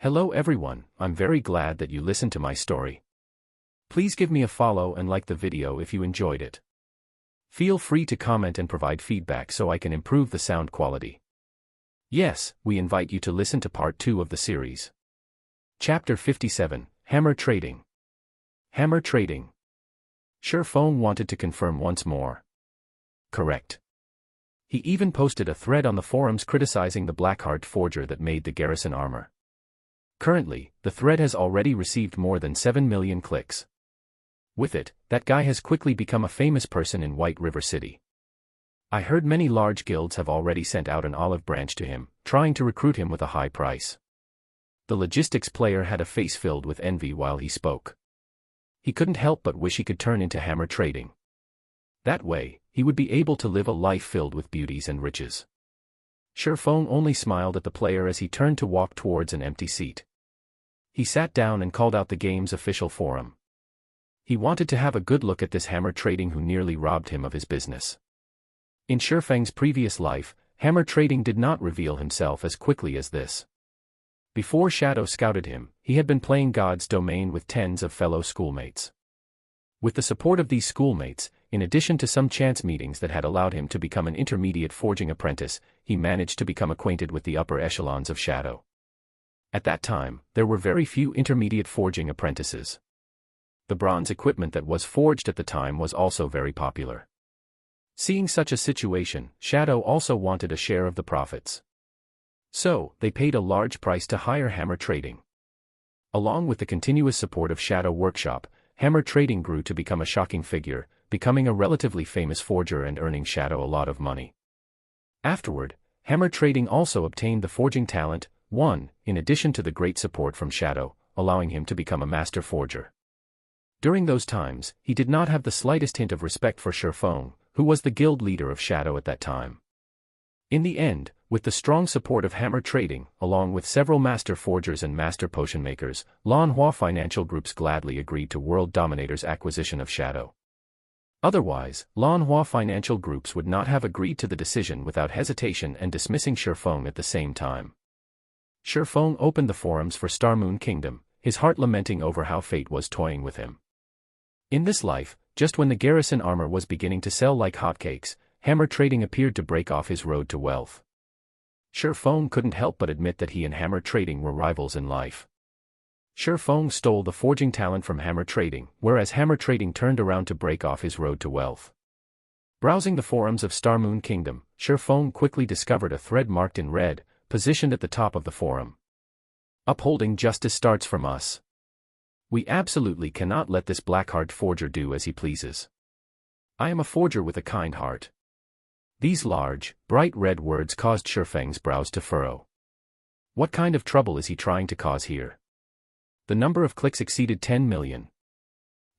Hello everyone, I'm very glad that you listened to my story. Please give me a follow and like the video if you enjoyed it. Feel free to comment and provide feedback so I can improve the sound quality. Yes, we invite you to listen to part 2 of the series. Chapter 57, Hammer Trading. Hammer Trading. Sherfong wanted to confirm once more. Correct. He even posted a thread on the forums criticizing the Blackheart forger that made the garrison armor. Currently, the thread has already received more than 7 million clicks. With it, that guy has quickly become a famous person in White River City. I heard many large guilds have already sent out an olive branch to him, trying to recruit him with a high price. The logistics player had a face filled with envy while he spoke. He couldn't help but wish he could turn into hammer trading. That way, he would be able to live a life filled with beauties and riches. Sherfong only smiled at the player as he turned to walk towards an empty seat. He sat down and called out the game's official forum. He wanted to have a good look at this hammer trading who nearly robbed him of his business. In Sherfeng's previous life, hammer trading did not reveal himself as quickly as this. Before Shadow scouted him, he had been playing God's domain with tens of fellow schoolmates. With the support of these schoolmates, in addition to some chance meetings that had allowed him to become an intermediate forging apprentice, he managed to become acquainted with the upper echelons of Shadow. At that time, there were very few intermediate forging apprentices. The bronze equipment that was forged at the time was also very popular. Seeing such a situation, Shadow also wanted a share of the profits. So, they paid a large price to hire hammer trading. Along with the continuous support of Shadow Workshop, hammer trading grew to become a shocking figure, becoming a relatively famous forger and earning Shadow a lot of money. Afterward, hammer trading also obtained the forging talent, 1, in addition to the great support from Shadow, allowing him to become a master forger. During those times, he did not have the slightest hint of respect for Sherfong, who was the guild leader of Shadow at that time. In the end, with the strong support of hammer trading, along with several master forgers and master potion makers, Lanhua financial groups gladly agreed to World Dominator's acquisition of Shadow. Otherwise, Lanhua financial groups would not have agreed to the decision without hesitation and dismissing Sherfong at the same time. Sherfong opened the forums for Starmoon Kingdom, his heart lamenting over how fate was toying with him. In this life, just when the garrison armor was beginning to sell like hotcakes, hammer trading appeared to break off his road to wealth. Sherfong couldn't help but admit that he and hammer trading were rivals in life. Sherfong stole the forging talent from hammer trading, whereas hammer trading turned around to break off his road to wealth. Browsing the forums of Starmoon Kingdom, Sherfong quickly discovered a thread marked in red, positioned at the top of the forum. Upholding justice starts from us. We absolutely cannot let this Blackheart forger do as he pleases. I am a forger with a kind heart. These large, bright red words caused Sherfeng's brows to furrow. What kind of trouble is he trying to cause here? The number of clicks exceeded 10 million.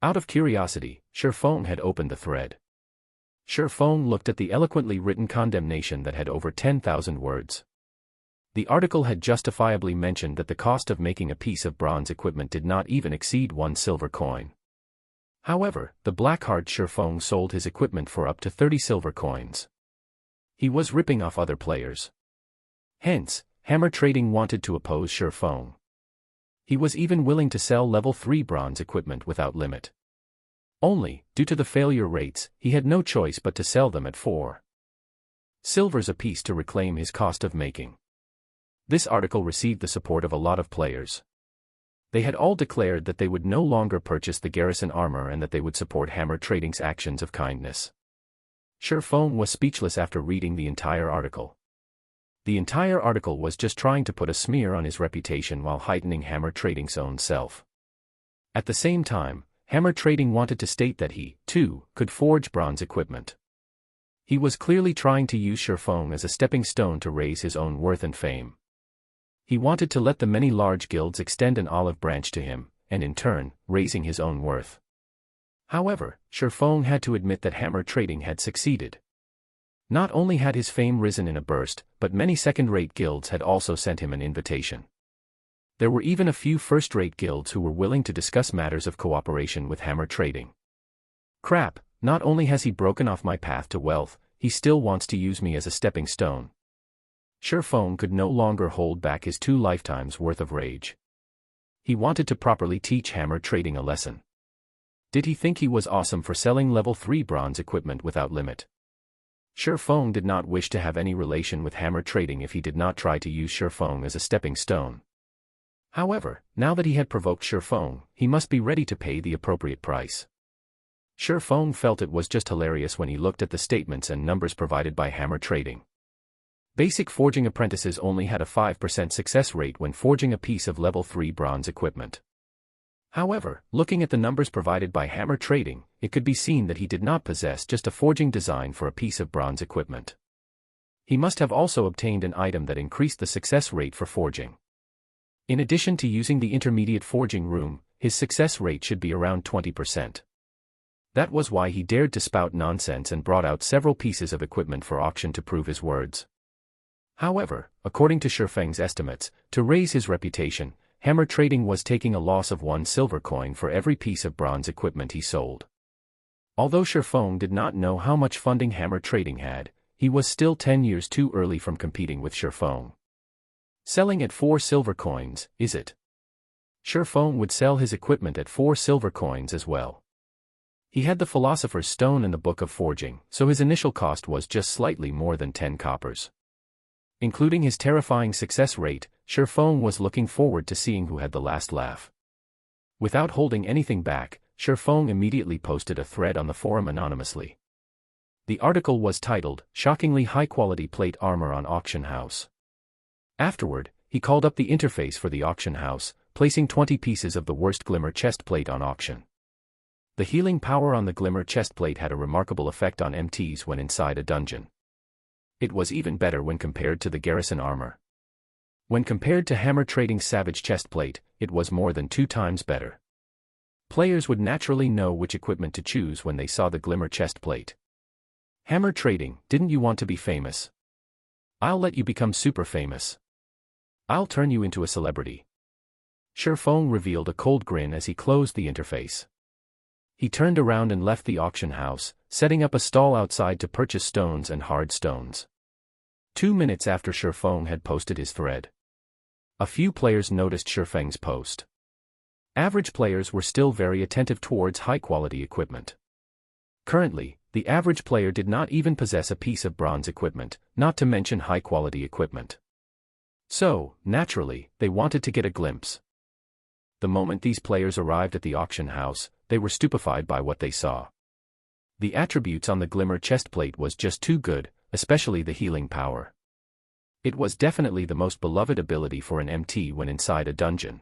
Out of curiosity, Sherfong had opened the thread. Sherfong looked at the eloquently written condemnation that had over 10,000 words. The article had justifiably mentioned that the cost of making a piece of bronze equipment did not even exceed 1 silver coin. However, the Blackheart Sherfong sold his equipment for up to 30 silver coins. He was ripping off other players. Hence, hammer trading wanted to oppose Sherfong. He was even willing to sell level 3 bronze equipment without limit. Only, due to the failure rates, he had no choice but to sell them at 4 silvers apiece to reclaim his cost of making. This article received the support of a lot of players. They had all declared that they would no longer purchase the garrison armor and that they would support hammer trading's actions of kindness. Sherfong was speechless after reading the entire article. The entire article was just trying to put a smear on his reputation while heightening hammer trading's own self. At the same time, hammer trading wanted to state that he, too, could forge bronze equipment. He was clearly trying to use Sherfong as a stepping stone to raise his own worth and fame. He wanted to let the many large guilds extend an olive branch to him, and in turn, raising his own worth. However, Sherfong had to admit that hammer trading had succeeded. Not only had his fame risen in a burst, but many second-rate guilds had also sent him an invitation. There were even a few first-rate guilds who were willing to discuss matters of cooperation with hammer trading. Crap, not only has he broken off my path to wealth, he still wants to use me as a stepping stone. Shifeng could no longer hold back his 2 lifetimes worth of rage. He wanted to properly teach hammer trading a lesson. Did he think he was awesome for selling level 3 bronze equipment without limit? Shifeng did not wish to have any relation with hammer trading if he did not try to use Shifeng as a stepping stone. However, now that he had provoked Shifeng, he must be ready to pay the appropriate price. Shifeng felt it was just hilarious when he looked at the statements and numbers provided by hammer trading. Basic forging apprentices only had a 5% success rate when forging a piece of level 3 bronze equipment. However, looking at the numbers provided by hammer trading, it could be seen that he did not possess just a forging design for a piece of bronze equipment. He must have also obtained an item that increased the success rate for forging. In addition to using the intermediate forging room, his success rate should be around 20%. That was why he dared to spout nonsense and brought out several pieces of equipment for auction to prove his words. However, according to Shifeng's estimates, to raise his reputation, hammer trading was taking a loss of 1 silver coin for every piece of bronze equipment he sold. Although Shifeng did not know how much funding hammer trading had, he was still 10 years too early from competing with Shifeng. Selling at 4 silver coins, is it? Shifeng would sell his equipment at 4 silver coins as well. He had the Philosopher's Stone and the Book of Forging, so his initial cost was just slightly more than 10 coppers. Including his terrifying success rate, Shifeng was looking forward to seeing who had the last laugh. Without holding anything back, Shifeng immediately posted a thread on the forum anonymously. The article was titled, "Shockingly High-Quality Plate Armor on Auction House." Afterward, he called up the interface for the auction house, placing 20 pieces of the worst glimmer chest plate on auction. The healing power on the glimmer chest plate had a remarkable effect on MTs when inside a dungeon. It was even better when compared to the garrison armor. When compared to hammer trading's savage chest plate, it was more than 2 times better. Players would naturally know which equipment to choose when they saw the glimmer chest plate. Hammer trading, didn't you want to be famous? I'll let you become super famous. I'll turn you into a celebrity. Shifeng revealed a cold grin as he closed the interface. He turned around and left the auction house, setting up a stall outside to purchase stones and hard stones. 2 minutes after Shifeng had posted his thread, a few players noticed Shifeng's post. Average players were still very attentive towards high-quality equipment. Currently, the average player did not even possess a piece of bronze equipment, not to mention high-quality equipment. So, naturally, they wanted to get a glimpse. The moment these players arrived at the auction house, they were stupefied by what they saw. The attributes on the glimmer chest plate was just too good, especially the healing power. It was definitely the most beloved ability for an MT when inside a dungeon.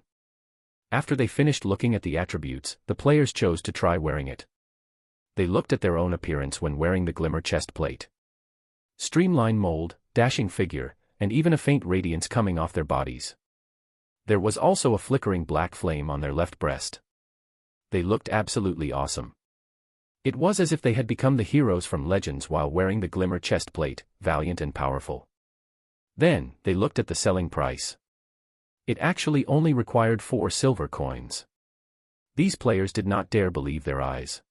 After they finished looking at the attributes, the players chose to try wearing it. They looked at their own appearance when wearing the glimmer chest plate. Streamline mold, dashing figure, and even a faint radiance coming off their bodies. There was also a flickering black flame on their left breast. They looked absolutely awesome. It was as if they had become the heroes from Legends while wearing the glimmer chest plate, valiant and powerful. Then, they looked at the selling price. It actually only required 4 silver coins. These players did not dare believe their eyes.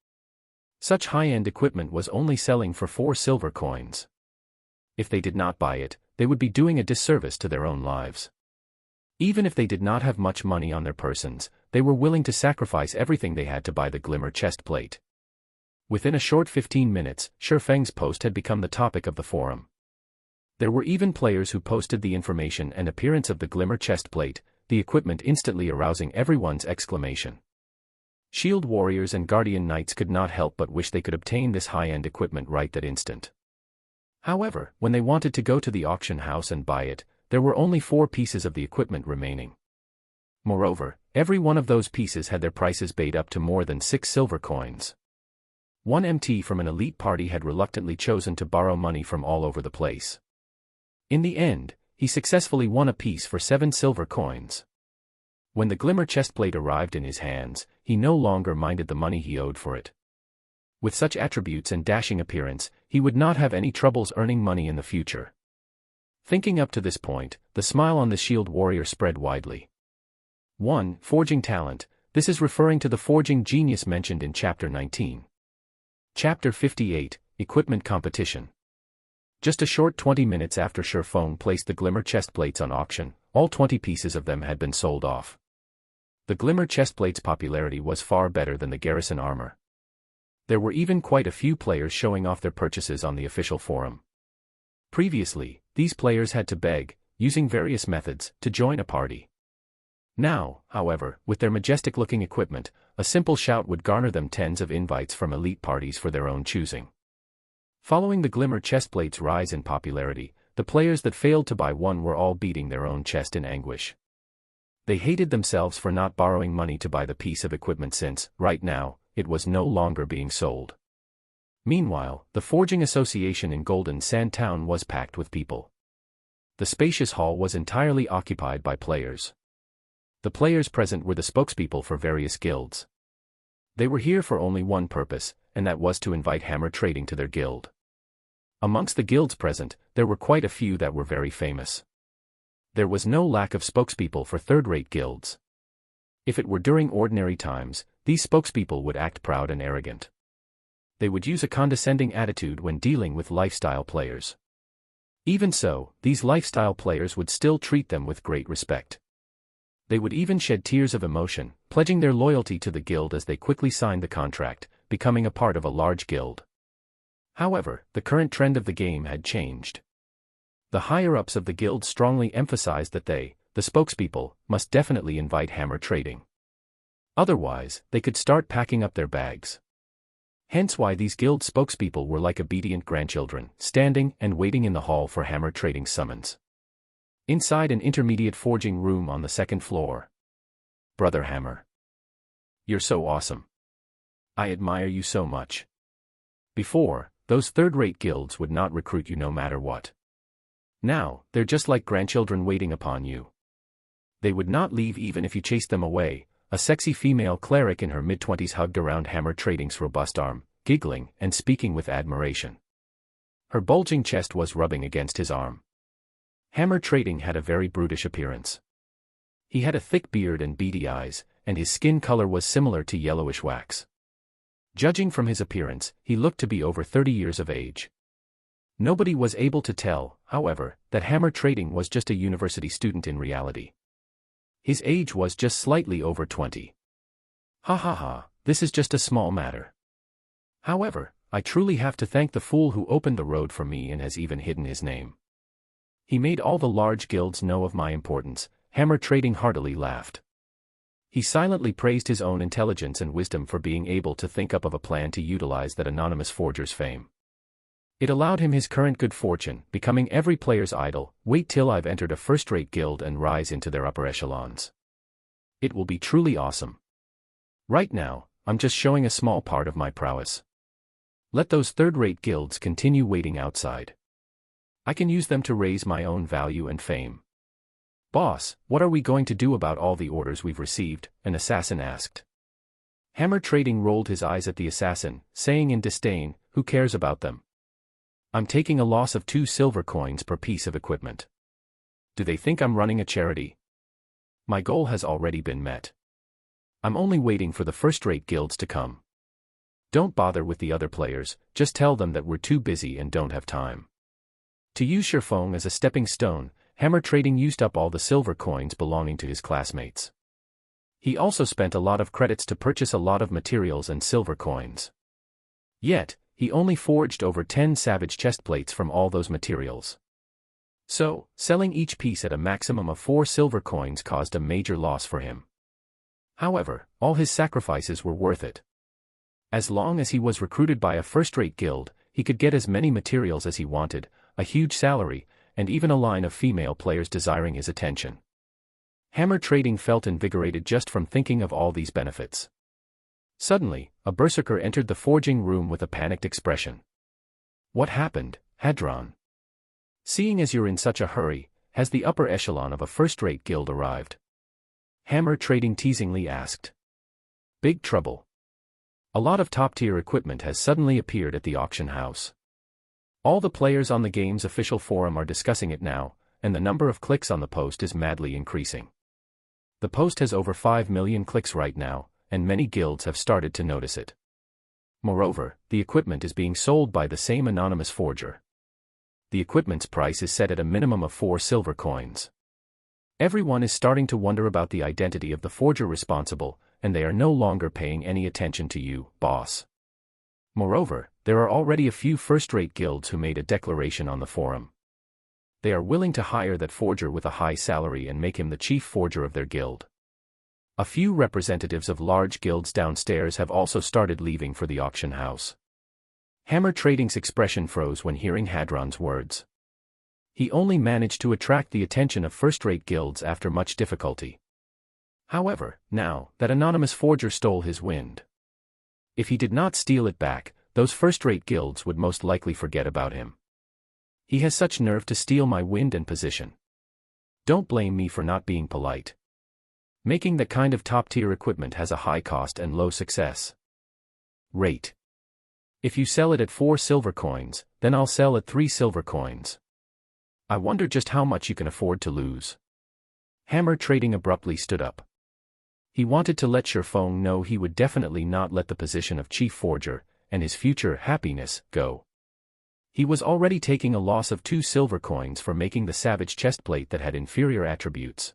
Such high-end equipment was only selling for 4 silver coins. If they did not buy it, they would be doing a disservice to their own lives. Even if they did not have much money on their persons, they were willing to sacrifice everything they had to buy the glimmer chest plate. Within a short 15 minutes, Shifeng's post had become the topic of the forum. There were even players who posted the information and appearance of the glimmer chest plate, the equipment instantly arousing everyone's exclamation. Shield warriors and guardian knights could not help but wish they could obtain this high-end equipment right that instant. However, when they wanted to go to the auction house and buy it, there were only 4 pieces of the equipment remaining. Moreover, every one of those pieces had their prices bait up to more than 6 silver coins. One MT from an elite party had reluctantly chosen to borrow money from all over the place. In the end, he successfully won a piece for 7 silver coins. When the glimmer chestplate arrived in his hands, he no longer minded the money he owed for it. With such attributes and dashing appearance, he would not have any troubles earning money in the future. Thinking up to this point, the smile on the shield warrior spread widely. 1. Forging talent. This is referring to the forging genius mentioned in Chapter 19. Chapter 58, Equipment Competition. Just a short 20 minutes after Sherfong placed the Glimmer chestplates on auction, all 20 pieces of them had been sold off. The Glimmer chestplates' popularity was far better than the garrison armor. There were even quite a few players showing off their purchases on the official forum. Previously, these players had to beg, using various methods, to join a party. Now, however, with their majestic-looking equipment, a simple shout would garner them tens of invites from elite parties for their own choosing. Following the Glimmer chestplate's rise in popularity, the players that failed to buy one were all beating their own chest in anguish. They hated themselves for not borrowing money to buy the piece of equipment since, right now, it was no longer being sold. Meanwhile, the Forging Association in Golden Sand Town was packed with people. The spacious hall was entirely occupied by players. The players present were the spokespeople for various guilds. They were here for only one purpose, and that was to invite hammer trading to their guild. Amongst the guilds present, there were quite a few that were very famous. There was no lack of spokespeople for third-rate guilds. If it were during ordinary times, these spokespeople would act proud and arrogant. They would use a condescending attitude when dealing with lifestyle players. Even so, these lifestyle players would still treat them with great respect. They would even shed tears of emotion, pledging their loyalty to the guild as they quickly signed the contract, becoming a part of a large guild. However, the current trend of the game had changed. The higher-ups of the guild strongly emphasized that they, the spokespeople, must definitely invite hammer trading. Otherwise, they could start packing up their bags. Hence why these guild spokespeople were like obedient grandchildren, standing and waiting in the hall for hammer trading summons. Inside an intermediate forging room on the second floor. Brother Hammer. You're so awesome. I admire you so much. Before, those third-rate guilds would not recruit you no matter what. Now, they're just like grandchildren waiting upon you. They would not leave even if you chased them away. A sexy female cleric in her mid-20s hugged around Hammer Trading's robust arm, giggling and speaking with admiration. Her bulging chest was rubbing against his arm. Hammer Trading had a very brutish appearance. He had a thick beard and beady eyes, and his skin color was similar to yellowish wax. Judging from his appearance, he looked to be over 30 years of age. Nobody was able to tell, however, that Hammer Trading was just a university student in reality. His age was just slightly over 20. Ha ha ha, this is just a small matter. However, I truly have to thank the fool who opened the road for me and has even hidden his name. He made all the large guilds know of my importance. Hammer Trading heartily laughed. He silently praised his own intelligence and wisdom for being able to think up of a plan to utilize that anonymous forger's fame. It allowed him his current good fortune, becoming every player's idol. Wait till I've entered a first-rate guild and rise into their upper echelons. It will be truly awesome. Right now, I'm just showing a small part of my prowess. Let those third-rate guilds continue waiting outside. I can use them to raise my own value and fame. Boss, what are we going to do about all the orders we've received? An assassin asked. Hammer Trading rolled his eyes at the assassin, saying in disdain, who cares about them? I'm taking a loss of 2 silver coins per piece of equipment. Do they think I'm running a charity? My goal has already been met. I'm only waiting for the first-rate guilds to come. Don't bother with the other players, just tell them that we're too busy and don't have time. To use Sherfong as a stepping stone, Hammer Trading used up all the silver coins belonging to his classmates. He also spent a lot of credits to purchase a lot of materials and silver coins. Yet, he only forged over 10 savage chestplates from all those materials. So, selling each piece at a maximum of 4 silver coins caused a major loss for him. However, all his sacrifices were worth it. As long as he was recruited by a first-rate guild, he could get as many materials as he wanted, a huge salary, and even a line of female players desiring his attention. Hammer Trading felt invigorated just from thinking of all these benefits. Suddenly, a berserker entered the forging room with a panicked expression. What happened, Hadron? Seeing as you're in such a hurry, has the upper echelon of a first-rate guild arrived? Hammer Trading teasingly asked. Big trouble. A lot of top-tier equipment has suddenly appeared at the auction house. All the players on the game's official forum are discussing it now, and the number of clicks on the post is madly increasing. The post has over 5 million clicks right now, and many guilds have started to notice it. Moreover, the equipment is being sold by the same anonymous forger. the equipment's price is set at a minimum of 4 silver coins. Everyone is starting to wonder about the identity of the forger responsible, and they are no longer paying any attention to you, boss. Moreover, there are already a few first-rate guilds who made a declaration on the forum. They are willing to hire that forger with a high salary and make him the chief forger of their guild. A few representatives of large guilds downstairs have also started leaving for the auction house. Hammer Trading's expression froze when hearing Hadron's words. He only managed to attract the attention of first-rate guilds after much difficulty. However, now that anonymous forger stole his wind. If he did not steal it back, those first-rate guilds would most likely forget about him. He has such nerve to steal my wind and position. Don't blame me for not being polite. Making that kind of top-tier equipment has a high cost and low success rate. If you sell it at 4 silver coins, then I'll sell at 3 silver coins. I wonder just how much you can afford to lose. Hammer Trading abruptly stood up. He wanted to let Shifeng know he would definitely not let the position of chief forger, and his future happiness, go. He was already taking a loss of 2 silver coins for making the savage chestplate that had inferior attributes.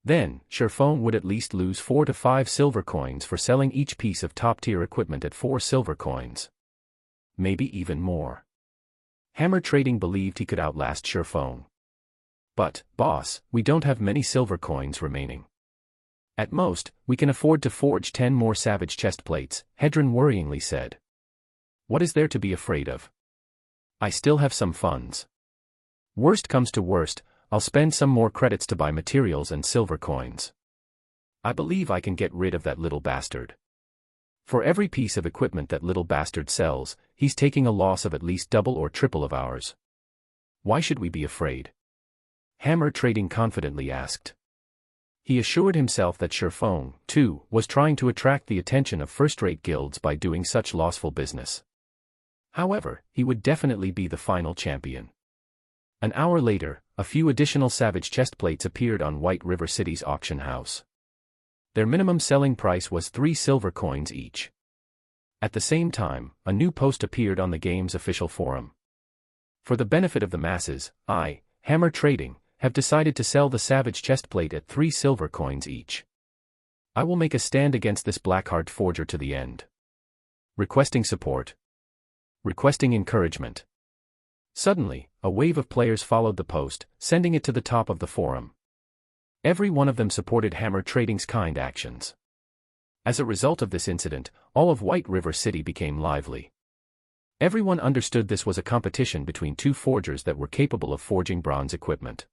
Then, Shifeng would at least lose 4 to 5 silver coins for selling each piece of top-tier equipment at 4 silver coins. Maybe even more. Hammer Trading believed he could outlast Shifeng. But, boss, we don't have many silver coins remaining. At most, we can afford to forge 10 more savage chestplates, Hedron worryingly said. What is there to be afraid of? I still have some funds. Worst comes to worst, I'll spend some more credits to buy materials and silver coins. I believe I can get rid of that little bastard. For every piece of equipment that little bastard sells, he's taking a loss of at least double or triple of ours. Why should we be afraid? Hammer Trading confidently asked. He assured himself that Shifeng, too, was trying to attract the attention of first-rate guilds by doing such lossful business. However, he would definitely be the final champion. An hour later, a few additional savage chestplates appeared on White River City's auction house. Their minimum selling price was 3 silver coins each. At the same time, a new post appeared on the game's official forum. For the benefit of the masses, I, Hammer Trading, have decided to sell the savage chestplate at 3 silver coins each. I will make a stand against this blackheart forger to the end. Requesting support. Requesting encouragement. Suddenly, a wave of players followed the post, sending it to the top of the forum. Every one of them supported Hammer Trading's kind actions. As a result of this incident, all of White River City became lively. Everyone understood this was a competition between 2 forgers that were capable of forging bronze equipment.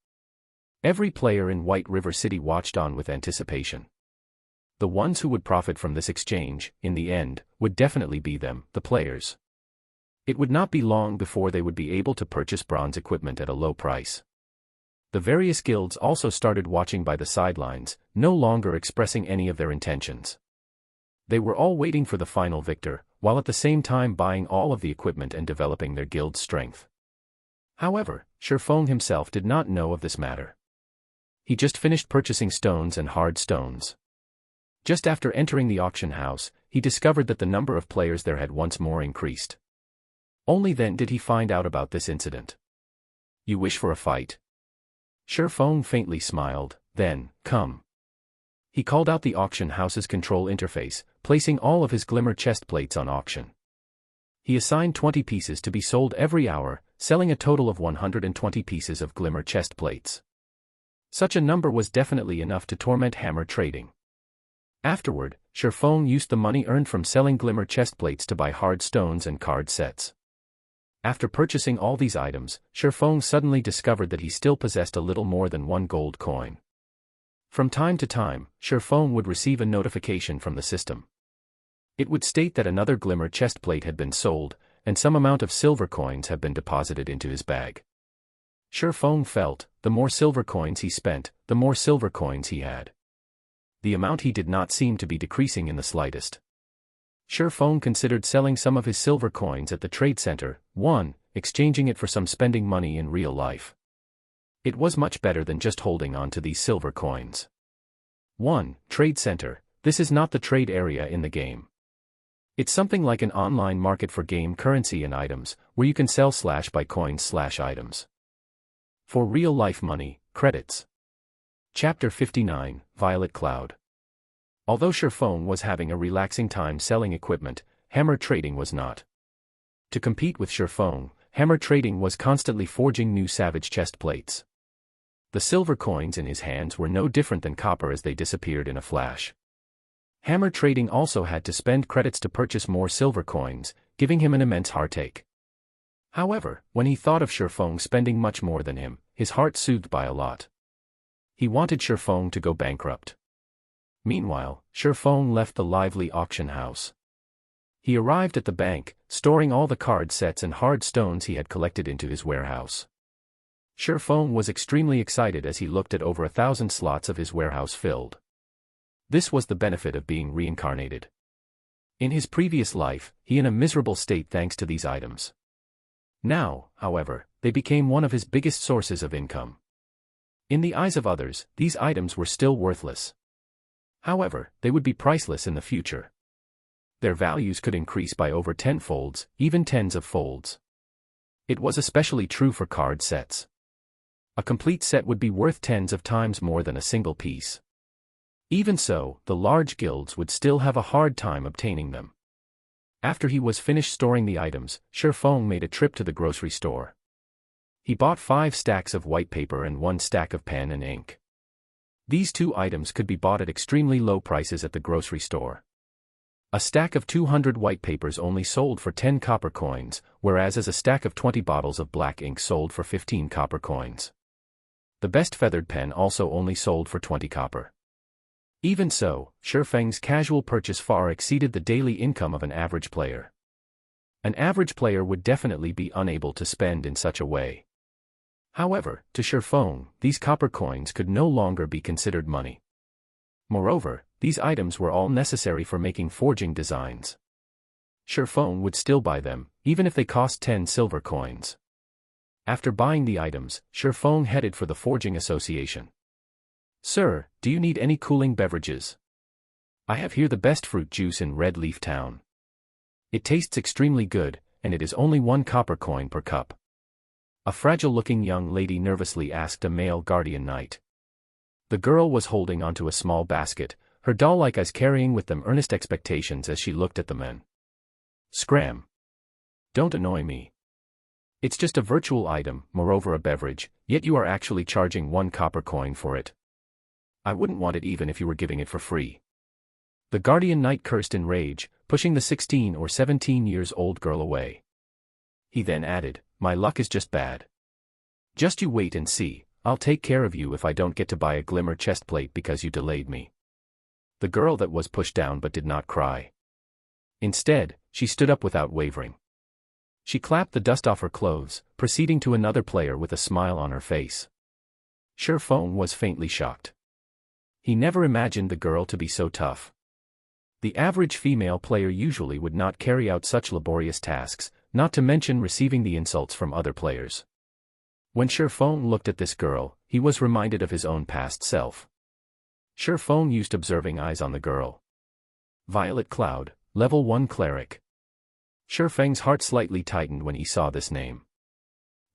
Every player in White River City watched on with anticipation. The ones who would profit from this exchange, in the end, would definitely be them, the players. It would not be long before they would be able to purchase bronze equipment at a low price. The various guilds also started watching by the sidelines, no longer expressing any of their intentions. They were all waiting for the final victor, while at the same time buying all of the equipment and developing their guild's strength. However, Shifeng himself did not know of this matter. He just finished purchasing stones and hard stones. Just after entering the auction house, he discovered that the number of players there had once more increased. Only then did he find out about this incident. You wish for a fight? Shifeng faintly smiled, then, come. He called out the auction house's control interface, placing all of his glimmer chestplates on auction. He assigned 20 pieces to be sold every hour, selling a total of 120 pieces of glimmer chestplates. Such a number was definitely enough to torment Hammer Trading. Afterward, Shifeng used the money earned from selling glimmer chestplates to buy hard stones and card sets. After purchasing all these items, Shifeng suddenly discovered that he still possessed a little more than 1 gold coin. From time to time, Shifeng would receive a notification from the system. It would state that another glimmer chestplate had been sold, and some amount of silver coins have been deposited into his bag. Shifeng felt, the more silver coins he spent, the more silver coins he had. The amount he did not seem to be decreasing in the slightest. Shifeng considered selling some of his silver coins at the trade center, exchanging it for some spending money in real life. It was much better than just holding on to these silver coins. Trade center, this is not the trade area in the game. It's something like an online market for game currency and items, where you can sell/buy coins/items. For real-life money, credits. Chapter 59, Violet Cloud. Although Sherfone was having a relaxing time selling equipment, Hammer Trading was not. To compete with Sherfone, Hammer Trading was constantly forging new savage chest plates. The silver coins in his hands were no different than copper as they disappeared in a flash. Hammer Trading also had to spend credits to purchase more silver coins, giving him an immense heartache. However, when he thought of Sherfone spending much more than him, his heart soothed by a lot. He wanted Sherfone to go bankrupt. Meanwhile, Sherfone left the lively auction house. He arrived at the bank, storing all the card sets and hard stones he had collected into his warehouse. Sherfone was extremely excited as he looked at over 1,000 slots of his warehouse filled. This was the benefit of being reincarnated. In his previous life, he in a miserable state thanks to these items. Now, however, they became one of his biggest sources of income. In the eyes of others, these items were still worthless. However, they would be priceless in the future. Their values could increase by over 10-folds, even tens of folds. It was especially true for card sets. A complete set would be worth tens of times more than a single piece. Even so, the large guilds would still have a hard time obtaining them. After he was finished storing the items, Sherfone made a trip to the grocery store. He bought 5 stacks of white paper and 1 stack of pen and ink. These 2 items could be bought at extremely low prices at the grocery store. A stack of 200 white papers only sold for 10 copper coins, whereas a stack of 20 bottles of black ink sold for 15 copper coins. The best feathered pen also only sold for 20 copper. Even so, Sherfeng's casual purchase far exceeded the daily income of an average player. An average player would definitely be unable to spend in such a way. However, to Sherfone, these copper coins could no longer be considered money. Moreover, these items were all necessary for making forging designs. Sherfone would still buy them, even if they cost 10 silver coins. After buying the items, Sherfone headed for the Forging Association. "Sir, do you need any cooling beverages? I have here the best fruit juice in Red Leaf Town. It tastes extremely good, and it is only 1 copper coin per cup." A fragile-looking young lady nervously asked a male guardian knight. The girl was holding onto a small basket, her doll-like eyes carrying with them earnest expectations as she looked at the men. "Scram! Don't annoy me. It's just a virtual item, moreover a beverage, yet you are actually charging 1 copper coin for it. I wouldn't want it even if you were giving it for free." The guardian knight cursed in rage, pushing the 16 or 17 years old girl away. He then added, "My luck is just bad. Just you wait and see, I'll take care of you if I don't get to buy a glimmer chest plate because you delayed me." The girl that was pushed down but did not cry. Instead, she stood up without wavering. She clapped the dust off her clothes, proceeding to another player with a smile on her face. Sherfone was faintly shocked. He never imagined the girl to be so tough. The average female player usually would not carry out such laborious tasks, not to mention receiving the insults from other players. When Sherfone looked at this girl, he was reminded of his own past self. Sherfone used observing eyes on the girl. Violet Cloud, Level 1 Cleric. Sherfeng's heart slightly tightened when he saw this name.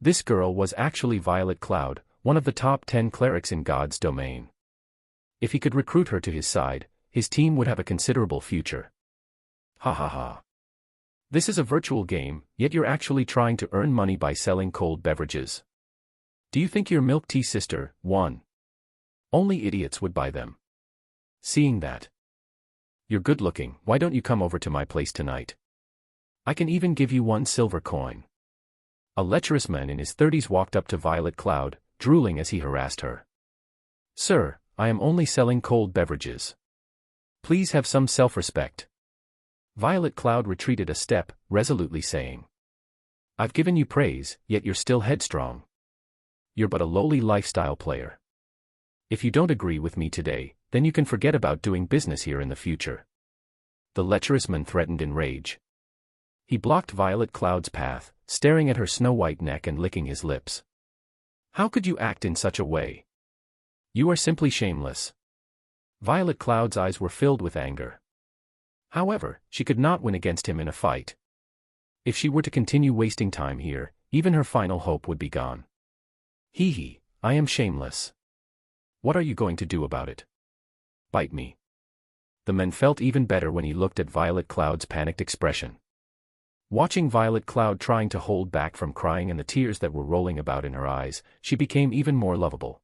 This girl was actually Violet Cloud, one of the top 10 clerics in God's domain. If he could recruit her to his side, his team would have a considerable future. Ha ha ha. This is a virtual game, yet you're actually trying to earn money by selling cold beverages. Do you think your milk tea sister won? Only idiots would buy them. Seeing that you're good looking, why don't you come over to my place tonight? I can even give you 1 silver coin. A lecherous man in his 30s walked up to Violet Cloud, drooling as he harassed her. "Sir, I am only selling cold beverages. Please have some self-respect." Violet Cloud retreated a step, resolutely saying, "I've given you praise, yet you're still headstrong. You're but a lowly lifestyle player. If you don't agree with me today, then you can forget about doing business here in the future." The lecherous man threatened in rage. He blocked Violet Cloud's path, staring at her snow-white neck and licking his lips. "How could you act in such a way? You are simply shameless." Violet Cloud's eyes were filled with anger. However, she could not win against him in a fight. If she were to continue wasting time here, even her final hope would be gone. Hee, I am shameless. What are you going to do about it? Bite me. The man felt even better when he looked at Violet Cloud's panicked expression. Watching Violet Cloud trying to hold back from crying and the tears that were rolling about in her eyes, she became even more lovable.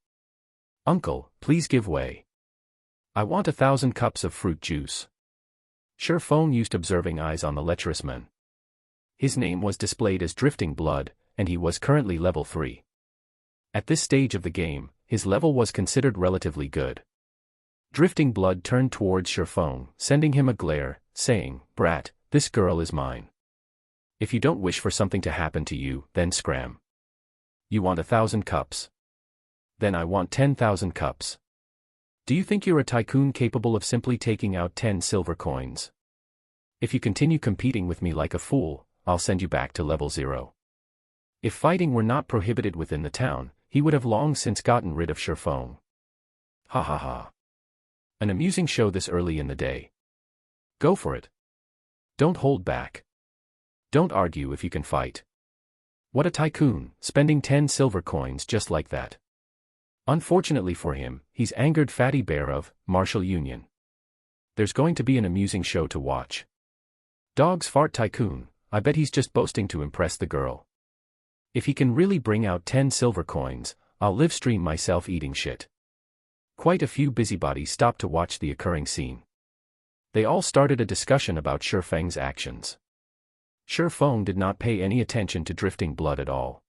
Uncle, please give way. I want 1,000 cups of fruit juice. Sure Feng used observing eyes on the lecherous man. His name was displayed as Drifting Blood, and he was currently level 3. At this stage of the game, his level was considered relatively good. Drifting Blood turned towards Sure Feng, sending him a glare, saying, "Brat, this girl is mine. If you don't wish for something to happen to you, then scram. You want 1,000 cups? Then I want 10,000 cups. Do you think you're a tycoon capable of simply taking out 10 silver coins? If you continue competing with me like a fool, I'll send you back to level 0. If fighting were not prohibited within the town, he would have long since gotten rid of Sure Feng. Ha ha ha. An amusing show this early in the day. Go for it. Don't hold back. Don't argue if you can fight. What a tycoon, spending 10 silver coins just like that. Unfortunately for him, he's angered Fatty Bear of Martial Union. There's going to be an amusing show to watch. Dogs fart tycoon, I bet he's just boasting to impress the girl. If he can really bring out 10 silver coins, I'll live stream myself eating shit. Quite a few busybodies stopped to watch the occurring scene. They all started a discussion about Sure Feng's actions. Sure Feng did not pay any attention to Drifting Blood at all.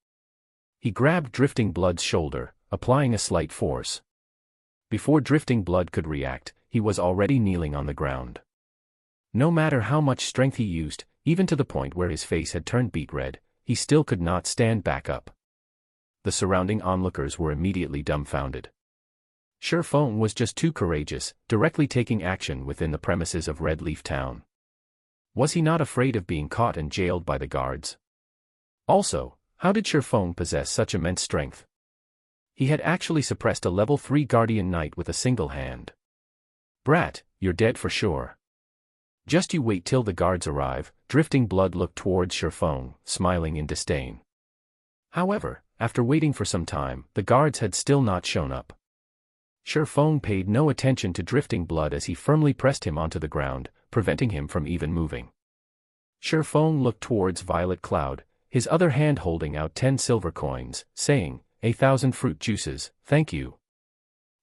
He grabbed Drifting Blood's shoulder, applying a slight force. Before Drifting Blood could react, he was already kneeling on the ground. No matter how much strength he used, even to the point where his face had turned beet red, he still could not stand back up. The surrounding onlookers were immediately dumbfounded. Sure Feng was just too courageous, directly taking action within the premises of Red Leaf Town. Was he not afraid of being caught and jailed by the guards? Also, how did Sure Feng possess such immense strength? He had actually suppressed a level 3 Guardian Knight with a single hand. Brat, you're dead for sure. Just you wait till the guards arrive. Drifting Blood looked towards Sure Feng, smiling in disdain. However, after waiting for some time, the guards had still not shown up. Sure Feng paid no attention to Drifting Blood as he firmly pressed him onto the ground, preventing him from even moving. Sure Feng looked towards Violet Cloud, his other hand holding out 10 silver coins, saying, 1,000 fruit juices, thank you.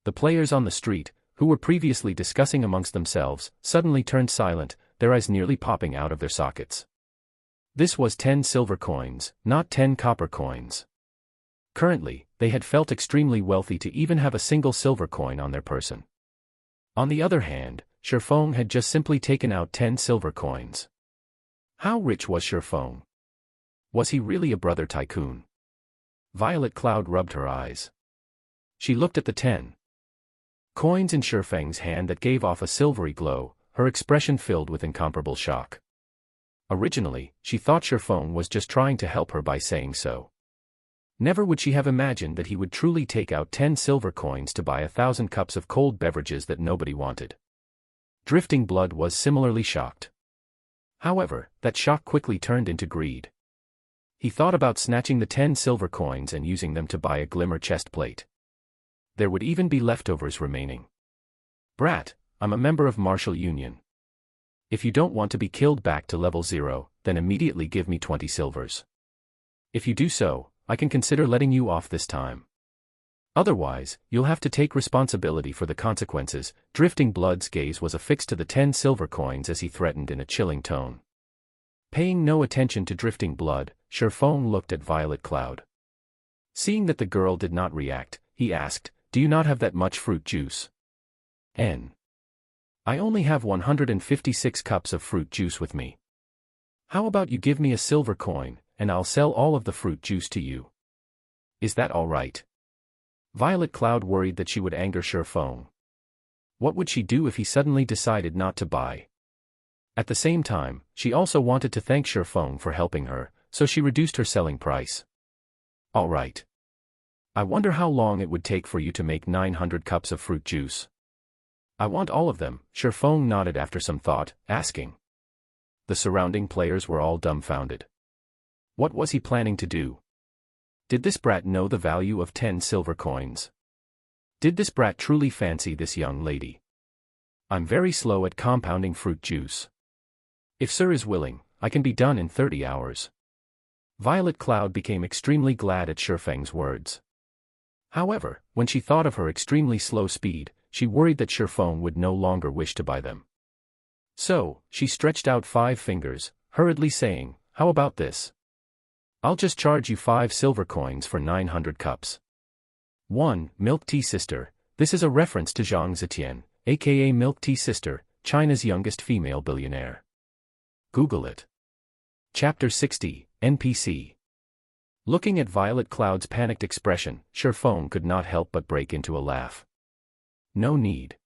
The players on the street, who were previously discussing amongst themselves, suddenly turned silent, their eyes nearly popping out of their sockets. This was 10 silver coins, not 10 copper coins. Currently, they had felt extremely wealthy to even have a single silver coin on their person. On the other hand, Sure Feng had just simply taken out 10 silver coins. How rich was Sure Feng? Was he really a brother tycoon? Violet Cloud rubbed her eyes. She looked at the 10 coins in Sure Feng's hand that gave off a silvery glow, her expression filled with incomparable shock. Originally, she thought Sure Feng was just trying to help her by saying so. Never would she have imagined that he would truly take out 10 silver coins to buy 1,000 cups of cold beverages that nobody wanted. Drifting Blood was similarly shocked. However, that shock quickly turned into greed. He thought about snatching the 10 silver coins and using them to buy a glimmer chest plate. There would even be leftovers remaining. Brat, I'm a member of Martial Union. If you don't want to be killed back to level 0, then immediately give me 20 silvers. If you do so, I can consider letting you off this time. Otherwise, you'll have to take responsibility for the consequences. Drifting Blood's gaze was affixed to the 10 silver coins as he threatened in a chilling tone. Paying no attention to Drifting Blood, Sure Feng looked at Violet Cloud. Seeing that the girl did not react, he asked, do you not have that much fruit juice? I only have 156 cups of fruit juice with me. How about you give me a silver coin, and I'll sell all of the fruit juice to you? Is that all right? Violet Cloud worried that she would anger Sure Feng. What would she do if he suddenly decided not to buy? At the same time, she also wanted to thank Sure Feng for helping her, so she reduced her selling price. All right. I wonder how long it would take for you to make 900 cups of fruit juice. I want all of them, Sherfong nodded after some thought, asking. The surrounding players were all dumbfounded. What was he planning to do? Did this brat know the value of 10 silver coins? Did this brat truly fancy this young lady? I'm very slow at compounding fruit juice. If Sir is willing, I can be done in 30 hours. Violet Cloud became extremely glad at Sherfeng's words. However, when she thought of her extremely slow speed, she worried that Sherfeng would no longer wish to buy them. So, she stretched out 5 fingers, hurriedly saying, "How about this? I'll just charge you 5 silver coins for 900 cups." 1. Milk Tea Sister. This is a reference to Zhang Zetian, aka Milk Tea Sister, China's youngest female billionaire. Google it. Chapter 60, NPC. Looking at Violet Cloud's panicked expression, Sherfeng could not help but break into a laugh. No need.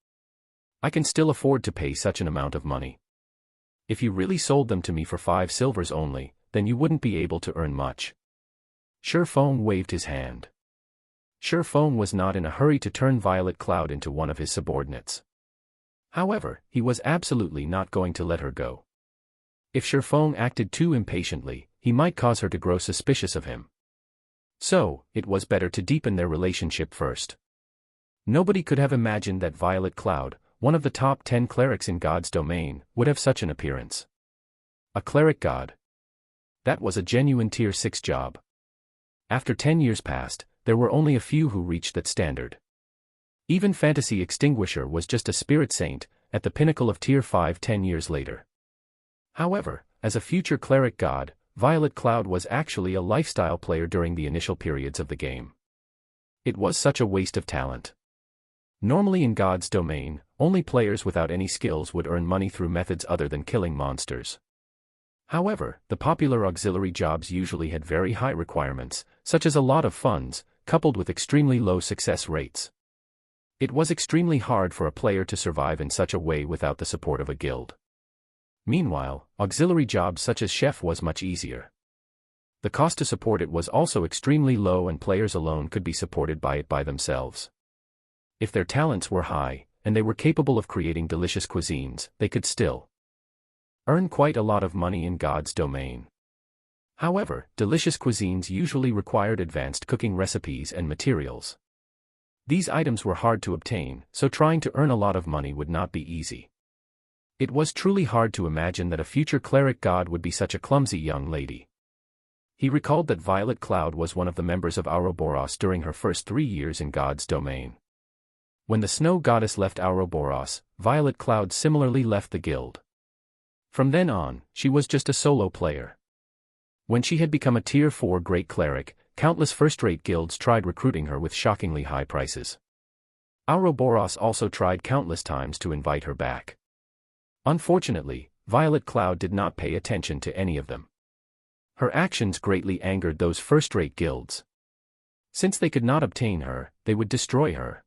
I can still afford to pay such an amount of money. If you really sold them to me for 5 silvers only, then you wouldn't be able to earn much. Sherfeng waved his hand. Sherfeng was not in a hurry to turn Violet Cloud into one of his subordinates. However, he was absolutely not going to let her go. If Sherfeng acted too impatiently, he might cause her to grow suspicious of him. So, it was better to deepen their relationship first. Nobody could have imagined that Violet Cloud, one of the top 10 clerics in God's domain, would have such an appearance. A cleric god. That was a genuine tier 6 job. After 10 years passed, there were only a few who reached that standard. Even Fantasy Extinguisher was just a spirit saint, at the pinnacle of tier 5 10 years later. However, as a future cleric god, Violet Cloud was actually a lifestyle player during the initial periods of the game. It was such a waste of talent. Normally in God's domain, only players without any skills would earn money through methods other than killing monsters. However, the popular auxiliary jobs usually had very high requirements, such as a lot of funds, coupled with extremely low success rates. It was extremely hard for a player to survive in such a way without the support of a guild. Meanwhile, auxiliary jobs such as chef was much easier. The cost to support it was also extremely low and players alone could be supported by it by themselves. If their talents were high, and they were capable of creating delicious cuisines, they could still earn quite a lot of money in God's domain. However, delicious cuisines usually required advanced cooking recipes and materials. These items were hard to obtain, so trying to earn a lot of money would not be easy. It was truly hard to imagine that a future cleric god would be such a clumsy young lady. He recalled that Violet Cloud was one of the members of Ouroboros during her first 3 years in God's domain. When the snow goddess left Ouroboros, Violet Cloud similarly left the guild. From then on, she was just a solo player. When she had become a tier 4 great cleric, countless first-rate guilds tried recruiting her with shockingly high prices. Ouroboros also tried countless times to invite her back. Unfortunately, Violet Cloud did not pay attention to any of them. Her actions greatly angered those first-rate guilds. Since they could not obtain her, they would destroy her.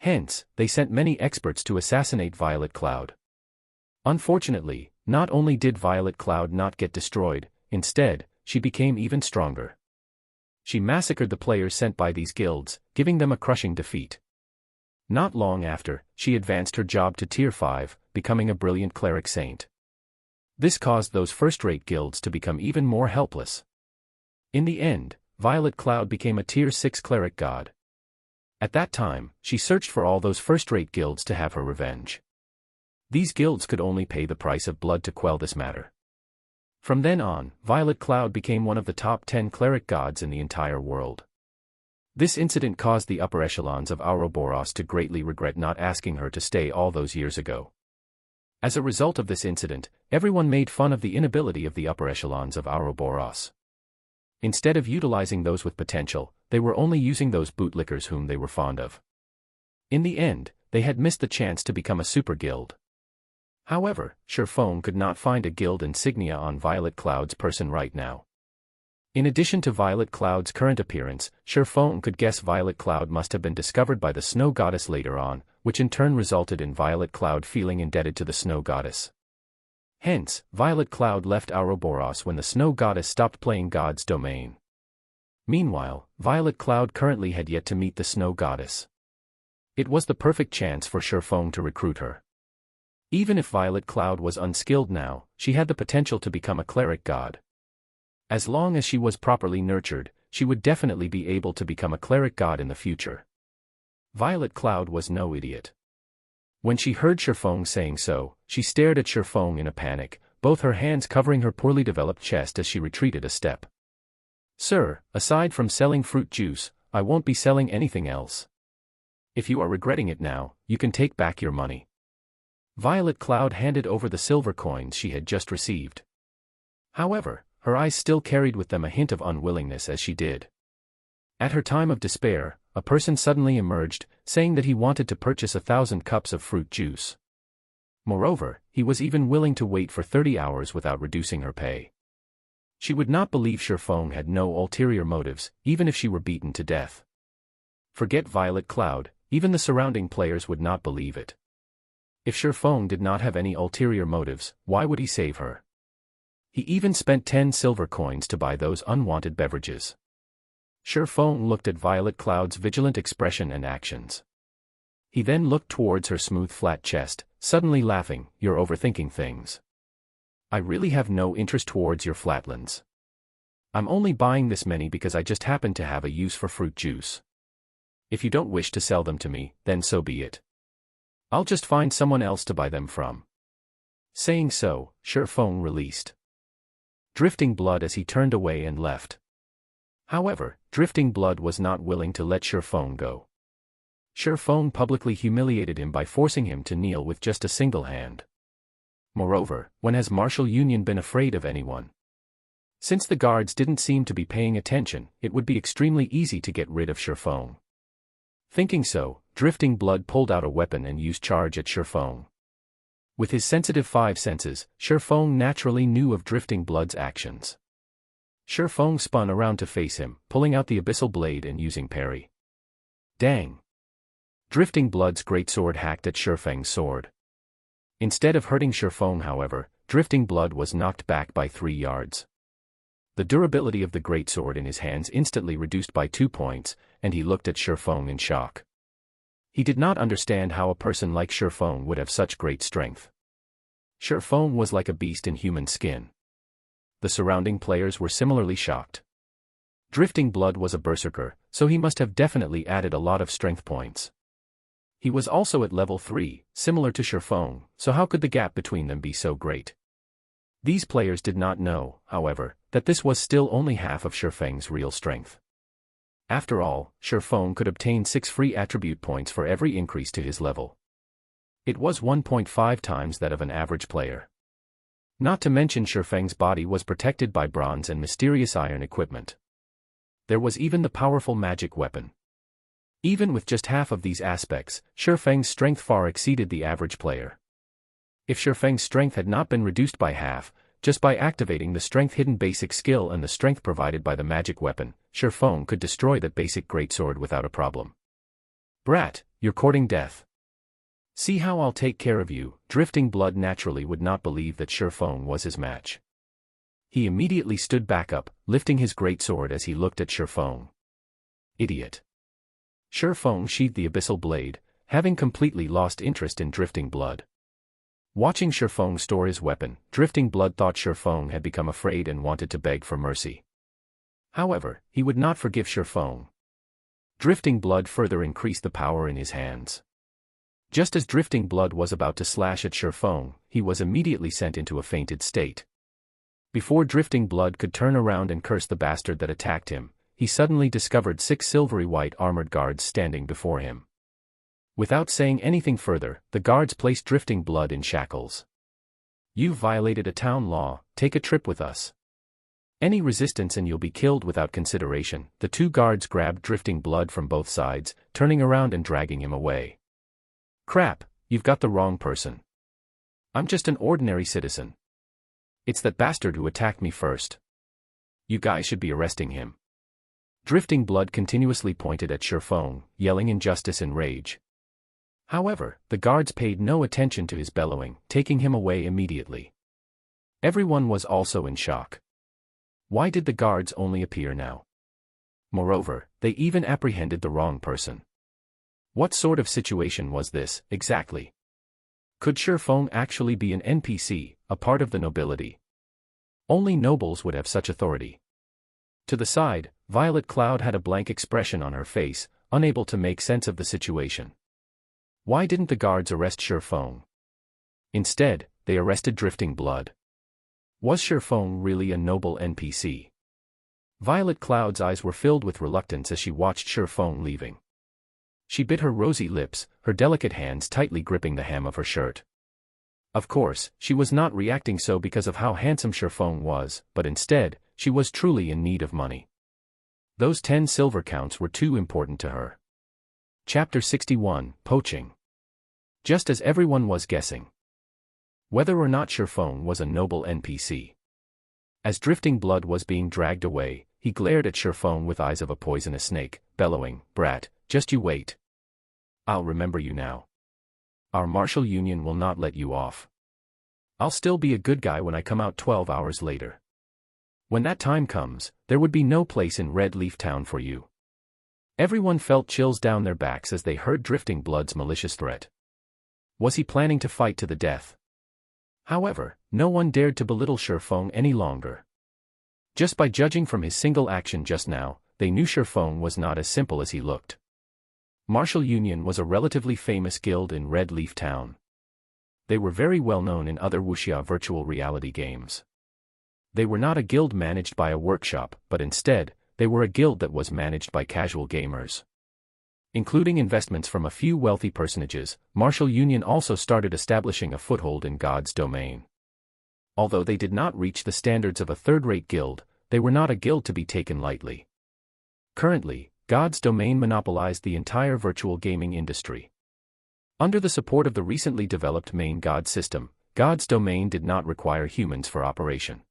Hence, they sent many experts to assassinate Violet Cloud. Unfortunately, not only did Violet Cloud not get destroyed, instead, she became even stronger. She massacred the players sent by these guilds, giving them a crushing defeat. Not long after, she advanced her job to tier 5, becoming a brilliant cleric saint. This caused those first-rate guilds to become even more helpless. In the end, Violet Cloud became a tier 6 cleric god. At that time, she searched for all those first-rate guilds to have her revenge. These guilds could only pay the price of blood to quell this matter. From then on, Violet Cloud became one of the top 10 cleric gods in the entire world. This incident caused the upper echelons of Ouroboros to greatly regret not asking her to stay all those years ago. As a result of this incident, everyone made fun of the inability of the upper echelons of Ouroboros. Instead of utilizing those with potential, they were only using those bootlickers whom they were fond of. In the end, they had missed the chance to become a super guild. However, Sherfeng could not find a guild insignia on Violet Cloud's person right now. In addition to Violet Cloud's current appearance, Sherfeng could guess Violet Cloud must have been discovered by the snow goddess later on, which in turn resulted in Violet Cloud feeling indebted to the snow goddess. Hence, Violet Cloud left Ouroboros when the snow goddess stopped playing God's domain. Meanwhile, Violet Cloud currently had yet to meet the snow goddess. It was the perfect chance for Shifeng to recruit her. Even if Violet Cloud was unskilled now, she had the potential to become a cleric god. As long as she was properly nurtured, she would definitely be able to become a cleric god in the future. Violet Cloud was no idiot. When she heard Shifeng saying so, she stared at Shifeng in a panic, both her hands covering her poorly developed chest as she retreated a step. "Sir, aside from selling fruit juice, I won't be selling anything else. If you are regretting it now, you can take back your money." Violet Cloud handed over the silver coins she had just received. However, her eyes still carried with them a hint of unwillingness as she did. At her time of despair, a person suddenly emerged, saying that he wanted to purchase 1,000 cups of fruit juice. Moreover, he was even willing to wait for 30 hours without reducing her pay. She would not believe Shifeng had no ulterior motives, even if she were beaten to death. Forget Violet Cloud, even the surrounding players would not believe it. If Shifeng did not have any ulterior motives, why would he save her? He even spent 10 silver coins to buy those unwanted beverages. Shifeng looked at Violet Cloud's vigilant expression and actions. He then looked towards her smooth flat chest, suddenly laughing, "You're overthinking things. I really have no interest towards your flatlands. I'm only buying this many because I just happen to have a use for fruit juice. If you don't wish to sell them to me, then so be it. I'll just find someone else to buy them from." Saying so, Shifeng released Drifting Blood as he turned away and left. However, Drifting Blood was not willing to let Shifeng go. Shifeng publicly humiliated him by forcing him to kneel with just a single hand. Moreover, when has Martial Union been afraid of anyone? Since the guards didn't seem to be paying attention, it would be extremely easy to get rid of Shifeng. Thinking so, Drifting Blood pulled out a weapon and used charge at Shifeng. With his sensitive 5 senses, Shifeng naturally knew of Drifting Blood's actions. Shifeng spun around to face him, pulling out the abyssal blade and using parry. Dang! Drifting Blood's greatsword hacked at Shifeng's sword. Instead of hurting Shifeng, however, Drifting Blood was knocked back by 3 yards. The durability of the greatsword in his hands instantly reduced by 2 points, and he looked at Shifeng in shock. He did not understand how a person like Shifeng would have such great strength. Shifeng was like a beast in human skin. The surrounding players were similarly shocked. Drifting Blood was a berserker, so he must have definitely added a lot of strength points. He was also at level 3, similar to Shifeng, so how could the gap between them be so great? These players did not know, however, that this was still only half of Shifeng's real strength. After all, Shifeng could obtain 6 free attribute points for every increase to his level. It was 1.5 times that of an average player. Not to mention Shifeng's body was protected by bronze and mysterious iron equipment. There was even the powerful magic weapon. Even with just half of these aspects, Shifeng's strength far exceeded the average player. If Shifeng's strength had not been reduced by half, just by activating the strength-hidden basic skill and the strength provided by the magic weapon, Shifeng could destroy that basic greatsword without a problem. "Brat, you're courting death. See how I'll take care of you." Drifting Blood naturally would not believe that Shifeng was his match. He immediately stood back up, lifting his greatsword as he looked at Shifeng. Idiot. Shifeng sheathed the abyssal blade, having completely lost interest in Drifting Blood. Watching Shifeng store his weapon, Drifting Blood thought Shifeng had become afraid and wanted to beg for mercy. However, he would not forgive Shifeng. Drifting Blood further increased the power in his hands. Just as Drifting Blood was about to slash at Shifeng, he was immediately sent into a fainted state. Before Drifting Blood could turn around and curse the bastard that attacked him, he suddenly discovered 6 silvery white armored guards standing before him. Without saying anything further, the guards placed Drifting Blood in shackles. "You've violated a town law, take a trip with us. Any resistance and you'll be killed without consideration." The 2 guards grabbed Drifting Blood from both sides, turning around and dragging him away. "Crap, you've got the wrong person. I'm just an ordinary citizen. It's that bastard who attacked me first. You guys should be arresting him." Drifting Blood continuously pointed at Shifeng, yelling injustice and rage. However, the guards paid no attention to his bellowing, taking him away immediately. Everyone was also in shock. Why did the guards only appear now? Moreover, they even apprehended the wrong person. What sort of situation was this, exactly? Could Shifeng actually be an NPC, a part of the nobility? Only nobles would have such authority. To the side, Violet Cloud had a blank expression on her face, unable to make sense of the situation. Why didn't the guards arrest Shifeng? Instead, they arrested Drifting Blood. Was Shifeng really a noble NPC? Violet Cloud's eyes were filled with reluctance as she watched Shifeng leaving. She bit her rosy lips, her delicate hands tightly gripping the hem of her shirt. Of course, she was not reacting so because of how handsome Shifeng was, but instead, she was truly in need of money. Those 10 silver counts were too important to her. Chapter 61, Poaching. Just as everyone was guessing whether or not Shifeng was a noble NPC. As Drifting Blood was being dragged away, he glared at Shifeng with eyes of a poisonous snake, bellowing, "Brat, just you wait. I'll remember you now. Our martial union will not let you off. I'll still be a good guy when I come out 12 hours later. When that time comes, there would be no place in Red Leaf Town for you." Everyone felt chills down their backs as they heard Drifting Blood's malicious threat. Was he planning to fight to the death? However, no one dared to belittle Shifeng any longer. Just by judging from his single action just now, they knew Shifeng was not as simple as he looked. Martial Union was a relatively famous guild in Red Leaf Town. They were very well known in other wuxia virtual reality games. They were not a guild managed by a workshop, but instead, they were a guild that was managed by casual gamers. Including investments from a few wealthy personages, Martial Union also started establishing a foothold in God's domain. Although they did not reach the standards of a third-rate guild, they were not a guild to be taken lightly. Currently, God's domain monopolized the entire virtual gaming industry. Under the support of the recently developed main God system, God's domain did not require humans for operation.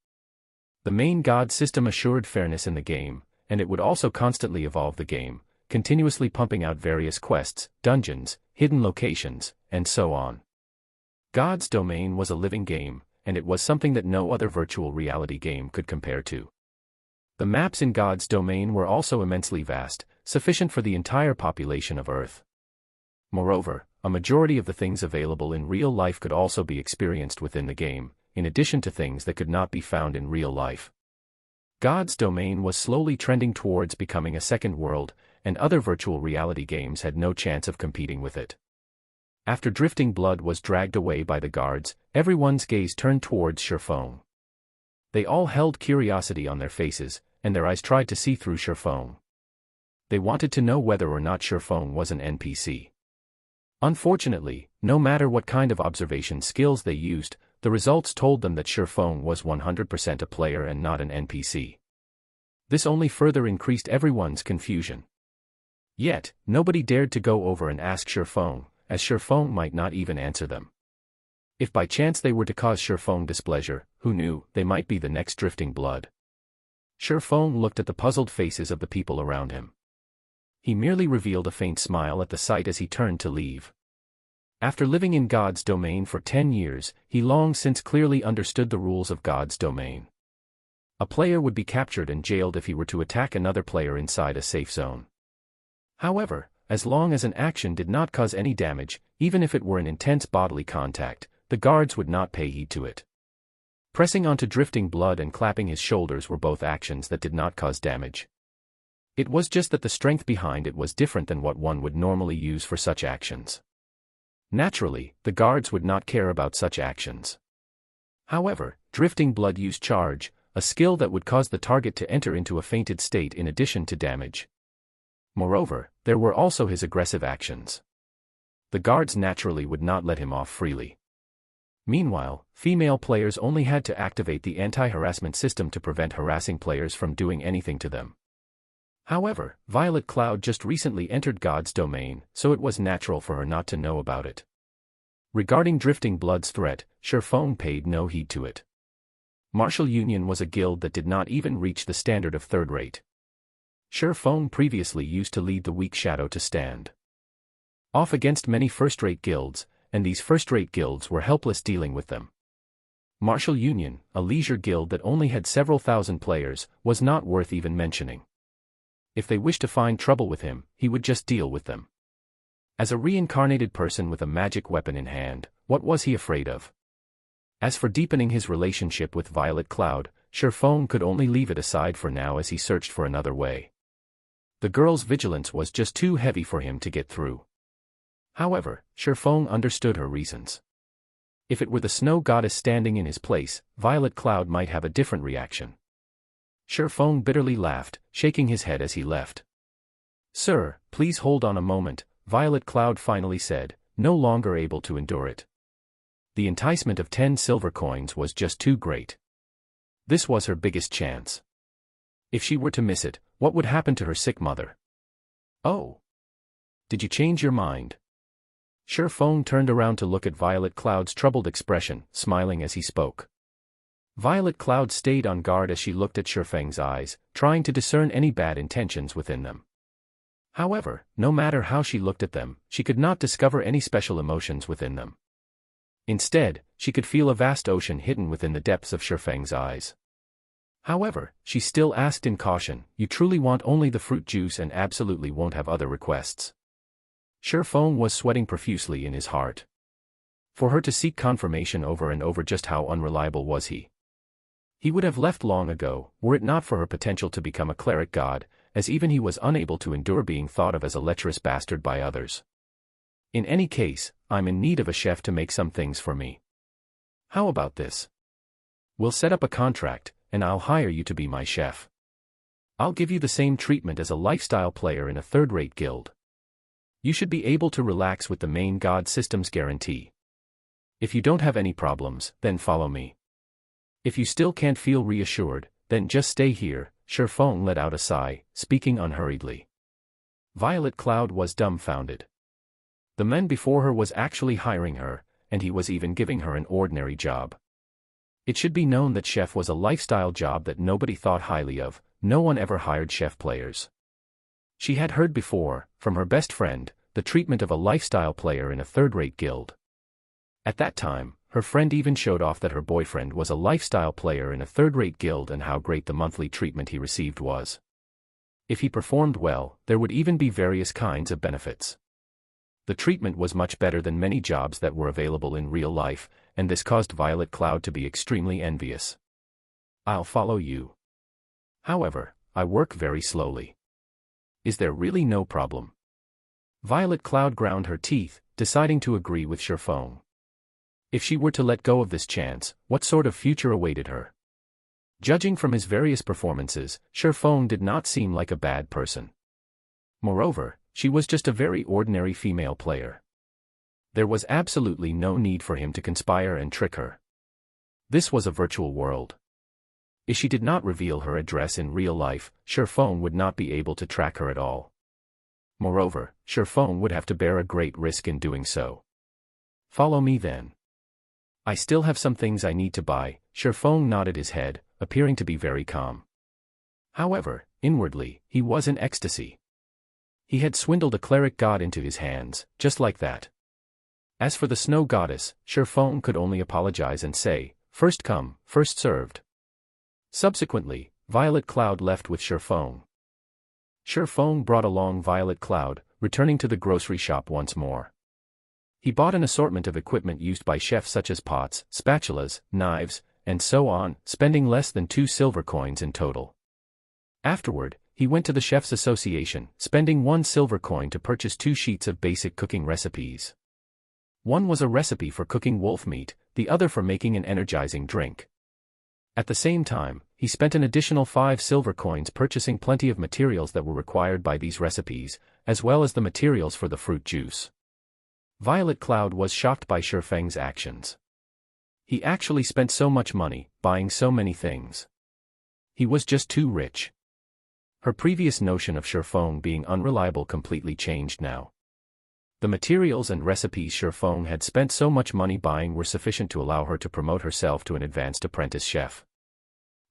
The main God system assured fairness in the game, and it would also constantly evolve the game, continuously pumping out various quests, dungeons, hidden locations, and so on. God's domain was a living game, and it was something that no other virtual reality game could compare to. The maps in God's domain were also immensely vast, sufficient for the entire population of Earth. Moreover, a majority of the things available in real life could also be experienced within the game, in addition to things that could not be found in real life. God's domain was slowly trending towards becoming a second world, and other virtual reality games had no chance of competing with it. After Drifting Blood was dragged away by the guards, everyone's gaze turned towards Shifeng. They all held curiosity on their faces, and their eyes tried to see through Shifeng. They wanted to know whether or not Shifeng was an NPC. Unfortunately, no matter what kind of observation skills they used, the results told them that Shifeng was 100% a player and not an NPC. This only further increased everyone's confusion. Yet, nobody dared to go over and ask Shifeng, as Shifeng might not even answer them. If by chance they were to cause Shifeng displeasure, who knew, they might be the next Drifting Blood. Shifeng looked at the puzzled faces of the people around him. He merely revealed a faint smile at the sight as he turned to leave. After living in God's domain for 10 years, he long since clearly understood the rules of God's domain. A player would be captured and jailed if he were to attack another player inside a safe zone. However, as long as an action did not cause any damage, even if it were an intense bodily contact, the guards would not pay heed to it. Pressing onto Drifting Blood and clapping his shoulders were both actions that did not cause damage. It was just that the strength behind it was different than what one would normally use for such actions. Naturally, the guards would not care about such actions. However, Drifting Blood used Charge, a skill that would cause the target to enter into a fainted state in addition to damage. Moreover, there were also his aggressive actions. The guards naturally would not let him off freely. Meanwhile, female players only had to activate the anti-harassment system to prevent harassing players from doing anything to them. However, Violet Cloud just recently entered God's domain, so it was natural for her not to know about it. Regarding Drifting Blood's threat, Shifeng paid no heed to it. Martial Union was a guild that did not even reach the standard of third rate. Shifeng previously used to lead the weak shadow to stand off against many first-rate guilds, and these first-rate guilds were helpless dealing with them. Martial Union, a leisure guild that only had several thousand players, was not worth even mentioning. If they wished to find trouble with him, he would just deal with them. As a reincarnated person with a magic weapon in hand, what was he afraid of? As for deepening his relationship with Violet Cloud, Sherfong could only leave it aside for now as he searched for another way. The girl's vigilance was just too heavy for him to get through. However, Sherfong understood her reasons. If it were the snow goddess standing in his place, Violet Cloud might have a different reaction. Sherfong bitterly laughed, shaking his head as he left. "Sir, please hold on a moment," Violet Cloud finally said, no longer able to endure it. The enticement of 10 silver coins was just too great. This was her biggest chance. If she were to miss it, what would happen to her sick mother? "Oh. Did you change your mind?" Sherfong turned around to look at Violet Cloud's troubled expression, smiling as he spoke. Violet Cloud stayed on guard as she looked at Sherfeng's eyes, trying to discern any bad intentions within them. However, no matter how she looked at them, she could not discover any special emotions within them. Instead, she could feel a vast ocean hidden within the depths of Sherfeng's eyes. However, she still asked in caution, "You truly want only the fruit juice and absolutely won't have other requests?" Sherfong was sweating profusely in his heart. For her to seek confirmation over and over just how unreliable was he. He would have left long ago, were it not for her potential to become a cleric god, as even he was unable to endure being thought of as a lecherous bastard by others. "In any case, I'm in need of a chef to make some things for me. How about this? We'll set up a contract, and I'll hire you to be my chef. I'll give you the same treatment as a lifestyle player in a third-rate guild. You should be able to relax with the main god system's guarantee. If you don't have any problems, then follow me. If you still can't feel reassured, then just stay here." Sherfong let out a sigh, speaking unhurriedly. Violet Cloud was dumbfounded. The man before her was actually hiring her, and he was even giving her an ordinary job. It should be known that chef was a lifestyle job that nobody thought highly of. No one ever hired chef players. She had heard before, from her best friend, the treatment of a lifestyle player in a third-rate guild. At that time, her friend even showed off that her boyfriend was a lifestyle player in a third-rate guild and how great the monthly treatment he received was. If he performed well, there would even be various kinds of benefits. The treatment was much better than many jobs that were available in real life, and this caused Violet Cloud to be extremely envious. "I'll follow you. However, I work very slowly. Is there really no problem?" Violet Cloud ground her teeth, deciding to agree with Sherfong. If she were to let go of this chance, what sort of future awaited her? Judging from his various performances, Sherfong did not seem like a bad person. Moreover, she was just a very ordinary female player. There was absolutely no need for him to conspire and trick her. This was a virtual world. If she did not reveal her address in real life, Sherfong would not be able to track her at all. Moreover, Sherfong would have to bear a great risk in doing so. "Follow me then. I still have some things I need to buy." Sherfong nodded his head, appearing to be very calm. However, inwardly, he was in ecstasy. He had swindled a cleric god into his hands, just like that. As for the snow goddess, Sherfong could only apologize and say, "First come, first served." Subsequently, Violet Cloud left with Sherfong. Sherfong brought along Violet Cloud, returning to the grocery shop once more. He bought an assortment of equipment used by chefs such as pots, spatulas, knives, and so on, spending less than 2 silver coins in total. Afterward, he went to the Chefs' Association, spending 1 silver coin to purchase 2 sheets of basic cooking recipes. One was a recipe for cooking wolf meat, the other for making an energizing drink. At the same time, he spent an additional 5 silver coins purchasing plenty of materials that were required by these recipes, as well as the materials for the fruit juice. Violet Cloud was shocked by Sherfeng's actions. He actually spent so much money, buying so many things. He was just too rich. Her previous notion of Sherfong being unreliable completely changed now. The materials and recipes Sherfong had spent so much money buying were sufficient to allow her to promote herself to an advanced apprentice chef.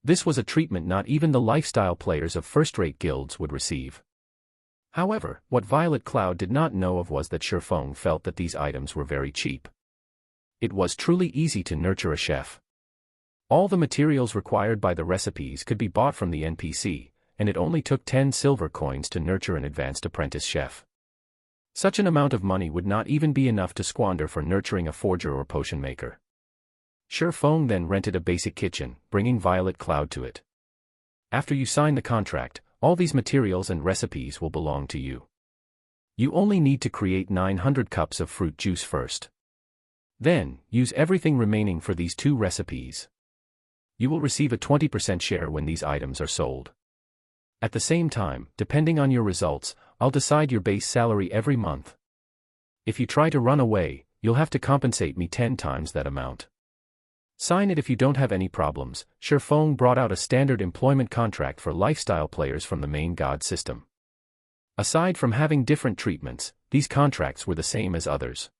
This was a treatment not even the lifestyle players of first-rate guilds would receive. However, what Violet Cloud did not know of was that Sherfong felt that these items were very cheap. It was truly easy to nurture a chef. All the materials required by the recipes could be bought from the NPC, and it only took 10 silver coins to nurture an advanced apprentice chef. Such an amount of money would not even be enough to squander for nurturing a forger or potion maker. Feng then rented a basic kitchen, bringing Violet Cloud to it. After you sign the contract, all these materials and recipes will belong to you. You only need to create 900 cups of fruit juice first. Then, use everything remaining for these 2 recipes. You will receive a 20% share when these items are sold. At the same time, depending on your results, I'll decide your base salary every month. If you try to run away, you'll have to compensate me 10 times that amount. Sign it if you don't have any problems. Feng brought out a standard employment contract for lifestyle players from the main god system. Aside from having different treatments, these contracts were the same as others.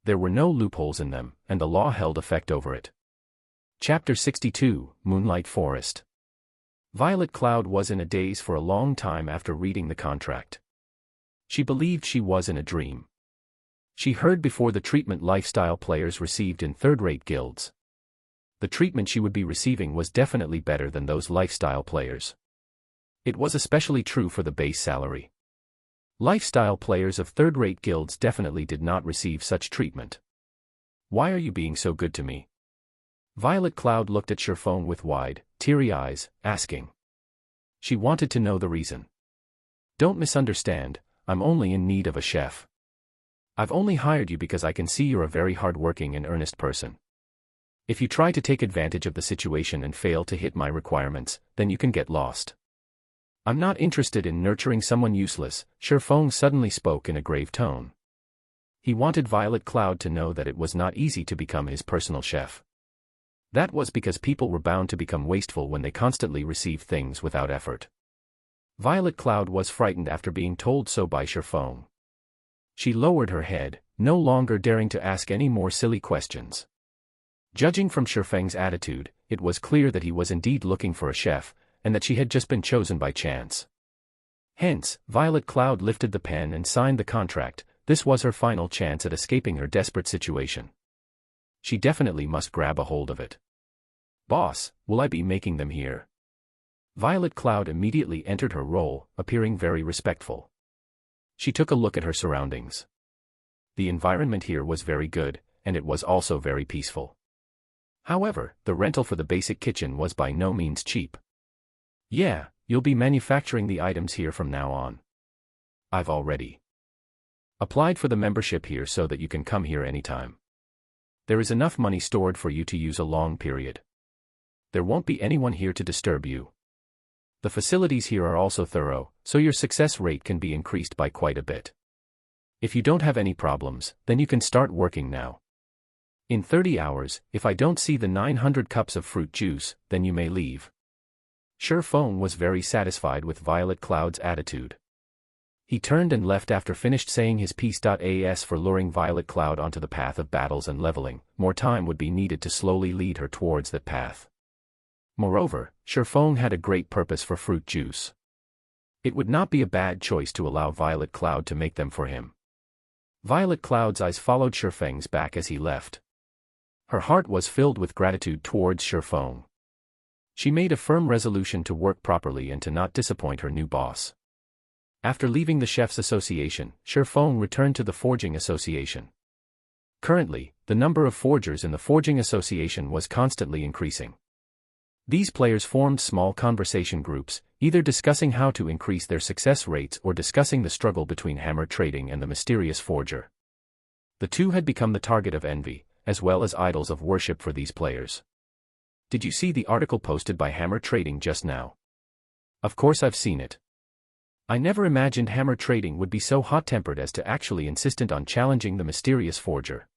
There were no loopholes in them, and the law held effect over it. Chapter 62, Moonlight Forest. Violet Cloud was in a daze for a long time after reading the contract. She believed she was in a dream. She heard before the treatment lifestyle players received in third-rate guilds. The treatment she would be receiving was definitely better than those lifestyle players. It was especially true for the base salary. Lifestyle players of third-rate guilds definitely did not receive such treatment. Why are you being so good to me? Violet Cloud looked at Feng with wide, teary eyes, asking. She wanted to know the reason. Don't misunderstand, I'm only in need of a chef. I've only hired you because I can see you're a very hard-working and earnest person. If you try to take advantage of the situation and fail to hit my requirements, then you can get lost. I'm not interested in nurturing someone useless, Feng suddenly spoke in a grave tone. He wanted Violet Cloud to know that it was not easy to become his personal chef. That was because people were bound to become wasteful when they constantly received things without effort. Violet Cloud was frightened after being told so by Feng. She lowered her head, no longer daring to ask any more silly questions. Judging from Feng's attitude, it was clear that he was indeed looking for a chef, and that she had just been chosen by chance. Hence, Violet Cloud lifted the pen and signed the contract. This was her final chance at escaping her desperate situation. She definitely must grab a hold of it. Boss, will I be making them here? Violet Cloud immediately entered her role, appearing very respectful. She took a look at her surroundings. The environment here was very good, and it was also very peaceful. However, the rental for the basic kitchen was by no means cheap. Yeah, you'll be manufacturing the items here from now on. I've already applied for the membership here so that you can come here anytime. There is enough money stored for you to use a long period. There won't be anyone here to disturb you. The facilities here are also thorough, so your success rate can be increased by quite a bit. If you don't have any problems, then you can start working now. In 30 hours, if I don't see the 900 cups of fruit juice, then you may leave. Feng was very satisfied with Violet Cloud's attitude. He turned and left after finished saying his piece. As for luring Violet Cloud onto the path of battles and leveling, more time would be needed to slowly lead her towards that path. Moreover, Feng had a great purpose for fruit juice. It would not be a bad choice to allow Violet Cloud to make them for him. Violet Cloud's eyes followed Feng's back as he left. Her heart was filled with gratitude towards Feng. She made a firm resolution to work properly and to not disappoint her new boss. After leaving the Chefs Association, Feng returned to the Forging Association. Currently, the number of forgers in the Forging Association was constantly increasing. These players formed small conversation groups, either discussing how to increase their success rates or discussing the struggle between hammer trading and the mysterious forger. The two had become the target of envy, as well as idols of worship for these players. Did you see the article posted by Hammer Trading just now? Of course I've seen it. I never imagined Hammer Trading would be so hot-tempered as to actually insistent on challenging the mysterious forger.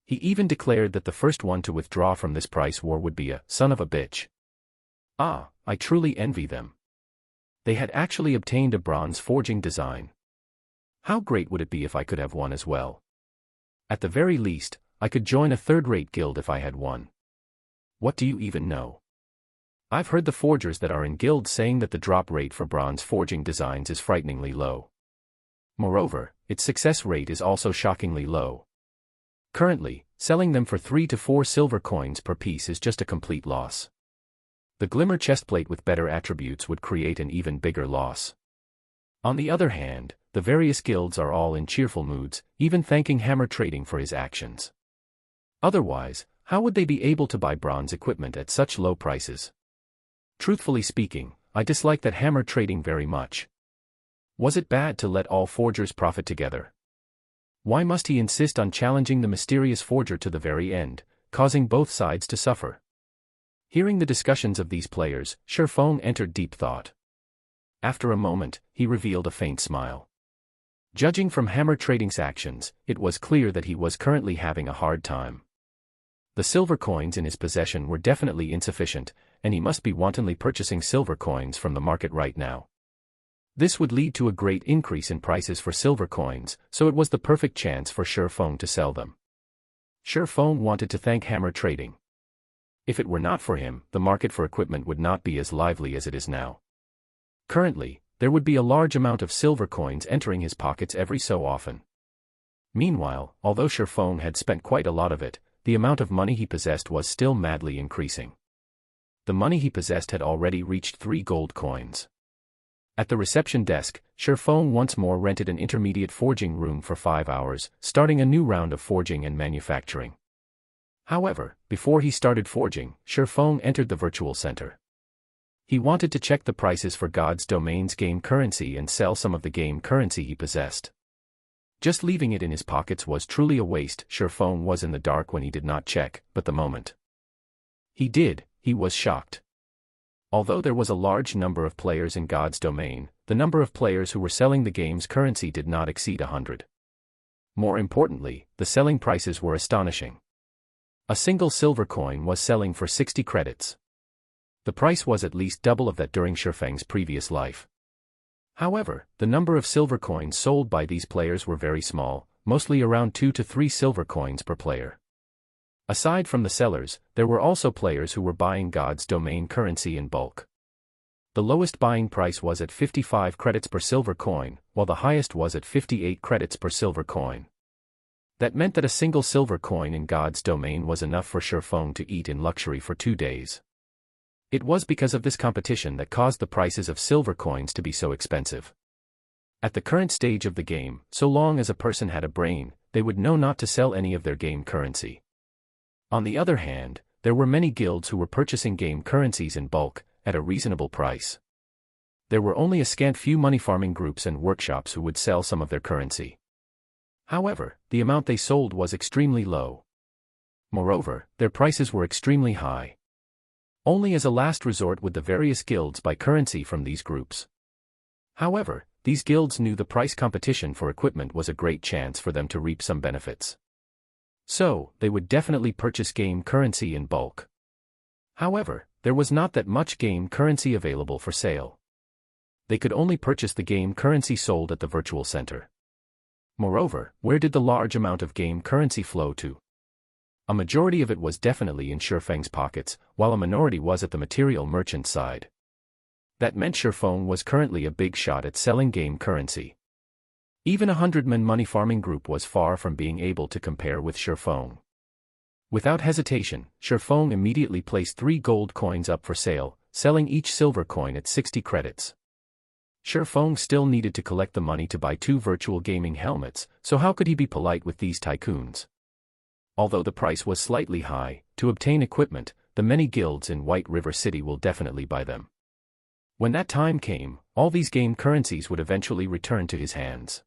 He even declared that the first one to withdraw from this price war would be a son of a bitch. Ah, I truly envy them. They had actually obtained a bronze forging design. How great would it be if I could have one as well? At the very least, I could join a third-rate guild if I had one. What do you even know? I've heard the forgers that are in guilds saying that the drop rate for bronze forging designs is frighteningly low. Moreover, its success rate is also shockingly low. Currently, selling them for 3 to 4 silver coins per piece is just a complete loss. The glimmer chestplate with better attributes would create an even bigger loss. On the other hand, the various guilds are all in cheerful moods, even thanking Hammer Trading for his actions. Otherwise, how would they be able to buy bronze equipment at such low prices? Truthfully speaking, I dislike that Hammer Trading very much. Was it bad to let all forgers profit together? Why must he insist on challenging the mysterious forger to the very end, causing both sides to suffer? Hearing the discussions of these players, Shifeng entered deep thought. After a moment, he revealed a faint smile. Judging from Hammer Trading's actions, it was clear that he was currently having a hard time. The silver coins in his possession were definitely insufficient, and he must be wantonly purchasing silver coins from the market right now. This would lead to a great increase in prices for silver coins, so it was the perfect chance for Shifeng to sell them. Shifeng wanted to thank Hammer Trading. If it were not for him, the market for equipment would not be as lively as it is now. Currently, there would be a large amount of silver coins entering his pockets every so often. Meanwhile, although Shifeng had spent quite a lot of it, the amount of money he possessed was still madly increasing. The money he possessed had already reached 3 gold coins. At the reception desk, Shifeng once more rented an intermediate forging room for 5 hours, starting a new round of forging and manufacturing. However, before he started forging, Shifeng entered the virtual center. He wanted to check the prices for God's domain's game currency and sell some of the game currency he possessed. Just leaving it in his pockets was truly a waste. Shifeng was in the dark when he did not check, but the moment he did, he was shocked. Although there was a large number of players in God's domain, the number of players who were selling the game's currency did not exceed 100. More importantly, the selling prices were astonishing. A single silver coin was selling for 60 credits. The price was at least double of that during Shifeng's previous life. However, the number of silver coins sold by these players were very small, mostly around 2 to 3 silver coins per player. Aside from the sellers, there were also players who were buying God's domain currency in bulk. The lowest buying price was at 55 credits per silver coin, while the highest was at 58 credits per silver coin. That meant that a single silver coin in God's domain was enough for Shifeng to eat in luxury for 2 days. It was because of this competition that caused the prices of silver coins to be so expensive. At the current stage of the game, so long as a person had a brain, they would know not to sell any of their game currency. On the other hand, there were many guilds who were purchasing game currencies in bulk, at a reasonable price. There were only a scant few money farming groups and workshops who would sell some of their currency. However, the amount they sold was extremely low. Moreover, their prices were extremely high. Only as a last resort would the various guilds buy currency from these groups. However, these guilds knew the price competition for equipment was a great chance for them to reap some benefits. So, they would definitely purchase game currency in bulk. However, there was not that much game currency available for sale. They could only purchase the game currency sold at the virtual center. Moreover, where did the large amount of game currency flow to? A majority of it was definitely in Shifeng's pockets, while a minority was at the material merchant side. That meant Shifeng was currently a big shot at selling game currency. Even a 100-man money farming group was far from being able to compare with Shifeng. Without hesitation, Shifeng immediately placed 3 gold coins up for sale, selling each silver coin at 60 credits. Shifeng still needed to collect the money to buy 2 virtual gaming helmets, so how could he be polite with these tycoons? Although the price was slightly high, to obtain equipment, the many guilds in White River City will definitely buy them. When that time came, all these game currencies would eventually return to his hands.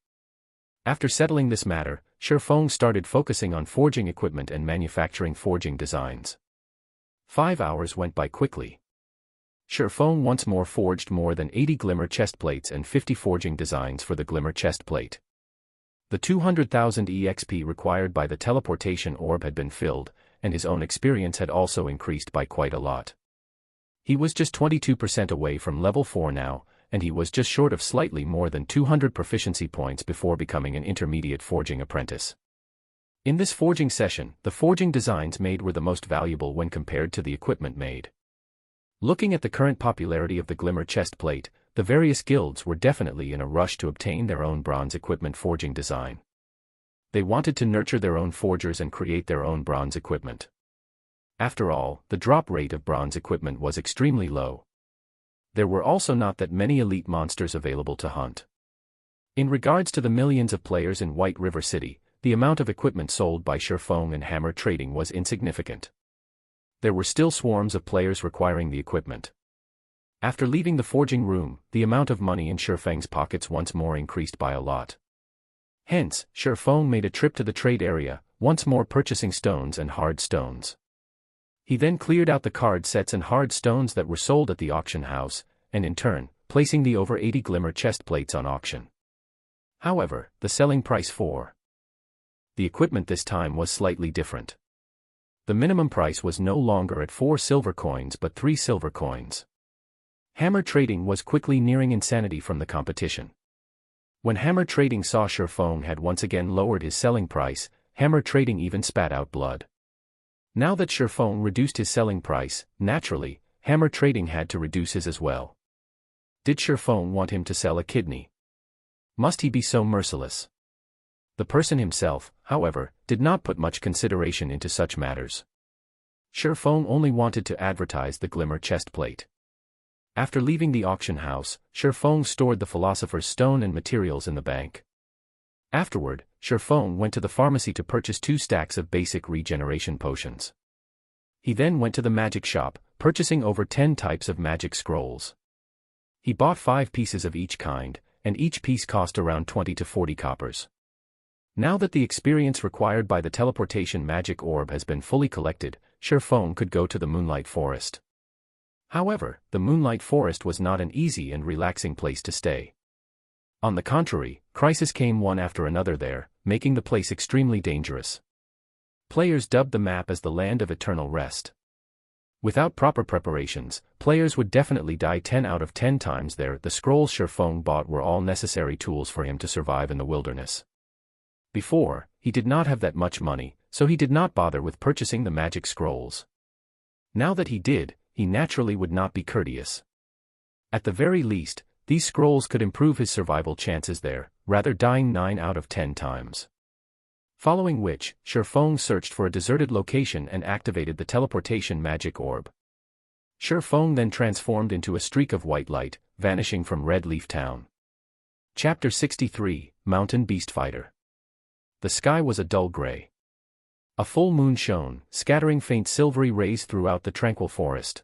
After settling this matter, Shifeng started focusing on forging equipment and manufacturing forging designs. 5 hours went by quickly. Shifeng once more forged more than 80 glimmer chestplates and 50 forging designs for the glimmer chestplate. The 200,000 EXP required by the teleportation orb had been filled, and his own experience had also increased by quite a lot. He was just 22% away from level 4 now, and he was just short of slightly more than 200 proficiency points before becoming an intermediate forging apprentice. In this forging session, the forging designs made were the most valuable when compared to the equipment made. Looking at the current popularity of the glimmer chestplate, the various guilds were definitely in a rush to obtain their own bronze equipment forging design. They wanted to nurture their own forgers and create their own bronze equipment. After all, the drop rate of bronze equipment was extremely low. There were also not that many elite monsters available to hunt. In regards to the millions of players in White River City, the amount of equipment sold by Shurfeng and Hammer Trading was insignificant. There were still swarms of players requiring the equipment. After leaving the forging room, the amount of money in Shurfeng's pockets once more increased by a lot. Hence, Shurfeng made a trip to the trade area, once more purchasing stones and hard stones. He then cleared out the card sets and hard stones that were sold at the auction house, and in turn, placing the over 80 glimmer chest plates on auction. However, the selling price for the equipment this time was slightly different. The minimum price was no longer at 4 silver coins but 3 silver coins. Hammer Trading was quickly nearing insanity from the competition. When Hammer Trading saw Shurfeng had once again lowered his selling price, Hammer Trading even spat out blood. Now that Shurfeng reduced his selling price, naturally, Hammer Trading had to reduce his as well. Did Shurfeng want him to sell a kidney? Must he be so merciless? The person himself, however, did not put much consideration into such matters. Shurfeng only wanted to advertise the glimmer chest plate. After leaving the auction house, Shurfeng stored the philosopher's stone and materials in the bank. Afterward, Shurfeng went to the pharmacy to purchase 2 stacks of basic regeneration potions. He then went to the magic shop, purchasing over 10 types of magic scrolls. He bought 5 pieces of each kind, and each piece cost around 20 to 40 coppers. Now that the experience required by the teleportation magic orb has been fully collected, Shurfeng could go to the Moonlight Forest. However, the Moonlight Forest was not an easy and relaxing place to stay. On the contrary, crises came one after another there, making the place extremely dangerous. Players dubbed the map as the Land of Eternal Rest. Without proper preparations, players would definitely die 10 out of 10 times there. The scrolls Shurfeng bought were all necessary tools for him to survive in the wilderness. Before, he did not have that much money, so he did not bother with purchasing the magic scrolls. Now that he did, he naturally would not be courteous. At the very least, these scrolls could improve his survival chances there, rather dying 9 out of 10 times. Following which, Shurfeng searched for a deserted location and activated the teleportation magic orb. Shurfeng then transformed into a streak of white light, vanishing from Red Leaf Town. Chapter 63, Mountain Beast Fighter. The sky was a dull gray. A full moon shone, scattering faint silvery rays throughout the tranquil forest.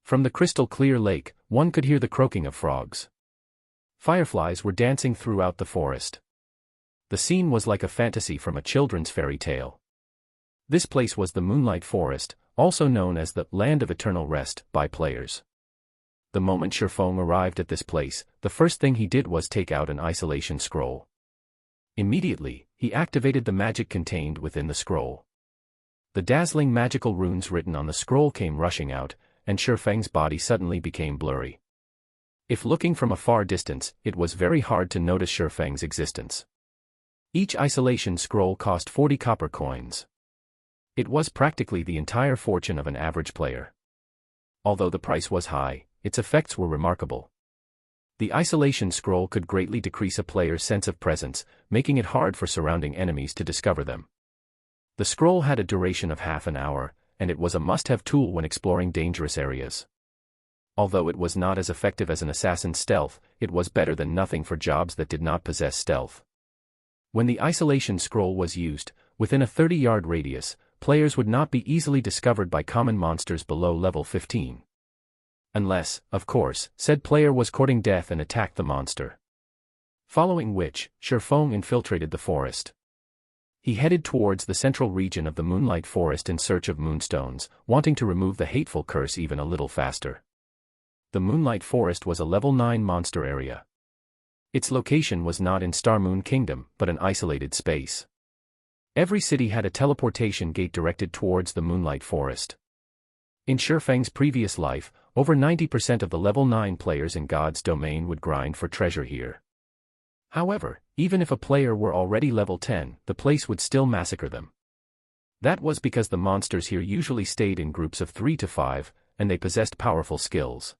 From the crystal-clear lake, one could hear the croaking of frogs. Fireflies were dancing throughout the forest. The scene was like a fantasy from a children's fairy tale. This place was the Moonlight Forest, also known as the Land of Eternal Rest by players. The moment Shurfeng arrived at this place, the first thing he did was take out an isolation scroll. Immediately, he activated the magic contained within the scroll. The dazzling magical runes written on the scroll came rushing out, and Shurfeng's body suddenly became blurry. If looking from a far distance, it was very hard to notice Shurfeng's existence. Each isolation scroll cost 40 copper coins. It was practically the entire fortune of an average player. Although the price was high, its effects were remarkable. The isolation scroll could greatly decrease a player's sense of presence, making it hard for surrounding enemies to discover them. The scroll had a duration of half an hour, and it was a must-have tool when exploring dangerous areas. Although it was not as effective as an assassin's stealth, it was better than nothing for jobs that did not possess stealth. When the isolation scroll was used, within a 30-yard radius, players would not be easily discovered by common monsters below level 15. Unless, of course, said player was courting death and attacked the monster. Following which, Shurfeng infiltrated the forest. He headed towards the central region of the Moonlight Forest in search of moonstones, wanting to remove the hateful curse even a little faster. The Moonlight Forest was a level 9 monster area. Its location was not in Starmoon Kingdom, but an isolated space. Every city had a teleportation gate directed towards the Moonlight Forest. In Shurfeng's previous life, over 90% of the level 9 players in God's domain would grind for treasure here. However, even if a player were already level 10, the place would still massacre them. That was because the monsters here usually stayed in groups of 3 to 5, and they possessed powerful skills.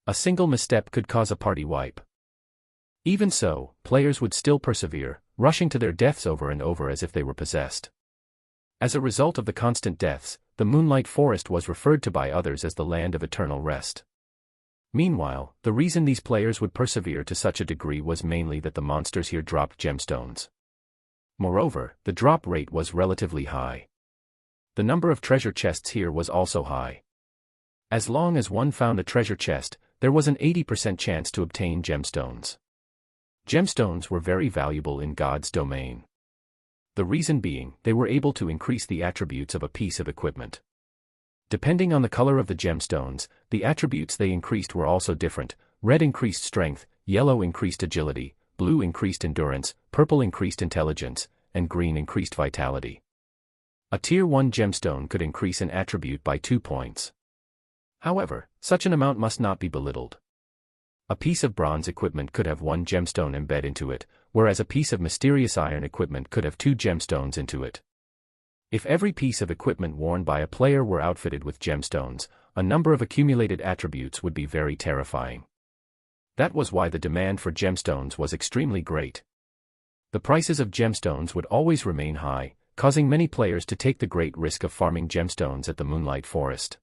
A single misstep could cause a party wipe. Even so, players would still persevere, rushing to their deaths over and over as if they were possessed. As a result of the constant deaths, the Moonlight Forest was referred to by others as the Land of Eternal Rest. Meanwhile, the reason these players would persevere to such a degree was mainly that the monsters here dropped gemstones. Moreover, the drop rate was relatively high. The number of treasure chests here was also high. As long as one found a treasure chest, there was an 80% chance to obtain gemstones. Gemstones were very valuable in God's domain. The reason being, they were able to increase the attributes of a piece of equipment. Depending on the color of the gemstones, the attributes they increased were also different. Red increased strength, yellow increased agility, blue increased endurance, purple increased intelligence, and green increased vitality. A Tier 1 gemstone could increase an attribute by 2 points. However, such an amount must not be belittled. A piece of bronze equipment could have 1 gemstone embedded into it, whereas a piece of mysterious iron equipment could have 2 gemstones into it. If every piece of equipment worn by a player were outfitted with gemstones, a number of accumulated attributes would be very terrifying. That was why the demand for gemstones was extremely great. The prices of gemstones would always remain high, causing many players to take the great risk of farming gemstones at the Moonlight Forest.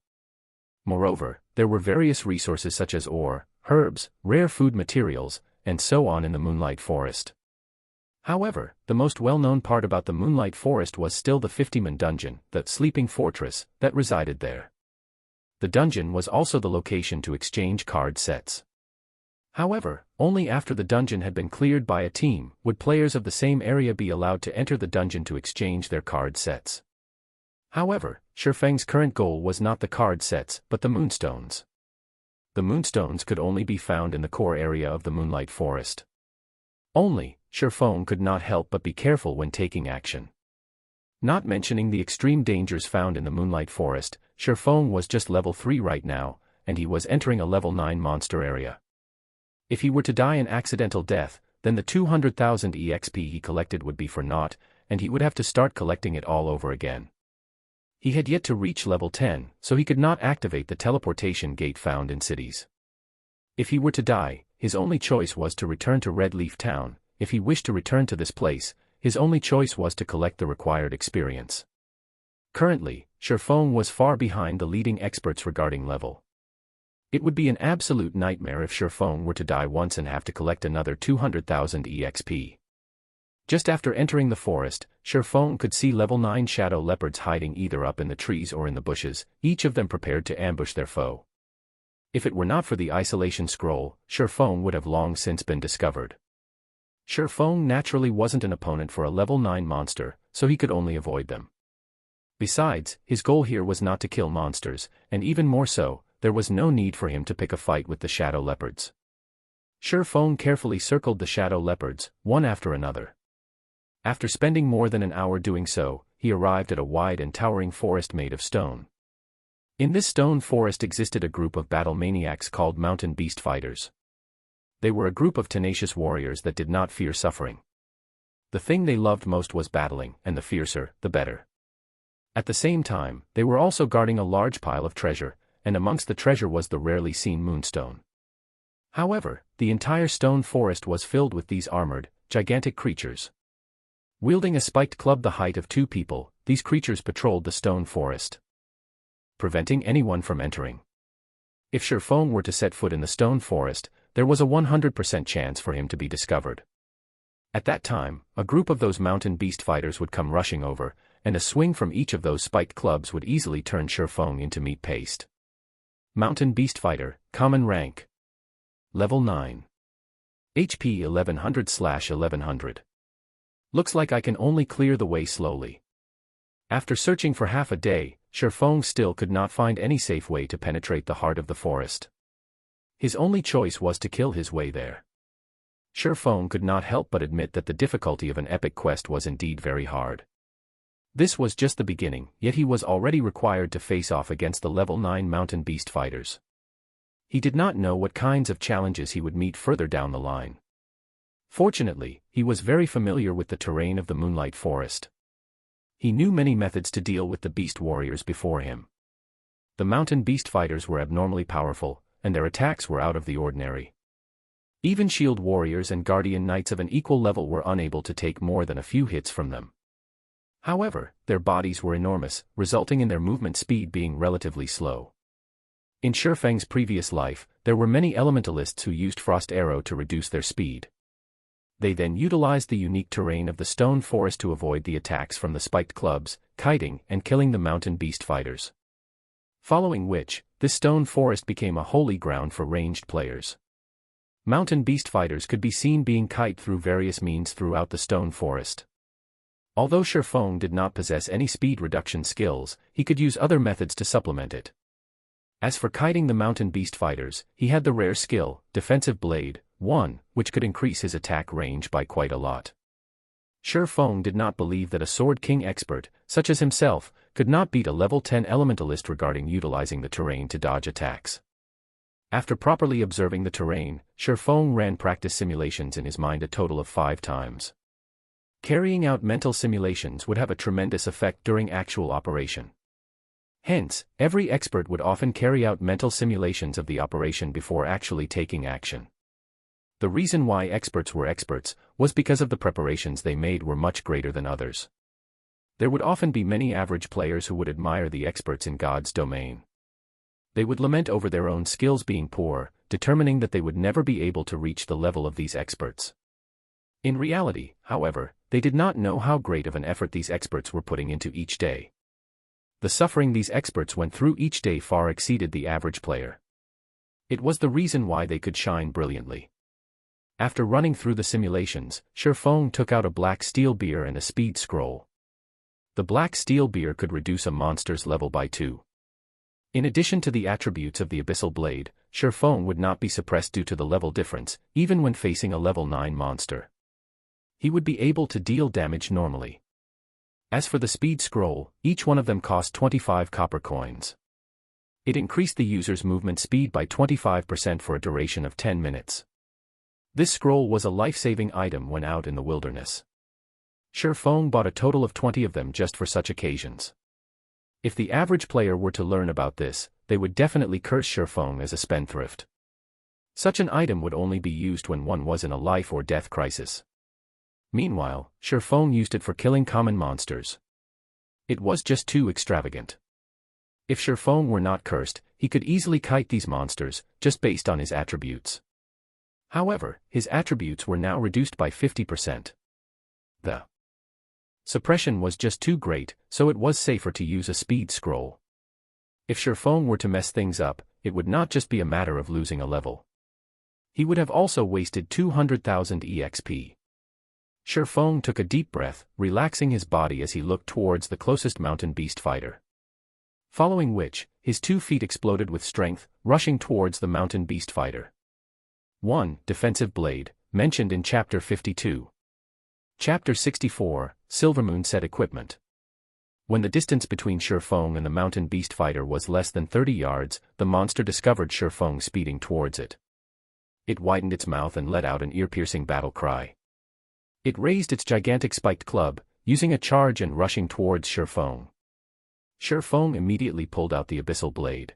Moreover, there were various resources such as ore, herbs, rare food materials, and so on in the Moonlight Forest. However, the most well-known part about the Moonlight Forest was still the 50-man dungeon, the sleeping fortress, that resided there. The dungeon was also the location to exchange card sets. However, only after the dungeon had been cleared by a team would players of the same area be allowed to enter the dungeon to exchange their card sets. However, Shifeng's current goal was not the card sets but the moonstones. The moonstones could only be found in the core area of the Moonlight Forest. Only, Shifeng could not help but be careful when taking action. Not mentioning the extreme dangers found in the Moonlight Forest, Shifeng was just level 3 right now, and he was entering a level 9 monster area. If he were to die an accidental death, then the 200,000 EXP he collected would be for naught, and he would have to start collecting it all over again. He had yet to reach level 10, so he could not activate the teleportation gate found in cities. If he were to die, his only choice was to return to Red Leaf Town. If he wished to return to this place, his only choice was to collect the required experience. Currently, Shifeng was far behind the leading experts regarding level. It would be an absolute nightmare if Shifeng were to die once and have to collect another 200,000 EXP. Just after entering the forest, Shifeng could see level 9 shadow leopards hiding either up in the trees or in the bushes, each of them prepared to ambush their foe. If it were not for the isolation scroll, Shifeng would have long since been discovered. Shifeng naturally wasn't an opponent for a level 9 monster, so he could only avoid them. Besides, his goal here was not to kill monsters, and even more so, there was no need for him to pick a fight with the shadow leopards. Shifeng carefully circled the shadow leopards, one after another. After spending more than an hour doing so, he arrived at a wide and towering forest made of stone. In this stone forest existed a group of battle maniacs called mountain beast fighters. They were a group of tenacious warriors that did not fear suffering. The thing they loved most was battling, and the fiercer, the better. At the same time, they were also guarding a large pile of treasure, and amongst the treasure was the rarely seen moonstone. However, the entire stone forest was filled with these armored, gigantic creatures. Wielding a spiked club the height of 2 people, these creatures patrolled the stone forest, preventing anyone from entering. If Shifeng were to set foot in the stone forest, there was a 100% chance for him to be discovered. At that time, a group of those mountain beast fighters would come rushing over, and a swing from each of those spiked clubs would easily turn Shifeng into meat paste. Mountain beast fighter, common rank. Level 9. HP 1100/1100. Looks like I can only clear the way slowly. After searching for half a day, Shifeng still could not find any safe way to penetrate the heart of the forest. His only choice was to kill his way there. Shifeng could not help but admit that the difficulty of an epic quest was indeed very hard. This was just the beginning, yet he was already required to face off against the level 9 mountain beast fighters. He did not know what kinds of challenges he would meet further down the line. Fortunately, he was very familiar with the terrain of the Moonlight Forest. He knew many methods to deal with the beast warriors before him. The mountain beast fighters were abnormally powerful, and their attacks were out of the ordinary. Even shield warriors and guardian knights of an equal level were unable to take more than a few hits from them. However, their bodies were enormous, resulting in their movement speed being relatively slow. In Shifeng's previous life, there were many elementalists who used frost arrow to reduce their speed. They then utilized the unique terrain of the stone forest to avoid the attacks from the spiked clubs, kiting, and killing the mountain beast fighters. Following which, this stone forest became a holy ground for ranged players. Mountain beast fighters could be seen being kite through various means throughout the stone forest. Although Shifeng did not possess any speed reduction skills, he could use other methods to supplement it. As for kiting the mountain beast fighters, he had the rare skill, Defensive Blade, 1, which could increase his attack range by quite a lot. Shifeng did not believe that a Sword King expert, such as himself, could not beat a level 10 elementalist regarding utilizing the terrain to dodge attacks. After properly observing the terrain, Shifeng ran practice simulations in his mind a total of 5 times. Carrying out mental simulations would have a tremendous effect during actual operation. Hence, every expert would often carry out mental simulations of the operation before actually taking action. The reason why experts were experts was because of the preparations they made were much greater than others. There would often be many average players who would admire the experts in God's domain. They would lament over their own skills being poor, determining that they would never be able to reach the level of these experts. In reality, however, they did not know how great of an effort these experts were putting into each day. The suffering these experts went through each day far exceeded the average player. It was the reason why they could shine brilliantly. After running through the simulations, Shifeng took out a black steel beer and a speed scroll. The black steel beer could reduce a monster's level by 2. In addition to the attributes of the Abyssal Blade, Shifeng would not be suppressed due to the level difference, even when facing a level 9 monster. He would be able to deal damage normally. As for the speed scroll, each one of them cost 25 copper coins. It increased the user's movement speed by 25% for a duration of 10 minutes. This scroll was a life-saving item when out in the wilderness. Shifeng bought a total of 20 of them just for such occasions. If the average player were to learn about this, they would definitely curse Shifeng as a spendthrift. Such an item would only be used when one was in a life or death crisis. Meanwhile, Shifeng used it for killing common monsters. It was just too extravagant. If Shifeng were not cursed, he could easily kite these monsters, just based on his attributes. However, his attributes were now reduced by 50%. The suppression was just too great, so it was safer to use a speed scroll. If Shifeng were to mess things up, it would not just be a matter of losing a level. He would have also wasted 200,000 EXP. Shifeng took a deep breath, relaxing his body as he looked towards the closest mountain beast fighter. Following which, his 2 feet exploded with strength, rushing towards the mountain beast fighter. 1. Defensive Blade, mentioned in Chapter 52. Chapter 64, Silvermoon Set Equipment. When the distance between Shifeng and the mountain beast fighter was less than 30 yards, the monster discovered Shifeng speeding towards it. It widened its mouth and let out an ear-piercing battle cry. It raised its gigantic spiked club, using a charge and rushing towards Shifeng. Shifeng immediately pulled out the Abyssal Blade.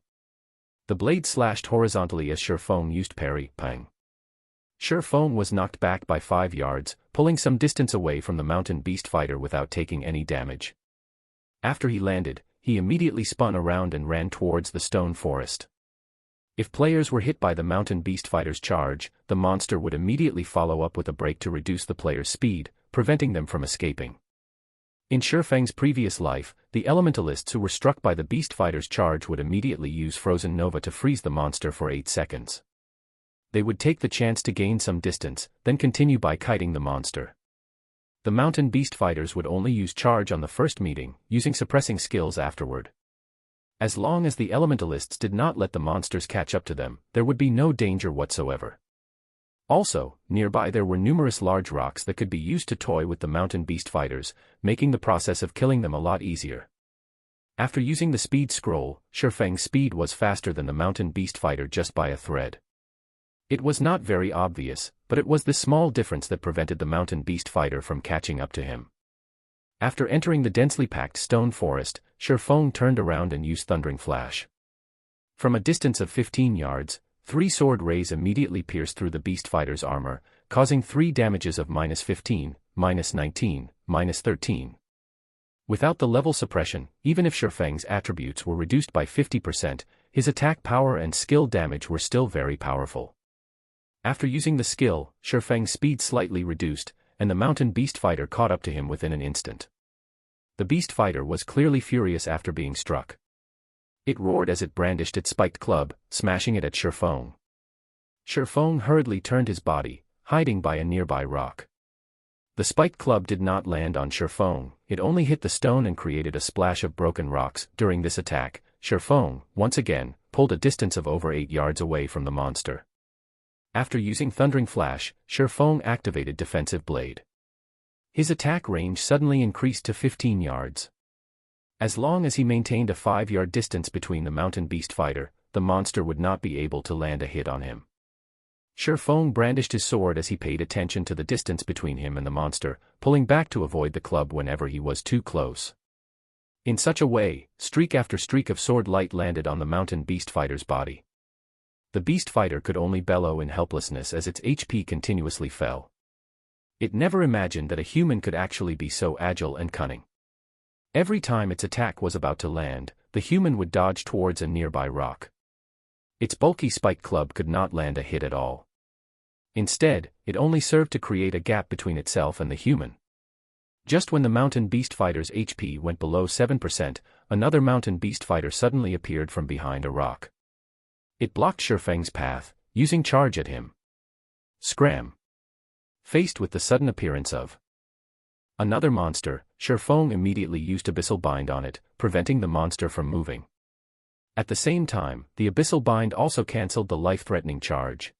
The blade slashed horizontally as Shifeng used parry, pang. Shifeng was knocked back by 5 yards, pulling some distance away from the mountain beast fighter without taking any damage. After he landed, he immediately spun around and ran towards the stone forest. If players were hit by the mountain beast fighter's charge, the monster would immediately follow up with a break to reduce the player's speed, preventing them from escaping. In Shifeng's previous life, the elementalists who were struck by the beast fighter's charge would immediately use Frozen Nova to freeze the monster for 8 seconds. They would take the chance to gain some distance, then continue by kiting the monster. The mountain beast fighters would only use charge on the first meeting, using suppressing skills afterward. As long as the elementalists did not let the monsters catch up to them, there would be no danger whatsoever. Also, nearby there were numerous large rocks that could be used to toy with the mountain beast fighters, making the process of killing them a lot easier. After using the speed scroll, Shifeng's speed was faster than the mountain beast fighter just by a thread. It was not very obvious, but it was this small difference that prevented the mountain beast fighter from catching up to him. After entering the densely packed stone forest, Shifeng turned around and used Thundering Flash. From a distance of 15 yards, 3 sword rays immediately pierced through the beast fighter's armor, causing 3 damages of -15, -19, -13. Without the level suppression, even if Shifeng's attributes were reduced by 50%, his attack power and skill damage were still very powerful. After using the skill, Shifeng's speed slightly reduced, and the mountain beast fighter caught up to him within an instant. The beast fighter was clearly furious after being struck. It roared as it brandished its spiked club, smashing it at Shifeng. Shifeng hurriedly turned his body, hiding by a nearby rock. The spiked club did not land on Shifeng, it only hit the stone and created a splash of broken rocks. During this attack, Shifeng, once again, pulled a distance of over 8 yards away from the monster. After using Thundering Flash, Shifeng activated Defensive Blade. His attack range suddenly increased to 15 yards. As long as he maintained a 5-yard distance between the mountain beast fighter, the monster would not be able to land a hit on him. Shifeng brandished his sword as he paid attention to the distance between him and the monster, pulling back to avoid the club whenever he was too close. In such a way, streak after streak of sword light landed on the mountain beast fighter's body. The beast fighter could only bellow in helplessness as its HP continuously fell. It never imagined that a human could actually be so agile and cunning. Every time its attack was about to land, the human would dodge towards a nearby rock. Its bulky spiked club could not land a hit at all. Instead, it only served to create a gap between itself and the human. Just when the mountain beast fighter's HP went below 7%, another mountain beast fighter suddenly appeared from behind a rock. It blocked Shifeng's path, using charge at him. Scram! Faced with the sudden appearance of another monster, Shifeng immediately used Abyssal Bind on it, preventing the monster from moving. At the same time, the Abyssal Bind also cancelled the life-threatening charge.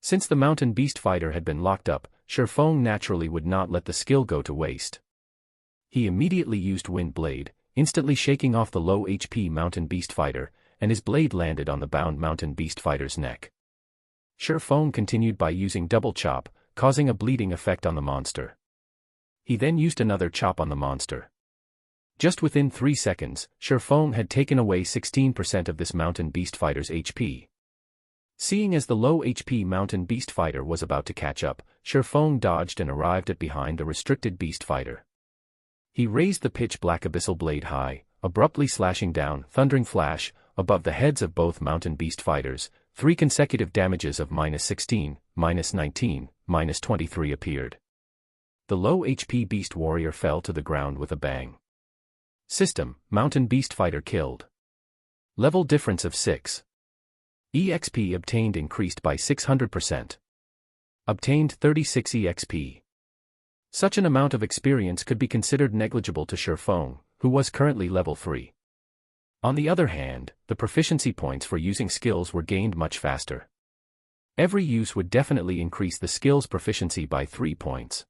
Since the mountain beast fighter had been locked up, Shifeng naturally would not let the skill go to waste. He immediately used Wind Blade, instantly shaking off the low HP mountain beast fighter, and his blade landed on the bound mountain beast fighter's neck. Shifeng continued by using Double Chop, causing a bleeding effect on the monster. He then used another chop on the monster. Just within 3 seconds, Shifeng had taken away 16% of this mountain beast fighter's HP. Seeing as the low HP mountain beast fighter was about to catch up, Shifeng dodged and arrived at behind the restricted beast fighter. He raised the pitch-black abyssal blade high, abruptly slashing down Thundering Flash above the heads of both mountain beast fighters. 3 consecutive damages of -16, -19, -23 appeared. The low HP beast warrior fell to the ground with a bang. System: Mountain beast fighter killed. Level difference of 6. EXP obtained increased by 600%. Obtained 36 EXP. Such an amount of experience could be considered negligible to Shifeng, who was currently level 3. On the other hand, the proficiency points for using skills were gained much faster. Every use would definitely increase the skill's proficiency by 3 points.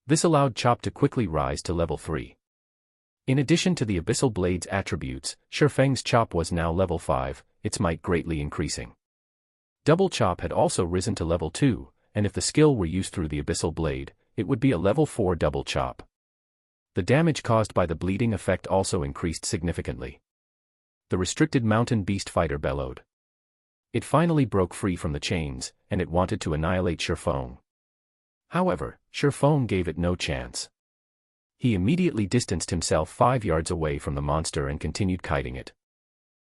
This allowed Chop to quickly rise to level 3. In addition to the Abyssal Blade's attributes, Shifeng's Chop was now level 5, its might greatly increasing. Double Chop had also risen to level 2, and if the skill were used through the Abyssal Blade, it would be a level 4 Double Chop. The damage caused by the bleeding effect also increased significantly. The restricted mountain beast fighter bellowed. It finally broke free from the chains, and it wanted to annihilate Shifeng. However, Shifeng gave it no chance. He immediately distanced himself 5 yards away from the monster and continued kiting it.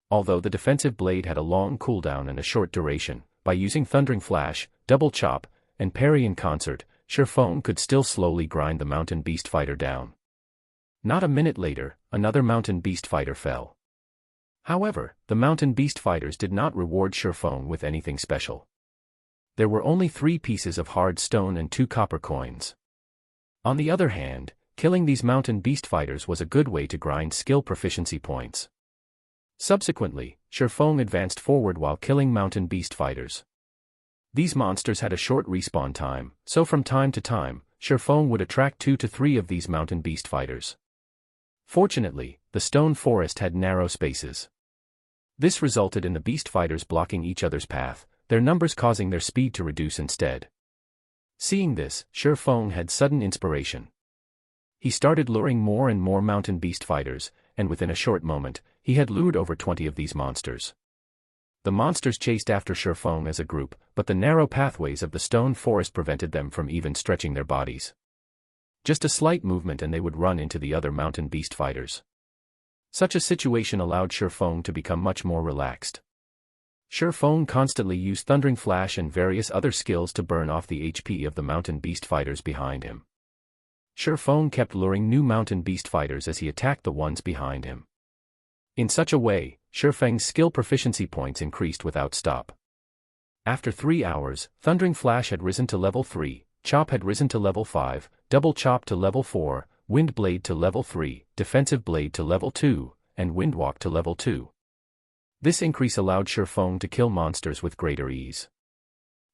Although the defensive blade had a long cooldown and a short duration, by using Thundering Flash, Double Chop, and Parry in concert, Shifeng could still slowly grind the mountain beast fighter down. Not a minute later, another mountain beast fighter fell. However, the mountain beast fighters did not reward Shifeng with anything special. There were only 3 pieces of hard stone and 2 copper coins. On the other hand, killing these mountain beast fighters was a good way to grind skill proficiency points. Subsequently, Shifeng advanced forward while killing mountain beast fighters. These monsters had a short respawn time, so from time to time, Shifeng would attract 2 to 3 of these mountain beast fighters. Fortunately, the stone forest had narrow spaces. This resulted in the beast fighters blocking each other's path, their numbers causing their speed to reduce instead. Seeing this, Shifeng had sudden inspiration. He started luring more and more mountain beast fighters, and within a short moment, he had lured over 20 of these monsters. The monsters chased after Shifeng as a group, but the narrow pathways of the stone forest prevented them from even stretching their bodies. Just a slight movement and they would run into the other mountain beast fighters. Such a situation allowed Shifeng to become much more relaxed. Shifeng constantly used Thundering Flash and various other skills to burn off the HP of the mountain beast fighters behind him. Shifeng kept luring new mountain beast fighters as he attacked the ones behind him. In such a way, Shifeng's skill proficiency points increased without stop. After 3 hours, Thundering Flash had risen to level 3, Chop had risen to level 5, Double Chop to level 4, Wind Blade to level 3, Defensive Blade to level 2, and Wind Walk to level 2. This increase allowed Shifeng to kill monsters with greater ease.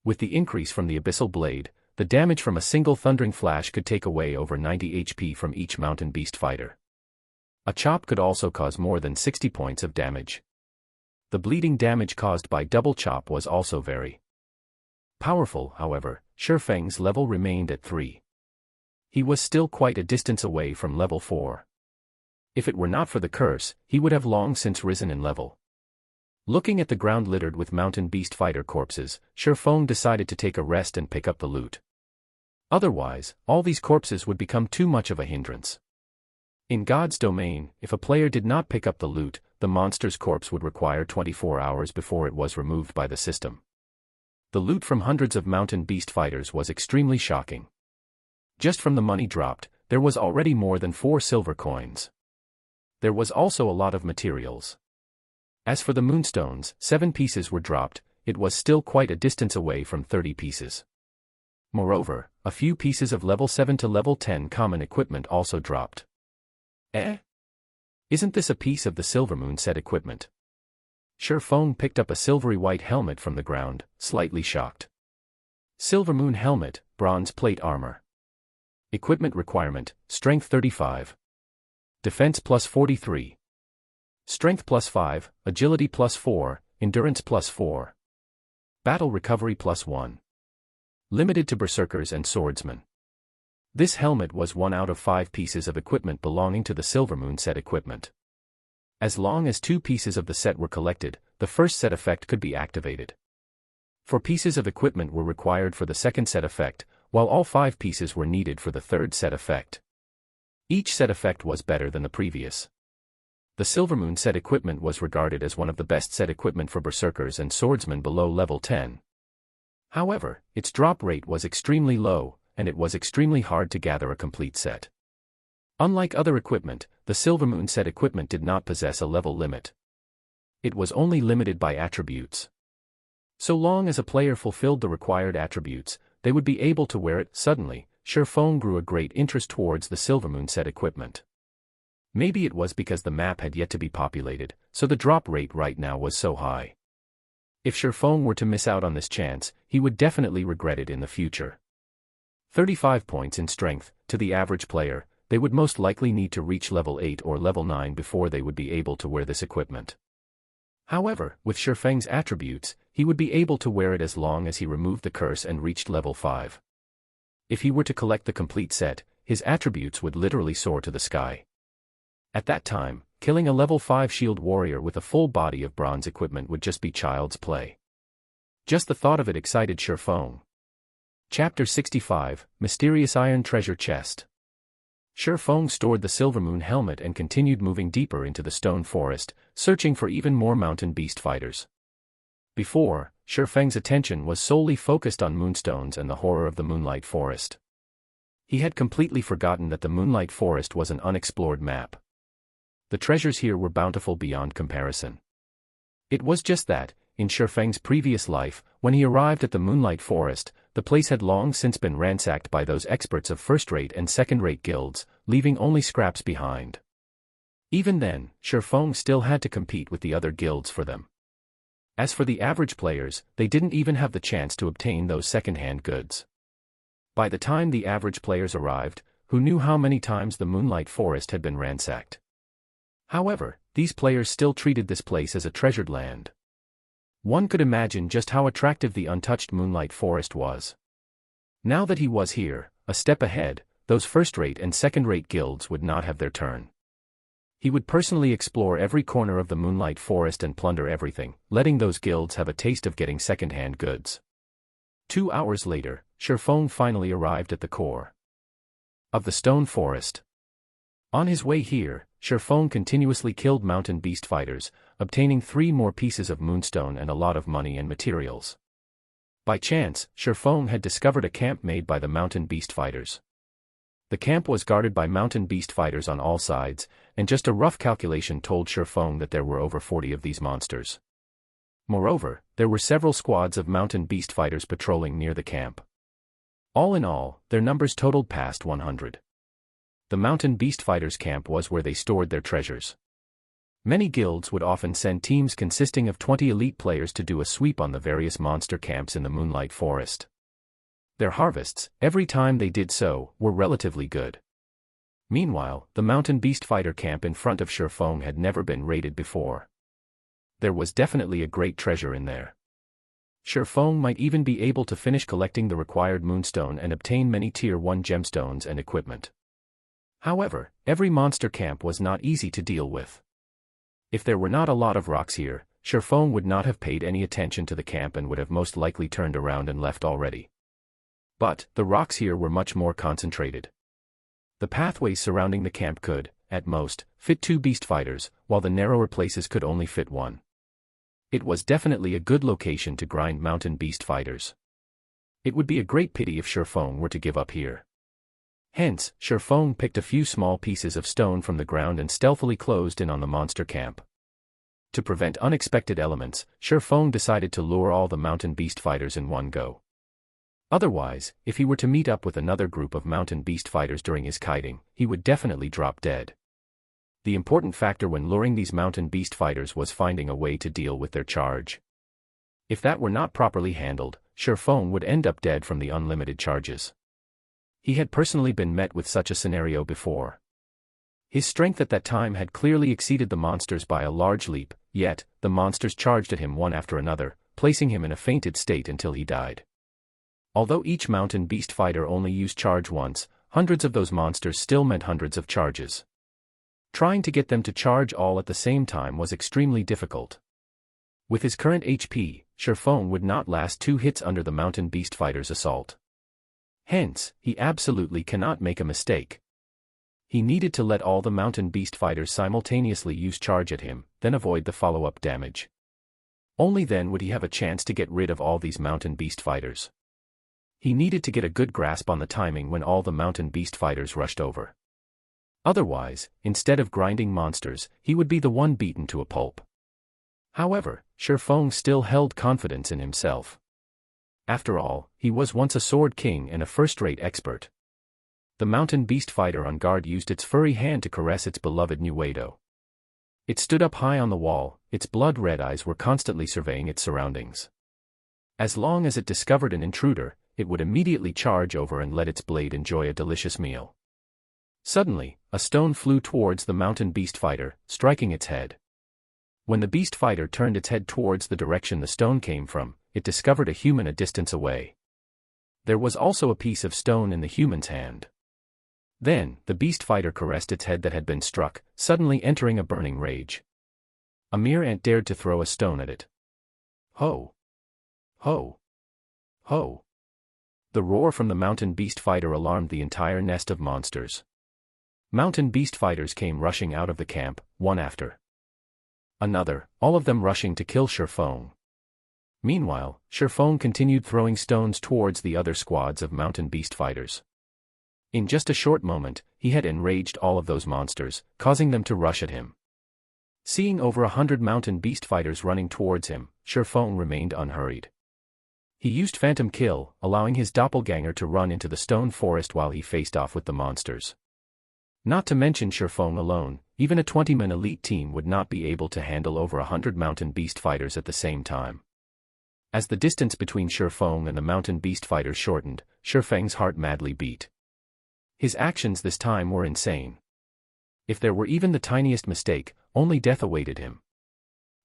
With the increase from the Abyssal Blade, the damage from a single Thundering Flash could take away over 90 HP from each mountain beast fighter. A chop could also cause more than 60 points of damage. The bleeding damage caused by Double Chop was also very powerful. However, Shifeng's level remained at 3. He was still quite a distance away from level 4. If it were not for the curse, he would have long since risen in level. Looking at the ground littered with mountain beast fighter corpses, Shifeng decided to take a rest and pick up the loot. Otherwise, all these corpses would become too much of a hindrance. In God's domain, if a player did not pick up the loot, the monster's corpse would require 24 hours before it was removed by the system. The loot from hundreds of mountain beast fighters was extremely shocking. Just from the money dropped, there was already more than 4 silver coins. There was also a lot of materials. As for the moonstones, 7 pieces were dropped. It was still quite a distance away from 30 pieces. Moreover, a few pieces of level 7 to level 10 common equipment also dropped. Isn't this a piece of the Silvermoon set equipment? Shifeng picked up a silvery white helmet from the ground, slightly shocked. Silvermoon helmet, bronze plate armor. Equipment requirement, strength 35. Defense plus 43. Strength plus 5, agility plus 4, endurance plus 4. Battle recovery plus 1. Limited to berserkers and swordsmen. This helmet was 1 out of 5 pieces of equipment belonging to the Silvermoon set equipment. As long as 2 pieces of the set were collected, the first set effect could be activated. 4 pieces of equipment were required for the second set effect, while all 5 pieces were needed for the third set effect. Each set effect was better than the previous. The Silvermoon set equipment was regarded as one of the best set equipment for berserkers and swordsmen below level 10. However, its drop rate was extremely low, and it was extremely hard to gather a complete set. Unlike other equipment, the Silvermoon set equipment did not possess a level limit. It was only limited by attributes. So long as a player fulfilled the required attributes, they would be able to wear it. Suddenly, Shifeng grew a great interest towards the Silvermoon set equipment. Maybe it was because the map had yet to be populated, so the drop rate right now was so high. If Shifeng were to miss out on this chance, he would definitely regret it in the future. 35 points in strength. To the average player, they would most likely need to reach level 8 or level 9 before they would be able to wear this equipment. However, with Shifeng's attributes, he would be able to wear it as long as he removed the curse and reached level 5. If he were to collect the complete set, his attributes would literally soar to the sky. At that time, killing a level 5 shield warrior with a full body of bronze equipment would just be child's play. Just the thought of it excited Shifeng. Chapter 65, Mysterious Iron Treasure Chest. Shifeng stored the Silvermoon helmet and continued moving deeper into the stone forest, searching for even more mountain beast fighters. Before, Shifeng's attention was solely focused on moonstones and the horror of the Moonlight Forest. He had completely forgotten that the Moonlight Forest was an unexplored map. The treasures here were bountiful beyond comparison. It was just that, in Shifeng's previous life, when he arrived at the Moonlight Forest, the place had long since been ransacked by those experts of first-rate and second-rate guilds, leaving only scraps behind. Even then, Shifeng still had to compete with the other guilds for them. As for the average players, they didn't even have the chance to obtain those second-hand goods. By the time the average players arrived, who knew how many times the Moonlight Forest had been ransacked? However, these players still treated this place as a treasured land. One could imagine just how attractive the untouched Moonlight Forest was. Now that he was here, a step ahead, those first-rate and second-rate guilds would not have their turn. He would personally explore every corner of the Moonlight Forest and plunder everything, letting those guilds have a taste of getting second-hand goods. 2 hours later, Shifeng finally arrived at the core of the stone forest. On his way here, Shifeng continuously killed mountain beast fighters, obtaining 3 more pieces of moonstone and a lot of money and materials. By chance, Shifeng had discovered a camp made by the mountain beast fighters. The camp was guarded by mountain beast fighters on all sides, and just a rough calculation told Shifeng that there were over 40 of these monsters. Moreover, there were several squads of mountain beast fighters patrolling near the camp. All in all, their numbers totaled past 100. The mountain beast fighters' camp was where they stored their treasures. Many guilds would often send teams consisting of 20 elite players to do a sweep on the various monster camps in the Moonlight Forest. Their harvests, every time they did so, were relatively good. Meanwhile, the mountain beast fighter camp in front of Shifeng had never been raided before. There was definitely a great treasure in there. Shifeng might even be able to finish collecting the required moonstone and obtain many tier 1 gemstones and equipment. However, every monster camp was not easy to deal with. If there were not a lot of rocks here, Shifeng would not have paid any attention to the camp and would have most likely turned around and left already. But, the rocks here were much more concentrated. The pathways surrounding the camp could, at most, fit 2 beast fighters, while the narrower places could only fit 1. It was definitely a good location to grind mountain beast fighters. It would be a great pity if Shifeng were to give up here. Hence, Shifeng picked a few small pieces of stone from the ground and stealthily closed in on the monster camp. To prevent unexpected elements, Shifeng decided to lure all the mountain beast fighters in one go. Otherwise, if he were to meet up with another group of mountain beast fighters during his kiting, he would definitely drop dead. The important factor when luring these mountain beast fighters was finding a way to deal with their charge. If that were not properly handled, Shifeng would end up dead from the unlimited charges. He had personally been met with such a scenario before. His strength at that time had clearly exceeded the monsters by a large leap, yet, the monsters charged at him one after another, placing him in a fainted state until he died. Although each mountain beast fighter only used charge once, hundreds of those monsters still meant hundreds of charges. Trying to get them to charge all at the same time was extremely difficult. With his current HP, Shifeng would not last 2 hits under the mountain beast fighter's assault. Hence, he absolutely cannot make a mistake. He needed to let all the mountain beast fighters simultaneously use charge at him, then avoid the follow-up damage. Only then would he have a chance to get rid of all these mountain beast fighters. He needed to get a good grasp on the timing when all the mountain beast fighters rushed over. Otherwise, instead of grinding monsters, he would be the one beaten to a pulp. However, Shifeng still held confidence in himself. After all, he was once a sword king and a first-rate expert. The mountain beast fighter on guard used its furry hand to caress its beloved Nuedo. It stood up high on the wall, its blood-red eyes were constantly surveying its surroundings. As long as it discovered an intruder, it would immediately charge over and let its blade enjoy a delicious meal. Suddenly, a stone flew towards the mountain beast fighter, striking its head. When the beast fighter turned its head towards the direction the stone came from, it discovered a human a distance away. There was also a piece of stone in the human's hand. Then, the beast fighter caressed its head that had been struck, suddenly entering a burning rage. A mere ant dared to throw a stone at it. Ho! Ho! Ho! The roar from the mountain beast fighter alarmed the entire nest of monsters. Mountain beast fighters came rushing out of the camp, one after another, all of them rushing to kill Shifeng. Meanwhile, Shifeng continued throwing stones towards the other squads of mountain beast fighters. In just a short moment, he had enraged all of those monsters, causing them to rush at him. Seeing over 100 mountain beast fighters running towards him, Shifeng remained unhurried. He used Phantom Kill, allowing his doppelganger to run into the stone forest while he faced off with the monsters. Not to mention Shifeng alone, even a 20-man elite team would not be able to handle over 100 mountain beast fighters at the same time. As the distance between Shifeng and the mountain beast fighters shortened, Shifeng's heart madly beat. His actions this time were insane. If there were even the tiniest mistake, only death awaited him.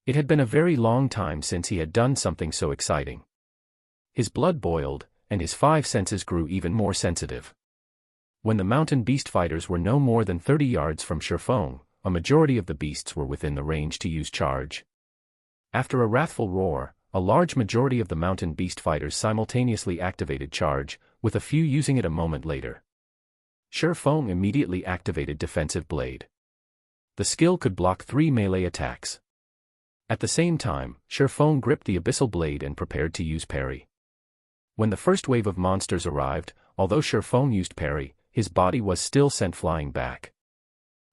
It had been a very long time since he had done something so exciting. His blood boiled, and his 5 senses grew even more sensitive. When the mountain beast fighters were no more than 30 yards from Shifeng, a majority of the beasts were within the range to use charge. After a wrathful roar, a large majority of the mountain beast fighters simultaneously activated charge, with a few using it a moment later. Shifeng immediately activated Defensive Blade. the skill could block 3 melee attacks. At the same time, Shifeng gripped the abyssal blade and prepared to use parry. When the first wave of monsters arrived, although Shifeng used parry, his body was still sent flying back.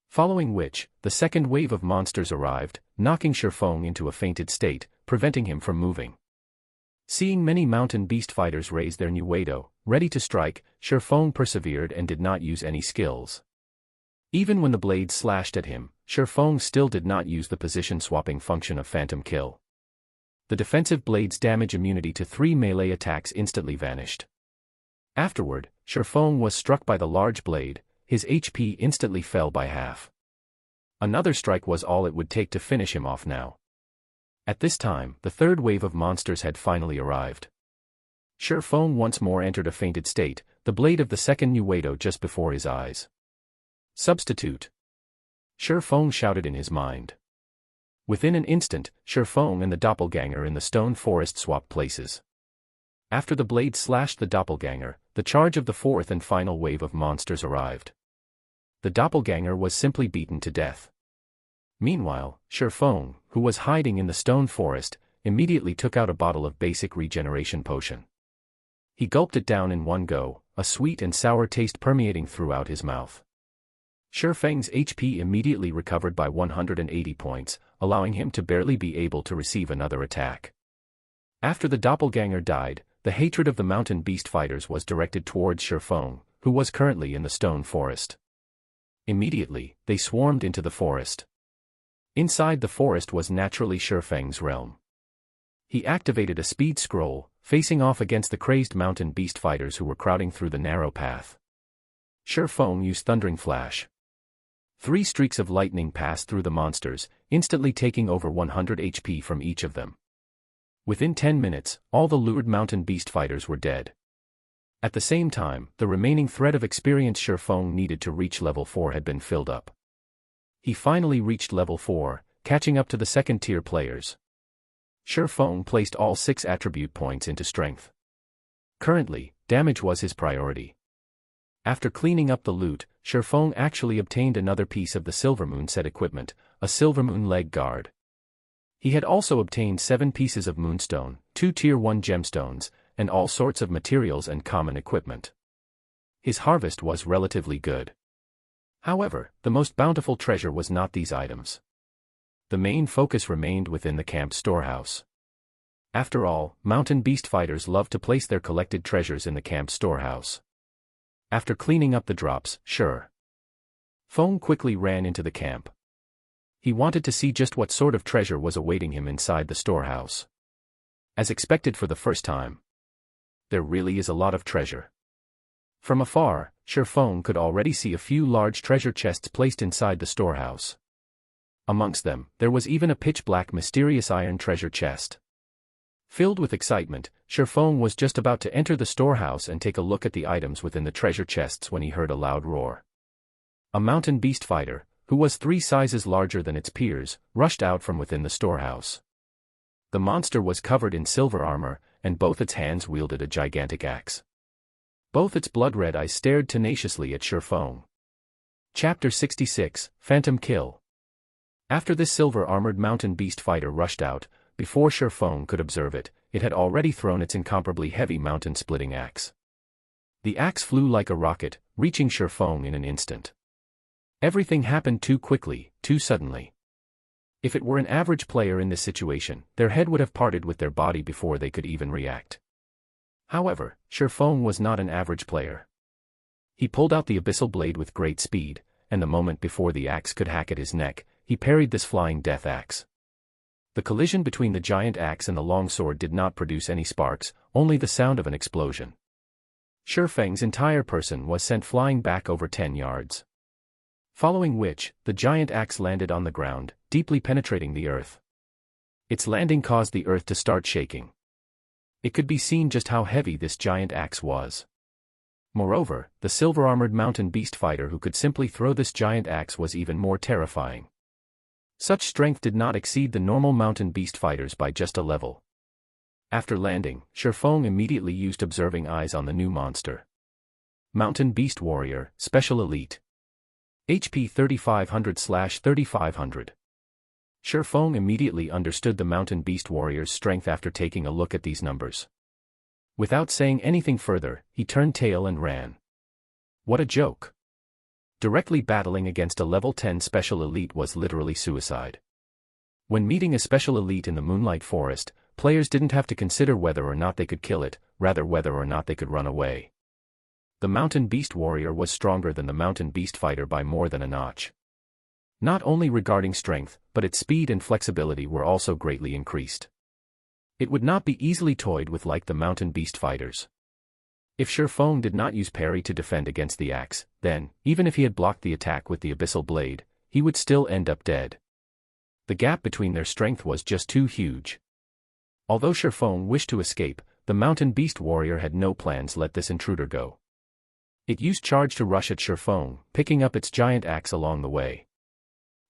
Following which, the second wave of monsters arrived, knocking Shifeng into a fainted state, preventing him from moving. Seeing many mountain beast fighters raise their Nuedo, ready to strike, Shifeng persevered and did not use any skills. Even when the blade slashed at him, Shifeng still did not use the position-swapping function of Phantom Kill. The defensive blade's damage immunity to 3 melee attacks instantly vanished. Afterward, Shifeng was struck by the large blade, his HP instantly fell by half. Another strike was all it would take to finish him off now. At this time, the third wave of monsters had finally arrived. Shifeng once more entered a fainted state, the blade of the second Nuedo just before his eyes. Substitute! Shifeng shouted in his mind. Within an instant, Shifeng and the doppelganger in the stone forest swapped places. After the blade slashed the doppelganger, the charge of the fourth and final wave of monsters arrived. The doppelganger was simply beaten to death. Meanwhile, Shifeng, who was hiding in the stone forest, immediately took out a bottle of basic regeneration potion. He gulped it down in one go, a sweet and sour taste permeating throughout his mouth. Shifeng's HP immediately recovered by 180 points, allowing him to barely be able to receive another attack. After the doppelganger died, the hatred of the mountain beast fighters was directed towards Shifeng, who was currently in the stone forest. Immediately, they swarmed into the forest. Inside the forest was naturally Shifeng's realm. He activated a speed scroll, facing off against the crazed mountain beast fighters who were crowding through the narrow path. Shifeng used Thundering Flash. 3 streaks of lightning passed through the monsters, instantly taking over 100 HP from each of them. Within 10 minutes, all the lured mountain beast fighters were dead. At the same time, the remaining thread of experience Shifeng needed to reach level 4 had been filled up. He finally reached level 4, catching up to the second-tier players. Shifeng placed all 6 attribute points into strength. Currently, damage was his priority. After cleaning up the loot, Shifeng actually obtained another piece of the Silvermoon set equipment, a Silvermoon leg guard. He had also obtained 7 pieces of moonstone, 2 tier 1 gemstones, and all sorts of materials and common equipment. His harvest was relatively good. However, the most bountiful treasure was not these items. The main focus remained within the camp storehouse. After all, mountain beast fighters love to place their collected treasures in the camp storehouse. After cleaning up the drops, Shifeng quickly ran into the camp. He wanted to see just what sort of treasure was awaiting him inside the storehouse. As expected for the first time, there really is a lot of treasure. From afar, Shifeng could already see a few large treasure chests placed inside the storehouse. Amongst them, there was even a pitch-black mysterious iron treasure chest. Filled with excitement, Shifeng was just about to enter the storehouse and take a look at the items within the treasure chests when he heard a loud roar. A mountain beast fighter, who was 3 sizes larger than its peers, rushed out from within the storehouse. The monster was covered in silver armor, and both its hands wielded a gigantic axe. Both its blood-red eyes stared tenaciously at Shifeng. Chapter 66, Phantom Kill. After this silver-armored mountain beast fighter rushed out, before Shifeng could observe it, it had already thrown its incomparably heavy mountain-splitting axe. The axe flew like a rocket, reaching Shifeng in an instant. Everything happened too quickly, too suddenly. If it were an average player in this situation, their head would have parted with their body before they could even react. However, Shifeng was not an average player. He pulled out the abyssal blade with great speed, and the moment before the axe could hack at his neck, he parried this flying death axe. The collision between the giant axe and the longsword did not produce any sparks, only the sound of an explosion. Shifeng's entire person was sent flying back over 10 yards. Following which, the giant axe landed on the ground, deeply penetrating the earth. Its landing caused the earth to start shaking. It could be seen just how heavy this giant axe was. Moreover, the silver-armored mountain beast fighter who could simply throw this giant axe was even more terrifying. Such strength did not exceed the normal mountain beast fighters by just a level. After landing, Shifeng immediately used observing eyes on the new monster. Mountain Beast Warrior, Special Elite. HP 3500/3500. Shurfeng immediately understood the mountain beast warrior's strength after taking a look at these numbers. Without saying anything further, he turned tail and ran. What a joke! Directly battling against a level 10 special elite was literally suicide. When meeting a special elite in the Moonlight Forest, players didn't have to consider whether or not they could kill it, rather whether or not they could run away. The Mountain Beast Warrior was stronger than the Mountain Beast Fighter by more than a notch. Not only regarding strength, but its speed and flexibility were also greatly increased. It would not be easily toyed with like the Mountain Beast Fighters. If Shurfeng did not use parry to defend against the axe, then, even if he had blocked the attack with the Abyssal Blade, he would still end up dead. The gap between their strength was just too huge. Although Shurfeng wished to escape, the Mountain Beast Warrior had no plans let this intruder go. It used charge to rush at Shurfeng, picking up its giant axe along the way.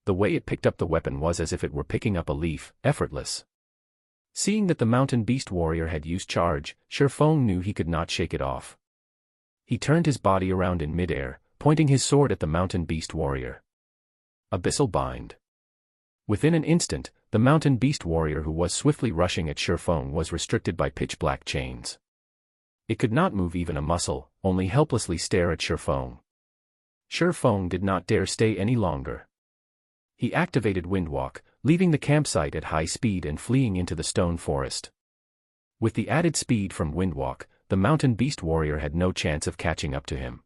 The way it picked up the weapon was as if it were picking up a leaf, effortless. Seeing that the Mountain Beast Warrior had used charge, Shurfeng knew he could not shake it off. He turned his body around in midair, pointing his sword at the Mountain Beast Warrior. Abyssal Bind. Within an instant, the Mountain Beast Warrior who was swiftly rushing at Shurfeng was restricted by pitch-black chains. It could not move even a muscle, only helplessly stare at Shurfeng. Shurfeng did not dare stay any longer. He activated Windwalk, leaving the campsite at high speed and fleeing into the stone forest. With the added speed from Windwalk, the Mountain Beast Warrior had no chance of catching up to him.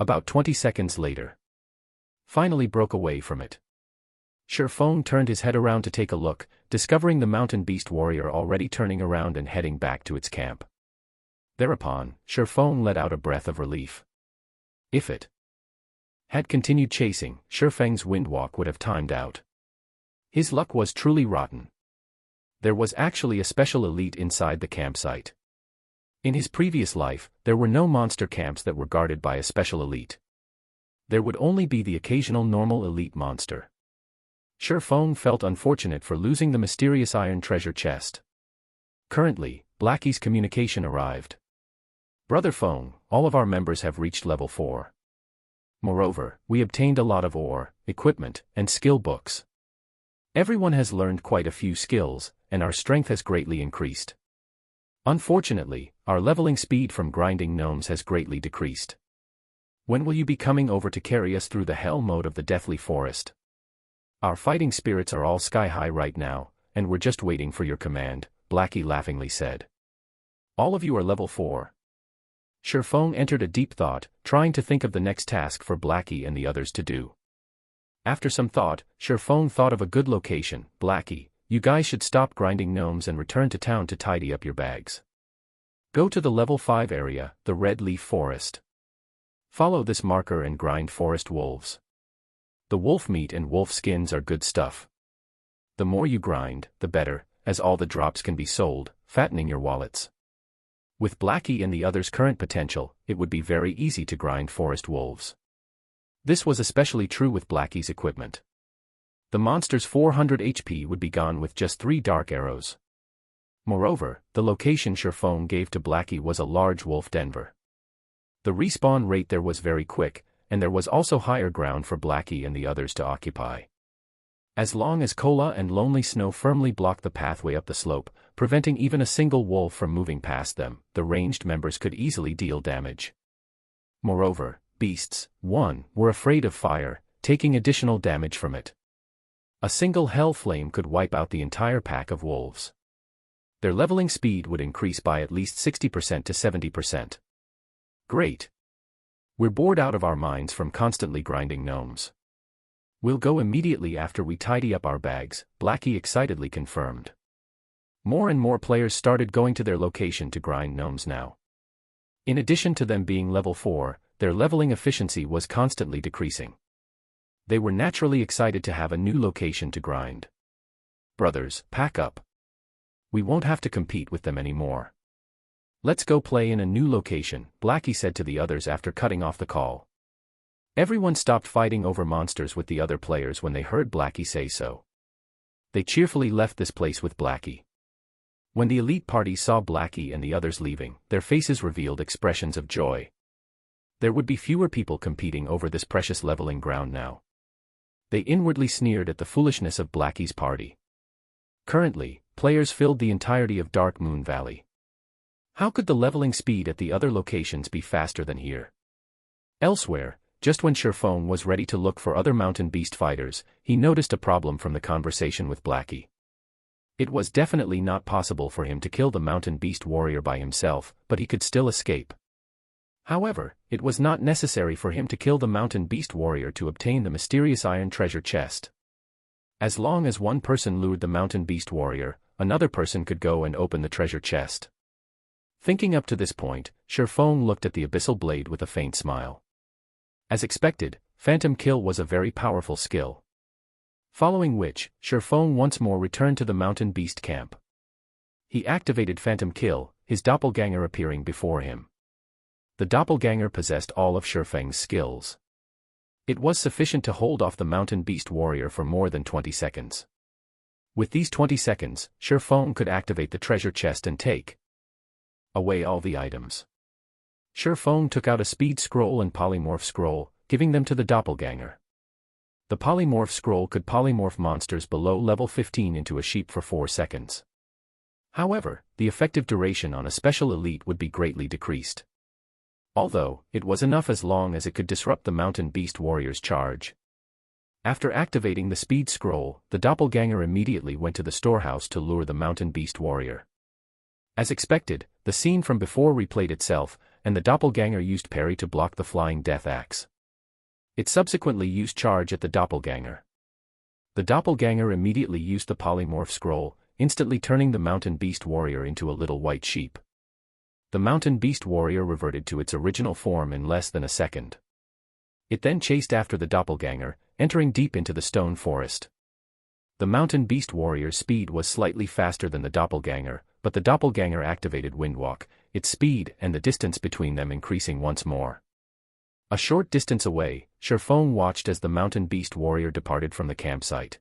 About 20 seconds later, finally broke away from it. Shurfeng turned his head around to take a look, discovering the Mountain Beast Warrior already turning around and heading back to its camp. Thereupon, Shurfeng let out a breath of relief. If it had continued chasing, Shurfeng's Windwalk would have timed out. His luck was truly rotten. There was actually a special elite inside the campsite. In his previous life, there were no monster camps that were guarded by a special elite. There would only be the occasional normal elite monster. Shurfeng felt unfortunate for losing the mysterious iron treasure chest. Currently, Blackie's communication arrived. Brother Feng, all of our members have reached level 4. Moreover, we obtained a lot of ore, equipment, and skill books. Everyone has learned quite a few skills, and our strength has greatly increased. Unfortunately, our leveling speed from grinding gnomes has greatly decreased. When will you be coming over to carry us through the hell mode of the Deathly Forest? Our fighting spirits are all sky high right now, and we're just waiting for your command, Blackie laughingly said. All of you are level 4. Shurfeng entered a deep thought, trying to think of the next task for Blackie and the others to do. After some thought, Shurfeng thought of a good location. Blackie, you guys should stop grinding gnomes and return to town to tidy up your bags. Go to the level 5 area, the Red Leaf Forest. Follow this marker and grind forest wolves. The wolf meat and wolf skins are good stuff. The more you grind, the better, as all the drops can be sold, fattening your wallets. With Blackie and the others' current potential, it would be very easy to grind forest wolves. This was especially true with Blackie's equipment. The monster's 400 HP would be gone with just 3 dark arrows. Moreover, the location Shurfeng gave to Blackie was a large wolf denver. The respawn rate there was very quick, and there was also higher ground for Blackie and the others to occupy. As long as Cola and Lonely Snow firmly blocked the pathway up the slope, preventing even a single wolf from moving past them, the ranged members could easily deal damage. Moreover, beasts, 1, were afraid of fire, taking additional damage from it. A single hell flame could wipe out the entire pack of wolves. Their leveling speed would increase by at least 60% to 70%. Great! We're bored out of our minds from constantly grinding gnomes. We'll go immediately after we tidy up our bags, Blackie excitedly confirmed. More and more players started going to their location to grind gnomes now. In addition to them being level 4, their leveling efficiency was constantly decreasing. They were naturally excited to have a new location to grind. Brothers, pack up. We won't have to compete with them anymore. Let's go play in a new location, Blackie said to the others after cutting off the call. Everyone stopped fighting over monsters with the other players when they heard Blackie say so. They cheerfully left this place with Blackie. When the elite party saw Blackie and the others leaving, their faces revealed expressions of joy. There would be fewer people competing over this precious leveling ground now. They inwardly sneered at the foolishness of Blackie's party. Currently, players filled the entirety of Dark Moon Valley. How could the leveling speed at the other locations be faster than here? Elsewhere, just when Sherfone was ready to look for other mountain beast fighters, he noticed a problem from the conversation with Blackie. It was definitely not possible for him to kill the mountain beast warrior by himself, but he could still escape. However, it was not necessary for him to kill the mountain beast warrior to obtain the mysterious iron treasure chest. As long as one person lured the mountain beast warrior, another person could go and open the treasure chest. Thinking up to this point, Sherfone looked at the abyssal blade with a faint smile. As expected, Phantom Kill was a very powerful skill. Following which, Sherfone once more returned to the mountain beast camp. He activated Phantom Kill, his doppelganger appearing before him. The doppelganger possessed all of Sherfang's skills. It was sufficient to hold off the mountain beast warrior for more than 20 seconds. With these 20 seconds, Sherfone could activate the treasure chest and take away all the items. Sherfone took out a speed scroll and polymorph scroll, giving them to the doppelganger. The polymorph scroll could polymorph monsters below level 15 into a sheep for 4 seconds. However, the effective duration on a special elite would be greatly decreased. Although, it was enough as long as it could disrupt the mountain beast warrior's charge. After activating the speed scroll, the doppelganger immediately went to the storehouse to lure the mountain beast warrior. As expected, the scene from before replayed itself, and the doppelganger used parry to block the flying death axe. It subsequently used charge at the doppelganger. The doppelganger immediately used the polymorph scroll, instantly turning the mountain beast warrior into a little white sheep. The mountain beast warrior reverted to its original form in less than a second. It then chased after the doppelganger, entering deep into the stone forest. The mountain beast warrior's speed was slightly faster than the doppelganger, but the doppelganger activated Windwalk, its speed and the distance between them increasing once more. A short distance away, Sherfone watched as the mountain beast warrior departed from the campsite.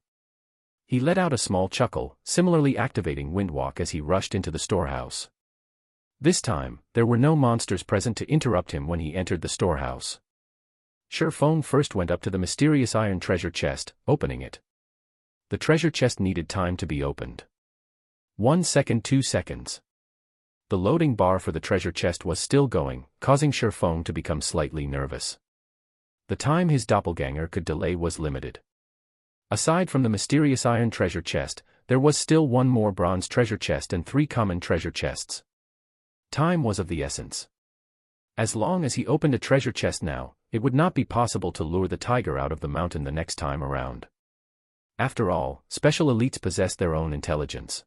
He let out a small chuckle, similarly activating Windwalk as he rushed into the storehouse. This time, there were no monsters present to interrupt him when he entered the storehouse. Sherfone first went up to the mysterious iron treasure chest, opening it. The treasure chest needed time to be opened. 1 second, 2 seconds. The loading bar for the treasure chest was still going, causing Sherfone to become slightly nervous. The time his doppelganger could delay was limited. Aside from the mysterious iron treasure chest, there was still one more bronze treasure chest and 3 common treasure chests. Time was of the essence. As long as he opened a treasure chest now, it would not be possible to lure the tiger out of the mountain the next time around. After all, special elites possess their own intelligence.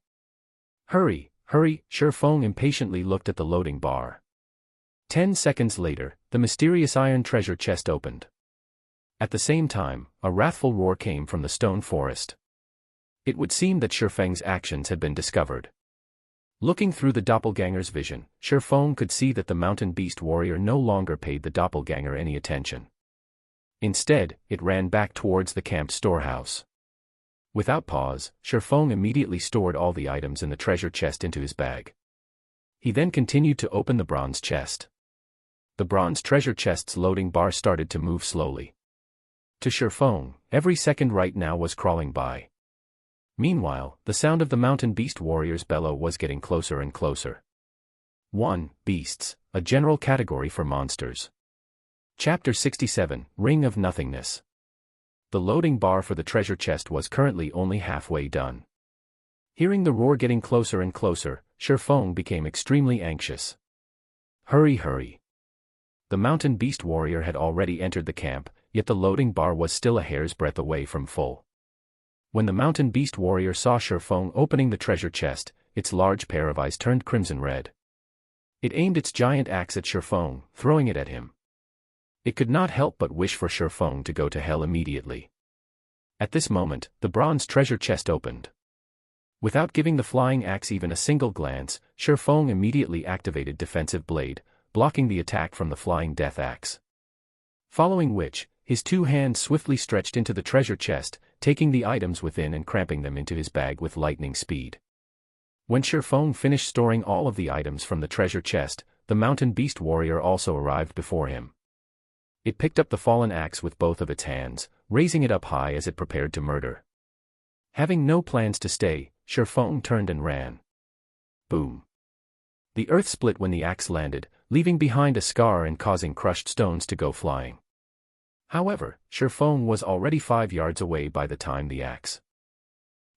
Hurry, hurry, Sherfone impatiently looked at the loading bar. 10 seconds later, the mysterious iron treasure chest opened. At the same time, a wrathful roar came from the stone forest. It would seem that Sherfang's actions had been discovered. Looking through the doppelganger's vision, Sherfone could see that the mountain beast warrior no longer paid the doppelganger any attention. Instead, it ran back towards the camp storehouse. Without pause, Sherfone immediately stored all the items in the treasure chest into his bag. He then continued to open the bronze chest. The bronze treasure chest's loading bar started to move slowly. To Sherfone, every second right now was crawling by. Meanwhile, the sound of the mountain beast warrior's bellow was getting closer and closer. 1. Beasts, a general category for monsters. Chapter 67, Ring of Nothingness. The loading bar for the treasure chest was currently only halfway done. Hearing the roar getting closer and closer, Sherfone became extremely anxious. Hurry, hurry. The mountain beast warrior had already entered the camp, yet the loading bar was still a hair's breadth away from full. When the mountain beast warrior saw Sherfone opening the treasure chest, its large pair of eyes turned crimson red. It aimed its giant axe at Sherfone, throwing it at him. It could not help but wish for Sherfone to go to hell immediately. At this moment, the bronze treasure chest opened. Without giving the flying axe even a single glance, Sherfone immediately activated Defensive Blade, blocking the attack from the flying death axe. Following which, his 2 hands swiftly stretched into the treasure chest, taking the items within and cramping them into his bag with lightning speed. When Sherfone finished storing all of the items from the treasure chest, the mountain beast warrior also arrived before him. It picked up the fallen axe with both of its hands, raising it up high as it prepared to murder. Having no plans to stay, Shifeng turned and ran. Boom. The earth split when the axe landed, leaving behind a scar and causing crushed stones to go flying. However, Shifeng was already 5 yards away by the time the axe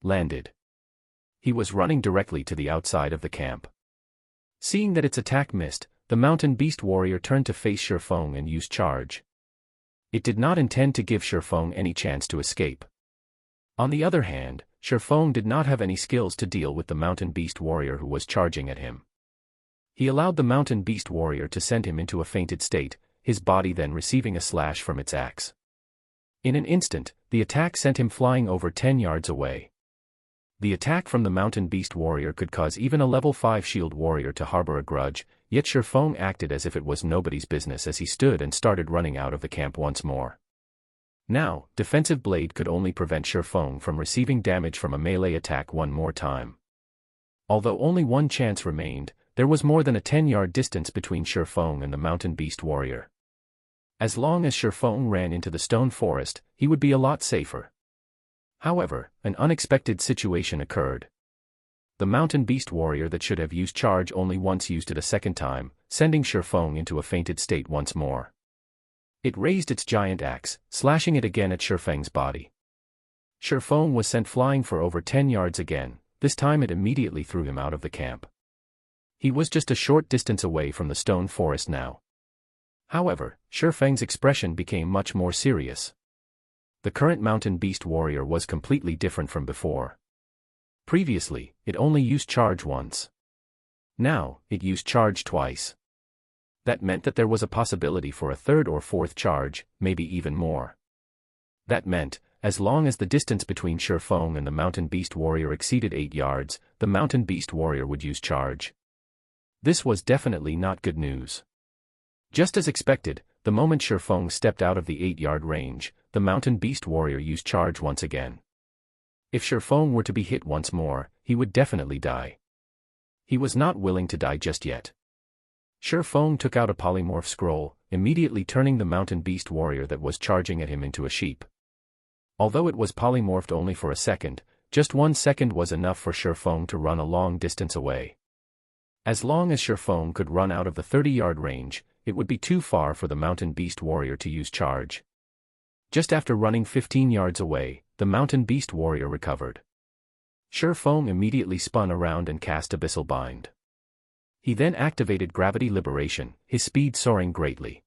landed. He was running directly to the outside of the camp. Seeing that its attack missed, the mountain beast warrior turned to face Shifeng and used charge. It did not intend to give Shifeng any chance to escape. On the other hand, Shifeng did not have any skills to deal with the mountain beast warrior who was charging at him. He allowed the mountain beast warrior to send him into a fainted state, his body then receiving a slash from its axe. In an instant, the attack sent him flying over 10 yards away. The attack from the mountain beast warrior could cause even a level 5 shield warrior to harbor a grudge, yet Shifeng acted as if it was nobody's business as he stood and started running out of the camp once more. Now, defensive blade could only prevent Shifeng from receiving damage from a melee attack one more time. Although only one chance remained, there was more than a 10-yard distance between Shifeng and the mountain beast warrior. As long as Shifeng ran into the stone forest, he would be a lot safer. However, an unexpected situation occurred. The mountain beast warrior that should have used charge only once used it a second time, sending Shifeng into a fainted state once more. It raised its giant axe, slashing it again at Shifeng's body. Shifeng was sent flying for over 10 yards again, this time it immediately threw him out of the camp. He was just a short distance away from the stone forest now. However, Shifeng's expression became much more serious. The current mountain beast warrior was completely different from before. Previously, it only used charge once. Now, it used charge twice. That meant that there was a possibility for a third or fourth charge, maybe even more. That meant, as long as the distance between Shifeng and the mountain beast warrior exceeded 8 yards, the mountain beast warrior would use charge. This was definitely not good news. Just as expected, the moment Shifeng stepped out of the 8-yard range, the mountain beast warrior used charge once again. If Shifeng were to be hit once more, he would definitely die. He was not willing to die just yet. Shifeng took out a polymorph scroll, immediately turning the mountain beast warrior that was charging at him into a sheep. Although it was polymorphed only for a second, just 1 second was enough for Shifeng to run a long distance away. As long as Shifeng could run out of the 30-yard range, it would be too far for the mountain beast warrior to use charge. Just after running 15 yards away, the mountain beast warrior recovered. Shifeng immediately spun around and cast Abyssal Bind. He then activated Gravity Liberation, his speed soaring greatly.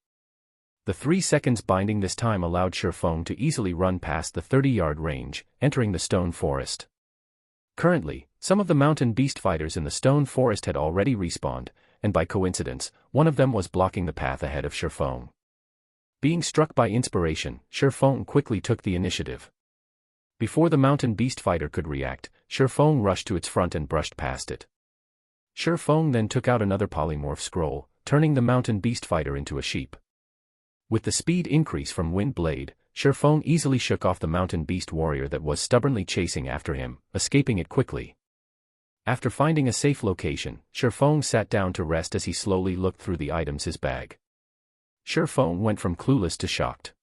The 3 seconds binding this time allowed Shifeng to easily run past the 30-yard range, entering the stone forest. Currently, some of the mountain beast fighters in the stone forest had already respawned, and by coincidence, one of them was blocking the path ahead of Shifeng. Being struck by inspiration, Shifeng quickly took the initiative. Before the mountain beast fighter could react, Shifeng rushed to its front and brushed past it. Shifeng then took out another polymorph scroll, turning the mountain beast fighter into a sheep. With the speed increase from Wind Blade, Shifeng easily shook off the mountain beast warrior that was stubbornly chasing after him, escaping it quickly. After finding a safe location, Shifeng sat down to rest as he slowly looked through the items in his bag. Shifeng went from clueless to shocked.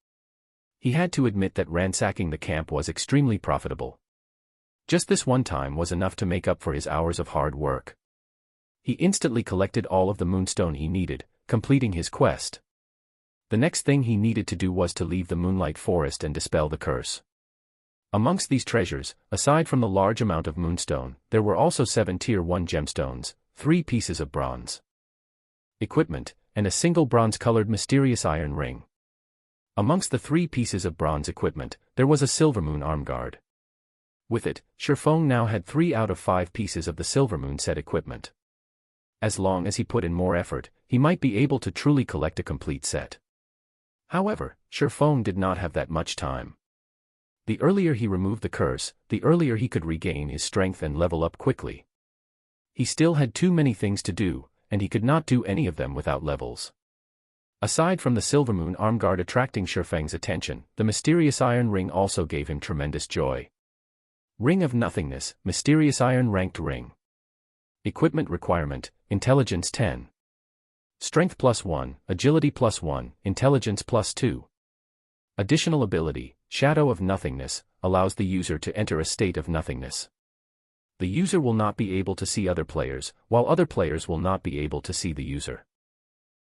He had to admit that ransacking the camp was extremely profitable. Just this one time was enough to make up for his hours of hard work. He instantly collected all of the moonstone he needed, completing his quest. The next thing he needed to do was to leave the Moonlight Forest and dispel the curse. Amongst these treasures, aside from the large amount of moonstone, there were also 7 Tier 1 gemstones, 3 pieces of bronze equipment, and a single bronze-colored mysterious iron ring. Amongst the 3 pieces of bronze equipment, there was a Silvermoon arm guard. With it, Shifeng now had 3 out of 5 pieces of the Silvermoon set equipment. As long as he put in more effort, he might be able to truly collect a complete set. However, Shifeng did not have that much time. The earlier he removed the curse, the earlier he could regain his strength and level up quickly. He still had too many things to do, and he could not do any of them without levels. Aside from the Silvermoon arm guard attracting Shifeng's attention, the mysterious iron ring also gave him tremendous joy. Ring of Nothingness, Mysterious Iron Ranked Ring. Equipment requirement, Intelligence 10. Strength +1, agility +1, intelligence +2. Additional ability, Shadow of Nothingness, allows the user to enter a state of nothingness. The user will not be able to see other players, while other players will not be able to see the user.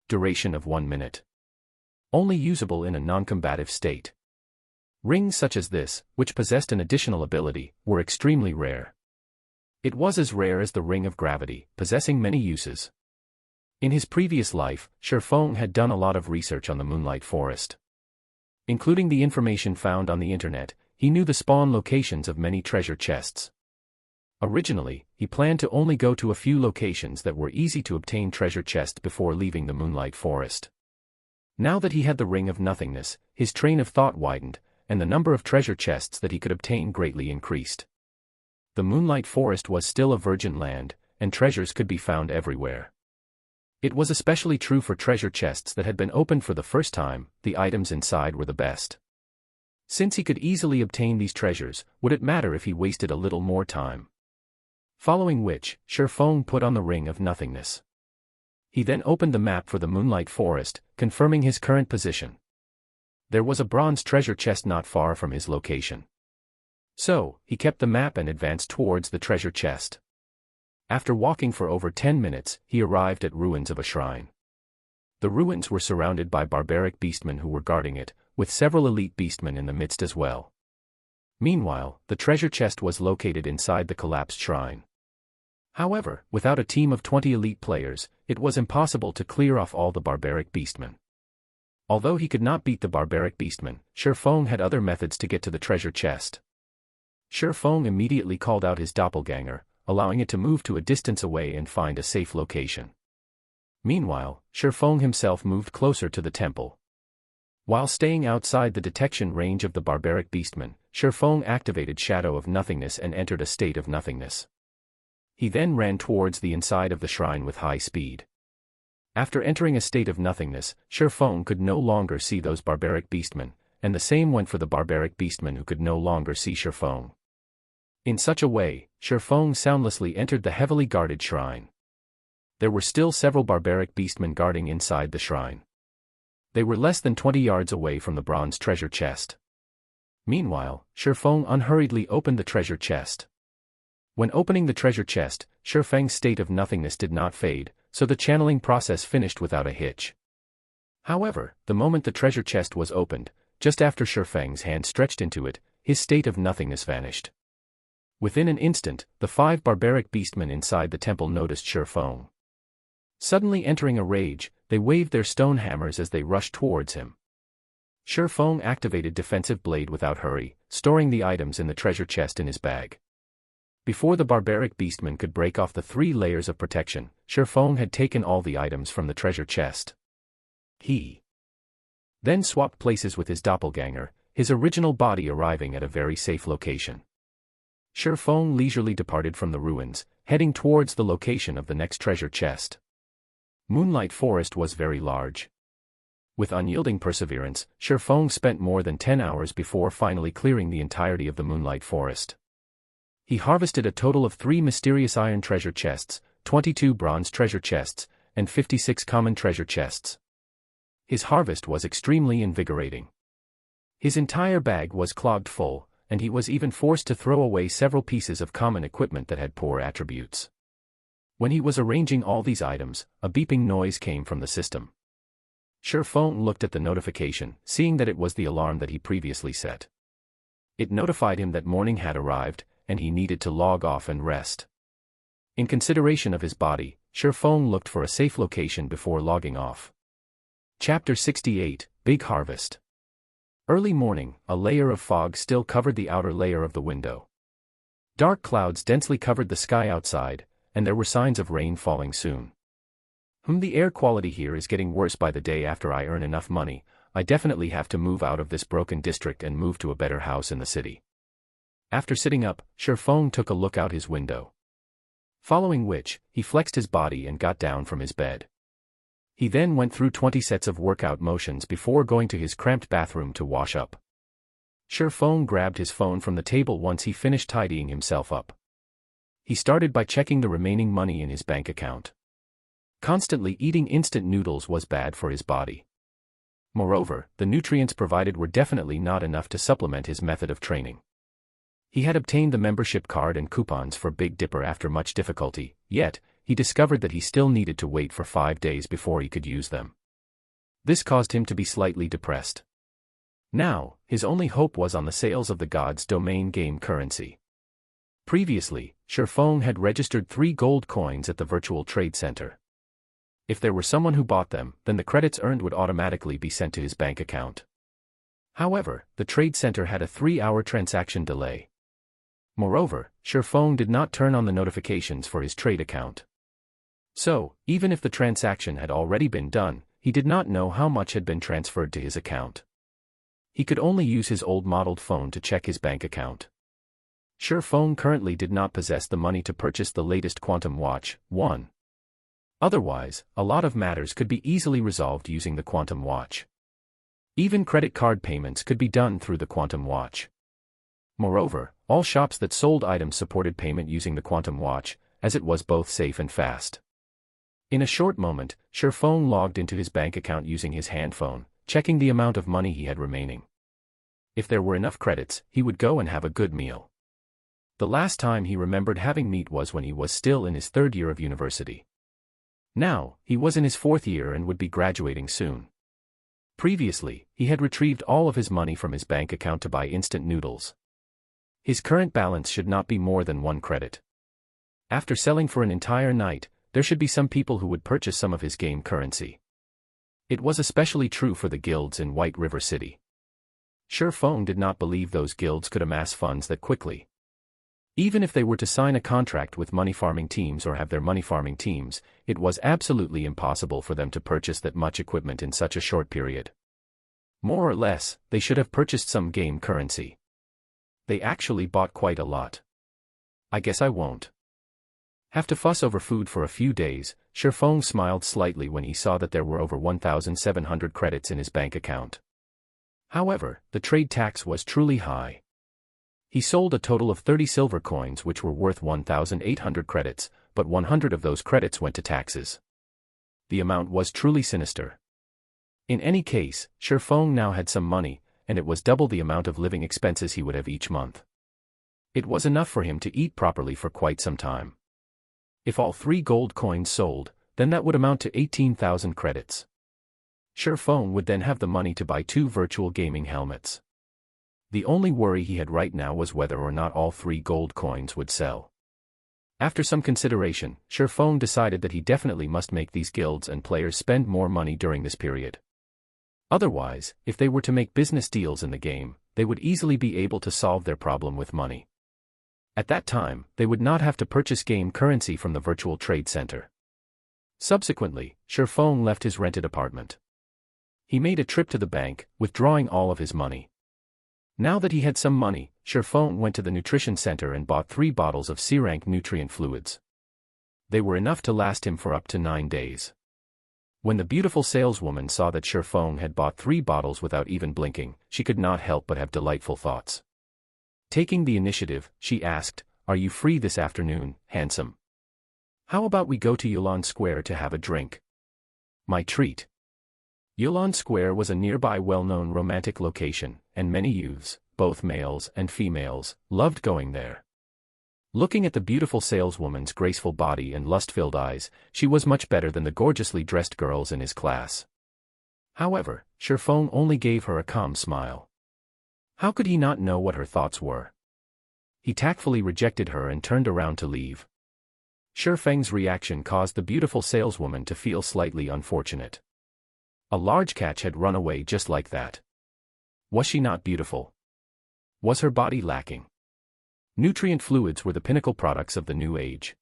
Duration of 1 minute. Only usable in a non-combative state. Rings such as this, which possessed an additional ability, were extremely rare. It was as rare as the Ring of Gravity, possessing many uses. In his previous life, Shifeng had done a lot of research on the Moonlight Forest. Including the information found on the internet, he knew the spawn locations of many treasure chests. Originally, he planned to only go to a few locations that were easy to obtain treasure chests before leaving the Moonlight Forest. Now that he had the Ring of Nothingness, his train of thought widened, and the number of treasure chests that he could obtain greatly increased. The Moonlight Forest was still a virgin land, and treasures could be found everywhere. It was especially true for treasure chests that had been opened for the first time. The items inside were the best. Since he could easily obtain these treasures, would it matter if he wasted a little more time? Following which, Shifeng put on the Ring of Nothingness. He then opened the map for the Moonlight Forest, confirming his current position. There was a bronze treasure chest not far from his location. So, he kept the map and advanced towards the treasure chest. After walking for over 10 minutes, he arrived at ruins of a shrine. The ruins were surrounded by barbaric beastmen who were guarding it, with several elite beastmen in the midst as well. Meanwhile, the treasure chest was located inside the collapsed shrine. However, without a team of 20 elite players, it was impossible to clear off all the barbaric beastmen. Although he could not beat the barbaric beastmen, Shifeng had other methods to get to the treasure chest. Shifeng immediately called out his doppelganger, allowing it to move to a distance away and find a safe location. Meanwhile, Shifeng himself moved closer to the temple. While staying outside the detection range of the barbaric beastmen, Shifeng activated Shadow of Nothingness and entered a state of nothingness. He then ran towards the inside of the shrine with high speed. After entering a state of nothingness, Shifeng could no longer see those barbaric beastmen, and the same went for the barbaric beastmen who could no longer see Shifeng. In such a way, Shifeng soundlessly entered the heavily guarded shrine. There were still several barbaric beastmen guarding inside the shrine. They were less than 20 yards away from the bronze treasure chest. Meanwhile, Shifeng unhurriedly opened the treasure chest. When opening the treasure chest, Shifeng's state of nothingness did not fade, so the channeling process finished without a hitch. However, the moment the treasure chest was opened, just after Shifeng's hand stretched into it, his state of nothingness vanished. Within an instant, the 5 barbaric beastmen inside the temple noticed Shifeng. Suddenly entering a rage, they waved their stone hammers as they rushed towards him. Shifeng activated Defensive Blade without hurry, storing the items in the treasure chest in his bag. Before the barbaric beastmen could break off the 3 layers of protection, Shifeng had taken all the items from the treasure chest. He then swapped places with his doppelganger, his original body arriving at a very safe location. Shifeng leisurely departed from the ruins, heading towards the location of the next treasure chest. Moonlight Forest was very large. With unyielding perseverance, Shifeng spent more than 10 hours before finally clearing the entirety of the Moonlight Forest. He harvested a total of 3 mysterious iron treasure chests, 22 bronze treasure chests, and 56 common treasure chests. His harvest was extremely invigorating. His entire bag was clogged full, and he was even forced to throw away several pieces of common equipment that had poor attributes. When he was arranging all these items, a beeping noise came from the system. Shifeng looked at the notification, seeing that it was the alarm that he previously set. It notified him that morning had arrived, and he needed to log off and rest. In consideration of his body, Shifeng looked for a safe location before logging off. Chapter 68, Big Harvest. Early morning, a layer of fog still covered the outer layer of the window. Dark clouds densely covered the sky outside, and there were signs of rain falling soon. The air quality here is getting worse by the day. After I earn enough money, I definitely have to move out of this broken district and move to a better house in the city. After sitting up, Shifeng took a look out his window. Following which, he flexed his body and got down from his bed. He then went through 20 sets of workout motions before going to his cramped bathroom to wash up. Shifeng grabbed his phone from the table once he finished tidying himself up. He started by checking the remaining money in his bank account. Constantly eating instant noodles was bad for his body. Moreover, the nutrients provided were definitely not enough to supplement his method of training. He had obtained the membership card and coupons for Big Dipper after much difficulty, yet, he discovered that he still needed to wait for 5 days before he could use them. This caused him to be slightly depressed. Now, his only hope was on the sales of the God's Domain game currency. Previously, Sherfong had registered 3 gold coins at the virtual trade center. If there were someone who bought them, then the credits earned would automatically be sent to his bank account. However, the trade center had a 3-hour transaction delay. Moreover, Sherfong did not turn on the notifications for his trade account. So, even if the transaction had already been done, he did not know how much had been transferred to his account. He could only use his old modeled phone to check his bank account. Sherfong currently did not possess the money to purchase the latest quantum watch, 1. Otherwise, a lot of matters could be easily resolved using the quantum watch. Even credit card payments could be done through the quantum watch. Moreover, all shops that sold items supported payment using the quantum watch, as it was both safe and fast. In a short moment, Sherfong logged into his bank account using his handphone, checking the amount of money he had remaining. If there were enough credits, he would go and have a good meal. The last time he remembered having meat was when he was still in his 3rd year of university. Now, he was in his 4th year and would be graduating soon. Previously, he had retrieved all of his money from his bank account to buy instant noodles. His current balance should not be more than 1 credit. After selling for an entire night, there should be some people who would purchase some of his game currency. It was especially true for the guilds in White River City. Sherfong did not believe those guilds could amass funds that quickly. Even if they were to sign a contract with money farming teams or have their money farming teams, it was absolutely impossible for them to purchase that much equipment in such a short period. More or less, they should have purchased some game currency. They actually bought quite a lot. I guess I won't have to fuss over food for a few days. Sherfong smiled slightly when he saw that there were over 1,700 credits in his bank account. However, the trade tax was truly high. He sold a total of 30 silver coins which were worth 1,800 credits, but 100 of those credits went to taxes. The amount was truly sinister. In any case, Sherfong now had some money, and it was double the amount of living expenses he would have each month. It was enough for him to eat properly for quite some time. If all 3 gold coins sold, then that would amount to 18,000 credits. Sherfong would then have the money to buy 2 virtual gaming helmets. The only worry he had right now was whether or not all 3 gold coins would sell. After some consideration, Sherfong decided that he definitely must make these guilds and players spend more money during this period. Otherwise, if they were to make business deals in the game, they would easily be able to solve their problem with money. At that time, they would not have to purchase game currency from the virtual trade center. Subsequently, Sherfong left his rented apartment. He made a trip to the bank, withdrawing all of his money. Now that he had some money, Sherfong went to the nutrition center and bought 3 bottles of C-rank nutrient fluids. They were enough to last him for up to 9 days. When the beautiful saleswoman saw that Sherfong had bought 3 bottles without even blinking, she could not help but have delightful thoughts. Taking the initiative, she asked, "Are you free this afternoon, handsome? How about we go to Yulon Square to have a drink? My treat." Yulon Square was a nearby well-known romantic location, and many youths, both males and females, loved going there. Looking at the beautiful saleswoman's graceful body and lust-filled eyes, she was much better than the gorgeously dressed girls in his class. However, Sherfong only gave her a calm smile. How could he not know what her thoughts were? He tactfully rejected her and turned around to leave. Sherfeng's reaction caused the beautiful saleswoman to feel slightly unfortunate. A large catch had run away just like that. Was she not beautiful? Was her body lacking? Nutrient fluids were the pinnacle products of the new age.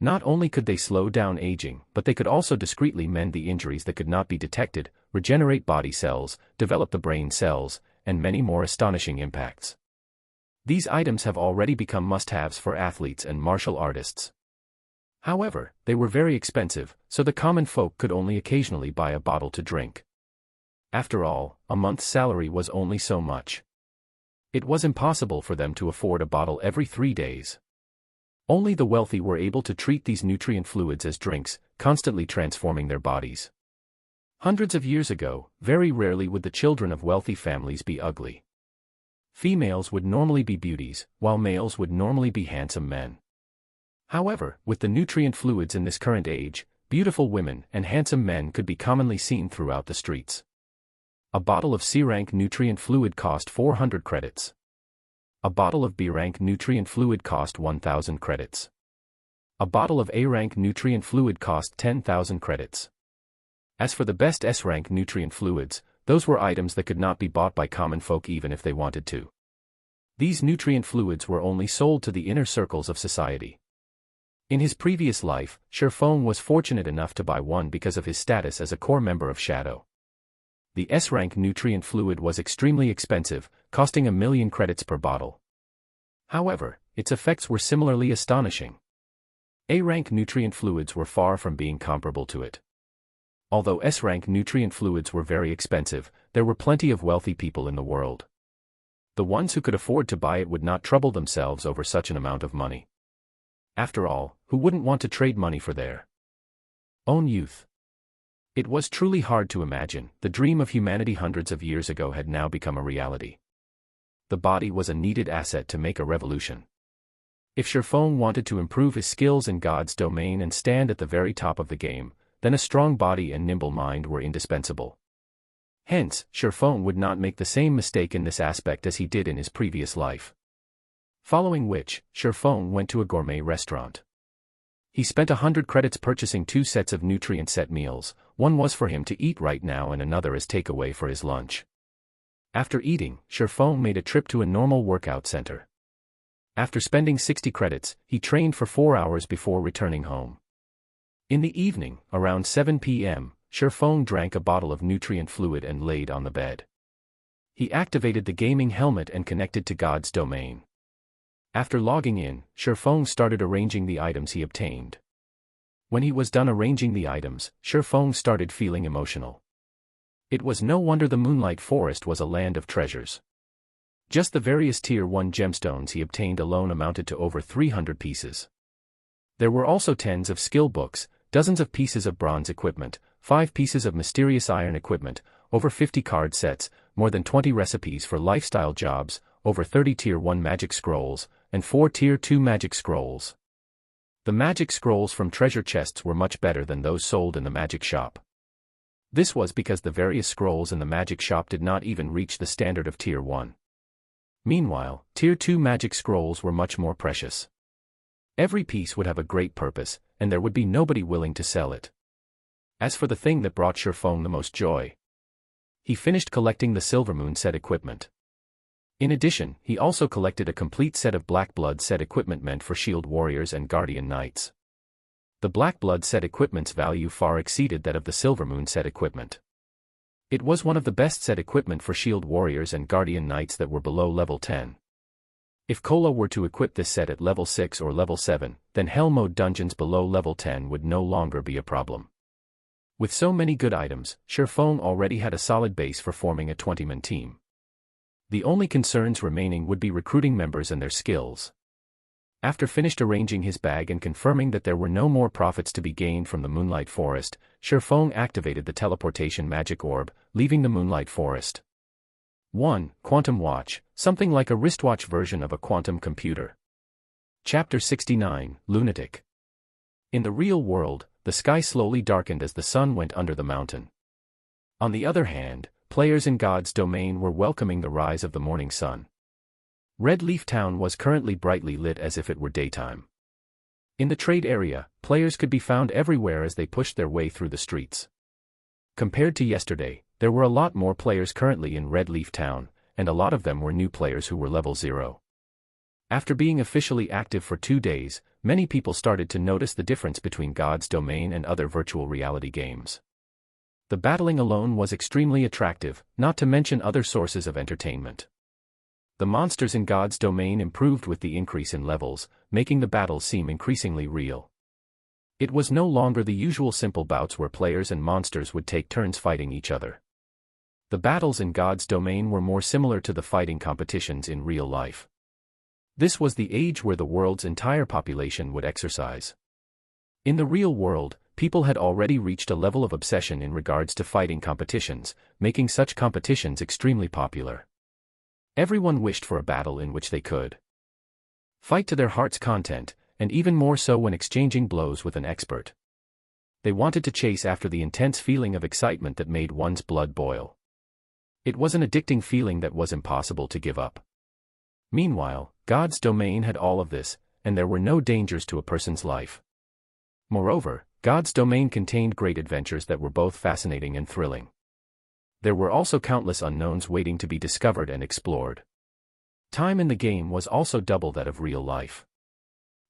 Not only could they slow down aging, but they could also discreetly mend the injuries that could not be detected, regenerate body cells, develop the brain cells, and many more astonishing impacts. These items have already become must-haves for athletes and martial artists. However, they were very expensive, so the common folk could only occasionally buy a bottle to drink. After all, a month's salary was only so much. It was impossible for them to afford a bottle every 3 days. Only the wealthy were able to treat these nutrient fluids as drinks, constantly transforming their bodies. Hundreds of years ago, very rarely would the children of wealthy families be ugly. Females would normally be beauties, while males would normally be handsome men. However, with the nutrient fluids in this current age, beautiful women and handsome men could be commonly seen throughout the streets. A bottle of C-rank nutrient fluid cost 400 credits. A bottle of B-rank nutrient fluid cost 1,000 credits. A bottle of A-rank nutrient fluid cost 10,000 credits. As for the best S-rank nutrient fluids, those were items that could not be bought by common folk even if they wanted to. These nutrient fluids were only sold to the inner circles of society. In his previous life, Sherfone was fortunate enough to buy one because of his status as a core member of Shadow. The S-rank nutrient fluid was extremely expensive, costing 1,000,000 credits per bottle. However, its effects were similarly astonishing. A-rank nutrient fluids were far from being comparable to it. Although S-rank nutrient fluids were very expensive, there were plenty of wealthy people in the world. The ones who could afford to buy it would not trouble themselves over such an amount of money. After all, who wouldn't want to trade money for their own youth? It was truly hard to imagine. The dream of humanity hundreds of years ago had now become a reality. The body was a needed asset to make a revolution. If Sherfone wanted to improve his skills in God's domain and stand at the very top of the game, then a strong body and nimble mind were indispensable. Hence, Sherfone would not make the same mistake in this aspect as he did in his previous life. Following which, Sherfone went to a gourmet restaurant. He spent 100 credits purchasing 2 sets of nutrient set meals. One was for him to eat right now and another as takeaway for his lunch. After eating, Sherfone made a trip to a normal workout center. After spending 60 credits, he trained for 4 hours before returning home. In the evening, around 7 p.m., Sherfone drank a bottle of nutrient fluid and laid on the bed. He activated the gaming helmet and connected to God's domain. After logging in, Sherfone started arranging the items he obtained. When he was done arranging the items, Sherfone started feeling emotional. It was no wonder the Moonlight Forest was a land of treasures. Just the various Tier 1 gemstones he obtained alone amounted to over 300 pieces. There were also tens of skill books, dozens of pieces of bronze equipment, 5 pieces of mysterious iron equipment, over 50 card sets, more than 20 recipes for lifestyle jobs, over 30 Tier 1 magic scrolls, and 4 Tier 2 magic scrolls. The magic scrolls from treasure chests were much better than those sold in the magic shop. This was because the various scrolls in the magic shop did not even reach the standard of Tier 1. Meanwhile, Tier 2 magic scrolls were much more precious. Every piece would have a great purpose, and there would be nobody willing to sell it. As for the thing that brought Sherfone the most joy, he finished collecting the Silvermoon set equipment. In addition, he also collected a complete set of Black Blood set equipment meant for Shield Warriors and Guardian Knights. The Black Blood set equipment's value far exceeded that of the Silvermoon set equipment. It was one of the best set equipment for Shield Warriors and Guardian Knights that were below level 10. If Kola were to equip this set at level 6 or level 7, then Hell Mode dungeons below level 10 would no longer be a problem. With so many good items, Sherfone already had a solid base for forming a 20-man team. The only concerns remaining would be recruiting members and their skills. After finished arranging his bag and confirming that there were no more profits to be gained from the Moonlight Forest, Sherfone activated the teleportation magic orb, leaving the Moonlight Forest. 1. Quantum Watch, something like a wristwatch version of a quantum computer. Chapter 69, Lunatic. In the real world, the sky slowly darkened as the sun went under the mountain. On the other hand, players in God's domain were welcoming the rise of the morning sun. Red Leaf Town was currently brightly lit as if it were daytime. In the trade area, players could be found everywhere as they pushed their way through the streets. Compared to yesterday, there were a lot more players currently in Red Leaf Town, and a lot of them were new players who were level 0. After being officially active for 2 days, many people started to notice the difference between God's domain and other virtual reality games. The battling alone was extremely attractive, not to mention other sources of entertainment. The monsters in God's domain improved with the increase in levels, making the battles seem increasingly real. It was no longer the usual simple bouts where players and monsters would take turns fighting each other. The battles in God's domain were more similar to the fighting competitions in real life. This was the age where the world's entire population would exercise. In the real world, people had already reached a level of obsession in regards to fighting competitions, making such competitions extremely popular. Everyone wished for a battle in which they could fight to their heart's content, and even more so when exchanging blows with an expert. They wanted to chase after the intense feeling of excitement that made one's blood boil. It was an addicting feeling that was impossible to give up. Meanwhile, God's domain had all of this, and there were no dangers to a person's life. Moreover, God's domain contained great adventures that were both fascinating and thrilling. There were also countless unknowns waiting to be discovered and explored. Time in the game was also double that of real life.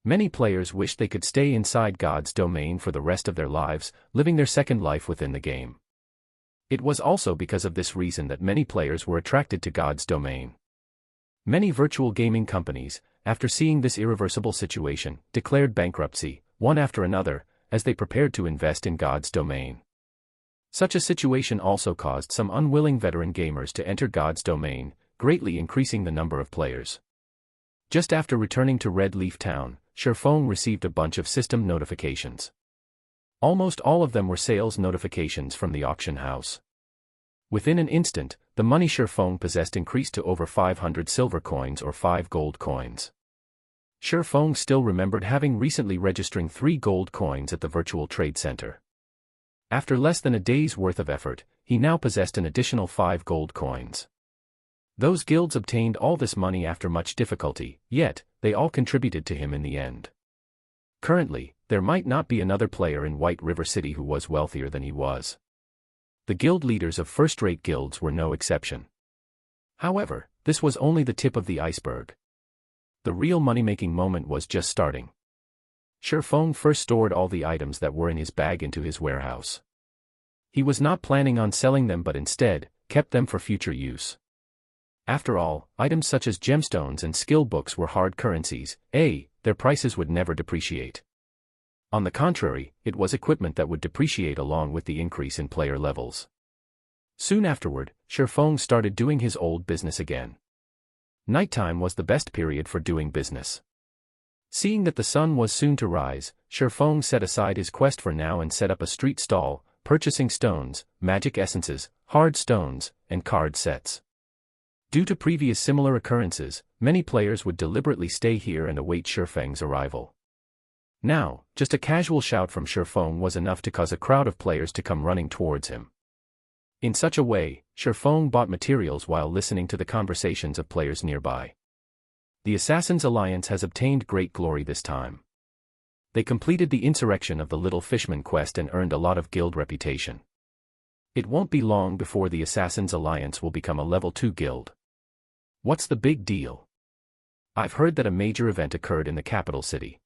Many players wished they could stay inside God's domain for the rest of their lives, living their second life within the game. It was also because of this reason that many players were attracted to God's domain. Many virtual gaming companies, after seeing this irreversible situation, declared bankruptcy, one after another, as they prepared to invest in God's domain. Such a situation also caused some unwilling veteran gamers to enter God's domain, greatly increasing the number of players. Just after returning to Red Leaf Town, Sherfong received a bunch of system notifications. Almost all of them were sales notifications from the auction house. Within an instant, the money Sherfong possessed increased to over 500 silver coins or 5 gold coins. Sherfong still remembered having recently registering 3 gold coins at the virtual trade center. After less than a day's worth of effort, he now possessed an additional 5 gold coins. Those guilds obtained all this money after much difficulty, yet, they all contributed to him in the end. Currently, there might not be another player in White River City who was wealthier than he was. The guild leaders of first-rate guilds were no exception. However, this was only the tip of the iceberg. The real money-making moment was just starting. Sherfong first stored all the items that were in his bag into his warehouse. He was not planning on selling them but instead, kept them for future use. After all, items such as gemstones and skill books were hard currencies, their prices would never depreciate. On the contrary, it was equipment that would depreciate along with the increase in player levels. Soon afterward, Sherfong started doing his old business again. Nighttime was the best period for doing business. Seeing that the sun was soon to rise, Sherfong set aside his quest for now and set up a street stall, purchasing stones, magic essences, hard stones, and card sets. Due to previous similar occurrences, many players would deliberately stay here and await Sherfeng's arrival. Now, just a casual shout from Sherfong was enough to cause a crowd of players to come running towards him. In such a way, Sherfong bought materials while listening to the conversations of players nearby. The Assassin's Alliance has obtained great glory this time. They completed the Insurrection of the Little Fishman quest and earned a lot of guild reputation. It won't be long before the Assassin's Alliance will become a level 2 guild. What's the big deal? I've heard that a major event occurred in the capital city.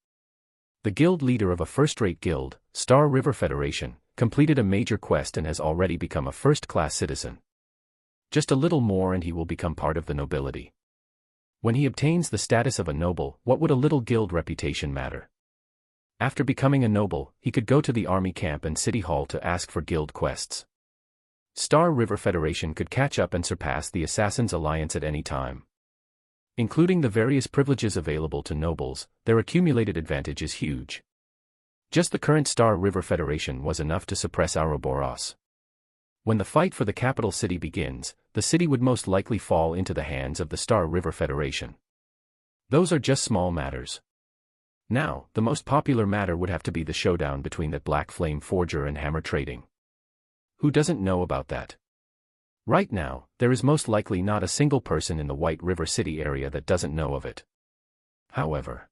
The guild leader of a first-rate guild, Star River Federation, completed a major quest and has already become a first-class citizen. Just a little more and he will become part of the nobility. When he obtains the status of a noble, what would a little guild reputation matter? After becoming a noble, he could go to the army camp and city hall to ask for guild quests. Star River Federation could catch up and surpass the Assassin's Alliance at any time. Including the various privileges available to nobles, their accumulated advantage is huge. Just the current Star River Federation was enough to suppress Ouroboros. When the fight for the capital city begins, the city would most likely fall into the hands of the Star River Federation. Those are just small matters. Now, the most popular matter would have to be the showdown between that Black Flame Forger and Hammer Trading. Who doesn't know about that? Right now, there is most likely not a single person in the White River City area that doesn't know of it. However,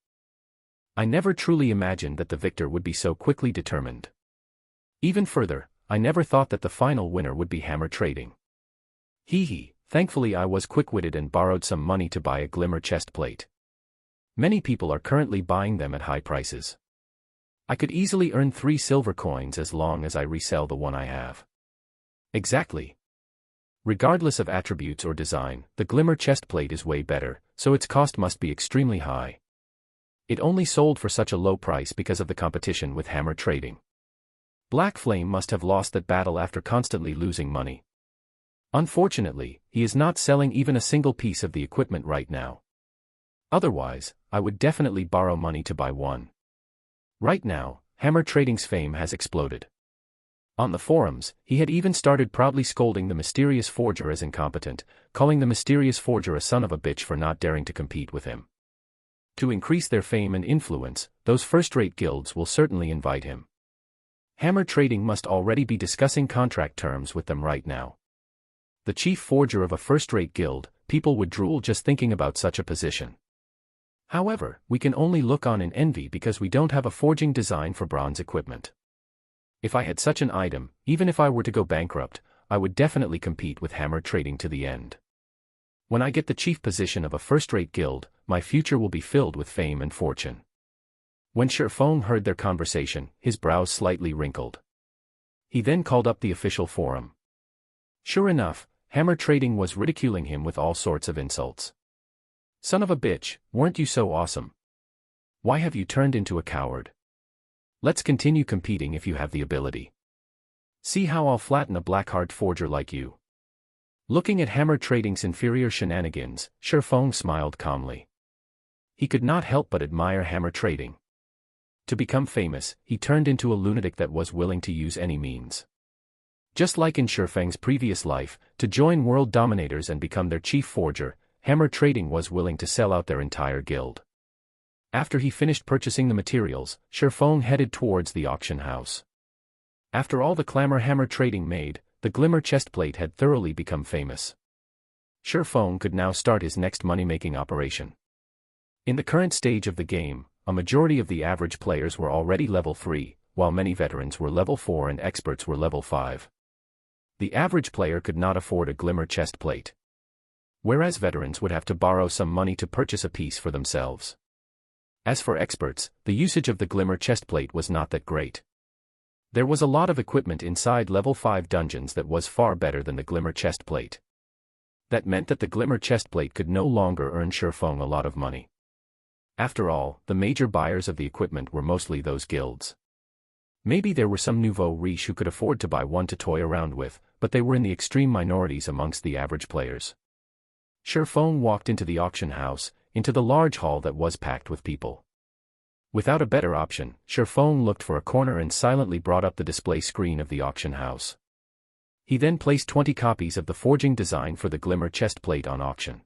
I never truly imagined that the victor would be so quickly determined. Even further, I never thought that the final winner would be Hammer Trading. Thankfully I was quick-witted and borrowed some money to buy a glimmer chest plate. Many people are currently buying them at high prices. I could easily earn 3 silver coins as long as I resell the one I have. Exactly. Regardless of attributes or design, the glimmer chest plate is way better, so its cost must be extremely high. It only sold for such a low price because of the competition with Hammer Trading. Black Flame must have lost that battle after constantly losing money. Unfortunately, he is not selling even a single piece of the equipment right now. Otherwise, I would definitely borrow money to buy one. Right now, hammer trading's fame has exploded. On the forums, he had even started proudly scolding the mysterious forger as incompetent, calling the mysterious forger a son of a bitch for not daring to compete with him. To increase their fame and influence, those first-rate guilds will certainly invite him. Hammer Trading must already be discussing contract terms with them right now. The chief forger of a first-rate guild, people would drool just thinking about such a position. However, we can only look on in envy because we don't have a forging design for bronze equipment. If I had such an item, even if I were to go bankrupt, I would definitely compete with Hammer Trading to the end. When I get the chief position of a first-rate guild, my future will be filled with fame and fortune. When Shifeng heard their conversation, his brows slightly wrinkled. He then called up the official forum. Sure enough, Hammer Trading was ridiculing him with all sorts of insults. Son of a bitch, weren't you so awesome? Why have you turned into a coward? Let's continue competing if you have the ability. See how I'll flatten a blackheart forger like you. Looking at Hammer Trading's inferior shenanigans, Shifeng smiled calmly. He could not help but admire Hammer Trading. To become famous, he turned into a lunatic that was willing to use any means. Just like in Shifeng's previous life, to join world dominators and become their chief forger, Hammer Trading was willing to sell out their entire guild. After he finished purchasing the materials, Shifeng headed towards the auction house. After all the clamor Hammer Trading made, the Glimmer chestplate had thoroughly become famous. Shifeng could now start his next money-making operation. In the current stage of the game, a majority of the average players were already level 3, while many veterans were level 4 and experts were level 5. The average player could not afford a Glimmer chestplate, whereas veterans would have to borrow some money to purchase a piece for themselves. As for experts, the usage of the Glimmer chestplate was not that great. There was a lot of equipment inside level 5 dungeons that was far better than the Glimmer chestplate. That meant that the Glimmer chestplate could no longer earn Shifeng a lot of money. After all, the major buyers of the equipment were mostly those guilds. Maybe there were some nouveau riche who could afford to buy one to toy around with, but they were in the extreme minorities amongst the average players. Shifeng walked into the auction house, into the large hall that was packed with people. Without a better option, Shifeng looked for a corner and silently brought up the display screen of the auction house. He then placed 20 copies of the forging design for the Glimmer chestplate on auction.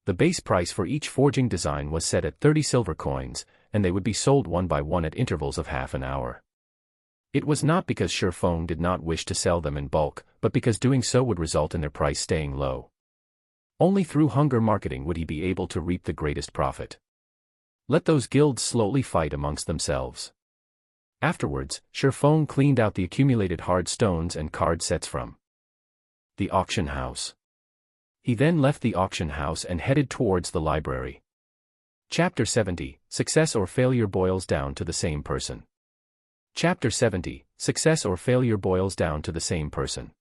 The base price for each forging design was set at 30 silver coins, and they would be sold one by one at intervals of half an hour. It was not because Shifeng did not wish to sell them in bulk, but because doing so would result in their price staying low. Only through hunger marketing would he be able to reap the greatest profit. Let those guilds slowly fight amongst themselves. Afterwards, Shifeng cleaned out the accumulated hard stones and card sets from the auction house. He then left the auction house and headed towards the library. Chapter 70, Success or Failure boils down to the same person. Chapter 70, Success or Failure boils down to the same person.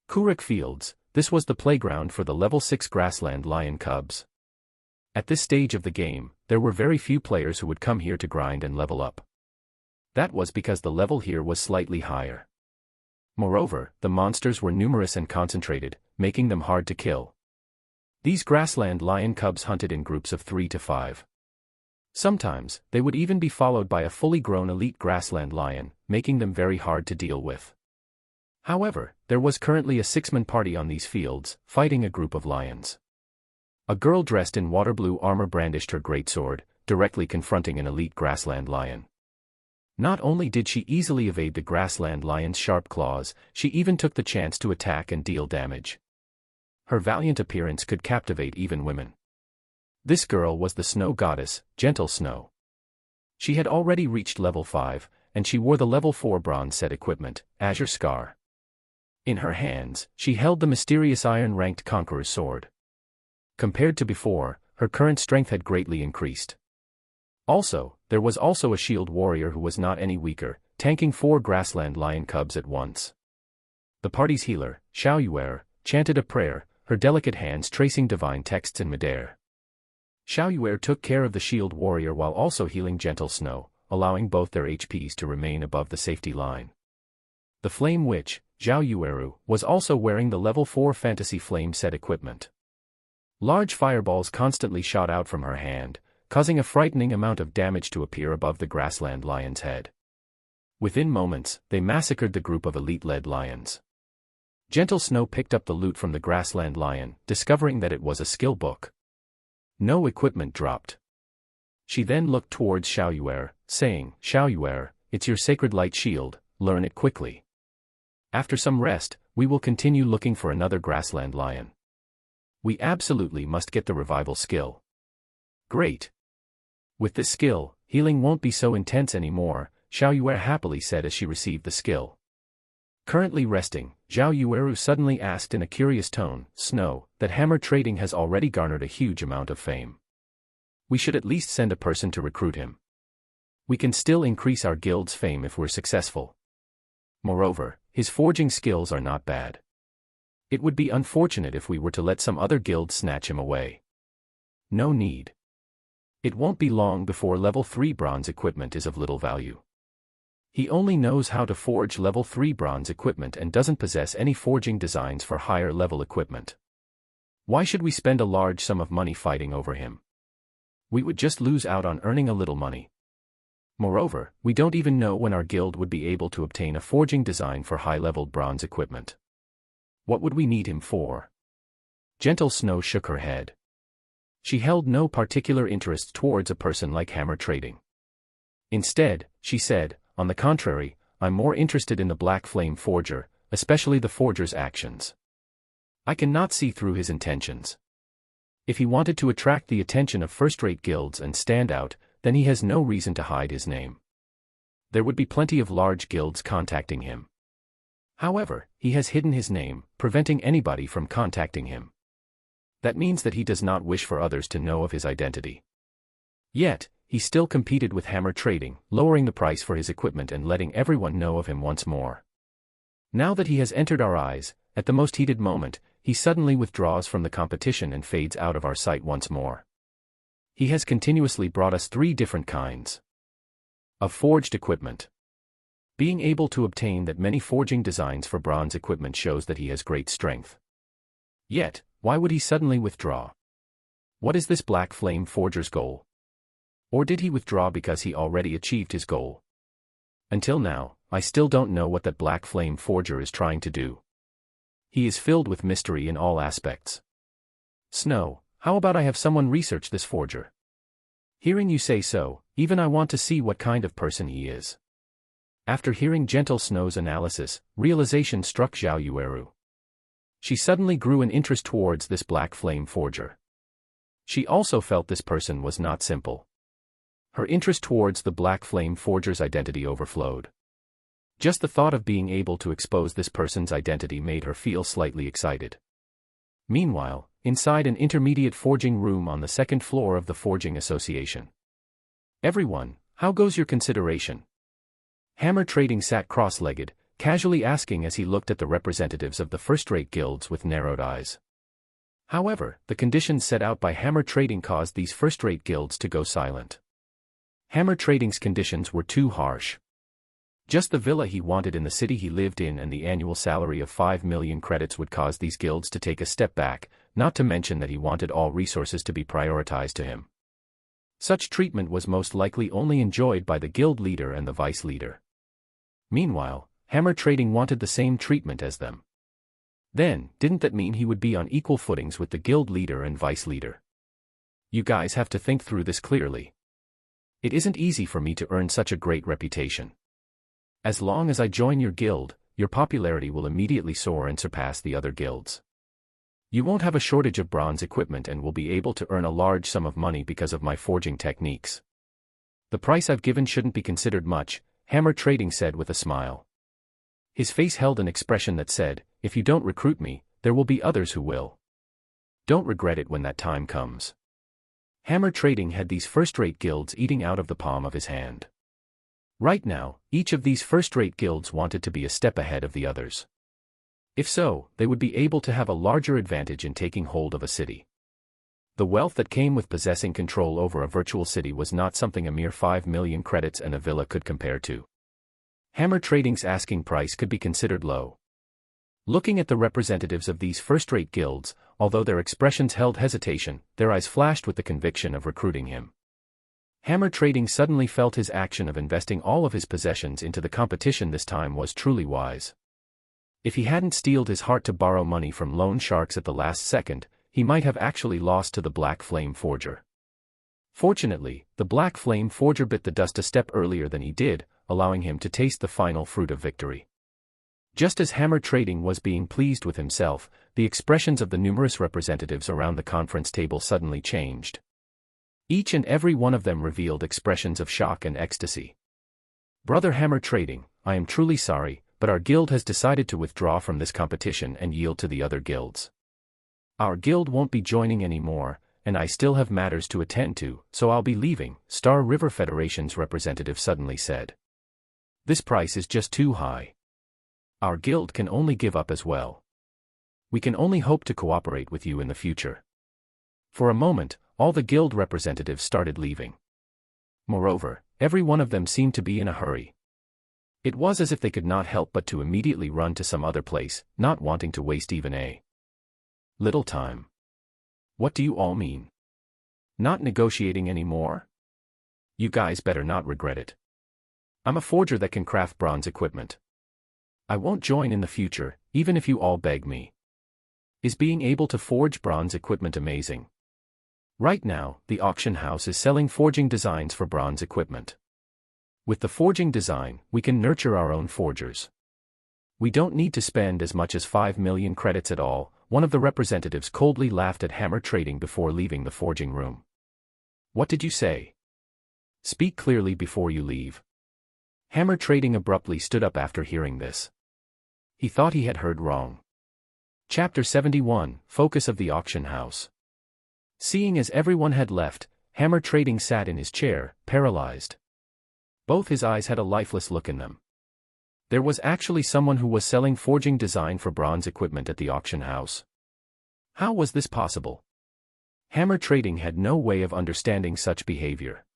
Kurik Fields, this was the playground for the level 6 grassland lion cubs. At this stage of the game, there were very few players who would come here to grind and level up. That was because the level here was slightly higher. Moreover, the monsters were numerous and concentrated, making them hard to kill. These grassland lion cubs hunted in groups of 3 to 5. Sometimes, they would even be followed by a fully grown elite grassland lion, making them very hard to deal with. However, there was currently a 6-man party on these fields, fighting a group of lions. A girl dressed in water blue armor brandished her greatsword, directly confronting an elite grassland lion. Not only did she easily evade the grassland lion's sharp claws, she even took the chance to attack and deal damage. Her valiant appearance could captivate even women. This girl was the snow goddess, Gentle Snow. She had already reached level 5, and she wore the level 4 bronze set equipment, Azure Scar. In her hands, she held the mysterious iron-ranked Conqueror's Sword. Compared to before, her current strength had greatly increased. Also, there was also a shield warrior who was not any weaker, tanking 4 grassland lion cubs at once. The party's healer, Xiao Yuer, chanted a prayer, her delicate hands tracing divine texts in midair. Xiao Yuer took care of the shield warrior while also healing Gentle Snow, allowing both their HPs to remain above the safety line. The Flame Witch, Zhao Yueru, was also wearing the level 4 Fantasy Flame set equipment. Large fireballs constantly shot out from her hand, causing a frightening amount of damage to appear above the grassland lion's head. Within moments, they massacred the group of elite-led lions. Gentle Snow picked up the loot from the grassland lion, discovering that it was a skill book. No equipment dropped. She then looked towards Xiaoyuer, saying, "Xiaoyuer, it's your sacred light shield, learn it quickly. After some rest, we will continue looking for another grassland lion. We absolutely must get the revival skill." "Great. With this skill, healing won't be so intense anymore," Xiaoyuer happily said as she received the skill. Currently resting, Zhao Yueru suddenly asked in a curious tone, "Snow, that hammer trading has already garnered a huge amount of fame. We should at least send a person to recruit him. We can still increase our guild's fame if we're successful. Moreover, his forging skills are not bad. It would be unfortunate if we were to let some other guild snatch him away. No need. It won't be long before level 3 bronze equipment is of little value. He only knows how to forge level 3 bronze equipment and doesn't possess any forging designs for higher level equipment. Why should we spend a large sum of money fighting over him? We would just lose out on earning a little money. Moreover, we don't even know when our guild would be able to obtain a forging design for high-leveled bronze equipment. What would we need him for?" Gentle Snow shook her head. She held no particular interest towards a person like hammer trading. Instead, she said, "On the contrary, I'm more interested in the Black Flame Forger, especially the forger's actions. I cannot see through his intentions. If he wanted to attract the attention of first-rate guilds and stand out, then he has no reason to hide his name. There would be plenty of large guilds contacting him. However, he has hidden his name, preventing anybody from contacting him. That means that he does not wish for others to know of his identity. Yet, he still competed with hammer trading, lowering the price for his equipment and letting everyone know of him once more. Now that he has entered our eyes, at the most heated moment, he suddenly withdraws from the competition and fades out of our sight once more. He has continuously brought us 3 different kinds of forged equipment. Being able to obtain that many forging designs for bronze equipment shows that he has great strength. Yet, why would he suddenly withdraw? What is this Black Flame Forger's goal? Or did he withdraw because he already achieved his goal? Until now, I still don't know what that Black Flame Forger is trying to do. He is filled with mystery in all aspects. Snow, how about I have someone research this forger? Hearing you say so, even I want to see what kind of person he is." After hearing Gentle Snow's analysis, realization struck Zhao Yueru. She suddenly grew an interest towards this Black Flame Forger. She also felt this person was not simple. Her interest towards the Black Flame Forger's identity overflowed. Just the thought of being able to expose this person's identity made her feel slightly excited. Meanwhile, inside an intermediate forging room on the 2nd floor of the Forging Association. "Everyone, how goes your consideration?" Hammer Trading sat cross-legged, casually asking as he looked at the representatives of the first-rate guilds with narrowed eyes. However, the conditions set out by Hammer Trading caused these first-rate guilds to go silent. Hammer Trading's conditions were too harsh. Just the villa he wanted in the city he lived in and the annual salary of 5 million credits would cause these guilds to take a step back, not to mention that he wanted all resources to be prioritized to him. Such treatment was most likely only enjoyed by the guild leader and the vice leader. Meanwhile, Hammer Trading wanted the same treatment as them. Then, didn't that mean he would be on equal footings with the guild leader and vice leader? You guys have to think through this clearly. It isn't easy for me to earn such a great reputation. As long as I join your guild, your popularity will immediately soar and surpass the other guilds. You won't have a shortage of bronze equipment and will be able to earn a large sum of money because of my forging techniques. The price I've given shouldn't be considered much, Hammer Trading said with a smile. His face held an expression that said, "If you don't recruit me, there will be others who will. Don't regret it when that time comes." Hammer Trading had these first-rate guilds eating out of the palm of his hand. Right now, each of these first-rate guilds wanted to be a step ahead of the others. If so, they would be able to have a larger advantage in taking hold of a city. The wealth that came with possessing control over a virtual city was not something a mere 5 million credits and a villa could compare to. Hammer Trading's asking price could be considered low. Looking at the representatives of these first-rate guilds, although their expressions held hesitation, their eyes flashed with the conviction of recruiting him. Hammer Trading suddenly felt his action of investing all of his possessions into the competition this time was truly wise. If he hadn't steeled his heart to borrow money from loan sharks at the last second, he might have actually lost to the Black Flame Forger. Fortunately, the Black Flame Forger bit the dust a step earlier than he did, allowing him to taste the final fruit of victory. Just as Hammer Trading was being pleased with himself, the expressions of the numerous representatives around the conference table suddenly changed. Each and every one of them revealed expressions of shock and ecstasy. "Brother Hammer Trading, I am truly sorry, but our guild has decided to withdraw from this competition and yield to the other guilds. Our guild won't be joining anymore, and I still have matters to attend to, so I'll be leaving," Star River Federation's representative suddenly said. "This price is just too high. Our guild can only give up as well. We can only hope to cooperate with you in the future." For a moment, all the guild representatives started leaving. Moreover, every one of them seemed to be in a hurry. It was as if they could not help but to immediately run to some other place, not wanting to waste even a little time. "What do you all mean? Not negotiating anymore? You guys better not regret it. I'm a forger that can craft bronze equipment. I won't join in the future, even if you all beg me. Is being able to forge bronze equipment amazing? Right now, the auction house is selling forging designs for bronze equipment. With the forging design, we can nurture our own forgers. We don't need to spend as much as 5 million credits at all." One of the representatives coldly laughed at Hammer Trading before leaving the forging room. "What did you say? Speak clearly before you leave." Hammer Trading abruptly stood up after hearing this. He thought he had heard wrong. Chapter 71, Focus of the Auction House. Seeing as everyone had left, Hammer Trading sat in his chair, paralyzed. Both his eyes had a lifeless look in them. There was actually someone who was selling forging design for bronze equipment at the auction house. How was this possible? Hammer Trading had no way of understanding such behavior.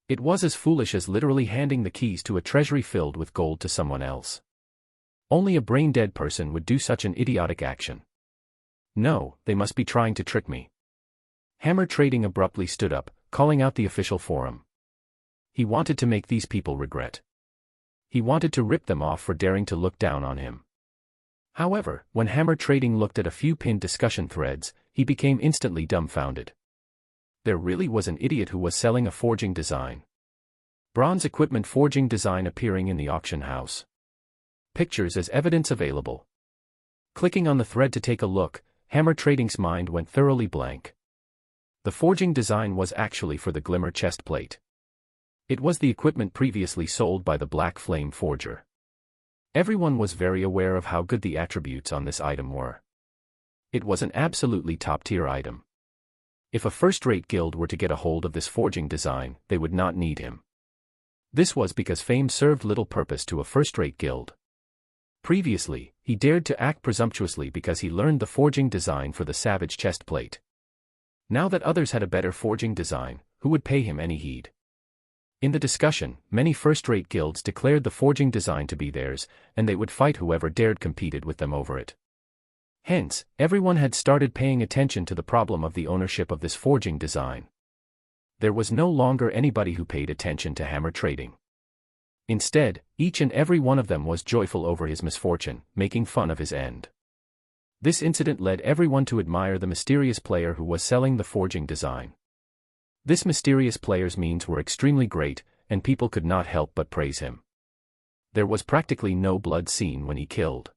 It was as foolish as literally handing the keys to a treasury filled with gold to someone else. Only a brain-dead person would do such an idiotic action. No, they must be trying to trick me. Hammer Trading abruptly stood up, calling out the official forum. He wanted to make these people regret. He wanted to rip them off for daring to look down on him. However, when Hammer Trading looked at a few pinned discussion threads, he became instantly dumbfounded. There really was an idiot who was selling a forging design. Bronze equipment forging design appearing in the auction house. Pictures as evidence available. Clicking on the thread to take a look, Hammer Trading's mind went thoroughly blank. The forging design was actually for the Glimmer chest plate. It was the equipment previously sold by the Black Flame Forger. Everyone was very aware of how good the attributes on this item were. It was an absolutely top-tier item. If a first-rate guild were to get a hold of this forging design, they would not need him. This was because fame served little purpose to a first-rate guild. Previously, he dared to act presumptuously because he learned the forging design for the Savage chest plate. Now that others had a better forging design, who would pay him any heed? In the discussion, many first-rate guilds declared the forging design to be theirs, and they would fight whoever dared competed with them over it. Hence, everyone had started paying attention to the problem of the ownership of this forging design. There was no longer anybody who paid attention to Hammer Trading. Instead, each and every one of them was joyful over his misfortune, making fun of his end. This incident led everyone to admire the mysterious player who was selling the forging design. This mysterious player's means were extremely great, and people could not help but praise him. There was practically no blood seen when he killed.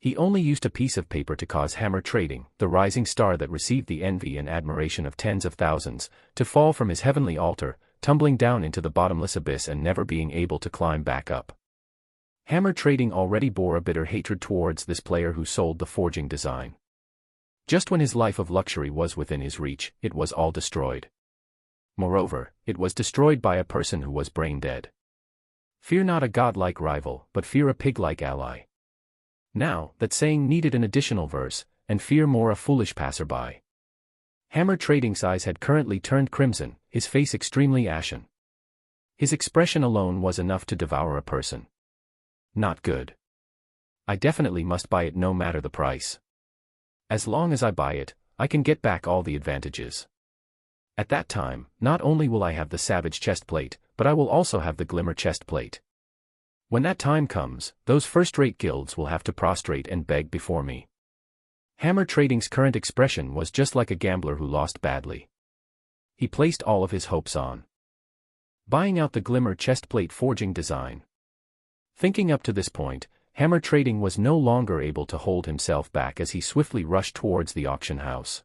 He only used a piece of paper to cause Hammer Trading, the rising star that received the envy and admiration of tens of thousands, to fall from his heavenly altar, tumbling down into the bottomless abyss and never being able to climb back up. Hammer Trading already bore a bitter hatred towards this player who sold the forging design. Just when his life of luxury was within his reach, it was all destroyed. Moreover, it was destroyed by a person who was brain dead. Fear not a godlike rival, but fear a pig-like ally. Now, that saying needed an additional verse, and fear more a foolish passerby. Hammer Trading's eyes had currently turned crimson, his face extremely ashen. His expression alone was enough to devour a person. Not good. I definitely must buy it no matter the price. As long as I buy it, I can get back all the advantages. At that time, not only will I have the Savage chestplate, but I will also have the Glimmer chestplate. When that time comes, those first-rate guilds will have to prostrate and beg before me. Hammer Trading's current expression was just like a gambler who lost badly. He placed all of his hopes on buying out the Glimmer chestplate forging design. Thinking up to this point, Hammer Trading was no longer able to hold himself back as he swiftly rushed towards the auction house.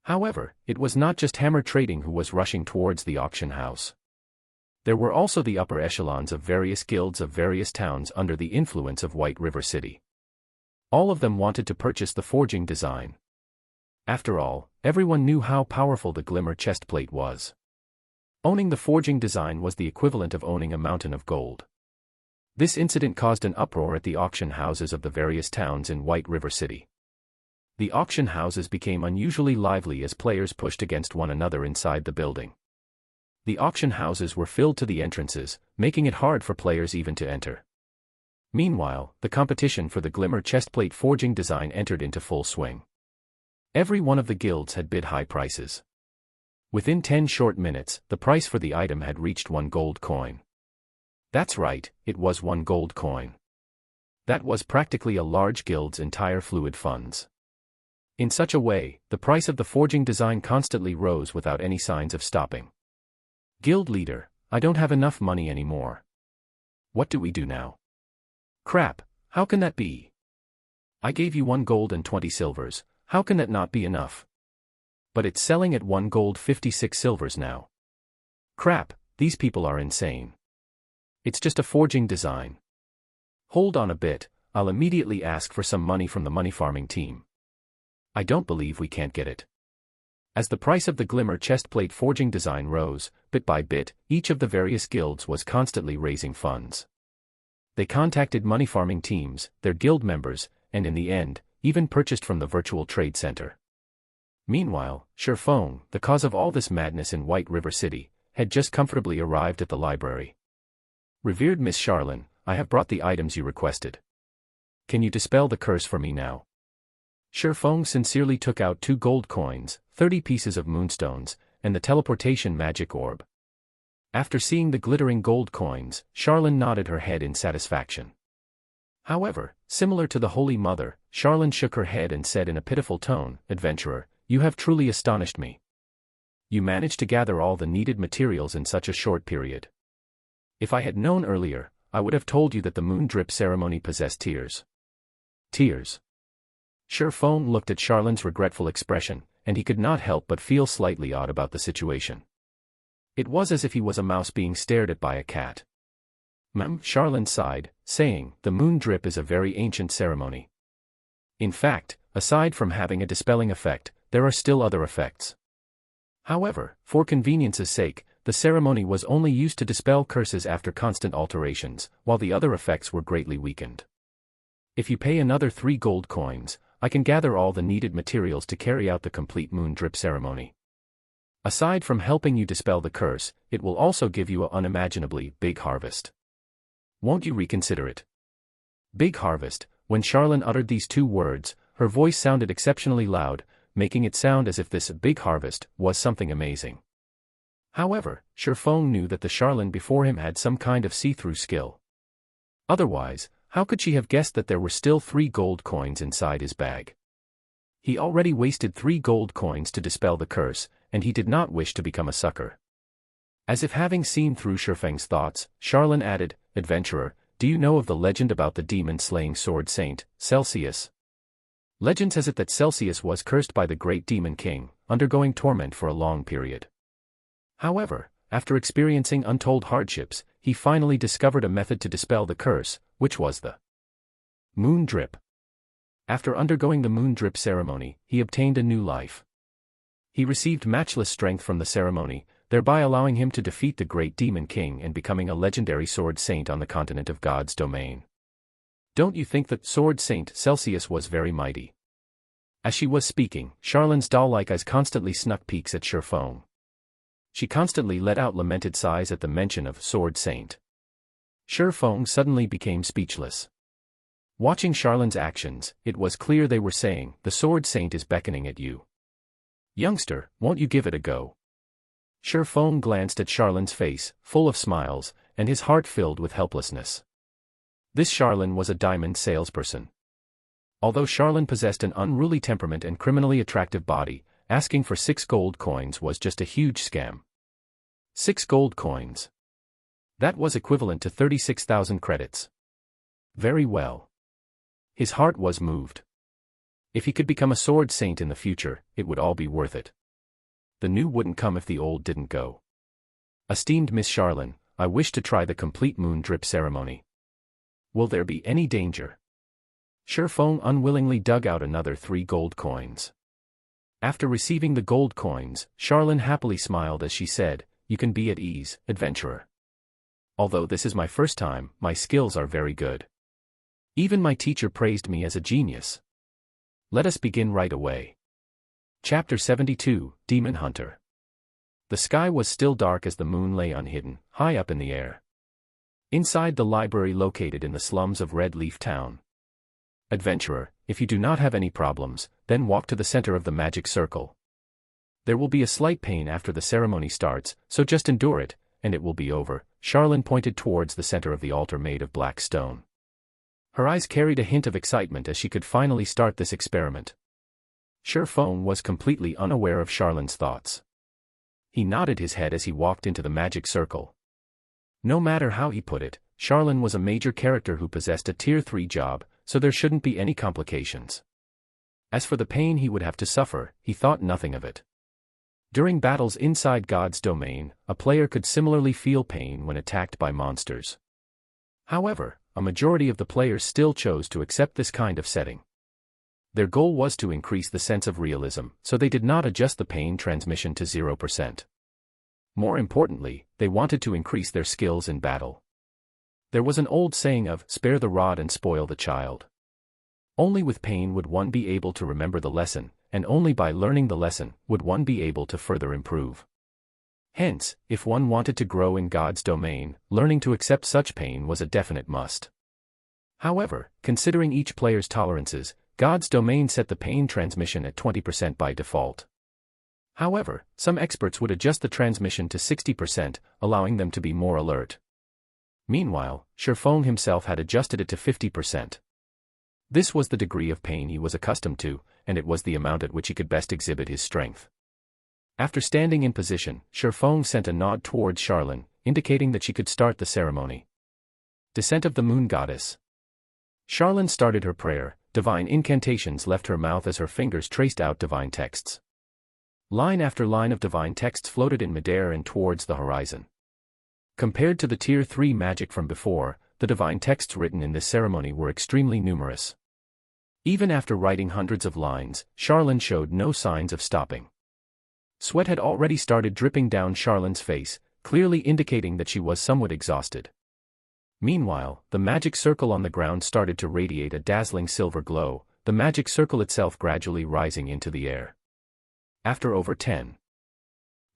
However, it was not just Hammer Trading who was rushing towards the auction house. There were also the upper echelons of various guilds of various towns under the influence of White River City. All of them wanted to purchase the forging design. After all, everyone knew how powerful the Glimmer chestplate was. Owning the forging design was the equivalent of owning a mountain of gold. This incident caused an uproar at the auction houses of the various towns in White River City. The auction houses became unusually lively as players pushed against one another inside the building. The auction houses were filled to the entrances, making it hard for players even to enter. Meanwhile, the competition for the Glimmer chestplate forging design entered into full swing. Every one of the guilds had bid high prices. Within 10 short minutes, the price for the item had reached 1 gold coin. That's right, it was 1 gold coin. That was practically a large guild's entire fluid funds. In such a way, the price of the forging design constantly rose without any signs of stopping. Guild leader, I don't have enough money anymore. What do we do now? Crap, how can that be? I gave you 1 gold and 20 silvers, how can that not be enough? But it's selling at 1 gold 56 silvers now. Crap, these people are insane. It's just a forging design. Hold on a bit, I'll immediately ask for some money from the money farming team. I don't believe we can't get it. As the price of the Glimmer chestplate forging design rose, bit by bit, each of the various guilds was constantly raising funds. They contacted money farming teams, their guild members, and in the end, even purchased from the virtual trade center. Meanwhile, Sherfong, the cause of all this madness in White River City, had just comfortably arrived at the library. Revered Miss Charlene, I have brought the items you requested. Can you dispel the curse for me now? Sherfong sincerely took out 2 gold coins, 30 pieces of moonstones, and the teleportation magic orb. After seeing the glittering gold coins, Charlene nodded her head in satisfaction. However, similar to the Holy Mother, Charlene shook her head and said in a pitiful tone, "Adventurer, you have truly astonished me. You managed to gather all the needed materials in such a short period. If I had known earlier, I would have told you that the moon drip ceremony possessed tears." Tears. Sherfong looked at Charlene's regretful expression, and he could not help but feel slightly odd about the situation. It was as if he was a mouse being stared at by a cat. Charlene sighed, saying, "The moon drip is a very ancient ceremony. In fact, aside from having a dispelling effect, there are still other effects. However, for convenience's sake, the ceremony was only used to dispel curses after constant alterations, while the other effects were greatly weakened. If you pay another 3 gold coins, I can gather all the needed materials to carry out the complete moon drip ceremony. Aside from helping you dispel the curse, it will also give you an unimaginably big harvest. Won't you reconsider it?" Big harvest. When Charlene uttered these 2 words, her voice sounded exceptionally loud, making it sound as if this big harvest was something amazing. However, Sherfong knew that the Charlene before him had some kind of see-through skill. Otherwise, how could she have guessed that there were still 3 gold coins inside his bag? He already wasted 3 gold coins to dispel the curse, and he did not wish to become a sucker. As if having seen through Sherfeng's thoughts, Charlene added, "Adventurer, do you know of the legend about the demon-slaying sword saint, Celsius? Legend says it that Celsius was cursed by the great demon king, undergoing torment for a long period. However, after experiencing untold hardships, he finally discovered a method to dispel the curse, which was the moon drip. After undergoing the moon drip ceremony, he obtained a new life. He received matchless strength from the ceremony, thereby allowing him to defeat the great demon king and becoming a legendary sword saint on the continent of God's domain. Don't you think that sword saint Celsius was very mighty?" As she was speaking, Charlene's doll-like eyes constantly snuck peeks at Sherfong. She constantly let out lamented sighs at the mention of sword saint. Sherfong suddenly became speechless. Watching Charlin's actions, it was clear they were saying, "The Sword Saint is beckoning at you. Youngster, won't you give it a go?" Sure Feng glanced at Charlin's face, full of smiles, and his heart filled with helplessness. This Charlin was a diamond salesperson. Although Charlin possessed an unruly temperament and criminally attractive body, asking for 6 gold coins was just a huge scam. 6 gold coins. That was equivalent to 36,000 credits. Very well. His heart was moved. If he could become a sword saint in the future, it would all be worth it. The new wouldn't come if the old didn't go. Esteemed Miss Charlin, I wish to try the complete moon drip ceremony. Will there be any danger? Sure Feng unwillingly dug out another 3 gold coins. After receiving the gold coins, Charlin happily smiled as she said, "You can be at ease, adventurer. Although this is my first time, my skills are very good. Even my teacher praised me as a genius. Let us begin right away." Chapter 72, Demon Hunter. The sky was still dark as the moon lay unhidden, high up in the air. Inside the library located in the slums of Red Leaf Town. Adventurer, if you do not have any problems, then walk to the center of the magic circle. There will be a slight pain after the ceremony starts, so just endure it, and it will be over. Charlin pointed towards the center of the altar made of black stone. Her eyes carried a hint of excitement as she could finally start this experiment. Sure Feng was completely unaware of Charlin's thoughts. He nodded his head as he walked into the magic circle. No matter how he put it, Charlin was a major character who possessed a Tier 3 job, so there shouldn't be any complications. As for the pain he would have to suffer, he thought nothing of it. During battles inside God's domain, a player could similarly feel pain when attacked by monsters. However, a majority of the players still chose to accept this kind of setting. Their goal was to increase the sense of realism, so they did not adjust the pain transmission to 0%. More importantly, they wanted to increase their skills in battle. There was an old saying of, "Spare the rod and spoil the child." Only with pain would one be able to remember the lesson, and only by learning the lesson would one be able to further improve. Hence, if one wanted to grow in God's domain, learning to accept such pain was a definite must. However, considering each player's tolerances, God's domain set the pain transmission at 20% by default. However, some experts would adjust the transmission to 60%, allowing them to be more alert. Meanwhile, Sure Feng himself had adjusted it to 50%. This was the degree of pain he was accustomed to, and it was the amount at which he could best exhibit his strength. After standing in position, Sure Feng sent a nod towards Charlin, indicating that she could start the ceremony. Descent of the Moon Goddess. Charlin started her prayer. Divine incantations left her mouth as her fingers traced out divine texts. Line after line of divine texts floated in midair and towards the horizon. Compared to the Tier 3 magic from before, the divine texts written in this ceremony were extremely numerous. Even after writing hundreds of lines, Charlin showed no signs of stopping. Sweat had already started dripping down Charlin's face, clearly indicating that she was somewhat exhausted. Meanwhile, the magic circle on the ground started to radiate a dazzling silver glow, the magic circle itself gradually rising into the air. After over 10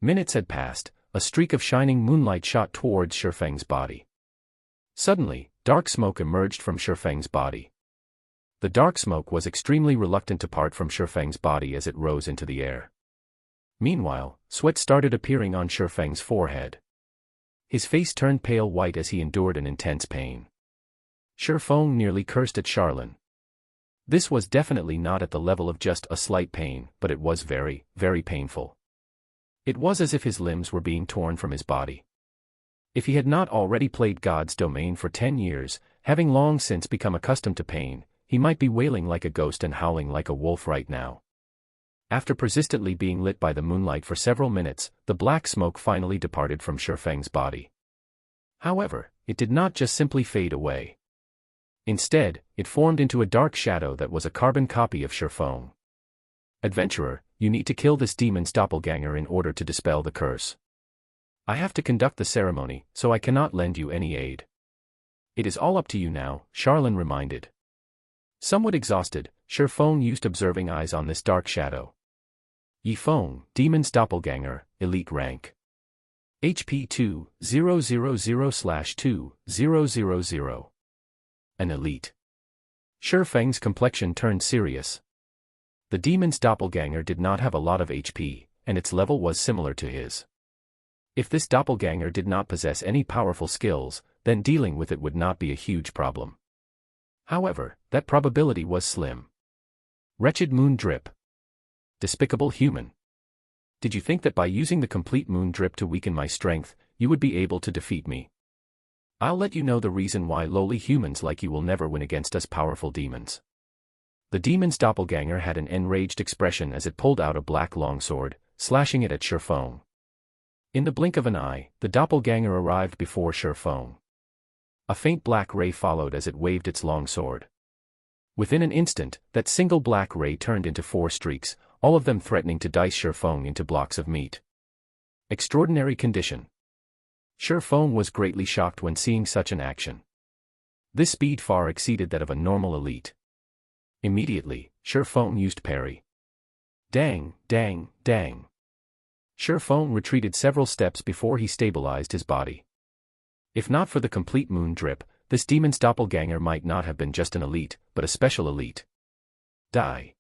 minutes had passed, a streak of shining moonlight shot towards Sure Feng's body. Suddenly, dark smoke emerged from Sure Feng's body. The dark smoke was extremely reluctant to part from Sure Feng's body as it rose into the air. Meanwhile, sweat started appearing on Sure Feng's forehead. His face turned pale white as he endured an intense pain. Sure Feng nearly cursed at Charlin. This was definitely not at the level of just a slight pain, but it was very, very painful. It was as if his limbs were being torn from his body. If he had not already played God's domain for 10 years, having long since become accustomed to pain, he might be wailing like a ghost and howling like a wolf right now. After persistently being lit by the moonlight for several minutes, the black smoke finally departed from Sure Feng's body. However, it did not just simply fade away. Instead, it formed into a dark shadow that was a carbon copy of Sure Feng. Adventurer, you need to kill this demon's doppelganger in order to dispel the curse. I have to conduct the ceremony, so I cannot lend you any aid. It is all up to you now, Charlin reminded. Somewhat exhausted, Sure Feng used observing eyes on this dark shadow. Yi Feng, Demon's Doppelganger, Elite Rank. HP 2000/2000. An Elite. Feng's complexion turned serious. The demon's doppelganger did not have a lot of HP, and its level was similar to his. If this doppelganger did not possess any powerful skills, then dealing with it would not be a huge problem. However, that probability was slim. Wretched moon drip. Despicable human. Did you think that by using the complete moon drip to weaken my strength, you would be able to defeat me? I'll let you know the reason why lowly humans like you will never win against us powerful demons. The demon's doppelganger had an enraged expression as it pulled out a black longsword, slashing it at Feng. In the blink of an eye, the doppelganger arrived before Feng. A faint black ray followed as it waved its longsword. Within an instant, that single black ray turned into 4 streaks, all of them threatening to dice Feng into blocks of meat. Extraordinary condition. Feng was greatly shocked when seeing such an action. This speed far exceeded that of a normal elite. Immediately, Feng used parry. Dang, dang, dang. Feng retreated several steps before he stabilized his body. If not for the complete moon drip, this demon's doppelganger might not have been just an elite, but a special elite. Die.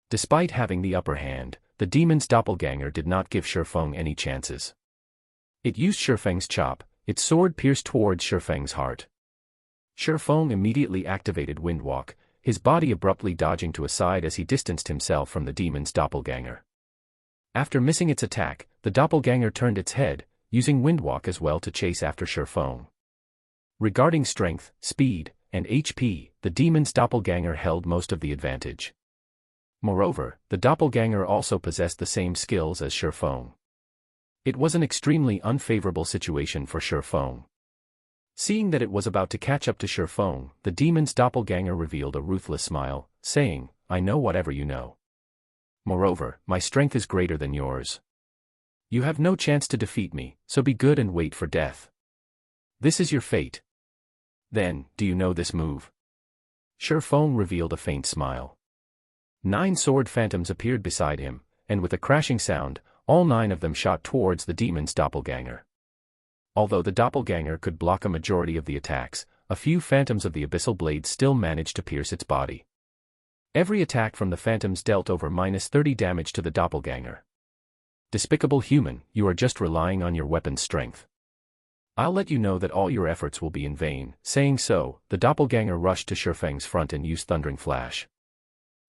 Despite having the upper hand, the demon's doppelganger did not give Feng any chances. It used Feng's chop, its sword pierced towards Feng's heart. Feng immediately activated Windwalk, his body abruptly dodging to a side as he distanced himself from the demon's doppelganger. After missing its attack, the doppelganger turned its head, using Windwalk as well to chase after Feng. Regarding strength, speed, and HP, the demon's doppelganger held most of the advantage. Moreover, the doppelganger also possessed the same skills as Feng. It was an extremely unfavorable situation for Feng. Seeing that it was about to catch up to Feng, the demon's doppelganger revealed a ruthless smile, saying, "I know whatever you know. Moreover, my strength is greater than yours. You have no chance to defeat me, so be good and wait for death. This is your fate." Then, do you know this move? Feng revealed a faint smile. 9 sword phantoms appeared beside him, and with a crashing sound, all 9 of them shot towards the demon's doppelganger. Although the doppelganger could block a majority of the attacks, a few phantoms of the abyssal blade still managed to pierce its body. Every attack from the phantoms dealt over -30 damage to the doppelganger. Despicable human, you are just relying on your weapon's strength. I'll let you know that all your efforts will be in vain. Saying so, the doppelganger rushed to Feng's front and used Thundering Flash.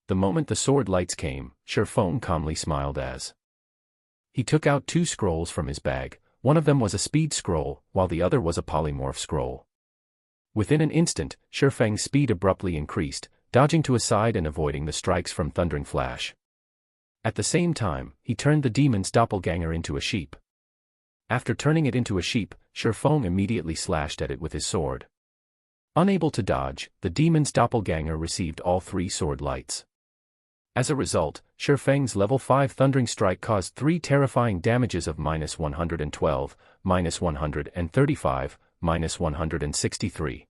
The moment the sword lights came, Feng calmly smiled as he took out 2 scrolls from his bag. One of them was a speed scroll, while the other was a polymorph scroll. Within an instant, Feng's speed abruptly increased, dodging to a side and avoiding the strikes from Thundering Flash. At the same time, he turned the demon's doppelganger into a sheep. After turning it into a sheep, Feng immediately slashed at it with his sword. Unable to dodge, the demon's doppelganger received all 3 sword lights. As a result, Feng's level 5 Thundering Strike caused 3 terrifying damages of -112, -135, -163.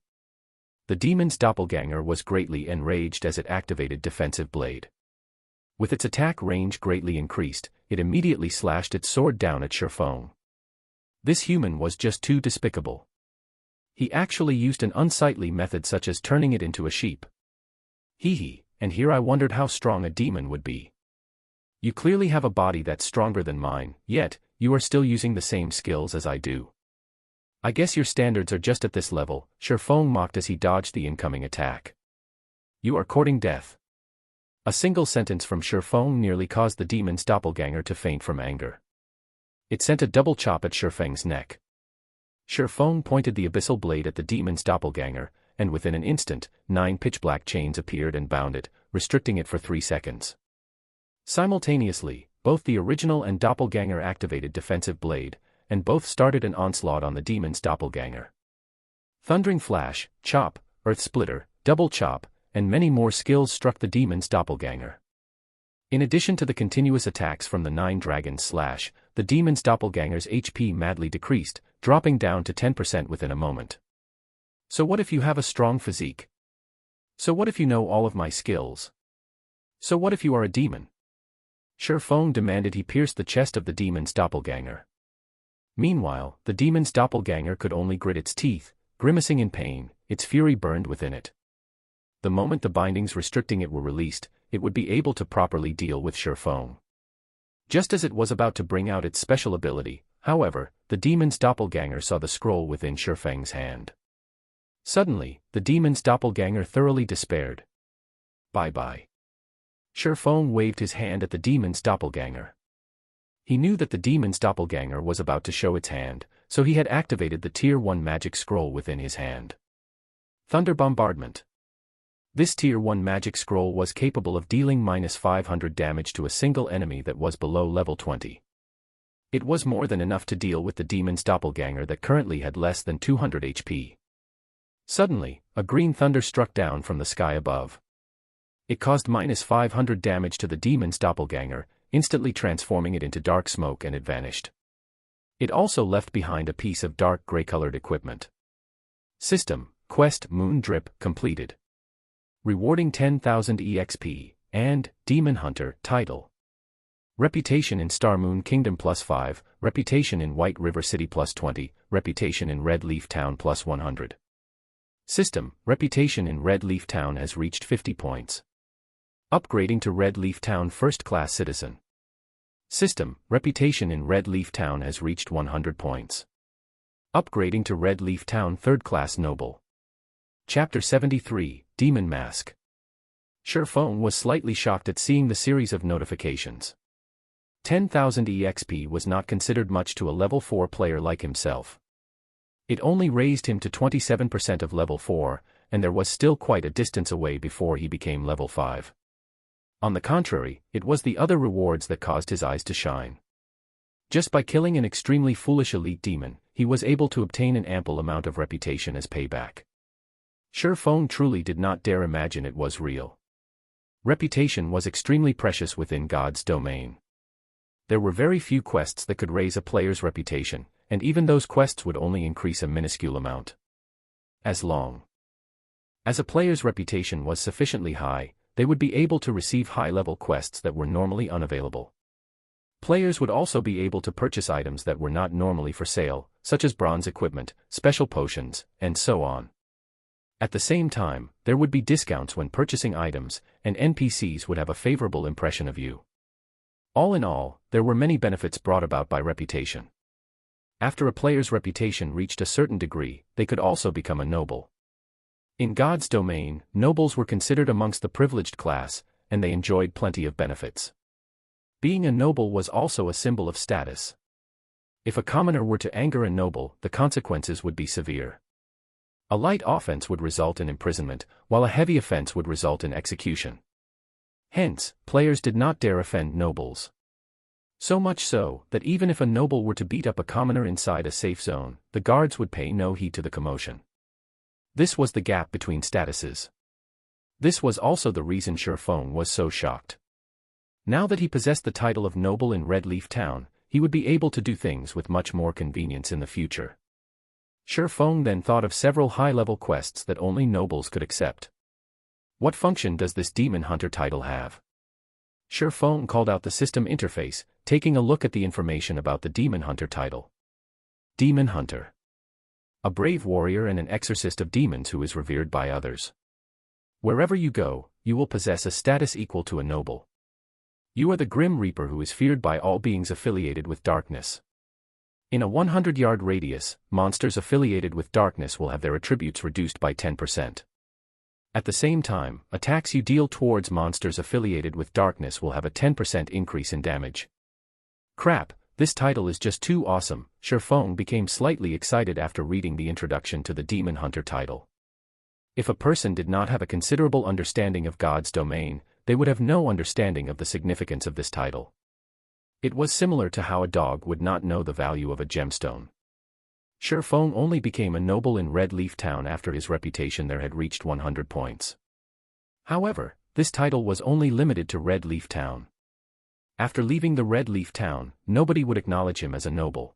The demon's doppelganger was greatly enraged as it activated Defensive Blade. With its attack range greatly increased, it immediately slashed its sword down at Feng. This human was just too despicable. He actually used an unsightly method such as turning it into a sheep. Hee, and here I wondered how strong a demon would be. You clearly have a body that's stronger than mine, yet, you are still using the same skills as I do. I guess your standards are just at this level, Feng mocked as he dodged the incoming attack. You are courting death. A single sentence from Feng nearly caused the demon's doppelganger to faint from anger. It sent a double chop at Feng's neck. Feng pointed the abyssal blade at the demon's doppelganger, and within an instant, 9 pitch-black chains appeared and bound it, restricting it for 3 seconds. Simultaneously, both the original and doppelganger activated Defensive Blade, and both started an onslaught on the demon's doppelganger. Thundering Flash, Chop, Earth Splitter, Double Chop, and many more skills struck the demon's doppelganger. In addition to the continuous attacks from the 9 dragons slash, the demon's doppelganger's HP madly decreased, dropping down to 10% within a moment. So what if you have a strong physique? So what if you know all of my skills? So what if you are a demon? Feng demanded. He pierced the chest of the demon's doppelganger. Meanwhile, the demon's doppelganger could only grit its teeth, grimacing in pain, its fury burned within it. the moment the bindings restricting it were released, it would be able to properly deal with Shifeng. Just as it was about to bring out its special ability, however, the demon's doppelganger saw the scroll within Shifeng's hand. Suddenly, the demon's doppelganger thoroughly despaired. Bye-bye. Shifeng waved his hand at the demon's doppelganger. He knew that the demon's doppelganger was about to show its hand, so he had activated the Tier 1 magic scroll within his hand. Thunder Bombardment. This Tier 1 magic scroll was capable of dealing -500 damage to a single enemy that was below level 20. It was more than enough to deal with the demon's doppelganger that currently had less than 200 HP. Suddenly, a green thunder struck down from the sky above. It caused -500 damage to the demon's doppelganger, instantly transforming it into dark smoke, and it vanished. It also left behind a piece of dark gray-colored equipment. System, Quest Moon Drip completed. Rewarding 10,000 EXP, and Demon Hunter title. Reputation in Star Moon Kingdom +5, Reputation in White River City +20, Reputation in Red Leaf Town +100. System, Reputation in Red Leaf Town has reached 50 points. Upgrading to Red Leaf Town First Class Citizen. System, Reputation in Red Leaf Town has reached 100 points. Upgrading to Red Leaf Town Third Class Noble. Chapter 73, Demon Mask. Shifeng was slightly shocked at seeing the series of notifications. 10,000 EXP was not considered much to a level 4 player like himself. It only raised him to 27% of level 4, and there was still quite a distance away before he became level 5. On the contrary, it was the other rewards that caused his eyes to shine. Just by killing an extremely foolish elite demon, he was able to obtain an ample amount of reputation as payback. Shifeng truly did not dare imagine it was real. Reputation was extremely precious within God's domain. There were very few quests that could raise a player's reputation, and even those quests would only increase a minuscule amount. As long as a player's reputation was sufficiently high, they would be able to receive high-level quests that were normally unavailable. Players would also be able to purchase items that were not normally for sale, such as bronze equipment, special potions, and so on. At the same time, there would be discounts when purchasing items, and NPCs would have a favorable impression of you. All in all, there were many benefits brought about by reputation. After a player's reputation reached a certain degree, they could also become a noble. In God's domain, nobles were considered amongst the privileged class, and they enjoyed plenty of benefits. Being a noble was also a symbol of status. If a commoner were to anger a noble, the consequences would be severe. A light offense would result in imprisonment, while a heavy offense would result in execution. Hence, players did not dare offend nobles. So much so, that even if a noble were to beat up a commoner inside a safe zone, the guards would pay no heed to the commotion. This was the gap between statuses. This was also the reason Shifeng was so shocked. Now that he possessed the title of noble in Red Leaf Town, he would be able to do things with much more convenience in the future. Shifeng then thought of several high-level quests that only nobles could accept. What function does this Demon Hunter title have? Shifeng called out the system interface, taking a look at the information about the Demon Hunter title. Demon Hunter. A brave warrior and an exorcist of demons who is revered by others. Wherever you go, you will possess a status equal to a noble. You are the Grim Reaper who is feared by all beings affiliated with darkness. In a 100-yard radius, monsters affiliated with darkness will have their attributes reduced by 10%. At the same time, attacks you deal towards monsters affiliated with darkness will have a 10% increase in damage. Crap, this title is just too awesome. Shifeng became slightly excited after reading the introduction to the Demon Hunter title. If a person did not have a considerable understanding of God's domain, they would have no understanding of the significance of this title. It was similar to how a dog would not know the value of a gemstone. Shifeng only became a noble in Red Leaf Town after his reputation there had reached 100 points. However, this title was only limited to Red Leaf Town. After leaving the Red Leaf Town, nobody would acknowledge him as a noble.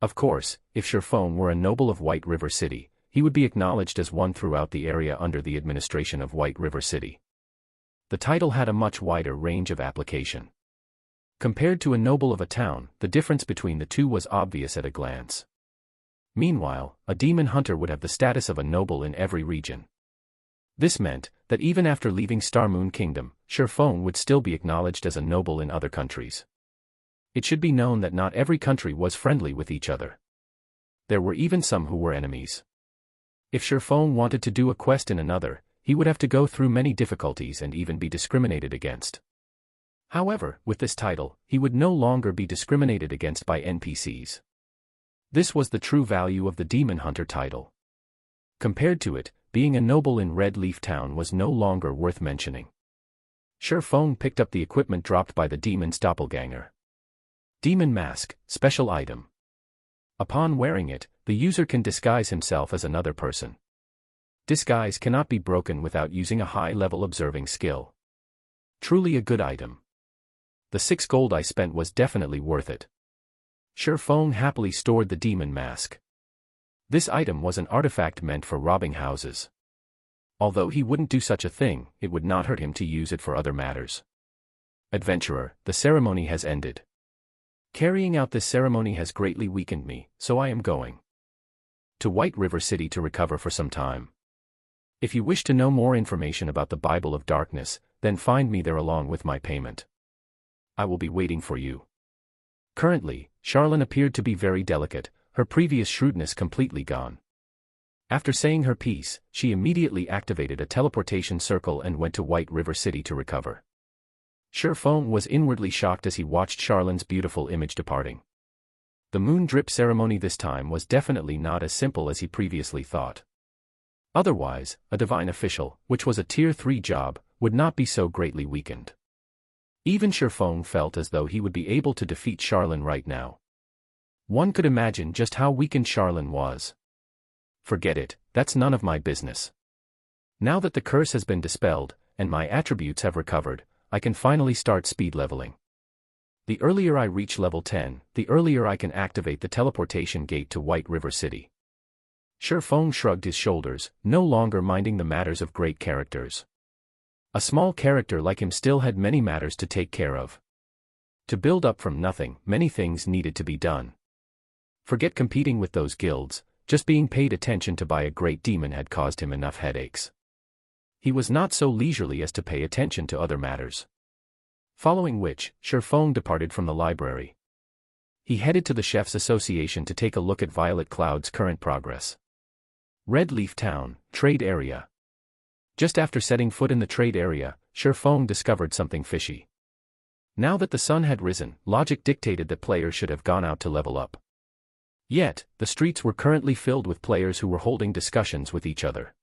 Of course, if Shifeng were a noble of White River City, he would be acknowledged as one throughout the area under the administration of White River City. The title had a much wider range of application. Compared to a noble of a town, the difference between the two was obvious at a glance. Meanwhile, a demon hunter would have the status of a noble in every region. This meant that even after leaving Star Moon Kingdom, Shurfeng would still be acknowledged as a noble in other countries. It should be known that not every country was friendly with each other. There were even some who were enemies. If Shurfeng wanted to do a quest in another, he would have to go through many difficulties and even be discriminated against. However, with this title, he would no longer be discriminated against by NPCs. This was the true value of the Demon Hunter title. Compared to it, being a noble in Red Leaf Town was no longer worth mentioning. Shurfeng picked up the equipment dropped by the demon's doppelganger. Demon Mask, special item. Upon wearing it, the user can disguise himself as another person. Disguise cannot be broken without using a high-level observing skill. Truly a good item. The 6 gold I spent was definitely worth it. Shurfeng happily stored the demon mask. This item was an artifact meant for robbing houses. Although he wouldn't do such a thing, it would not hurt him to use it for other matters. Adventurer, the ceremony has ended. Carrying out this ceremony has greatly weakened me, so I am going to White River City to recover for some time. If you wish to know more information about the Bible of Darkness, then find me there along with my payment. I will be waiting for you. Currently, Charlene appeared to be very delicate, her previous shrewdness completely gone. After saying her piece, she immediately activated a teleportation circle and went to White River City to recover. Shurfeng was inwardly shocked as he watched Charlene's beautiful image departing. The moon drip ceremony this time was definitely not as simple as he previously thought. Otherwise, a divine official, which was a tier 3 job, would not be so greatly weakened. Even Shurfeng felt as though he would be able to defeat Charlene right now. One could imagine just how weakened Charlene was. Forget it, that's none of my business. Now that the curse has been dispelled, and my attributes have recovered, I can finally start speed leveling. The earlier I reach level 10, the earlier I can activate the teleportation gate to White River City. Shurfeng shrugged his shoulders, no longer minding the matters of great characters. A small character like him still had many matters to take care of. To build up from nothing, many things needed to be done. Forget competing with those guilds, just being paid attention to by a great demon had caused him enough headaches. He was not so leisurely as to pay attention to other matters. Following which, Shurfeng departed from the library. He headed to the Chef's Association to take a look at Violet Cloud's current progress. Red Leaf Town, Trade Area. Just after setting foot in the trade area, Shurfeng discovered something fishy. Now that the sun had risen, logic dictated that players should have gone out to level up. Yet, the streets were currently filled with players who were holding discussions with each other.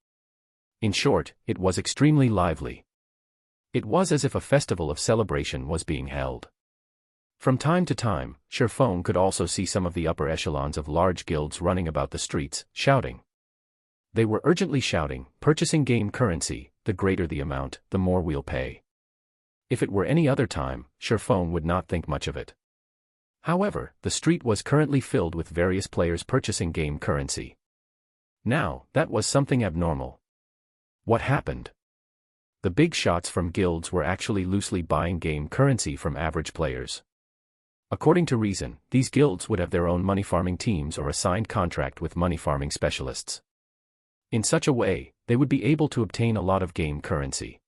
In short, it was extremely lively. It was as if a festival of celebration was being held. From time to time, Shurfeng could also see some of the upper echelons of large guilds running about the streets, shouting. They were urgently shouting, purchasing game currency, the greater the amount, the more we'll pay. If it were any other time, Shurfeng would not think much of it. However, the street was currently filled with various players purchasing game currency. Now, that was something abnormal. What happened? The big shots from guilds were actually loosely buying game currency from average players. According to reason, these guilds would have their own money farming teams or a signed contract with money farming specialists. In such a way, they would be able to obtain a lot of game currency.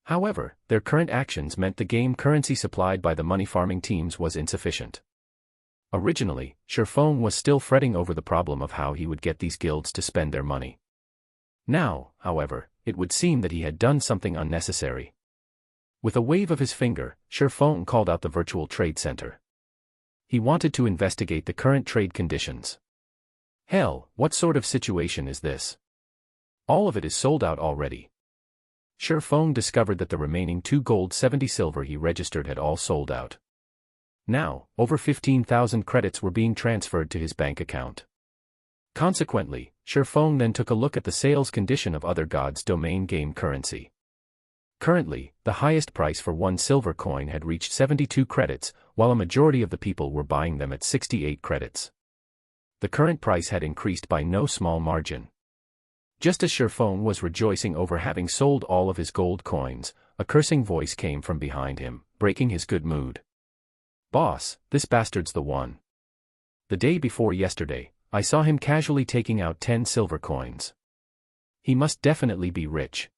However, their current actions meant the game currency supplied by the money farming teams was insufficient. Originally, Shurfeng was still fretting over the problem of how he would get these guilds to spend their money. Now, however, it would seem that he had done something unnecessary. With a wave of his finger, Shurfeng called out the virtual trade center. He wanted to investigate the current trade conditions. Hell, what sort of situation is this? All of it is sold out already. Shurfeng discovered that the remaining 2 gold 70 silver he registered had all sold out. Now, over 15,000 credits were being transferred to his bank account. Consequently, Shurfeng then took a look at the sales condition of other gods' domain game currency. Currently, the highest price for 1 silver coin had reached 72 credits, while a majority of the people were buying them at 68 credits. The current price had increased by no small margin. Just as Shurfeng was rejoicing over having sold all of his gold coins, a cursing voice came from behind him, breaking his good mood. "Boss, this bastard's the one. The day before yesterday, I saw him casually taking out 10 silver coins. He must definitely be rich.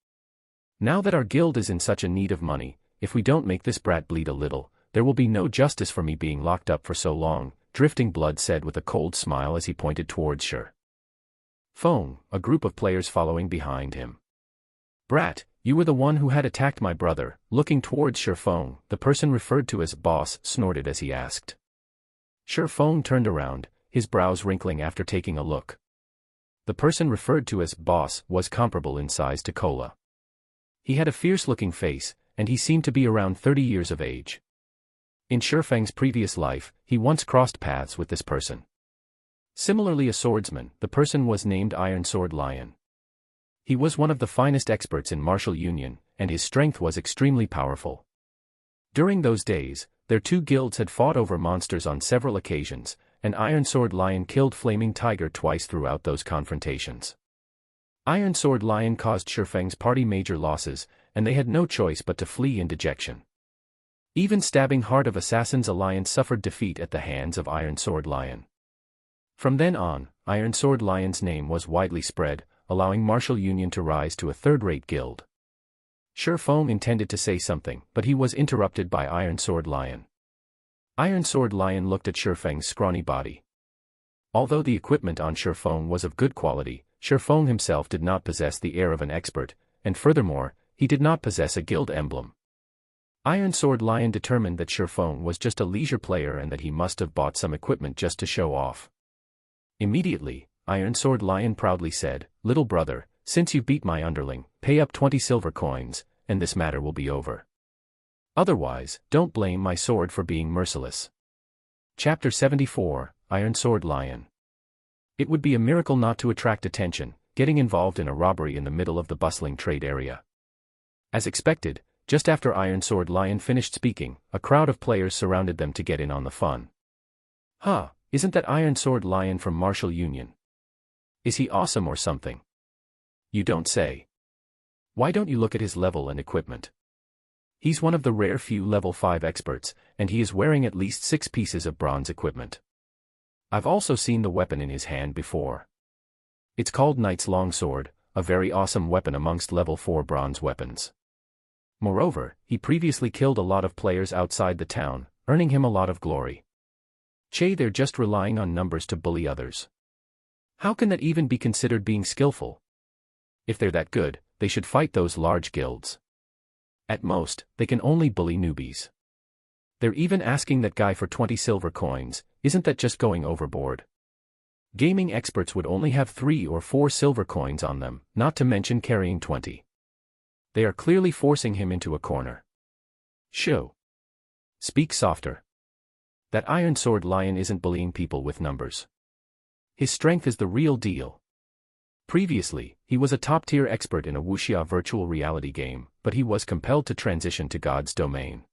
Now that our guild is in such a need of money, if we don't make this brat bleed a little, there will be no justice for me being locked up for so long, Drifting Blood said with a cold smile as he pointed towards Sher Feng, a group of players following behind him. Brat, you were the one who had attacked my brother. Looking towards Sher Feng, the person referred to as boss snorted as he asked. Sher Feng turned around, his brows wrinkling after taking a look. The person referred to as boss was comparable in size to Kola. He had a fierce-looking face, and he seemed to be around 30 years of age. In Sherfeng's previous life, he once crossed paths with this person. Similarly, a swordsman, the person was named Iron Sword Lion. He was one of the finest experts in martial union, and his strength was extremely powerful. During those days, their two guilds had fought over monsters on several occasions, and Iron Sword Lion killed Flaming Tiger twice throughout those confrontations. Iron Sword Lion caused Sherfeng's party major losses, and they had no choice but to flee in dejection. Even stabbing Heart of Assassins Alliance suffered defeat at the hands of Iron Sword Lion. From then on, Iron Sword Lion's name was widely spread, allowing martial union to rise to a third-rate guild. Sher Feng intended to say something, but he was interrupted by Iron Sword Lion. Iron Sword Lion looked at Sherfeng's scrawny body. Although the equipment on Sher Feng was of good quality, Sher Feng himself did not possess the air of an expert, and furthermore, he did not possess a guild emblem. Iron Sword Lion determined that Sher Feng was just a leisure player and that he must have bought some equipment just to show off. Immediately, Iron Sword Lion proudly said, "Little brother, since you beat my underling, pay up 20 silver coins, and this matter will be over. Otherwise, don't blame my sword for being merciless." Chapter 74, Iron Sword Lion. It would be a miracle not to attract attention, getting involved in a robbery in the middle of the bustling trade area. As expected, just after Iron Sword Lion finished speaking, a crowd of players surrounded them to get in on the fun. "Huh, isn't that Iron Sword Lion from Martial Union? Is he awesome or something? You don't say. Why don't you look at his level and equipment? He's one of the rare few level 5 experts, and he is wearing at least 6 pieces of bronze equipment. I've also seen the weapon in his hand before. It's called Knight's Longsword, a very awesome weapon amongst level 4 bronze weapons. Moreover, he previously killed a lot of players outside the town, earning him a lot of glory. Che, they're just relying on numbers to bully others. How can that even be considered being skillful? If they're that good, they should fight those large guilds. At most, they can only bully newbies. They're even asking that guy for 20 silver coins, isn't that just going overboard? Gaming experts would only have 3 or 4 silver coins on them, not to mention carrying 20. They are clearly forcing him into a corner. Shoo. Speak softer. That Iron Sword Lion isn't bullying people with numbers. His strength is the real deal. Previously, he was a top-tier expert in a wuxia virtual reality game, but he was compelled to transition to God's domain.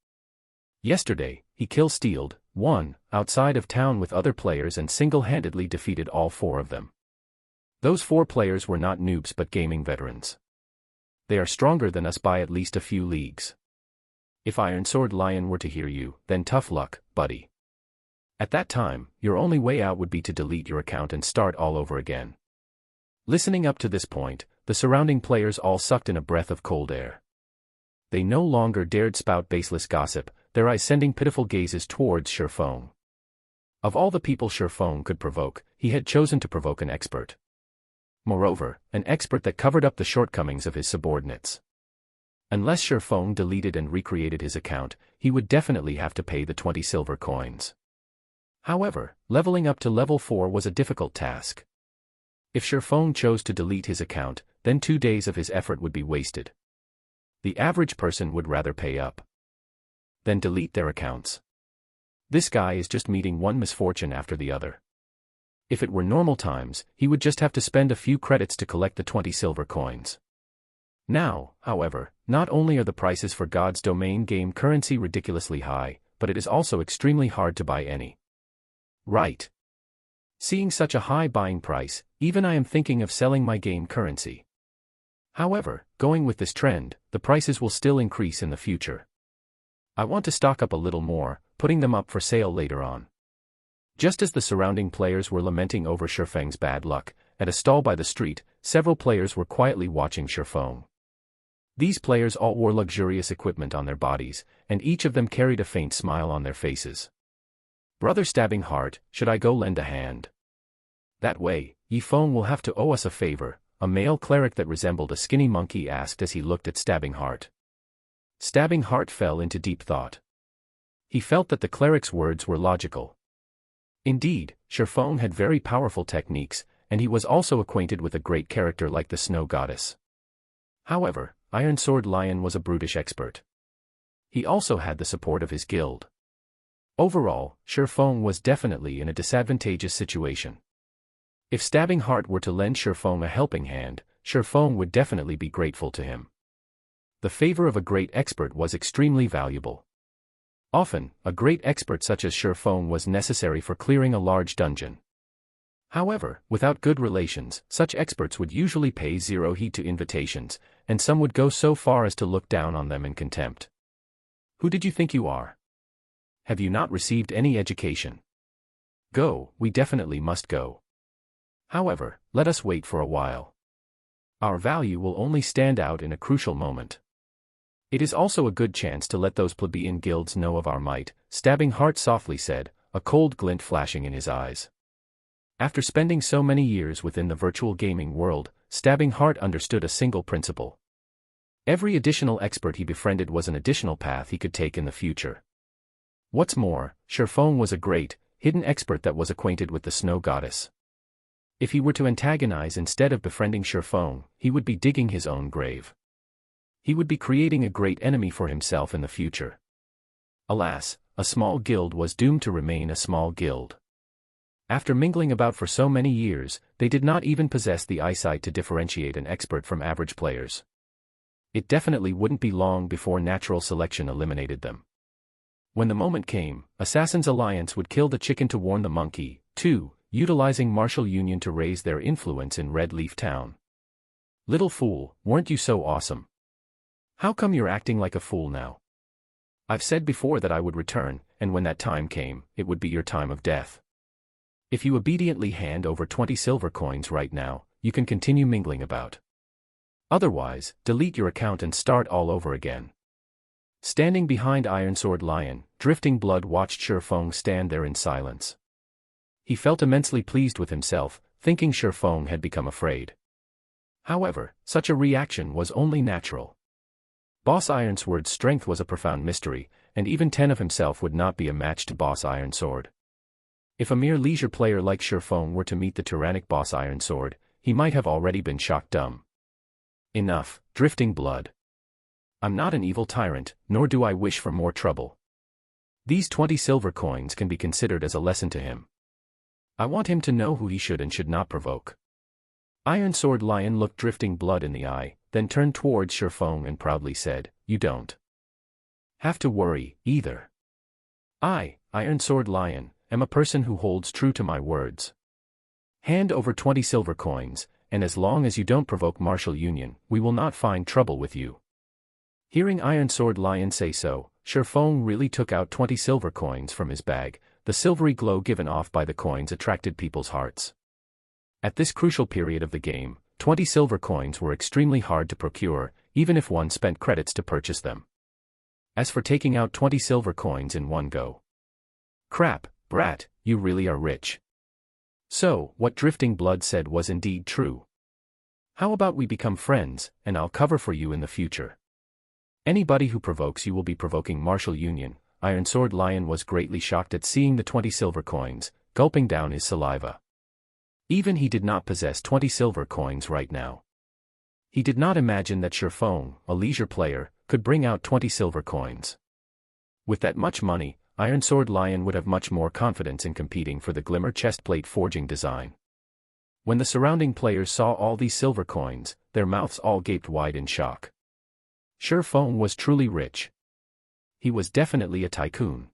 Yesterday, he kill-stealed, won, outside of town with other players and single-handedly defeated all 4 of them. Those 4 players were not noobs but gaming veterans. They are stronger than us by at least a few leagues. If Iron Sword Lion were to hear you, then tough luck, buddy. At that time, your only way out would be to delete your account and start all over again. Listening up to this point, the surrounding players all sucked in a breath of cold air. They no longer dared spout baseless gossip, their eyes sending pitiful gazes towards Sher Feng. Of all the people Sher Feng could provoke, he had chosen to provoke an expert. Moreover, an expert that covered up the shortcomings of his subordinates. Unless Sher Feng deleted and recreated his account, he would definitely have to pay the 20 silver coins. However, leveling up to level 4 was a difficult task. If Sher Feng chose to delete his account, then 2 days of his effort would be wasted. The average person would rather pay up than delete their accounts. This guy is just meeting one misfortune after the other. If it were normal times, he would just have to spend a few credits to collect the 20 silver coins. Now, however, not only are the prices for God's domain game currency ridiculously high, but it is also extremely hard to buy any. Right. Seeing such a high buying price, even I am thinking of selling my game currency. However, going with this trend, the prices will still increase in the future. I want to stock up a little more, putting them up for sale later on. Just as the surrounding players were lamenting over Sherfeng's bad luck, at a stall by the street, several players were quietly watching Shifeng. These players all wore luxurious equipment on their bodies, and each of them carried a faint smile on their faces. "Brother Stabbing Heart, should I go lend a hand? That way, Yifeng will have to owe us a favor," a male cleric that resembled a skinny monkey asked as he looked at Stabbing Heart. Stabbing Heart fell into deep thought. He felt that the cleric's words were logical. Indeed, Shifeng had very powerful techniques, and he was also acquainted with a great character like the Snow Goddess. However, Iron Sword Lion was a brutish expert. He also had the support of his guild. Overall, Shifeng was definitely in a disadvantageous situation. If Stabbing Heart were to lend Shifeng a helping hand, Shifeng would definitely be grateful to him. The favor of a great expert was extremely valuable. Often, a great expert such as Shifeng was necessary for clearing a large dungeon. However, without good relations, such experts would usually pay zero heed to invitations, and some would go so far as to look down on them in contempt. Who did you think you are? Have you not received any education? Go, we definitely must go. However, let us wait for a while. Our value will only stand out in a crucial moment. It is also a good chance to let those plebeian guilds know of our might, Stabbing Heart softly said, a cold glint flashing in his eyes. After spending so many years within the virtual gaming world, Stabbing Heart understood a single principle. Every additional expert he befriended was an additional path he could take in the future. What's more, Shifeng was a great, hidden expert that was acquainted with the Snow Goddess. If he were to antagonize instead of befriending Shifeng, he would be digging his own grave. He would be creating a great enemy for himself in the future. Alas, a small guild was doomed to remain a small guild. After mingling about for so many years, they did not even possess the eyesight to differentiate an expert from average players. It definitely wouldn't be long before natural selection eliminated them. When the moment came, Assassin's Alliance would kill the chicken to warn the monkey, too, utilizing martial union to raise their influence in Red Leaf Town. Little fool, weren't you so awesome? How come you're acting like a fool now? I've said before that I would return, and when that time came, it would be your time of death. If you obediently hand over 20 silver coins right now, you can continue mingling about. Otherwise, delete your account and start all over again. Standing behind Iron Sword Lion, Drifting Blood watched Shifeng stand there in silence. He felt immensely pleased with himself, thinking Shifeng had become afraid. However, such a reaction was only natural. Boss Ironsword's strength was a profound mystery, and even 10 of himself would not be a match to Boss Ironsword. If a mere leisure player like Shifeng were to meet the tyrannic Boss Ironsword, he might have already been shocked dumb. Enough, Drifting Blood. I'm not an evil tyrant, nor do I wish for more trouble. These 20 silver coins can be considered as a lesson to him. I want him to know who he should and should not provoke. Iron Sword Lion looked Drifting Blood in the eye, then turned towards Shifeng and proudly said, "You don't have to worry, either. I, Iron Sword Lion, am a person who holds true to my words. Hand over 20 silver coins, and as long as you don't provoke martial union, we will not find trouble with you." Hearing Iron Sword Lion say so, Shifeng really took out 20 silver coins from his bag. The silvery glow given off by the coins attracted people's hearts. At this crucial period of the game, 20 silver coins were extremely hard to procure, even if one spent credits to purchase them. As for taking out 20 silver coins in one go. Crap, brat, you really are rich. So, what Drifting Blood said was indeed true. How about we become friends, and I'll cover for you in the future. Anybody who provokes you will be provoking martial union. Iron Sword Lion was greatly shocked at seeing the 20 silver coins, gulping down his saliva. Even he did not possess 20 silver coins right now. He did not imagine that Shifeng, a leisure player, could bring out 20 silver coins. With that much money, Iron Sword Lion would have much more confidence in competing for the Glimmer chestplate forging design. When the surrounding players saw all these silver coins, their mouths all gaped wide in shock. Shifeng was truly rich. He was definitely a tycoon.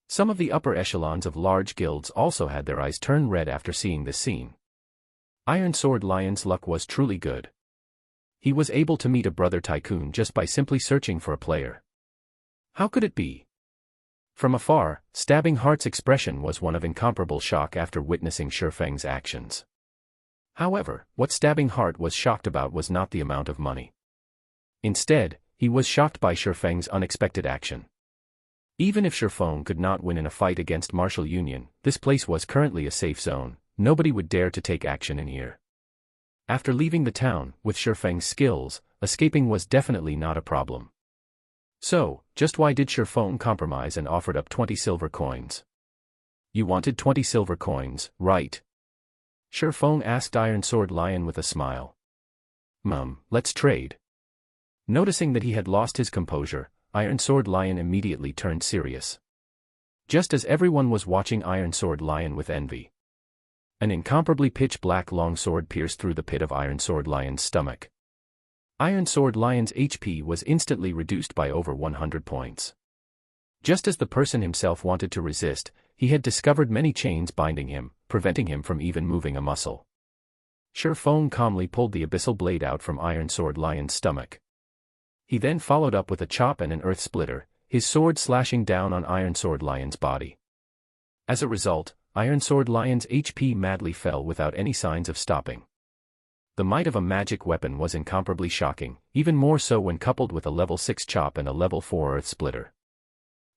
Some of the upper echelons of large guilds also had their eyes turn red after seeing this scene. Iron Sword Lion's luck was truly good. He was able to meet a brother tycoon just by simply searching for a player. How could it be? From afar, Stabbing Heart's expression was one of incomparable shock after witnessing Shifeng's actions. However, what Stabbing Heart was shocked about was not the amount of money. Instead, he was shocked by Shifeng's unexpected action. Even if Shifeng could not win in a fight against Martial Union, this place was currently a safe zone. Nobody would dare to take action in here. After leaving the town, with Shifeng's skills, escaping was definitely not a problem. So, just why did Shifeng compromise and offered up 20 silver coins? You wanted 20 silver coins, right? Shifeng asked Iron Sword Lion with a smile. Let's trade. Noticing that he had lost his composure, Iron Sword Lion immediately turned serious. Just as everyone was watching Iron Sword Lion with envy. An incomparably pitch-black longsword pierced through the pit of Iron Sword Lion's stomach. Iron Sword Lion's HP was instantly reduced by over 100 points. Just as the person himself wanted to resist, he had discovered many chains binding him, preventing him from even moving a muscle. Shifeng calmly pulled the abyssal blade out from Iron Sword Lion's stomach. He then followed up with a chop and an earth splitter, his sword slashing down on Iron Sword Lion's body. As a result, Iron Sword Lion's HP madly fell without any signs of stopping. The might of a magic weapon was incomparably shocking, even more so when coupled with a level 6 chop and a level 4 earth splitter.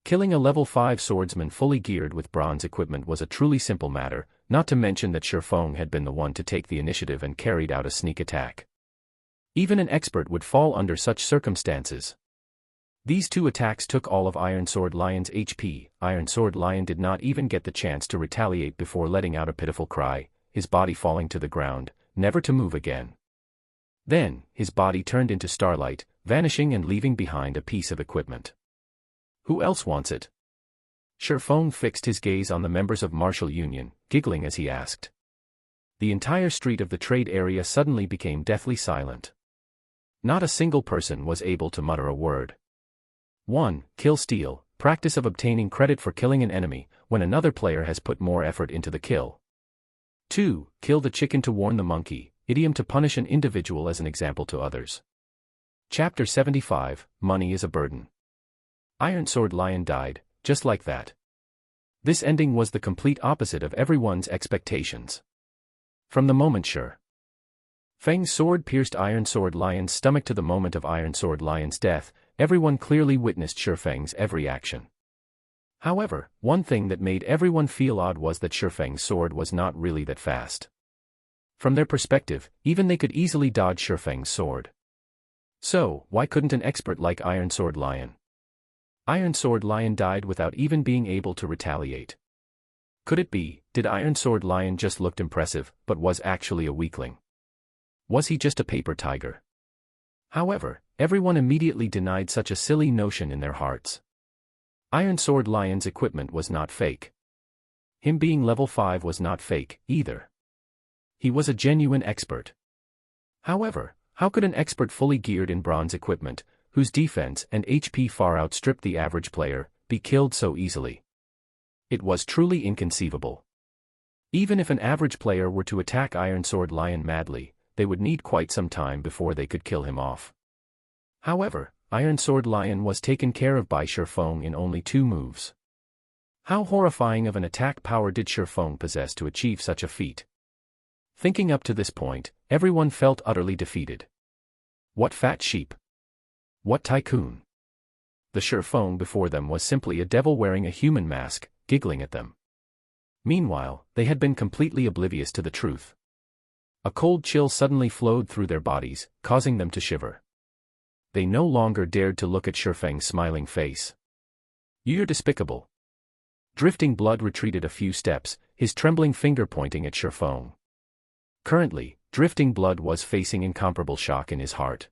Killing a level 5 swordsman fully geared with bronze equipment was a truly simple matter, not to mention that Shifeng had been the one to take the initiative and carried out a sneak attack. Even an expert would fall under such circumstances. These two attacks took all of Iron Sword Lion's HP. Iron Sword Lion did not even get the chance to retaliate before letting out a pitiful cry, his body falling to the ground, never to move again. Then, his body turned into starlight, vanishing and leaving behind a piece of equipment. Who else wants it? Shifeng fixed his gaze on the members of Martial Union, giggling as he asked. The entire street of the trade area suddenly became deathly silent. Not a single person was able to mutter a word. 1. Kill steal, practice of obtaining credit for killing an enemy, when another player has put more effort into the kill. 2. Kill the chicken to warn the monkey, idiom to punish an individual as an example to others. Chapter 75, Money is a Burden. Iron Sword Lion died, just like that. This ending was the complete opposite of everyone's expectations. From the moment Feng's sword pierced Iron Sword Lion's stomach to the moment of Iron Sword Lion's death, everyone clearly witnessed Feng's every action. However, one thing that made everyone feel odd was that Feng's sword was not really that fast. From their perspective, even they could easily dodge Feng's sword. So, why couldn't an expert like Iron Sword Lion? Iron Sword Lion died without even being able to retaliate. Could it be, did Iron Sword Lion just look impressive, but was actually a weakling? Was he just a paper tiger? However, everyone immediately denied such a silly notion in their hearts. Iron Sword Lion's equipment was not fake. Him being level 5 was not fake, either. He was a genuine expert. However, how could an expert fully geared in bronze equipment, whose defense and HP far outstripped the average player, be killed so easily? It was truly inconceivable. Even if an average player were to attack Iron Sword Lion madly, they would need quite some time before they could kill him off. However, Iron Sword Lion was taken care of by Shifeng in only 2 moves. How horrifying of an attack power did Shifeng possess to achieve such a feat? Thinking up to this point, everyone felt utterly defeated. What fat sheep? What tycoon? The Shifeng before them was simply a devil wearing a human mask, giggling at them. Meanwhile, they had been completely oblivious to the truth. A cold chill suddenly flowed through their bodies, causing them to shiver. They no longer dared to look at Shifeng's smiling face. You're despicable. Drifting Blood retreated a few steps, his trembling finger pointing at Shifeng. Currently, Drifting Blood was facing incomparable shock in his heart.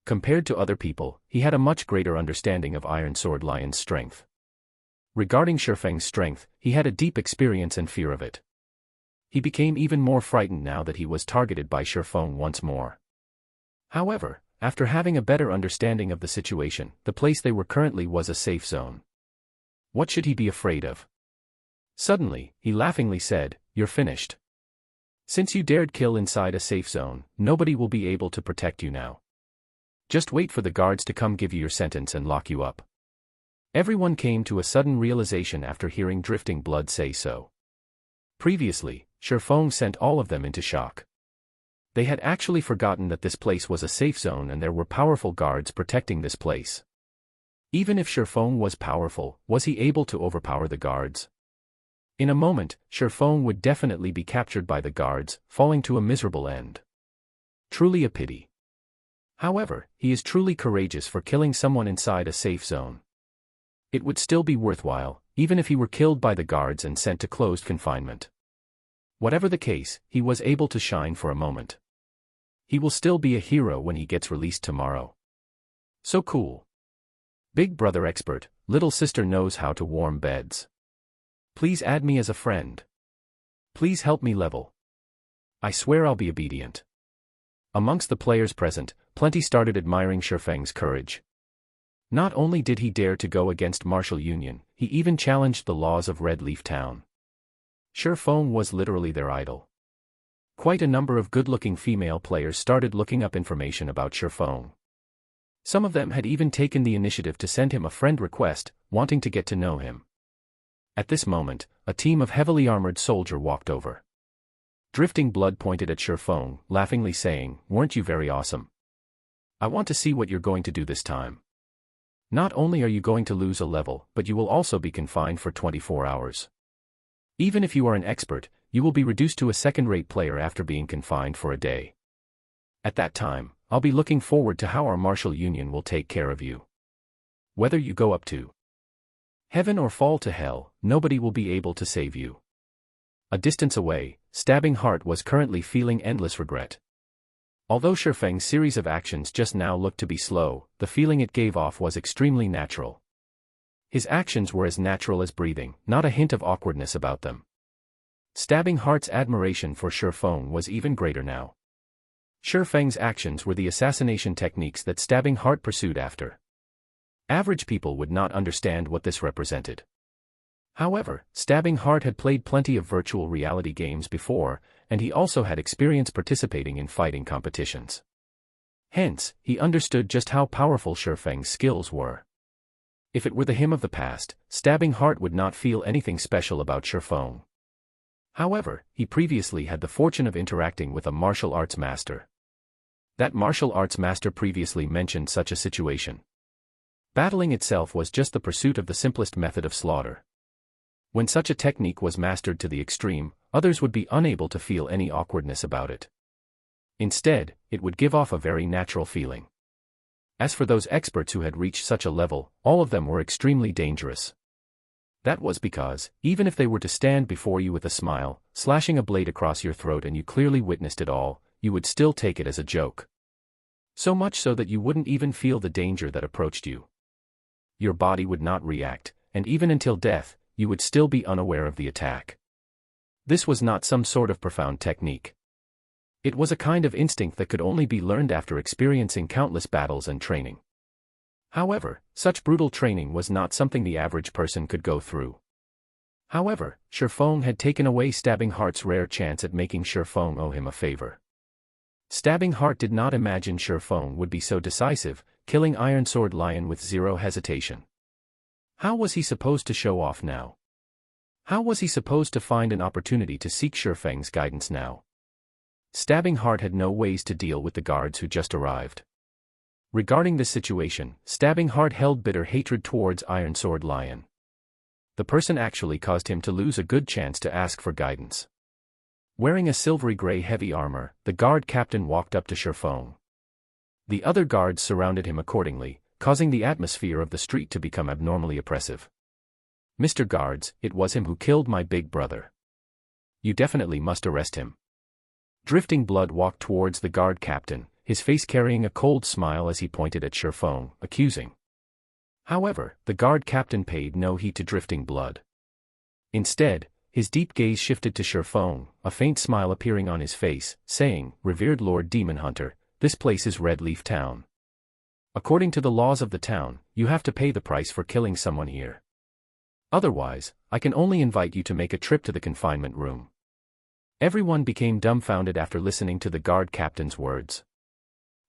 Compared to other people, he had a much greater understanding of Iron Sword Lion's strength. Regarding Shifeng's strength, he had a deep experience and fear of it. He became even more frightened now that he was targeted by Shifeng once more. However, after having a better understanding of the situation, the place they were currently was a safe zone. What should he be afraid of? Suddenly, he laughingly said, "You're finished. Since you dared kill inside a safe zone, nobody will be able to protect you now. Just wait for the guards to come give you your sentence and lock you up." Everyone came to a sudden realization after hearing Drifting Blood say so. Previously, Shifeng sent all of them into shock. They had actually forgotten that this place was a safe zone and there were powerful guards protecting this place. Even if Shifeng was powerful, was he able to overpower the guards? In a moment, Shifeng would definitely be captured by the guards, falling to a miserable end. Truly a pity. However, he is truly courageous for killing someone inside a safe zone. It would still be worthwhile, even if he were killed by the guards and sent to closed confinement. Whatever the case, he was able to shine for a moment. He will still be a hero when he gets released tomorrow. So cool. Big brother expert, little sister knows how to warm beds. Please add me as a friend. Please help me level. I swear I'll be obedient. Amongst the players present, plenty started admiring Shifeng's courage. Not only did he dare to go against martial union, he even challenged the laws of Red Leaf Town. Shifeng was literally their idol. Quite a number of good-looking female players started looking up information about Shifeng. Some of them had even taken the initiative to send him a friend request, wanting to get to know him. At this moment, a team of heavily armored soldiers walked over. Drifting Blood pointed at Shifeng, laughingly saying, "Weren't you very awesome? I want to see what you're going to do this time. Not only are you going to lose a level, but you will also be confined for 24 hours. Even if you are an expert, you will be reduced to a second-rate player after being confined for a day. At that time, I'll be looking forward to how our martial union will take care of you. Whether you go up to heaven or fall to hell, nobody will be able to save you." A distance away, Stabbing Heart was currently feeling endless regret. Although Shifeng's series of actions just now looked to be slow, the feeling it gave off was extremely natural. His actions were as natural as breathing, not a hint of awkwardness about them. Stabbing Heart's admiration for Shifeng was even greater now. Shifeng's actions were the assassination techniques that Stabbing Heart pursued after. Average people would not understand what this represented. However, Stabbing Heart had played plenty of virtual reality games before, and he also had experience participating in fighting competitions. Hence, he understood just how powerful Shifeng's skills were. If it were the him of the past, Stabbing Heart would not feel anything special about Shifeng. However, he previously had the fortune of interacting with a martial arts master. That martial arts master previously mentioned such a situation. Battling itself was just the pursuit of the simplest method of slaughter. When such a technique was mastered to the extreme, others would be unable to feel any awkwardness about it. Instead, it would give off a very natural feeling. As for those experts who had reached such a level, all of them were extremely dangerous. That was because, even if they were to stand before you with a smile, slashing a blade across your throat and you clearly witnessed it all, you would still take it as a joke. So much so that you wouldn't even feel the danger that approached you. Your body would not react, and even until death, you would still be unaware of the attack. This was not some sort of profound technique. It was a kind of instinct that could only be learned after experiencing countless battles and training. However, such brutal training was not something the average person could go through. However, Shifeng had taken away Stabbing Heart's rare chance at making Shifeng owe him a favor. Stabbing Heart did not imagine Shifeng would be so decisive, killing Iron Sword Lion with zero hesitation. How was he supposed to show off now? How was he supposed to find an opportunity to seek Shifeng's guidance now? Stabbing Heart had no ways to deal with the guards who just arrived. Regarding this situation, Stabbing Heart held bitter hatred towards Iron Sword Lion. The person actually caused him to lose a good chance to ask for guidance. Wearing a silvery gray heavy armor, the guard captain walked up to Shifeng. The other guards surrounded him accordingly, causing the atmosphere of the street to become abnormally oppressive. "Mr. Guards, it was him who killed my big brother. You definitely must arrest him." Drifting Blood walked towards the guard captain, his face carrying a cold smile as he pointed at Shifeng, accusing. However, the guard captain paid no heed to Drifting Blood. Instead, his deep gaze shifted to Shifeng, a faint smile appearing on his face, saying, "Revered Lord Demon Hunter, this place is Red Leaf Town. According to the laws of the town, you have to pay the price for killing someone here. Otherwise, I can only invite you to make a trip to the confinement room." Everyone became dumbfounded after listening to the guard captain's words.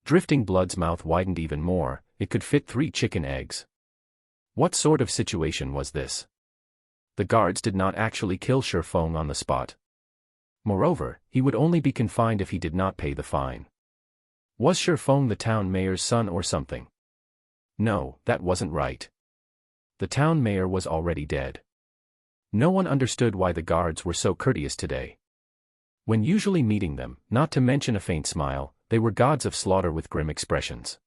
Drifting Blood's mouth widened even more, it could fit 3 chicken eggs. What sort of situation was this? The guards did not actually kill Shifeng on the spot. Moreover, he would only be confined if he did not pay the fine. Was Shifeng the town mayor's son or something? No, that wasn't right. The town mayor was already dead. No one understood why the guards were so courteous today. When usually meeting them, not to mention a faint smile, they were gods of slaughter with grim expressions.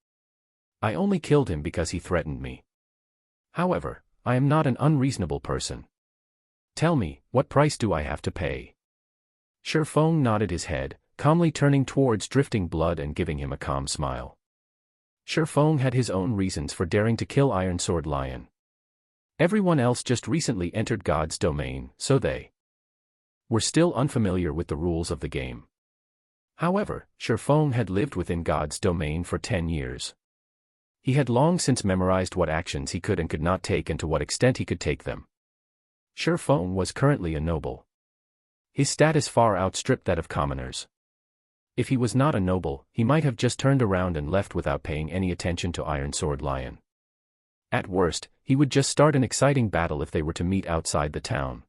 I only killed him because he threatened me. However, I am not an unreasonable person. Tell me, what price do I have to pay? Shifeng nodded his head, calmly turning towards Drifting Blood and giving him a calm smile. Shifeng had his own reasons for daring to kill Iron Sword Lion. Everyone else just recently entered God's domain, so they were still unfamiliar with the rules of the game. However, Shifeng had lived within God's domain for 10 years. He had long since memorized what actions he could and could not take and to what extent he could take them. Shifeng was currently a noble. His status far outstripped that of commoners. If he was not a noble, he might have just turned around and left without paying any attention to Iron Sword Lion. At worst, he would just start an exciting battle if they were to meet outside the town.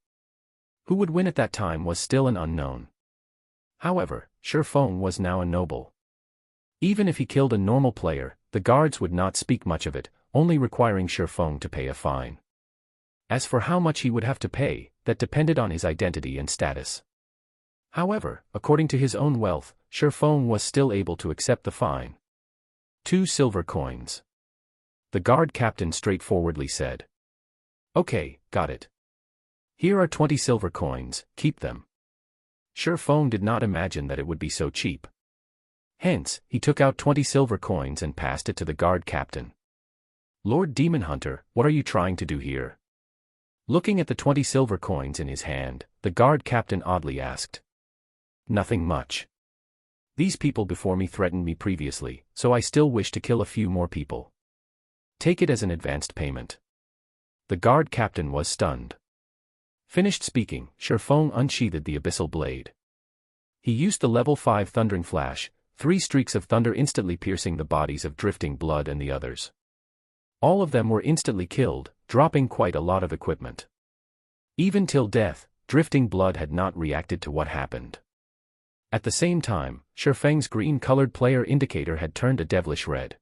Who would win at that time was still an unknown. However, Shifeng was now a noble. Even if he killed a normal player, the guards would not speak much of it, only requiring Shifeng to pay a fine. As for how much he would have to pay, that depended on his identity and status. However, according to his own wealth, Shifeng was still able to accept the fine. 2 silver coins. The guard captain straightforwardly said. Okay, got it. Here are 20 silver coins, keep them. Shifeng did not imagine that it would be so cheap. Hence, he took out 20 silver coins and passed it to the guard captain. Lord Demon Hunter, what are you trying to do here? Looking at the 20 silver coins in his hand, the guard captain oddly asked. Nothing much. These people before me threatened me previously, so I still wish to kill a few more people. Take it as an advanced payment. The guard captain was stunned. Finished speaking, Shifeng unsheathed the abyssal blade. He used the level 5 thundering flash, 3 streaks of thunder instantly piercing the bodies of Drifting Blood and the others. All of them were instantly killed, dropping quite a lot of equipment. Even till death, Drifting Blood had not reacted to what happened. At the same time, Shifeng's green-colored player indicator had turned a devilish red.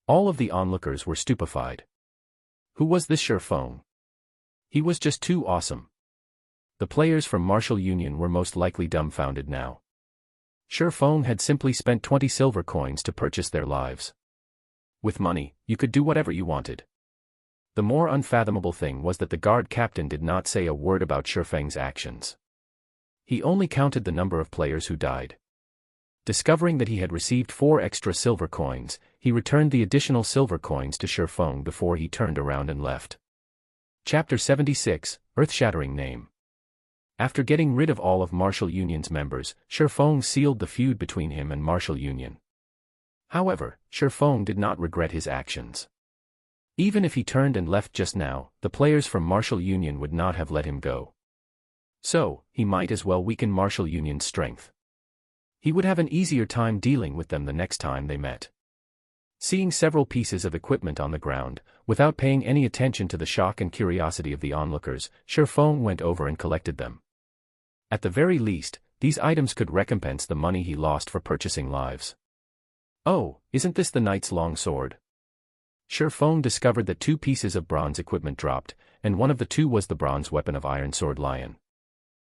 All of the onlookers were stupefied. Who was this Shifeng? He was just too awesome. The players from Martial Union were most likely dumbfounded now. Shifeng had simply spent 20 silver coins to purchase their lives. With money, you could do whatever you wanted. The more unfathomable thing was that the guard captain did not say a word about Shifeng's actions. He only counted the number of players who died. Discovering that he had received 4 extra silver coins, he returned the additional silver coins to Shifeng before he turned around and left. Chapter 76, Earth-Shattering Name. After getting rid of all of Martial Union's members, Shifeng sealed the feud between him and Martial Union. However, Shifeng did not regret his actions. Even if he turned and left just now, the players from Martial Union would not have let him go. So, he might as well weaken Martial Union's strength. He would have an easier time dealing with them the next time they met. Seeing several pieces of equipment on the ground, without paying any attention to the shock and curiosity of the onlookers, Shifeng went over and collected them. At the very least, these items could recompense the money he lost for purchasing lives. Oh, isn't this the knight's long sword? Shifeng discovered that 2 pieces of bronze equipment dropped, and one of the 2 was the bronze weapon of Iron Sword Lion.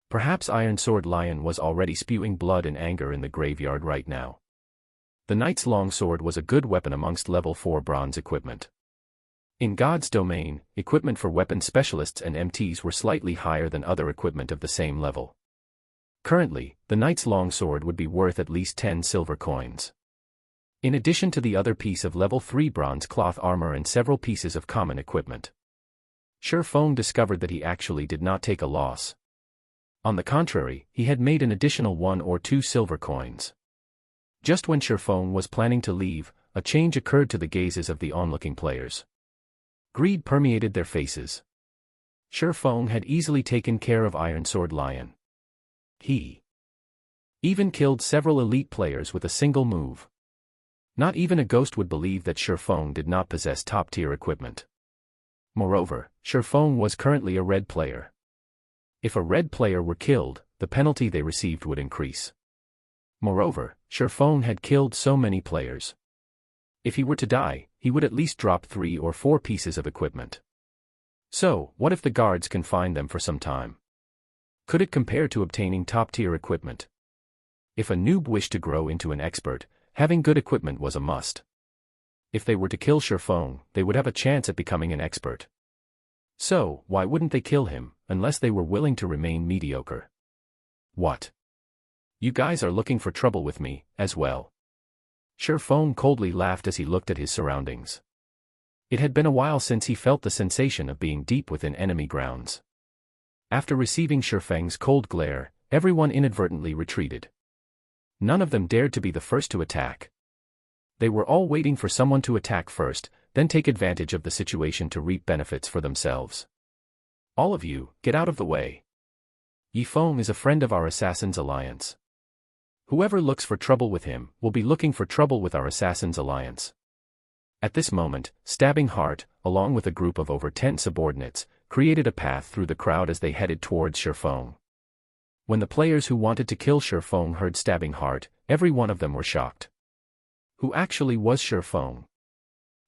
Perhaps Iron Sword Lion was already spewing blood and anger in the graveyard right now. The knight's longsword was a good weapon amongst level 4 bronze equipment. In God's domain, equipment for weapon specialists and MTs were slightly higher than other equipment of the same level. Currently, the knight's longsword would be worth at least 10 silver coins. In addition to the other piece of level 3 bronze cloth armor and several pieces of common equipment. Shifeng discovered that he actually did not take a loss. On the contrary, he had made an additional 1 or 2 silver coins. Just when Shifeng was planning to leave, a change occurred to the gazes of the onlooking players. Greed permeated their faces. Shifeng had easily taken care of Iron Sword Lion. He even killed several elite players with a single move. Not even a ghost would believe that Shifeng did not possess top-tier equipment. Moreover, Shifeng was currently a red player. If a red player were killed, the penalty they received would increase. Moreover, Surfong had killed so many players. If he were to die, he would at least drop 3 or 4 pieces of equipment. So, what if the guards confined them for some time? Could it compare to obtaining top-tier equipment? If a noob wished to grow into an expert, having good equipment was a must. If they were to kill Surfong, they would have a chance at becoming an expert. So, why wouldn't they kill him, unless they were willing to remain mediocre? What? You guys are looking for trouble with me, as well? Surfong coldly laughed as he looked at his surroundings. It had been a while since he felt the sensation of being deep within enemy grounds. After receiving Surfeng's cold glare, everyone inadvertently retreated. None of them dared to be the first to attack. They were all waiting for someone to attack first, then take advantage of the situation to reap benefits for themselves. All of you, get out of the way. Yifeng is a friend of our Assassin's Alliance. Whoever looks for trouble with him, will be looking for trouble with our Assassin's Alliance. At this moment, Stabbing Heart, along with a group of over 10 subordinates, created a path through the crowd as they headed towards Surfong. When the players who wanted to kill Surfong heard Stabbing Heart, every one of them were shocked. Who actually was Surfong?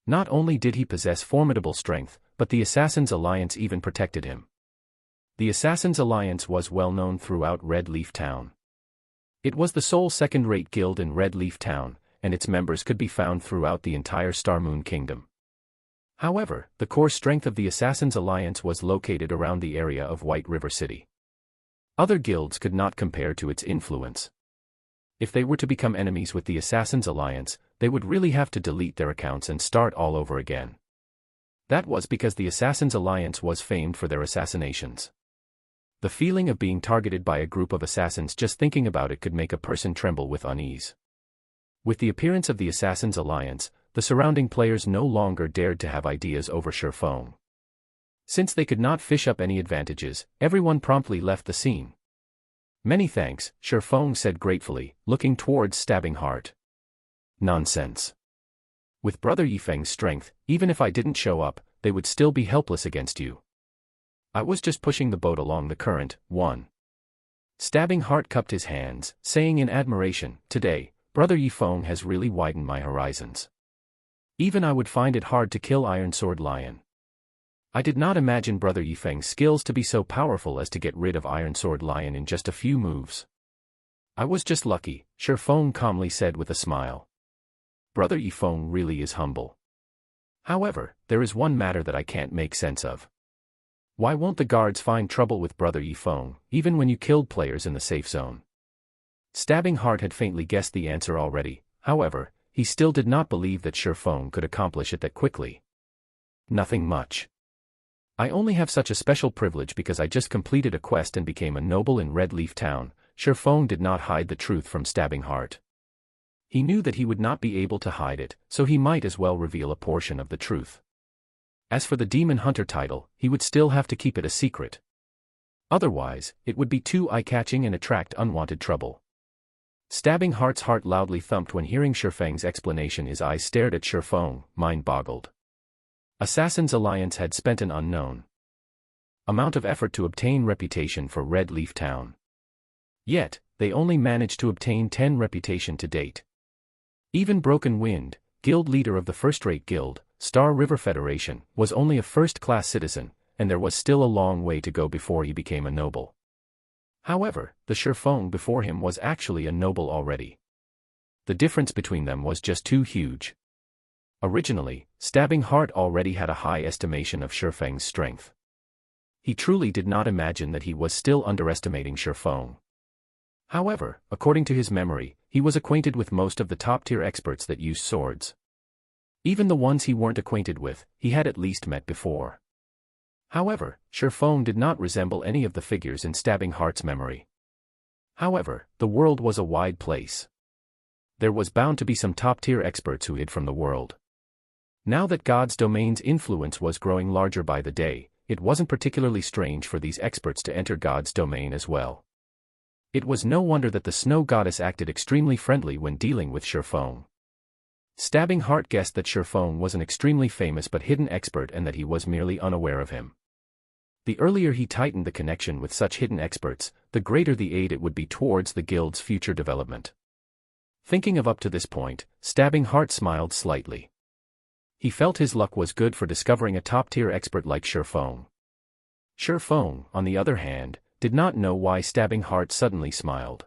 Not only did he possess formidable strength, but the Assassin's Alliance even protected him. The Assassin's Alliance was well known throughout Red Leaf Town. It was the sole second-rate guild in Red Leaf Town, and its members could be found throughout the entire Starmoon Kingdom. However, the core strength of the Assassin's Alliance was located around the area of White River City. Other guilds could not compare to its influence. If they were to become enemies with the Assassin's Alliance, they would really have to delete their accounts and start all over again. That was because the Assassin's Alliance was famed for their assassinations. The feeling of being targeted by a group of assassins, just thinking about it, could make a person tremble with unease. With the appearance of the Assassin's Alliance, the surrounding players no longer dared to have ideas over Surfong. Since they could not fish up any advantages, everyone promptly left the scene. Many thanks, Surfong said gratefully, looking towards Stabbing Heart. Nonsense. With Brother Yifeng's strength, even if I didn't show up, they would still be helpless against you. I was just pushing the boat along the current. Stabbing Heart cupped his hands, saying in admiration, today, Brother Yifeng has really widened my horizons. Even I would find it hard to kill Iron Sword Lion. I did not imagine Brother Yifeng's skills to be so powerful as to get rid of Iron Sword Lion in just a few moves. I was just lucky, Surfong calmly said with a smile. Brother Yifeng really is humble. However, there is one matter that I can't make sense of. Why won't the guards find trouble with Brother Yifeng, even when you killed players in the safe zone? Stabbing Heart had faintly guessed the answer already, however, he still did not believe that Surfong could accomplish it that quickly. Nothing much. I only have such a special privilege because I just completed a quest and became a noble in Red Leaf Town. Surfong did not hide the truth from Stabbing Heart. He knew that he would not be able to hide it, so he might as well reveal a portion of the truth. As for the Demon Hunter title, he would still have to keep it a secret. Otherwise, it would be too eye-catching and attract unwanted trouble. Stabbing Heart's heart loudly thumped when hearing Surfeng's explanation. His eyes stared at Surfong, mind boggled. Assassin's Alliance had spent an unknown amount of effort to obtain reputation for Red Leaf Town. Yet, they only managed to obtain 10 reputation to date. Even Broken Wind, guild leader of the first-rate guild, Star River Federation, was only a first-class citizen, and there was still a long way to go before he became a noble. However, the Surfong before him was actually a noble already. The difference between them was just too huge. Originally, Stabbing Heart already had a high estimation of Surfeng's strength. He truly did not imagine that he was still underestimating Surfong. However, according to his memory, he was acquainted with most of the top-tier experts that used swords. Even the ones he weren't acquainted with, he had at least met before. However, Surfong did not resemble any of the figures in Stabbing Heart's memory. However, the world was a wide place. There was bound to be some top-tier experts who hid from the world. Now that God's domain's influence was growing larger by the day, it wasn't particularly strange for these experts to enter God's domain as well. It was no wonder that the Snow Goddess acted extremely friendly when dealing with Surfong. Stabbing Heart guessed that Surfong was an extremely famous but hidden expert and that he was merely unaware of him. The earlier he tightened the connection with such hidden experts, the greater the aid it would be towards the guild's future development. Thinking of up to this point, Stabbing Heart smiled slightly. He felt his luck was good for discovering a top-tier expert like Shifeng. Shifeng, on the other hand, did not know why Stabbing Heart suddenly smiled.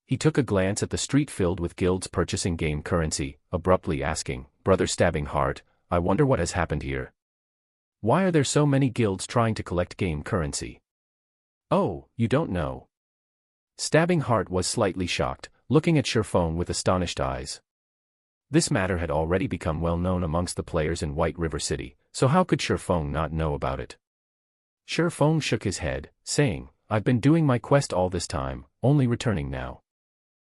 He took a glance at the street filled with guilds purchasing game currency, abruptly asking, "Brother Stabbing Heart, I wonder what has happened here. Why are there so many guilds trying to collect game currency?" "Oh, you don't know." Stabbing Heart was slightly shocked, looking at Shifeng with astonished eyes. This matter had already become well known amongst the players in White River City, so how could Shifeng not know about it? Shifeng shook his head, saying, "I've been doing my quest all this time, only returning now.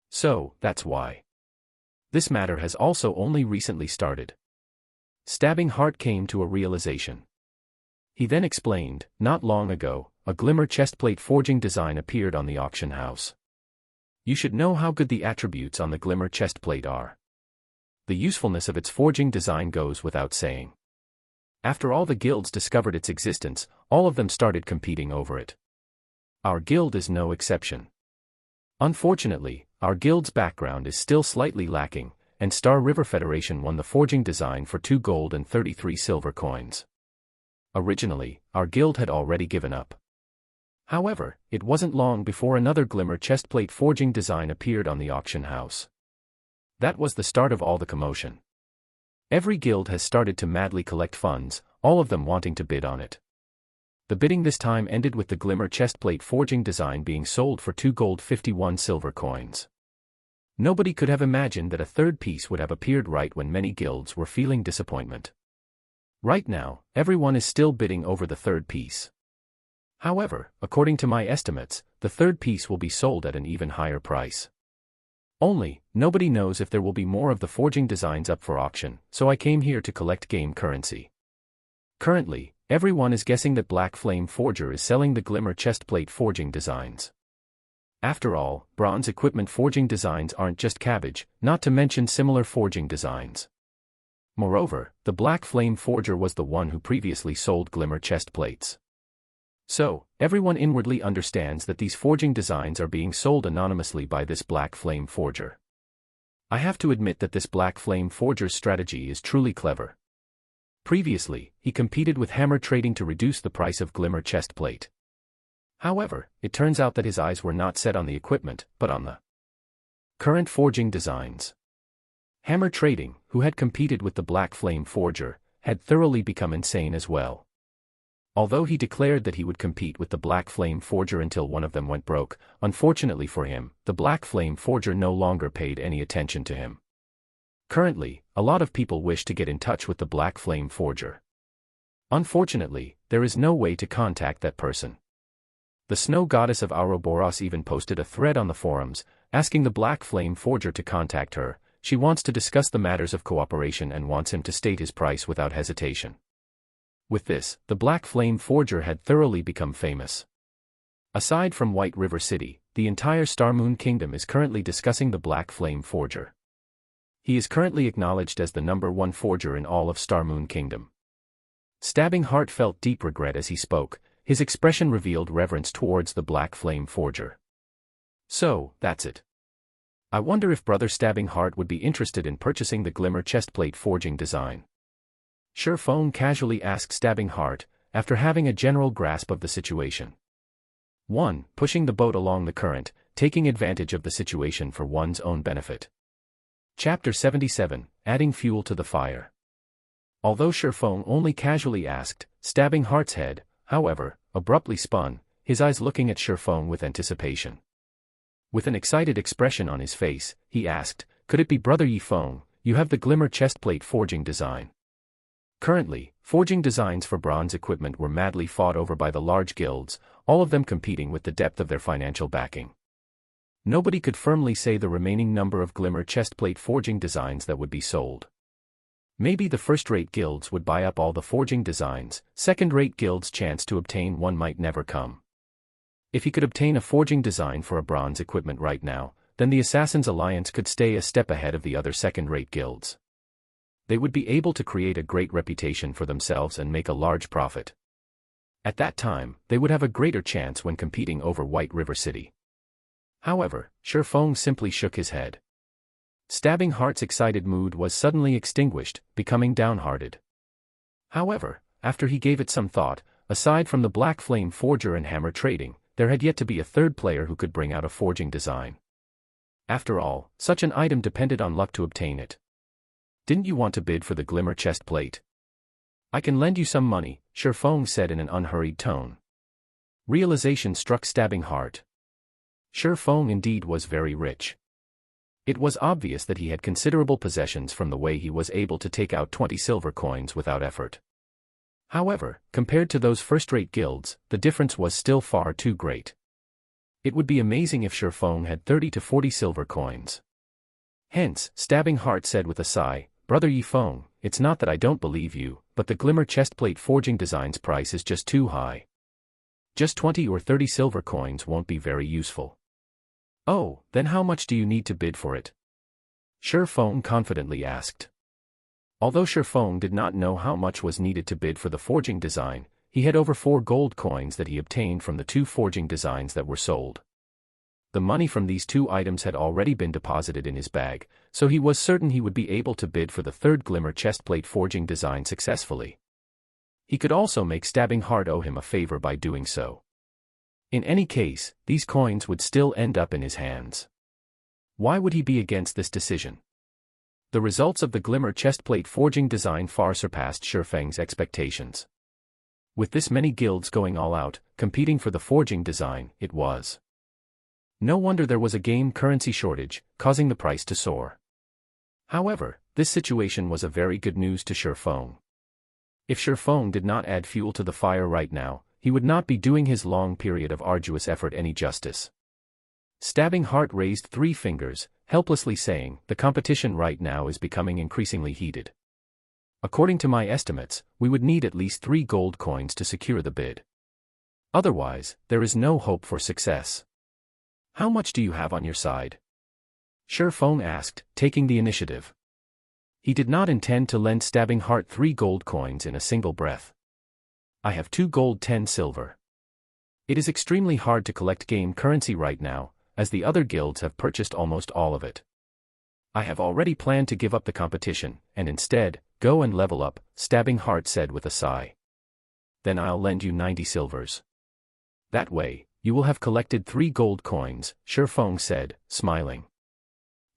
So, that's why. This matter has also only recently started." Stabbing Heart came to a realization. He then explained, "Not long ago, a glimmer chestplate forging design appeared on the auction house. You should know how good the attributes on the glimmer chestplate are. The usefulness of its forging design goes without saying. After all the guilds discovered its existence, all of them started competing over it. Our guild is no exception. Unfortunately, our guild's background is still slightly lacking, and Star River Federation won the forging design for 2 gold and 33 silver coins. Originally, our guild had already given up. However, it wasn't long before another glimmer chestplate forging design appeared on the auction house. That was the start of all the commotion. Every guild has started to madly collect funds, all of them wanting to bid on it. The bidding this time ended with the glimmer chestplate forging design being sold for 2 gold 51 silver coins. Nobody could have imagined that a third piece would have appeared right when many guilds were feeling disappointment. Right now, everyone is still bidding over the third piece. However, according to my estimates, the third piece will be sold at an even higher price. Only, nobody knows if there will be more of the forging designs up for auction, so I came here to collect game currency. Currently, everyone is guessing that Black Flame Forger is selling the glimmer chestplate forging designs. After all, bronze equipment forging designs aren't just cabbage, not to mention similar forging designs. Moreover, the Black Flame Forger was the one who previously sold glimmer chestplates. So, everyone inwardly understands that these forging designs are being sold anonymously by this Black Flame Forger. I have to admit that this Black Flame Forger's strategy is truly clever. Previously, he competed with hammer trading to reduce the price of glimmer chestplate. However, it turns out that his eyes were not set on the equipment, but on the current forging designs. Hammer trading, who had competed with the Black Flame Forger, had thoroughly become insane as well. Although he declared that he would compete with the Black Flame Forger until one of them went broke, unfortunately for him, the Black Flame Forger no longer paid any attention to him. Currently, a lot of people wish to get in touch with the Black Flame Forger. Unfortunately, there is no way to contact that person. The snow goddess of Ouroboros even posted a thread on the forums, asking the Black Flame Forger to contact her. She wants to discuss the matters of cooperation and wants him to state his price without hesitation. With this, the Black Flame Forger had thoroughly become famous. Aside from White River City, the entire Star Moon Kingdom is currently discussing the Black Flame Forger. He is currently acknowledged as the #1 forger in all of Star Moon Kingdom. Stabbing Heart felt deep regret as he spoke, his expression revealed reverence towards the Black Flame Forger. So, that's it. I wonder if Brother Stabbing Heart would be interested in purchasing the glimmer chestplate forging design. Shifeng casually asked Stabbing Heart, after having a general grasp of the situation. 1. Pushing the boat along the current, taking advantage of the situation for one's own benefit. Chapter 77, Adding Fuel to the Fire. Although Shifeng only casually asked, Stabbing Heart's head, however, abruptly spun, his eyes looking at Shifeng with anticipation. With an excited expression on his face, he asked, "Could it be Brother Yifeng, you have the glimmer chestplate forging design?" Currently, forging designs for bronze equipment were madly fought over by the large guilds, all of them competing with the depth of their financial backing. Nobody could firmly say the remaining number of glimmer chestplate forging designs that would be sold. Maybe the first-rate guilds would buy up all the forging designs, second-rate guilds' chance to obtain one might never come. If he could obtain a forging design for a bronze equipment right now, then the Assassins' Alliance could stay a step ahead of the other second-rate guilds. They would be able to create a great reputation for themselves and make a large profit. At that time, they would have a greater chance when competing over White River City. However, Shifeng simply shook his head. Stabbing Heart's excited mood was suddenly extinguished, becoming downhearted. However, after he gave it some thought, aside from the Black Flame Forger and Hammer Trading, there had yet to be a third player who could bring out a forging design. After all, such an item depended on luck to obtain it. Didn't you want to bid for the Glimmer chest plate? I can lend you some money, Shifeng said in an unhurried tone. Realization struck Stabbing Heart. Shifeng indeed was very rich. It was obvious that he had considerable possessions from the way he was able to take out 20 silver coins without effort. However, compared to those first-rate guilds, the difference was still far too great. It would be amazing if Shifeng had 30 to 40 silver coins. Hence, Stabbing Heart said with a sigh, Brother Yifeng, it's not that I don't believe you, but the Glimmer chestplate forging design's price is just too high. Just 20 or 30 silver coins won't be very useful. Oh, then how much do you need to bid for it? Shifeng confidently asked. Although Shifeng did not know how much was needed to bid for the forging design, he had over 4 gold coins that he obtained from the 2 forging designs that were sold. The money from these 2 items had already been deposited in his bag, so he was certain he would be able to bid for the 3rd Glimmer chestplate forging design successfully. He could also make Stabbing Heart owe him a favor by doing so. In any case, these coins would still end up in his hands. Why would he be against this decision? The results of the Glimmer chestplate forging design far surpassed Shifeng's expectations. With this many guilds going all out, competing for the forging design, it was no wonder there was a game currency shortage, causing the price to soar. However, this situation was a very good news to Shifeng. If Shifeng did not add fuel to the fire right now, he would not be doing his long period of arduous effort any justice. Stabbing Heart raised 3 fingers, helplessly saying, the competition right now is becoming increasingly heated. According to my estimates, we would need at least 3 gold coins to secure the bid. Otherwise, there is no hope for success. How much do you have on your side? Shifeng asked, taking the initiative. He did not intend to lend Stabbing Heart 3 gold coins in a single breath. I have 2 gold 10 silver. It is extremely hard to collect game currency right now, as the other guilds have purchased almost all of it. I have already planned to give up the competition, and instead, go and level up, Stabbing Heart said with a sigh. Then I'll lend you 90 silvers. That way, you will have collected 3 gold coins, Shifeng said, smiling.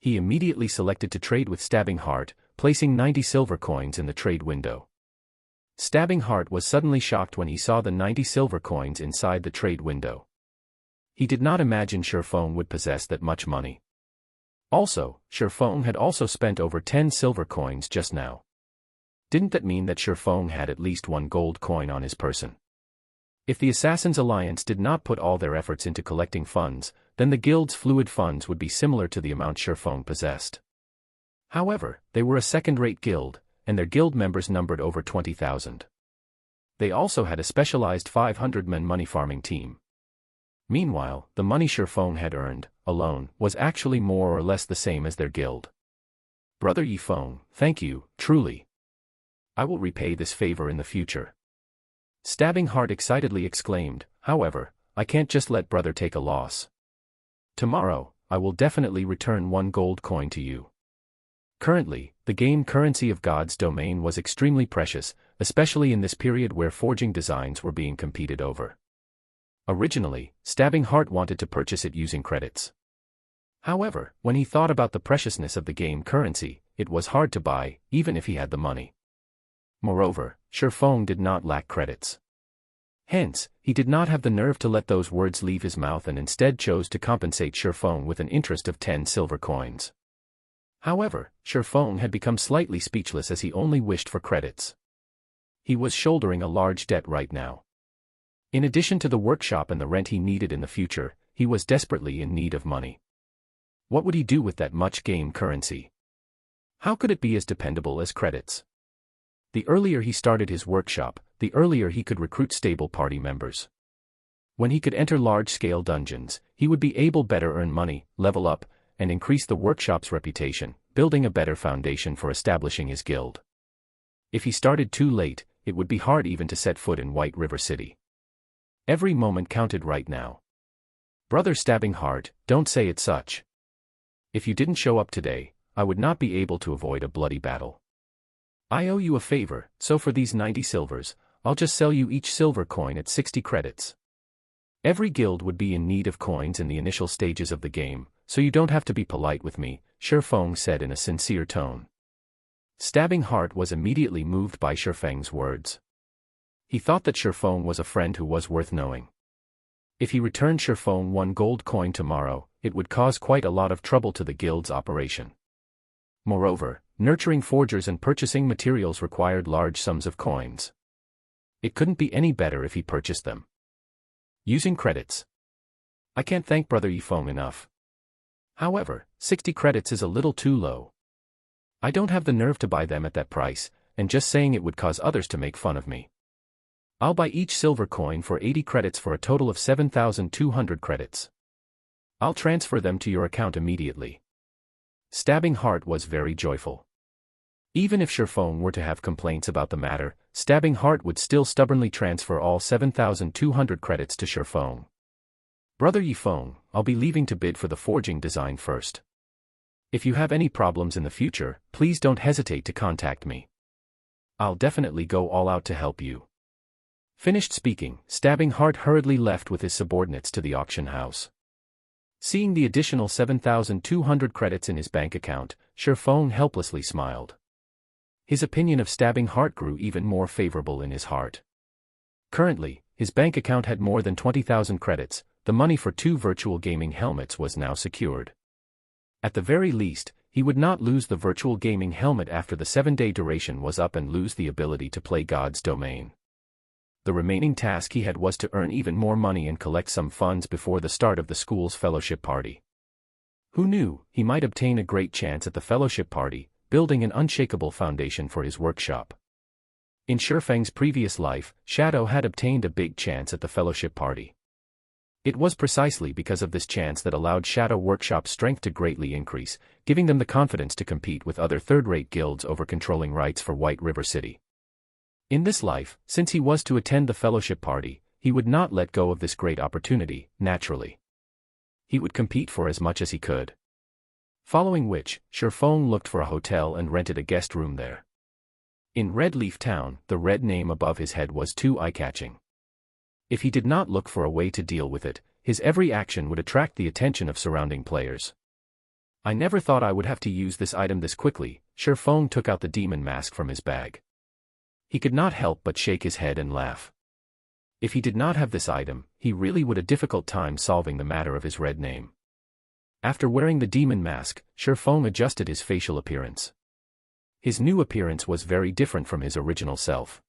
He immediately selected to trade with Stabbing Heart, placing 90 silver coins in the trade window. Stabbing Heart was suddenly shocked when he saw the 90 silver coins inside the trade window. He did not imagine Shifeng would possess that much money. Also, Shifeng had also spent over 10 silver coins just now. Didn't that mean that Shifeng had at least 1 gold coin on his person? If the Assassins' Alliance did not put all their efforts into collecting funds, then the guild's fluid funds would be similar to the amount Shifeng possessed. However, they were a second-rate guild, and their guild members numbered over 20,000. They also had a specialized 500-man money-farming team. Meanwhile, the money Shifeng had earned, alone, was actually more or less the same as their guild. Brother Yifeng, thank you, truly. I will repay this favor in the future. Stabbing Heart excitedly exclaimed, however, I can't just let brother take a loss. Tomorrow, I will definitely return 1 gold coin to you. Currently, the game currency of God's domain was extremely precious, especially in this period where forging designs were being competed over. Originally, Stabbing Heart wanted to purchase it using credits. However, when he thought about the preciousness of the game currency, it was hard to buy, even if he had the money. Moreover, Shifeng did not lack credits. Hence, he did not have the nerve to let those words leave his mouth and instead chose to compensate Shifeng with an interest of 10 silver coins. However, Shifeng had become slightly speechless as he only wished for credits. He was shouldering a large debt right now. In addition to the workshop and the rent he needed in the future, he was desperately in need of money. What would he do with that much game currency? How could it be as dependable as credits? The earlier he started his workshop, the earlier he could recruit stable party members. When he could enter large-scale dungeons, he would be able better earn money, level up, and increase the workshop's reputation, building a better foundation for establishing his guild. If he started too late, it would be hard even to set foot in White River City. Every moment counted right now. Brother Stabbing Heart, don't say it such. If you didn't show up today, I would not be able to avoid a bloody battle. I owe you a favor, so for these 90 silvers, I'll just sell you each silver coin at 60 credits. Every guild would be in need of coins in the initial stages of the game, so you don't have to be polite with me, Shifeng said in a sincere tone. Stabbing Heart was immediately moved by Shifeng's words. He thought that Shifeng was a friend who was worth knowing. If he returned Shifeng 1 gold coin tomorrow, it would cause quite a lot of trouble to the guild's operation. Moreover, nurturing forgers and purchasing materials required large sums of coins. It couldn't be any better if he purchased them using credits. I can't thank Brother Yifeng enough. However, 60 credits is a little too low. I don't have the nerve to buy them at that price, and just saying it would cause others to make fun of me. I'll buy each silver coin for 80 credits for a total of 7,200 credits. I'll transfer them to your account immediately. Stabbing Heart was very joyful. Even if Shifeng were to have complaints about the matter, Stabbing Heart would still stubbornly transfer all 7,200 credits to Shifeng. Brother Yifeng, I'll be leaving to bid for the forging design first. If you have any problems in the future, please don't hesitate to contact me. I'll definitely go all out to help you. Finished speaking, Stabbing Heart hurriedly left with his subordinates to the auction house. Seeing the additional 7,200 credits in his bank account, Shifeng helplessly smiled. His opinion of Stabbing Heart grew even more favorable in his heart. Currently, his bank account had more than 20,000 credits, the money for 2 virtual gaming helmets was now secured. At the very least, he would not lose the virtual gaming helmet after the 7-day duration was up and lose the ability to play God's Domain. The remaining task he had was to earn even more money and collect some funds before the start of the school's fellowship party. Who knew, he might obtain a great chance at the fellowship party, building an unshakable foundation for his workshop. In Shifeng's previous life, Shadow had obtained a big chance at the fellowship party. It was precisely because of this chance that allowed Shadow Workshop's strength to greatly increase, giving them the confidence to compete with other third-rate guilds over controlling rights for White River City. In this life, since he was to attend the fellowship party, he would not let go of this great opportunity, naturally. He would compete for as much as he could. Following which, Shifeng looked for a hotel and rented a guest room there. In Red Leaf Town, the red name above his head was too eye-catching. If he did not look for a way to deal with it, his every action would attract the attention of surrounding players. I never thought I would have to use this item this quickly. Shifeng took out the demon mask from his bag. He could not help but shake his head and laugh. If he did not have this item, he really would have a difficult time solving the matter of his red name. After wearing the demon mask, Shifeng adjusted his facial appearance. His new appearance was very different from his original self.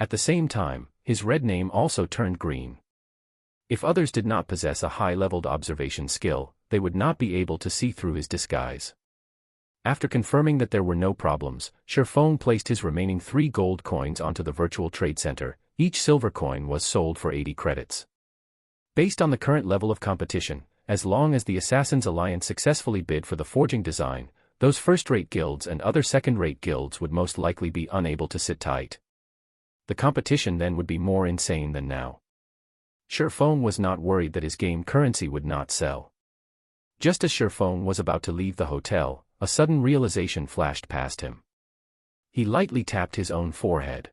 At the same time, his red name also turned green. If others did not possess a high-leveled observation skill, they would not be able to see through his disguise. After confirming that there were no problems, Shifeng placed his remaining 3 gold coins onto the virtual trade center. Each silver coin was sold for 80 credits. Based on the current level of competition, as long as the Assassin's Alliance successfully bid for the forging design, those first-rate guilds and other second-rate guilds would most likely be unable to sit tight. The competition then would be more insane than now. Shifeng was not worried that his game currency would not sell. Just as Shifeng was about to leave the hotel, a sudden realization flashed past him. He lightly tapped his own forehead.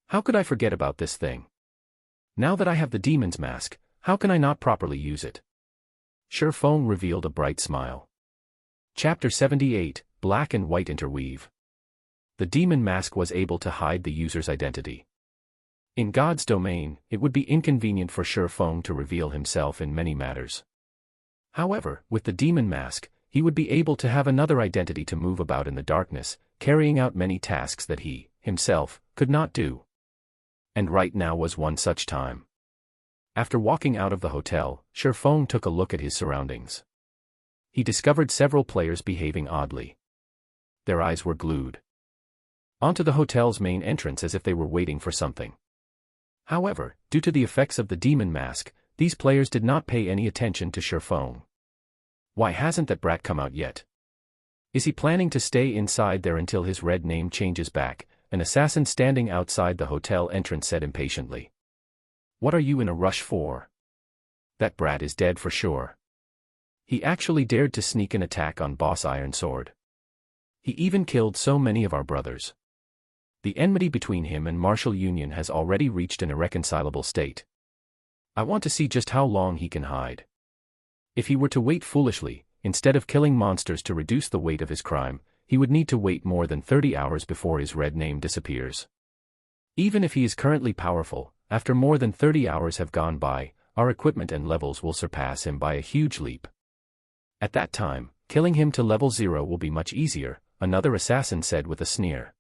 How could I forget about this thing? Now that I have the demon's mask, how can I not properly use it? Shifeng revealed a bright smile. Chapter 78, Black and White Interweave. The demon mask was able to hide the user's identity. In God's domain, it would be inconvenient for Shifeng to reveal himself in many matters. However, with the demon mask, he would be able to have another identity to move about in the darkness, carrying out many tasks that he, himself, could not do. And right now was one such time. After walking out of the hotel, Shifeng took a look at his surroundings. He discovered several players behaving oddly. Their eyes were glued onto the hotel's main entrance as if they were waiting for something. However, due to the effects of the demon mask, these players did not pay any attention to Shifeng. Why hasn't that brat come out yet? Is he planning to stay inside there until his red name changes back? An assassin standing outside the hotel entrance said impatiently. What are you in a rush for? That brat is dead for sure. He actually dared to sneak an attack on Boss Ironsword. He even killed so many of our brothers. The enmity between him and Martial Union has already reached an irreconcilable state. I want to see just how long he can hide. If he were to wait foolishly, instead of killing monsters to reduce the weight of his crime, he would need to wait more than 30 hours before his red name disappears. Even if he is currently powerful, after more than 30 hours have gone by, our equipment and levels will surpass him by a huge leap. At that time, killing him to level 0 will be much easier, another assassin said with a sneer.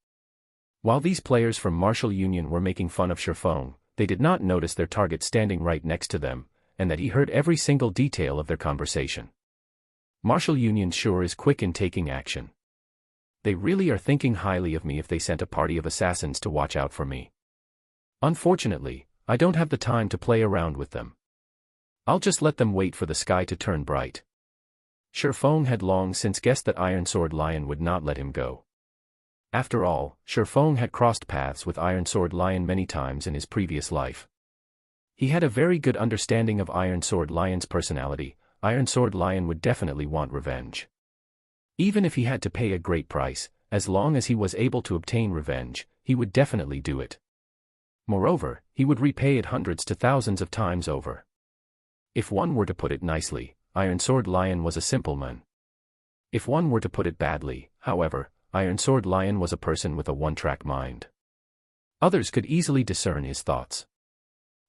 While these players from Martial Union were making fun of Shifeng, they did not notice their target standing right next to them, and that he heard every single detail of their conversation. Martial Union sure is quick in taking action. They really are thinking highly of me if they sent a party of assassins to watch out for me. Unfortunately, I don't have the time to play around with them. I'll just let them wait for the sky to turn bright. Shifeng had long since guessed that Ironsword Lion would not let him go. After all, Shifeng had crossed paths with Ironsword Lion many times in his previous life. He had a very good understanding of Ironsword Lion's personality. Ironsword Lion would definitely want revenge. Even if he had to pay a great price, as long as he was able to obtain revenge, he would definitely do it. Moreover, he would repay it hundreds to thousands of times over. If one were to put it nicely, Ironsword Lion was a simple man. If one were to put it badly, however, Ironsword Lion was a person with a one-track mind. Others could easily discern his thoughts.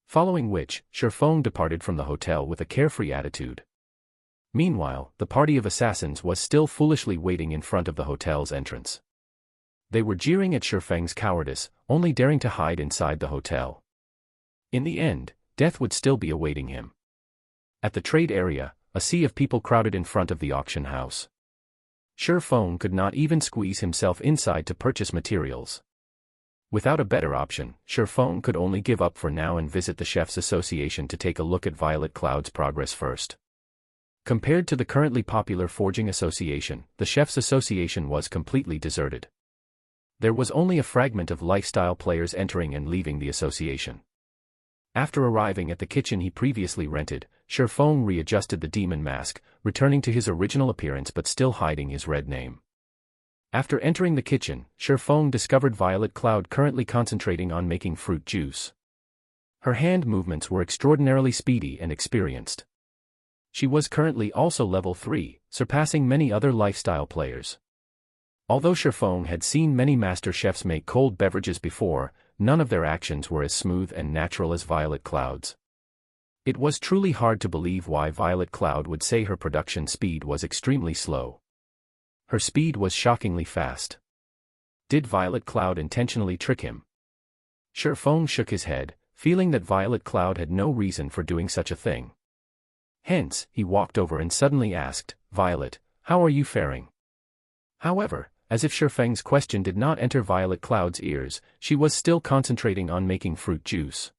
Following which, Shifeng departed from the hotel with a carefree attitude. Meanwhile, the party of assassins was still foolishly waiting in front of the hotel's entrance. They were jeering at Shifeng's cowardice, only daring to hide inside the hotel. In the end, death would still be awaiting him. At the trade area, a sea of people crowded in front of the auction house. Shifeng could not even squeeze himself inside to purchase materials. Without a better option, Shifeng could only give up for now and visit the Chefs' Association to take a look at Violet Cloud's progress first. Compared to the currently popular Forging Association, the Chefs' Association was completely deserted. There was only a fragment of lifestyle players entering and leaving the association. After arriving at the kitchen he previously rented, Shifeng readjusted the demon mask, returning to his original appearance but still hiding his red name. After entering the kitchen, Shifeng discovered Violet Cloud currently concentrating on making fruit juice. Her hand movements were extraordinarily speedy and experienced. She was currently also level 3, surpassing many other lifestyle players. Although Shifeng had seen many master chefs make cold beverages before, none of their actions were as smooth and natural as Violet Cloud's. It was truly hard to believe why Violet Cloud would say her production speed was extremely slow. Her speed was shockingly fast. Did Violet Cloud intentionally trick him? Shifeng shook his head, feeling that Violet Cloud had no reason for doing such a thing. Hence, he walked over and suddenly asked, "Violet, how are you faring?" However, as if Shifeng's question did not enter Violet Cloud's ears, she was still concentrating on making fruit juice.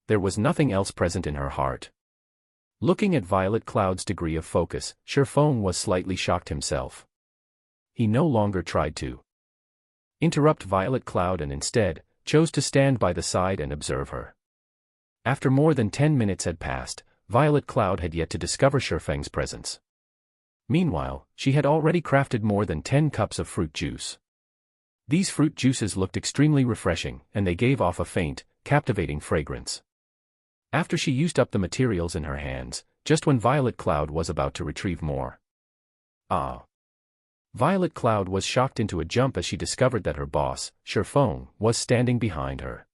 There was nothing else present in her heart. Looking at Violet Cloud's degree of focus, Shifeng was slightly shocked himself. He no longer tried to interrupt Violet Cloud and instead, chose to stand by the side and observe her. After more than 10 minutes had passed, Violet Cloud had yet to discover Shifeng's presence. Meanwhile, she had already crafted more than 10 cups of fruit juice. These fruit juices looked extremely refreshing, and they gave off a faint, captivating fragrance. After she used up the materials in her hands, just when Violet Cloud was about to retrieve more. Violet Cloud was shocked into a jump as she discovered that her boss, Shifeng, was standing behind her.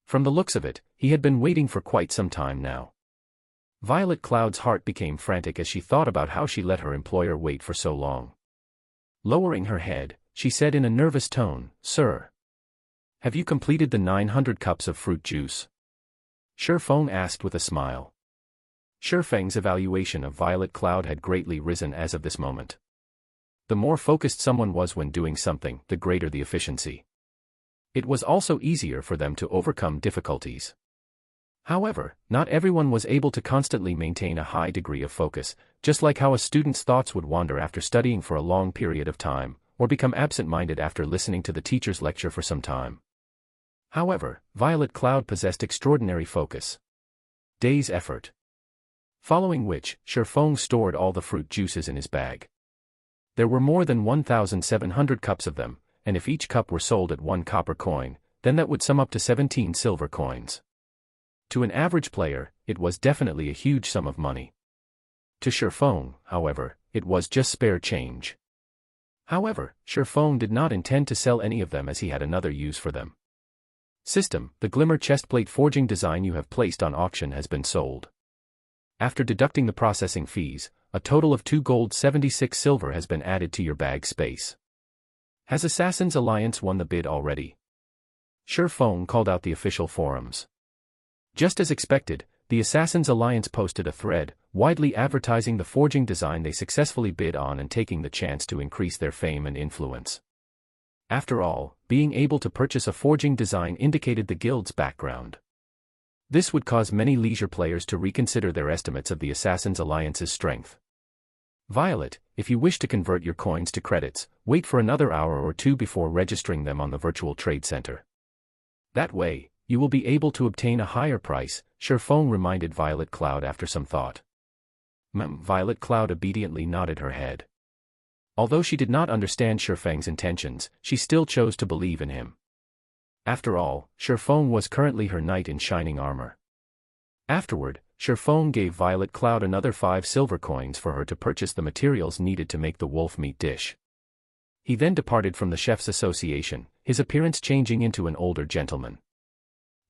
From the looks of it, he had been waiting for quite some time now. Violet Cloud's heart became frantic as she thought about how she let her employer wait for so long. Lowering her head, she said in a nervous tone, "Sir, have you completed the 900 cups of fruit juice?" Shifeng asked with a smile. Shifeng's evaluation of Violet Cloud had greatly risen as of this moment. The more focused someone was when doing something, the greater the efficiency. It was also easier for them to overcome difficulties. However, not everyone was able to constantly maintain a high degree of focus, just like how a student's thoughts would wander after studying for a long period of time, or become absent-minded after listening to the teacher's lecture for some time. However, Violet Cloud possessed extraordinary focus. Day's effort. Following which, Sherfong stored all the fruit juices in his bag. There were more than 1,700 cups of them, and if each cup were sold at 1 copper coin, then that would sum up to 17 silver coins. To an average player, it was definitely a huge sum of money. To Sherfong, however, it was just spare change. However, Sherfong did not intend to sell any of them as he had another use for them. System: the glimmer chestplate forging design you have placed on auction has been sold. After deducting the processing fees, a total of 2 gold 76 silver has been added to your bag space. Has Assassin's Alliance won the bid already? Sherfong called out the official forums. Just as expected, the Assassin's Alliance posted a thread, widely advertising the forging design they successfully bid on and taking the chance to increase their fame and influence. After all, being able to purchase a forging design indicated the guild's background. This would cause many leisure players to reconsider their estimates of the Assassin's Alliance's strength. Violet, if you wish to convert your coins to credits, wait for another hour or two before registering them on the virtual trade center. That way, you will be able to obtain a higher price, Sherfong reminded Violet Cloud after some thought. Violet Cloud obediently nodded her head. Although she did not understand Sherfang's intentions, she still chose to believe in him. After all, Sherfong was currently her knight in shining armor. Afterward, Sherfong gave Violet Cloud another 5 silver coins for her to purchase the materials needed to make the wolf meat dish. He then departed from the Chef's Association, his appearance changing into an older gentleman.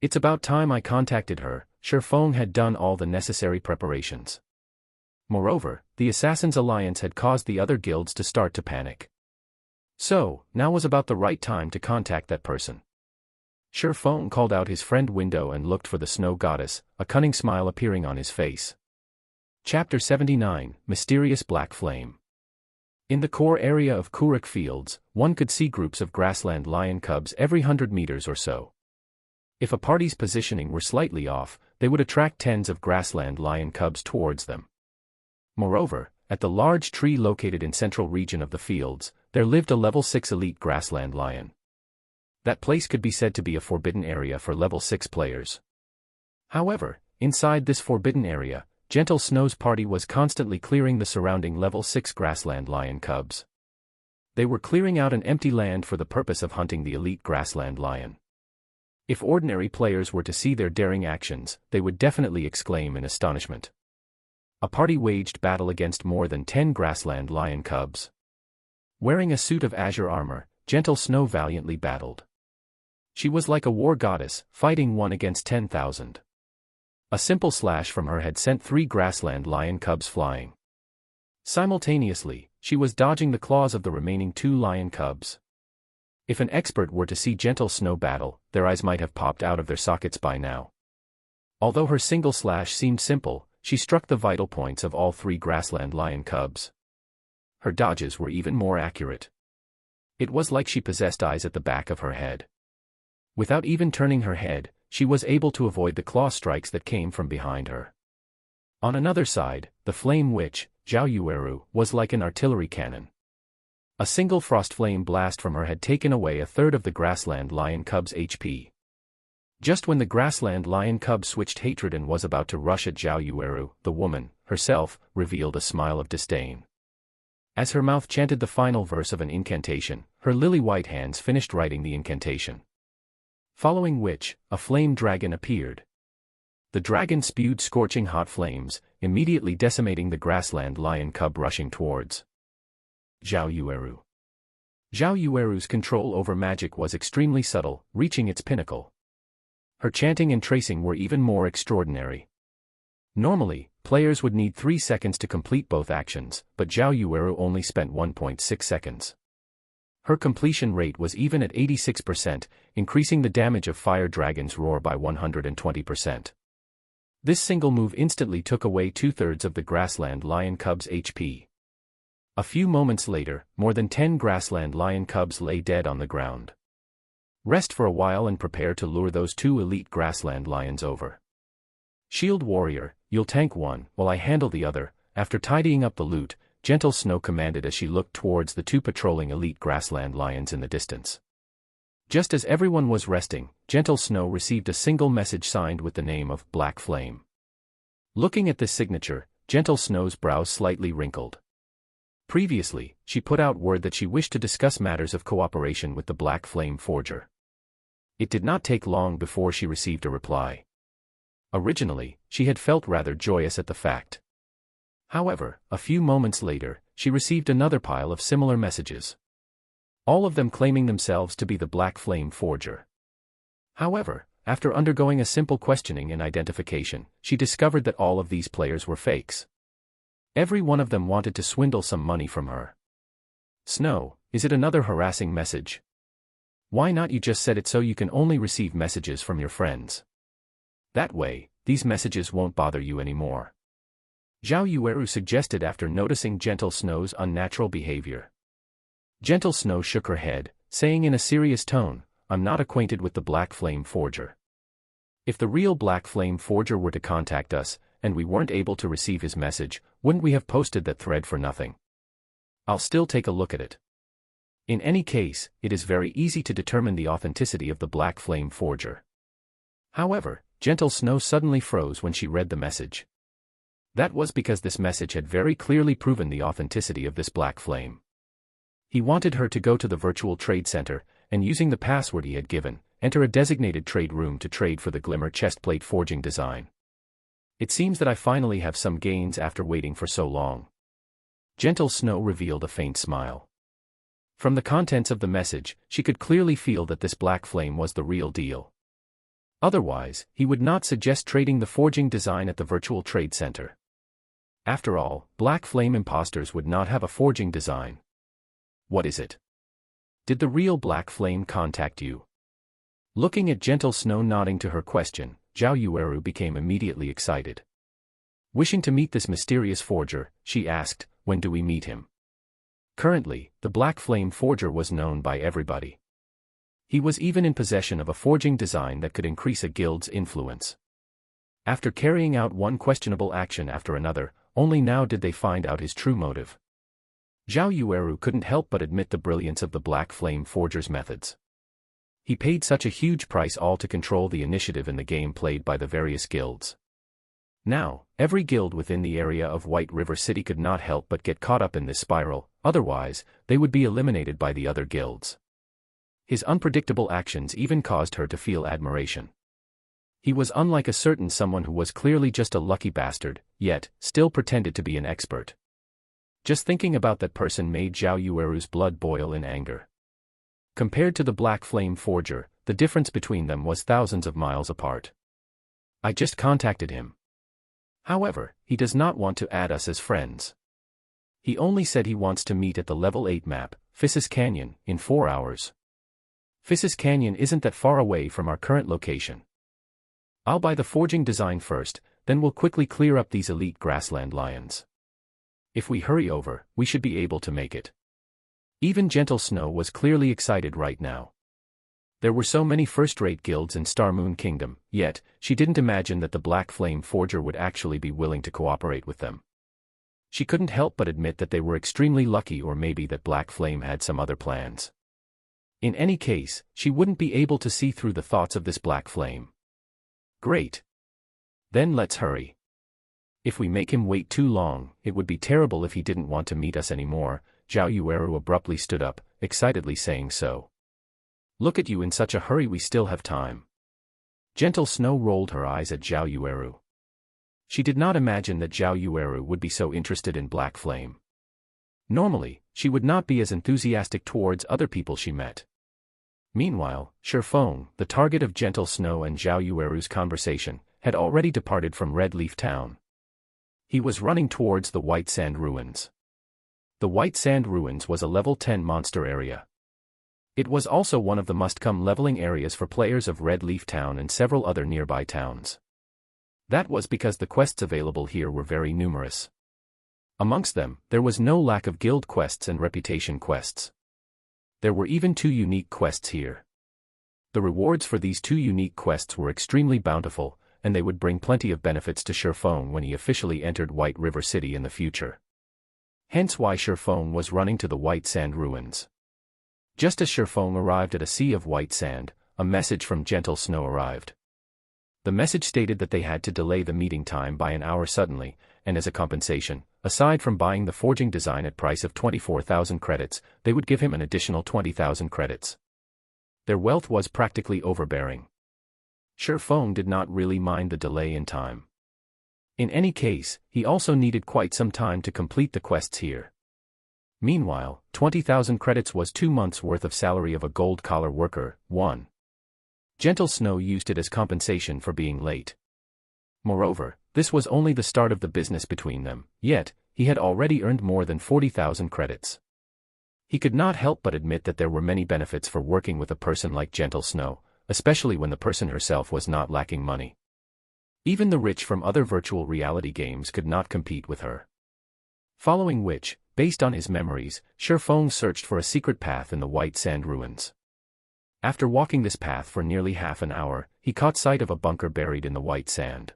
It's about time I contacted her. Sherfong had done all the necessary preparations. Moreover, the Assassin's Alliance had caused the other guilds to start to panic. So, now was about the right time to contact that person. Sherfong called out his friend Window and looked for the snow goddess, a cunning smile appearing on his face. Chapter 79, Mysterious Black Flame. In the core area of Kuruk Fields, one could see groups of grassland lion cubs every 100 meters or so. If a party's positioning were slightly off, they would attract tens of grassland lion cubs towards them. Moreover, at the large tree located in central region of the fields, there lived a level 6 elite grassland lion. That place could be said to be a forbidden area for level 6 players. However, inside this forbidden area, Gentle Snow's party was constantly clearing the surrounding level 6 grassland lion cubs. They were clearing out an empty land for the purpose of hunting the elite grassland lion. If ordinary players were to see their daring actions, they would definitely exclaim in astonishment. A party waged battle against more than 10 grassland lion cubs. Wearing a suit of azure armor, Gentle Snow valiantly battled. She was like a war goddess, fighting 1 against 10,000. A simple slash from her had sent 3 grassland lion cubs flying. Simultaneously, she was dodging the claws of the remaining 2 lion cubs. If an expert were to see Gentle Snow battle, their eyes might have popped out of their sockets by now. Although her single slash seemed simple, she struck the vital points of all 3 grassland lion cubs. Her dodges were even more accurate. It was like she possessed eyes at the back of her head. Without even turning her head, she was able to avoid the claw strikes that came from behind her. On another side, the flame witch, Zhao Yueru, was like an artillery cannon. A single frost flame blast from her had taken away a third of the grassland lion cub's HP. Just when the grassland lion cub switched hatred and was about to rush at Zhao Yueru, the woman, herself, revealed a smile of disdain. As her mouth chanted the final verse of an incantation, her lily-white hands finished writing the incantation. Following which, a flame dragon appeared. The dragon spewed scorching hot flames, immediately decimating the grassland lion cub rushing towards Zhao Yueru. Zhao Yueru's control over magic was extremely subtle, reaching its pinnacle. Her chanting and tracing were even more extraordinary. Normally, players would need 3 seconds to complete both actions, but Zhao Yueru only spent 1.6 seconds. Her completion rate was even at 86%, increasing the damage of Fire Dragon's roar by 120%. This single move instantly took away 2/3 of the grassland lion cub's HP. A few moments later, more than 10 grassland lion cubs lay dead on the ground. Rest for a while and prepare to lure those 2 elite grassland lions over. Shield Warrior, you'll tank one, while I handle the other. After tidying up the loot, Gentle Snow commanded as she looked towards the 2 patrolling elite grassland lions in the distance. Just as everyone was resting, Gentle Snow received a single message signed with the name of Black Flame. Looking at this signature, Gentle Snow's brows slightly wrinkled. Previously, she put out word that she wished to discuss matters of cooperation with the Black Flame Forger. It did not take long before she received a reply. Originally, she had felt rather joyous at the fact. However, a few moments later, she received another pile of similar messages. All of them claiming themselves to be the Black Flame Forger. However, after undergoing a simple questioning and identification, she discovered that all of these players were fakes. Every one of them wanted to swindle some money from her. Snow, is it another harassing message? Why not you just set it so you can only receive messages from your friends? That way, these messages won't bother you anymore. Zhao Yueru suggested after noticing Gentle Snow's unnatural behavior. Gentle Snow shook her head, saying in a serious tone, I'm not acquainted with the Black Flame Forger. If the real Black Flame Forger were to contact us, and we weren't able to receive his message, wouldn't we have posted that thread for nothing? I'll still take a look at it. In any case, it is very easy to determine the authenticity of the Black Flame Forger. However, Gentle Snow suddenly froze when she read the message. That was because this message had very clearly proven the authenticity of this Black Flame. He wanted her to go to the virtual trade center, and using the password he had given, enter a designated trade room to trade for the Glimmer chestplate forging design. It seems that I finally have some gains after waiting for so long. Gentle Snow revealed a faint smile. From the contents of the message, she could clearly feel that this Black Flame was the real deal. Otherwise, he would not suggest trading the forging design at the virtual trade center. After all, Black Flame imposters would not have a forging design. What is it? Did the real Black Flame contact you? Looking at Gentle Snow nodding to her question, Zhao Yueru became immediately excited. Wishing to meet this mysterious forger, she asked, when do we meet him? Currently, the Black Flame Forger was known by everybody. He was even in possession of a forging design that could increase a guild's influence. After carrying out one questionable action after another, only now did they find out his true motive. Zhao Yueru couldn't help but admit the brilliance of the Black Flame Forger's methods. He paid such a huge price all to control the initiative in the game played by the various guilds. Now, every guild within the area of White River City could not help but get caught up in this spiral, otherwise, they would be eliminated by the other guilds. His unpredictable actions even caused her to feel admiration. He was unlike a certain someone who was clearly just a lucky bastard, yet, still pretended to be an expert. Just thinking about that person made Zhao Yueru's blood boil in anger. Compared to the Black Flame Forger, the difference between them was thousands of miles apart. I just contacted him. However, he does not want to add us as friends. He only said he wants to meet at the level 8 map, Fissus Canyon, in 4 hours. Fissus Canyon isn't that far away from our current location. I'll buy the forging design first, then we'll quickly clear up these elite grassland lions. If we hurry over, we should be able to make it. Even Gentle Snow was clearly excited right now. There were so many first-rate guilds in Star Moon Kingdom, yet, she didn't imagine that the Black Flame Forger would actually be willing to cooperate with them. She couldn't help but admit that they were extremely lucky, or maybe that Black Flame had some other plans. In any case, she wouldn't be able to see through the thoughts of this Black Flame. Great. Then let's hurry. If we make him wait too long, it would be terrible if he didn't want to meet us anymore. Zhao Yueru abruptly stood up, excitedly saying so. Look at you in such a hurry, we still have time. Gentle Snow rolled her eyes at Zhao Yueru. She did not imagine that Zhao Yueru would be so interested in Black Flame. Normally, she would not be as enthusiastic towards other people she met. Meanwhile, Shifeng, the target of Gentle Snow and Zhao Yueru's conversation, had already departed from Red Leaf Town. He was running towards the White Sand Ruins. The White Sand Ruins was a level 10 monster area. It was also one of the must-come leveling areas for players of Red Leaf Town and several other nearby towns. That was because the quests available here were very numerous. Amongst them, there was no lack of guild quests and reputation quests. There were even 2 unique quests here. The rewards for these 2 unique quests were extremely bountiful, and they would bring plenty of benefits to Shifeng when he officially entered White River City in the future. Hence why Shifeng was running to the White Sand Ruins. Just as Sherfong arrived at a sea of white sand, a message from Gentle Snow arrived. The message stated that they had to delay the meeting time by an hour suddenly, and as a compensation, aside from buying the forging design at price of 24,000 credits, they would give him an additional 20,000 credits. Their wealth was practically overbearing. Sherfong did not really mind the delay in time. In any case, he also needed quite some time to complete the quests here. Meanwhile, 20,000 credits was 2 months' worth of salary of a gold-collar worker. 1. Gentle Snow used it as compensation for being late. Moreover, this was only the start of the business between them, yet, he had already earned more than 40,000 credits. He could not help but admit that there were many benefits for working with a person like Gentle Snow, especially when the person herself was not lacking money. Even the rich from other virtual reality games could not compete with her. Following which, based on his memories, Sherfong searched for a secret path in the white sand ruins. After walking this path for nearly half an hour, he caught sight of a bunker buried in the white sand.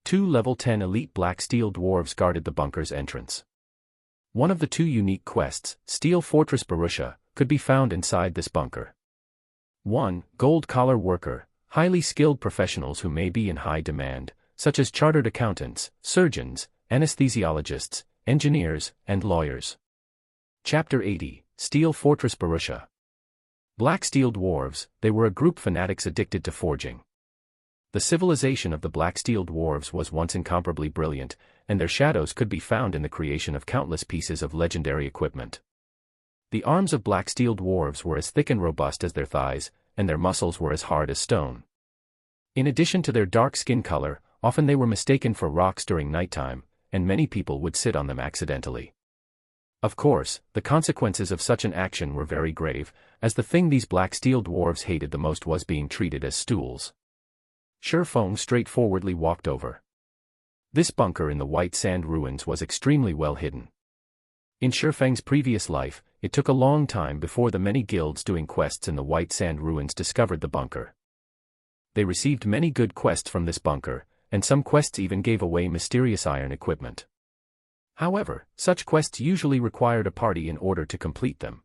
2 level 10 elite black steel dwarves guarded the bunker's entrance. One of the 2 unique quests, Steel Fortress Borussia, could be found inside this bunker. 1. Gold-collar worker, highly skilled professionals who may be in high demand, such as chartered accountants, surgeons, anesthesiologists, engineers, and lawyers. Chapter 80, Steel Fortress Borussia. Black Steel Dwarves, they were a group fanatics addicted to forging. The civilization of the Black Steel Dwarves was once incomparably brilliant, and their shadows could be found in the creation of countless pieces of legendary equipment. The arms of Black Steel Dwarves were as thick and robust as their thighs, and their muscles were as hard as stone. In addition to their dark skin color, often they were mistaken for rocks during nighttime, and many people would sit on them accidentally. Of course, the consequences of such an action were very grave, as the thing these Black Steel Dwarves hated the most was being treated as stools. Sherfong straightforwardly walked over. This bunker in the white sand ruins was extremely well hidden. In Sherfeng's previous life, it took a long time before the many guilds doing quests in the white sand ruins discovered the bunker. They received many good quests from this bunker, and some quests even gave away mysterious iron equipment. However, such quests usually required a party in order to complete them.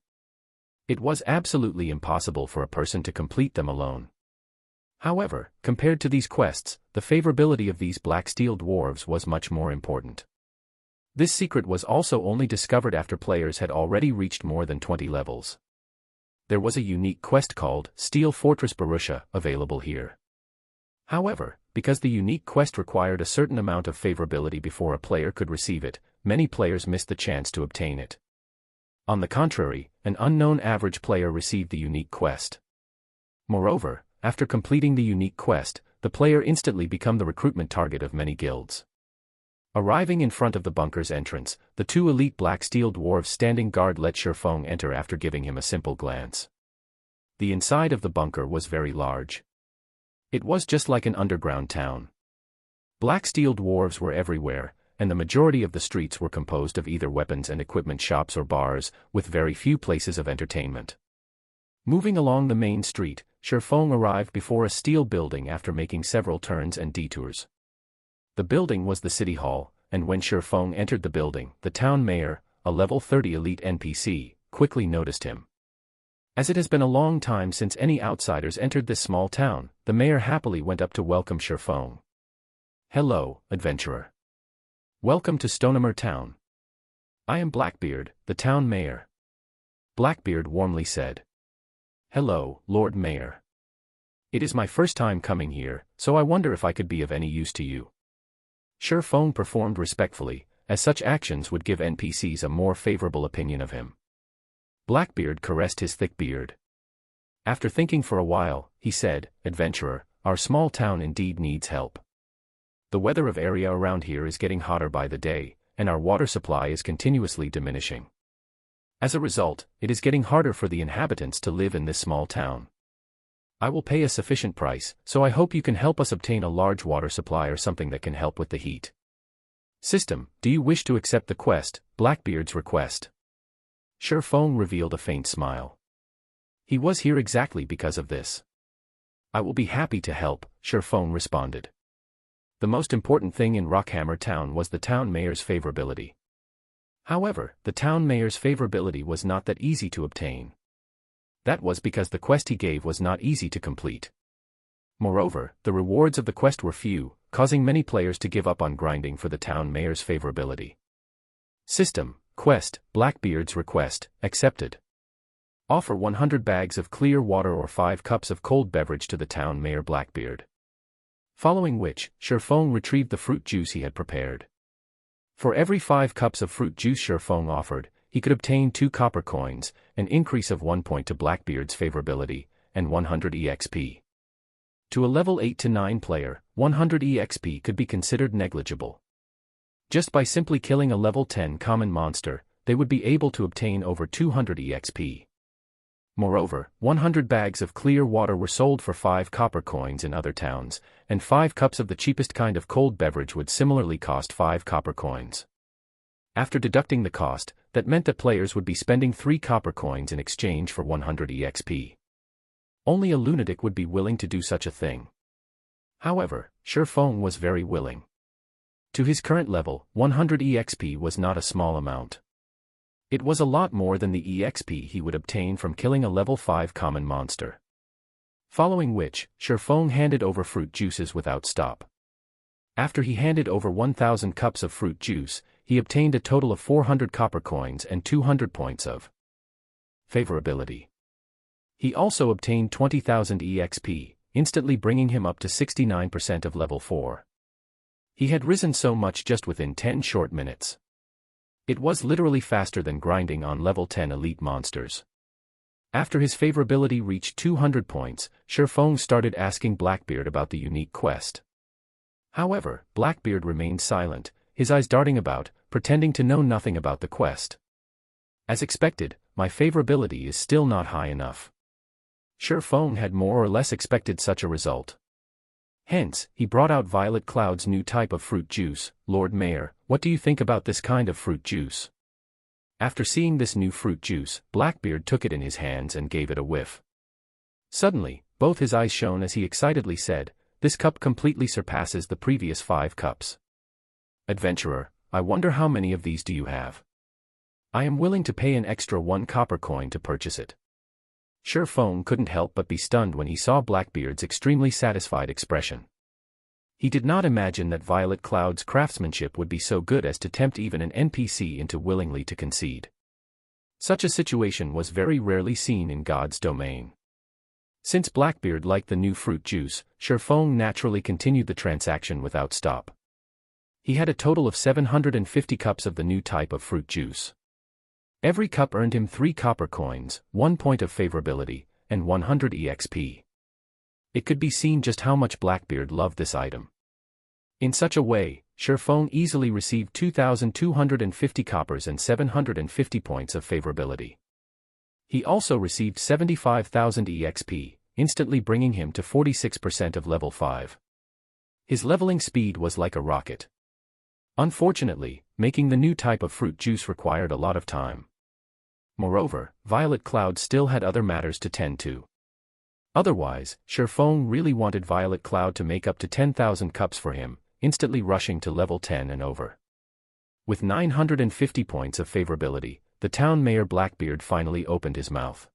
It was absolutely impossible for a person to complete them alone. However, compared to these quests, the favorability of these Black Steel Dwarves was much more important. This secret was also only discovered after players had already reached more than 20 levels. There was a unique quest called Steel Fortress Borussia available here. However, because the unique quest required a certain amount of favorability before a player could receive it, many players missed the chance to obtain it. On the contrary, an unknown average player received the unique quest. Moreover, after completing the unique quest, the player instantly became the recruitment target of many guilds. Arriving in front of the bunker's entrance, the 2 elite Black Steel Dwarves standing guard let Sherfong enter after giving him a simple glance. The inside of the bunker was very large. It was just like an underground town. Black Steel Dwarves were everywhere, and the majority of the streets were composed of either weapons and equipment shops or bars, with very few places of entertainment. Moving along the main street, Sherfong arrived before a steel building after making several turns and detours. The building was the city hall, and when Sherfong entered the building, the town mayor, a level 30 elite NPC, quickly noticed him. As it has been a long time since any outsiders entered this small town, the mayor happily went up to welcome Sherfong. "Hello, adventurer. Welcome to Stonehammer Town. I am Blackbeard, the town mayor." Blackbeard warmly said. "Hello, Lord Mayor. It is my first time coming here, so I wonder if I could be of any use to you." Sherfong performed respectfully, as such actions would give NPCs a more favorable opinion of him. Blackbeard caressed his thick beard. After thinking for a while, he said, "Adventurer, our small town indeed needs help. The weather of area around here is getting hotter by the day, and our water supply is continuously diminishing. As a result, it is getting harder for the inhabitants to live in this small town. I will pay a sufficient price, so I hope you can help us obtain a large water supply or something that can help with the heat. System, do you wish to accept the quest, Blackbeard's request?" Sherfong revealed a faint smile. He was here exactly because of this. "I will be happy to help," Sherfong responded. The most important thing in Rockhammer Town was the town mayor's favorability. However, the town mayor's favorability was not that easy to obtain. That was because the quest he gave was not easy to complete. Moreover, the rewards of the quest were few, causing many players to give up on grinding for the town mayor's favorability. System: Quest, Blackbeard's request, accepted. Offer 100 bags of clear water or 5 cups of cold beverage to the town mayor Blackbeard. Following which, Sherfong retrieved the fruit juice he had prepared. For every 5 cups of fruit juice Sherfong offered, he could obtain 2 copper coins, an increase of 1 point to Blackbeard's favorability, and 100 EXP. To a level 8 to 9 player, 100 EXP could be considered negligible. Just by simply killing a level 10 common monster, they would be able to obtain over 200 EXP. Moreover, 100 bags of clear water were sold for 5 copper coins in other towns, and 5 cups of the cheapest kind of cold beverage would similarly cost 5 copper coins. After deducting the cost, that meant that players would be spending 3 copper coins in exchange for 100 EXP. Only a lunatic would be willing to do such a thing. However, Sherfong was very willing. To his current level, 100 EXP was not a small amount. It was a lot more than the EXP he would obtain from killing a level 5 common monster. Following which, Sherfong handed over fruit juices without stop. After he handed over 1,000 cups of fruit juice, he obtained a total of 400 copper coins and 200 points of favorability. He also obtained 20,000 EXP, instantly bringing him up to 69% of level 4. He had risen so much just within 10 short minutes. It was literally faster than grinding on level 10 elite monsters. After his favorability reached 200 points, Sherfong started asking Blackbeard about the unique quest. However, Blackbeard remained silent, his eyes darting about, pretending to know nothing about the quest. As expected, my favorability is still not high enough. Sherfong had more or less expected such a result. Hence, he brought out Violet Cloud's new type of fruit juice. Lord Mayor, what do you think about this kind of fruit juice? After seeing this new fruit juice, Blackbeard took it in his hands and gave it a whiff. Suddenly, both his eyes shone as he excitedly said, "This cup completely surpasses the previous 5 cups. Adventurer, I wonder how many of these do you have? I am willing to pay an extra 1 copper coin to purchase it." Sherfong couldn't help but be stunned when he saw Blackbeard's extremely satisfied expression. He did not imagine that Violet Cloud's craftsmanship would be so good as to tempt even an NPC into willingly to concede. Such a situation was very rarely seen in God's domain. Since Blackbeard liked the new fruit juice, Sherfong naturally continued the transaction without stop. He had a total of 750 cups of the new type of fruit juice. Every cup earned him 3 copper coins, 1 point of favorability, and 100 EXP. It could be seen just how much Blackbeard loved this item. In such a way, Sherfong easily received 2,250 coppers and 750 points of favorability. He also received 75,000 EXP, instantly bringing him to 46% of level 5. His leveling speed was like a rocket. Unfortunately, making the new type of fruit juice required a lot of time. Moreover, Violet Cloud still had other matters to tend to. Otherwise, Sherfong really wanted Violet Cloud to make up to 10,000 cups for him, instantly rushing to level 10 and over. With 950 points of favorability, the town mayor Blackbeard finally opened his mouth.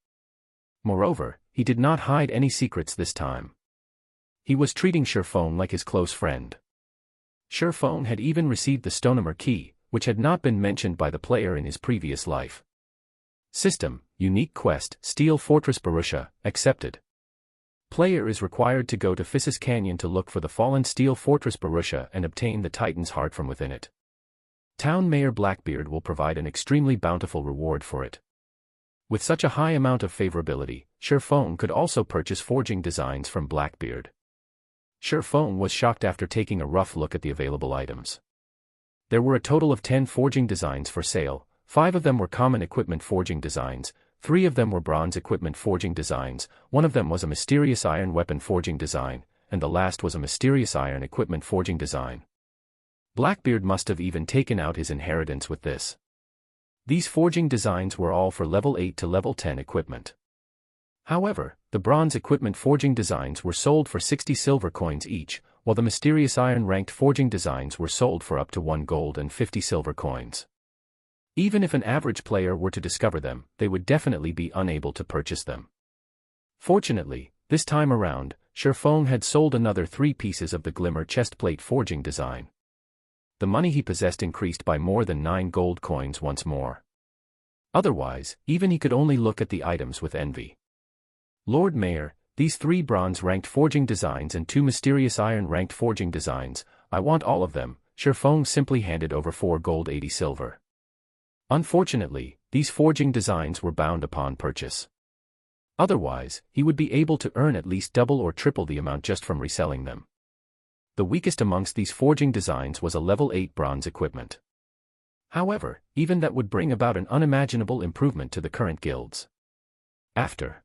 Moreover, he did not hide any secrets this time. He was treating Sherfong like his close friend. Sherfong had even received the Stonehammer key, which had not been mentioned by the player in his previous life. System: Unique quest, Steel Fortress Borussia, accepted. Player is required to go to Phissis Canyon to look for the fallen Steel Fortress Borussia and obtain the Titan's heart from within it. Town Mayor Blackbeard will provide an extremely bountiful reward for it. With such a high amount of favorability, Sherfong could also purchase forging designs from Blackbeard. Sherfong was shocked after taking a rough look at the available items. There were a total of 10 forging designs for sale. 5 of them were common equipment forging designs, 3 of them were bronze equipment forging designs, 1 of them was a mysterious iron weapon forging design, and the last was a mysterious iron equipment forging design. Blackbeard must have even taken out his inheritance with this. These forging designs were all for level 8 to level 10 equipment. However, the bronze equipment forging designs were sold for 60 silver coins each, while the mysterious iron ranked forging designs were sold for up to 1 gold and 50 silver coins. Even if an average player were to discover them, they would definitely be unable to purchase them. Fortunately, this time around, Shifeng had sold another 3 pieces of the Glimmer chestplate forging design. The money he possessed increased by more than 9 gold coins once more. Otherwise, even he could only look at the items with envy. Lord Mayor, these 3 bronze-ranked forging designs and 2 mysterious iron-ranked forging designs, I want all of them. Shifeng simply handed over 4 gold 80 silver. Unfortunately, these forging designs were bound upon purchase. Otherwise, he would be able to earn at least double or triple the amount just from reselling them. The weakest amongst these forging designs was a level 8 bronze equipment. However, even that would bring about an unimaginable improvement to the current guilds. After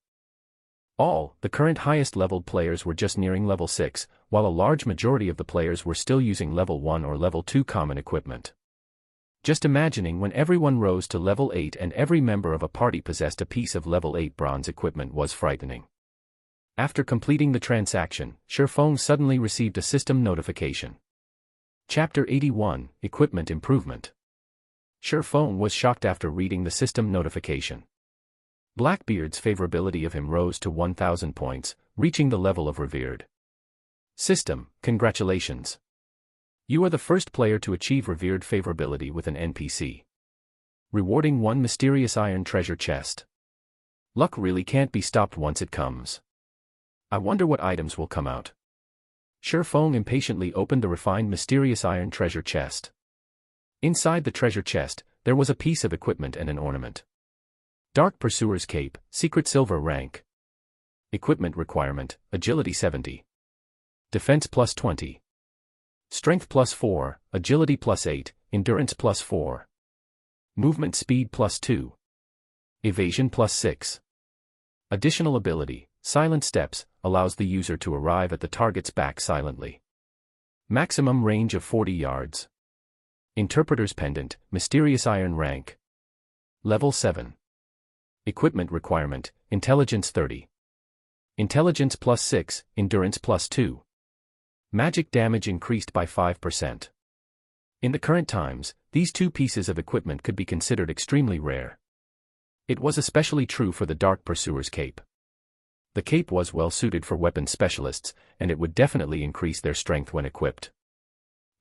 all, the current highest leveled players were just nearing level 6, while a large majority of the players were still using level 1 or level 2 common equipment. Just imagining when everyone rose to level 8 and every member of a party possessed a piece of level 8 bronze equipment was frightening. After completing the transaction, Shifeng suddenly received a system notification. Chapter 81, Equipment Improvement. Shifeng was shocked after reading the system notification. Blackbeard's favorability of him rose to 1,000 points, reaching the level of revered. System, congratulations. You are the first player to achieve revered favorability with an NPC. Rewarding 1 mysterious iron treasure chest. Luck really can't be stopped once it comes. I wonder what items will come out. Shifeng impatiently opened the refined mysterious iron treasure chest. Inside the treasure chest, there was a piece of equipment and an ornament. Dark Pursuer's Cape, Secret Silver rank. Equipment requirement, Agility 70. Defense plus 20. Strength plus 4, Agility plus 8, Endurance plus 4. Movement speed plus 2. Evasion plus 6. Additional ability, Silent Steps, allows the user to arrive at the target's back silently. Maximum range of 40 yards. Interpreter's Pendant, Mysterious Iron rank. Level 7. Equipment requirement, Intelligence 30. Intelligence plus 6, Endurance plus 2. Magic damage increased by 5%. In the current times, these 2 pieces of equipment could be considered extremely rare. It was especially true for the Dark Pursuer's Cape. The cape was well suited for weapons specialists, and it would definitely increase their strength when equipped.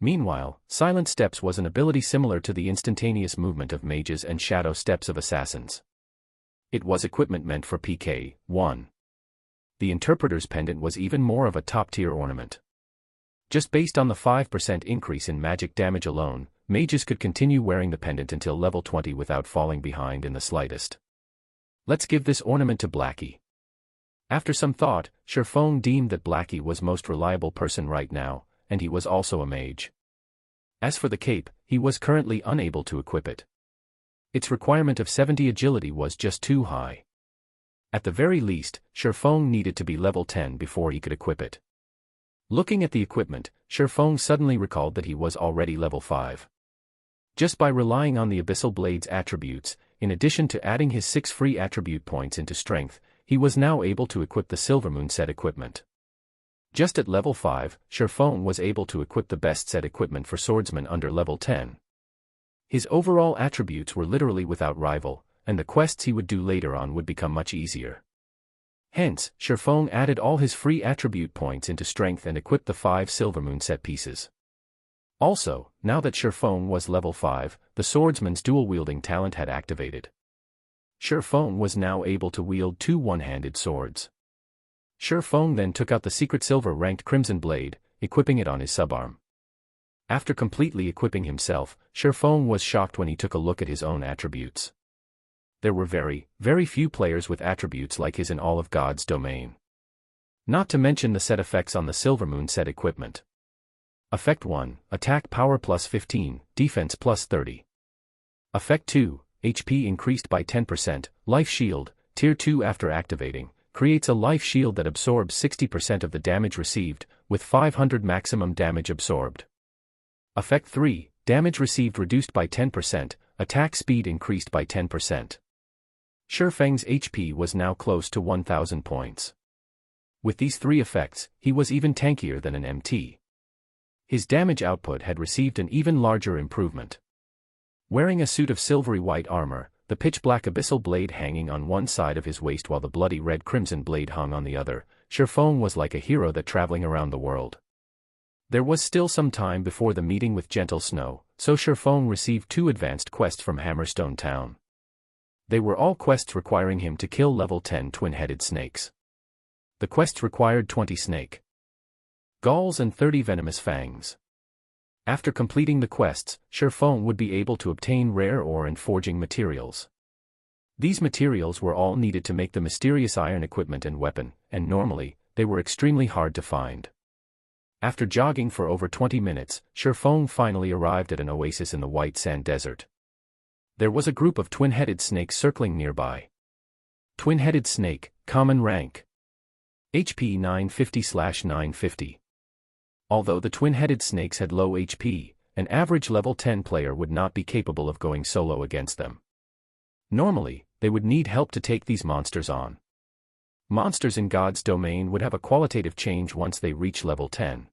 Meanwhile, Silent Steps was an ability similar to the instantaneous movement of mages and shadow steps of assassins. It was equipment meant for PK 1. The Interpreter's Pendant was even more of a top-tier ornament. Just based on the 5% increase in magic damage alone, mages could continue wearing the pendant until level 20 without falling behind in the slightest. Let's give this ornament to Blackie. After some thought, Shifeng deemed that Blackie was most reliable person right now, and he was also a mage. As for the cape, he was currently unable to equip it. Its requirement of 70 agility was just too high. At the very least, Shifeng needed to be level 10 before he could equip it. Looking at the equipment, Shifeng suddenly recalled that he was already level 5. Just by relying on the Abyssal Blade's attributes, in addition to adding his 6 free attribute points into strength, he was now able to equip the Silvermoon set equipment. Just at level 5, Shifeng was able to equip the best set equipment for swordsman under level 10. His overall attributes were literally without rival, and the quests he would do later on would become much easier. Hence, Shifeng added all his free attribute points into strength and equipped the 5 Silvermoon set pieces. Also, now that Shifeng was level 5, the swordsman's dual-wielding talent had activated. Shifeng was now able to wield 2 one-handed swords. Shifeng then took out the secret silver-ranked Crimson Blade, equipping it on his subarm. After completely equipping himself, Shifeng was shocked when he took a look at his own attributes. There were very, very few players with attributes like his in all of God's domain. Not to mention the set effects on the Silvermoon set equipment. Effect 1, Attack Power plus 15, Defense plus 30. Effect 2, HP increased by 10%, Life Shield, Tier 2 after activating, creates a life shield that absorbs 60% of the damage received, with 500 maximum damage absorbed. Effect 3, Damage received reduced by 10%, Attack speed increased by 10%. Shifeng's HP was now close to 1,000 points. With these 3 effects, he was even tankier than an MT. His damage output had received an even larger improvement. Wearing a suit of silvery white armor, the pitch-black abyssal blade hanging on one side of his waist while the bloody red-crimson blade hung on the other, Shifeng was like a hero that traveling around the world. There was still some time before the meeting with Gentle Snow, so Shifeng received 2 advanced quests from Hammerstone Town. They were all quests requiring him to kill level 10 twin-headed snakes. The quests required 20 snake galls and 30 venomous fangs. After completing the quests, Shifeng would be able to obtain rare ore and forging materials. These materials were all needed to make the mysterious iron equipment and weapon, and normally, they were extremely hard to find. After jogging for over 20 minutes, Shifeng finally arrived at an oasis in the white sand desert. There was a group of twin-headed snakes circling nearby. Twin-headed snake, common rank. HP 950/950. Although the twin-headed snakes had low HP, an average level 10 player would not be capable of going solo against them. Normally, they would need help to take these monsters on. Monsters in God's domain would have a qualitative change once they reach level 10.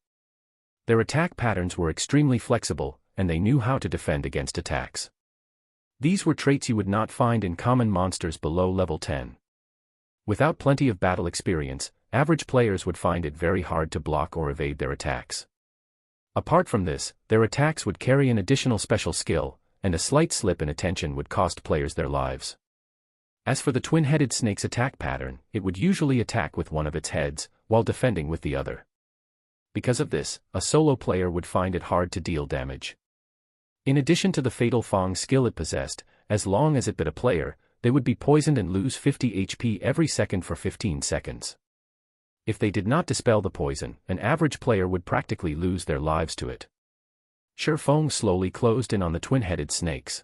Their attack patterns were extremely flexible, and they knew how to defend against attacks. These were traits you would not find in common monsters below level 10. Without plenty of battle experience, average players would find it very hard to block or evade their attacks. Apart from this, their attacks would carry an additional special skill, and a slight slip in attention would cost players their lives. As for the twin-headed snake's attack pattern, it would usually attack with one of its heads, while defending with the other. Because of this, a solo player would find it hard to deal damage. In addition to the fatal Fang skill it possessed, as long as it bit a player, they would be poisoned and lose 50 HP every second for 15 seconds. If they did not dispel the poison, an average player would practically lose their lives to it. Shifeng slowly closed in on the twin-headed snakes.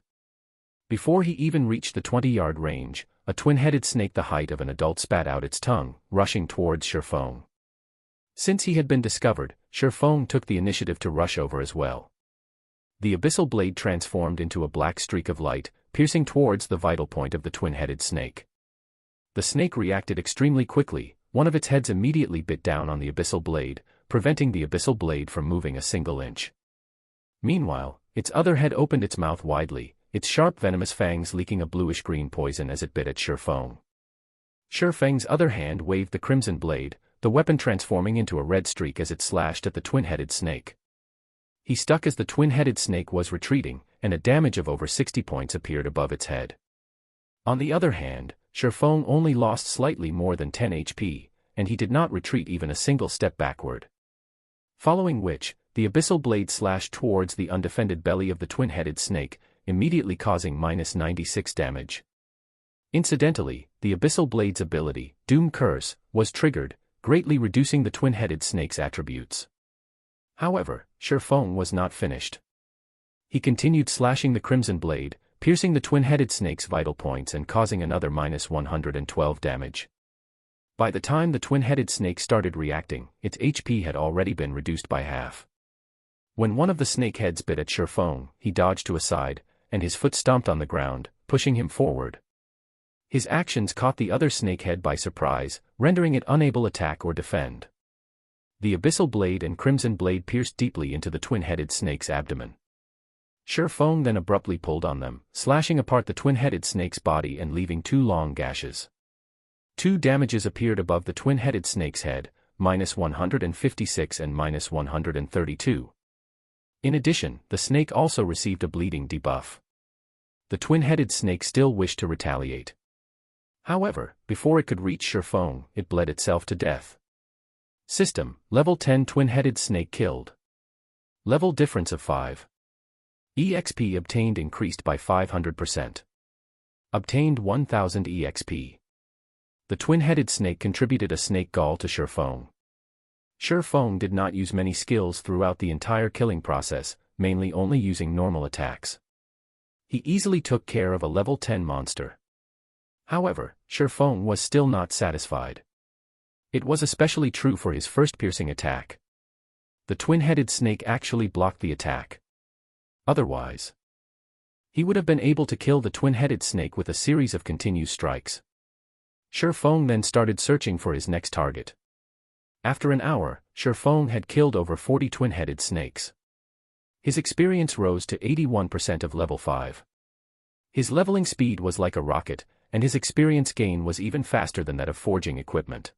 Before he even reached the 20-yard range, a twin-headed snake the height of an adult spat out its tongue, rushing towards Shifeng. Since he had been discovered, Shifeng took the initiative to rush over as well. The abyssal blade transformed into a black streak of light, piercing towards the vital point of the twin-headed snake. The snake reacted extremely quickly. One of its heads immediately bit down on the abyssal blade, preventing the abyssal blade from moving a single inch. Meanwhile, its other head opened its mouth widely, its sharp venomous fangs leaking a bluish-green poison as it bit at Shifeng. Shifeng's other hand waved the crimson blade, the weapon transforming into a red streak as it slashed at the twin-headed snake. He stuck as the twin-headed snake was retreating, and a damage of over 60 points appeared above its head. On the other hand, Shifeng only lost slightly more than 10 HP, and he did not retreat even a single step backward. Following which, the abyssal blade slashed towards the undefended belly of the twin-headed snake, immediately causing -96 damage. Incidentally, the abyssal blade's ability, Doom Curse, was triggered, greatly reducing the twin-headed snake's attributes. However, Shifeng was not finished. He continued slashing the crimson blade, piercing the twin-headed snake's vital points and causing another -112 damage. By the time the twin-headed snake started reacting, its HP had already been reduced by half. When one of the snake heads bit at Shifeng, he dodged to a side, and his foot stomped on the ground, pushing him forward. His actions caught the other snake head by surprise, rendering it unable to attack or defend. The abyssal blade and crimson blade pierced deeply into the twin-headed snake's abdomen. Shifeng then abruptly pulled on them, slashing apart the twin-headed snake's body and leaving 2 long gashes. 2 damages appeared above the twin-headed snake's head, -156 and -132. In addition, the snake also received a bleeding debuff. The twin-headed snake still wished to retaliate. However, before it could reach Shifeng, it bled itself to death. System: Level 10 twin-headed snake killed. Level difference of 5. EXP obtained increased by 500%. Obtained 1000 EXP. The twin-headed snake contributed a snake gall to Shifeng. Shifeng did not use many skills throughout the entire killing process, mainly only using normal attacks. He easily took care of a level 10 monster. However, Shifeng was still not satisfied. It was especially true for his first piercing attack. The twin-headed snake actually blocked the attack. Otherwise, he would have been able to kill the twin-headed snake with a series of continuous strikes. Shifeng then started searching for his next target. After an hour, Shifeng had killed over 40 twin-headed snakes. His experience rose to 81% of level 5. His leveling speed was like a rocket, and his experience gain was even faster than that of forging equipment.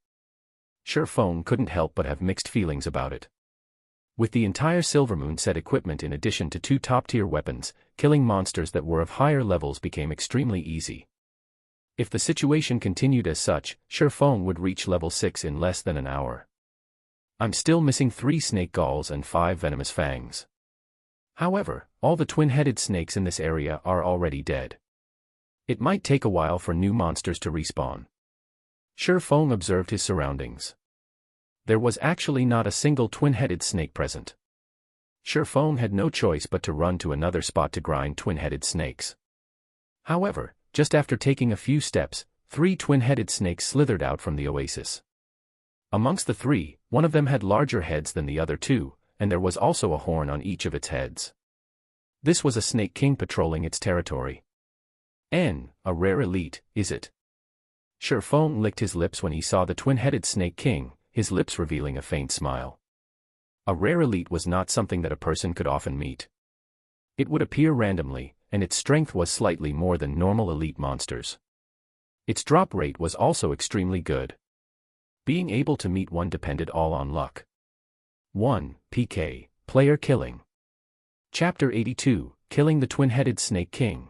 Shurfeng couldn't help but have mixed feelings about it. With the entire Silvermoon set equipment in addition to 2 top-tier weapons, killing monsters that were of higher levels became extremely easy. If the situation continued as such, Shurfeng would reach level 6 in less than an hour. I'm still missing 3 snake galls and 5 venomous fangs. However, all the twin-headed snakes in this area are already dead. It might take a while for new monsters to respawn. Shurfeng observed his surroundings. There was actually not a single twin-headed snake present. Shurfeng had no choice but to run to another spot to grind twin-headed snakes. However, just after taking a few steps, 3 twin-headed snakes slithered out from the oasis. Amongst the 3, one of them had larger heads than the other 2, and there was also a horn on each of its heads. This was a snake king patrolling its territory. A rare elite, is it? Shurfeng licked his lips when he saw the twin-headed snake king, his lips revealing a faint smile. A rare elite was not something that a person could often meet. It would appear randomly, and its strength was slightly more than normal elite monsters. Its drop rate was also extremely good. Being able to meet one depended all on luck. 1. PK, Player Killing. Chapter 82, Killing the Twin-Headed Snake King.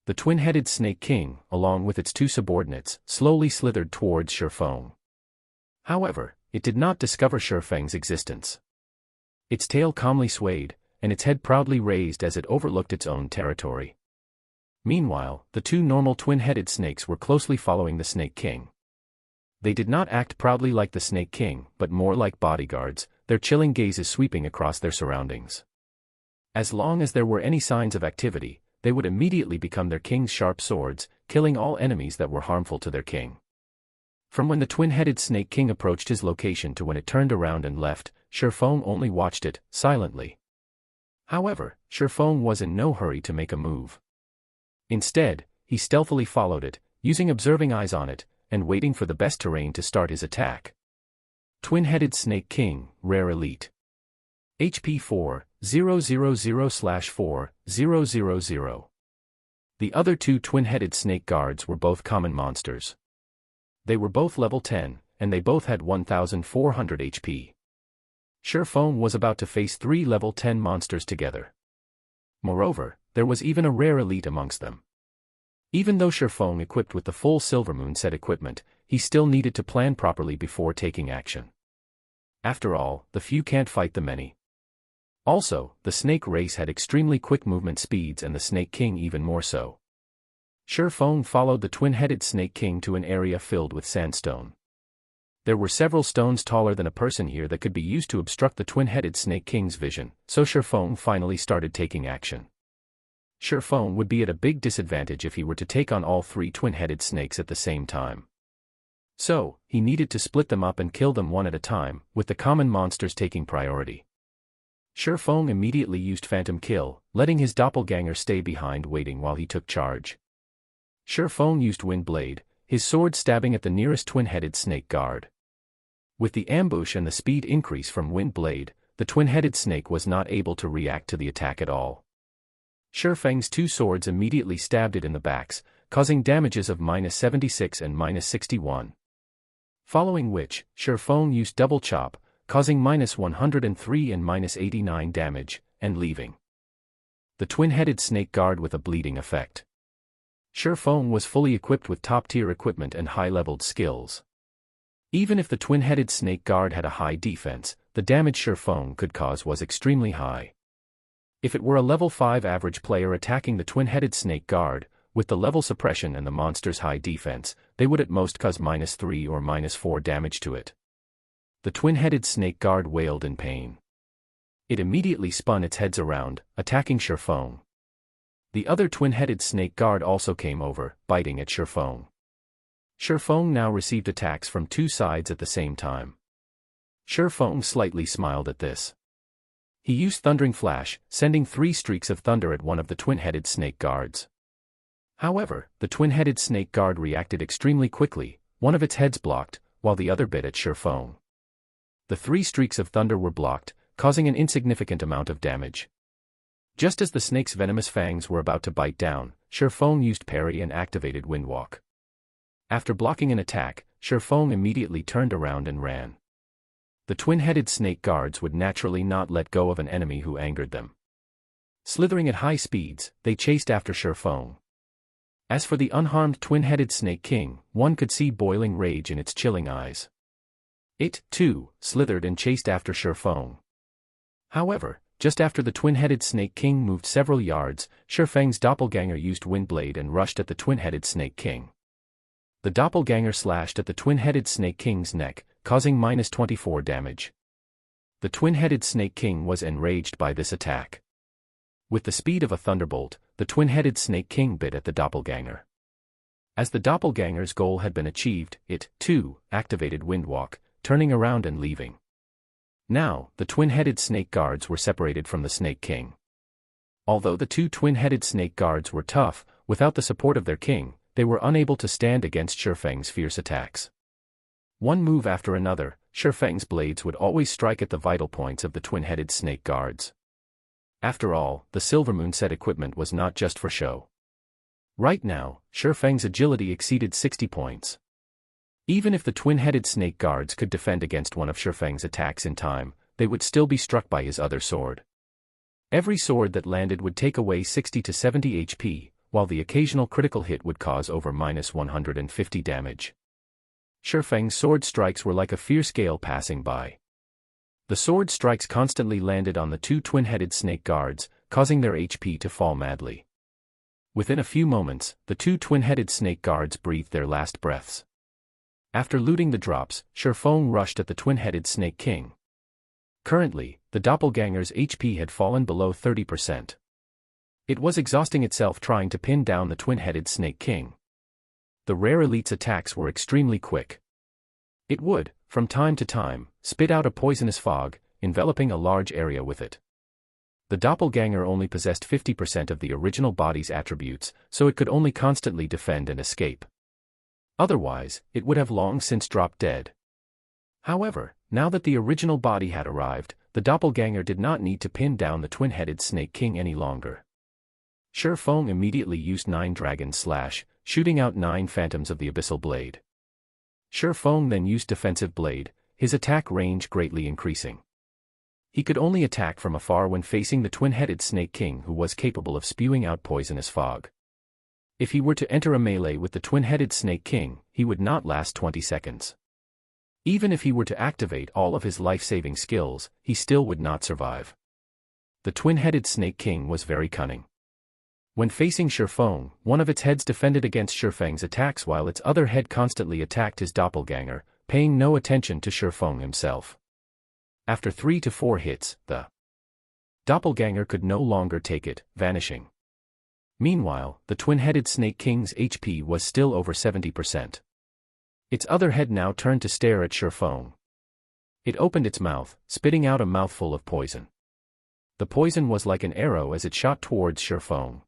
The twin-headed Snake King, along with its 2 subordinates, slowly slithered towards Shurfeng. However, it did not discover Shurfeng's existence. Its tail calmly swayed, and its head proudly raised as it overlooked its own territory. Meanwhile, the 2 normal twin-headed snakes were closely following the Snake King. They did not act proudly like the Snake King, but more like bodyguards, their chilling gazes sweeping across their surroundings. As long as there were any signs of activity, they would immediately become their king's sharp swords, killing all enemies that were harmful to their king. From when the twin-headed Snake King approached his location to when it turned around and left, Shurfeng only watched it, silently. However, Shurfeng was in no hurry to make a move. Instead, he stealthily followed it, using observing eyes on it, and waiting for the best terrain to start his attack. Twin-headed Snake King, Rare Elite. HP 4,000/4,000. The other 2 twin-headed snake guards were both common monsters. They were both level 10, and they both had 1,400 HP. Shurfeng was about to face 3 level 10 monsters together. Moreover, there was even a rare elite amongst them. Even though Shurfeng equipped with the full Silvermoon set equipment, he still needed to plan properly before taking action. After all, the few can't fight the many. Also, the snake race had extremely quick movement speeds and the Snake King even more so. Shurfeng followed the twin-headed Snake King to an area filled with sandstone. There were several stones taller than a person here that could be used to obstruct the twin-headed Snake King's vision, so Shurfeng finally started taking action. Shurfeng would be at a big disadvantage if he were to take on all 3 twin-headed snakes at the same time. So, he needed to split them up and kill them one at a time, with the common monsters taking priority. Shurfeng immediately used Phantom Kill, letting his doppelganger stay behind waiting while he took charge. Shurfeng used Wind Blade, his sword stabbing at the nearest twin-headed snake guard. With the ambush and the speed increase from Wind Blade, the twin-headed snake was not able to react to the attack at all. Shurfeng's 2 swords immediately stabbed it in the backs, causing damages of -76 and -61. Following which, Shurfeng used Double Chop, causing -103 and -89 damage, and leaving the twin-headed snake guard with a bleeding effect. Shurfeng was fully equipped with top-tier equipment and high-leveled skills. Even if the twin-headed snake guard had a high defense, the damage Shurfeng could cause was extremely high. If it were a level 5 average player attacking the twin-headed snake guard, with the level suppression and the monster's high defense, they would at most cause -3 or -4 damage to it. The twin-headed snake guard wailed in pain. It immediately spun its heads around, attacking Shurfeng. The other twin-headed snake guard also came over, biting at Shurfeng. Shurfeng now received attacks from 2 sides at the same time. Shurfeng slightly smiled at this. He used Thundering Flash, sending 3 streaks of thunder at one of the twin-headed snake guards. However, the twin-headed snake guard reacted extremely quickly, one of its heads blocked, while the other bit at Shurfeng. The 3 streaks of thunder were blocked, causing an insignificant amount of damage. Just as the snake's venomous fangs were about to bite down, Shifeng used parry and activated windwalk. After blocking an attack, Shifeng immediately turned around and ran. The twin-headed snake guards would naturally not let go of an enemy who angered them. Slithering at high speeds, they chased after Shifeng. As for the unharmed twin-headed Snake King, one could see boiling rage in its chilling eyes. It, too, slithered and chased after Shifeng. However, just after the twin-headed Snake King moved several yards, Shifeng's doppelganger used Windblade and rushed at the twin-headed Snake King. The doppelganger slashed at the twin-headed Snake King's neck, causing -24 damage. The twin-headed Snake King was enraged by this attack. With the speed of a thunderbolt, the twin-headed Snake King bit at the doppelganger. As the doppelganger's goal had been achieved, it, too, activated Windwalk, turning around and leaving. Now, the twin-headed snake guards were separated from the Snake King. Although the two twin-headed snake guards were tough, without the support of their king, they were unable to stand against Shifeng's fierce attacks. One move after another, Shifeng's blades would always strike at the vital points of the twin-headed snake guards. After all, the Silvermoon set equipment was not just for show. Right now, Shifeng's agility exceeded 60 points. Even if the twin-headed snake guards could defend against one of Shifeng's attacks in time, they would still be struck by his other sword. Every sword that landed would take away 60 to 70 HP, while the occasional critical hit would cause over -150 damage. Shifeng's sword strikes were like a fierce gale passing by. The sword strikes constantly landed on the two twin-headed snake guards, causing their HP to fall madly. Within a few moments, the two twin-headed snake guards breathed their last breaths. After looting the drops, Shifeng rushed at the twin-headed Snake King. Currently, the doppelganger's HP had fallen below 30%. It was exhausting itself trying to pin down the twin-headed Snake King. The rare elite's attacks were extremely quick. It would, from time to time, spit out a poisonous fog, enveloping a large area with it. The doppelganger only possessed 50% of the original body's attributes, so it could only constantly defend and escape. Otherwise, it would have long since dropped dead. However, now that the original body had arrived, the doppelganger did not need to pin down the twin-headed Snake King any longer. Shifeng immediately used 9 Dragon Slash, shooting out 9 phantoms of the Abyssal Blade. Shifeng then used Defensive Blade, his attack range greatly increasing. He could only attack from afar when facing the twin-headed Snake King, who was capable of spewing out poisonous fog. If he were to enter a melee with the twin-headed Snake King, he would not last 20 seconds. Even if he were to activate all of his life-saving skills, he still would not survive. The twin-headed Snake King was very cunning. When facing Shifeng, one of its heads defended against Shifeng's attacks while its other head constantly attacked his doppelganger, paying no attention to Shifeng himself. After 3 to 4 hits, the doppelganger could no longer take it, vanishing. Meanwhile, the twin-headed Snake King's HP was still over 70%. Its other head now turned to stare at Shifeng. It opened its mouth, spitting out a mouthful of poison. The poison was like an arrow as it shot towards Shifeng.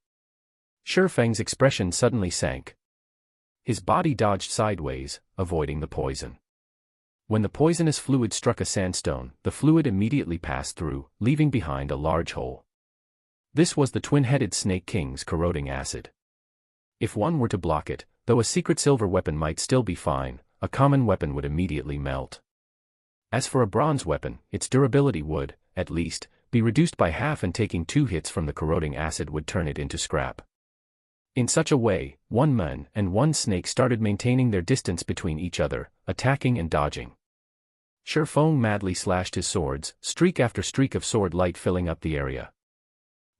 Shifeng's expression suddenly sank. His body dodged sideways, avoiding the poison. When the poisonous fluid struck a sandstone, the fluid immediately passed through, leaving behind a large hole. This was the twin-headed Snake King's corroding acid. If one were to block it, though a secret silver weapon might still be fine, a common weapon would immediately melt. As for a bronze weapon, its durability would, at least, be reduced by half, and taking 2 hits from the corroding acid would turn it into scrap. In such a way, one man and one snake started maintaining their distance between each other, attacking and dodging. Shifeng madly slashed his swords, streak after streak of sword light filling up the area.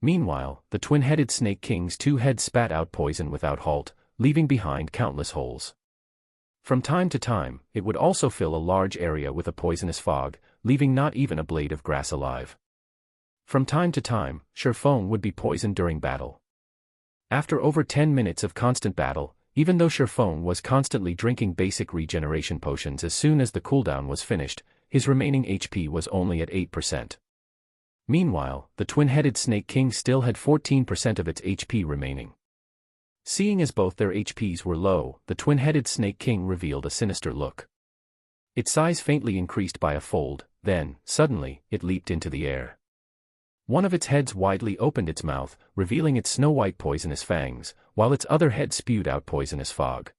Meanwhile, the twin-headed Snake King's 2 heads spat out poison without halt, leaving behind countless holes. From time to time, it would also fill a large area with a poisonous fog, leaving not even a blade of grass alive. From time to time, Shifeng would be poisoned during battle. After over 10 minutes of constant battle, even though Shifeng was constantly drinking basic regeneration potions as soon as the cooldown was finished, his remaining HP was only at 8%. Meanwhile, the twin-headed Snake King still had 14% of its HP remaining. Seeing as both their HPs were low, the twin-headed Snake King revealed a sinister look. Its size faintly increased by a fold, then, suddenly, it leaped into the air. One of its heads widely opened its mouth, revealing its snow-white poisonous fangs, while its other head spewed out poisonous fog.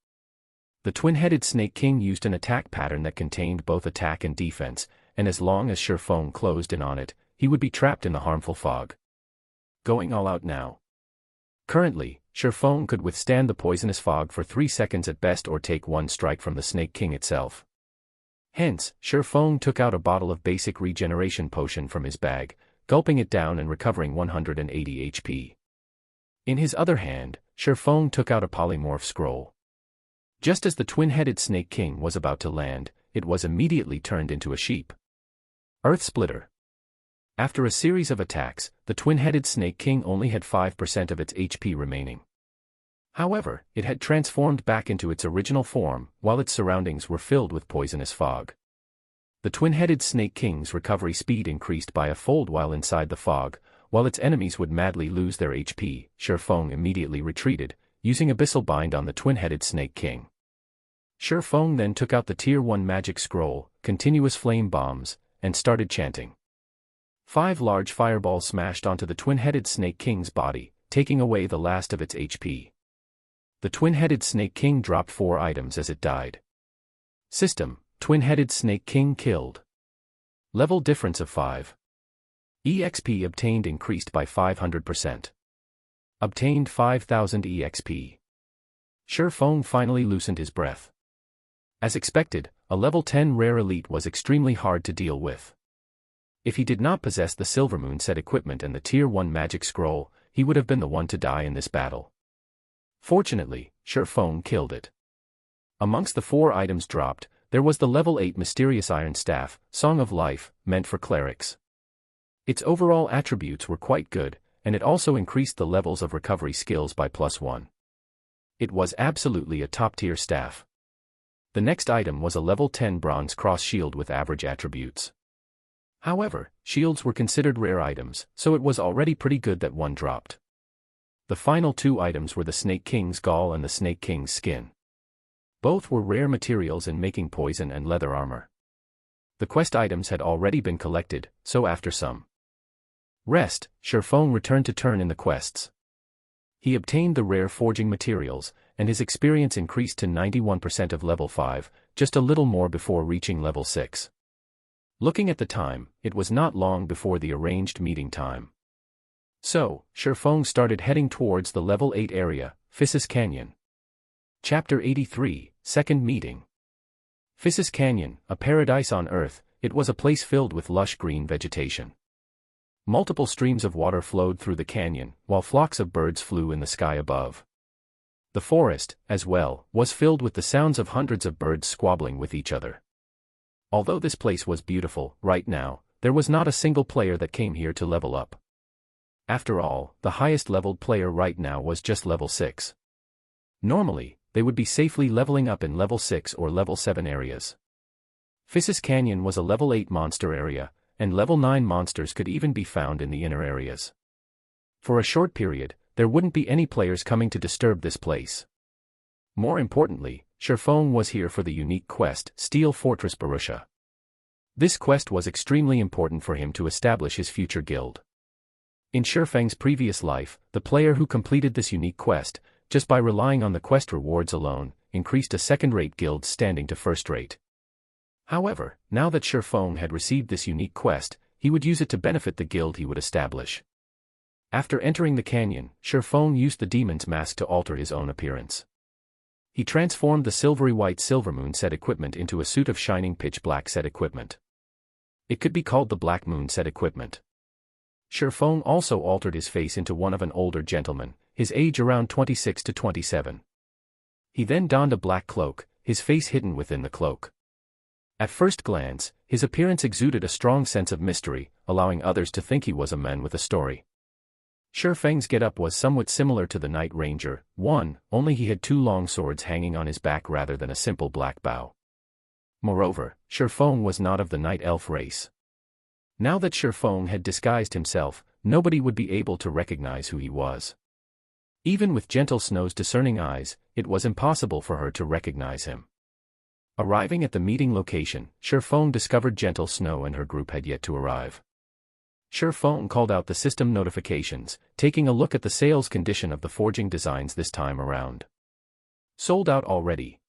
The twin-headed Snake King used an attack pattern that contained both attack and defense, and as long as Shurfeng closed in on it, he would be trapped in the harmful fog. Going all out now. Currently, Shurfeng could withstand the poisonous fog for 3 seconds at best or take one strike from the Snake King itself. Hence, Shurfeng took out a bottle of basic regeneration potion from his bag, gulping it down and recovering 180 HP. In his other hand, Shurfeng took out a polymorph scroll. Just as the twin-headed Snake King was about to land, it was immediately turned into a sheep. Earth Splitter. After a series of attacks, the twin-headed Snake King only had 5% of its HP remaining. However, it had transformed back into its original form, while its surroundings were filled with poisonous fog. The twin-headed Snake King's recovery speed increased by a fold while inside the fog, while its enemies would madly lose their HP. Shurfeng immediately retreated, using Abyssal Bind on the twin-headed Snake King. Shurfeng then took out the Tier 1 magic scroll, Continuous Flame Bombs, and started chanting. 5 large fireballs smashed onto the twin-headed Snake King's body, taking away the last of its HP. The twin-headed Snake King dropped 4 items as it died. System: Twin-headed Snake King killed. Level difference of 5. EXP obtained increased by 500%. Obtained 5000 EXP. Shurfeng finally loosened his breath. As expected, a level 10 rare elite was extremely hard to deal with. If he did not possess the Silvermoon set equipment and the Tier 1 magic scroll, he would have been the one to die in this battle. Fortunately, Shurfeng killed it. Amongst the 4 items dropped, there was the level 8 Mysterious Iron Staff, Song of Life, meant for clerics. Its overall attributes were quite good, and it also increased the levels of recovery skills by +1. It was absolutely a top-tier staff. The next item was a level 10 Bronze Cross Shield with average attributes. However, shields were considered rare items, so it was already pretty good that one dropped. The final 2 items were the Snake King's Gall and the Snake King's Skin. Both were rare materials in making poison and leather armor. The quest items had already been collected, so after some rest, Shurfeng returned to turn in the quests. He obtained the rare forging materials, and his experience increased to 91% of level 5, just a little more before reaching level 6. Looking at the time, it was not long before the arranged meeting time. So, Shurfeng started heading towards the level 8 area, Phissis Canyon. Chapter 83, Second Meeting. Phissis Canyon, a paradise on Earth, it was a place filled with lush green vegetation. Multiple streams of water flowed through the canyon, while flocks of birds flew in the sky above. The forest, as well, was filled with the sounds of hundreds of birds squabbling with each other. Although this place was beautiful, right now, there was not a single player that came here to level up. After all, the highest leveled player right now was just level 6. Normally, they would be safely leveling up in level 6 or level 7 areas. Phissis Canyon was a level 8 monster area, and level 9 monsters could even be found in the inner areas. For a short period, there wouldn't be any players coming to disturb this place. More importantly, Shurfeng was here for the unique quest, Steel Fortress Barusha. This quest was extremely important for him to establish his future guild. In Shurfeng's previous life, the player who completed this unique quest, just by relying on the quest rewards alone, increased a second-rate guild's standing to first-rate. However, now that Shurfeng had received this unique quest, he would use it to benefit the guild he would establish. After entering the canyon, Shurfeng used the demon's mask to alter his own appearance. He transformed the silvery white Silvermoon set equipment into a suit of shining pitch black set equipment. It could be called the Black Moon set equipment. Shurfeng also altered his face into one of an older gentleman, his age around 26 to 27. He then donned a black cloak, his face hidden within the cloak. At first glance, his appearance exuded a strong sense of mystery, allowing others to think he was a man with a story. Shurfeng's getup was somewhat similar to the Night Ranger, only he had 2 long swords hanging on his back rather than a simple black bow. Moreover, Shurfeng was not of the Night Elf race. Now that Shurfeng had disguised himself, nobody would be able to recognize who he was. Even with Gentle Snow's discerning eyes, it was impossible for her to recognize him. Arriving at the meeting location, Shurfeng discovered Gentle Snow and her group had yet to arrive. Feng called out the system notifications, taking a look at the sales condition of the forging designs this time around. Sold out already.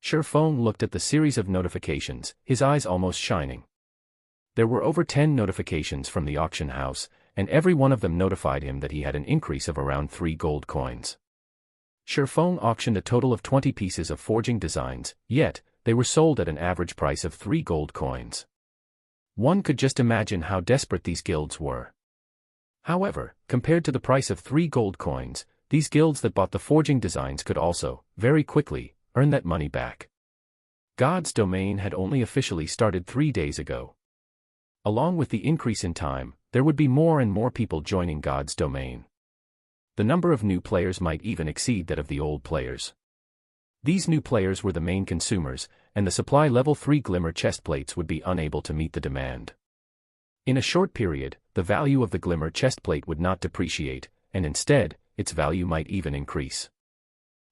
Feng looked at the series of notifications, his eyes almost shining. There were over 10 notifications from the auction house, and every one of them notified him that he had an increase of around 3 gold coins. Feng auctioned a total of 20 pieces of forging designs, yet, they were sold at an average price of 3 gold coins. One could just imagine how desperate these guilds were. However, compared to the price of 3 gold coins, these guilds that bought the forging designs could also, very quickly, earn that money back. God's domain had only officially started 3 days ago. Along with the increase in time, there would be more and more people joining God's domain. The number of new players might even exceed that of the old players. These new players were the main consumers, and the supply level 3 glimmer chestplates would be unable to meet the demand. In a short period, the value of the glimmer chestplate would not depreciate, and instead, its value might even increase.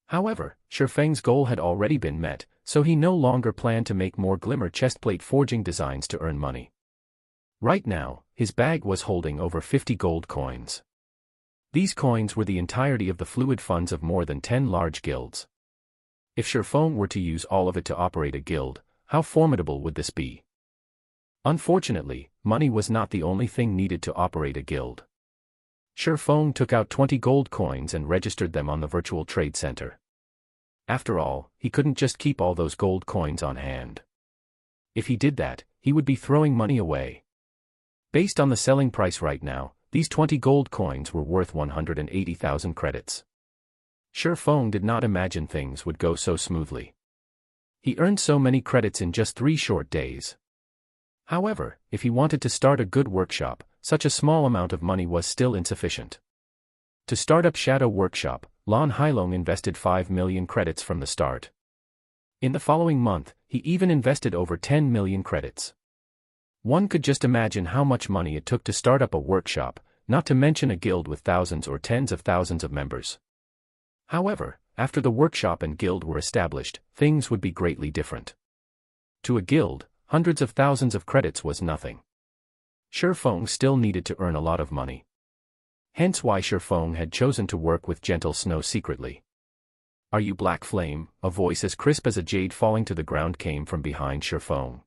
However, Feng's goal had already been met, so he no longer planned to make more glimmer chestplate forging designs to earn money. Right now, his bag was holding over 50 gold coins. These coins were the entirety of the fluid funds of more than 10 large guilds. If Feng were to use all of it to operate a guild, how formidable would this be? Unfortunately, money was not the only thing needed to operate a guild. Feng took out 20 gold coins and registered them on the virtual trade center. After all, he couldn't just keep all those gold coins on hand. If he did that, he would be throwing money away. Based on the selling price right now, these 20 gold coins were worth 180,000 credits. Feng did not imagine things would go so smoothly. He earned so many credits in just 3 short days. However, if he wanted to start a good workshop, such a small amount of money was still insufficient. To start up Shadow Workshop, Lan Hailong invested 5 million credits from the start. In the following month, he even invested over 10 million credits. One could just imagine how much money it took to start up a workshop, not to mention a guild with thousands or tens of thousands of members. However, after the workshop and guild were established, things would be greatly different. To a guild, hundreds of thousands of credits was nothing. Feng still needed to earn a lot of money. Hence why Feng had chosen to work with Gentle Snow secretly. "Are you Black Flame?" A voice as crisp as a jade falling to the ground came from behind Feng.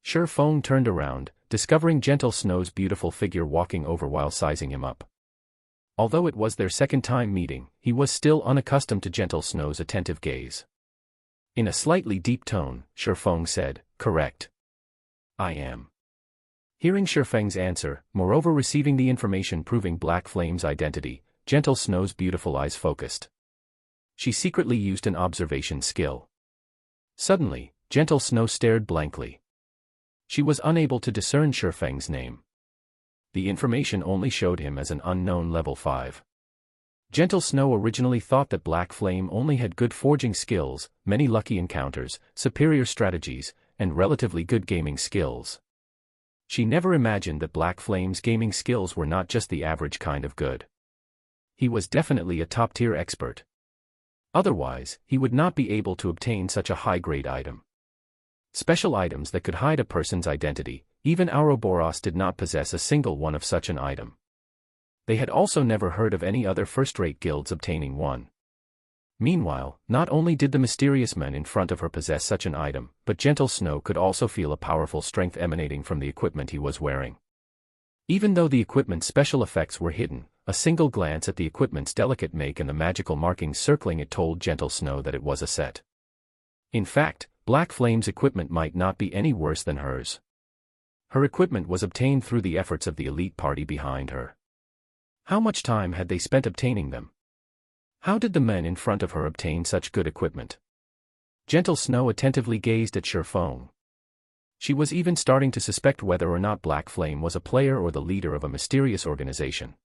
Feng turned around, discovering Gentle Snow's beautiful figure walking over while sizing him up. Although it was their second time meeting, he was still unaccustomed to Gentle Snow's attentive gaze. In a slightly deep tone, Feng said, "Correct. I am." Hearing Feng's answer, moreover receiving the information proving Black Flame's identity, Gentle Snow's beautiful eyes focused. She secretly used an observation skill. Suddenly, Gentle Snow stared blankly. She was unable to discern Feng's name. The information only showed him as an unknown level 5. Gentle Snow originally thought that Black Flame only had good forging skills, many lucky encounters, superior strategies, and relatively good gaming skills. She never imagined that Black Flame's gaming skills were not just the average kind of good. He was definitely a top-tier expert. Otherwise, he would not be able to obtain such a high-grade item. Special items that could hide a person's identity, even Ouroboros did not possess a single one of such an item. They had also never heard of any other first-rate guilds obtaining one. Meanwhile, not only did the mysterious men in front of her possess such an item, but Gentle Snow could also feel a powerful strength emanating from the equipment he was wearing. Even though the equipment's special effects were hidden, a single glance at the equipment's delicate make and the magical markings circling it told Gentle Snow that it was a set. In fact, Black Flame's equipment might not be any worse than hers. Her equipment was obtained through the efforts of the elite party behind her. How much time had they spent obtaining them? How did the men in front of her obtain such good equipment? Gentle Snow attentively gazed at Feng. She was even starting to suspect whether or not Black Flame was a player or the leader of a mysterious organization.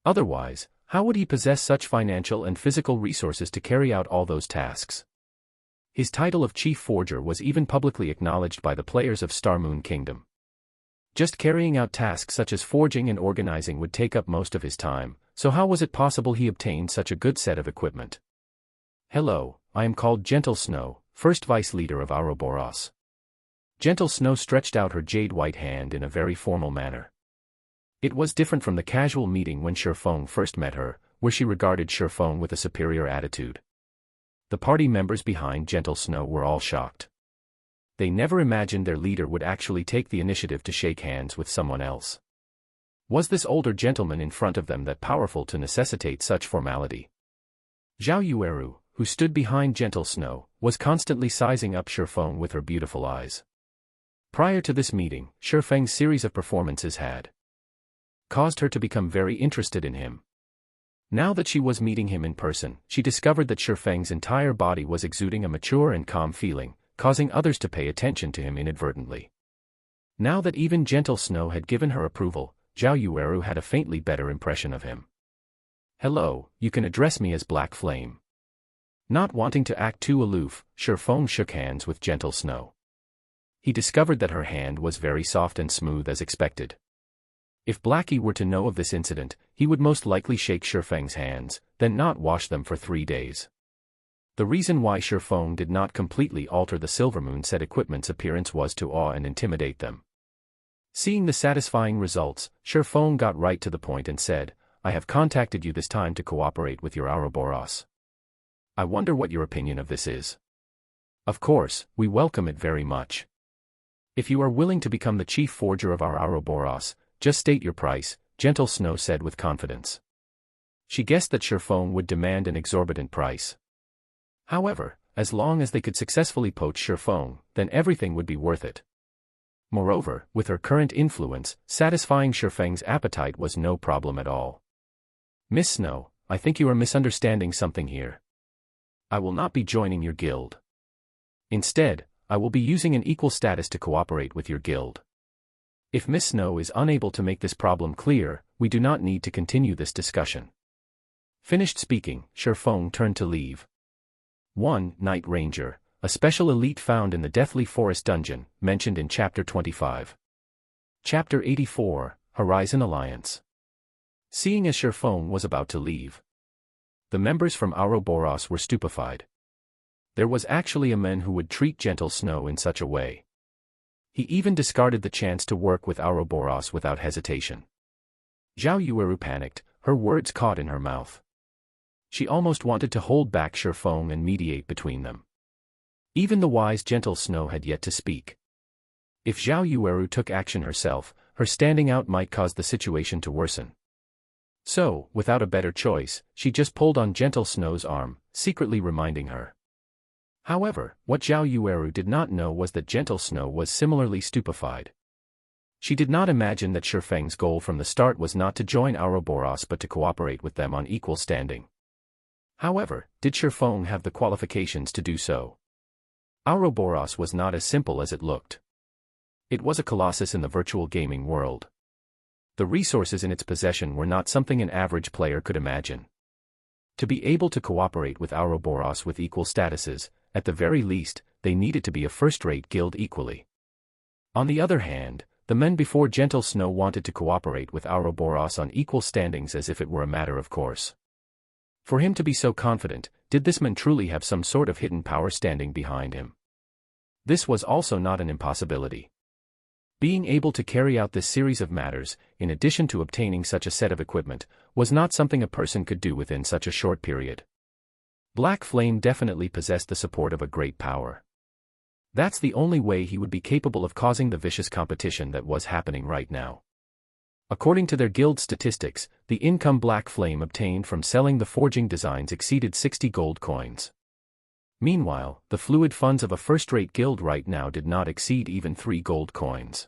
Otherwise, how would he possess such financial and physical resources to carry out all those tasks? His title of Chief Forger was even publicly acknowledged by the players of Star Moon Kingdom. Just carrying out tasks such as forging and organizing would take up most of his time, so how was it possible he obtained such a good set of equipment? "Hello, I am called Gentle Snow, first vice leader of Ouroboros." Gentle Snow stretched out her jade-white hand in a very formal manner. It was different from the casual meeting when Shifeng first met her, where she regarded Shifeng with a superior attitude. The party members behind Gentle Snow were all shocked. They never imagined their leader would actually take the initiative to shake hands with someone else. Was this older gentleman in front of them that powerful to necessitate such formality? Zhao Yueru, who stood behind Gentle Snow, was constantly sizing up Shifeng with her beautiful eyes. Prior to this meeting, Shifeng's series of performances had caused her to become very interested in him. Now that she was meeting him in person, she discovered that Shifeng's entire body was exuding a mature and calm feeling, causing others to pay attention to him inadvertently. Now that even Gentle Snow had given her approval, Zhao Yueru had a faintly better impression of him. "Hello, you can address me as Black Flame." Not wanting to act too aloof, Shifeng shook hands with Gentle Snow. He discovered that her hand was very soft and smooth as expected. If Blackie were to know of this incident, he would most likely shake Shifeng's hands, then not wash them for 3 days. The reason why Shifeng did not completely alter the Silvermoon set equipment's appearance was to awe and intimidate them. Seeing the satisfying results, Shifeng got right to the point and said, "I have contacted you this time to cooperate with your Ouroboros. I wonder what your opinion of this is. Of course, we welcome it very much. If you are willing to become the chief forger of our Ouroboros, just state your price," Gentle Snow said with confidence. She guessed that Shifeng would demand an exorbitant price. However, as long as they could successfully poach Shifeng, then everything would be worth it. Moreover, with her current influence, satisfying Shifeng's appetite was no problem at all. "Miss Snow, I think you are misunderstanding something here. I will not be joining your guild. Instead, I will be using an equal status to cooperate with your guild. If Miss Snow is unable to make this problem clear, we do not need to continue this discussion." Finished speaking, Shifeng turned to leave. 1. Night Ranger, a special elite found in the Deathly Forest dungeon, mentioned in Chapter 25. Chapter 84, Horizon Alliance. Seeing as Shifeng was about to leave, the members from Ouroboros were stupefied. There was actually a man who would treat Gentle Snow in such a way. He even discarded the chance to work with Ouroboros without hesitation. Zhao Yueru panicked, her words caught in her mouth. She almost wanted to hold back Shifeng and mediate between them. Even the wise Gentle Snow had yet to speak. If Zhao Yueru took action herself, her standing out might cause the situation to worsen. So, without a better choice, she just pulled on Gentle Snow's arm, secretly reminding her. However, what Zhao Yueru did not know was that Gentle Snow was similarly stupefied. She did not imagine that Shifeng's goal from the start was not to join Ouroboros but to cooperate with them on equal standing. However, did Shifeng have the qualifications to do so? Ouroboros was not as simple as it looked. It was a colossus in the virtual gaming world. The resources in its possession were not something an average player could imagine. To be able to cooperate with Ouroboros with equal statuses, at the very least, they needed to be a first-rate guild equally. On the other hand, the men before Gentle Snow wanted to cooperate with Ouroboros on equal standings as if it were a matter of course. For him to be so confident, did this man truly have some sort of hidden power standing behind him? This was also not an impossibility. Being able to carry out this series of matters, in addition to obtaining such a set of equipment, was not something a person could do within such a short period. Black Flame definitely possessed the support of a great power. That's the only way he would be capable of causing the vicious competition that was happening right now. According to their guild statistics, the income Black Flame obtained from selling the forging designs exceeded 60 gold coins. Meanwhile, the fluid funds of a first-rate guild right now did not exceed even 3 gold coins.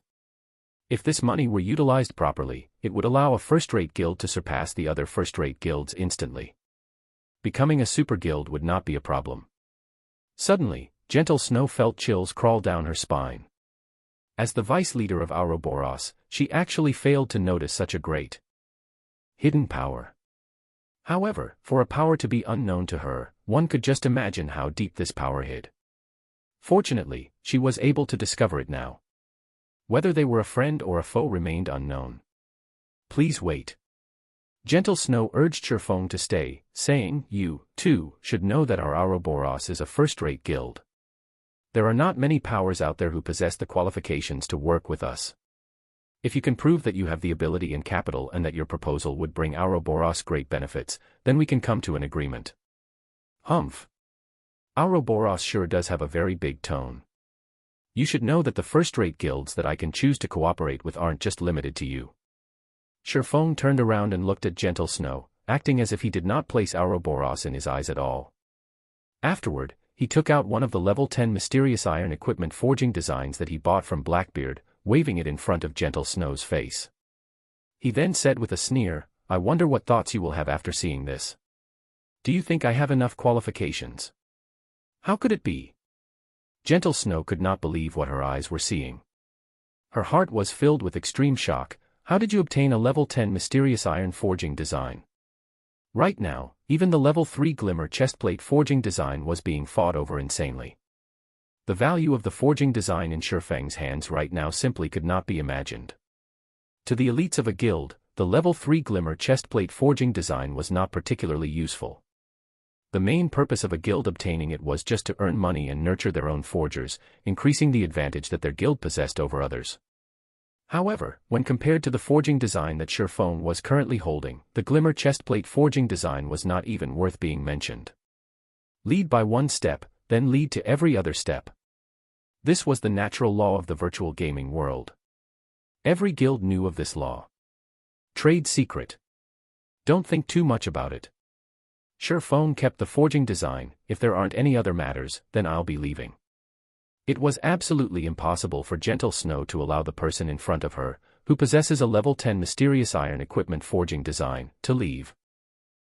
If this money were utilized properly, it would allow a first-rate guild to surpass the other first-rate guilds instantly. Becoming a super guild would not be a problem. Suddenly, Gentle Snow felt chills crawl down her spine. As the vice leader of Ouroboros, she actually failed to notice such a great hidden power. However, for a power to be unknown to her, one could just imagine how deep this power hid. Fortunately, she was able to discover it now. Whether they were a friend or a foe remained unknown. Please wait. Gentle Snow urged Shifeng to stay, saying, "You, too, should know that our Ouroboros is a first-rate guild. There are not many powers out there who possess the qualifications to work with us. If you can prove that you have the ability and capital and that your proposal would bring Ouroboros great benefits, then we can come to an agreement. Humph. Ouroboros sure does have a very big tone. You should know that the first-rate guilds that I can choose to cooperate with aren't just limited to you. Sherfong turned around and looked at Gentle Snow, acting as if he did not place Ouroboros in his eyes at all. Afterward, he took out one of the level 10 mysterious iron equipment forging designs that he bought from Blackbeard, waving it in front of Gentle Snow's face. He then said with a sneer, "I wonder what thoughts you will have after seeing this. Do you think I have enough qualifications?" How could it be? Gentle Snow could not believe what her eyes were seeing. Her heart was filled with extreme shock. How did you obtain a level 10 mysterious iron forging design? Right now, even the level 3 glimmer chestplate forging design was being fought over insanely. The value of the forging design in Sherfeng's hands right now simply could not be imagined. To the elites of a guild, the level 3 glimmer chestplate forging design was not particularly useful. The main purpose of a guild obtaining it was just to earn money and nurture their own forgers, increasing the advantage that their guild possessed over others. However, when compared to the forging design that Sherfong was currently holding, the glimmer chestplate forging design was not even worth being mentioned. Lead by one step, then lead to every other step. This was the natural law of the virtual gaming world. Every guild knew of this law. Trade secret. Don't think too much about it. Sherfong kept the forging design. If there aren't any other matters, then I'll be leaving. It was absolutely impossible for Gentle Snow to allow the person in front of her, who possesses a level 10 mysterious iron equipment forging design, to leave.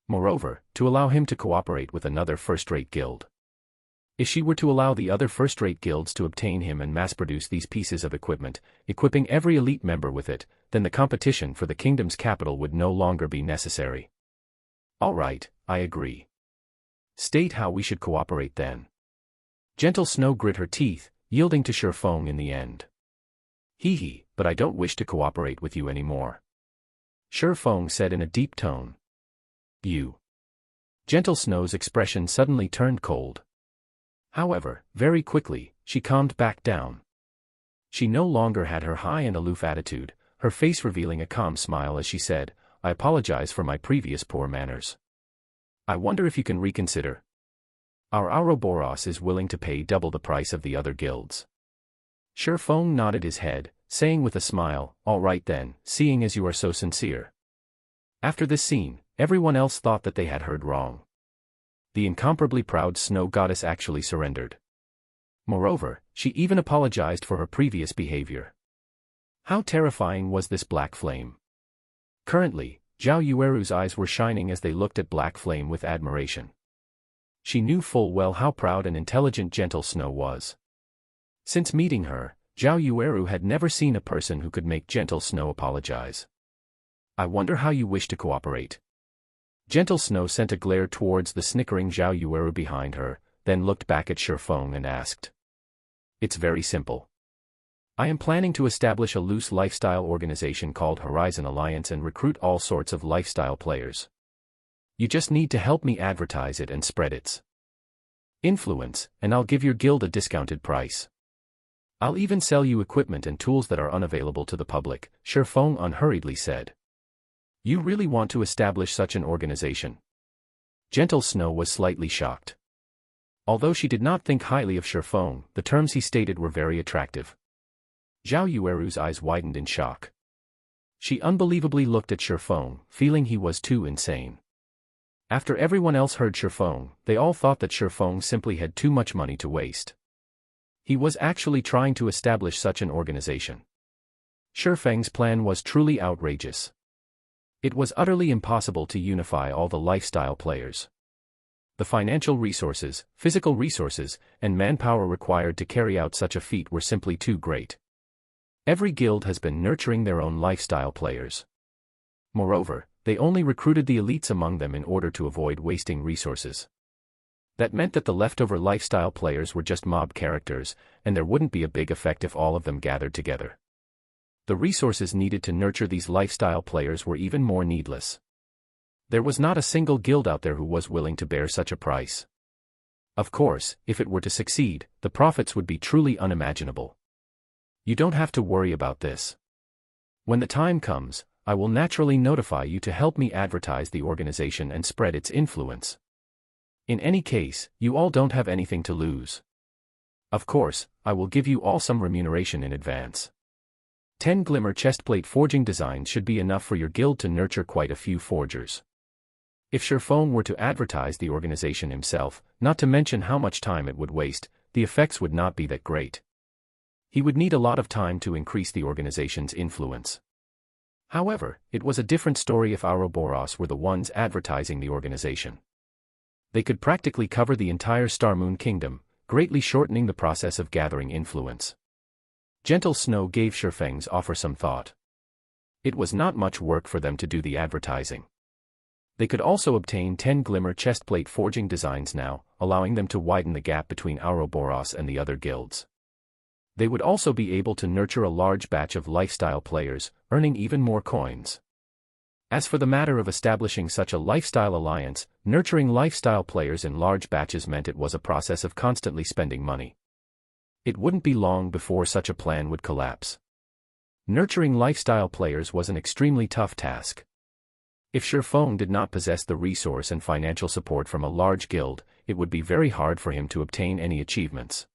Moreover, to allow him to cooperate with another first-rate guild. If she were to allow the other first-rate guilds to obtain him and mass-produce these pieces of equipment, equipping every elite member with it, then the competition for the kingdom's capital would no longer be necessary. All right, I agree. State how we should cooperate then. Gentle Snow grit her teeth, yielding to Sherfong in the end. Hee, but I don't wish to cooperate with you anymore. Sherfong said in a deep tone. You. Gentle Snow's expression suddenly turned cold. However, very quickly, she calmed back down. She no longer had her high and aloof attitude, her face revealing a calm smile as she said, "I apologize for my previous poor manners. I wonder if you can reconsider. Our Ouroboros is willing to pay double the price of the other guilds." Sherfong nodded his head, saying with a smile, "All right then, seeing as you are so sincere." After this scene, everyone else thought that they had heard wrong. The incomparably proud snow goddess actually surrendered. Moreover, she even apologized for her previous behavior. How terrifying was this black flame? Currently, Zhao Yueru's eyes were shining as they looked at Black Flame with admiration. She knew full well how proud and intelligent Gentle Snow was. Since meeting her, Zhao Yueru had never seen a person who could make Gentle Snow apologize. "I wonder how you wish to cooperate." Gentle Snow sent a glare towards the snickering Zhao Yueru behind her, then looked back at Sherfong and asked. "It's very simple. I am planning to establish a loose lifestyle organization called Horizon Alliance and recruit all sorts of lifestyle players. You just need to help me advertise it and spread its influence, and I'll give your guild a discounted price. I'll even sell you equipment and tools that are unavailable to the public," Sherfong unhurriedly said. "You really want to establish such an organization?" Gentle Snow was slightly shocked. Although she did not think highly of Sherfong, the terms he stated were very attractive. Zhao Yueru's eyes widened in shock. She unbelievably looked at Sherfong, feeling he was too insane. After everyone else heard Sherfong, they all thought that Sherfong simply had too much money to waste. He was actually trying to establish such an organization. Sherfeng's plan was truly outrageous. It was utterly impossible to unify all the lifestyle players. The financial resources, physical resources, and manpower required to carry out such a feat were simply too great. Every guild has been nurturing their own lifestyle players. Moreover, they only recruited the elites among them in order to avoid wasting resources. That meant that the leftover lifestyle players were just mob characters, and there wouldn't be a big effect if all of them gathered together. The resources needed to nurture these lifestyle players were even more needless. There was not a single guild out there who was willing to bear such a price. Of course, if it were to succeed, the profits would be truly unimaginable. You don't have to worry about this. When the time comes, I will naturally notify you to help me advertise the organization and spread its influence. In any case, you all don't have anything to lose. Of course, I will give you all some remuneration in advance. 10 glimmer chestplate forging designs should be enough for your guild to nurture quite a few forgers. If Sherfong were to advertise the organization himself, not to mention how much time it would waste, the effects would not be that great. He would need a lot of time to increase the organization's influence. However, it was a different story if Ouroboros were the ones advertising the organization. They could practically cover the entire Star Moon Kingdom, greatly shortening the process of gathering influence. Gentle Snow gave Sherfeng's offer some thought. It was not much work for them to do the advertising. They could also obtain 10 glimmer chestplate forging designs now, allowing them to widen the gap between Ouroboros and the other guilds. They would also be able to nurture a large batch of lifestyle players, earning even more coins. As for the matter of establishing such a lifestyle alliance, nurturing lifestyle players in large batches meant it was a process of constantly spending money. It wouldn't be long before such a plan would collapse. Nurturing lifestyle players was an extremely tough task. If Sherfong did not possess the resource and financial support from a large guild, it would be very hard for him to obtain any achievements.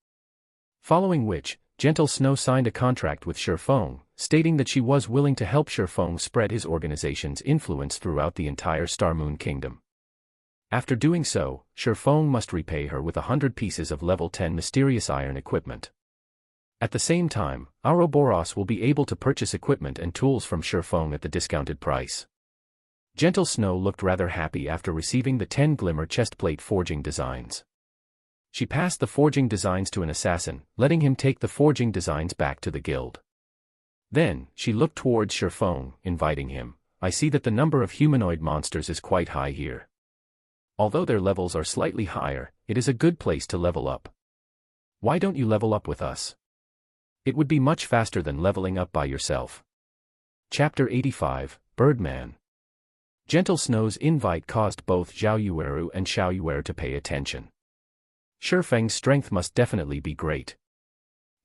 Following which, Gentle Snow signed a contract with Sherfong, stating that she was willing to help Sherfong spread his organization's influence throughout the entire Star Moon Kingdom. After doing so, Sherfong must repay her with 100 pieces of level 10 mysterious iron equipment. At the same time, Ouroboros will be able to purchase equipment and tools from Sherfong at the discounted price. Gentle Snow looked rather happy after receiving the 10 glimmer chestplate forging designs. She passed the forging designs to an assassin, letting him take the forging designs back to the guild. Then, she looked towards Sherfong, inviting him. I see that the number of humanoid monsters is quite high here. Although their levels are slightly higher, it is a good place to level up. Why don't you level up with us? It would be much faster than leveling up by yourself. Chapter 85, Birdman. Gentle Snow's invite caused both Zhao Yueru and Xiao Yuer to pay attention. Sherfeng's strength must definitely be great.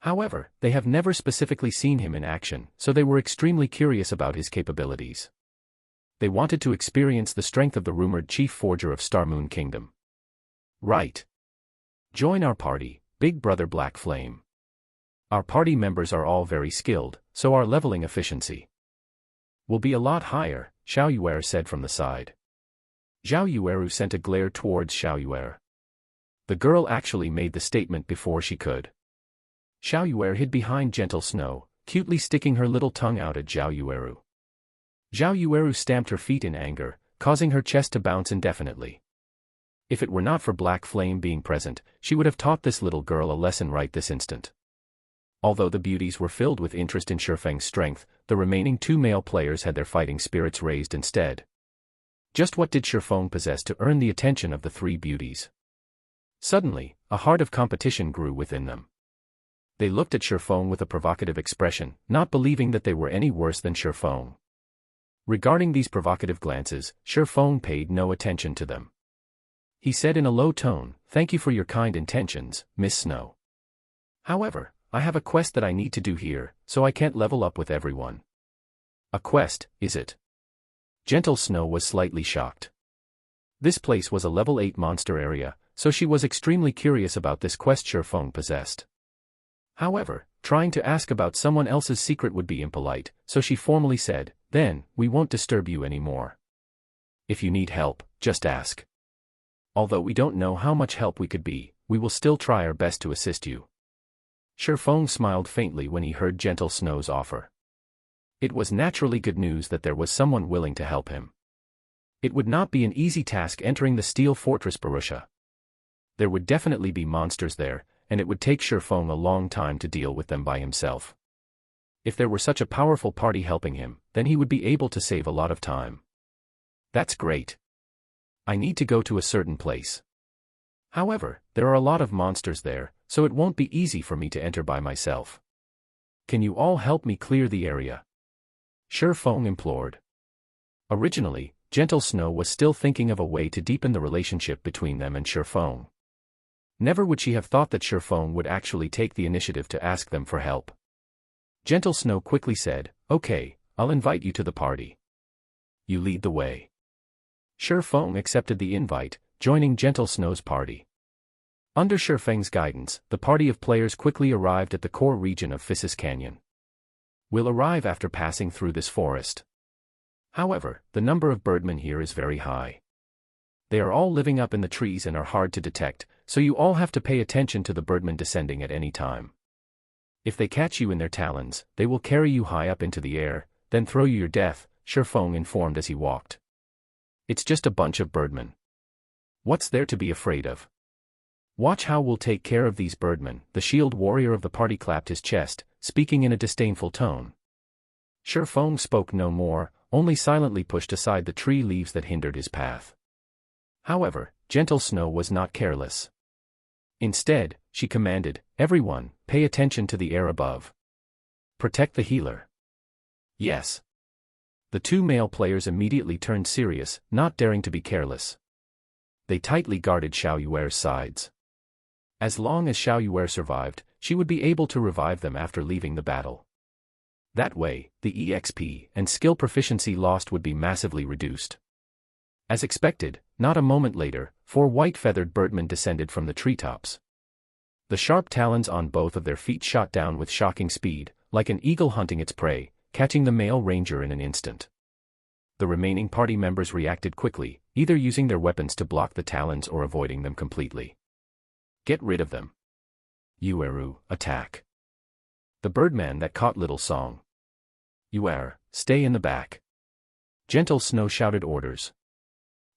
However, they have never specifically seen him in action, so they were extremely curious about his capabilities. They wanted to experience the strength of the rumored chief forger of Star Moon Kingdom. Right. Join our party, Big Brother Black Flame. Our party members are all very skilled, so our leveling efficiency will be a lot higher, Xiao Yuer said from the side. Zhao Yueru sent a glare towards Xiao Yuer. The girl actually made the statement before she could. Xiao Yuer hid behind Gentle Snow, cutely sticking her little tongue out at Zhao Yueru. Zhao Yueru stamped her feet in anger, causing her chest to bounce indefinitely. If it were not for Black Flame being present, she would have taught this little girl a lesson right this instant. Although the beauties were filled with interest in Sherfeng's strength, the remaining 2 male players had their fighting spirits raised instead. Just what did Sherfeng possess to earn the attention of the 3 beauties? Suddenly, a heart of competition grew within them. They looked at Sherfeng with a provocative expression, not believing that they were any worse than Sherfeng. Regarding these provocative glances, Sherfeng paid no attention to them. He said in a low tone, "Thank you for your kind intentions, Miss Snow. However, I have a quest that I need to do here, so I can't level up with everyone." "A quest, is it?" Gentle Snow was slightly shocked. This place was a level 8 monster area, so she was extremely curious about this quest Sherfeng possessed. However, trying to ask about someone else's secret would be impolite, so she formally said, "Then, we won't disturb you anymore. If you need help, just ask. Although we don't know how much help we could be, we will still try our best to assist you." Sherfeng smiled faintly when he heard Gentle Snow's offer. It was naturally good news that there was someone willing to help him. It would not be an easy task entering the Steel Fortress Barusha. There would definitely be monsters there, and it would take Sherfeng a long time to deal with them by himself. If there were such a powerful party helping him, then he would be able to save a lot of time. That's great. I need to go to a certain place. However, there are a lot of monsters there, so it won't be easy for me to enter by myself. Can you all help me clear the area?" Sherfeng implored. Originally, Gentle Snow was still thinking of a way to deepen the relationship between them and Sherfeng. Never would she have thought that Sherfeng would actually take the initiative to ask them for help. Gentle Snow quickly said, "Okay, I'll invite you to the party. You lead the way. Shifeng accepted the invite, joining Gentle Snow's party. Under Shifeng's guidance, the party of players quickly arrived at the core region of Physis Canyon. We'll arrive after passing through this forest. However, the number of birdmen here is very high. They are all living up in the trees and are hard to detect, so you all have to pay attention to the birdmen descending at any time. If they catch you in their talons, they will carry you high up into the air, then throw you your death, Shifeng informed as he walked. It's just a bunch of birdmen. What's there to be afraid of? Watch how we'll take care of these birdmen. The shield warrior of the party clapped his chest, speaking in a disdainful tone. Shifeng spoke no more, only silently pushed aside the tree leaves that hindered his path. However, Gentle Snow was not careless. Instead, she commanded, "Everyone, pay attention to the air above. Protect the healer." Yes. The two male players immediately turned serious, not daring to be careless. They tightly guarded Xiao Yuer's sides. As long as Xiao Yuer survived, she would be able to revive them after leaving the battle. That way, the EXP and skill proficiency lost would be massively reduced. As expected, not a moment later, 4 white-feathered birdmen descended from the treetops. The sharp talons on both of their feet shot down with shocking speed, like an eagle hunting its prey, catching the male ranger in an instant. The remaining party members reacted quickly, either using their weapons to block the talons or avoiding them completely. Get rid of them. Yueru, attack. The birdman that caught Little Song. Yuer, stay in the back. Gentle Snow shouted orders.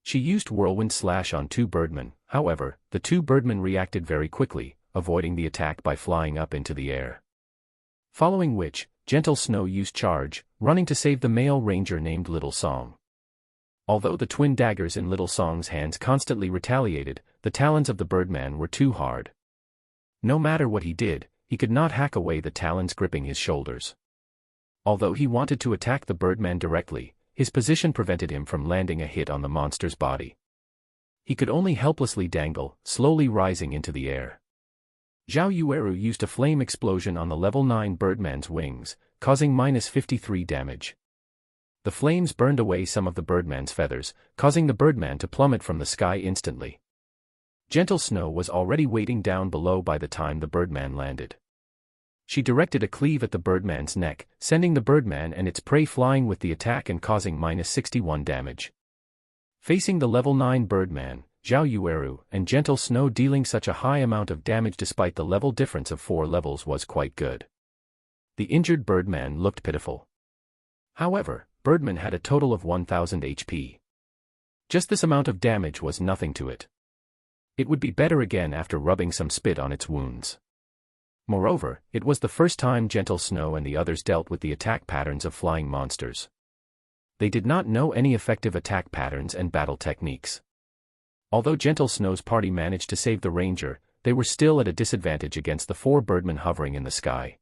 She used Whirlwind Slash on 2 birdmen, however, the 2 birdmen reacted very quickly, avoiding the attack by flying up into the air. Following which, Gentle Snow used Charge, running to save the male ranger named Little Song. Although the twin daggers in Little Song's hands constantly retaliated, the talons of the birdman were too hard. No matter what he did, he could not hack away the talons gripping his shoulders. Although he wanted to attack the birdman directly, his position prevented him from landing a hit on the monster's body. He could only helplessly dangle, slowly rising into the air. Zhao Yueru used a flame explosion on the level 9 birdman's wings, causing -53 damage. The flames burned away some of the birdman's feathers, causing the birdman to plummet from the sky instantly. Gentle Snow was already waiting down below by the time the birdman landed. She directed a cleave at the birdman's neck, sending the birdman and its prey flying with the attack and causing -61 damage. Facing the level 9 birdman, Zhao Yueru and Gentle Snow dealing such a high amount of damage despite the level difference of 4 levels was quite good. The injured birdman looked pitiful. However, Birdman had a total of 1000 HP. Just this amount of damage was nothing to it. It would be better again after rubbing some spit on its wounds. Moreover, it was the first time Gentle Snow and the others dealt with the attack patterns of flying monsters. They did not know any effective attack patterns and battle techniques. Although Gentle Snow's party managed to save the ranger, they were still at a disadvantage against the 4 birdmen hovering in the sky.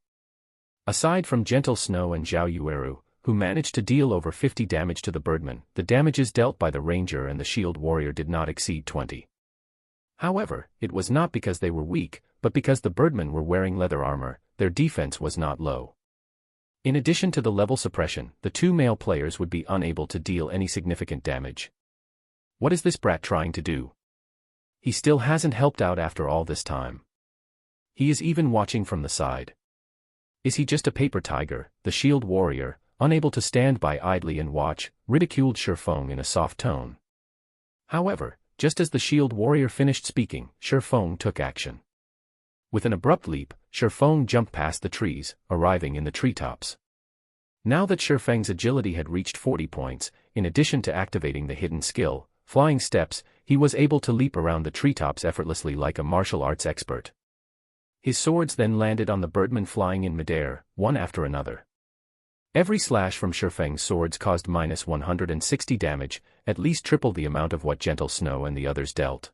Aside from Gentle Snow and Zhao Yueru, who managed to deal over 50 damage to the birdmen, the damages dealt by the ranger and the shield warrior did not exceed 20. However, it was not because they were weak, but because the birdmen were wearing leather armor, their defense was not low. In addition to the level suppression, the 2 male players would be unable to deal any significant damage. What is this brat trying to do? He still hasn't helped out after all this time. He is even watching from the side. Is he just a paper tiger? The shield warrior, unable to stand by idly and watch, ridiculed Shifeng in a soft tone. However, just as the shield warrior finished speaking, Shifeng took action. With an abrupt leap, Shifeng jumped past the trees, arriving in the treetops. Now that Shifeng's agility had reached 40 points, in addition to activating the hidden skill, Flying Steps, he was able to leap around the treetops effortlessly like a martial arts expert. His swords then landed on the birdmen flying in midair, one after another. Every slash from Shifeng's swords caused -160 damage, at least triple the amount of what Gentle Snow and the others dealt.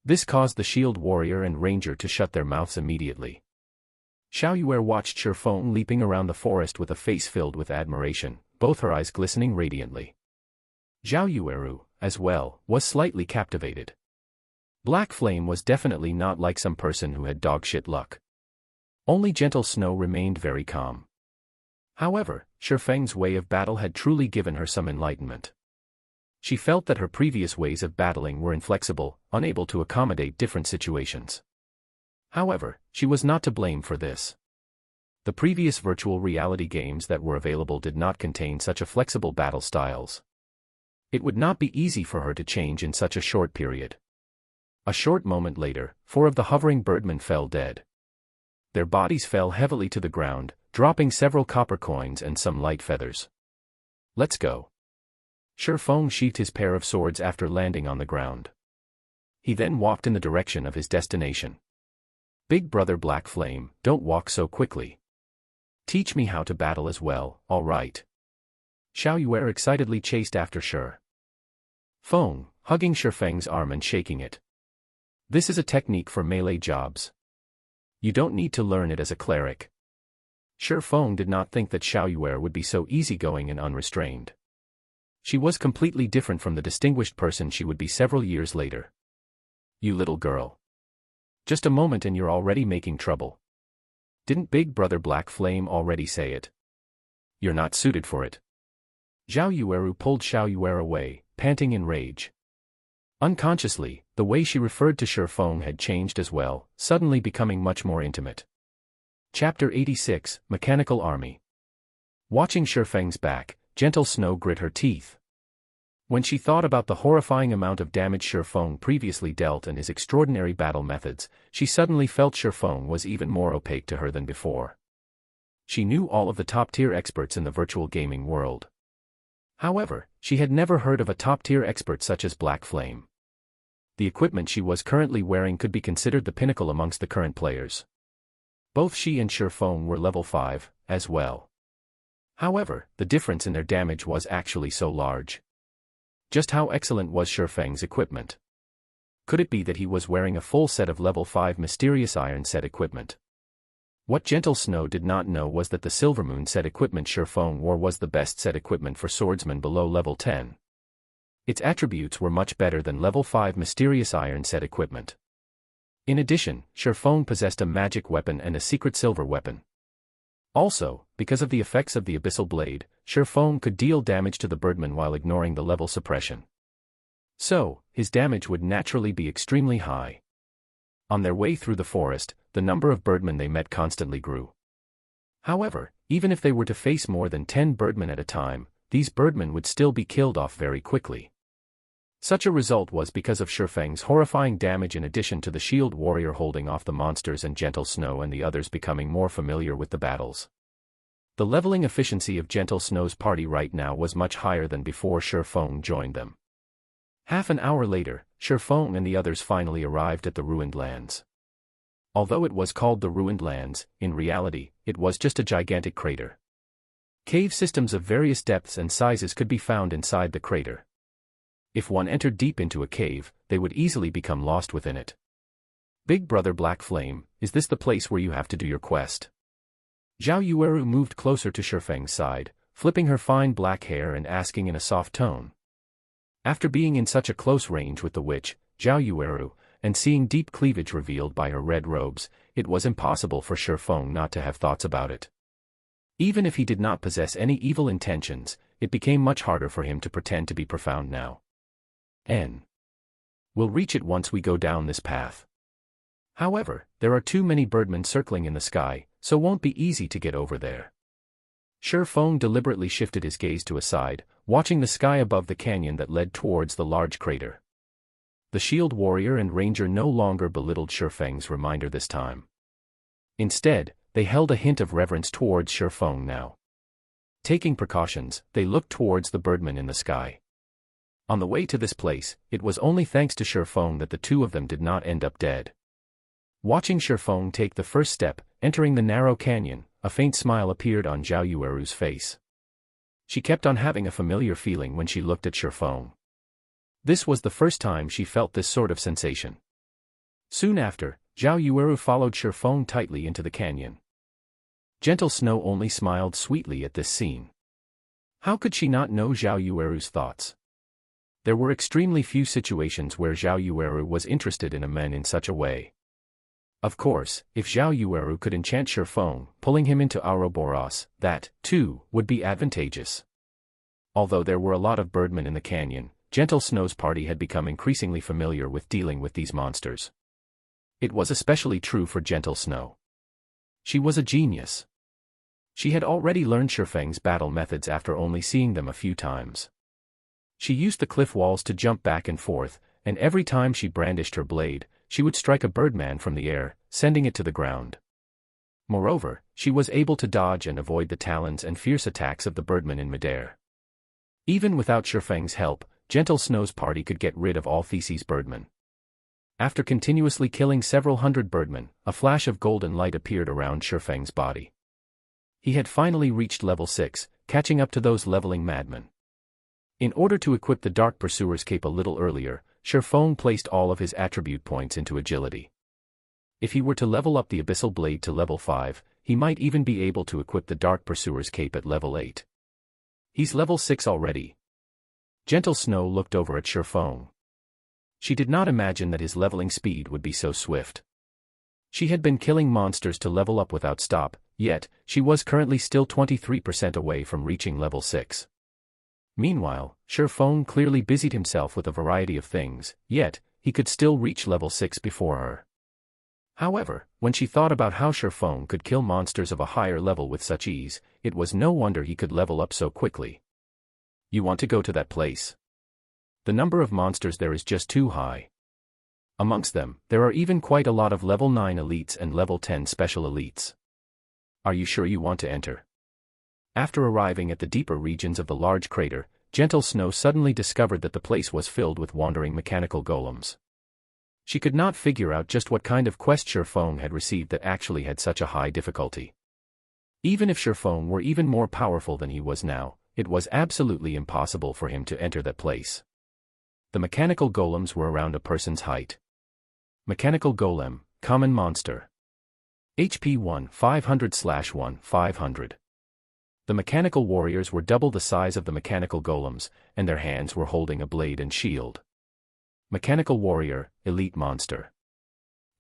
This caused the shield warrior and ranger to shut their mouths immediately. Xiao Yuer watched Shifeng leaping around the forest with a face filled with admiration, both her eyes glistening radiantly. Zhao Yueru, as well, was slightly captivated. Black Flame was definitely not like some person who had dogshit luck. Only Gentle Snow remained very calm. However, Shifeng's way of battle had truly given her some enlightenment. She felt that her previous ways of battling were inflexible, unable to accommodate different situations. However, she was not to blame for this. The previous virtual reality games that were available did not contain such a flexible battle styles. It would not be easy for her to change in such a short period. A short moment later, 4 of the hovering birdmen fell dead. Their bodies fell heavily to the ground, dropping several copper coins and some light feathers. "Let's go." Shifeng sheathed his pair of swords after landing on the ground. He then walked in the direction of his destination. "Big brother Black Flame, don't walk so quickly. Teach me how to battle as well, all right?" Xiao Yuer excitedly chased after Shifeng, hugging Shifeng's arm and shaking it. "This is a technique for melee jobs. You don't need to learn it as a cleric." Shifeng did not think that Xiao Yuer would be so easygoing and unrestrained. She was completely different from the distinguished person she would be several years later. "You little girl. Just a moment and you're already making trouble. Didn't Big Brother Black Flame already say it? You're not suited for it." Zhao Yueru pulled Xiao Yuer away, panting in rage. Unconsciously, the way she referred to Shifeng had changed as well, suddenly becoming much more intimate. Chapter 86, Mechanical Army. Watching Shifeng's back, Gentle Snow grit her teeth. When she thought about the horrifying amount of damage Shifeng previously dealt and his extraordinary battle methods, she suddenly felt Shifeng was even more opaque to her than before. She knew all of the top-tier experts in the virtual gaming world. However, she had never heard of a top-tier expert such as Black Flame. The equipment she was currently wearing could be considered the pinnacle amongst the current players. Both she and Shifeng were level 5, as well. However, the difference in their damage was actually so large. Just how excellent was Shifeng's equipment? Could it be that he was wearing a full set of level 5 mysterious iron set equipment? What Gentle Snow did not know was that the Silvermoon set equipment Shifeng wore was the best set equipment for swordsmen below level 10. Its attributes were much better than level 5 mysterious iron set equipment. In addition, Shifeng possessed a magic weapon and a secret silver weapon. Also, because of the effects of the Abyssal Blade, Shifeng could deal damage to the birdman while ignoring the level suppression. So, his damage would naturally be extremely high. On their way through the forest, the number of birdmen they met constantly grew. However, even if they were to face more than 10 birdmen at a time, these birdmen would still be killed off very quickly. Such a result was because of Shifeng's horrifying damage in addition to the shield warrior holding off the monsters and Gentle Snow and the others becoming more familiar with the battles. The leveling efficiency of Gentle Snow's party right now was much higher than before Shifeng joined them. Half an hour later, Shifeng and the others finally arrived at the Ruined Lands. Although it was called the Ruined Lands, in reality, it was just a gigantic crater. Cave systems of various depths and sizes could be found inside the crater. If one entered deep into a cave, they would easily become lost within it. "Big Brother Black Flame, is this the place where you have to do your quest?" Zhao Yueru moved closer to Shifeng's side, flipping her fine black hair and asking in a soft tone. After being in such a close range with the witch, Zhao Yueru, and seeing deep cleavage revealed by her red robes, it was impossible for Shifeng not to have thoughts about it. Even if he did not possess any evil intentions, it became much harder for him to pretend to be profound now. We'll reach it once we go down this path. However, there are too many birdmen circling in the sky, so won't be easy to get over there. Shifeng deliberately shifted his gaze to a side, watching the sky above the canyon that led towards the large crater. The shield warrior and ranger no longer belittled Shifeng's reminder this time. Instead, they held a hint of reverence towards Shifeng now. Taking precautions, they looked towards the birdmen in the sky. On the way to this place, it was only thanks to Shifeng that the two of them did not end up dead. Watching Shifeng take the first step, entering the narrow canyon, a faint smile appeared on Zhao Yueru's face. She kept on having a familiar feeling when she looked at Shifeng. This was the first time she felt this sort of sensation. Soon after, Zhao Yueru followed Shifeng tightly into the canyon. Gentle Snow only smiled sweetly at this scene. How could she not know Zhao Yueru's thoughts? There were extremely few situations where Zhao Yueru was interested in a man in such a way. Of course, if Zhao Yueru could enchant Shifeng, pulling him into Ouroboros, that, too, would be advantageous. Although there were a lot of birdmen in the canyon, Gentle Snow's party had become increasingly familiar with dealing with these monsters. It was especially true for Gentle Snow. She was a genius. She had already learned Shifeng's battle methods after only seeing them a few times. She used the cliff walls to jump back and forth, and every time she brandished her blade, she would strike a birdman from the air, sending it to the ground. Moreover, she was able to dodge and avoid the talons and fierce attacks of the birdmen in midair. Even without Shifeng's help, Gentle Snow's party could get rid of all Theseus birdmen. After continuously killing several hundred birdmen, a flash of golden light appeared around Shifeng's body. He had finally reached level 6, catching up to those leveling madmen. In order to equip the Dark Pursuer's cape a little earlier, Shifeng placed all of his attribute points into agility. If he were to level up the Abyssal Blade to level 5, he might even be able to equip the Dark Pursuer's cape at level 8. He's level 6 already. Gentle Snow looked over at Shifeng. She did not imagine that his leveling speed would be so swift. She had been killing monsters to level up without stop, yet, she was currently still 23% away from reaching level 6. Meanwhile, Shifeng clearly busied himself with a variety of things, yet, he could still reach level 6 before her. However, when she thought about how Shifeng could kill monsters of a higher level with such ease, it was no wonder he could level up so quickly. You want to go to that place? The number of monsters there is just too high. Amongst them, there are even quite a lot of level 9 elites and level 10 special elites. Are you sure you want to enter? After arriving at the deeper regions of the large crater, Gentle Snow suddenly discovered that the place was filled with wandering mechanical golems. She could not figure out just what kind of quest Shifeng had received that actually had such a high difficulty. Even if Shifeng were even more powerful than he was now, it was absolutely impossible for him to enter that place. The mechanical golems were around a person's height. Mechanical Golem, Common Monster. HP 1 500/1 500. The mechanical warriors were double the size of the mechanical golems, and their hands were holding a blade and shield. Mechanical Warrior, Elite Monster.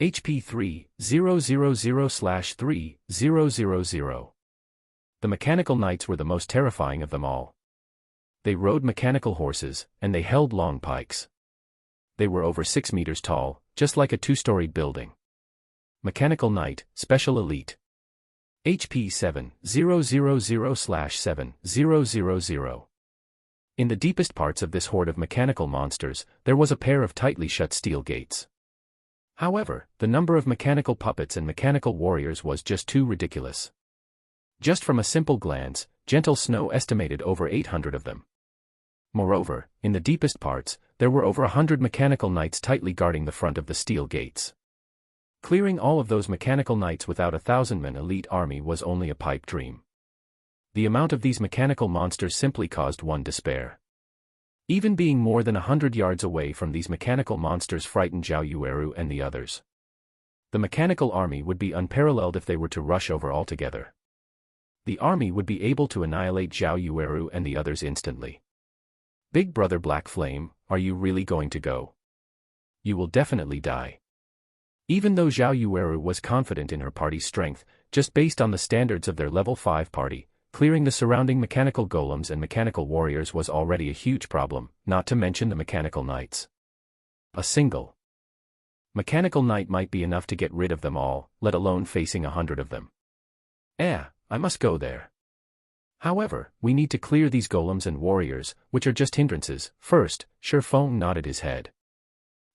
HP 3000/3000. The mechanical knights were the most terrifying of them all. They rode mechanical horses, and they held long pikes. They were over 6 meters tall, just like a 2-storied building. Mechanical Knight, Special Elite. HP 7,000/7,000. In the deepest parts of this horde of mechanical monsters, there was a pair of tightly shut steel gates. However, the number of mechanical puppets and mechanical warriors was just too ridiculous. Just from a simple glance, Gentle Snow estimated over 800 of them. Moreover, in the deepest parts, there were over 100 mechanical knights tightly guarding the front of the steel gates. Clearing all of those mechanical knights without a 1,000-man elite army was only a pipe dream. The amount of these mechanical monsters simply caused one despair. Even being more than 100 yards away from these mechanical monsters frightened Zhao Yueru and the others. The mechanical army would be unparalleled if they were to rush over altogether. The army would be able to annihilate Zhao Yueru and the others instantly. Big Brother Black Flame, are you really going to go? You will definitely die. Even though Zhao Yueru was confident in her party's strength, just based on the standards of their level 5 party, clearing the surrounding mechanical golems and mechanical warriors was already a huge problem, not to mention the mechanical knights. A single mechanical knight might be enough to get rid of them all, let alone facing 100 of them. I must go there. However, we need to clear these golems and warriors, which are just hindrances. First, Shifeng nodded his head.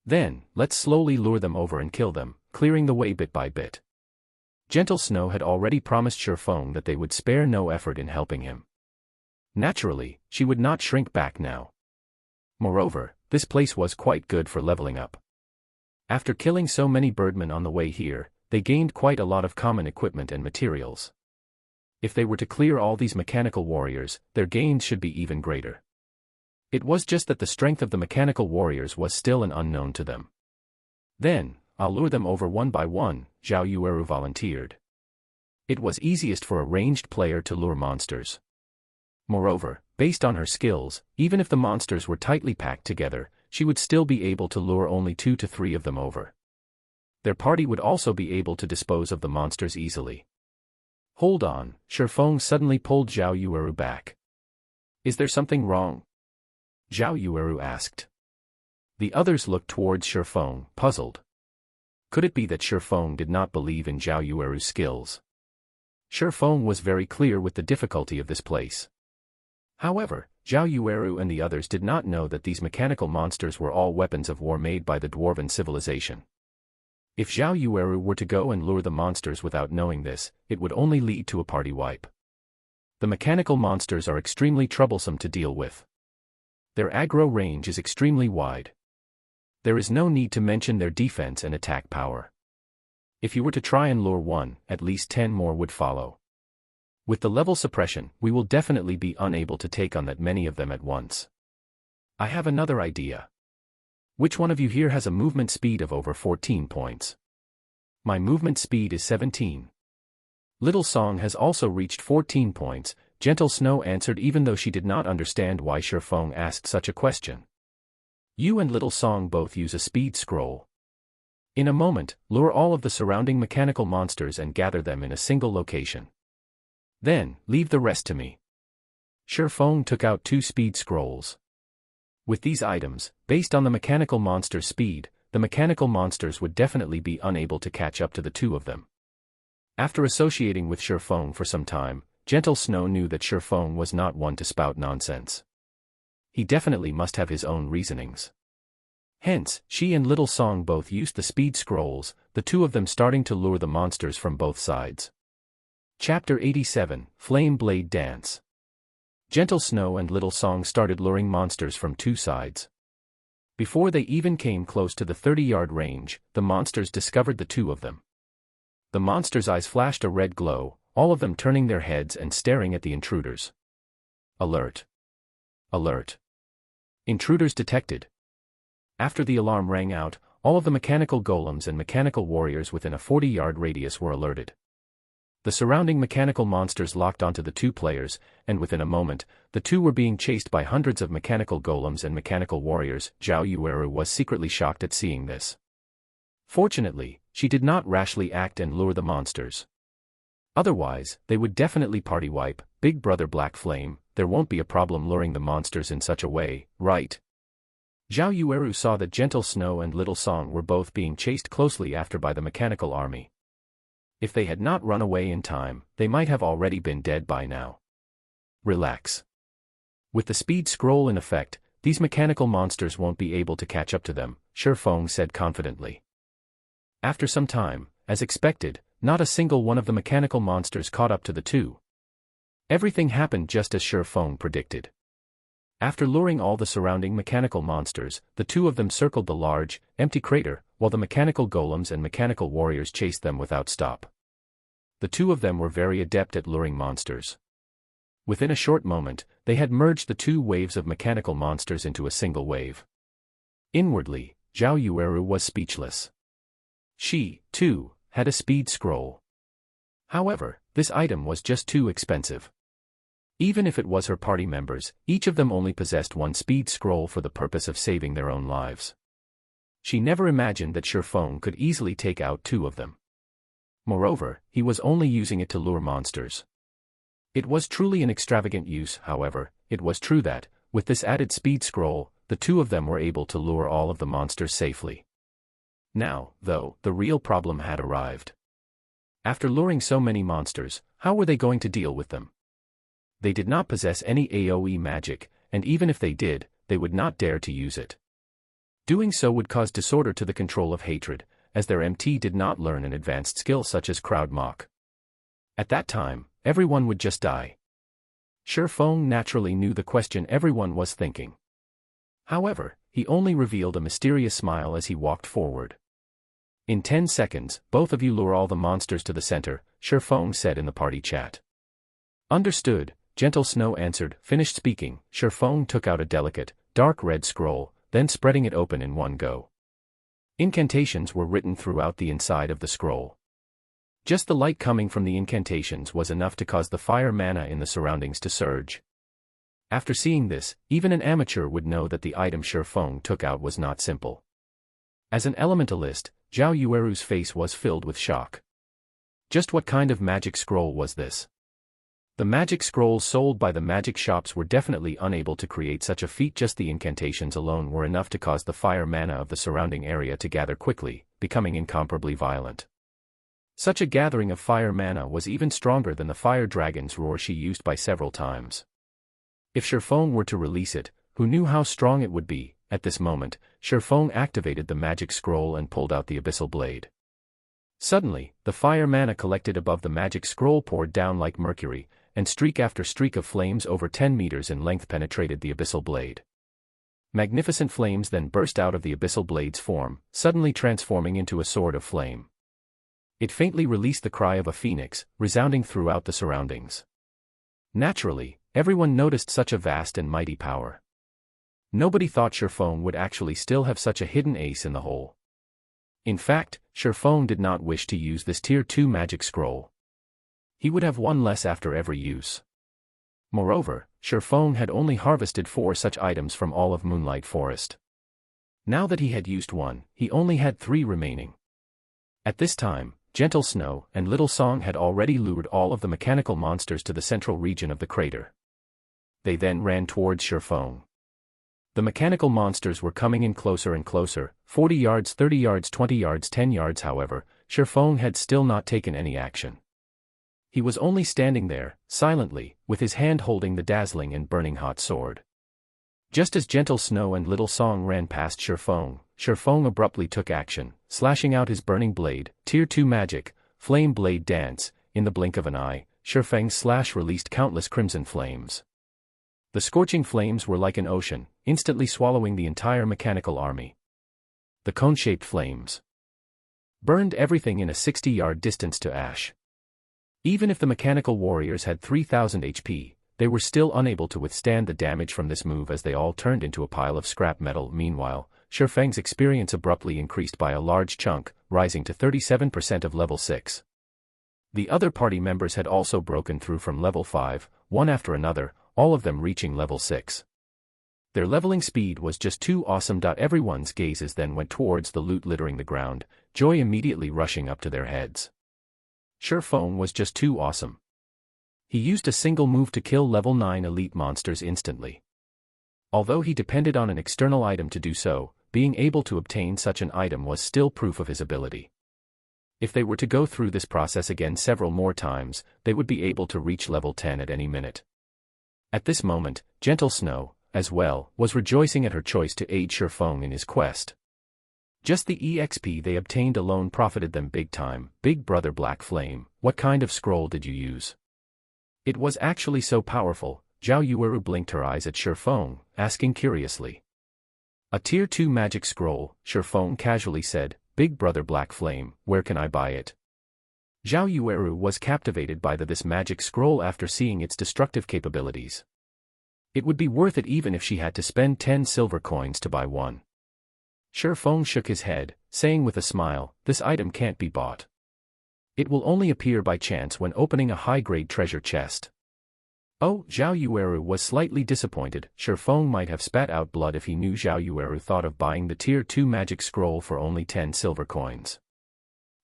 Then, let's slowly lure them over and kill them, clearing the way bit by bit. Gentle Snow had already promised Shifeng that they would spare no effort in helping him. Naturally, she would not shrink back now. Moreover, this place was quite good for leveling up. After killing so many birdmen on the way here, they gained quite a lot of common equipment and materials. If they were to clear all these mechanical warriors, their gains should be even greater. It was just that the strength of the mechanical warriors was still an unknown to them. Then, I'll lure them over one by one, Zhao Yueru volunteered. It was easiest for a ranged player to lure monsters. Moreover, based on her skills, even if the monsters were tightly packed together, she would still be able to lure only 2 to 3 of them over. Their party would also be able to dispose of the monsters easily. Hold on, Shifeng suddenly pulled Zhao Yueru back. Is there something wrong? Zhao Yueru asked. The others looked towards Shifeng, puzzled. Could it be that Shifeng did not believe in Zhao Yueru's skills? Shifeng was very clear with the difficulty of this place. However, Zhao Yueru and the others did not know that these mechanical monsters were all weapons of war made by the dwarven civilization. If Zhao Yueru were to go and lure the monsters without knowing this, it would only lead to a party wipe. The mechanical monsters are extremely troublesome to deal with. Their aggro range is extremely wide. There is no need to mention their defense and attack power. If you were to try and lure one, at least 10 more would follow. With the level suppression, we will definitely be unable to take on that many of them at once. I have another idea. Which one of you here has a movement speed of over 14 points? My movement speed is 17. Little Song has also reached 14 points, Gentle Snow answered even though she did not understand why Shifeng asked such a question. You and Little Song both use a speed scroll. In a moment, lure all of the surrounding mechanical monsters and gather them in a single location. Then, leave the rest to me. Shifeng took out 2 speed scrolls. With these items, based on the mechanical monster's speed, the mechanical monsters would definitely be unable to catch up to the 2 of them. After associating with Shifeng for some time, Gentle Snow knew that Shifeng was not one to spout nonsense. He definitely must have his own reasonings. Hence, she and Little Song both used the speed scrolls, the 2 of them starting to lure the monsters from both sides. Chapter 87, Flame Blade Dance. Gentle Snow and Little Song started luring monsters from 2 sides. Before they even came close to the 30-yard range, the monsters discovered the 2 of them. The monsters' eyes flashed a red glow, all of them turning their heads and staring at the intruders. Alert! Alert! Intruders detected. After the alarm rang out, all of the mechanical golems and mechanical warriors within a 40-yard radius were alerted. The surrounding mechanical monsters locked onto the 2 players, and within a moment, the 2 were being chased by hundreds of mechanical golems and mechanical warriors. Zhao Yueru was secretly shocked at seeing this. Fortunately, she did not rashly act and lure the monsters. Otherwise, they would definitely party wipe. Big Brother Black Flame, there won't be a problem luring the monsters in such a way, right? Zhao Yueru saw that Gentle Snow and Little Song were both being chased closely after by the mechanical army. If they had not run away in time, they might have already been dead by now. Relax. With the speed scroll in effect, these mechanical monsters won't be able to catch up to them, Shifeng said confidently. After some time, as expected, not a single one of the mechanical monsters caught up to the 2. Everything happened just as Shifeng predicted. After luring all the surrounding mechanical monsters, the 2 of them circled the large, empty crater, while the mechanical golems and mechanical warriors chased them without stop. The 2 of them were very adept at luring monsters. Within a short moment, they had merged the 2 waves of mechanical monsters into a single wave. Inwardly, Zhao Yueru was speechless. She, too, had a speed scroll. However, this item was just too expensive. Even if it was her party members, each of them only possessed 1 speed scroll for the purpose of saving their own lives. She never imagined that Shifeng could easily take out 2 of them. Moreover, he was only using it to lure monsters. It was truly an extravagant use. However, it was true that, with this added speed scroll, the 2 of them were able to lure all of the monsters safely. Now, though, the real problem had arrived. After luring so many monsters, how were they going to deal with them? They did not possess any AoE magic, and even if they did, they would not dare to use it. Doing so would cause disorder to the control of hatred, as their MT did not learn an advanced skill such as Crowd Mock. At that time, everyone would just die. Shifeng naturally knew the question everyone was thinking. However, he only revealed a mysterious smile as he walked forward. In 10 seconds, both of you lure all the monsters to the center, Shifeng said in the party chat. Understood, Gentle Snow answered. Finished speaking, Shifeng took out a delicate, dark red scroll, then spreading it open in one go. Incantations were written throughout the inside of the scroll. Just the light coming from the incantations was enough to cause the fire mana in the surroundings to surge. After seeing this, even an amateur would know that the item Shifeng took out was not simple. As an elementalist, Zhao Yueru's face was filled with shock. Just what kind of magic scroll was this? The magic scrolls sold by the magic shops were definitely unable to create such a feat. Just the incantations alone were enough to cause the fire mana of the surrounding area to gather quickly, becoming incomparably violent. Such a gathering of fire mana was even stronger than the fire dragon's roar she used by several times. If Shifeng were to release it, who knew how strong it would be? At this moment, Shifeng activated the magic scroll and pulled out the abyssal blade. Suddenly, the fire mana collected above the magic scroll poured down like mercury, and streak after streak of flames over 10 meters in length penetrated the abyssal blade. Magnificent flames then burst out of the abyssal blade's form, suddenly transforming into a sword of flame. It faintly released the cry of a phoenix, resounding throughout the surroundings. Naturally, everyone noticed such a vast and mighty power. Nobody thought Shifeng would actually still have such a hidden ace in the hole. In fact, Shifeng did not wish to use this Tier 2 magic scroll. He would have one less after every use. Moreover, Shifeng had only harvested 4 such items from all of Moonlight Forest. Now that he had used one, he only had 3 remaining. At this time, Gentle Snow and Little Song had already lured all of the mechanical monsters to the central region of the crater. They then ran towards Shifeng. The mechanical monsters were coming in closer and closer, 40 yards, 30 yards, 20 yards, 10 yards. However, Shifeng had still not taken any action. He was only standing there, silently, with his hand holding the dazzling and burning hot sword. Just as Gentle Snow and Little Song ran past Shifeng, Shifeng abruptly took action, slashing out his burning blade, Tier 2 magic, Flame Blade Dance. In the blink of an eye, Shifeng's slash released countless crimson flames. The scorching flames were like an ocean, instantly swallowing the entire mechanical army. The cone-shaped flames burned everything in a 60-yard distance to ash. Even if the mechanical warriors had 3,000 HP, they were still unable to withstand the damage from this move as they all turned into a pile of scrap metal. Meanwhile, Shifeng's experience abruptly increased by a large chunk, rising to 37% of level 6. The other party members had also broken through from level 5, one after another, all of them reaching level 6. Their leveling speed was just too awesome. Everyone's gazes then went towards the loot littering the ground, joy immediately rushing up to their heads. Shifeng was just too awesome. He used a single move to kill level 9 elite monsters instantly. Although he depended on an external item to do so, being able to obtain such an item was still proof of his ability. If they were to go through this process again several more times, they would be able to reach level 10 at any minute. At this moment, Gentle Snow, as well, was rejoicing at her choice to aid Shifeng in his quest. Just the EXP they obtained alone profited them big time. Big Brother Black Flame, what kind of scroll did you use? It was actually so powerful. Zhao Yueru blinked her eyes at Shifeng, asking curiously. A Tier 2 magic scroll, Shifeng casually said. Big Brother Black Flame, where can I buy it? Zhao Yueru was captivated by this magic scroll after seeing its destructive capabilities. It would be worth it even if she had to spend 10 silver coins to buy one. Shifeng shook his head, saying with a smile, this item can't be bought. It will only appear by chance when opening a high-grade treasure chest. Oh, Zhao Yueru was slightly disappointed. Shifeng might have spat out blood if he knew Zhao Yueru thought of buying the Tier 2 magic scroll for only 10 silver coins.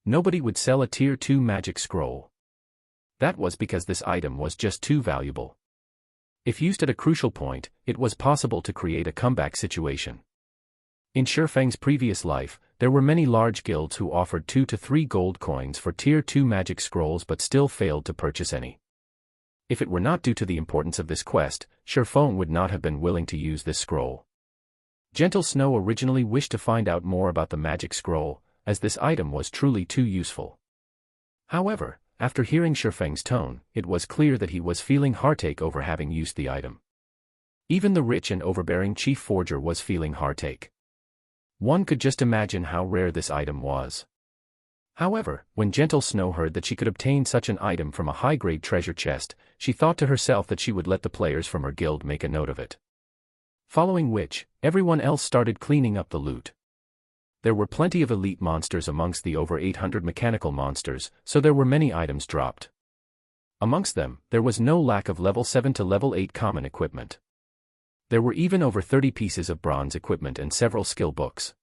Nobody would sell a Tier 2 magic scroll. That was because this item was just too valuable. If used at a crucial point, it was possible to create a comeback situation. In Shifeng's previous life, there were many large guilds who offered 2 to 3 gold coins for Tier 2 magic scrolls but still failed to purchase any. If it were not due to the importance of this quest, Shifeng would not have been willing to use this scroll. Gentle Snow originally wished to find out more about the magic scroll, as this item was truly too useful. However, after hearing Shifeng's tone, it was clear that he was feeling heartache over having used the item. Even the rich and overbearing chief forger was feeling heartache. One could just imagine how rare this item was. However, when Gentle Snow heard that she could obtain such an item from a high-grade treasure chest, she thought to herself that she would let the players from her guild make a note of it. Following which, everyone else started cleaning up the loot. There were plenty of elite monsters amongst the over 800 mechanical monsters, so there were many items dropped. Amongst them, there was no lack of level 7 to level 8 common equipment. There were even over 30 pieces of bronze equipment and several skill books.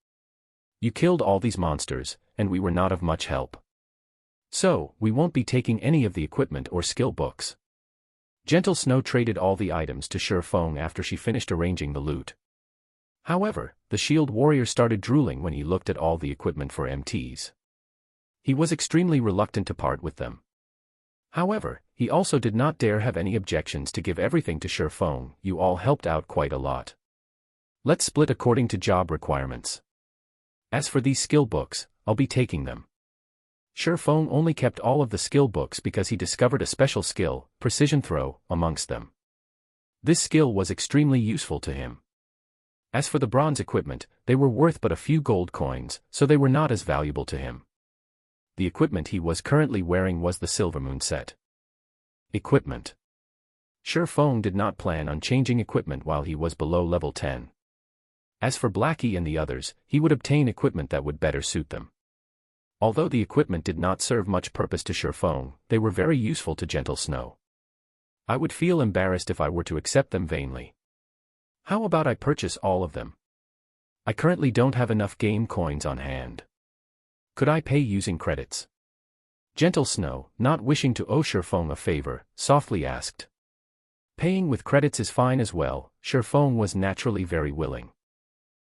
You killed all these monsters, and we were not of much help. So, we won't be taking any of the equipment or skill books. Gentle Snow traded all the items to Sure Feng after she finished arranging the loot. However, the shield warrior started drooling when he looked at all the equipment for MTs. He was extremely reluctant to part with them. However, he also did not dare have any objections to give everything to Sure Feng. You all helped out quite a lot. Let's split according to job requirements. As for these skill books, I'll be taking them. Sure Feng only kept all of the skill books because he discovered a special skill, precision throw, amongst them. This skill was extremely useful to him. As for the bronze equipment, they were worth but a few gold coins, so they were not as valuable to him. The equipment he was currently wearing was the Silver Moon set. Equipment. Sure Feng did not plan on changing equipment while he was below level 10. As for Blackie and the others, he would obtain equipment that would better suit them. Although the equipment did not serve much purpose to Sure Feng, they were very useful to Gentle Snow. I would feel embarrassed if I were to accept them vainly. How about I purchase all of them? I currently don't have enough game coins on hand. Could I pay using credits? Gentle Snow, not wishing to owe Sure Feng a favor, softly asked. Paying with credits is fine as well. Sure Feng was naturally very willing.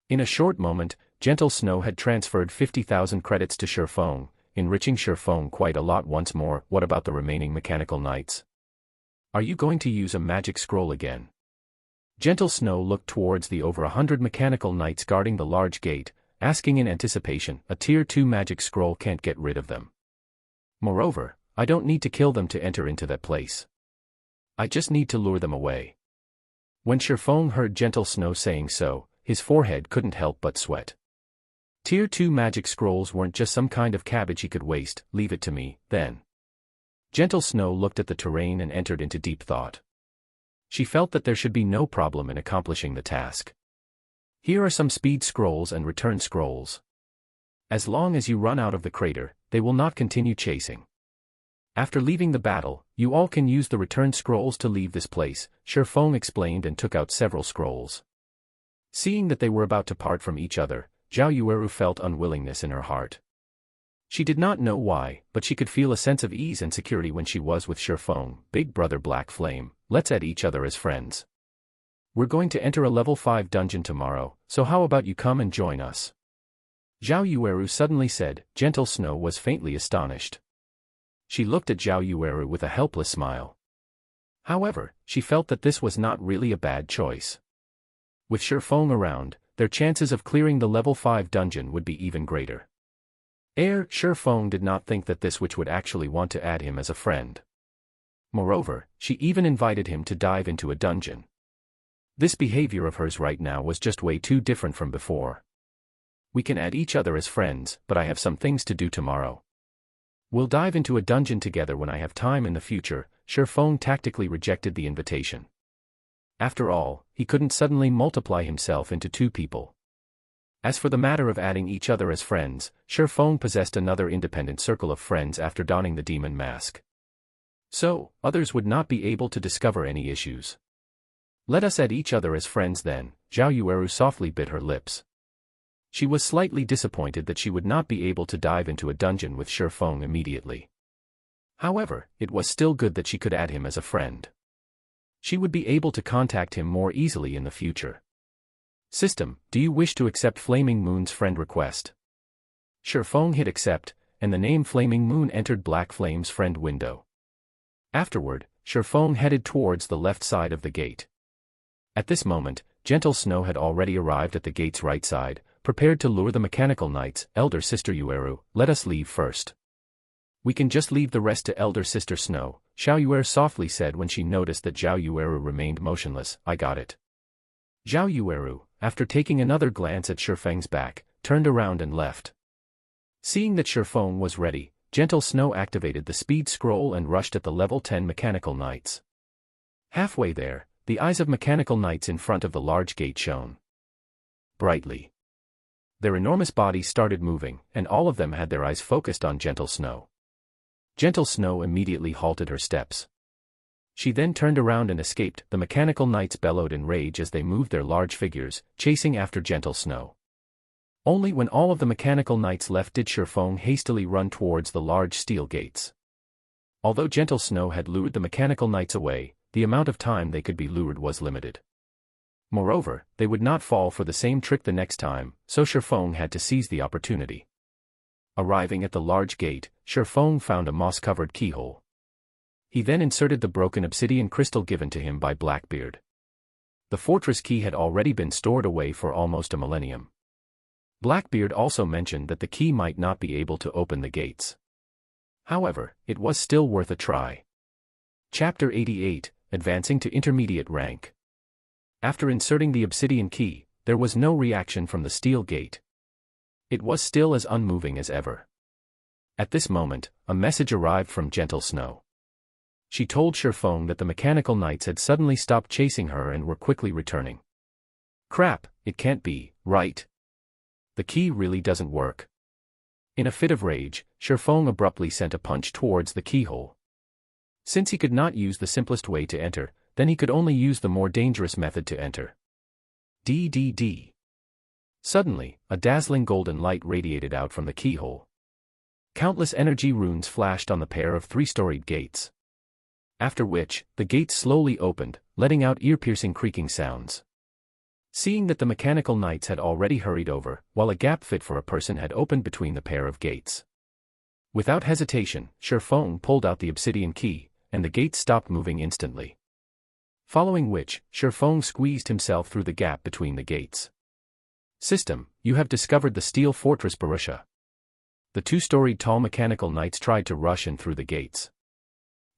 In a short moment, Gentle Snow had transferred 50,000 credits to Sure Feng, enriching Sure Feng quite a lot once more. What about the remaining mechanical knights? Are you going to use a magic scroll again? Gentle Snow looked towards the over 100 mechanical knights guarding the large gate, asking in anticipation. A tier 2 magic scroll can't get rid of them. Moreover, I don't need to kill them to enter into that place. I just need to lure them away. When Sure Feng heard Gentle Snow saying so, his forehead couldn't help but sweat. Tier 2 magic scrolls weren't just some kind of cabbage he could waste. Leave it to me, then. Gentle Snow looked at the terrain and entered into deep thought. She felt that there should be no problem in accomplishing the task. Here are some speed scrolls and return scrolls. As long as you run out of the crater, they will not continue chasing. After leaving the battle, you all can use the return scrolls to leave this place, Sure Feng explained and took out several scrolls. Seeing that they were about to part from each other, Zhao Yueru felt unwillingness in her heart. She did not know why, but she could feel a sense of ease and security when she was with Sure Feng. Big brother Black Flame, let's add each other as friends. We're going to enter a level 5 dungeon tomorrow, so how about you come and join us? Zhao Yueru suddenly said. Gentle Snow was faintly astonished. She looked at Zhao Yueru with a helpless smile. However, she felt that this was not really a bad choice. With Sure Feng around, their chances of clearing the level 5 dungeon would be even greater. Sure Feng did not think that this witch would actually want to add him as a friend. Moreover, she even invited him to dive into a dungeon. This behavior of hers right now was just way too different from before. We can add each other as friends, but I have some things to do tomorrow. We'll dive into a dungeon together when I have time in the future. Sure Feng tactically rejected the invitation. After all, he couldn't suddenly multiply himself into 2 people. As for the matter of adding each other as friends, Sure Feng possessed another independent circle of friends after donning the demon mask. So, others would not be able to discover any issues. Let us add each other as friends then. Zhao Yueru softly bit her lips. She was slightly disappointed that she would not be able to dive into a dungeon with Sure Feng immediately. However, it was still good that she could add him as a friend. She would be able to contact him more easily in the future. System, do you wish to accept Flaming Moon's friend request? Sure Feng hit accept, and the name Flaming Moon entered Black Flame's friend window. Afterward, Sure Feng headed towards the left side of the gate. At this moment, Gentle Snow had already arrived at the gate's right side, prepared to lure the mechanical knights. Elder Sister Yueru, let us leave first. We can just leave the rest to Elder Sister Snow, Zhao Yueru softly said when she noticed that Zhao Yueru remained motionless. I got it. Zhao Yueru, after taking another glance at Sure Feng's back, turned around and left. Seeing that Sure Feng was ready, Gentle Snow activated the speed scroll and rushed at the level 10 mechanical knights. Halfway there, the eyes of mechanical knights in front of the large gate shone brightly. Their enormous bodies started moving, and all of them had their eyes focused on Gentle Snow. Gentle Snow immediately halted her steps. She then turned around and escaped. The mechanical knights bellowed in rage as they moved their large figures, chasing after Gentle Snow. Only when all of the mechanical knights left did Shifeng hastily run towards the large steel gates. Although gentle snow had lured the mechanical knights away, the amount of time they could be lured was limited. Moreover, they would not fall for the same trick the next time, so Shifeng had to seize the opportunity. Arriving at the large gate, Shifeng found a moss-covered keyhole. He then inserted the broken obsidian crystal given to him by Blackbeard. The fortress key had already been stored away for almost a millennium. Blackbeard also mentioned that the key might not be able to open the gates. However, it was still worth a try. Chapter 88, Advancing to Intermediate Rank. After inserting the obsidian key, there was no reaction from the steel gate. It was still as unmoving as ever. At this moment, a message arrived from Gentle Snow. She told Shifeng that the mechanical knights had suddenly stopped chasing her and were quickly returning. Crap, it can't be, right? The key really doesn't work. In a fit of rage, Shifeng abruptly sent a punch towards the keyhole. Since he could not use the simplest way to enter, then he could only use the more dangerous method to enter. DDD. Suddenly, a dazzling golden light radiated out from the keyhole. Countless energy runes flashed on the pair of three-storied gates. After which, the gates slowly opened, letting out ear-piercing creaking sounds. Seeing that the mechanical knights had already hurried over, while a gap fit for a person had opened between the pair of gates. Without hesitation, Shifeng pulled out the obsidian key, and the gates stopped moving instantly. Following which, Shifeng squeezed himself through the gap between the gates. System, you have discovered the steel fortress Barusha. The two-storied tall mechanical knights tried to rush in through the gates.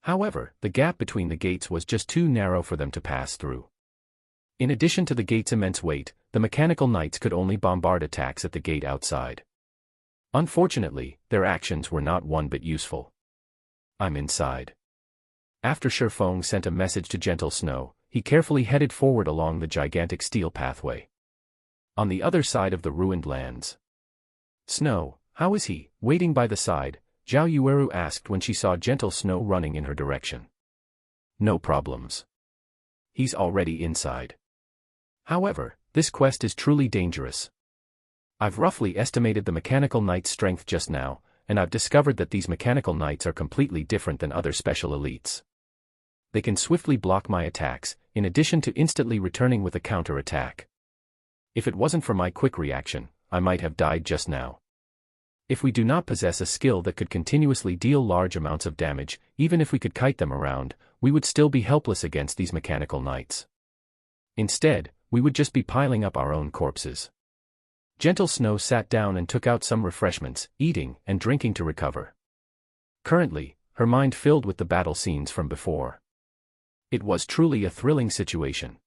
However, the gap between the gates was just too narrow for them to pass through. In addition to the gate's immense weight, the mechanical knights could only bombard attacks at the gate outside. Unfortunately, their actions were not one bit useful. I'm inside. After Shifeng sent a message to Gentle Snow, he carefully headed forward along the gigantic steel pathway. On the other side of the ruined lands. Snow, how is he? Waiting by the side, Zhao Yueru asked when she saw Gentle Snow running in her direction. No problems. He's already inside. However, this quest is truly dangerous. I've roughly estimated the mechanical knight's strength just now, and I've discovered that these mechanical knights are completely different than other special elites. They can swiftly block my attacks, in addition to instantly returning with a counter-attack. If it wasn't for my quick reaction, I might have died just now. If we do not possess a skill that could continuously deal large amounts of damage, even if we could kite them around, we would still be helpless against these mechanical knights. Instead, we would just be piling up our own corpses. Gentle Snow sat down and took out some refreshments, eating and drinking to recover. Currently, her mind filled with the battle scenes from before. It was truly a thrilling situation.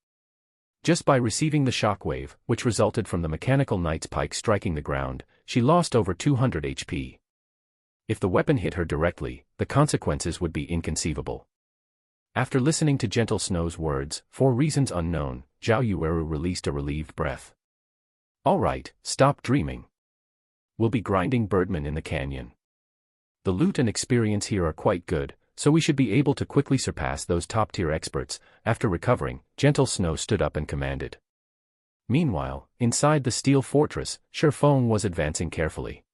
Just by receiving the shockwave, which resulted from the mechanical knight's pike striking the ground, she lost over 200 HP. If the weapon hit her directly, the consequences would be inconceivable. After listening to Gentle Snow's words, for reasons unknown, Zhao Yueru released a relieved breath. Alright, stop dreaming. We'll be grinding birdmen in the canyon. The loot and experience here are quite good, so we should be able to quickly surpass those top-tier experts. After recovering, Gentle Snow stood up and commanded. Meanwhile, inside the steel fortress, Shifeng was advancing carefully.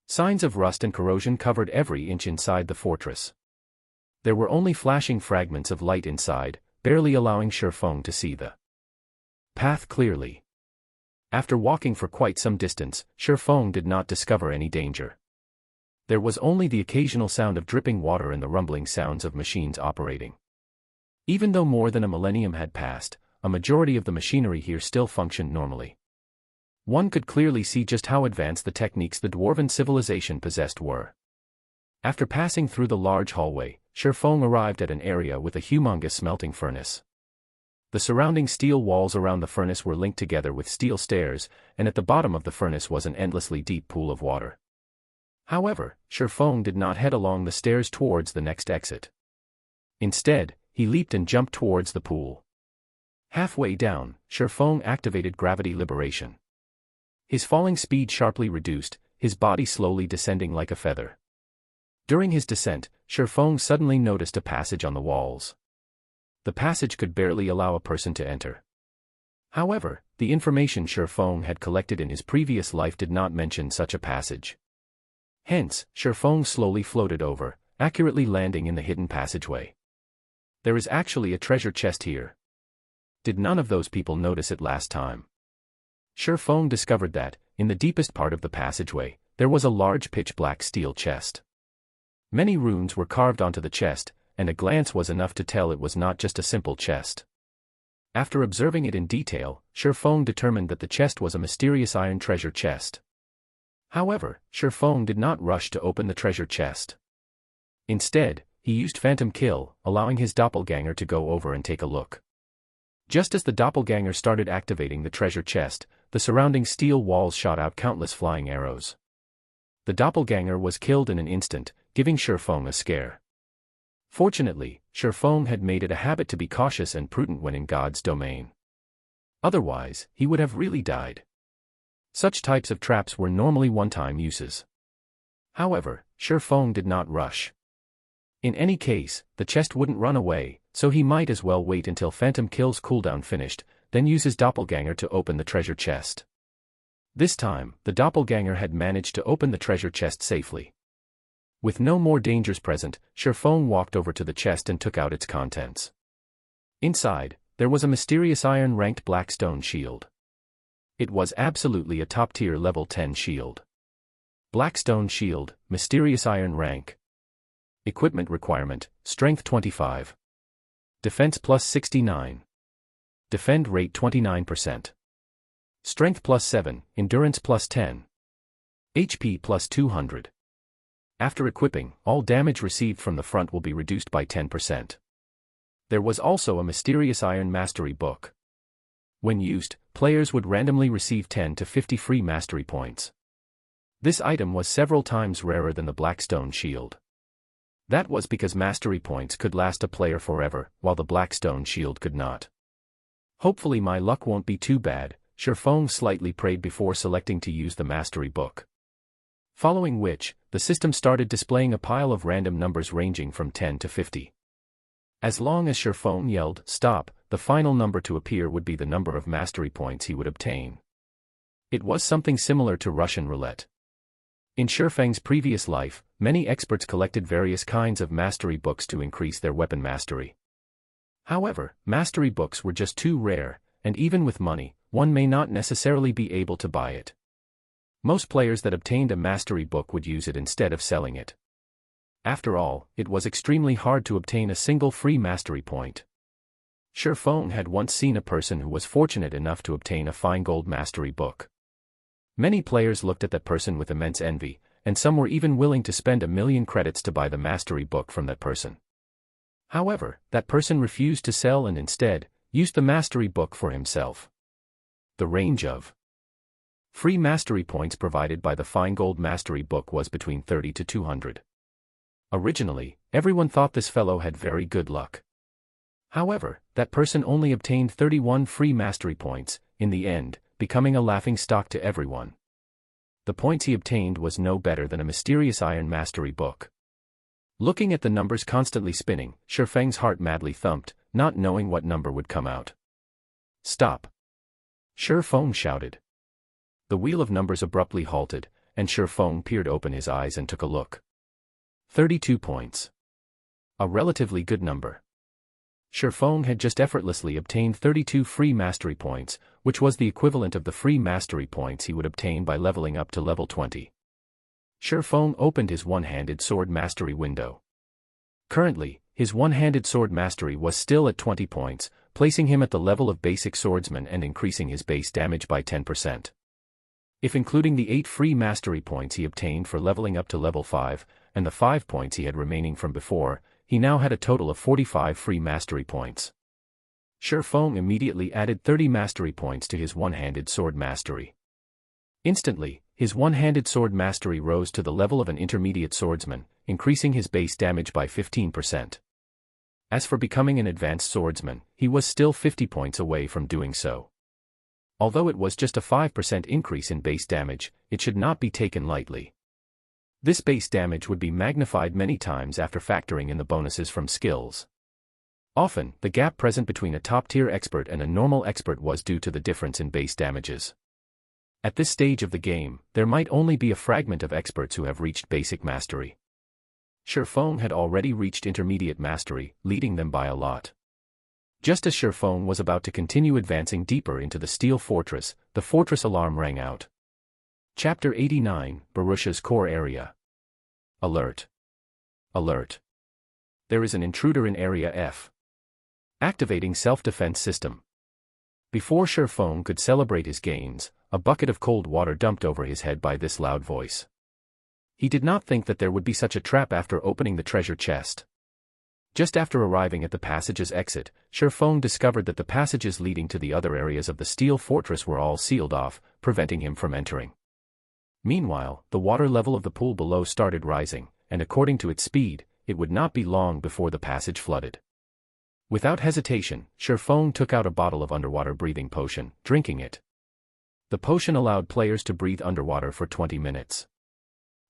Signs of rust and corrosion covered every inch inside the fortress. There were only flashing fragments of light inside, barely allowing Shifeng to see the path clearly. After walking for quite some distance, Shifeng did not discover any danger. There was only the occasional sound of dripping water and the rumbling sounds of machines operating. Even though more than a millennium had passed, a majority of the machinery here still functioned normally. One could clearly see just how advanced the techniques the dwarven civilization possessed were. After passing through the large hallway, Shifeng arrived at an area with a humongous smelting furnace. The surrounding steel walls around the furnace were linked together with steel stairs, and at the bottom of the furnace was an endlessly deep pool of water. However, Shifeng did not head along the stairs towards the next exit. Instead, he leaped and jumped towards the pool. Halfway down, Shifeng activated gravity liberation. His falling speed sharply reduced, his body slowly descending like a feather. During his descent, Shifeng suddenly noticed a passage on the walls. The passage could barely allow a person to enter. However, the information Shifeng had collected in his previous life did not mention such a passage. Hence, Shifeng slowly floated over, accurately landing in the hidden passageway. There is actually a treasure chest here. Did none of those people notice it last time? Shifeng discovered that, in the deepest part of the passageway, there was a large pitch-black steel chest. Many runes were carved onto the chest, and a glance was enough to tell it was not just a simple chest. After observing it in detail, Shifeng determined that the chest was a mysterious iron treasure chest. However, Shifeng did not rush to open the treasure chest. Instead, he used Phantom Kill, allowing his doppelganger to go over and take a look. Just as the doppelganger started activating the treasure chest, the surrounding steel walls shot out countless flying arrows. The doppelganger was killed in an instant, giving Shifeng a scare. Fortunately, Shifeng had made it a habit to be cautious and prudent when in God's domain. Otherwise, he would have really died. Such types of traps were normally one-time uses. However, Shifeng did not rush. In any case, the chest wouldn't run away, so he might as well wait until Phantom Kill's cooldown finished, then use his doppelganger to open the treasure chest. This time, the doppelganger had managed to open the treasure chest safely. With no more dangers present, Shifeng walked over to the chest and took out its contents. Inside, there was a mysterious iron-ranked blackstone shield. It was absolutely a top-tier level 10 shield. Blackstone shield, mysterious iron rank. Equipment requirement, strength 25. Defense plus 69. Defend rate 29%. Strength plus 7, endurance plus 10. HP plus 200. After equipping, all damage received from the front will be reduced by 10%. There was also a mysterious iron mastery book. When used, players would randomly receive 10 to 50 free mastery points. This item was several times rarer than the Blackstone shield. That was because mastery points could last a player forever, while the Blackstone shield could not. Hopefully my luck won't be too bad, Shifeng slightly prayed before selecting to use the mastery book. Following which, the system started displaying a pile of random numbers ranging from 10 to 50. As long as Shifeng yelled, "Stop," the final number to appear would be the number of mastery points he would obtain. It was something similar to Russian roulette. In Shifeng's previous life, many experts collected various kinds of mastery books to increase their weapon mastery. However, mastery books were just too rare, and even with money, one may not necessarily be able to buy it. Most players that obtained a mastery book would use it instead of selling it. After all, it was extremely hard to obtain a single free mastery point. Shifeng had once seen a person who was fortunate enough to obtain a fine gold mastery book. Many players looked at that person with immense envy, and some were even willing to spend 1,000,000 credits to buy the mastery book from that person. However, that person refused to sell and instead, used the mastery book for himself. The range of free mastery points provided by the fine gold mastery book was between 30 to 200. Originally, everyone thought this fellow had very good luck. However, that person only obtained 31 free mastery points, in the end, becoming a laughingstock to everyone. The points he obtained was no better than a mysterious iron mastery book. Looking at the numbers constantly spinning, Shifeng's heart madly thumped, not knowing what number would come out. "Stop!" Shifeng shouted. The wheel of numbers abruptly halted, and Shifeng peered open his eyes and took a look. 32 points. A relatively good number. Shifeng had just effortlessly obtained 32 free mastery points, which was the equivalent of the free mastery points he would obtain by leveling up to level 20. Shifeng opened his one-handed sword mastery window. Currently, his one-handed sword mastery was still at 20 points, placing him at the level of basic swordsman and increasing his base damage by 10%. If including the 8 free mastery points he obtained for leveling up to level 5, and the 5 points he had remaining from before, he now had a total of 45 free mastery points. Shifeng immediately added 30 mastery points to his one-handed sword mastery. Instantly, his one-handed sword mastery rose to the level of an intermediate swordsman, increasing his base damage by 15%. As for becoming an advanced swordsman, he was still 50 points away from doing so. Although it was just a 5% increase in base damage, it should not be taken lightly. This base damage would be magnified many times after factoring in the bonuses from skills. Often, the gap present between a top-tier expert and a normal expert was due to the difference in base damages. At this stage of the game, there might only be a fragment of experts who have reached basic mastery. Shifeng had already reached intermediate mastery, leading them by a lot. Just as Shifeng was about to continue advancing deeper into the steel fortress, the fortress alarm rang out. Chapter 89, Barusha's Core Area. Alert. Alert. There is an intruder in Area F. Activating self-defense system. Before Shifeng could celebrate his gains, a bucket of cold water dumped over his head by this loud voice. He did not think that there would be such a trap after opening the treasure chest. Just after arriving at the passage's exit, Shifeng discovered that the passages leading to the other areas of the steel fortress were all sealed off, preventing him from entering. Meanwhile, the water level of the pool below started rising, and according to its speed, it would not be long before the passage flooded. Without hesitation, Shifeng took out a bottle of underwater breathing potion, drinking it. The potion allowed players to breathe underwater for 20 minutes.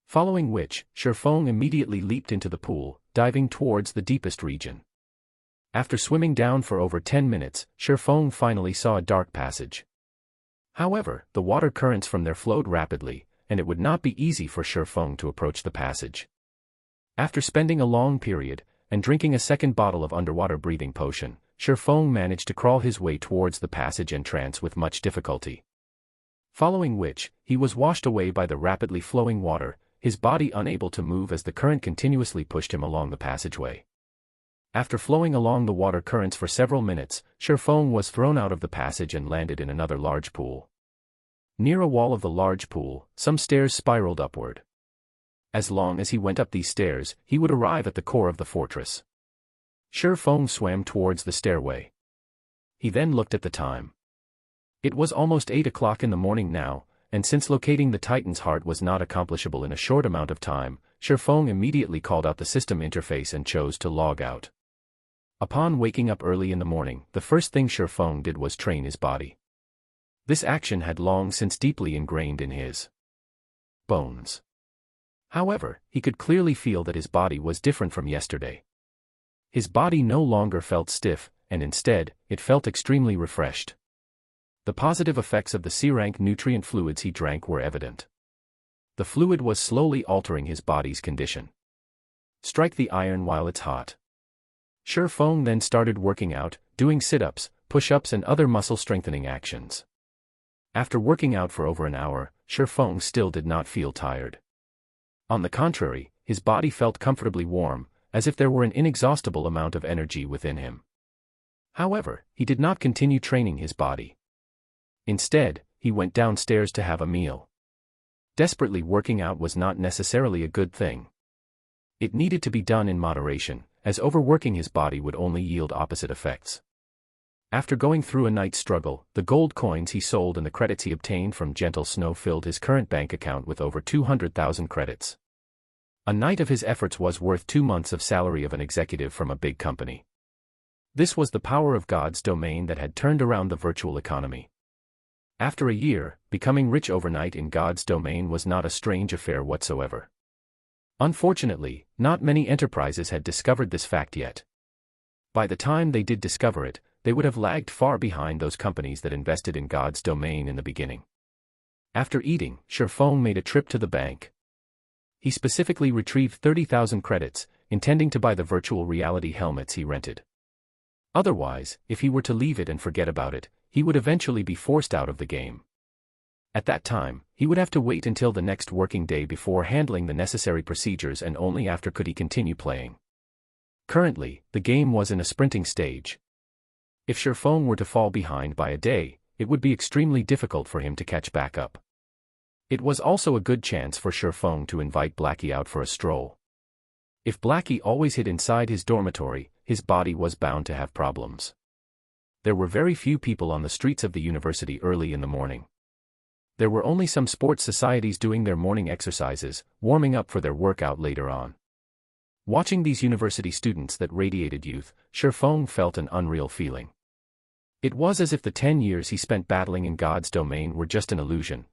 Following which, Shifeng immediately leaped into the pool, diving towards the deepest region. After swimming down for over 10 minutes, Shifeng finally saw a dark passage. However, the water currents from there flowed rapidly, and it would not be easy for Shifeng to approach the passage. After spending a long period, and drinking a second bottle of underwater breathing potion, Shifeng managed to crawl his way towards the passage entrance with much difficulty. Following which, he was washed away by the rapidly flowing water, his body unable to move as the current continuously pushed him along the passageway. After flowing along the water currents for several minutes, Shifeng was thrown out of the passage and landed in another large pool. Near a wall of the large pool, some stairs spiraled upward. As long as he went up these stairs, he would arrive at the core of the fortress. Shifeng swam towards the stairway. He then looked at the time. It was almost 8 o'clock in the morning now, and since locating the Titan's heart was not accomplishable in a short amount of time, Shifeng immediately called out the system interface and chose to log out. Upon waking up early in the morning, the first thing Shifeng did was train his body. This action had long since deeply ingrained in his bones. However, he could clearly feel that his body was different from yesterday. His body no longer felt stiff, and instead, it felt extremely refreshed. The positive effects of the C-rank nutrient fluids he drank were evident. The fluid was slowly altering his body's condition. Strike the iron while it's hot. Shifeng then started working out, doing sit-ups, push-ups and other muscle-strengthening actions. After working out for over an hour, Shifeng still did not feel tired. On the contrary, his body felt comfortably warm, as if there were an inexhaustible amount of energy within him. However, he did not continue training his body. Instead, he went downstairs to have a meal. Desperately working out was not necessarily a good thing. It needed to be done in moderation, as overworking his body would only yield opposite effects. After going through a night's struggle, the gold coins he sold and the credits he obtained from gentle snow filled his current bank account with over 200,000 credits. A night of his efforts was worth 2 months of salary of an executive from a big company. This was the power of God's domain that had turned around the virtual economy. After a year, becoming rich overnight in God's domain was not a strange affair whatsoever. Unfortunately, not many enterprises had discovered this fact yet. By the time they did discover it, they would have lagged far behind those companies that invested in God's domain in the beginning. After eating, Shifeng made a trip to the bank. He specifically retrieved 30,000 credits, intending to buy the virtual reality helmets he rented. Otherwise, if he were to leave it and forget about it, he would eventually be forced out of the game. At that time, he would have to wait until the next working day before handling the necessary procedures, and only after could he continue playing. Currently, the game was in a sprinting stage. If Shifeng were to fall behind by a day, it would be extremely difficult for him to catch back up. It was also a good chance for Shifeng to invite Blackie out for a stroll. If Blackie always hid inside his dormitory, his body was bound to have problems. There were very few people on the streets of the university early in the morning. There were only some sports societies doing their morning exercises, warming up for their workout later on. Watching these university students that radiated youth, Shifeng felt an unreal feeling. It was as if the 10 years he spent battling in God's domain were just an illusion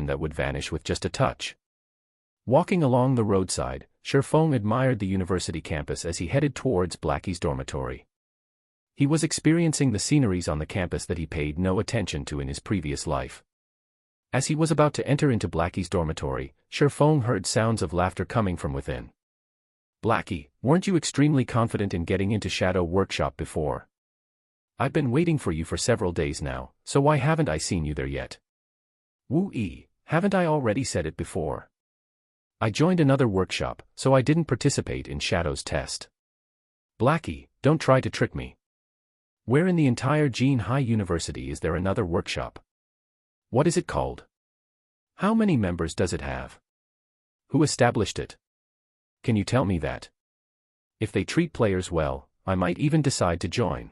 that would vanish with just a touch. Walking along the roadside, Shifeng admired the university campus as he headed towards Blackie's dormitory. He was experiencing the sceneries on the campus that he paid no attention to in his previous life. As he was about to enter into Blackie's dormitory, Sherfong heard sounds of laughter coming from within. "Blackie, weren't you extremely confident in getting into Shadow Workshop before? I've been waiting for you for several days now, so why haven't I seen you there yet?" "Wu-ee, haven't I already said it before? I joined another workshop, so I didn't participate in Shadow's test." "Blackie, don't try to trick me. Where in the entire Jean High University is there another workshop? What is it called? How many members does it have? Who established it? Can you tell me that? If they treat players well, I might even decide to join."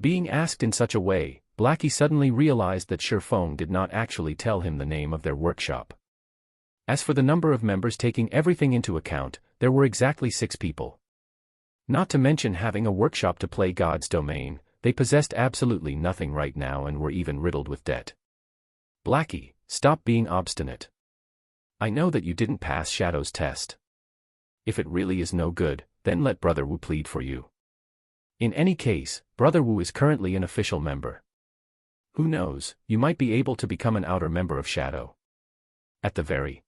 Being asked in such a way, Blackie suddenly realized that Sherfong did not actually tell him the name of their workshop. As for the number of members, taking everything into account, there were exactly 6 people. Not to mention having a workshop to play God's domain, they possessed absolutely nothing right now and were even riddled with debt. "Blackie, stop being obstinate. I know that you didn't pass Shadow's test. If it really is no good, then let Brother Wu plead for you. In any case, Brother Wu is currently an official member. Who knows, you might be able to become an outer member of Shadow. At the very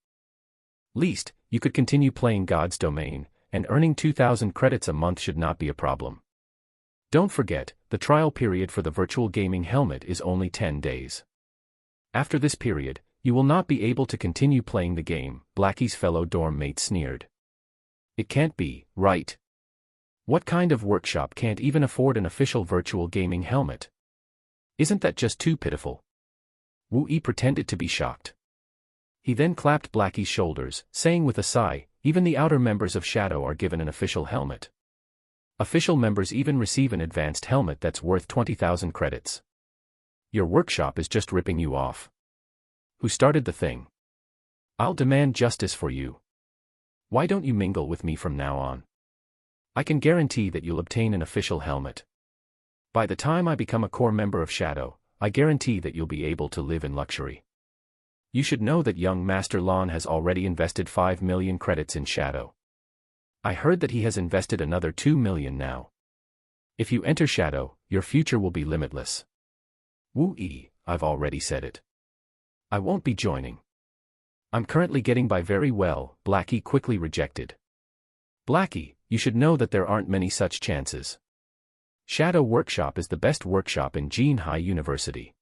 least, you could continue playing God's domain, and earning 2,000 credits a month should not be a problem. Don't forget, the trial period for the virtual gaming helmet is only 10 days. After this period, you will not be able to continue playing the game," Blackie's fellow dorm mate sneered. "It can't be, right? What kind of workshop can't even afford an official virtual gaming helmet? Isn't that just too pitiful?" Wu-ee pretended to be shocked. He then clapped Blackie's shoulders, saying with a sigh, "Even the outer members of Shadow are given an official helmet. Official members even receive an advanced helmet that's worth 20,000 credits. Your workshop is just ripping you off. Who started the thing? I'll demand justice for you. Why don't you mingle with me from now on? I can guarantee that you'll obtain an official helmet. By the time I become a core member of Shadow, I guarantee that you'll be able to live in luxury. You should know that young Master Lon has already invested 5 million credits in Shadow. I heard that he has invested another 2 million now. If you enter Shadow, your future will be limitless." "Wu-ee, I've already said it. I won't be joining. I'm currently getting by very well," Blackie quickly rejected. "Blackie, you should know that there aren't many such chances. Shadow Workshop is the best workshop in Jean High University.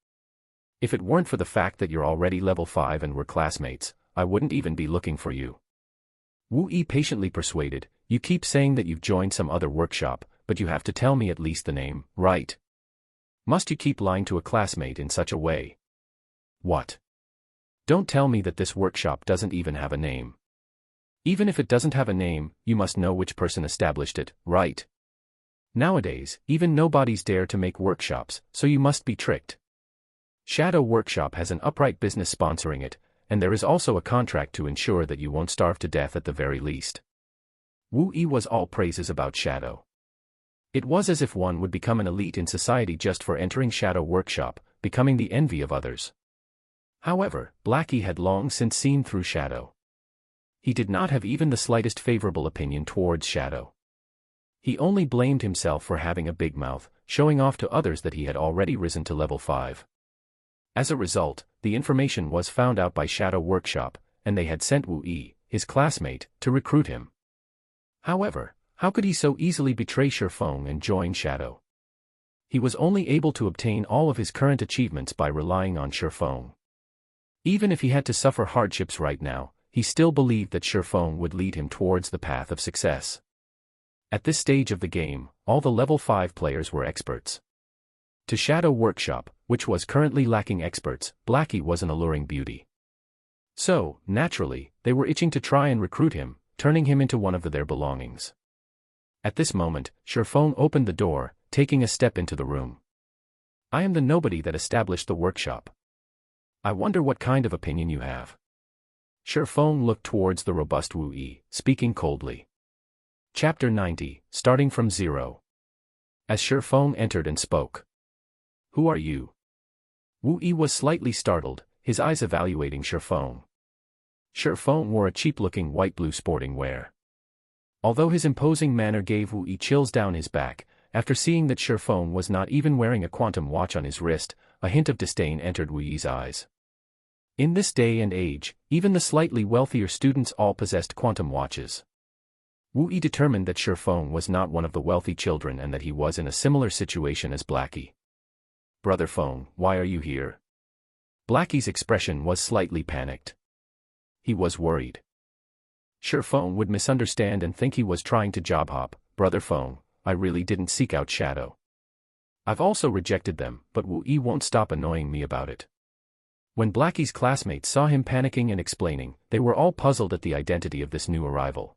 If it weren't for the fact that you're already level 5 and we're classmates, I wouldn't even be looking for you." Wu-ee patiently persuaded, "You keep saying that you've joined some other workshop, but you have to tell me at least the name, right? Must you keep lying to a classmate in such a way? What? Don't tell me that this workshop doesn't even have a name. Even if it doesn't have a name, you must know which person established it, right? Nowadays, even nobodies dare to make workshops, so you must be tricked. Shadow Workshop has an upright business sponsoring it, and there is also a contract to ensure that you won't starve to death at the very least." Wu-ee was all praises about Shadow. It was as if one would become an elite in society just for entering Shadow Workshop, becoming the envy of others. However, Blackie had long since seen through Shadow. He did not have even the slightest favorable opinion towards Shadow. He only blamed himself for having a big mouth, showing off to others that he had already risen to level 5. As a result, the information was found out by Shadow Workshop, and they had sent Wu-ee, his classmate, to recruit him. However, how could he so easily betray Sherfong and join Shadow? He was only able to obtain all of his current achievements by relying on Sherfong. Even if he had to suffer hardships right now, he still believed that Sherfong would lead him towards the path of success. At this stage of the game, all the level 5 players were experts. To Shadow Workshop, which was currently lacking experts, Blackie was an alluring beauty. So, naturally, they were itching to try and recruit him, turning him into one of their belongings. At this moment, Sherfong opened the door, taking a step into the room. "I am the nobody that established the workshop. I wonder what kind of opinion you have." Sherfong looked towards the robust Wu-ee, speaking coldly. Chapter 90, starting from 0. As Sherfong entered and spoke. "Who are you?" Wu-ee was slightly startled, his eyes evaluating Sherfong. Sherfong wore a cheap-looking white-blue sporting wear. Although his imposing manner gave Wu-ee chills down his back, After seeing that Shifeng was not even wearing a quantum watch on his wrist, a hint of disdain entered Wu Yi's eyes. In this day and age, even the slightly wealthier students all possessed quantum watches. Wu Yi determined that Shifeng was not one of the wealthy children and that he was in a similar situation as Blackie. "Brother Feng, why are you here?" Blackie's expression was slightly panicked. He was worried. Shifeng would misunderstand and think he was trying to job hop. "Brother Feng, I really didn't seek out Shadow. I've also rejected them, but Wu Yi won't stop annoying me about it." When Blackie's classmates saw him panicking and explaining, they were all puzzled at the identity of this new arrival.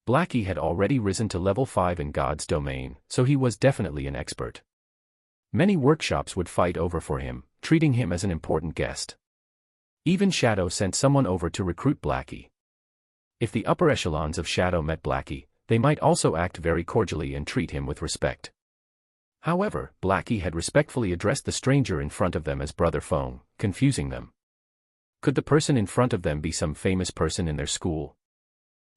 Blackie had already risen to level 5 in God's domain, so he was definitely an expert. Many workshops would fight over for him, treating him as an important guest. Even Shadow sent someone over to recruit Blackie. If the upper echelons of Shadow met Blackie, they might also act very cordially and treat him with respect. However, Blackie had respectfully addressed the stranger in front of them as Brother Feng, confusing them. Could the person in front of them be some famous person in their school?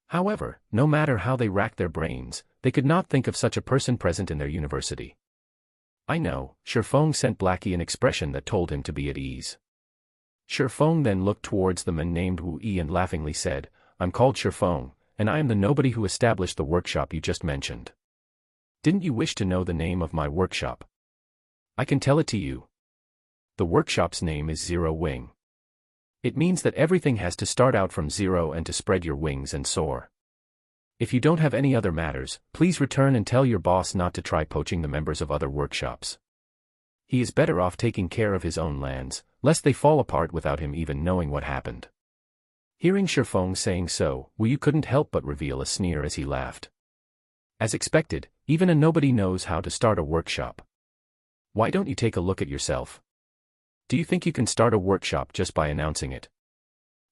However, no matter how they racked their brains, they could not think of such a person present in their university. "I know," Shifeng sent Blackie an expression that told him to be at ease. Shifeng then looked towards the man named Wu Yi and laughingly said, "I'm called Shifeng, and I am the nobody who established the workshop you just mentioned. Didn't you wish to know the name of my workshop? I can tell it to you. The workshop's name is Zero Wing. It means that everything has to start out from zero and to spread your wings and soar. If you don't have any other matters, please return and tell your boss not to try poaching the members of other workshops. He is better off taking care of his own lands, lest they fall apart without him even knowing what happened." Hearing Shifeng saying so, Wu Yi couldn't help but reveal a sneer as he laughed. As expected, even a nobody knows how to start a workshop. Why don't you take a look at yourself? Do you think you can start a workshop just by announcing it?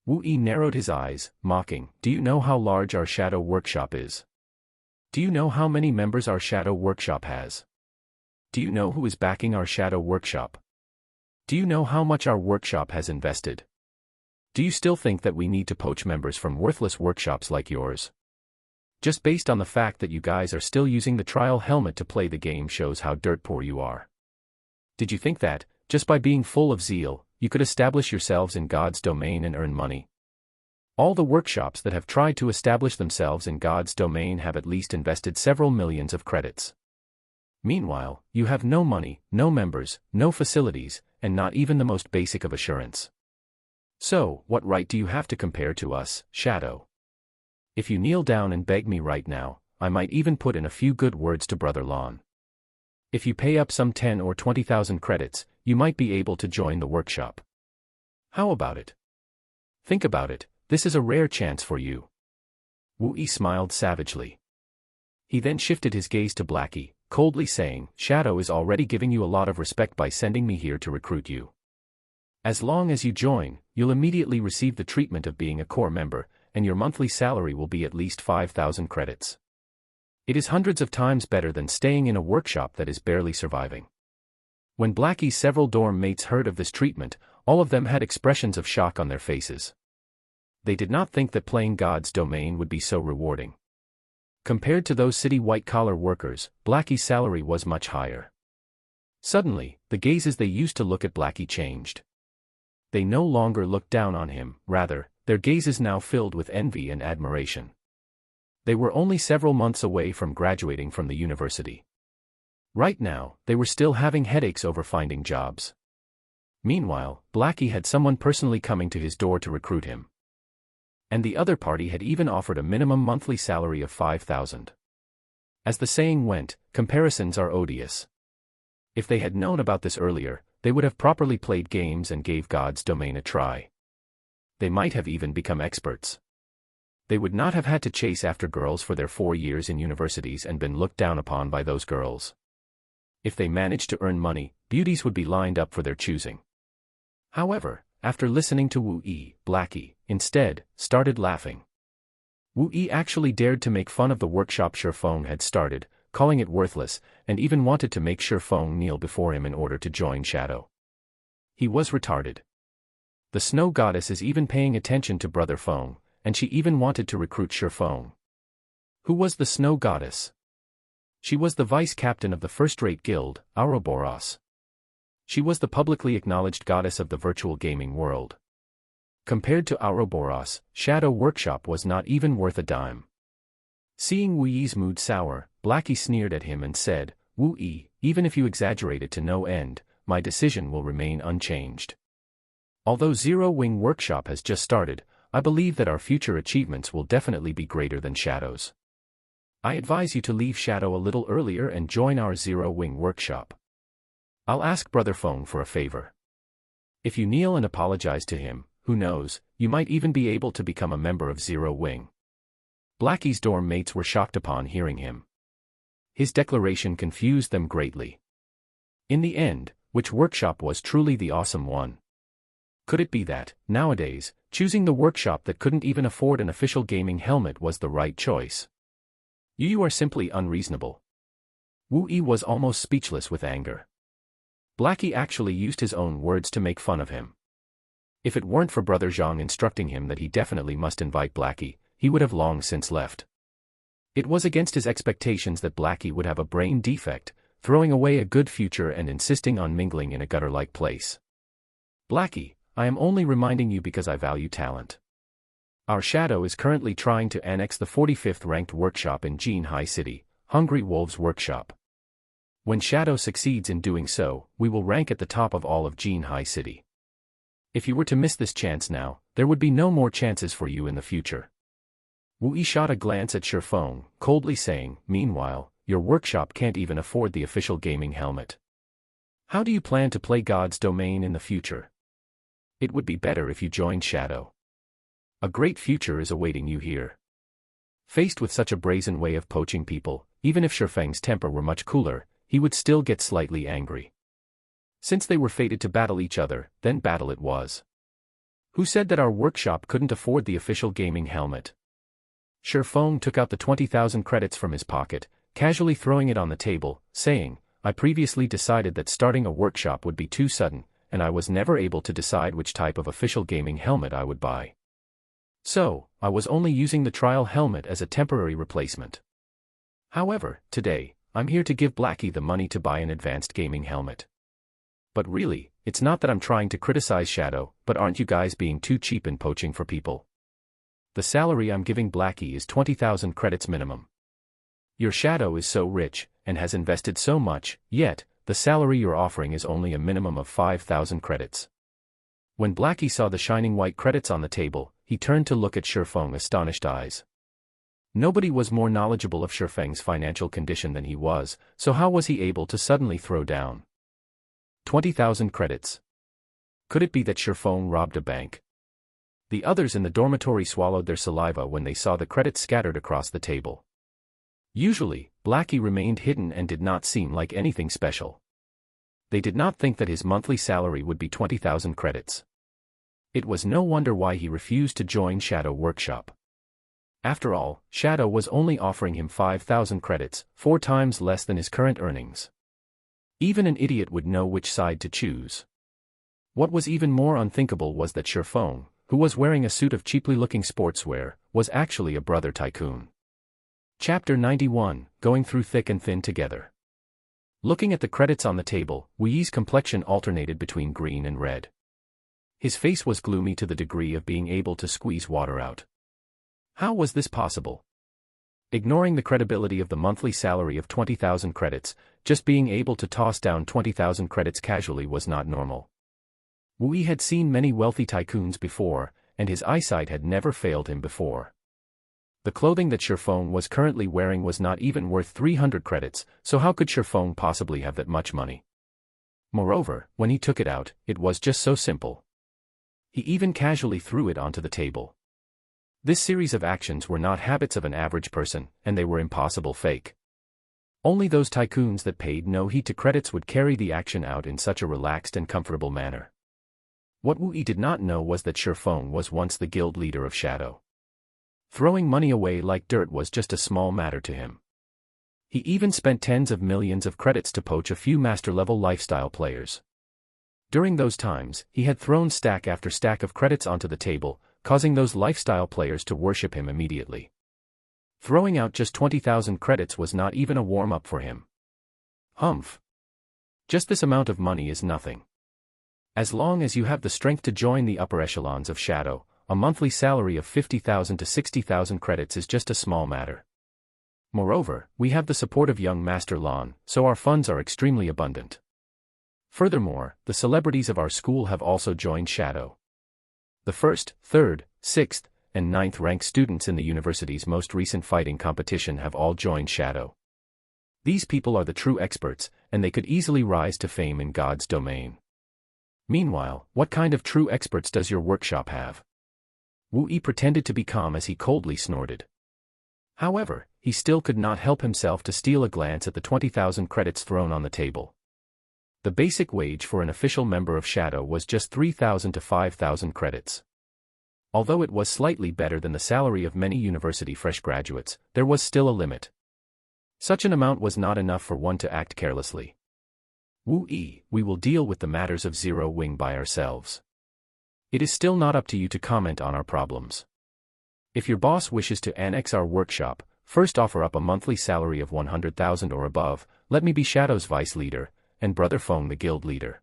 Wu Yi narrowed his eyes, mocking, "Do you know how large our Shadow Workshop is? Do you know how many members our Shadow Workshop has? Do you know who is backing our Shadow Workshop? Do you know how much our workshop has invested? Do you still think that we need to poach members from worthless workshops like yours? Just based on the fact that you guys are still using the trial helmet to play the game shows how dirt poor you are. Did you think that, just by being full of zeal, you could establish yourselves in God's domain and earn money? All the workshops that have tried to establish themselves in God's domain have at least invested several millions of credits. Meanwhile, you have no money, no members, no facilities, and not even the most basic of assurance. So, what right do you have to compare to us, Shadow? If you kneel down and beg me right now, I might even put in a few good words to Brother Lon. If you pay up some 10 or 20,000 credits, you might be able to join the workshop. How about it? Think about it, this is a rare chance for you." Wu Yi smiled savagely. He then shifted his gaze to Blackie, coldly saying, "Shadow is already giving you a lot of respect by sending me here to recruit you. As long as you join, you'll immediately receive the treatment of being a core member, and your monthly salary will be at least 5,000 credits. It is hundreds of times better than staying in a workshop that is barely surviving." When Blackie's several dorm mates heard of this treatment, all of them had expressions of shock on their faces. They did not think that playing God's domain would be so rewarding. Compared to those city white-collar workers, Blackie's salary was much higher. Suddenly, the gazes they used to look at Blackie changed. They no longer looked down on him, rather, their gazes now filled with envy and admiration. They were only several months away from graduating from the university. Right now, they were still having headaches over finding jobs. Meanwhile, Blackie had someone personally coming to his door to recruit him. And the other party had even offered a minimum monthly salary of 5,000. As the saying went, comparisons are odious. If they had known about this earlier, they would have properly played games and gave God's domain a try. They might have even become experts. They would not have had to chase after girls for their 4 years in universities and been looked down upon by those girls. If they managed to earn money, beauties would be lined up for their choosing. However, after listening to Wu Yi, Blackie, instead, started laughing. Wu Yi actually dared to make fun of the workshop Shifeng had started, calling it worthless, and even wanted to make Shifeng kneel before him in order to join Shadow. He was retarded. The snow goddess is even paying attention to Brother Feng, and she even wanted to recruit Shifeng. Who was the snow goddess? She was the vice-captain of the first-rate guild, Ouroboros. She was the publicly acknowledged goddess of the virtual gaming world. Compared to Ouroboros, Shadow Workshop was not even worth a dime. Seeing Wu Yi's mood sour, Blackie sneered at him and said, "Wu Yi, even if you exaggerate it to no end, my decision will remain unchanged. Although Zero Wing Workshop has just started, I believe that our future achievements will definitely be greater than Shadow's. I advise you to leave Shadow a little earlier and join our Zero Wing Workshop. I'll ask Brother Feng for a favor. If you kneel and apologize to him, who knows, you might even be able to become a member of Zero Wing." Blackie's dorm mates were shocked upon hearing him. His declaration confused them greatly. In the end, which workshop was truly the awesome one? Could it be that, nowadays, choosing the workshop that couldn't even afford an official gaming helmet was the right choice? You are simply unreasonable. Wu Yi was almost speechless with anger. Blackie actually used his own words to make fun of him. If it weren't for Brother Zhang instructing him that he definitely must invite Blackie, he would have long since left. It was against his expectations that Blackie would have a brain defect, throwing away a good future and insisting on mingling in a gutter-like place. "Blackie, I am only reminding you because I value talent. Our Shadow is currently trying to annex the 45th ranked workshop in Jinhai City, Hungry Wolves Workshop. When Shadow succeeds in doing so, we will rank at the top of all of Jinhai City. If you were to miss this chance now, there would be no more chances for you in the future." Wu Yi shot a glance at Shifeng, coldly saying, "Meanwhile, your workshop can't even afford the official gaming helmet. How do you plan to play God's domain in the future? It would be better if you joined Shadow. A great future is awaiting you here." Faced with such a brazen way of poaching people, even if Shifeng's temper were much cooler, he would still get slightly angry. Since they were fated to battle each other, then battle it was. Who said that our workshop couldn't afford the official gaming helmet? Shifeng took out the 20,000 credits from his pocket, casually throwing it on the table, saying, "I previously decided that starting a workshop would be too sudden, and I was never able to decide which type of official gaming helmet I would buy. So, I was only using the trial helmet as a temporary replacement. However, today, I'm here to give Blackie the money to buy an advanced gaming helmet. But really, it's not that I'm trying to criticize Shadow, but aren't you guys being too cheap in poaching for people? The salary I'm giving Blackie is 20,000 credits minimum. Your Shadow is so rich, and has invested so much, yet, the salary you're offering is only a minimum of 5,000 credits." When Blackie saw the shining white credits on the table, he turned to look at Shifeng astonished eyes. Nobody was more knowledgeable of Shifeng's financial condition than he was, so how was he able to suddenly throw down 20,000 credits? Could it be that Shifeng robbed a bank? The others in the dormitory swallowed their saliva when they saw the credits scattered across the table. Usually, Blackie remained hidden and did not seem like anything special. They did not think that his monthly salary would be 20,000 credits. It was no wonder why he refused to join Shadow Workshop. After all, Shadow was only offering him 5,000 credits, 4 times less than his current earnings. Even an idiot would know which side to choose. What was even more unthinkable was that Shifeng, who was wearing a suit of cheaply-looking sportswear, was actually a brother tycoon. Chapter 91, Going Through Thick and Thin Together. Looking at the credits on the table, Wu Yi's complexion alternated between green and red. His face was gloomy to the degree of being able to squeeze water out. How was this possible? Ignoring the credibility of the monthly salary of 20,000 credits, just being able to toss down 20,000 credits casually was not normal. Wu Yi had seen many wealthy tycoons before, and his eyesight had never failed him before. The clothing that Shifeng was currently wearing was not even worth 300 credits, so how could Shifeng possibly have that much money? Moreover, when he took it out, it was just so simple. He even casually threw it onto the table. This series of actions were not habits of an average person, and they were impossible fake. Only those tycoons that paid no heed to credits would carry the action out in such a relaxed and comfortable manner. What Wu Yi did not know was that Shifeng was once the guild leader of Shadow. Throwing money away like dirt was just a small matter to him. He even spent tens of millions of credits to poach a few master-level lifestyle players. During those times, he had thrown stack after stack of credits onto the table, causing those lifestyle players to worship him immediately. Throwing out just 20,000 credits was not even a warm-up for him. Humph. Just this amount of money is nothing. As long as you have the strength to join the upper echelons of Shadow, a monthly salary of 50,000 to 60,000 credits is just a small matter. Moreover, we have the support of young Master Lon, so our funds are extremely abundant. Furthermore, the celebrities of our school have also joined Shadow. The 1st, 3rd, 6th, and 9th ranked students in the university's most recent fighting competition have all joined Shadow. These people are the true experts, and they could easily rise to fame in God's domain. Meanwhile, what kind of true experts does your workshop have? Wu Yi pretended to be calm as he coldly snorted. However, he still could not help himself to steal a glance at the 20,000 credits thrown on the table. The basic wage for an official member of Shadow was just 3,000 to 5,000 credits. Although it was slightly better than the salary of many university fresh graduates, there was still a limit. Such an amount was not enough for one to act carelessly. Wu Yi, we will deal with the matters of Zero Wing by ourselves. It is still not up to you to comment on our problems. If your boss wishes to annex our workshop, first offer up a monthly salary of 100,000 or above, let me be Shadow's vice leader, and Brother Feng the guild leader.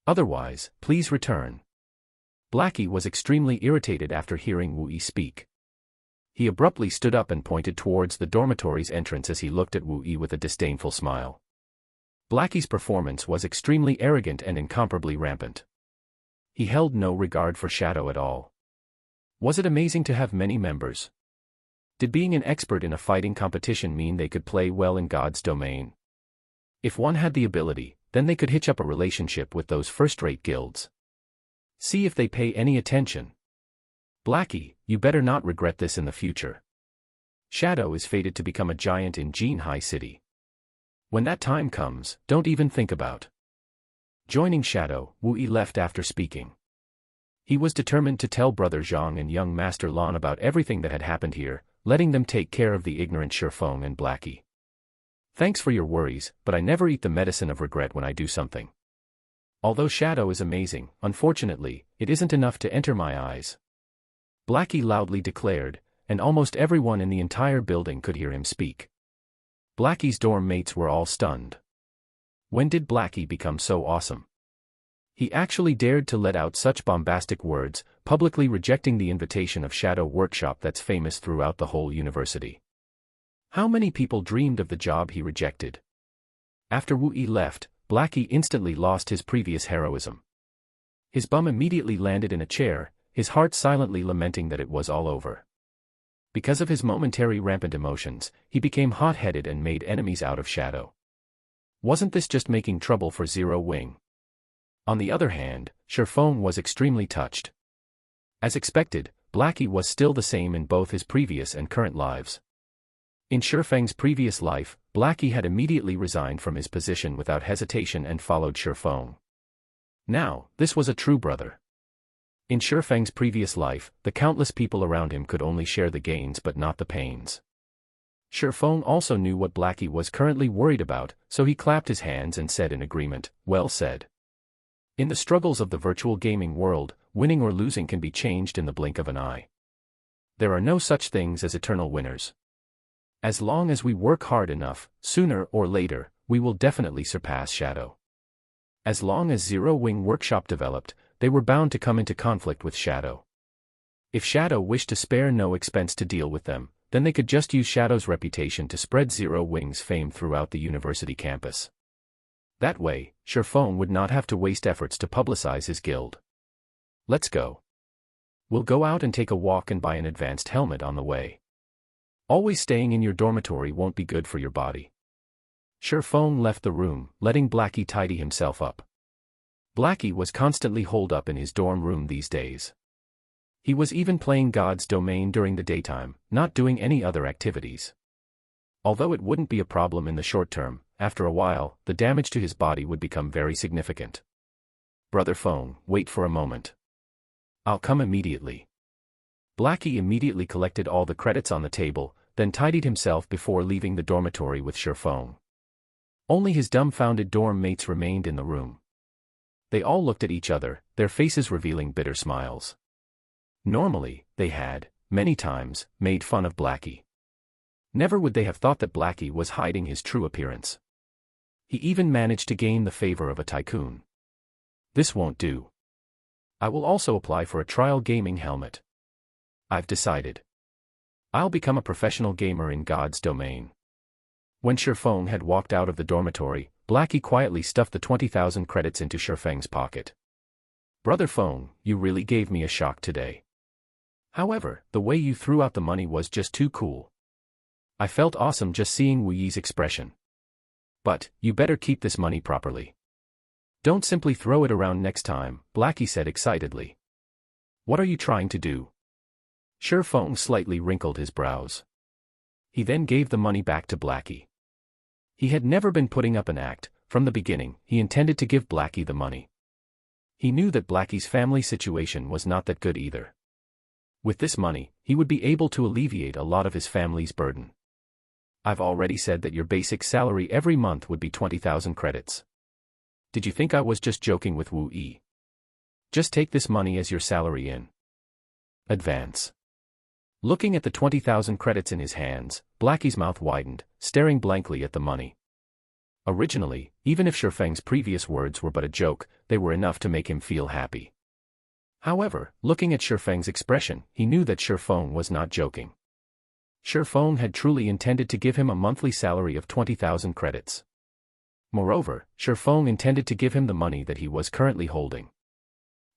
Otherwise, please return. Blackie was extremely irritated after hearing Wu Yi speak. He abruptly stood up and pointed towards the dormitory's entrance as he looked at Wu Yi with a disdainful smile. Blackie's performance was extremely arrogant and incomparably rampant. He held no regard for Shadow at all. Was it amazing to have many members? Did being an expert in a fighting competition mean they could play well in God's domain? If one had the ability, then they could hitch up a relationship with those first-rate guilds. See if they pay any attention. Blackie, you better not regret this in the future. Shadow is fated to become a giant in Jinhai City. When that time comes, don't even think about joining Shadow. Wu Yi left after speaking. He was determined to tell Brother Zhang and young Master Lon about everything that had happened here, letting them take care of the ignorant Shifeng and Blackie. Thanks for your worries, but I never eat the medicine of regret when I do something. Although Shadow is amazing, unfortunately, it isn't enough to enter my eyes. Blackie loudly declared, and almost everyone in the entire building could hear him speak. Blackie's dorm mates were all stunned. When did Blackie become so awesome? He actually dared to let out such bombastic words, publicly rejecting the invitation of Shadow Workshop that's famous throughout the whole university. How many people dreamed of the job he rejected? After Wu Yi left, Blackie instantly lost his previous heroism. His bum immediately landed in a chair, his heart silently lamenting that it was all over. Because of his momentary rampant emotions, he became hot-headed and made enemies out of Shadow. Wasn't this just making trouble for Zero Wing? On the other hand, Shifeng was extremely touched. As expected, Blackie was still the same in both his previous and current lives. In Shifeng's previous life, Blackie had immediately resigned from his position without hesitation and followed Shifeng. Now, this was a true brother. In Shifeng's previous life, the countless people around him could only share the gains but not the pains. Shifeng also knew what Blackie was currently worried about, so he clapped his hands and said in agreement, "Well said." In the struggles of the virtual gaming world, winning or losing can be changed in the blink of an eye. There are no such things as eternal winners. As long as we work hard enough, sooner or later, we will definitely surpass Shadow. As long as Zero Wing Workshop developed, they were bound to come into conflict with Shadow. If Shadow wished to spare no expense to deal with them, then they could just use Shadow's reputation to spread Zero Wing's fame throughout the university campus. That way, Shifeng would not have to waste efforts to publicize his guild. Let's go. We'll go out and take a walk and buy an advanced helmet on the way. Always staying in your dormitory won't be good for your body. Shifeng left the room, letting Blackie tidy himself up. Blackie was constantly holed up in his dorm room these days. He was even playing God's domain during the daytime, not doing any other activities. Although it wouldn't be a problem in the short term, after a while, the damage to his body would become very significant. Brother Feng, wait for a moment. I'll come immediately. Blackie immediately collected all the credits on the table, then tidied himself before leaving the dormitory with Shifeng. Only his dumbfounded dorm mates remained in the room. They all looked at each other, their faces revealing bitter smiles. Normally, they had, many times, made fun of Blackie. Never would they have thought that Blackie was hiding his true appearance. He even managed to gain the favor of a tycoon. This won't do. I will also apply for a trial gaming helmet. I've decided. I'll become a professional gamer in God's domain. When Shifeng had walked out of the dormitory, Blackie quietly stuffed the 20,000 credits into Shifeng's pocket. Brother Feng, you really gave me a shock today. However, the way you threw out the money was just too cool. I felt awesome just seeing Wu Yi's expression. But, you better keep this money properly. Don't simply throw it around next time, Blackie said excitedly. What are you trying to do? Shifeng slightly wrinkled his brows. He then gave the money back to Blackie. He had never been putting up an act. From the beginning, he intended to give Blackie the money. He knew that Blackie's family situation was not that good either. With this money, he would be able to alleviate a lot of his family's burden. I've already said that your basic salary every month would be 20,000 credits. Did you think I was just joking with Wu Yi? Just take this money as your salary in advance. Looking at the 20,000 credits in his hands, Blackie's mouth widened, staring blankly at the money. Originally, even if Shifeng's previous words were but a joke, they were enough to make him feel happy. However, looking at Shifeng's expression, he knew that Shifeng was not joking. Shifeng had truly intended to give him a monthly salary of 20,000 credits. Moreover, Shifeng intended to give him the money that he was currently holding.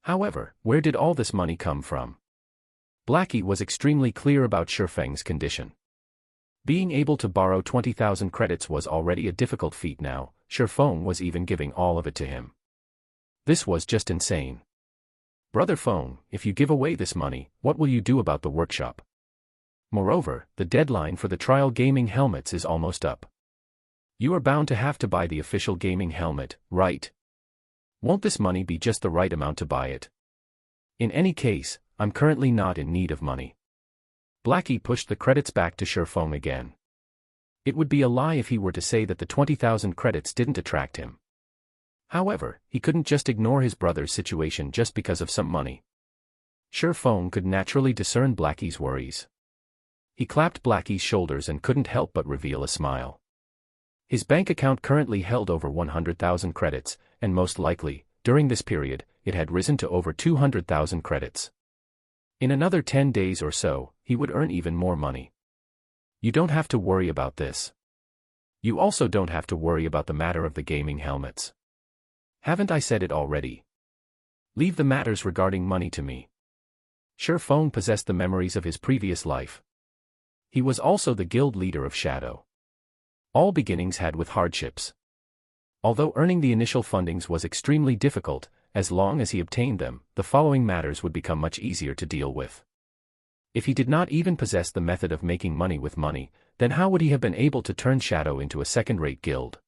However, where did all this money come from? Blackie was extremely clear about Shifeng's condition. Being able to borrow 20,000 credits was already a difficult feat now, Shifeng was even giving all of it to him. This was just insane. Brother Feng, if you give away this money, what will you do about the workshop? Moreover, the deadline for the trial gaming helmets is almost up. You are bound to have to buy the official gaming helmet, right? Won't this money be just the right amount to buy it? In any case, I'm currently not in need of money. Blackie pushed the credits back to Shifeng again. It would be a lie if he were to say that the 20,000 credits didn't attract him. However, he couldn't just ignore his brother's situation just because of some money. Shifeng could naturally discern Blackie's worries. He clapped Blackie's shoulders and couldn't help but reveal a smile. His bank account currently held over 100,000 credits, and most likely, during this period, it had risen to over 200,000 credits. In another 10 days or so, he would earn even more money. You don't have to worry about this. You also don't have to worry about the matter of the gaming helmets. Haven't I said it already? Leave the matters regarding money to me. Shifeng possessed the memories of his previous life. He was also the guild leader of Shadow. All beginnings had with hardships. Although earning the initial fundings was extremely difficult, as long as he obtained them, the following matters would become much easier to deal with. If he did not even possess the method of making money with money, then how would he have been able to turn Shadow into a second-rate guild?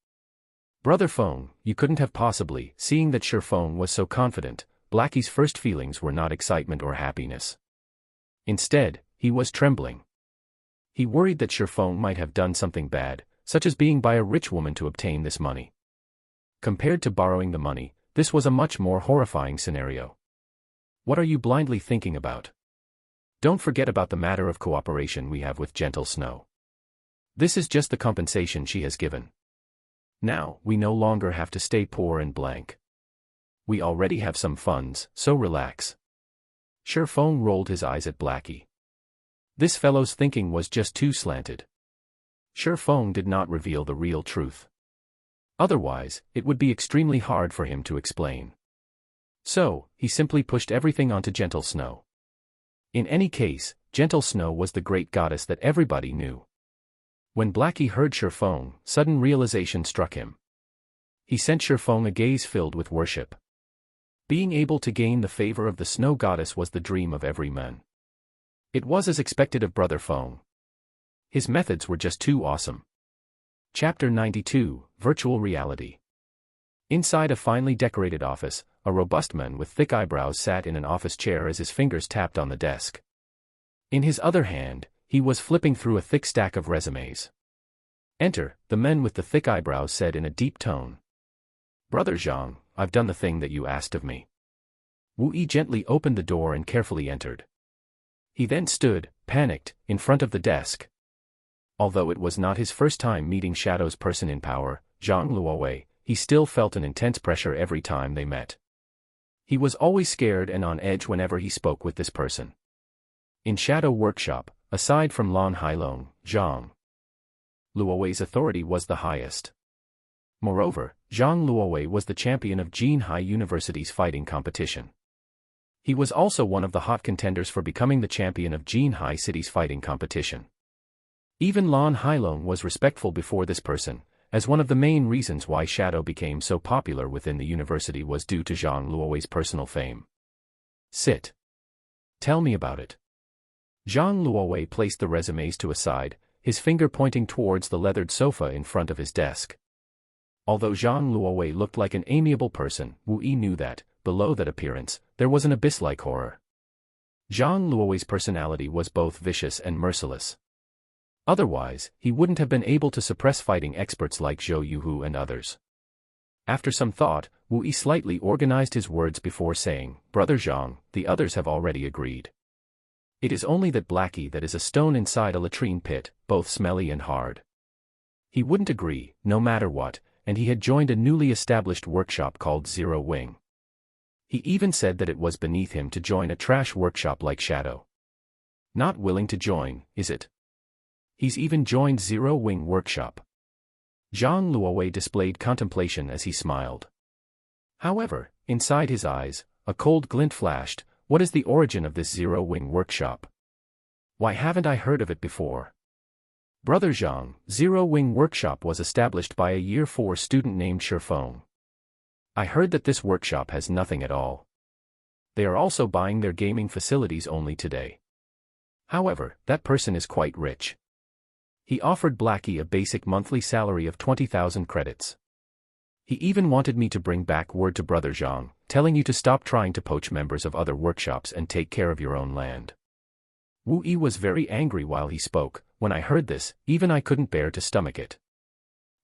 Brother Feng, you couldn't have possibly, seeing that Shifeng was so confident. Blackie's first feelings were not excitement or happiness. Instead, he was trembling. He worried that Shifeng might have done something bad, such as being by a rich woman to obtain this money. Compared to borrowing the money, this was a much more horrifying scenario. What are you blindly thinking about? Don't forget about the matter of cooperation we have with Gentle Snow. This is just the compensation she has given. Now, we no longer have to stay poor and blank. We already have some funds, so relax. Shifeng rolled his eyes at Blackie. This fellow's thinking was just too slanted. Shifeng did not reveal the real truth. Otherwise, it would be extremely hard for him to explain. So, he simply pushed everything onto Gentle Snow. In any case, Gentle Snow was the great goddess that everybody knew. When Blackie heard Shifeng, sudden realization struck him. He sent Shifeng a gaze filled with worship. Being able to gain the favor of the snow goddess was the dream of every man. It was as expected of Brother Feng. His methods were just too awesome. Chapter 92, Virtual Reality. Inside a finely decorated office, a robust man with thick eyebrows sat in an office chair as his fingers tapped on the desk. In his other hand, he was flipping through a thick stack of resumes. Enter, the man with the thick eyebrows said in a deep tone. Brother Zhang, I've done the thing that you asked of me. Wu Yi gently opened the door and carefully entered. He then stood, panicked, in front of the desk. Although it was not his first time meeting Shadow's person in power, Zhang Luowei, he still felt an intense pressure every time they met. He was always scared and on edge whenever he spoke with this person. In Shadow Workshop, aside from Lan Hailong, Zhang Luowei's authority was the highest. Moreover, Zhang Luowei was the champion of Jinhai University's fighting competition. He was also one of the hot contenders for becoming the champion of Jinhai City's fighting competition. Even Lan Hailong was respectful before this person, as one of the main reasons why Shadow became so popular within the university was due to Zhang Luowei's personal fame. Sit. Tell me about it. Zhang Luowei placed the resumes to a side, his finger pointing towards the leathered sofa in front of his desk. Although Zhang Luowei looked like an amiable person, Wu Yi knew that, below that appearance, there was an abyss-like horror. Zhang Luowei's personality was both vicious and merciless. Otherwise, he wouldn't have been able to suppress fighting experts like Zhou Yuhu and others. After some thought, Wu Yi slightly organized his words before saying, "Brother Zhang, the others have already agreed. It is only that Blackie that is a stone inside a latrine pit, both smelly and hard. He wouldn't agree, no matter what, and he had joined a newly established workshop called Zero Wing. He even said that it was beneath him to join a trash workshop like Shadow. Not willing to join, is it? He's even joined Zero Wing Workshop." Zhang Luowei displayed contemplation as he smiled. However, inside his eyes, a cold glint flashed. What is the origin of this Zero Wing Workshop? Why haven't I heard of it before? Brother Zhang, Zero Wing Workshop was established by a Year 4 student named Shifeng. I heard that this workshop has nothing at all. They are also buying their gaming facilities only today. However, that person is quite rich. He offered Blackie a basic monthly salary of 20,000 credits. He even wanted me to bring back word to Brother Zhang, telling you to stop trying to poach members of other workshops and take care of your own land. Wu Yi was very angry while he spoke. When I heard this, even I couldn't bear to stomach it.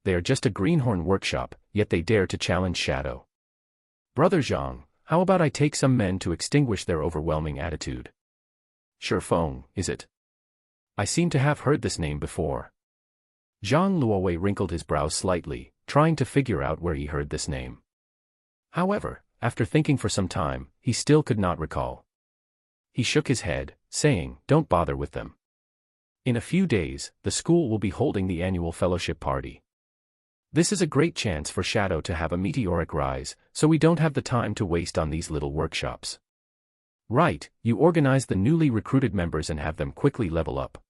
They are just a greenhorn workshop, yet they dare to challenge Shadow. Brother Zhang, how about I take some men to extinguish their overwhelming attitude? Shifeng, is it? I seem to have heard this name before. Zhang Luowei wrinkled his brows slightly, trying to figure out where he heard this name. However, after thinking for some time, he still could not recall. He shook his head, saying, "Don't bother with them. In a few days, the school will be holding the annual fellowship party. This is a great chance for Shadow to have a meteoric rise, so we don't have the time to waste on these little workshops." Right, you organize the newly recruited members and have them quickly level up.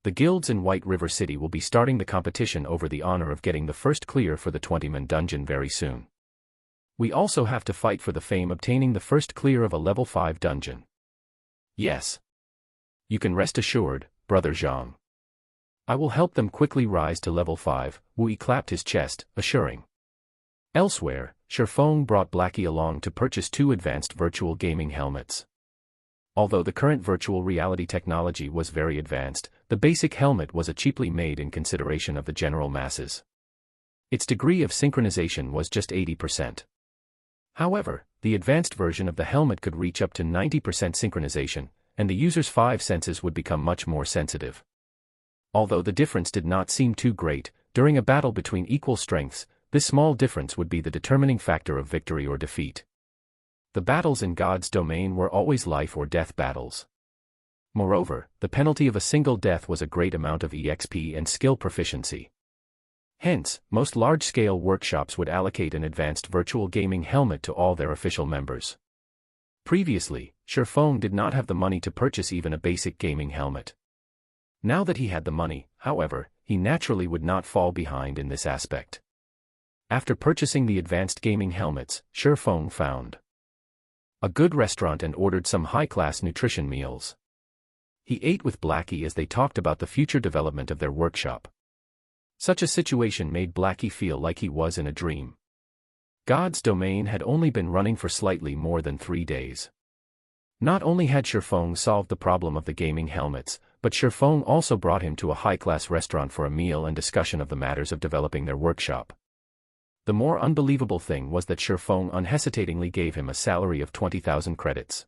The guilds in White River City will be starting the competition over the honor of getting the first clear for the 20-man dungeon very soon. We also have to fight for the fame obtaining the first clear of a level 5 dungeon. Yes. You can rest assured, Brother Zhang. I will help them quickly rise to level 5, Wu Yi clapped his chest, assuring. Elsewhere, Shifeng brought Blackie along to purchase 2 advanced virtual gaming helmets. Although the current virtual reality technology was very advanced, the basic helmet was cheaply made in consideration of the general masses. Its degree of synchronization was just 80%. However, the advanced version of the helmet could reach up to 90% synchronization, and the user's 5 senses would become much more sensitive. Although the difference did not seem too great, during a battle between equal strengths, this small difference would be the determining factor of victory or defeat. The battles in God's domain were always life or death battles. Moreover, the penalty of a single death was a great amount of EXP and skill proficiency. Hence, most large-scale workshops would allocate an advanced virtual gaming helmet to all their official members. Previously, Shifeng did not have the money to purchase even a basic gaming helmet. Now that he had the money, however, he naturally would not fall behind in this aspect. After purchasing the advanced gaming helmets, Shifeng found a good restaurant and ordered some high-class nutrition meals. He ate with Blackie as they talked about the future development of their workshop. Such a situation made Blackie feel like he was in a dream. God's domain had only been running for slightly more than 3 days. Not only had Shifeng solved the problem of the gaming helmets, but Shifeng also brought him to a high-class restaurant for a meal and discussion of the matters of developing their workshop. The more unbelievable thing was that Shifeng unhesitatingly gave him a salary of 20,000 credits.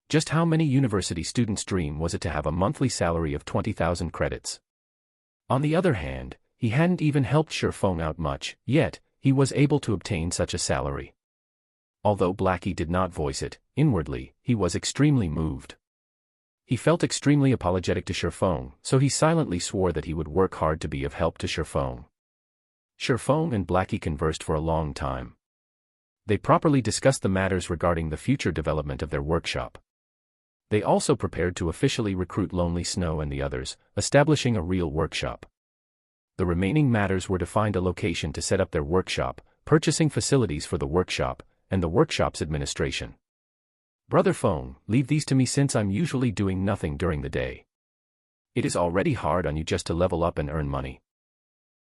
Just how many university students' dream was it to have a monthly salary of 20,000 credits? On the other hand, he hadn't even helped Shifeng out much, yet he was able to obtain such a salary. Although Blackie did not voice it, inwardly, he was extremely moved. He felt extremely apologetic to Shifeng, so he silently swore that he would work hard to be of help to Shifeng. Shifeng and Blackie conversed for a long time. They properly discussed the matters regarding the future development of their workshop. They also prepared to officially recruit Lonely Snow and the others, establishing a real workshop. The remaining matters were to find a location to set up their workshop, purchasing facilities for the workshop, and the workshop's administration. Brother Feng, leave these to me since I'm usually doing nothing during the day. It is already hard on you just to level up and earn money.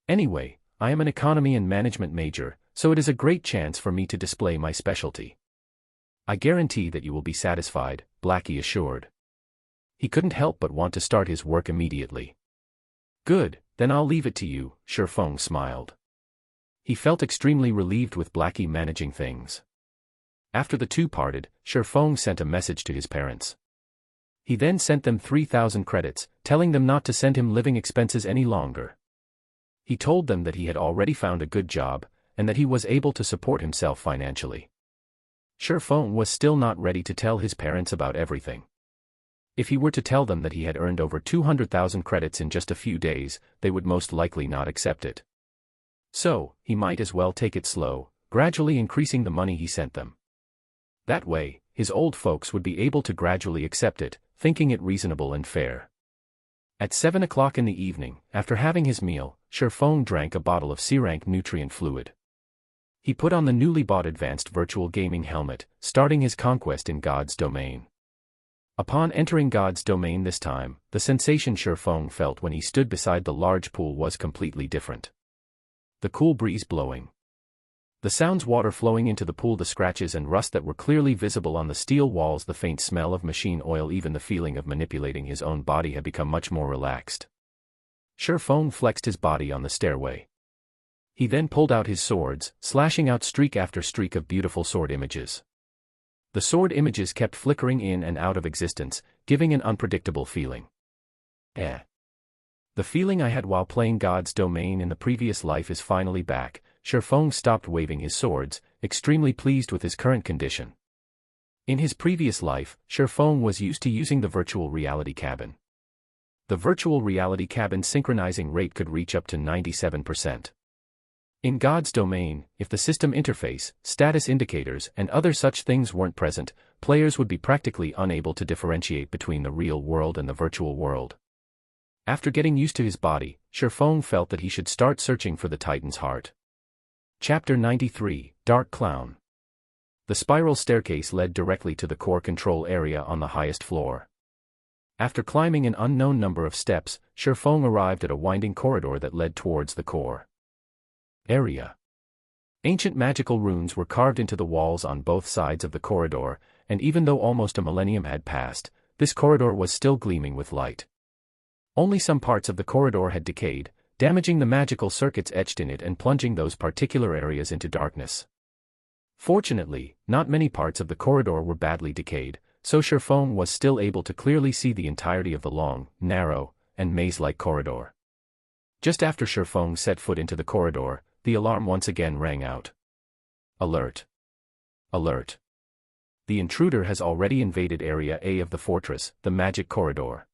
Anyway, I am an economy and management major, so it is a great chance for me to display my specialty. I guarantee that you will be satisfied, Blackie assured. He couldn't help but want to start his work immediately. Good, then I'll leave it to you, Shifeng smiled. He felt extremely relieved with Blackie managing things. After the two parted, Shifeng sent a message to his parents. He then sent them 3,000 credits, telling them not to send him living expenses any longer. He told them that he had already found a good job, and that he was able to support himself financially. Shifeng was still not ready to tell his parents about everything. If he were to tell them that he had earned over 200,000 credits in just a few days, they would most likely not accept it. So, he might as well take it slow, gradually increasing the money he sent them. That way, his old folks would be able to gradually accept it, thinking it reasonable and fair. At 7 o'clock in the evening, after having his meal, Shifeng drank a bottle of C-rank nutrient fluid. He put on the newly bought advanced virtual gaming helmet, starting his conquest in God's domain. Upon entering God's domain this time, the sensation Shifeng felt when he stood beside the large pool was completely different. The cool breeze blowing. The sounds, water flowing into the pool, the scratches and rust that were clearly visible on the steel walls, the faint smell of machine oil, even the feeling of manipulating his own body had become much more relaxed. Shifeng flexed his body on the stairway. He then pulled out his swords, slashing out streak after streak of beautiful sword images. The sword images kept flickering in and out of existence, giving an unpredictable feeling. The feeling I had while playing God's domain in the previous life is finally back. Shifeng stopped waving his swords, extremely pleased with his current condition. In his previous life, Shifeng was used to using the virtual reality cabin. The virtual reality cabin synchronizing rate could reach up to 97%. In God's domain, if the system interface, status indicators, and other such things weren't present, players would be practically unable to differentiate between the real world and the virtual world. After getting used to his body, Shifeng felt that he should start searching for the Titan's heart. Chapter 93, Dark Clown. The spiral staircase led directly to the core control area on the highest floor. After climbing an unknown number of steps, Shifeng arrived at a winding corridor that led towards the core area. Ancient magical runes were carved into the walls on both sides of the corridor, and even though almost a millennium had passed, this corridor was still gleaming with light. Only some parts of the corridor had decayed, damaging the magical circuits etched in it and plunging those particular areas into darkness. Fortunately, not many parts of the corridor were badly decayed, so Shifeng was still able to clearly see the entirety of the long, narrow, and maze-like corridor. Just after Shifeng set foot into the corridor, the alarm once again rang out. Alert! Alert! The intruder has already invaded Area A of the fortress, the magic corridor.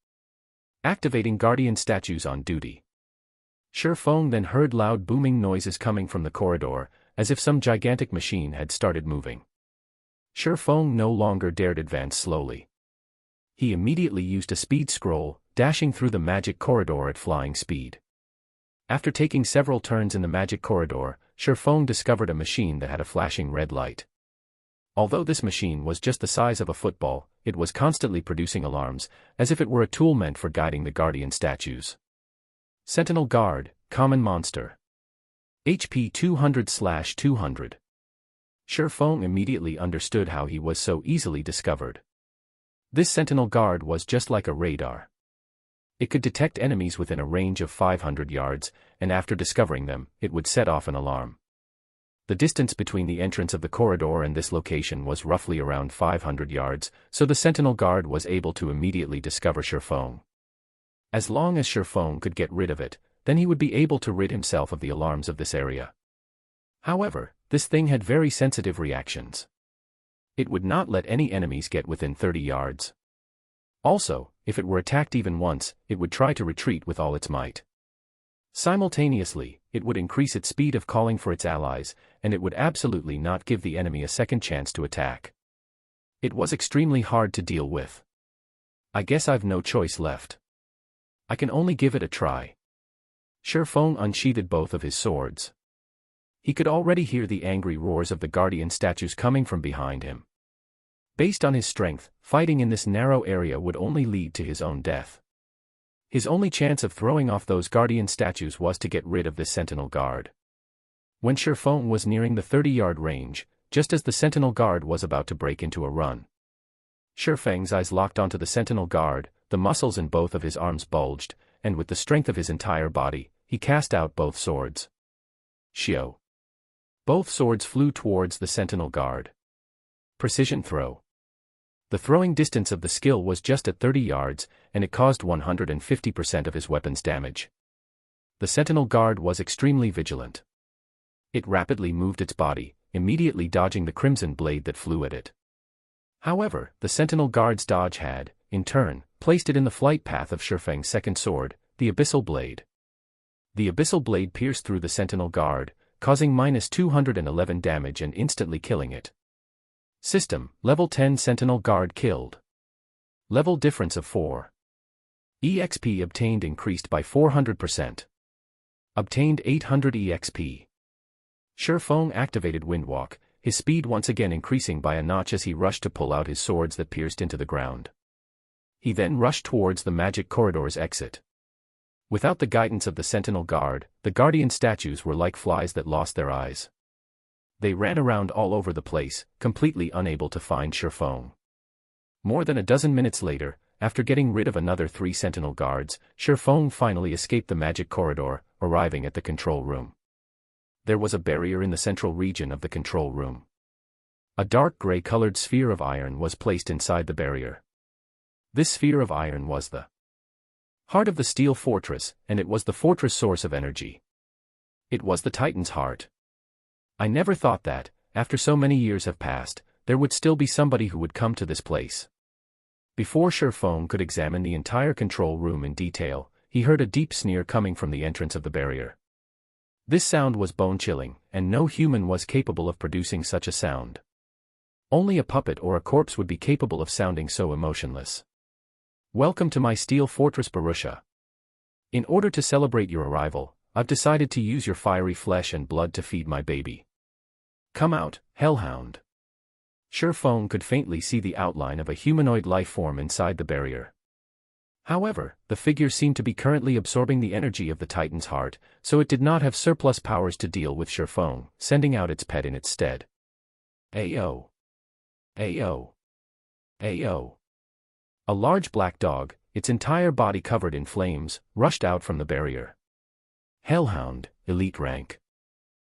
Activating guardian statues on duty. Shifeng then heard loud booming noises coming from the corridor, as if some gigantic machine had started moving. Shifeng no longer dared advance slowly. He immediately used a speed scroll, dashing through the magic corridor at flying speed. After taking several turns in the magic corridor, Shifeng discovered a machine that had a flashing red light. Although this machine was just the size of a football, it was constantly producing alarms, as if it were a tool meant for guiding the guardian statues. Sentinel Guard, Common Monster. HP 200/200. Shifeng immediately understood how he was so easily discovered. This Sentinel Guard was just like a radar. It could detect enemies within a range of 500 yards, and after discovering them, it would set off an alarm. The distance between the entrance of the corridor and this location was roughly around 500 yards, so the Sentinel Guard was able to immediately discover Shifeng. As long as Shifeng could get rid of it, then he would be able to rid himself of the alarms of this area. However, this thing had very sensitive reactions. It would not let any enemies get within 30 yards. Also, if it were attacked even once, it would try to retreat with all its might. Simultaneously, it would increase its speed of calling for its allies, and it would absolutely not give the enemy a second chance to attack. It was extremely hard to deal with. I guess I've no choice left. I can only give it a try. Shifeng unsheathed both of his swords. He could already hear the angry roars of the guardian statues coming from behind him. Based on his strength, fighting in this narrow area would only lead to his own death. His only chance of throwing off those guardian statues was to get rid of this sentinel guard. When Shifeng was nearing the 30-yard range, just as the sentinel guard was about to break into a run, Shifeng's eyes locked onto the sentinel guard, the muscles in both of his arms bulged, and with the strength of his entire body, he cast out both swords. Shio. Both swords flew towards the sentinel guard. Precision throw. The throwing distance of the skill was just at 30 yards, and it caused 150% of his weapon's damage. The sentinel guard was extremely vigilant. It rapidly moved its body, immediately dodging the crimson blade that flew at it. However, the sentinel guard's dodge had, in turn, placed it in the flight path of Shifeng's second sword, the abyssal blade. The abyssal blade pierced through the sentinel guard, causing -211 damage and instantly killing it. System, level 10 sentinel guard killed. Level difference of 4. EXP obtained increased by 400%. Obtained 800 EXP. Shifeng activated Windwalk, his speed once again increasing by a notch as he rushed to pull out his swords that pierced into the ground. He then rushed towards the magic corridor's exit. Without the guidance of the sentinel guard, the guardian statues were like flies that lost their eyes. They ran around all over the place, completely unable to find Shifeng. More than a dozen minutes later, after getting rid of another 3 sentinel guards, Shifeng finally escaped the magic corridor, arriving at the control room. There was a barrier in the central region of the control room. A dark gray-colored sphere of iron was placed inside the barrier. This sphere of iron was the heart of the steel fortress, and it was the fortress source of energy. It was the Titan's heart. I never thought that, after so many years have passed, there would still be somebody who would come to this place. Before Shifeng could examine the entire control room in detail, he heard a deep sneer coming from the entrance of the barrier. This sound was bone-chilling, and no human was capable of producing such a sound. Only a puppet or a corpse would be capable of sounding so emotionless. Welcome to my steel fortress, Barusha. In order to celebrate your arrival, I've decided to use your fiery flesh and blood to feed my baby. Come out, Hellhound. Shifeng could faintly see the outline of a humanoid life form inside the barrier. However, the figure seemed to be currently absorbing the energy of the Titan's heart, so it did not have surplus powers to deal with Shifeng, sending out its pet in its stead. Ayo. Ayo. Ayo. A large black dog, its entire body covered in flames, rushed out from the barrier. Hellhound, Elite Rank.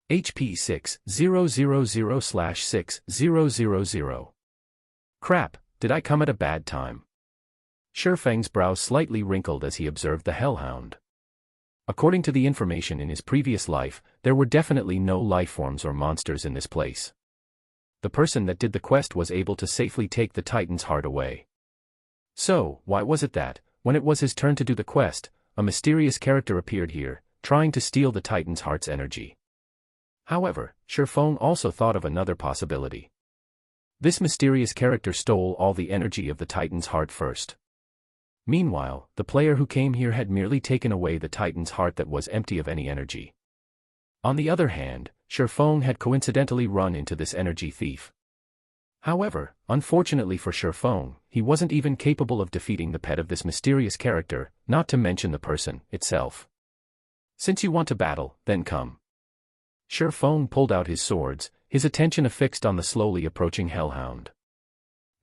HP 6000/6000. Crap, did I come at a bad time? Shifeng's brows slightly wrinkled as he observed the Hellhound. According to the information in his previous life, there were definitely no lifeforms or monsters in this place. The person that did the quest was able to safely take the Titan's heart away. So, why was it that, when it was his turn to do the quest, a mysterious character appeared here, trying to steal the Titan's heart's energy? However, Shifeng also thought of another possibility. This mysterious character stole all the energy of the Titan's heart first. Meanwhile, the player who came here had merely taken away the Titan's heart that was empty of any energy. On the other hand, Shifeng had coincidentally run into this energy thief. However, unfortunately for Shifeng, he wasn't even capable of defeating the pet of this mysterious character, not to mention the person itself. Since you want to battle, then come. Shifeng pulled out his swords, his attention affixed on the slowly approaching Hellhound.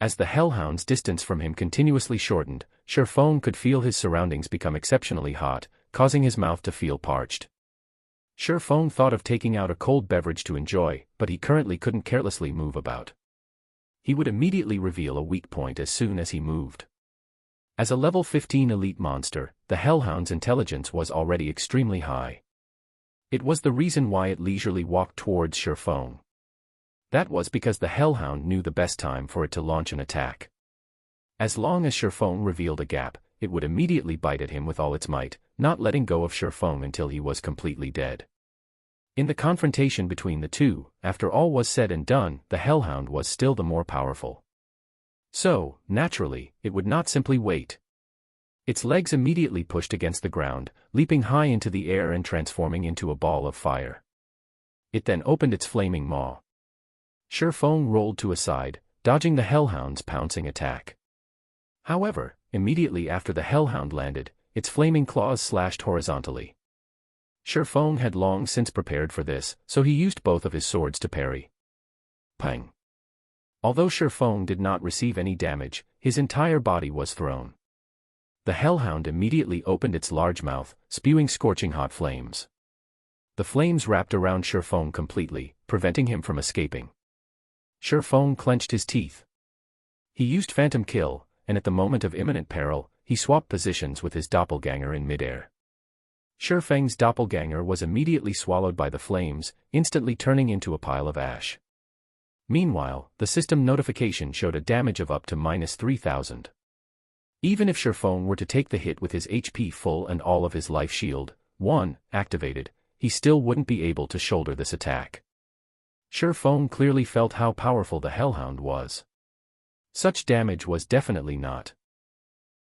As the Hellhound's distance from him continuously shortened, Shifeng could feel his surroundings become exceptionally hot, causing his mouth to feel parched. Shifeng thought of taking out a cold beverage to enjoy, but he currently couldn't carelessly move about. He would immediately reveal a weak point as soon as he moved. As a level 15 elite monster, the Hellhound's intelligence was already extremely high. It was the reason why it leisurely walked towards Shifeng. That was because the Hellhound knew the best time for it to launch an attack. As long as Shifeng revealed a gap, it would immediately bite at him with all its might, not letting go of Shifeng until he was completely dead. In the confrontation between the two, after all was said and done, the Hellhound was still the more powerful. So, naturally, it would not simply wait. Its legs immediately pushed against the ground, leaping high into the air and transforming into a ball of fire. It then opened its flaming maw. Shifeng rolled to a side, dodging the Hellhound's pouncing attack. However, immediately after the Hellhound landed, its flaming claws slashed horizontally. Shifeng had long since prepared for this, so he used both of his swords to parry. Pang! Although Shifeng did not receive any damage, his entire body was thrown. The Hellhound immediately opened its large mouth, spewing scorching hot flames. The flames wrapped around Shifeng completely, preventing him from escaping. Shifeng clenched his teeth. He used Phantom Kill, and at the moment of imminent peril, he swapped positions with his doppelganger in midair. Shifeng's doppelganger was immediately swallowed by the flames, instantly turning into a pile of ash. Meanwhile, the system notification showed a damage of up to -3,000. Even if Shifeng were to take the hit with his HP full and all of his life shield, 1, activated, he still wouldn't be able to shoulder this attack. Shifeng clearly felt how powerful the Hellhound was. Such damage was definitely not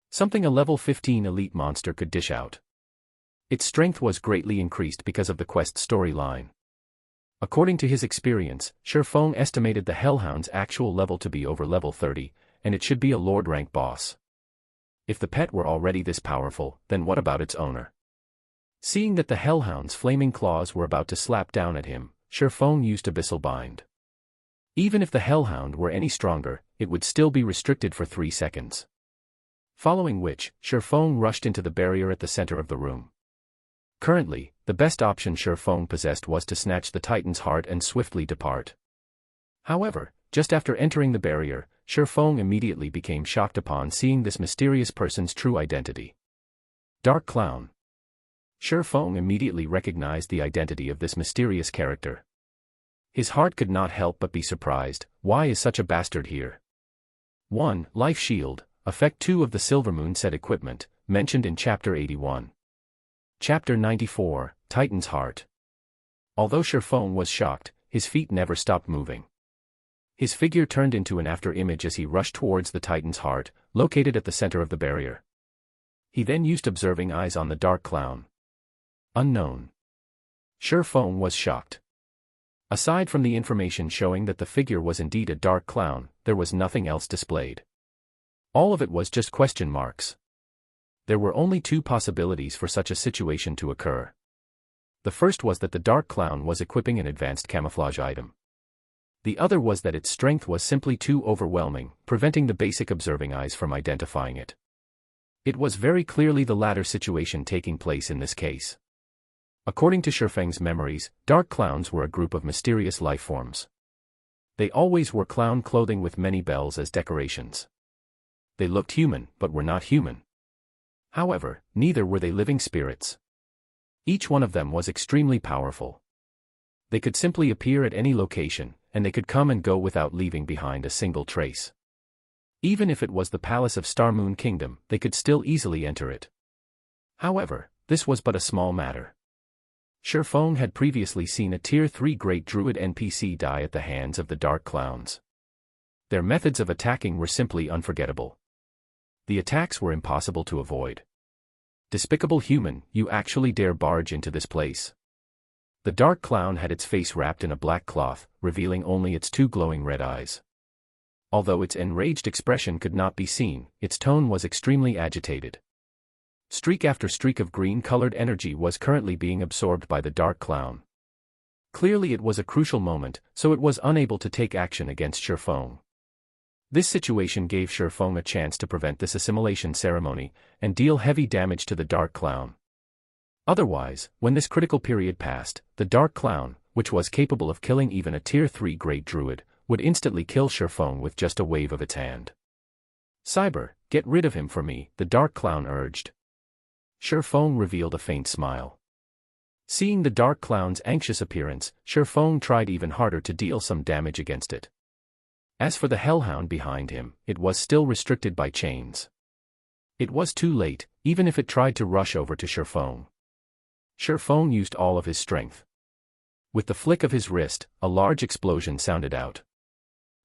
something a level 15 elite monster could dish out. Its strength was greatly increased because of the quest storyline. According to his experience, Shifeng estimated the Hellhound's actual level to be over level 30, and it should be a Lord rank boss. If the pet were already this powerful, then what about its owner? Seeing that the Hellhound's flaming claws were about to slap down at him, Shifeng used Abyssal Bind. Even if the Hellhound were any stronger, it would still be restricted for 3 seconds. Following which, Shifeng rushed into the barrier at the center of the room. Currently, the best option Shifeng possessed was to snatch the Titan's heart and swiftly depart. However, just after entering the barrier, Shifeng immediately became shocked upon seeing this mysterious person's true identity. Dark Clown. Shifeng immediately recognized the identity of this mysterious character. His heart could not help but be surprised. Why is such a bastard here? 1. Life Shield, Effect 2 of the Silvermoon set equipment, mentioned in Chapter 81. Chapter 94, Titan's Heart. Although Shifeng was shocked, his feet never stopped moving. His figure turned into an after-image as he rushed towards the Titan's heart, located at the center of the barrier. He then used Observing Eyes on the Dark Clown. Unknown. Shifeng was shocked. Aside from the information showing that the figure was indeed a dark clown, there was nothing else displayed. All of it was just question marks. There were only 2 possibilities for such a situation to occur. The first was that the dark clown was equipping an advanced camouflage item. The other was that its strength was simply too overwhelming, preventing the basic Observing Eyes from identifying it. It was very clearly the latter situation taking place in this case. According to Shifeng's memories, dark clowns were a group of mysterious lifeforms. They always wore clown clothing with many bells as decorations. They looked human, but were not human. However, neither were they living spirits. Each one of them was extremely powerful. They could simply appear at any location, and they could come and go without leaving behind a single trace. Even if it was the palace of Starmoon Kingdom, they could still easily enter it. However, this was but a small matter. Shifeng had previously seen a Tier 3 Great Druid NPC die at the hands of the Dark Clowns. Their methods of attacking were simply unforgettable. The attacks were impossible to avoid. Despicable human, you actually dare barge into this place. The Dark Clown had its face wrapped in a black cloth, revealing only its 2 glowing red eyes. Although its enraged expression could not be seen, its tone was extremely agitated. Streak after streak of green-colored energy was currently being absorbed by the Dark Clown. Clearly it was a crucial moment, so it was unable to take action against Shifeng. This situation gave Shifeng a chance to prevent this assimilation ceremony, and deal heavy damage to the Dark Clown. Otherwise, when this critical period passed, the Dark Clown, which was capable of killing even a Tier 3 Great Druid, would instantly kill Shifeng with just a wave of its hand. Cyber, get rid of him for me, the dark clown urged. Shurfeng revealed a faint smile. Seeing the dark clown's anxious appearance, Shurfeng tried even harder to deal some damage against it. As for the hellhound behind him, it was still restricted by chains. It was too late, even if it tried to rush over to Shurfeng. Shurfeng used all of his strength. With the flick of his wrist, a large explosion sounded out.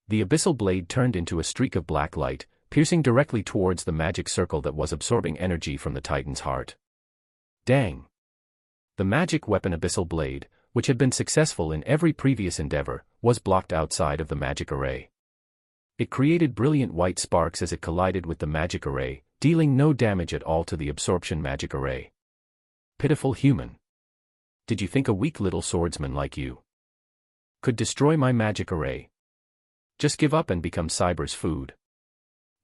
The abyssal blade turned into a streak of black light, piercing directly towards the magic circle that was absorbing energy from the Titan's heart. Dang! The magic weapon abyssal blade, which had been successful in every previous endeavor, was blocked outside of the magic array. It created brilliant white sparks as it collided with the magic array, dealing no damage at all to the absorption magic array. Pitiful human. Did you think a weak little swordsman like you could destroy my magic array? Just give up and become Cyber's food.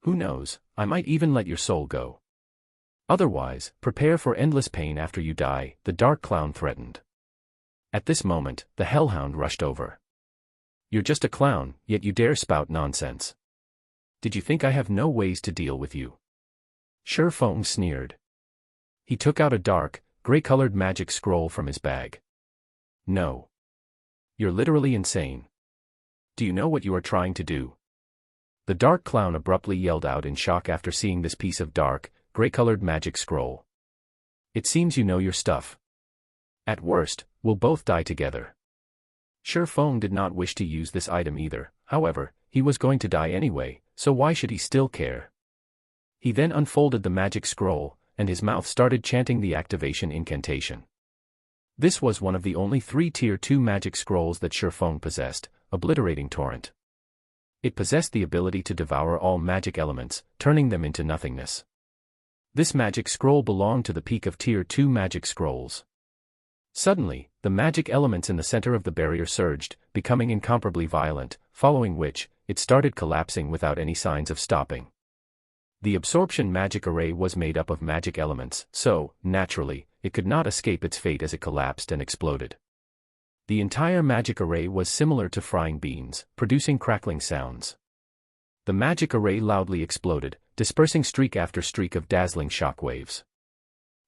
Who knows, I might even let your soul go. Otherwise, prepare for endless pain after you die, the dark clown threatened. At this moment, the hellhound rushed over. You're just a clown, yet you dare spout nonsense. Did you think I have no ways to deal with you? Shurfeng sneered. He took out a dark, gray-colored magic scroll from his bag. No. You're literally insane. Do you know what you are trying to do? The dark clown abruptly yelled out in shock after seeing this piece of dark, gray-colored magic scroll. It seems you know your stuff. At worst, we'll both die together. Shurfeng did not wish to use this item either, however, he was going to die anyway, so why should he still care? He then unfolded the magic scroll, and his mouth started chanting the activation incantation. This was one of the only 3 Tier 2 magic scrolls that Shurfeng possessed, Obliterating Torrent. It possessed the ability to devour all magic elements, turning them into nothingness. This magic scroll belonged to the peak of Tier 2 magic scrolls. Suddenly, the magic elements in the center of the barrier surged, becoming incomparably violent, following which, it started collapsing without any signs of stopping. The absorption magic array was made up of magic elements, so, naturally, it could not escape its fate as it collapsed and exploded. The entire magic array was similar to frying beans, producing crackling sounds. The magic array loudly exploded, dispersing streak after streak of dazzling shockwaves.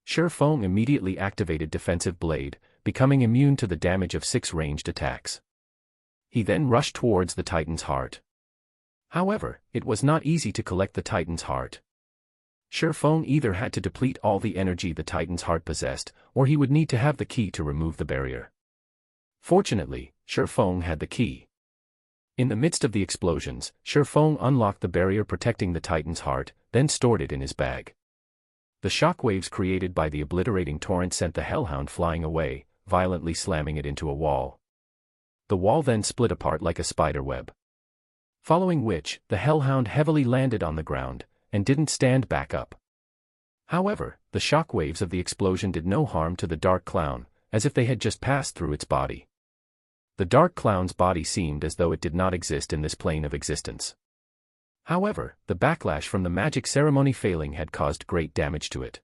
Shurfeng immediately activated Defensive Blade, becoming immune to the damage of 6 ranged attacks. He then rushed towards the Titan's heart. However, it was not easy to collect the Titan's heart. Shurfeng either had to deplete all the energy the Titan's heart possessed, or he would need to have the key to remove the barrier. Fortunately, Shurfeng had the key. In the midst of the explosions, Shurfeng unlocked the barrier protecting the Titan's heart, then stored it in his bag. The shockwaves created by the obliterating torrent sent the hellhound flying away, violently slamming it into a wall. The wall then split apart like a spider web. Following which, the hellhound heavily landed on the ground, and didn't stand back up. However, the shockwaves of the explosion did no harm to the dark clown, as if they had just passed through its body. The dark clown's body seemed as though it did not exist in this plane of existence. However, the backlash from the magic ceremony failing had caused great damage to it.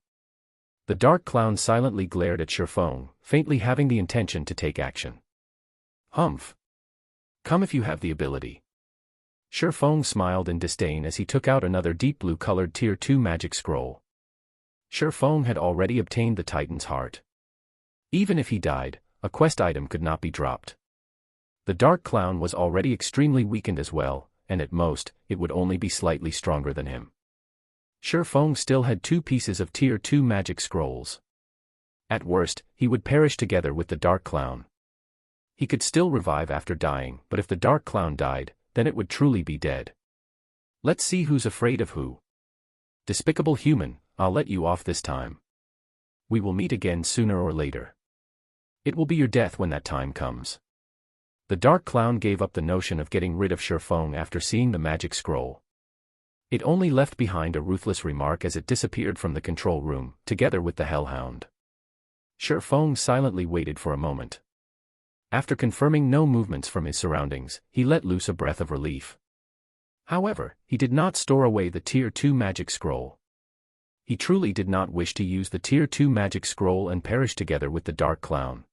The dark clown silently glared at Shurfeng, faintly having the intention to take action. Humph. Come if you have the ability. Shurfeng smiled in disdain as he took out another deep blue-colored Tier 2 magic scroll. Shurfeng had already obtained the Titan's heart. Even if he died, a quest item could not be dropped. The dark clown was already extremely weakened as well, and at most, it would only be slightly stronger than him. Shurfeng still had 2 pieces of Tier 2 magic scrolls. At worst, he would perish together with the dark clown. He could still revive after dying, but if the dark clown died, then it would truly be dead. Let's see who's afraid of who. Despicable human, I'll let you off this time. We will meet again sooner or later. It will be your death when that time comes. The dark clown gave up the notion of getting rid of Shurfeng after seeing the magic scroll. It only left behind a ruthless remark as it disappeared from the control room, together with the hellhound. Shurfeng silently waited for a moment. After confirming no movements from his surroundings, he let loose a breath of relief. However, he did not store away the Tier 2 magic scroll. He truly did not wish to use the Tier 2 magic scroll and perish together with the dark clown.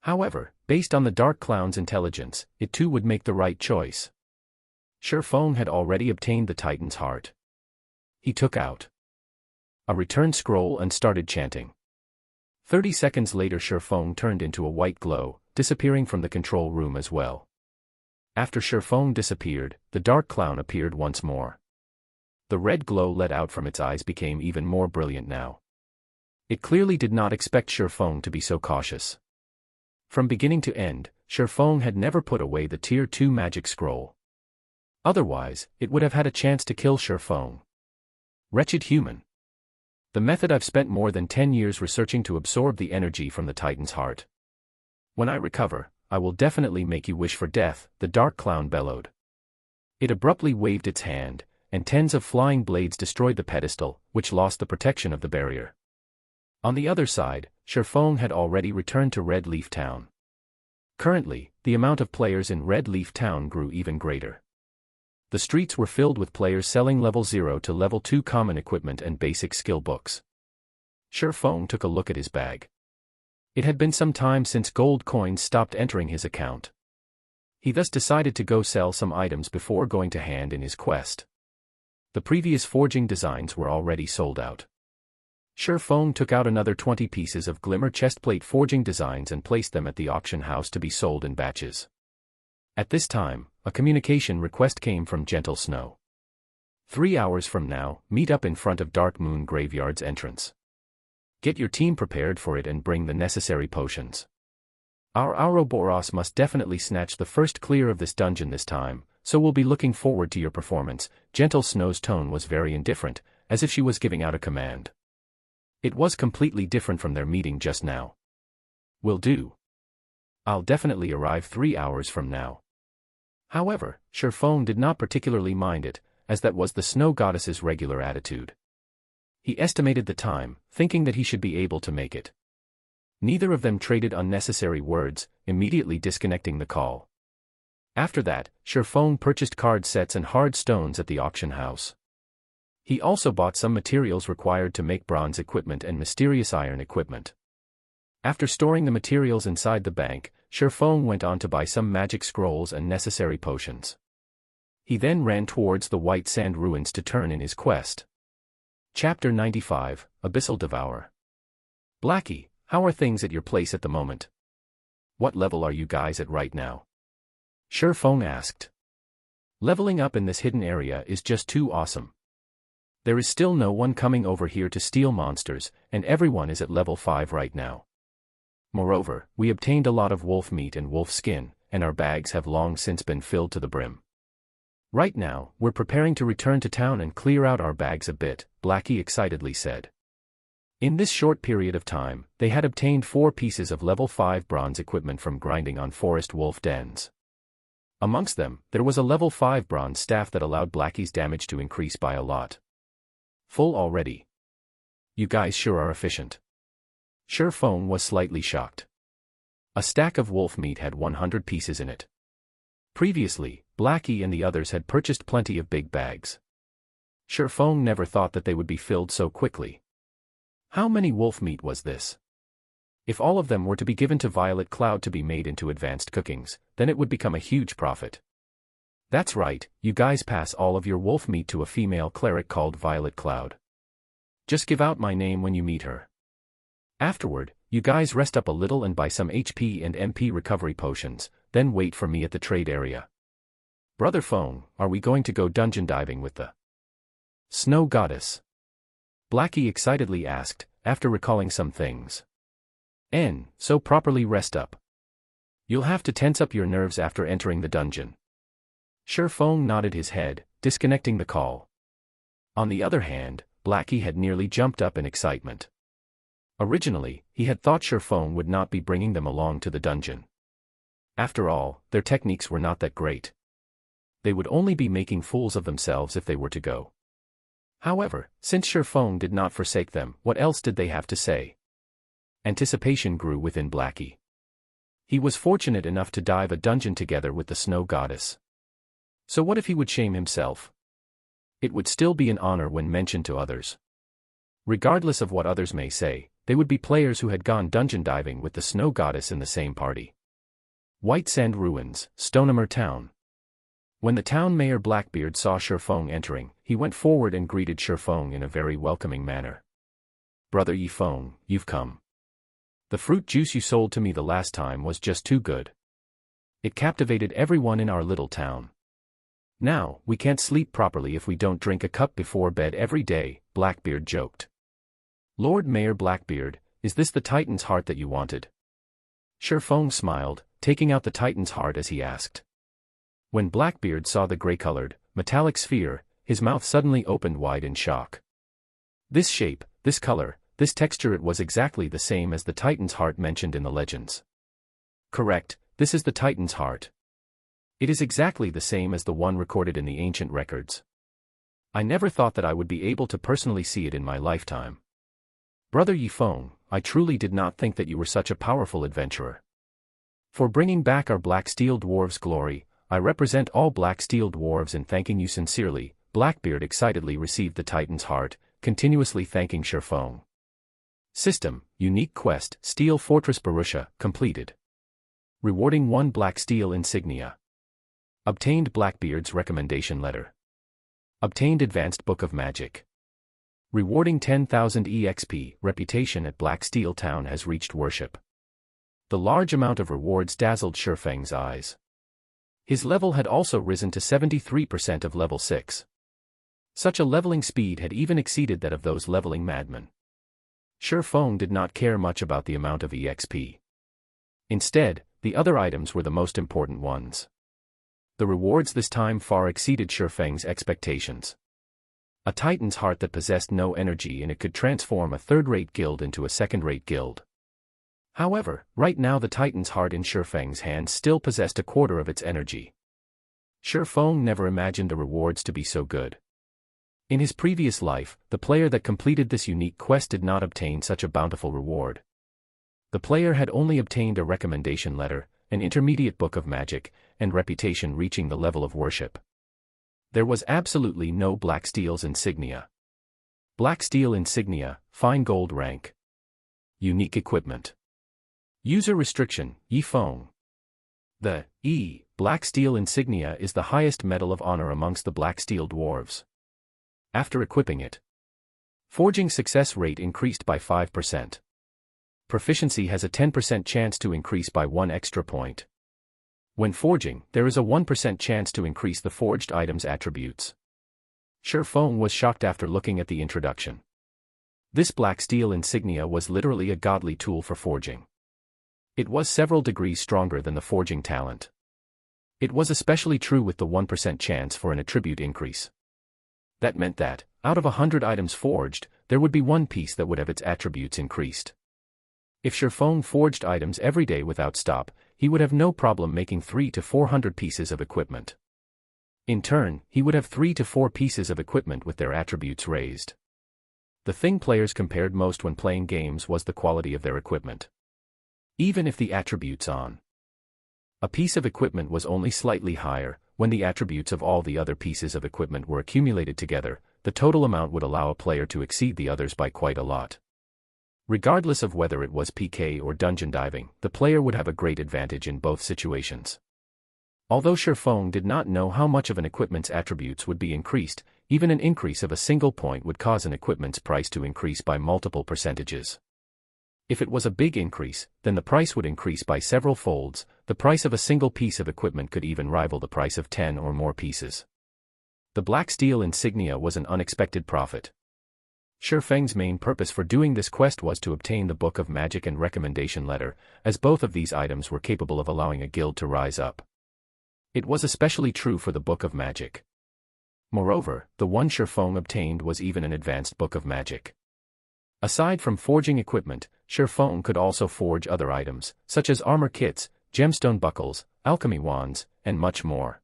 However, based on the dark clown's intelligence, it too would make the right choice. Shurfeng had already obtained the Titan's heart. He took out a return scroll and started chanting. 30 seconds later Sherfong turned into a white glow, disappearing from the control room as well. After Sherfong disappeared, the dark clown appeared once more. The red glow let out from its eyes became even more brilliant now. It clearly did not expect Sherfong to be so cautious. From beginning to end, Sherfong had never put away the Tier 2 magic scroll. Otherwise, it would have had a chance to kill Sherfong. Wretched human. The method I've spent more than 10 years researching to absorb the energy from the Titan's heart. When I recover, I will definitely make you wish for death, the dark clown bellowed. It abruptly waved its hand, and tens of flying blades destroyed the pedestal, which lost the protection of the barrier. On the other side, Sherfong had already returned to Red Leaf Town. Currently, the amount of players in Red Leaf Town grew even greater. The streets were filled with players selling level 0 to level 2 common equipment and basic skill books. Sherfong took a look at his bag. It had been some time since gold coins stopped entering his account. He thus decided to go sell some items before going to hand in his quest. The previous forging designs were already sold out. Sherfong took out another 20 pieces of glimmer chestplate forging designs and placed them at the auction house to be sold in batches. At this time, a communication request came from Gentle Snow. 3 hours from now, meet up in front of Dark Moon Graveyard's entrance. Get your team prepared for it and bring the necessary potions. Our Ouroboros must definitely snatch the first clear of this dungeon this time, so we'll be looking forward to your performance. Gentle Snow's tone was very indifferent, as if she was giving out a command. It was completely different from their meeting just now. Will do. I'll definitely arrive 3 hours from now. However, Sherfong did not particularly mind it, as that was the snow goddess's regular attitude. He estimated the time, thinking that he should be able to make it. Neither of them traded unnecessary words, immediately disconnecting the call. After that, Sherfong purchased card sets and hard stones at the auction house. He also bought some materials required to make bronze equipment and mysterious iron equipment. After storing the materials inside the bank, Sherfong went on to buy some magic scrolls and necessary potions. He then ran towards the White Sand Ruins to turn in his quest. Chapter 95, Abyssal Devourer. Blackie, how are things at your place at the moment? What level are you guys at right now? Sherfong asked. Leveling up in this hidden area is just too awesome. There is still no one coming over here to steal monsters, and everyone is at level 5 right now. Moreover, we obtained a lot of wolf meat and wolf skin, and our bags have long since been filled to the brim. Right now, we're preparing to return to town and clear out our bags a bit, Blackie excitedly said. In this short period of time, they had obtained 4 pieces of level 5 bronze equipment from grinding on forest wolf dens. Amongst them, there was a level 5 bronze staff that allowed Blackie's damage to increase by a lot. Full already. You guys sure are efficient. Sherfong was slightly shocked. A stack of wolf meat had 100 pieces in it. Previously, Blackie and the others had purchased plenty of big bags. Sherfong never thought that they would be filled so quickly. How many wolf meat was this? If all of them were to be given to Violet Cloud to be made into advanced cookings, then it would become a huge profit. That's right, you guys pass all of your wolf meat to a female cleric called Violet Cloud. Just give out my name when you meet her. Afterward, you guys rest up a little and buy some HP and MP recovery potions, then wait for me at the trade area. Brother Fong, are we going to go dungeon diving with the Snow Goddess? Blackie excitedly asked, after recalling some things. So properly rest up. You'll have to tense up your nerves after entering the dungeon. Sherfong nodded his head, disconnecting the call. On the other hand, Blackie had nearly jumped up in excitement. Originally, he had thought Sherfong would not be bringing them along to the dungeon. After all, their techniques were not that great. They would only be making fools of themselves if they were to go. However, since Sherfong did not forsake them, what else did they have to say? Anticipation grew within Blackie. He was fortunate enough to dive a dungeon together with the Snow Goddess. So what if he would shame himself? It would still be an honor when mentioned to others. Regardless of what others may say, they would be players who had gone dungeon diving with the Snow Goddess in the same party. White Sand Ruins, Stonehammer Town. When the town mayor Blackbeard saw Sherfong entering, he went forward and greeted Shifeng in a very welcoming manner. "Brother Yifeng, you've come. The fruit juice you sold to me the last time was just too good. It captivated everyone in our little town. Now, we can't sleep properly if we don't drink a cup before bed every day," Blackbeard joked. "Lord Mayor Blackbeard, is this the Titan's heart that you wanted?" Shifeng smiled, taking out the Titan's heart as he asked. When Blackbeard saw the gray-colored, metallic sphere, his mouth suddenly opened wide in shock. This shape, this color, this texture, it was exactly the same as the Titan's heart mentioned in the legends. "Correct, this is the Titan's heart. It is exactly the same as the one recorded in the ancient records. I never thought that I would be able to personally see it in my lifetime. Brother Yifeng, I truly did not think that you were such a powerful adventurer. For bringing back our Black Steel Dwarves' glory, I represent all Black Steel Dwarves in thanking you sincerely." Blackbeard excitedly received the Titan's heart, continuously thanking Shifeng. System, Unique Quest, Steel Fortress Borussia, completed. Rewarding 1 Black Steel Insignia. Obtained Blackbeard's recommendation letter. Obtained Advanced Book of Magic. Rewarding 10,000 EXP, reputation at Black Steel Town has reached worship. The large amount of rewards dazzled Shifeng's eyes. His level had also risen to 73% of level 6. Such a leveling speed had even exceeded that of those leveling madmen. Shifeng did not care much about the amount of EXP. Instead, the other items were the most important ones. The rewards this time far exceeded Shifeng's expectations. A Titan's heart that possessed no energy, and it could transform a third-rate guild into a second-rate guild. However, right now the Titan's heart in Shifeng's hands still possessed a quarter of its energy. Shifeng never imagined the rewards to be so good. In his previous life, the player that completed this unique quest did not obtain such a bountiful reward. The player had only obtained a recommendation letter, an intermediate book of magic, and reputation reaching the level of worship. There was absolutely no Black Steel's insignia. Black Steel insignia, fine gold rank. Unique equipment. User restriction, Yifeng. The Black Steel insignia is the highest medal of honor amongst the Black Steel Dwarves. After equipping it, forging success rate increased by 5%. Proficiency has a 10% chance to increase by 1 extra point. When forging, there is a 1% chance to increase the forged item's attributes. Shifeng was shocked after looking at the introduction. This Black Steel insignia was literally a godly tool for forging. It was several degrees stronger than the forging talent. It was especially true with the 1% chance for an attribute increase. That meant that, out of 100 items forged, there would be 1 piece that would have its attributes increased. If Shifeng forged items every day without stop, he would have no problem making 300 to 400 pieces of equipment. In turn, he would have 3 to 4 pieces of equipment with their attributes raised. The thing players compared most when playing games was the quality of their equipment. Even if the attributes on a piece of equipment was only slightly higher, when the attributes of all the other pieces of equipment were accumulated together, the total amount would allow a player to exceed the others by quite a lot. Regardless of whether it was PK or dungeon diving, the player would have a great advantage in both situations. Although Shifeng did not know how much of an equipment's attributes would be increased, even an increase of a single point would cause an equipment's price to increase by multiple percentages. If it was a big increase, then the price would increase by several folds. The price of a single piece of equipment could even rival the price of 10 or more pieces. The Black Steel insignia was an unexpected profit. Shifeng's main purpose for doing this quest was to obtain the Book of Magic and recommendation letter, as both of these items were capable of allowing a guild to rise up. It was especially true for the Book of Magic. Moreover, the one Shifeng obtained was even an advanced Book of Magic. Aside from forging equipment, Shifeng could also forge other items, such as armor kits, gemstone buckles, alchemy wands, and much more.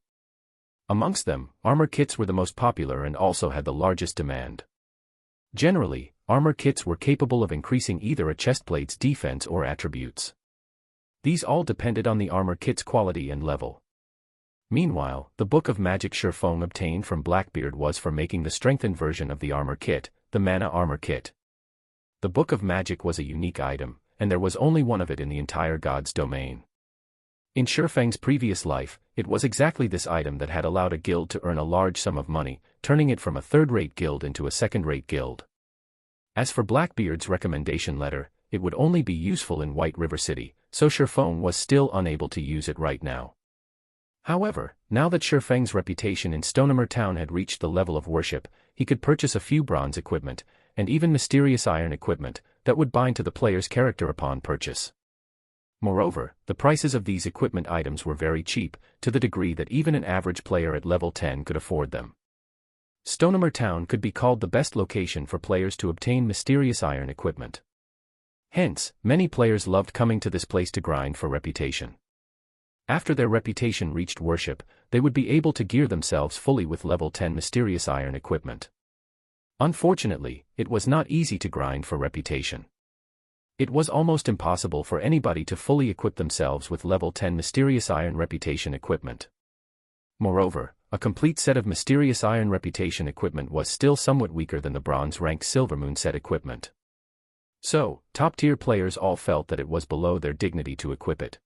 Amongst them, armor kits were the most popular and also had the largest demand. Generally, armor kits were capable of increasing either a chestplate's defense or attributes. These all depended on the armor kit's quality and level. Meanwhile, the Book of Magic Shifeng obtained from Blackbeard was for making the strengthened version of the armor kit, the Mana Armor Kit. The Book of Magic was a unique item, and there was only one of it in the entire God's domain. In Shifeng's previous life, it was exactly this item that had allowed a guild to earn a large sum of money, turning it from a third-rate guild into a second-rate guild. As for Blackbeard's recommendation letter, it would only be useful in White River City, so Shifeng was still unable to use it right now. However, now that Shifeng's reputation in Stonehammer Town had reached the level of worship, he could purchase a few bronze equipment, and even mysterious iron equipment, that would bind to the player's character upon purchase. Moreover, the prices of these equipment items were very cheap, to the degree that even an average player at level 10 could afford them. Stonehammer Town could be called the best location for players to obtain mysterious iron equipment. Hence, many players loved coming to this place to grind for reputation. After their reputation reached worship, they would be able to gear themselves fully with level 10 mysterious iron equipment. Unfortunately, it was not easy to grind for reputation. It was almost impossible for anybody to fully equip themselves with level 10 mysterious iron reputation equipment. Moreover, a complete set of mysterious iron reputation equipment was still somewhat weaker than the bronze rank Silvermoon set equipment. So, top-tier players all felt that it was below their dignity to equip it.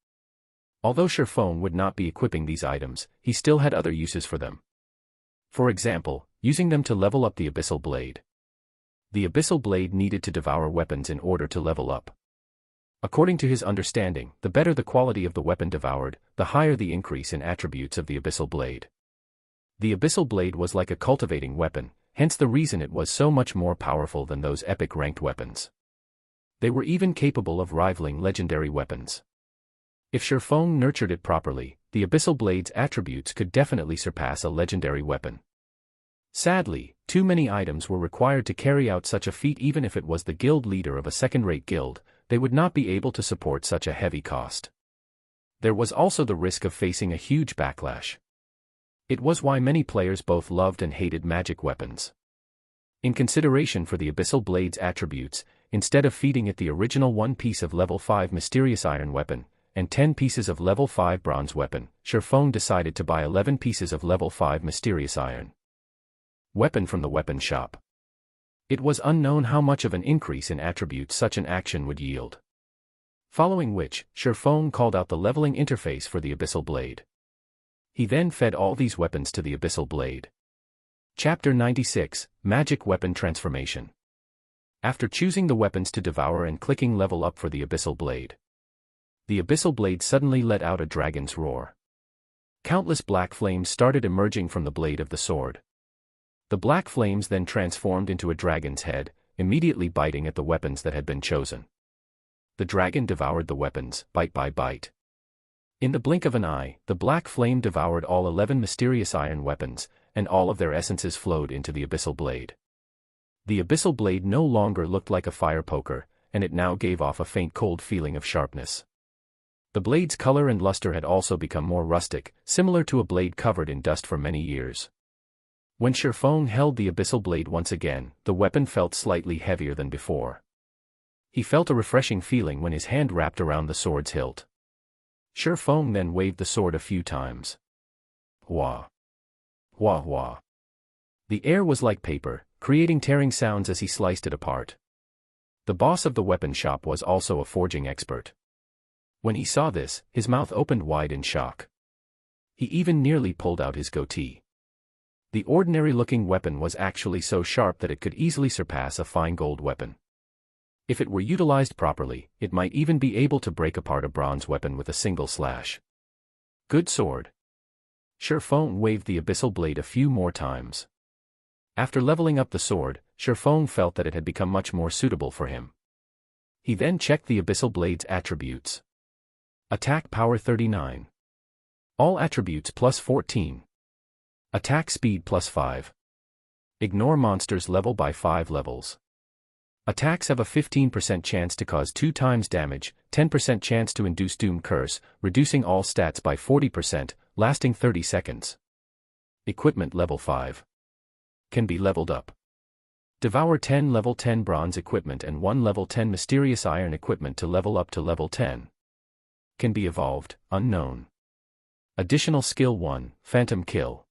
Although Shifeng would not be equipping these items, he still had other uses for them. For example, using them to level up the Abyssal Blade. The Abyssal Blade needed to devour weapons in order to level up. According to his understanding, the better the quality of the weapon devoured, the higher the increase in attributes of the Abyssal Blade. The Abyssal Blade was like a cultivating weapon, hence the reason it was so much more powerful than those epic ranked weapons. They were even capable of rivaling legendary weapons. If Shifeng nurtured it properly, the Abyssal Blade's attributes could definitely surpass a legendary weapon. Sadly, too many items were required to carry out such a feat. Even if it was the guild leader of a second-rate guild, they would not be able to support such a heavy cost. There was also the risk of facing a huge backlash. It was why many players both loved and hated magic weapons. In consideration for the Abyssal Blade's attributes, instead of feeding it the original 1 piece of level 5 mysterious iron weapon, and 10 pieces of level 5 bronze weapon, Shifeng decided to buy 11 pieces of level 5 mysterious iron weapon from the weapon shop. It was unknown how much of an increase in attributes such an action would yield. Following which, Shifeng called out the leveling interface for the Abyssal Blade. He then fed all these weapons to the Abyssal Blade. Chapter 96, Magic Weapon Transformation. After choosing the weapons to devour and clicking level up for the Abyssal Blade, the Abyssal Blade suddenly let out a dragon's roar. Countless black flames started emerging from the blade of the sword. The black flames then transformed into a dragon's head, immediately biting at the weapons that had been chosen. The dragon devoured the weapons, bite by bite. In the blink of an eye, the black flame devoured all 11 mysterious iron weapons, and all of their essences flowed into the Abyssal Blade. The Abyssal Blade no longer looked like a fire poker, and it now gave off a faint cold feeling of sharpness. The blade's color and luster had also become more rustic, similar to a blade covered in dust for many years. When Shifeng held the Abyssal Blade once again, the weapon felt slightly heavier than before. He felt a refreshing feeling when his hand wrapped around the sword's hilt. Shifeng then waved the sword a few times. Wah! Wah wah! The air was like paper, creating tearing sounds as he sliced it apart. The boss of the weapon shop was also a forging expert. When he saw this, his mouth opened wide in shock. He even nearly pulled out his goatee. The ordinary-looking weapon was actually so sharp that it could easily surpass a fine gold weapon. If it were utilized properly, it might even be able to break apart a bronze weapon with a single slash. Good sword. Shifeng waved the Abyssal Blade a few more times. After leveling up the sword, Shifeng felt that it had become much more suitable for him. He then checked the Abyssal Blade's attributes. Attack power 39. All attributes plus 14. Attack speed plus 5. Ignore monsters level by 5 levels. Attacks have a 15% chance to cause 2 times damage, 10% chance to induce Doom Curse, reducing all stats by 40%, lasting 30 seconds. Equipment level 5. Can be leveled up. Devour 10 level 10 bronze equipment and 1 level 10 mysterious iron equipment to level up to level 10. Can be evolved, unknown. Additional skill 1, Phantom Kill.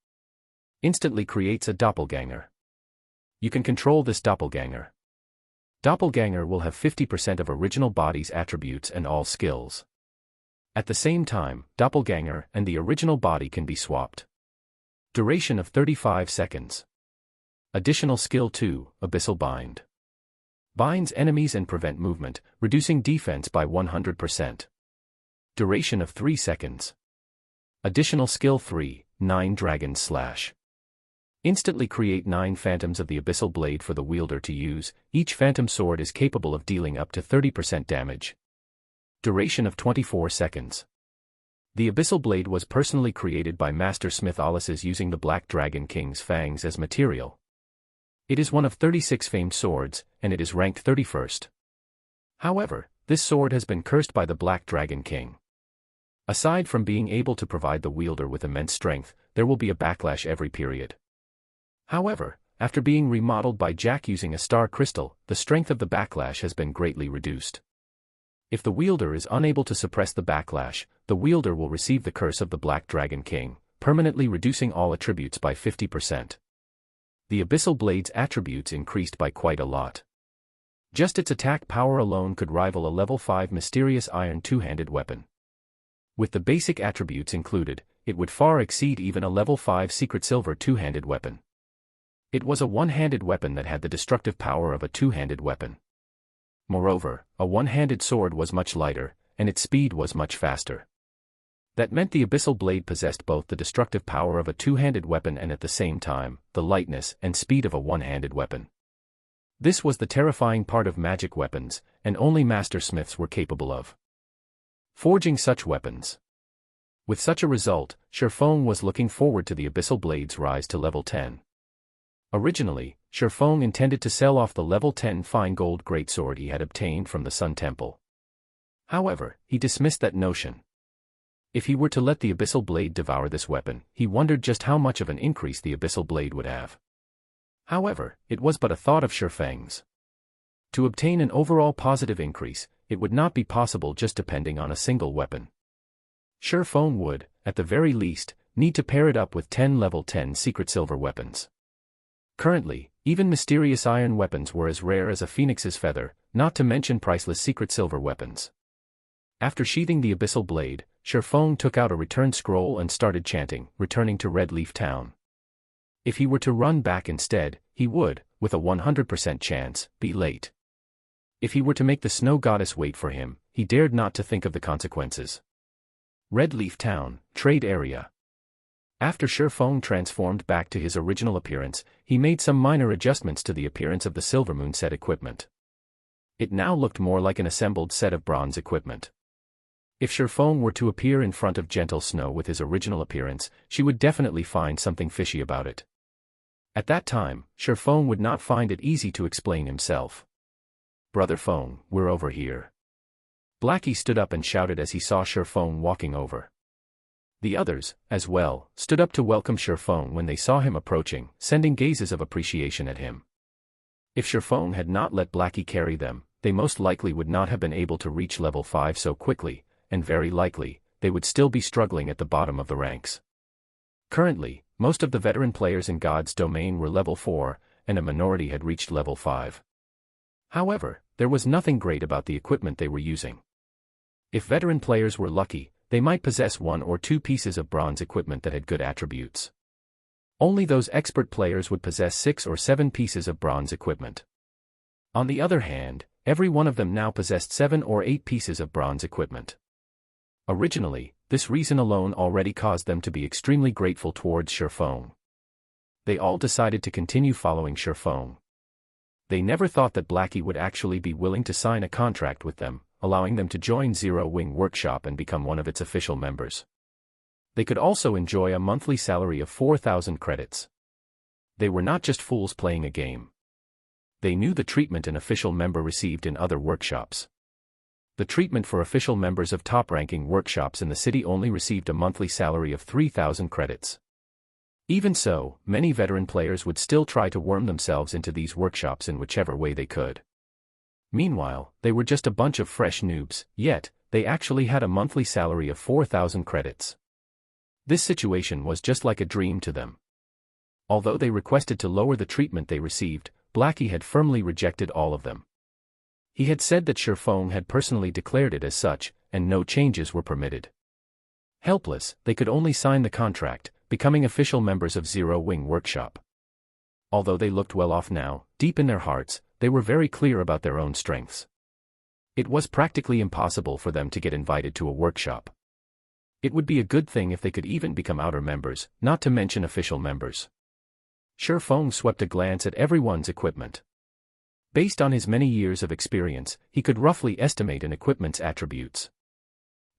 Instantly creates a doppelganger. You can control this doppelganger. Doppelganger will have 50% of original body's attributes and all skills. At the same time, doppelganger and the original body can be swapped. Duration of 35 seconds. Additional skill 2, Abyssal Bind. Binds enemies and prevent movement, reducing defense by 100%. Duration of 3 seconds. Additional skill 3, 9 Dragon Slash. Instantly create 9 phantoms of the Abyssal Blade for the wielder to use. Each phantom sword is capable of dealing up to 30% damage. Duration of 24 seconds. The Abyssal Blade was personally created by Master Smith Ollis's using the Black Dragon King's fangs as material. It is one of 36 famed swords, and it is ranked 31st. However, this sword has been cursed by the Black Dragon King. Aside from being able to provide the wielder with immense strength, there will be a backlash every period. However, after being remodeled by Jack using a star crystal, the strength of the backlash has been greatly reduced. If the wielder is unable to suppress the backlash, the wielder will receive the curse of the Black Dragon King, permanently reducing all attributes by 50%. The Abyssal Blade's attributes increased by quite a lot. Just its attack power alone could rival a level 5 mysterious iron two-handed weapon. With the basic attributes included, it would far exceed even a level 5 secret silver two-handed weapon. It was a one-handed weapon that had the destructive power of a two-handed weapon. Moreover, a one-handed sword was much lighter, and its speed was much faster. That meant the Abyssal Blade possessed both the destructive power of a two-handed weapon and at the same time, the lightness and speed of a one-handed weapon. This was the terrifying part of magic weapons, and only master smiths were capable of forging such weapons. With such a result, Sherfong was looking forward to the Abyssal Blade's rise to level 10. Originally, Sherfong intended to sell off the level 10 fine gold greatsword he had obtained from the Sun Temple. However, he dismissed that notion. If he were to let the Abyssal Blade devour this weapon, he wondered just how much of an increase the Abyssal Blade would have. However, it was but a thought of Sherfang's. To obtain an overall positive increase, it would not be possible just depending on a single weapon. Sherfong would, at the very least, need to pair it up with 10 level 10 secret silver weapons. Currently, even mysterious iron weapons were as rare as a phoenix's feather, not to mention priceless secret silver weapons. After sheathing the Abyssal Blade, Sherfong took out a return scroll and started chanting, returning to Red Leaf Town. If he were to run back instead, he would, with a 100% chance, be late. If he were to make the Snow Goddess wait for him, he dared not to think of the consequences. Red Leaf Town, Trade Area. After Sherfong transformed back to his original appearance, he made some minor adjustments to the appearance of the Silvermoon set equipment. It now looked more like an assembled set of bronze equipment. If Sherfong were to appear in front of Gentle Snow with his original appearance, she would definitely find something fishy about it. At that time, Sherfong would not find it easy to explain himself. "Brother Fong, we're over here." Blackie stood up and shouted as he saw Sherfong walking over. The others, as well, stood up to welcome Sherfong when they saw him approaching, sending gazes of appreciation at him. If Sherfong had not let Blackie carry them, they most likely would not have been able to reach level 5 so quickly, and very likely, they would still be struggling at the bottom of the ranks. Currently, most of the veteran players in God's domain were level 4, and a minority had reached level 5. However, there was nothing great about the equipment they were using. If veteran players were lucky, they might possess 1 or 2 pieces of bronze equipment that had good attributes. Only those expert players would possess 6 or 7 pieces of bronze equipment. On the other hand, every one of them now possessed 7 or 8 pieces of bronze equipment. Originally, this reason alone already caused them to be extremely grateful towards Sherfong. They all decided to continue following Sherfong. They never thought that Blackie would actually be willing to sign a contract with them, allowing them to join Zero Wing Workshop and become one of its official members. They could also enjoy a monthly salary of 4,000 credits. They were not just fools playing a game. They knew the treatment an official member received in other workshops. The treatment for official members of top-ranking workshops in the city only received a monthly salary of 3,000 credits. Even so, many veteran players would still try to worm themselves into these workshops in whichever way they could. Meanwhile, they were just a bunch of fresh noobs, yet, they actually had a monthly salary of 4,000 credits. This situation was just like a dream to them. Although they requested to lower the treatment they received, Blackie had firmly rejected all of them. He had said that Sherfong had personally declared it as such, and no changes were permitted. Helpless, they could only sign the contract, becoming official members of Zero Wing Workshop. Although they looked well off now, deep in their hearts, they were very clear about their own strengths. It was practically impossible for them to get invited to a workshop. It would be a good thing if they could even become outer members, not to mention official members. Shi Feng swept a glance at everyone's equipment. Based on his many years of experience, he could roughly estimate an equipment's attributes.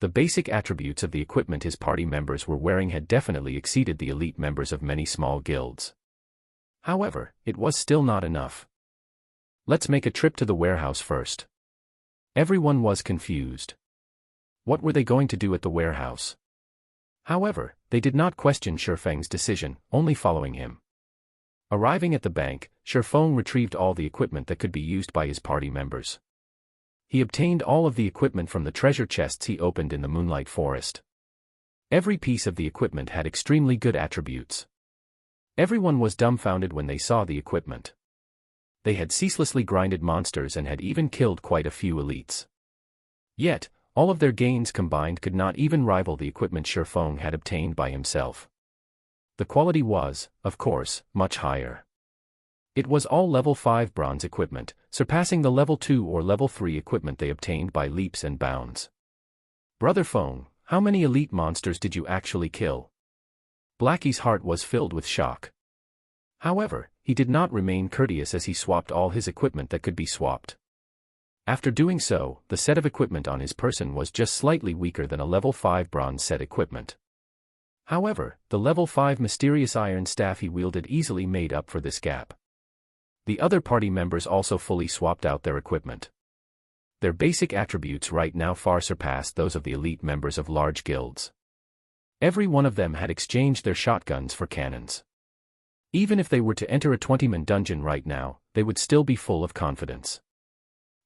The basic attributes of the equipment his party members were wearing had definitely exceeded the elite members of many small guilds. However, it was still not enough. Let's make a trip to the warehouse first. Everyone was confused. What were they going to do at the warehouse? However, they did not question Shi Feng's decision, only following him. Arriving at the bank, Shi Feng retrieved all the equipment that could be used by his party members. He obtained all of the equipment from the treasure chests he opened in the Moonlight Forest. Every piece of the equipment had extremely good attributes. Everyone was dumbfounded when they saw the equipment. They had ceaselessly grinded monsters and had even killed quite a few elites. Yet, all of their gains combined could not even rival the equipment Shi Feng had obtained by himself. The quality was, of course, much higher. It was all level 5 bronze equipment, surpassing the level 2 or level 3 equipment they obtained by leaps and bounds. Brother Feng, how many elite monsters did you actually kill? Blackie's heart was filled with shock. However, he did not remain courteous as he swapped all his equipment that could be swapped. After doing so, the set of equipment on his person was just slightly weaker than a level 5 bronze set equipment. However, the level 5 mysterious iron staff he wielded easily made up for this gap. The other party members also fully swapped out their equipment. Their basic attributes right now far surpassed those of the elite members of large guilds. Every one of them had exchanged their shotguns for cannons. Even if they were to enter a 20-man dungeon right now, they would still be full of confidence.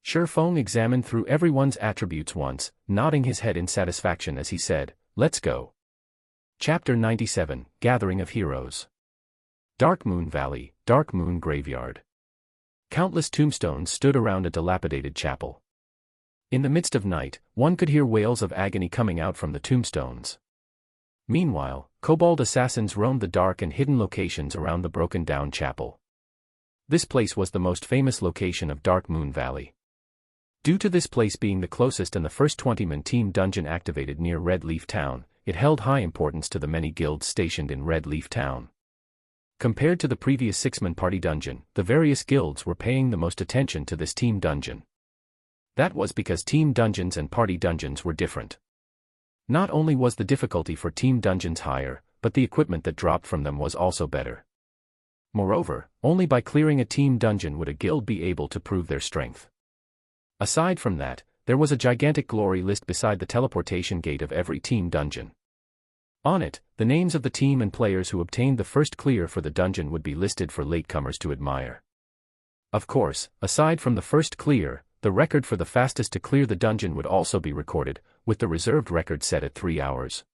Shi Feng examined through everyone's attributes once, nodding his head in satisfaction as he said, "Let's go." Chapter 97, Gathering of Heroes. Dark Moon Valley, Dark Moon Graveyard. Countless tombstones stood around a dilapidated chapel. In the midst of night, one could hear wails of agony coming out from the tombstones. Meanwhile, kobold assassins roamed the dark and hidden locations around the broken-down chapel. This place was the most famous location of Dark Moon Valley. Due to this place being the closest and the first 20-man team dungeon activated near Red Leaf Town, it held high importance to the many guilds stationed in Red Leaf Town. Compared to the previous 6-man party dungeon, the various guilds were paying the most attention to this team dungeon. That was because team dungeons and party dungeons were different. Not only was the difficulty for team dungeons higher, but the equipment that dropped from them was also better. Moreover, only by clearing a team dungeon would a guild be able to prove their strength. Aside from that, there was a gigantic glory list beside the teleportation gate of every team dungeon. On it, the names of the team and players who obtained the first clear for the dungeon would be listed for latecomers to admire. Of course, aside from the first clear, the record for the fastest to clear the dungeon would also be recorded, with the reserved record set at 3 hours.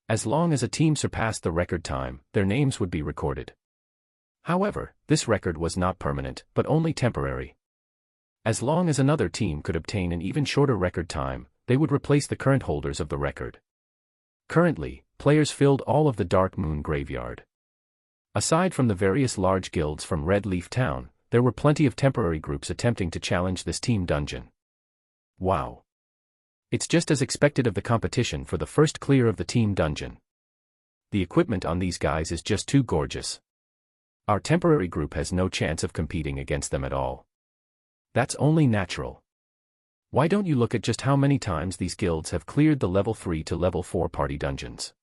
As long as a team surpassed the record time, their names would be recorded. However, this record was not permanent, but only temporary. As long as another team could obtain an even shorter record time, they would replace the current holders of the record. Currently, players filled all of the Dark Moon Graveyard. Aside from the various large guilds from Red Leaf Town, there were plenty of temporary groups attempting to challenge this team dungeon. Wow! It's just as expected of the competition for the first clear of the team dungeon. The equipment on these guys is just too gorgeous. Our temporary group has no chance of competing against them at all. That's only natural. Why don't you look at just how many times these guilds have cleared the level 3 to level 4 party dungeons?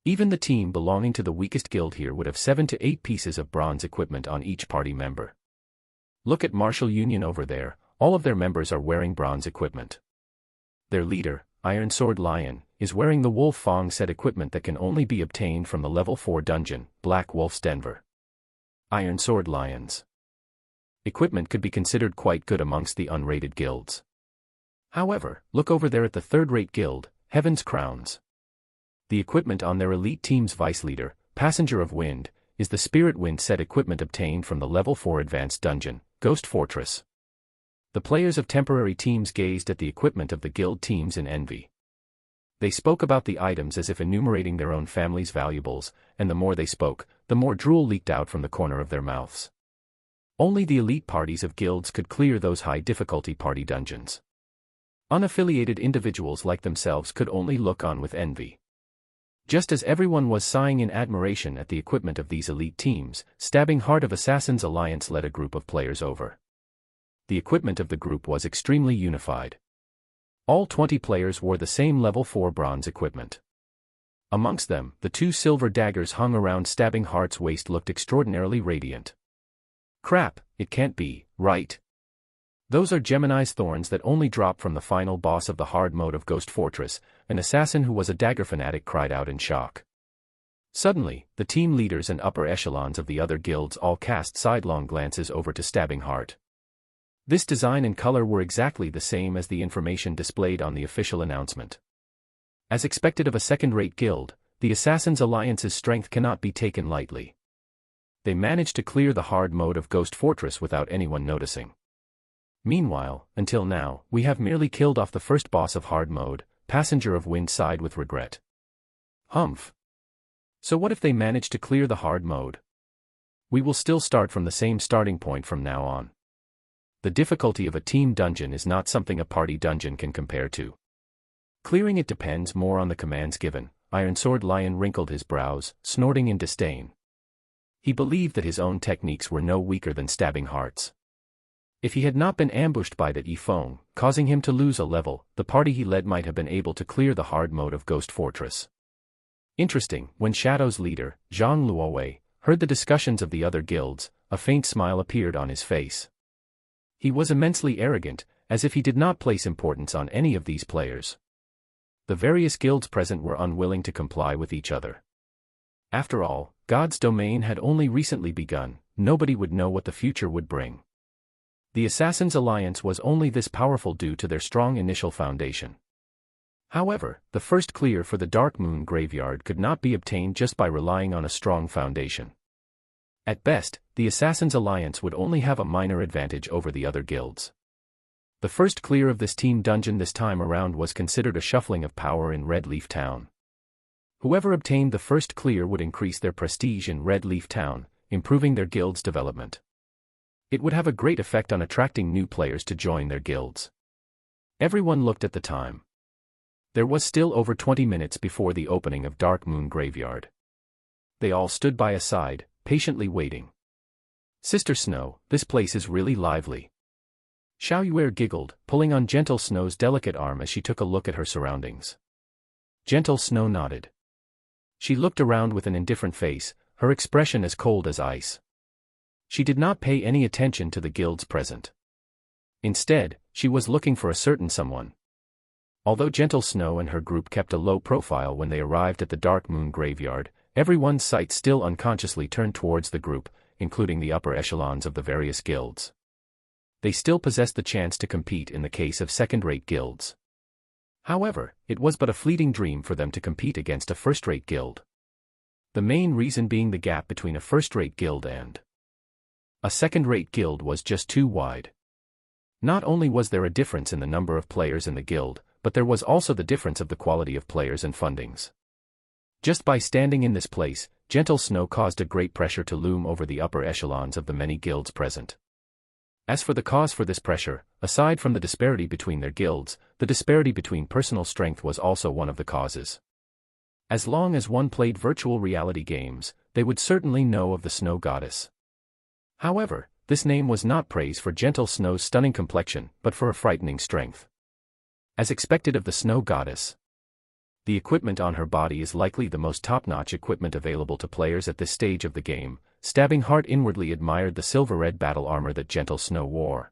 Even the team belonging to the weakest guild here would have 7 to 8 pieces of bronze equipment on each party member. Look at Martial Union over there, all of their members are wearing bronze equipment. Their leader, Iron Sword Lion, is wearing the Wolf Fang set equipment that can only be obtained from the level 4 dungeon, Black Wolf's Denver. Iron Sword Lions. Equipment could be considered quite good amongst the unrated guilds. However, look over there at the third-rate guild, Heaven's Crowns. The equipment on their elite team's vice leader, Passenger of Wind, is the Spirit Wind set equipment obtained from the level 4 advanced dungeon, Ghost Fortress. The players of temporary teams gazed at the equipment of the guild teams in envy. They spoke about the items as if enumerating their own family's valuables, and the more they spoke, the more drool leaked out from the corner of their mouths. Only the elite parties of guilds could clear those high-difficulty party dungeons. Unaffiliated individuals like themselves could only look on with envy. Just as everyone was sighing in admiration at the equipment of these elite teams, Stabbing Heart of Assassins Alliance led a group of players over. The equipment of the group was extremely unified. All 20 players wore the same level 4 bronze equipment. Amongst them, the 2 silver daggers hung around Stabbing Heart's waist looked extraordinarily radiant. Crap, it can't be, right? Those are Gemini's thorns that only drop from the final boss of the hard mode of Ghost Fortress. An assassin who was a dagger fanatic cried out in shock. Suddenly, the team leaders and upper echelons of the other guilds all cast sidelong glances over to Stabbing Heart. This design and color were exactly the same as the information displayed on the official announcement. As expected of a second-rate guild, the Assassins Alliance's strength cannot be taken lightly. They managed to clear the hard mode of Ghost Fortress without anyone noticing. Meanwhile, until now, we have merely killed off the first boss of hard mode. Passenger of Wind sighed with regret. Humph. So what if they manage to clear the hard mode? We will still start from the same starting point from now on. The difficulty of a team dungeon is not something a party dungeon can compare to. Clearing it depends more on the commands given. Ironsword Lion wrinkled his brows, snorting in disdain. He believed that his own techniques were no weaker than Stabbing Heart's. If he had not been ambushed by that Yifeng, causing him to lose a level, the party he led might have been able to clear the hard mode of Ghost Fortress. Interesting, when Shadow's leader, Zhang Luowei, heard the discussions of the other guilds, a faint smile appeared on his face. He was immensely arrogant, as if he did not place importance on any of these players. The various guilds present were unwilling to comply with each other. After all, God's domain had only recently begun, nobody would know what the future would bring. The Assassins' Alliance was only this powerful due to their strong initial foundation. However, the first clear for the Dark Moon Graveyard could not be obtained just by relying on a strong foundation. At best, the Assassins' Alliance would only have a minor advantage over the other guilds. The first clear of this team dungeon this time around was considered a shuffling of power in Red Leaf Town. Whoever obtained the first clear would increase their prestige in Red Leaf Town, improving their guild's development. It would have a great effect on attracting new players to join their guilds. Everyone looked at the time. There was still over 20 minutes before the opening of Dark Moon Graveyard. They all stood by a side, patiently waiting. Sister Snow, this place is really lively. Xiao Yuer giggled, pulling on Gentle Snow's delicate arm as she took a look at her surroundings. Gentle Snow nodded. She looked around with an indifferent face, her expression as cold as ice. She did not pay any attention to the guilds present. Instead, she was looking for a certain someone. Although Gentle Snow and her group kept a low profile when they arrived at the Dark Moon Graveyard, everyone's sight still unconsciously turned towards the group, including the upper echelons of the various guilds. They still possessed the chance to compete in the case of second-rate guilds. However, it was but a fleeting dream for them to compete against a first-rate guild. The main reason being the gap between a first-rate guild and a second-rate guild was just too wide. Not only was there a difference in the number of players in the guild, but there was also the difference of the quality of players and fundings. Just by standing in this place, Gentle Snow caused a great pressure to loom over the upper echelons of the many guilds present. As for the cause for this pressure, aside from the disparity between their guilds, the disparity between personal strength was also one of the causes. As long as one played virtual reality games, they would certainly know of the Snow Goddess. However, this name was not praise for Gentle Snow's stunning complexion, but for a frightening strength. As expected of the Snow Goddess, the equipment on her body is likely the most top-notch equipment available to players at this stage of the game. Stabbing Heart inwardly admired the silver-red battle armor that Gentle Snow wore.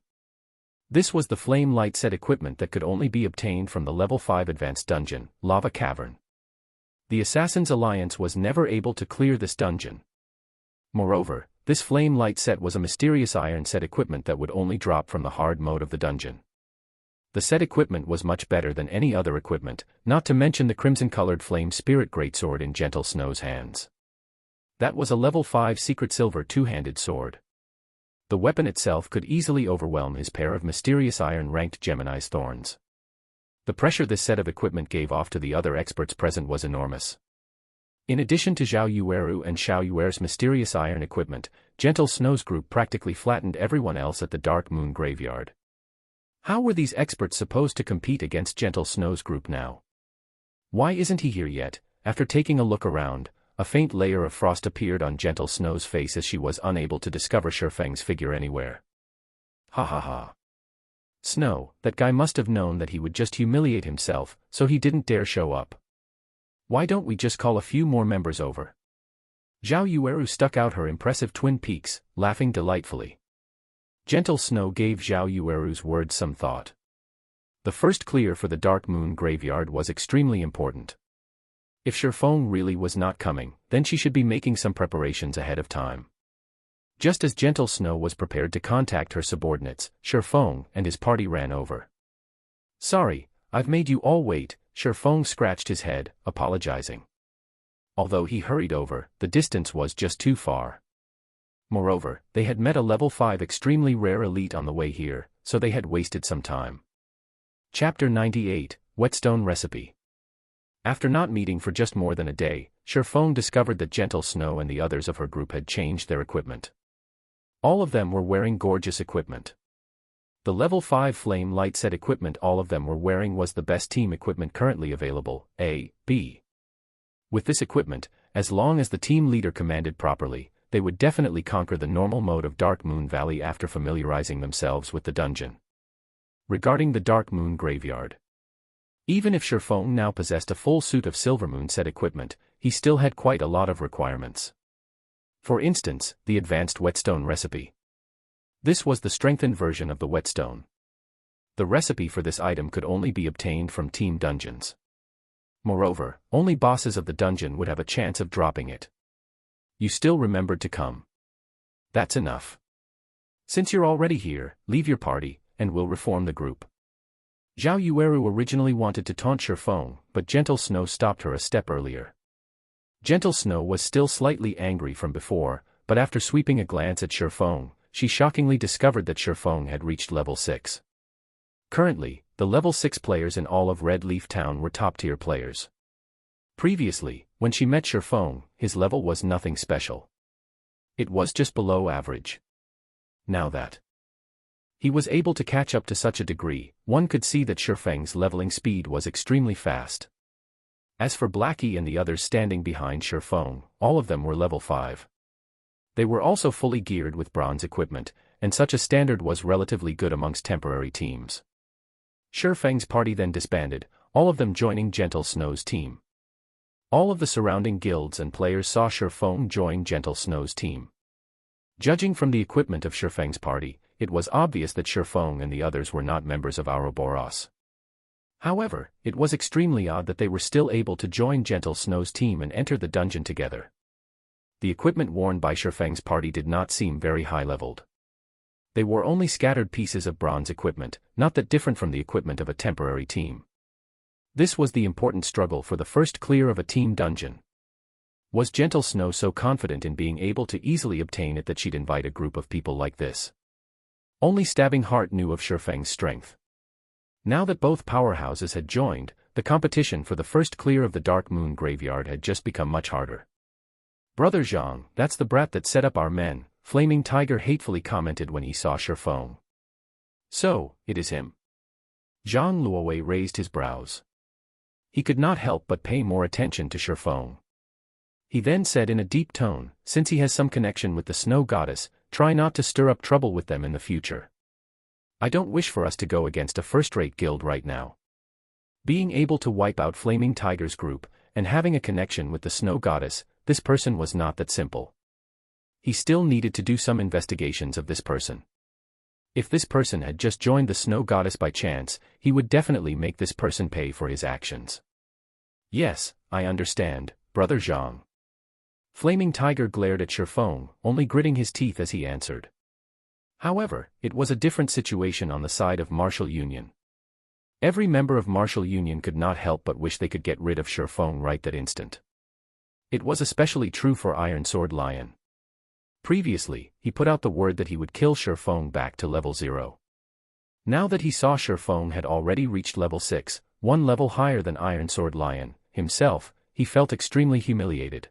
This was the flame light set equipment that could only be obtained from the level 5 advanced dungeon, Lava Cavern. The Assassins' Alliance was never able to clear this dungeon. Moreover, this flame light set was a mysterious iron set equipment that would only drop from the hard mode of the dungeon. The set equipment was much better than any other equipment, not to mention the crimson-colored flame spirit greatsword in Gentle Snow's hands. That was a level 5 secret silver two-handed sword. The weapon itself could easily overwhelm his pair of mysterious iron-ranked Gemini's thorns. The pressure this set of equipment gave off to the other experts present was enormous. In addition to Zhao Yueru and Xiao Yuer's mysterious iron equipment, Gentle Snow's group practically flattened everyone else at the Dark Moon Graveyard. How were these experts supposed to compete against Gentle Snow's group now? Why isn't he here yet? After taking a look around, a faint layer of frost appeared on Gentle Snow's face as she was unable to discover Shifeng's figure anywhere. Ha ha ha. Snow, that guy must have known that he would just humiliate himself, so he didn't dare show up. Why don't we just call a few more members over? Zhao Yueru stuck out her impressive twin peaks, laughing delightfully. Gentle Snow gave Zhao Yueru's words some thought. The first clear for the Dark Moon Graveyard was extremely important. If Shifeng really was not coming, then she should be making some preparations ahead of time. Just as Gentle Snow was prepared to contact her subordinates, Shifeng and his party ran over. Sorry, I've made you all wait, Shifeng scratched his head, apologizing. Although he hurried over, the distance was just too far. Moreover, they had met a level 5 extremely rare elite on the way here, so they had wasted some time. Chapter 98, Whetstone Recipe. After not meeting for just more than a day, Shifeng discovered that Gentle Snow and the others of her group had changed their equipment. All of them were wearing gorgeous equipment. The level 5 flame light set equipment all of them were wearing was the best team equipment currently available, A, B. With this equipment, as long as the team leader commanded properly, they would definitely conquer the normal mode of Dark Moon Valley after familiarizing themselves with the dungeon. Regarding the Dark Moon Graveyard. Even if Shifeng now possessed a full suit of Silvermoon set equipment, he still had quite a lot of requirements. For instance, the advanced Whetstone recipe. This was the strengthened version of the Whetstone. The recipe for this item could only be obtained from team dungeons. Moreover, only bosses of the dungeon would have a chance of dropping it. You still remembered to come. That's enough. Since you're already here, leave your party, and we'll reform the group. Zhao Yueru originally wanted to taunt Shifeng, but Gentle Snow stopped her a step earlier. Gentle Snow was still slightly angry from before, but after sweeping a glance at Shifeng, she shockingly discovered that Shifeng had reached level 6. Currently, the level 6 players in all of Red Leaf Town were top-tier players. Previously, when she met Shifeng, his level was nothing special. It was just below average. Now that he was able to catch up to such a degree, one could see that Shifeng's leveling speed was extremely fast. As for Blackie and the others standing behind Shifeng, all of them were level 5. They were also fully geared with bronze equipment, and such a standard was relatively good amongst temporary teams. Shifeng's party then disbanded, all of them joining Gentle Snow's team. All of the surrounding guilds and players saw Shifeng join Gentle Snow's team. Judging from the equipment of Shifeng's party, it was obvious that Shifeng and the others were not members of Ouroboros. However, it was extremely odd that they were still able to join Gentle Snow's team and enter the dungeon together. The equipment worn by Shifeng's party did not seem very high-leveled. They wore only scattered pieces of bronze equipment, not that different from the equipment of a temporary team. This was the important struggle for the first clear of a team dungeon. Was Gentle Snow so confident in being able to easily obtain it that she'd invite a group of people like this? Only Stabbing Heart knew of Shifeng's strength. Now that both powerhouses had joined, the competition for the first clear of the Dark Moon Graveyard had just become much harder. Brother Zhang, that's the brat that set up our men, Flaming Tiger hatefully commented when he saw Shifeng. So, it is him. Zhang Luowei raised his brows. He could not help but pay more attention to Shifeng. He then said in a deep tone, since he has some connection with the Snow Goddess, try not to stir up trouble with them in the future. I don't wish for us to go against a first-rate guild right now. Being able to wipe out Flaming Tiger's group, and having a connection with the Snow Goddess, this person was not that simple. He still needed to do some investigations of this person. If this person had just joined the Snow Goddess by chance, he would definitely make this person pay for his actions. Yes, I understand, Brother Zhang. Flaming Tiger glared at Shifeng, only gritting his teeth as he answered. However, it was a different situation on the side of Martial Union. Every member of Martial Union could not help but wish they could get rid of Shifeng right that instant. It was especially true for Iron Sword Lion. Previously, he put out the word that he would kill Shifeng back to level 0. Now that he saw Shifeng had already reached level 6, one level higher than Iron Sword Lion himself, he felt extremely humiliated.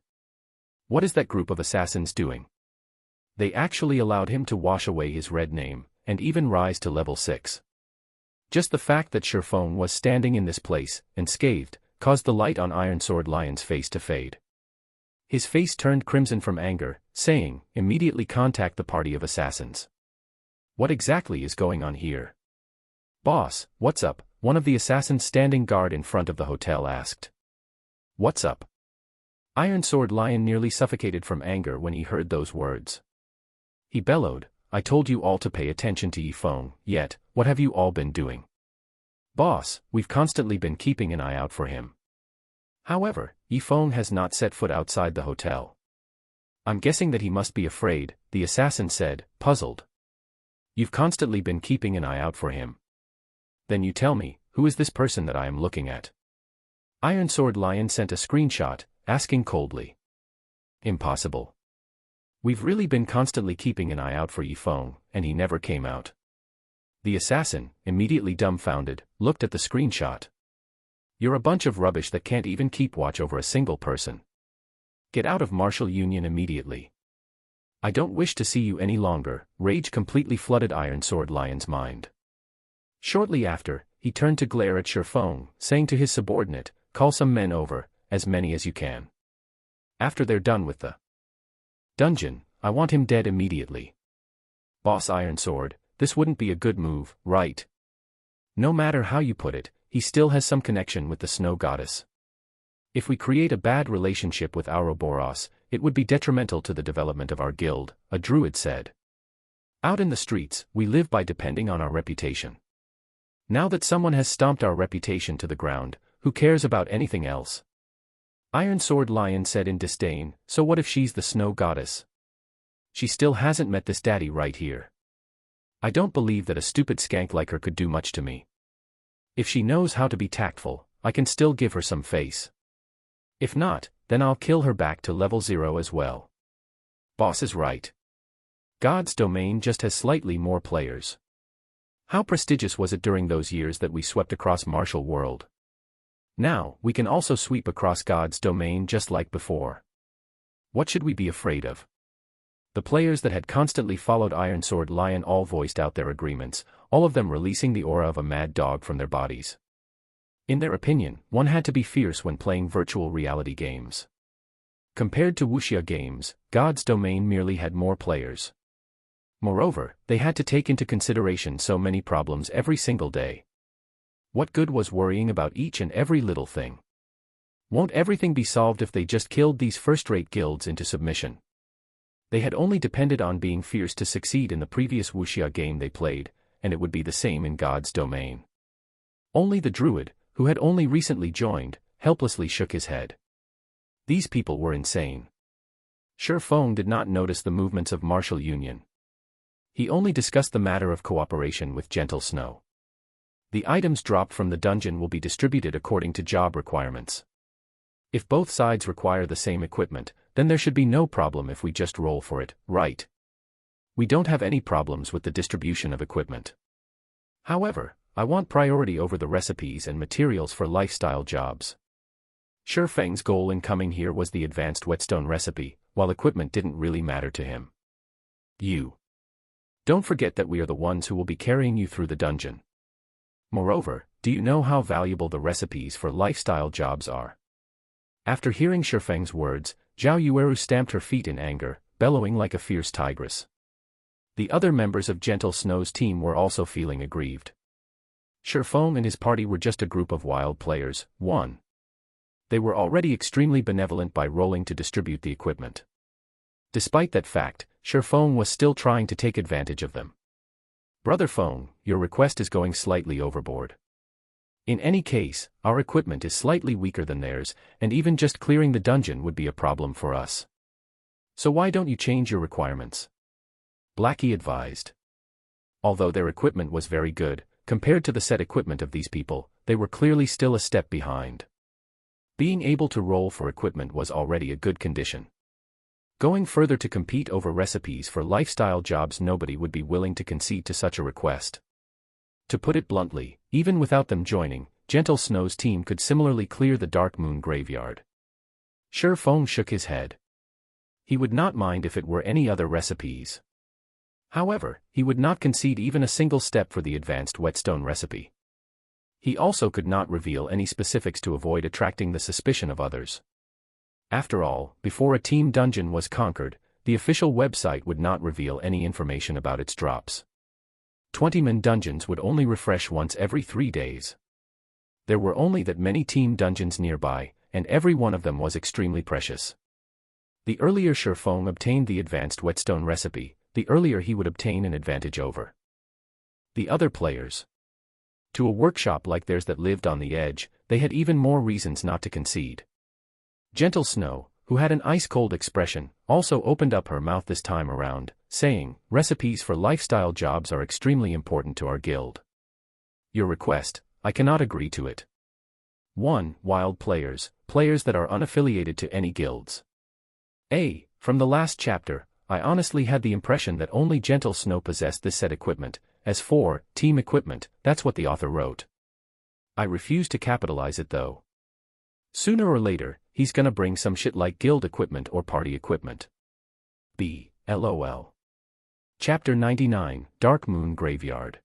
What is that group of assassins doing? They actually allowed him to wash away his red name, and even rise to level 6. Just the fact that Shifeng was standing in this place, unscathed, caused the light on Iron Sword Lion's face to fade. His face turned crimson from anger, saying, "Immediately contact the party of assassins." What exactly is going on here? "Boss, what's up?" one of the assassins standing guard in front of the hotel asked. "What's up?" Iron Sword Lion nearly suffocated from anger when he heard those words. He bellowed, "I told you all to pay attention to Yifeng, yet, what have you all been doing?" "Boss, we've constantly been keeping an eye out for him. However, Yifeng has not set foot outside the hotel." "I'm guessing that he must be afraid," the assassin said, puzzled. "You've constantly been keeping an eye out for him. Then you tell me, who is this person that I am looking at?" Iron Sword Lion sent a screenshot, asking coldly. "Impossible. We've really been constantly keeping an eye out for Yifeng, and he never came out." The assassin, immediately dumbfounded, looked at the screenshot. "You're a bunch of rubbish that can't even keep watch over a single person. Get out of Martial Union immediately. I don't wish to see you any longer." Rage completely flooded Iron Sword Lion's mind. Shortly after, he turned to glare at Shifeng, saying to his subordinate, "Call some men over, as many as you can. After they're done with the dungeon, I want him dead immediately." "Boss Iron Sword, this wouldn't be a good move, right? No matter how you put it, he still has some connection with the snow goddess. If we create a bad relationship with Ouroboros, it would be detrimental to the development of our guild," a druid said. "Out in the streets, we live by depending on our reputation. Now that someone has stomped our reputation to the ground, who cares about anything else?" Iron Sword Lion said in disdain, "So what if she's the snow goddess? She still hasn't met this daddy right here. I don't believe that a stupid skank like her could do much to me. If she knows how to be tactful, I can still give her some face. If not, then I'll kill her back to level 0 as well." Boss is right. God's domain just has slightly more players. How prestigious was it during those years that we swept across Martial World? Now, we can also sweep across God's domain just like before. What should we be afraid of? The players that had constantly followed Iron Sword Lion all voiced out their agreements, all of them releasing the aura of a mad dog from their bodies. In their opinion, one had to be fierce when playing virtual reality games. Compared to wuxia games, God's domain merely had more players. Moreover, they had to take into consideration so many problems every single day. What good was worrying about each and every little thing? Won't everything be solved if they just killed these first-rate guilds into submission? They had only depended on being fierce to succeed in the previous wuxia game they played, and it would be the same in God's domain. Only the druid, who had only recently joined, helplessly shook his head. These people were insane. Shifeng did not notice the movements of Martial Union. He only discussed the matter of cooperation with Gentle Snow. The items dropped from the dungeon will be distributed according to job requirements. If both sides require the same equipment, then there should be no problem if we just roll for it, right? We don't have any problems with the distribution of equipment. However, I want priority over the recipes and materials for lifestyle jobs. Shifeng's goal in coming here was the advanced whetstone recipe, while equipment didn't really matter to him. You. Don't forget that we are the ones who will be carrying you through the dungeon. Moreover, do you know how valuable the recipes for lifestyle jobs are? After hearing Shifeng's words, Zhao Yueru stamped her feet in anger, bellowing like a fierce tigress. The other members of Gentle Snow's team were also feeling aggrieved. Shifeng and his party were just a group of wild players, one. They were already extremely benevolent by rolling to distribute the equipment. Despite that fact, Shifeng was still trying to take advantage of them. Brother Feng, your request is going slightly overboard. In any case, our equipment is slightly weaker than theirs, and even just clearing the dungeon would be a problem for us. So why don't you change your requirements? Blackie advised. Although their equipment was very good, compared to the set equipment of these people, they were clearly still a step behind. Being able to roll for equipment was already a good condition. Going further to compete over recipes for lifestyle jobs, nobody would be willing to concede to such a request. To put it bluntly, even without them joining, Gentle Snow's team could similarly clear the Dark Moon graveyard. Sure Feng shook his head. He would not mind if it were any other recipes. However, he would not concede even a single step for the advanced whetstone recipe. He also could not reveal any specifics to avoid attracting the suspicion of others. After all, before a team dungeon was conquered, the official website would not reveal any information about its drops. 20-man dungeons would only refresh once every 3 days. There were only that many team dungeons nearby, and every one of them was extremely precious. The earlier Sure Feng obtained the advanced whetstone recipe, the earlier he would obtain an advantage over the other players. To a workshop like theirs that lived on the edge, they had even more reasons not to concede. Gentle Snow, who had an ice-cold expression, also opened up her mouth this time around, saying, "Recipes for lifestyle jobs are extremely important to our guild. Your request, I cannot agree to it. 1. Wild players, players that are unaffiliated to any guilds. From the last chapter, I honestly had the impression that only Gentle Snow possessed this set equipment. As for team equipment, that's what the author wrote. I refuse to capitalize it though. Sooner or later, he's gonna bring some shit like guild equipment or party equipment. LOL. Chapter 99, Dark Moon Graveyard.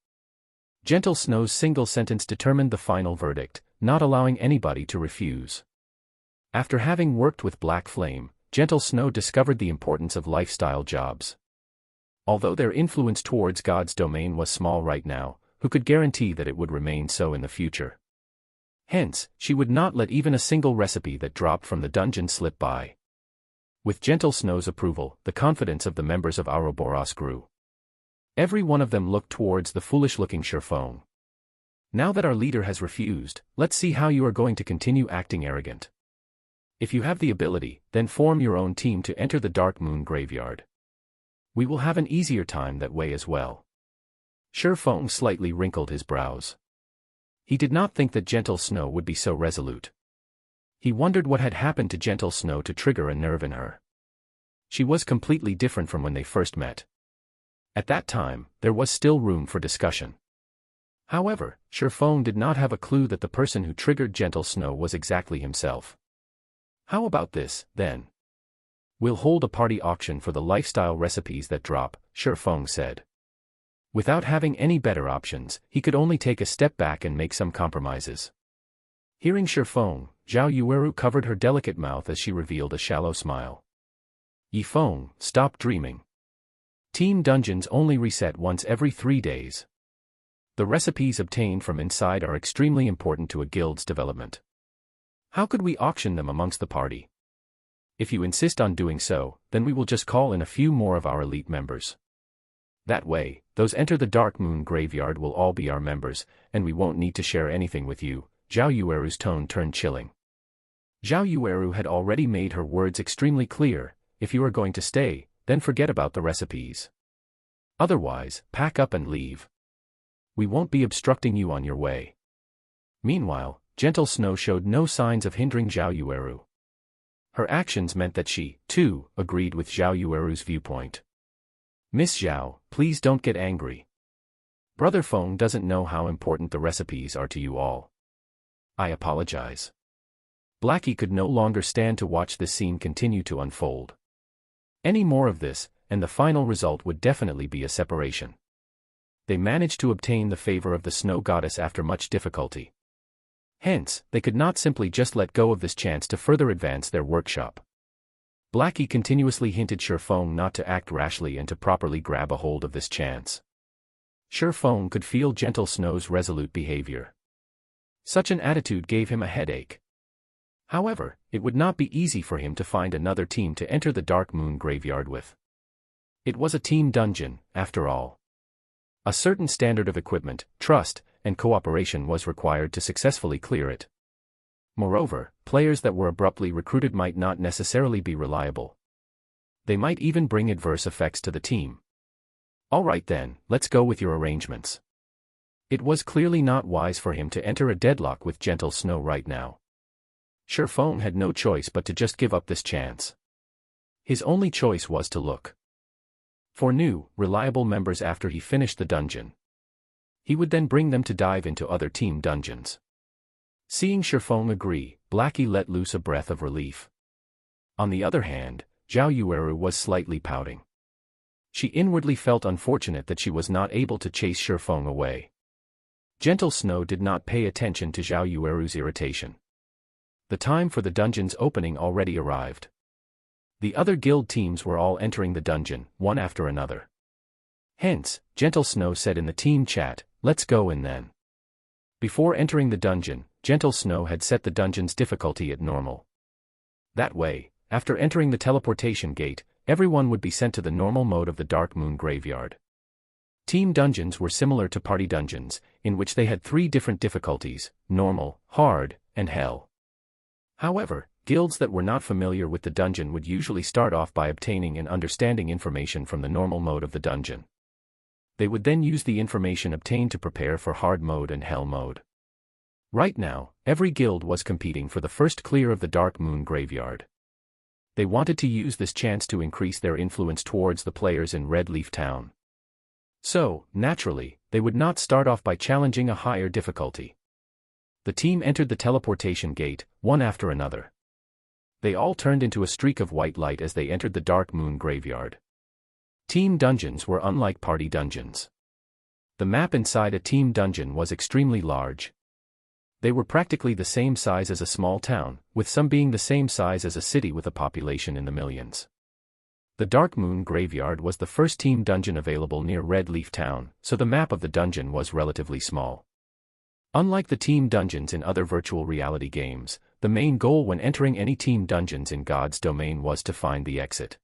Gentle Snow's single sentence determined the final verdict, not allowing anybody to refuse. After having worked with Black Flame, Gentle Snow discovered the importance of lifestyle jobs. Although their influence towards God's domain was small right now, who could guarantee that it would remain so in the future? Hence, she would not let even a single recipe that dropped from the dungeon slip by. With Gentle Snow's approval, the confidence of the members of Ouroboros grew. Every one of them looked towards the foolish-looking Sure Feng. Now that our leader has refused, let's see how you are going to continue acting arrogant. If you have the ability, then form your own team to enter the Dark Moon Graveyard. We will have an easier time that way as well. Sure Feng slightly wrinkled his brows. He did not think that Gentle Snow would be so resolute. He wondered what had happened to Gentle Snow to trigger a nerve in her. She was completely different from when they first met. At that time, there was still room for discussion. However, Sure Feng did not have a clue that the person who triggered Gentle Snow was exactly himself. How about this, then? We'll hold a party auction for the lifestyle recipes that drop, Sure Feng said. Without having any better options, he could only take a step back and make some compromises. Hearing Sure Feng, Zhao Yueru covered her delicate mouth as she revealed a shallow smile. Yi Feng, stop dreaming. Team dungeons only reset once every 3 days. The recipes obtained from inside are extremely important to a guild's development. How could we auction them amongst the party? If you insist on doing so, then we will just call in a few more of our elite members. That way, those enter the Dark Moon Graveyard will all be our members, and we won't need to share anything with you. Zhao Yueru's tone turned chilling. Zhao Yueru had already made her words extremely clear: if you are going to stay, then forget about the recipes. Otherwise, pack up and leave. We won't be obstructing you on your way. Meanwhile, Gentle Snow showed no signs of hindering Zhao Yueru. Her actions meant that she, too, agreed with Zhao Yueru's viewpoint. Miss Zhao, please don't get angry. Brother Feng doesn't know how important the recipes are to you all. I apologize. Blackie could no longer stand to watch this scene continue to unfold. Any more of this, and the final result would definitely be a separation. They managed to obtain the favor of the Snow Goddess after much difficulty. Hence, they could not simply just let go of this chance to further advance their workshop. Blackie continuously hinted Sure Feng not to act rashly and to properly grab a hold of this chance. Sure Feng could feel Gentle Snow's resolute behavior. Such an attitude gave him a headache. However, it would not be easy for him to find another team to enter the Dark Moon Graveyard with. It was a team dungeon, after all. A certain standard of equipment, trust, and cooperation was required to successfully clear it. Moreover, players that were abruptly recruited might not necessarily be reliable. They might even bring adverse effects to the team. All right then, let's go with your arrangements. It was clearly not wise for him to enter a deadlock with Gentle Snow right now. Sure Feng had no choice but to just give up this chance. His only choice was to look for new, reliable members after he finished the dungeon. He would then bring them to dive into other team dungeons. Seeing Shifeng agree, Blackie let loose a breath of relief. On the other hand, Zhao Yueru was slightly pouting. She inwardly felt unfortunate that she was not able to chase Shifeng away. Gentle Snow did not pay attention to Zhao Yueru's irritation. The time for the dungeon's opening already arrived. The other guild teams were all entering the dungeon, one after another. Hence, Gentle Snow said in the team chat, "Let's go in then." Before entering the dungeon, Gentle Snow had set the dungeon's difficulty at normal. That way, after entering the teleportation gate, everyone would be sent to the normal mode of the Dark Moon Graveyard. Team dungeons were similar to party dungeons, in which they had 3 different difficulties: normal, hard, and hell. However, guilds that were not familiar with the dungeon would usually start off by obtaining and understanding information from the normal mode of the dungeon. They would then use the information obtained to prepare for hard mode and hell mode. Right now, every guild was competing for the first clear of the Dark Moon Graveyard. They wanted to use this chance to increase their influence towards the players in Red Leaf Town. So, naturally, they would not start off by challenging a higher difficulty. The team entered the teleportation gate, one after another. They all turned into a streak of white light as they entered the Dark Moon Graveyard. Team dungeons were unlike party dungeons. The map inside a team dungeon was extremely large. They were practically the same size as a small town, with some being the same size as a city with a population in the millions. The Dark Moon Graveyard was the first team dungeon available near Red Leaf Town, so the map of the dungeon was relatively small. Unlike the team dungeons in other virtual reality games, the main goal when entering any team dungeons in God's domain was to find the exit.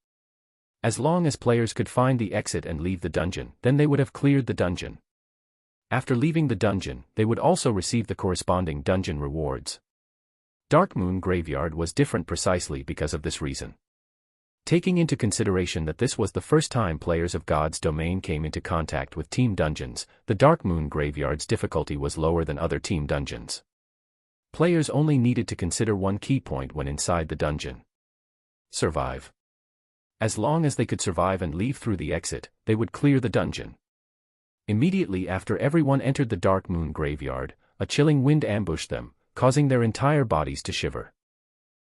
As long as players could find the exit and leave the dungeon, then they would have cleared the dungeon. After leaving the dungeon, they would also receive the corresponding dungeon rewards. Dark Moon Graveyard was different precisely because of this reason. Taking into consideration that this was the first time players of God's domain came into contact with team dungeons, the Dark Moon Graveyard's difficulty was lower than other team dungeons. Players only needed to consider one key point when inside the dungeon: survive. As long as they could survive and leave through the exit, they would clear the dungeon. Immediately after everyone entered the Dark Moon Graveyard, a chilling wind ambushed them, causing their entire bodies to shiver.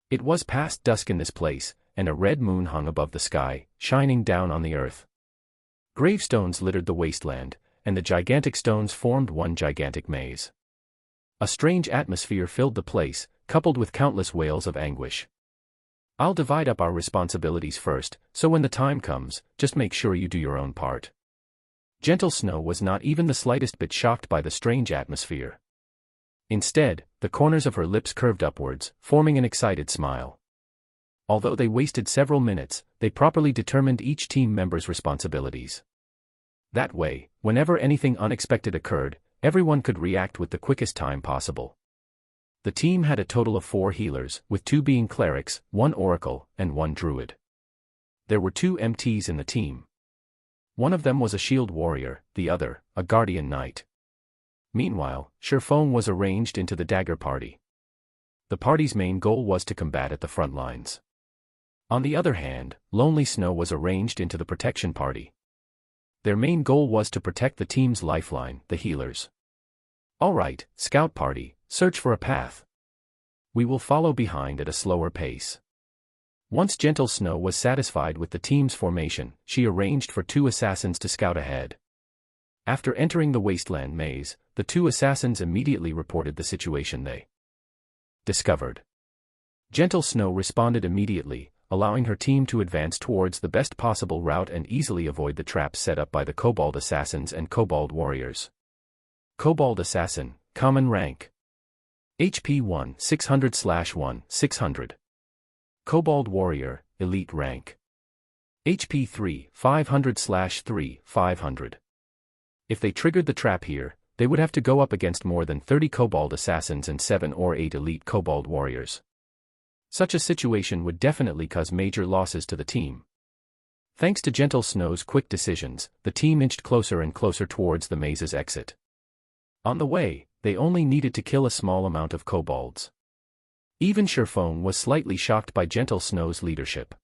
It was past dusk in this place, and a red moon hung above the sky, shining down on the earth. Gravestones littered the wasteland, and the gigantic stones formed one gigantic maze. A strange atmosphere filled the place, coupled with countless wails of anguish. "I'll divide up our responsibilities first, so when the time comes, just make sure you do your own part." Gentle Snow was not even the slightest bit shocked by the strange atmosphere. Instead, the corners of her lips curved upwards, forming an excited smile. Although they wasted several minutes, they properly determined each team member's responsibilities. That way, whenever anything unexpected occurred, everyone could react with the quickest time possible. The team had a total of 4 healers, with 2 being clerics, 1 oracle, and 1 druid. There were 2 MTs in the team. One of them was a shield warrior, the other, a guardian knight. Meanwhile, Shifeng was arranged into the dagger party. The party's main goal was to combat at the front lines. On the other hand, Lonely Snow was arranged into the protection party. Their main goal was to protect the team's lifeline, the healers. "Alright, scout party, search for a path. We will follow behind at a slower pace." Once Gentle Snow was satisfied with the team's formation, she arranged for 2 assassins to scout ahead. After entering the wasteland maze, the 2 assassins immediately reported the situation they discovered. Gentle Snow responded immediately, allowing her team to advance towards the best possible route and easily avoid the traps set up by the Kobold Assassins and Kobold Warriors. Kobold Assassin, Common Rank. HP 1 600/1 600. Kobold Warrior, Elite Rank. HP 3 500/3 500. If they triggered the trap here, they would have to go up against more than 30 Kobold Assassins and 7 or 8 elite Kobold Warriors. Such a situation would definitely cause major losses to the team. Thanks to Gentle Snow's quick decisions, the team inched closer and closer towards the maze's exit. On the way, they only needed to kill a small amount of kobolds. Even Shifeng was slightly shocked by Gentle Snow's leadership.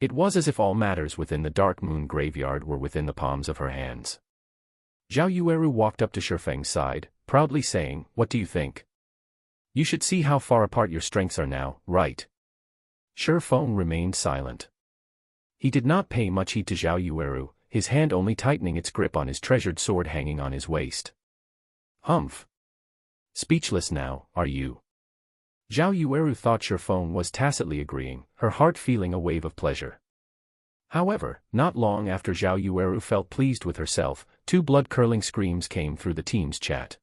It was as if all matters within the Dark Moon graveyard were within the palms of her hands. Zhao Yueru walked up to Shifeng's side, proudly saying, "What do you think? You should see how far apart your strengths are now, right?" Shifeng remained silent. He did not pay much heed to Zhao Yueru, his hand only tightening its grip on his treasured sword hanging on his waist. "Humph. Speechless now, are you?" Zhao Yueru thought Shifeng was tacitly agreeing, her heart feeling a wave of pleasure. However, not long after Zhao Yueru felt pleased with herself, two blood-curdling screams came through the team's chat.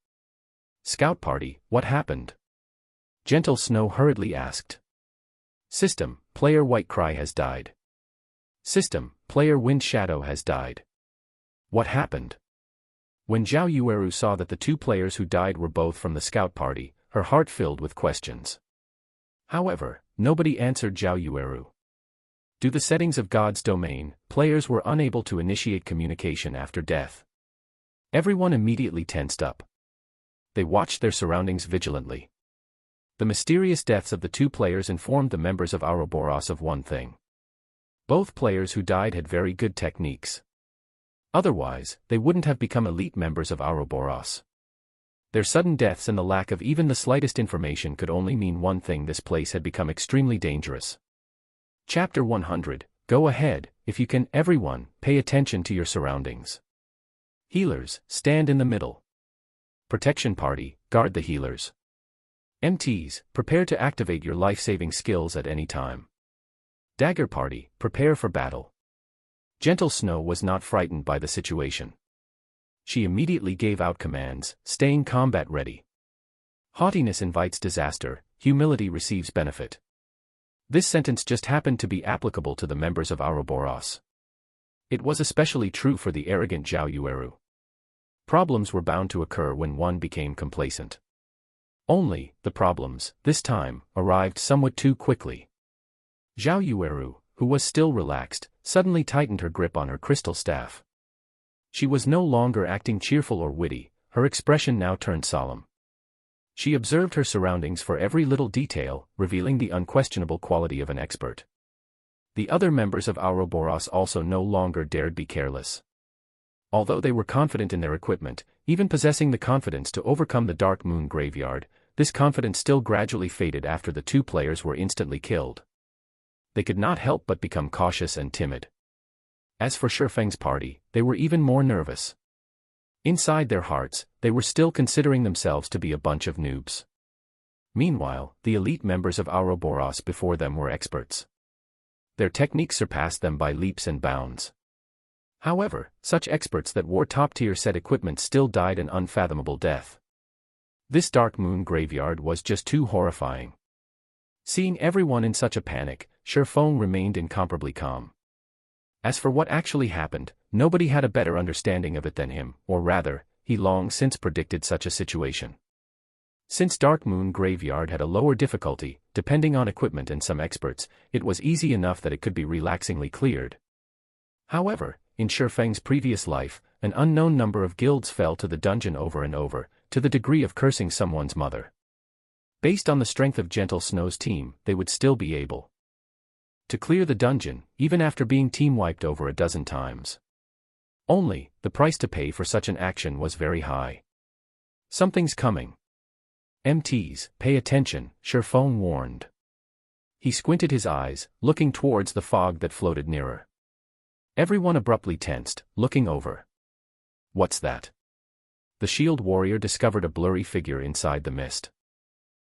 "Scout party, what happened?" Gentle Snow hurriedly asked. "System, player White Cry has died. System, player Wind Shadow has died. What happened?" When Zhao Yueru saw that the two players who died were both from the scout party, her heart filled with questions. However, nobody answered Zhao Yueru. Due to the settings of God's domain, players were unable to initiate communication after death. Everyone immediately tensed up. They watched their surroundings vigilantly. The mysterious deaths of the two players informed the members of Ouroboros of one thing. Both players who died had very good techniques. Otherwise, they wouldn't have become elite members of Ouroboros. Their sudden deaths and the lack of even the slightest information could only mean one thing: this place had become extremely dangerous. Chapter 100, Go ahead, if you can. Everyone, pay attention to your surroundings. Healers, stand in the middle. Protection party, guard the healers. MTs, prepare to activate your life-saving skills at any time. Dagger party, prepare for battle. Gentle Snow was not frightened by the situation. She immediately gave out commands, staying combat ready. Haughtiness invites disaster, humility receives benefit. This sentence just happened to be applicable to the members of Ouroboros. It was especially true for the arrogant Zhao Yueru. Problems were bound to occur when one became complacent. Only, the problems, this time, arrived somewhat too quickly. Zhao Yueru, who was still relaxed, suddenly tightened her grip on her crystal staff. She was no longer acting cheerful or witty, her expression now turned solemn. She observed her surroundings for every little detail, revealing the unquestionable quality of an expert. The other members of Ouroboros also no longer dared be careless. Although they were confident in their equipment, even possessing the confidence to overcome the Dark Moon graveyard, this confidence still gradually faded after the two players were instantly killed. They could not help but become cautious and timid. As for Shifeng's party, they were even more nervous. Inside their hearts, they were still considering themselves to be a bunch of noobs. Meanwhile, the elite members of Ouroboros before them were experts. Their techniques surpassed them by leaps and bounds. However, such experts that wore top-tier set equipment still died an unfathomable death. This Dark Moon graveyard was just too horrifying. Seeing everyone in such a panic, Shifeng remained incomparably calm. As for what actually happened, nobody had a better understanding of it than him, or rather, he long since predicted such a situation. Since Dark Moon graveyard had a lower difficulty, depending on equipment and some experts, it was easy enough that it could be relaxingly cleared. However, in Shifeng's previous life, an unknown number of guilds fell to the dungeon over and over, to the degree of cursing someone's mother. Based on the strength of Gentle Snow's team, they would still be able to clear the dungeon, even after being team-wiped over a dozen times. Only, the price to pay for such an action was very high. Something's coming. MTs, pay attention, Shifeng warned. He squinted his eyes, looking towards the fog that floated nearer. Everyone abruptly tensed, looking over. What's that? The shield warrior discovered a blurry figure inside the mist.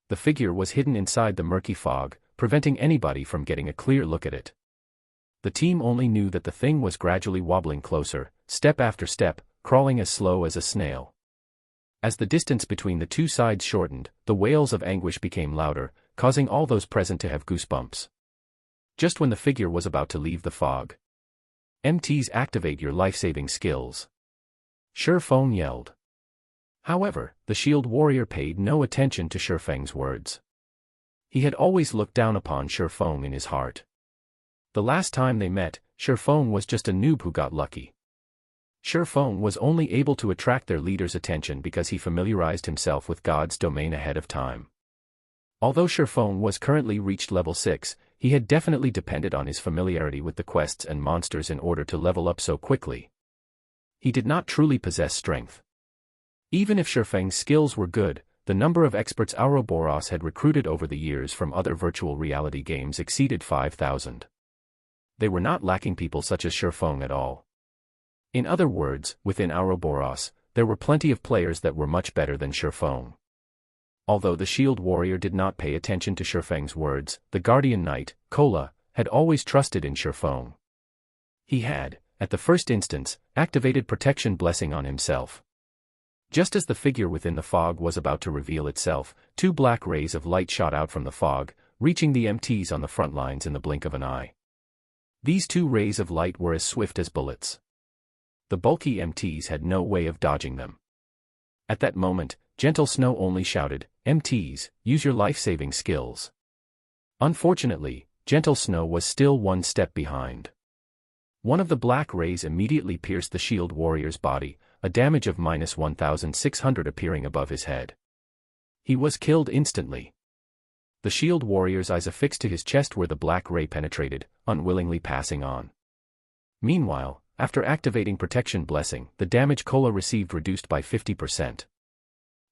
The figure was hidden inside the murky fog, preventing anybody from getting a clear look at it. The team only knew that the thing was gradually wobbling closer, step after step, crawling as slow as a snail. As the distance between the two sides shortened, the wails of anguish became louder, causing all those present to have goosebumps. Just when the figure was about to leave the fog. MTs, activate your life-saving skills. Shifeng yelled. However, the shield warrior paid no attention to Shifeng's words. He had always looked down upon Shifeng in his heart. The last time they met, Shifeng was just a noob who got lucky. Shifeng was only able to attract their leader's attention because he familiarized himself with God's domain ahead of time. Although Shifeng was currently reached level 6, he had definitely depended on his familiarity with the quests and monsters in order to level up so quickly. He did not truly possess strength. Even if Shifeng's skills were good, the number of experts Ouroboros had recruited over the years from other virtual reality games exceeded 5,000. They were not lacking people such as Shifeng at all. In other words, within Ouroboros, there were plenty of players that were much better than Shifeng. Although the shield warrior did not pay attention to Shifeng's words, the guardian knight, Kola, had always trusted in Shifeng. He had, at the first instance, activated protection blessing on himself. Just as the figure within the fog was about to reveal itself, 2 black rays of light shot out from the fog, reaching the MTs on the front lines in the blink of an eye. These 2 rays of light were as swift as bullets. The bulky MTs had no way of dodging them. At that moment, Gentle Snow only shouted, "MTs, use your life-saving skills." Unfortunately, Gentle Snow was still 1 step behind. One of the black rays immediately pierced the shield warrior's body, a damage of -1,600 appearing above his head. He was killed instantly. The shield warrior's eyes affixed to his chest where the black ray penetrated, unwillingly passing on. Meanwhile, after activating protection blessing, the damage Kola received reduced by 50%.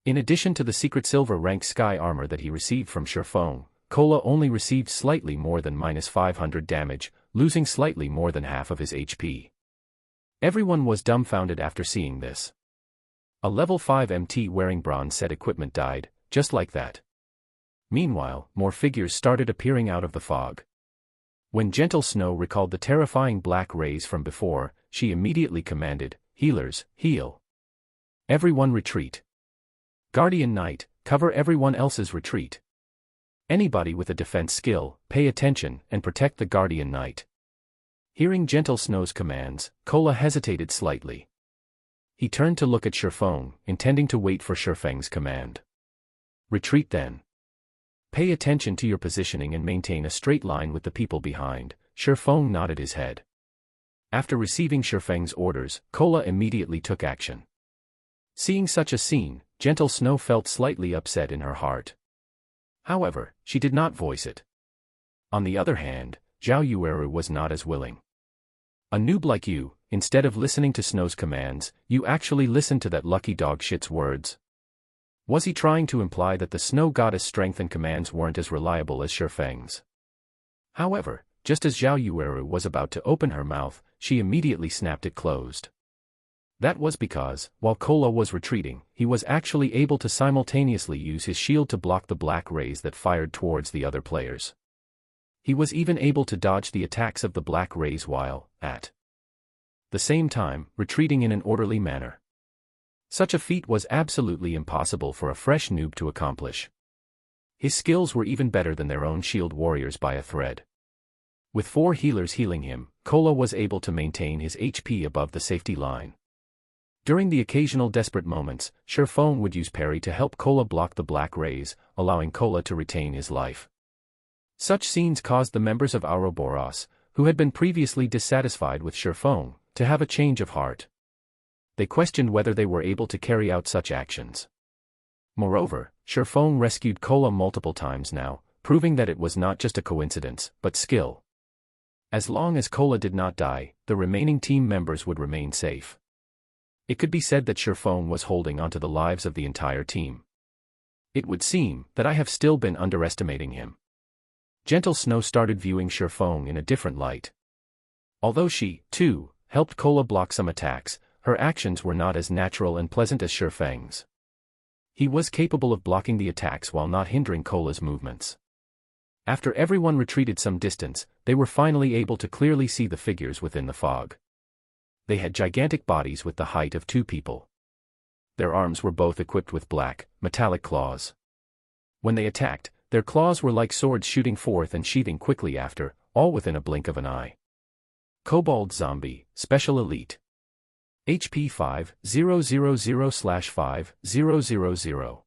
In addition to the secret silver rank sky armor that he received from Shifeng, Kola only received slightly more than -500 damage, losing slightly more than half of his HP. Everyone was dumbfounded after seeing this. A level 5 MT wearing bronze set equipment died, just like that. Meanwhile, more figures started appearing out of the fog. When Gentle Snow recalled the terrifying black rays from before, she immediately commanded, "Healers, heal. Everyone retreat. Guardian Knight, cover everyone else's retreat. Anybody with a defense skill, pay attention and protect the Guardian Knight." Hearing Gentle Snow's commands, Kola hesitated slightly. He turned to look at Shifeng, intending to wait for Shifeng's command. "Retreat then. Pay attention to your positioning and maintain a straight line with the people behind." Shifeng nodded his head. After receiving Shifeng's orders, Kola immediately took action. Seeing such a scene, Gentle Snow felt slightly upset in her heart. However, she did not voice it. On the other hand, Zhao Yueru was not as willing. "A noob like you, instead of listening to Snow's commands, you actually listened to that lucky dog shit's words." Was he trying to imply that the Snow Goddess' strength and commands weren't as reliable as Shifeng's? However, just as Zhao Yueru was about to open her mouth, she immediately snapped it closed. That was because, while Kola was retreating, he was actually able to simultaneously use his shield to block the black rays that fired towards the other players. He was even able to dodge the attacks of the black rays while, at the same time, retreating in an orderly manner. Such a feat was absolutely impossible for a fresh noob to accomplish. His skills were even better than their own shield warriors by a thread. With 4 healers healing him, Kola was able to maintain his HP above the safety line. During the occasional desperate moments, Shifeng would use parry to help Kola block the black rays, allowing Kola to retain his life. Such scenes caused the members of Ouroboros, who had been previously dissatisfied with Shifeng, to have a change of heart. They questioned whether they were able to carry out such actions. Moreover, Shifeng rescued Kola multiple times now, proving that it was not just a coincidence, but skill. As long as Kola did not die, the remaining team members would remain safe. It could be said that Shifeng was holding onto the lives of the entire team. It would seem that I have still been underestimating him. Gentle Snow started viewing Shifeng in a different light. Although she, too, helped Kola block some attacks, her actions were not as natural and pleasant as Shifeng's. He was capable of blocking the attacks while not hindering Kola's movements. After everyone retreated some distance, they were finally able to clearly see the figures within the fog. They had gigantic bodies with the height of 2 people. Their arms were both equipped with black, metallic claws. When they attacked, their claws were like swords shooting forth and sheathing quickly after, all within a blink of an eye. Kobold Zombie, Special Elite. HP 5000/5000.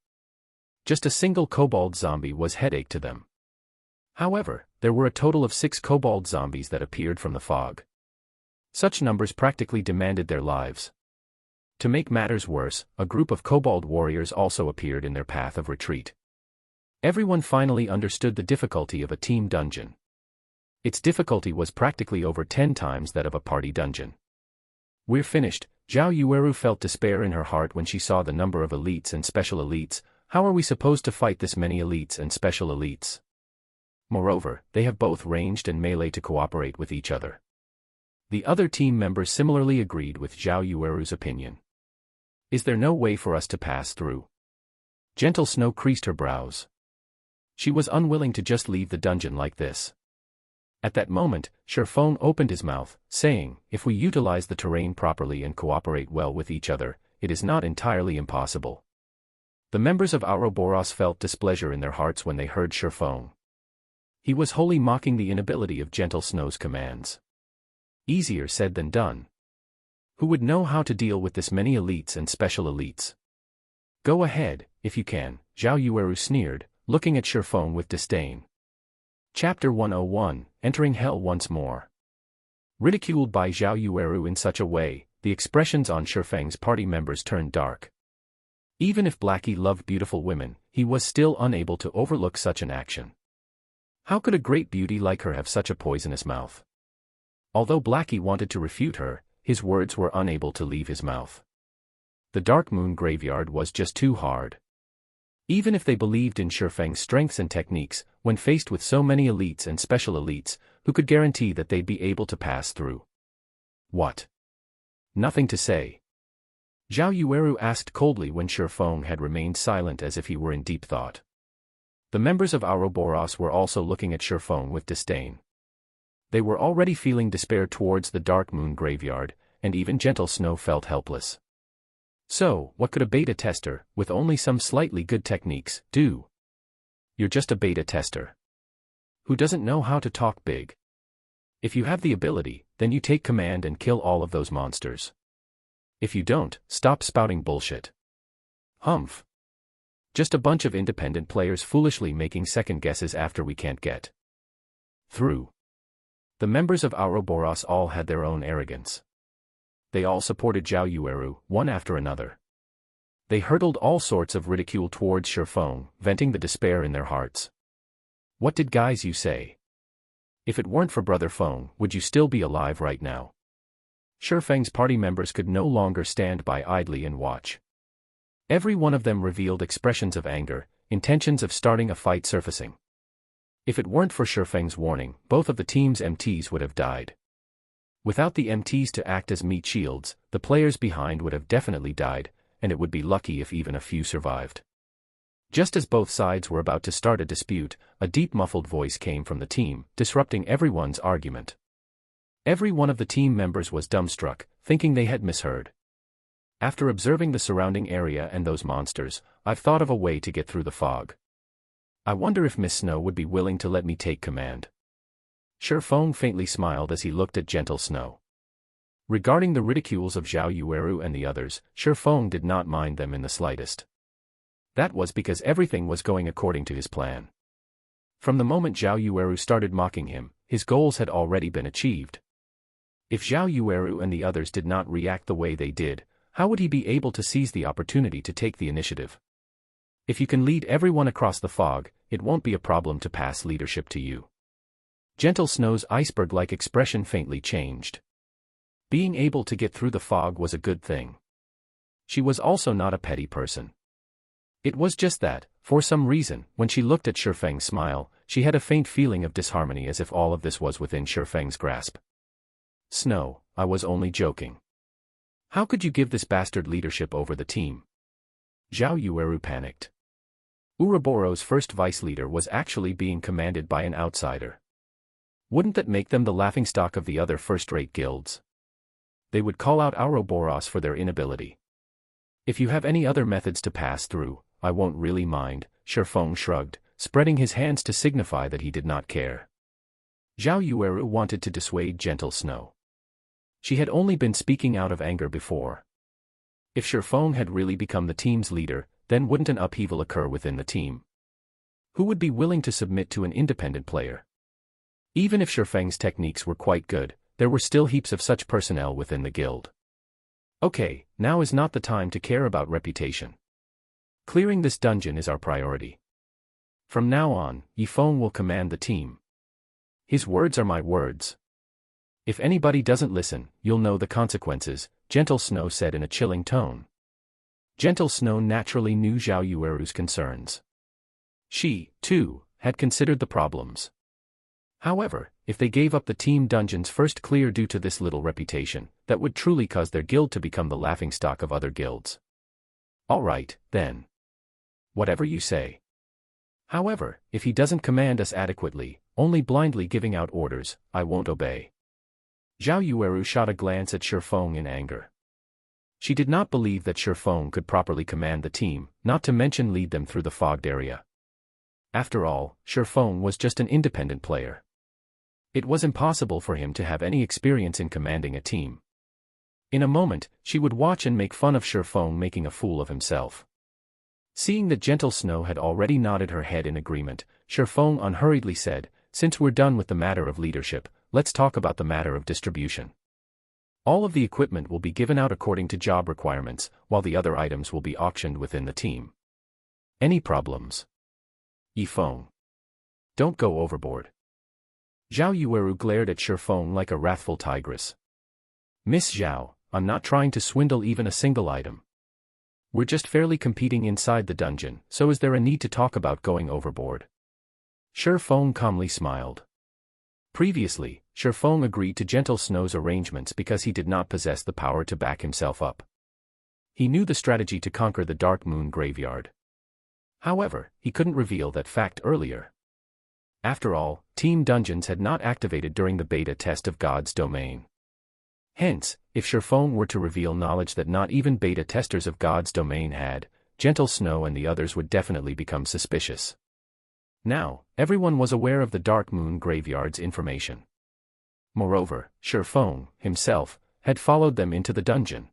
Just a single kobold zombie was headache to them. However, there were a total of 6 kobold zombies that appeared from the fog. Such numbers practically demanded their lives. To make matters worse, a group of kobold warriors also appeared in their path of retreat. Everyone finally understood the difficulty of a team dungeon. Its difficulty was practically over 10 times that of a party dungeon. We're finished. Zhao Yueru felt despair in her heart when she saw the number of elites and special elites. How are we supposed to fight this many elites and special elites? Moreover, they have both ranged and melee to cooperate with each other. The other team members similarly agreed with Zhao Yueru's opinion. Is there no way for us to pass through? Gentle Snow creased her brows. She was unwilling to just leave the dungeon like this. At that moment, Shifeng opened his mouth, saying, if we utilize the terrain properly and cooperate well with each other, it is not entirely impossible. The members of Ouroboros felt displeasure in their hearts when they heard Shifeng. He was wholly mocking the inability of Gentle Snow's commands. Easier said than done. Who would know how to deal with this many elites and special elites? Go ahead, if you can, Zhao Yueru sneered, looking at Shifeng with disdain. Chapter 101, Entering Hell Once More. Ridiculed by Zhao Yueru in such a way, the expressions on Shifeng's party members turned dark. Even if Blackie loved beautiful women, he was still unable to overlook such an action. How could a great beauty like her have such a poisonous mouth? Although Blackie wanted to refute her, his words were unable to leave his mouth. The Dark Moon Graveyard was just too hard. Even if they believed in Shifeng's strengths and techniques, when faced with so many elites and special elites, who could guarantee that they'd be able to pass through? What? Nothing to say. Zhao Yueru asked coldly when Shifeng had remained silent as if he were in deep thought. The members of Ouroboros were also looking at Shifeng with disdain. They were already feeling despair towards the Dark Moon Graveyard, and even Gentle Snow felt helpless. So, what could a beta tester, with only some slightly good techniques, do? You're just a beta tester. Who doesn't know how to talk big? If you have the ability, then you take command and kill all of those monsters. If you don't, stop spouting bullshit. Humph. Just a bunch of independent players foolishly making second guesses after we can't get through. The members of Ouroboros all had their own arrogance. They all supported Zhao Yueru, one after another. They hurled all sorts of ridicule towards Shifeng, venting the despair in their hearts. What did guys you say? If it weren't for Brother Feng, would you still be alive right now? Shifeng's party members could no longer stand by idly and watch. Every one of them revealed expressions of anger, intentions of starting a fight surfacing. If it weren't for Shifeng's warning, both of the team's MTs would have died. Without the MTs to act as meat shields, the players behind would have definitely died, and it would be lucky if even a few survived. Just as both sides were about to start a dispute, a deep muffled voice came from the team, disrupting everyone's argument. Every one of the team members was dumbstruck, thinking they had misheard. After observing the surrounding area and those monsters, I've thought of a way to get through the fog. I wonder if Miss Snow would be willing to let me take command. Shifeng faintly smiled as he looked at Gentle Snow. Regarding the ridicules of Zhao Yueru and the others, Shifeng did not mind them in the slightest. That was because everything was going according to his plan. From the moment Zhao Yueru started mocking him, his goals had already been achieved. If Zhao Yueru and the others did not react the way they did, how would he be able to seize the opportunity to take the initiative? If you can lead everyone across the fog, it won't be a problem to pass leadership to you. Gentle Snow's iceberg-like expression faintly changed. Being able to get through the fog was a good thing. She was also not a petty person. It was just that, for some reason, when she looked at Shifeng's smile, she had a faint feeling of disharmony as if all of this was within Shifeng's grasp. Snow, I was only joking. How could you give this bastard leadership over the team? Zhao Yueru panicked. Ouroboros' first vice leader was actually being commanded by an outsider. Wouldn't that make them the laughingstock of the other first-rate guilds? They would call out Ouroboros for their inability. If you have any other methods to pass through, I won't really mind, Shifeng shrugged, spreading his hands to signify that he did not care. Zhao Yueru wanted to dissuade Gentle Snow. She had only been speaking out of anger before. If Shifeng had really become the team's leader, then wouldn't an upheaval occur within the team? Who would be willing to submit to an independent player? Even if Shifeng's techniques were quite good, there were still heaps of such personnel within the guild. Okay, now is not the time to care about reputation. Clearing this dungeon is our priority. From now on, Yifeng will command the team. His words are my words. If anybody doesn't listen, you'll know the consequences, Gentle Snow said in a chilling tone. Gentle Snow naturally knew Zhao Yueru's concerns. She, too, had considered the problems. However, if they gave up the team dungeons first clear due to this little reputation, that would truly cause their guild to become the laughingstock of other guilds. All right, then. Whatever you say. However, if he doesn't command us adequately, only blindly giving out orders, I won't obey. Zhao Yueru shot a glance at Shifeng in anger. She did not believe that Shifeng could properly command the team, not to mention lead them through the fogged area. After all, Shifeng was just an independent player. It was impossible for him to have any experience in commanding a team. In a moment, she would watch and make fun of Shifeng making a fool of himself. Seeing that Gentle Snow had already nodded her head in agreement, Shifeng unhurriedly said, "Since we're done with the matter of leadership, let's talk about the matter of distribution. All of the equipment will be given out according to job requirements, while the other items will be auctioned within the team. Any problems? Yifeng. Don't go overboard." Zhao Yueru glared at Shifeng like a wrathful tigress. "Miss Zhao, I'm not trying to swindle even a single item. We're just fairly competing inside the dungeon, so is there a need to talk about going overboard?" Shifeng calmly smiled. Previously, Shifeng agreed to Gentle Snow's arrangements because he did not possess the power to back himself up. He knew the strategy to conquer the Dark Moon Graveyard. However, he couldn't reveal that fact earlier. After all, Team Dungeons had not activated during the beta test of God's domain. Hence, if Shifeng were to reveal knowledge that not even beta testers of God's domain had, Gentle Snow and the others would definitely become suspicious. Now, everyone was aware of the Dark Moon Graveyard's information. Moreover, Shifeng, himself, had followed them into the dungeon.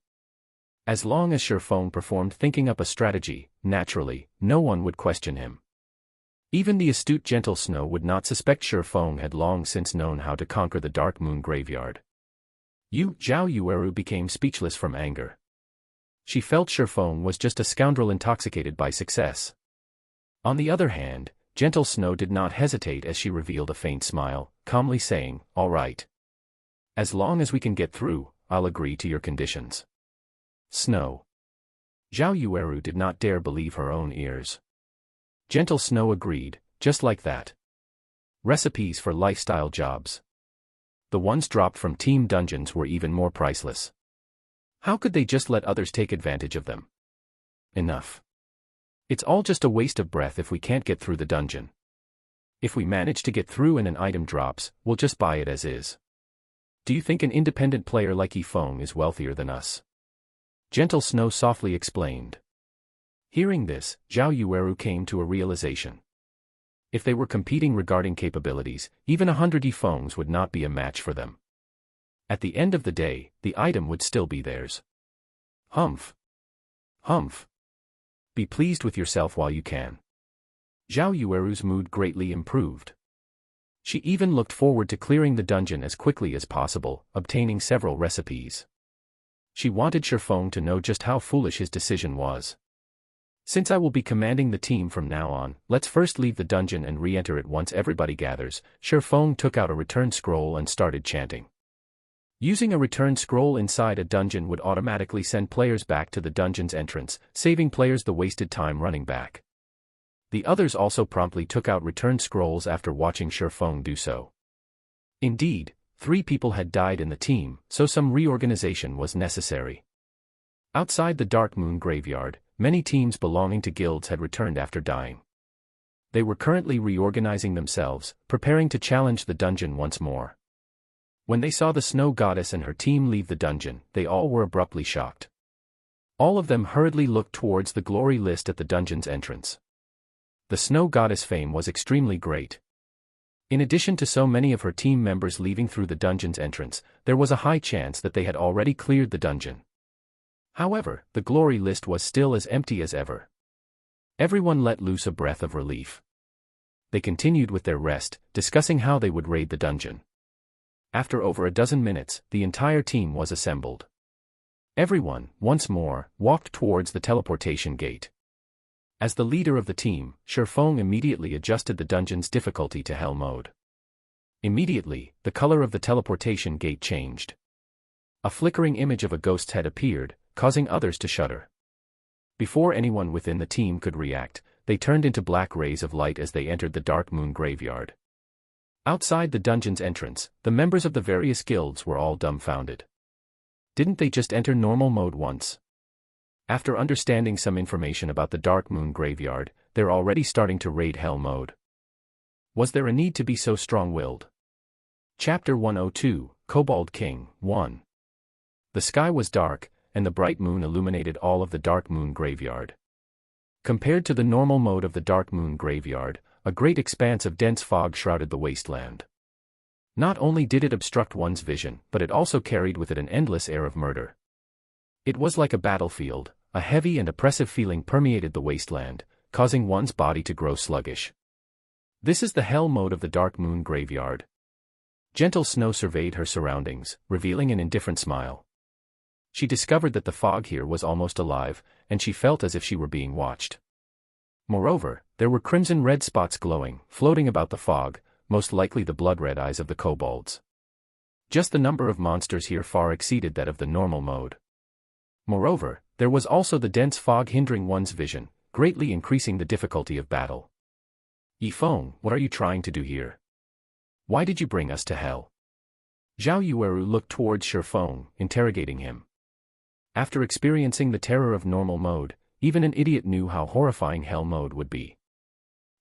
As long as Shifeng performed thinking up a strategy, naturally, no one would question him. Even the astute Gentle Snow would not suspect Shifeng had long since known how to conquer the Dark Moon Graveyard. Zhao Yueru became speechless from anger. She felt Shifeng was just a scoundrel intoxicated by success. On the other hand, Gentle Snow did not hesitate as she revealed a faint smile, calmly saying, "All right. As long as we can get through, I'll agree to your conditions." Snow. Zhao Yueru did not dare believe her own ears. Gentle Snow agreed, just like that. Recipes for lifestyle jobs. The ones dropped from Team Dungeons were even more priceless. How could they just let others take advantage of them? Enough. It's all just a waste of breath if we can't get through the dungeon. If we manage to get through and an item drops, we'll just buy it as is. Do you think an independent player like Yifeng is wealthier than us? Gentle Snow softly explained. Hearing this, Zhao Yueru came to a realization. If they were competing regarding capabilities, even 100 Yifengs would not be a match for them. At the end of the day, the item would still be theirs. Humph. Humph. Be pleased with yourself while you can. Zhao Yueru's mood greatly improved. She even looked forward to clearing the dungeon as quickly as possible, obtaining several recipes. She wanted Shifeng to know just how foolish his decision was. Since I will be commanding the team from now on, let's first leave the dungeon and re-enter it once everybody gathers. Shifeng took out a return scroll and started chanting. Using a return scroll inside a dungeon would automatically send players back to the dungeon's entrance, saving players the wasted time running back. The others also promptly took out return scrolls after watching Shifeng do so. Indeed, 3 people had died in the team, so some reorganization was necessary. Outside the Dark Moon Graveyard, many teams belonging to guilds had returned after dying. They were currently reorganizing themselves, preparing to challenge the dungeon once more. When they saw the Snow Goddess and her team leave the dungeon, they all were abruptly shocked. All of them hurriedly looked towards the glory list at the dungeon's entrance. The Snow Goddess' fame was extremely great. In addition to so many of her team members leaving through the dungeon's entrance, there was a high chance that they had already cleared the dungeon. However, the glory list was still as empty as ever. Everyone let loose a breath of relief. They continued with their rest, discussing how they would raid the dungeon. After over a dozen minutes, the entire team was assembled. Everyone, once more, walked towards the teleportation gate. As the leader of the team, Shifeng immediately adjusted the dungeon's difficulty to hell mode. Immediately, the color of the teleportation gate changed. A flickering image of a ghost's head appeared, causing others to shudder. Before anyone within the team could react, they turned into black rays of light as they entered the Dark Moon graveyard. Outside the dungeon's entrance, the members of the various guilds were all dumbfounded. Didn't they just enter normal mode once? After understanding some information about the Dark Moon graveyard, they're already starting to raid hell mode. Was there a need to be so strong-willed? Chapter 102, Kobold King, 1. The sky was dark, and the bright moon illuminated all of the Dark Moon graveyard. Compared to the normal mode of the Dark Moon graveyard, a great expanse of dense fog shrouded the wasteland. Not only did it obstruct one's vision, but it also carried with it an endless air of murder. It was like a battlefield, a heavy and oppressive feeling permeated the wasteland, causing one's body to grow sluggish. This is the hell mode of the Dark Moon graveyard. Gentle Snow surveyed her surroundings, revealing an indifferent smile. She discovered that the fog here was almost alive, and she felt as if she were being watched. Moreover, there were crimson-red spots glowing, floating about the fog, most likely the blood-red eyes of the kobolds. Just the number of monsters here far exceeded that of the normal mode. Moreover, there was also the dense fog hindering one's vision, greatly increasing the difficulty of battle. Yifeng, what are you trying to do here? Why did you bring us to hell? Zhao Yueru looked towards Shifeng, interrogating him. After experiencing the terror of normal mode, even an idiot knew how horrifying hell mode would be.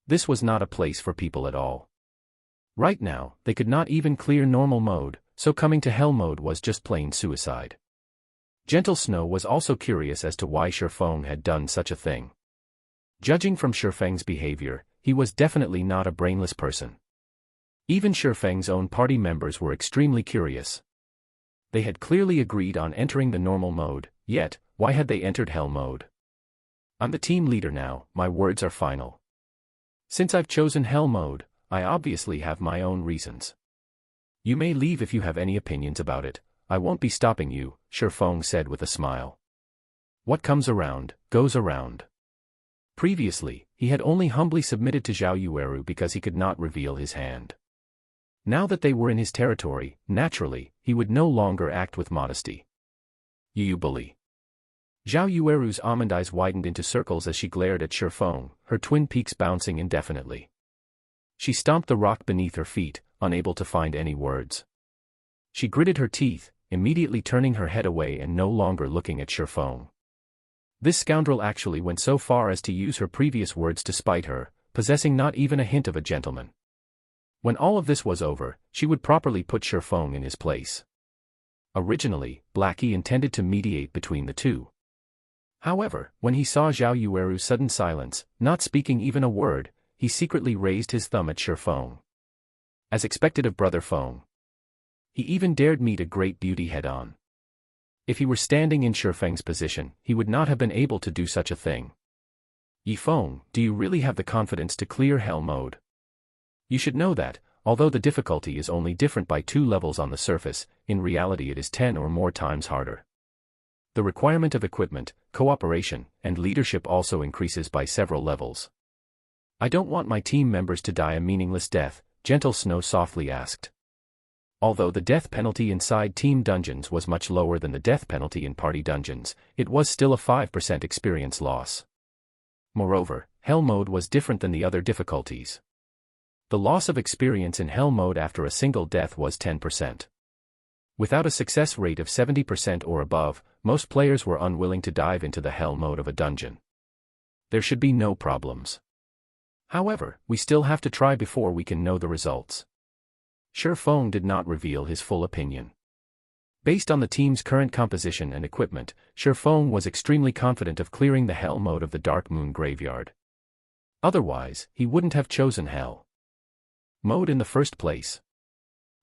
This was not a place for people at all. Right now, they could not even clear normal mode, so coming to hell mode was just plain suicide. Gentle Snow was also curious as to why Shifeng had done such a thing. Judging from Shifeng's behavior, he was definitely not a brainless person. Even Shifeng's own party members were extremely curious. They had clearly agreed on entering the normal mode, yet, why had they entered hell mode? I'm the team leader now, my words are final. Since I've chosen hell mode, I obviously have my own reasons. You may leave if you have any opinions about it, I won't be stopping you, Shifeng said with a smile. What comes around, goes around. Previously, he had only humbly submitted to Zhao Yueru because he could not reveal his hand. Now that they were in his territory, naturally, he would no longer act with modesty. You bully. Zhao Yueru's almond eyes widened into circles as she glared at Shifeng, her twin peaks bouncing indefinitely. She stomped the rock beneath her feet, unable to find any words. She gritted her teeth, immediately turning her head away and no longer looking at Shifeng. This scoundrel actually went so far as to use her previous words to spite her, possessing not even a hint of a gentleman. When all of this was over, she would properly put Shifeng in his place. Originally, Blackie intended to mediate between the two. However, when he saw Zhao Yueru's sudden silence, not speaking even a word, he secretly raised his thumb at Shifeng. As expected of Brother Feng. He even dared meet a great beauty head-on. If he were standing in Shifeng's position, he would not have been able to do such a thing. Yifeng, do you really have the confidence to clear hell mode? You should know that, although the difficulty is only different by 2 levels on the surface, in reality it is 10 or more times harder. The requirement of equipment, cooperation, and leadership also increases by several levels. I don't want my team members to die a meaningless death, Gentle Snow softly asked. Although the death penalty inside team dungeons was much lower than the death penalty in party dungeons, it was still a 5% experience loss. Moreover, hell mode was different than the other difficulties. The loss of experience in hell mode after a single death was 10%. Without a success rate of 70% or above, most players were unwilling to dive into the hell mode of a dungeon. There should be no problems. However, we still have to try before we can know the results. Shifeng did not reveal his full opinion. Based on the team's current composition and equipment, Shifeng was extremely confident of clearing the hell mode of the Dark Moon graveyard. Otherwise, he wouldn't have chosen hell mode in the first place.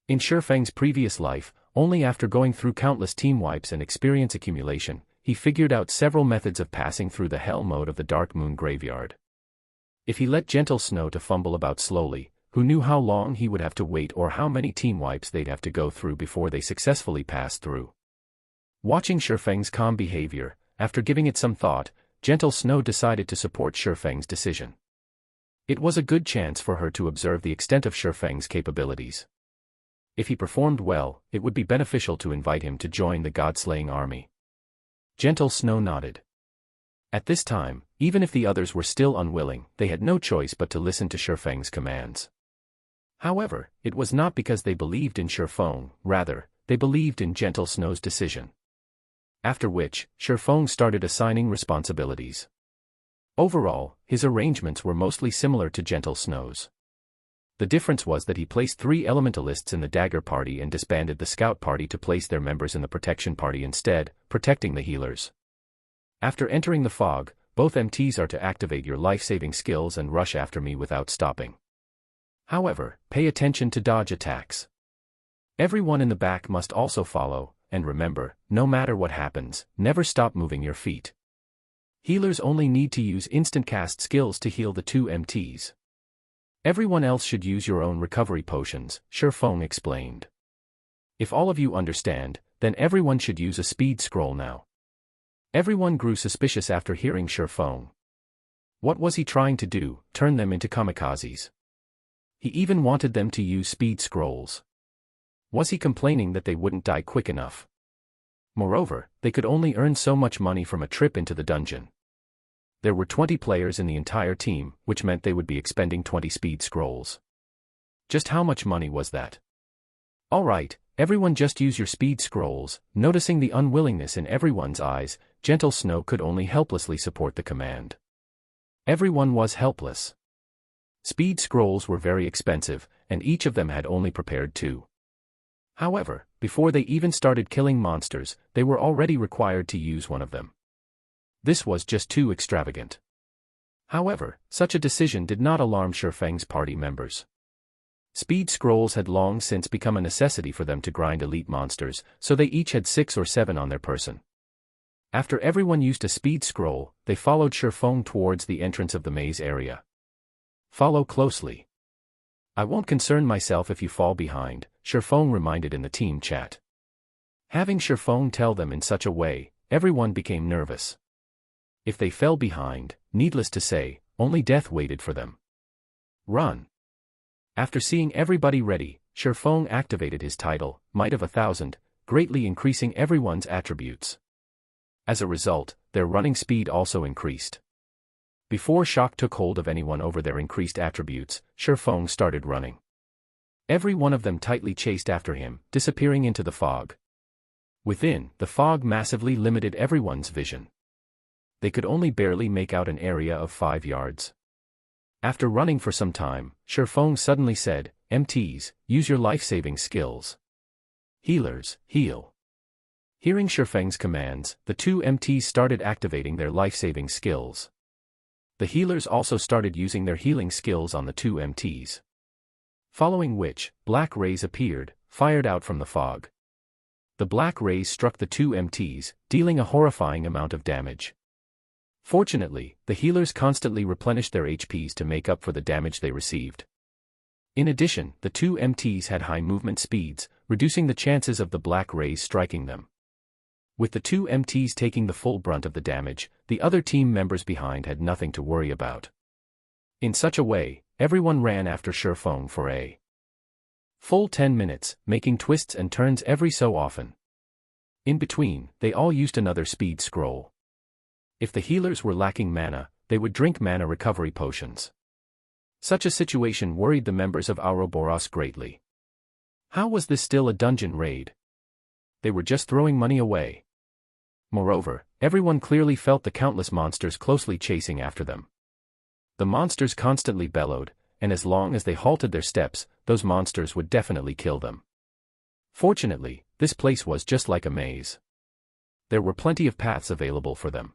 In Shifeng's previous life, only after going through countless team wipes and experience accumulation, he figured out several methods of passing through the hell mode of the Dark Moon graveyard. If he let Gentle Snow to fumble about slowly, who knew how long he would have to wait or how many team wipes they'd have to go through before they successfully passed through. Watching Shifeng's calm behavior, after giving it some thought, Gentle Snow decided to support Shifeng's decision. It was a good chance for her to observe the extent of Shifeng's capabilities. If he performed well, it would be beneficial to invite him to join the god-slaying army. Gentle Snow nodded. At this time, even if the others were still unwilling, they had no choice but to listen to Shifeng's commands. However, it was not because they believed in Shifeng, rather, they believed in Gentle Snow's decision. After which, Shifeng started assigning responsibilities. Overall, his arrangements were mostly similar to Gentle Snow's. The difference was that he placed 3 elementalists in the dagger party and disbanded the scout party to place their members in the protection party instead, protecting the healers. After entering the fog, both MTs are to activate your life-saving skills and rush after me without stopping. However, pay attention to dodge attacks. Everyone in the back must also follow, and remember, no matter what happens, never stop moving your feet. Healers only need to use instant cast skills to heal the 2 MTs. Everyone else should use your own recovery potions, Shifeng explained. If all of you understand, then everyone should use a speed scroll now. Everyone grew suspicious after hearing Shifeng. What was he trying to do, turn them into kamikazes? He even wanted them to use speed scrolls. Was he complaining that they wouldn't die quick enough? Moreover, they could only earn so much money from a trip into the dungeon. There were 20 players in the entire team, which meant they would be expending 20 speed scrolls. Just how much money was that? Alright, everyone just use your speed scrolls. Noticing the unwillingness in everyone's eyes, Gentle Snow could only helplessly support the command. Everyone was helpless. Speed scrolls were very expensive, and each of them had only prepared 2. However, before they even started killing monsters, they were already required to use one of them. This was just too extravagant. However, such a decision did not alarm Shifeng's party members. Speed scrolls had long since become a necessity for them to grind elite monsters, so they each had 6 or 7 on their person. After everyone used a speed scroll, they followed Shifeng towards the entrance of the maze area. Follow closely. I won't concern myself if you fall behind, Shifeng reminded in the team chat. Having Shifeng tell them in such a way, everyone became nervous. If they fell behind, needless to say, only death waited for them. Run. After seeing everybody ready, Shifeng activated his title, Might of 1,000, greatly increasing everyone's attributes. As a result, their running speed also increased. Before shock took hold of anyone over their increased attributes, Shifeng started running. Every one of them tightly chased after him, disappearing into the fog. Within, the fog massively limited everyone's vision. They could only barely make out an area of 5 yards. After running for some time, Shifeng suddenly said, MTs, use your life-saving skills. Healers, heal. Hearing Shifeng's commands, the 2 MTs started activating their life-saving skills. The healers also started using their healing skills on the 2 MTs. Following which, black rays appeared, fired out from the fog. The black rays struck the 2 MTs, dealing a horrifying amount of damage. Fortunately, the healers constantly replenished their HPs to make up for the damage they received. In addition, the 2 MTs had high movement speeds, reducing the chances of the black rays striking them. With the 2 MTs taking the full brunt of the damage, the other team members behind had nothing to worry about. In such a way, everyone ran after Shifeng for a full 10 minutes, making twists and turns every so often. In between, they all used another speed scroll. If the healers were lacking mana, they would drink mana recovery potions. Such a situation worried the members of Ouroboros greatly. How was this still a dungeon raid? They were just throwing money away. Moreover, everyone clearly felt the countless monsters closely chasing after them. The monsters constantly bellowed, and as long as they halted their steps, those monsters would definitely kill them. Fortunately, this place was just like a maze. There were plenty of paths available for them.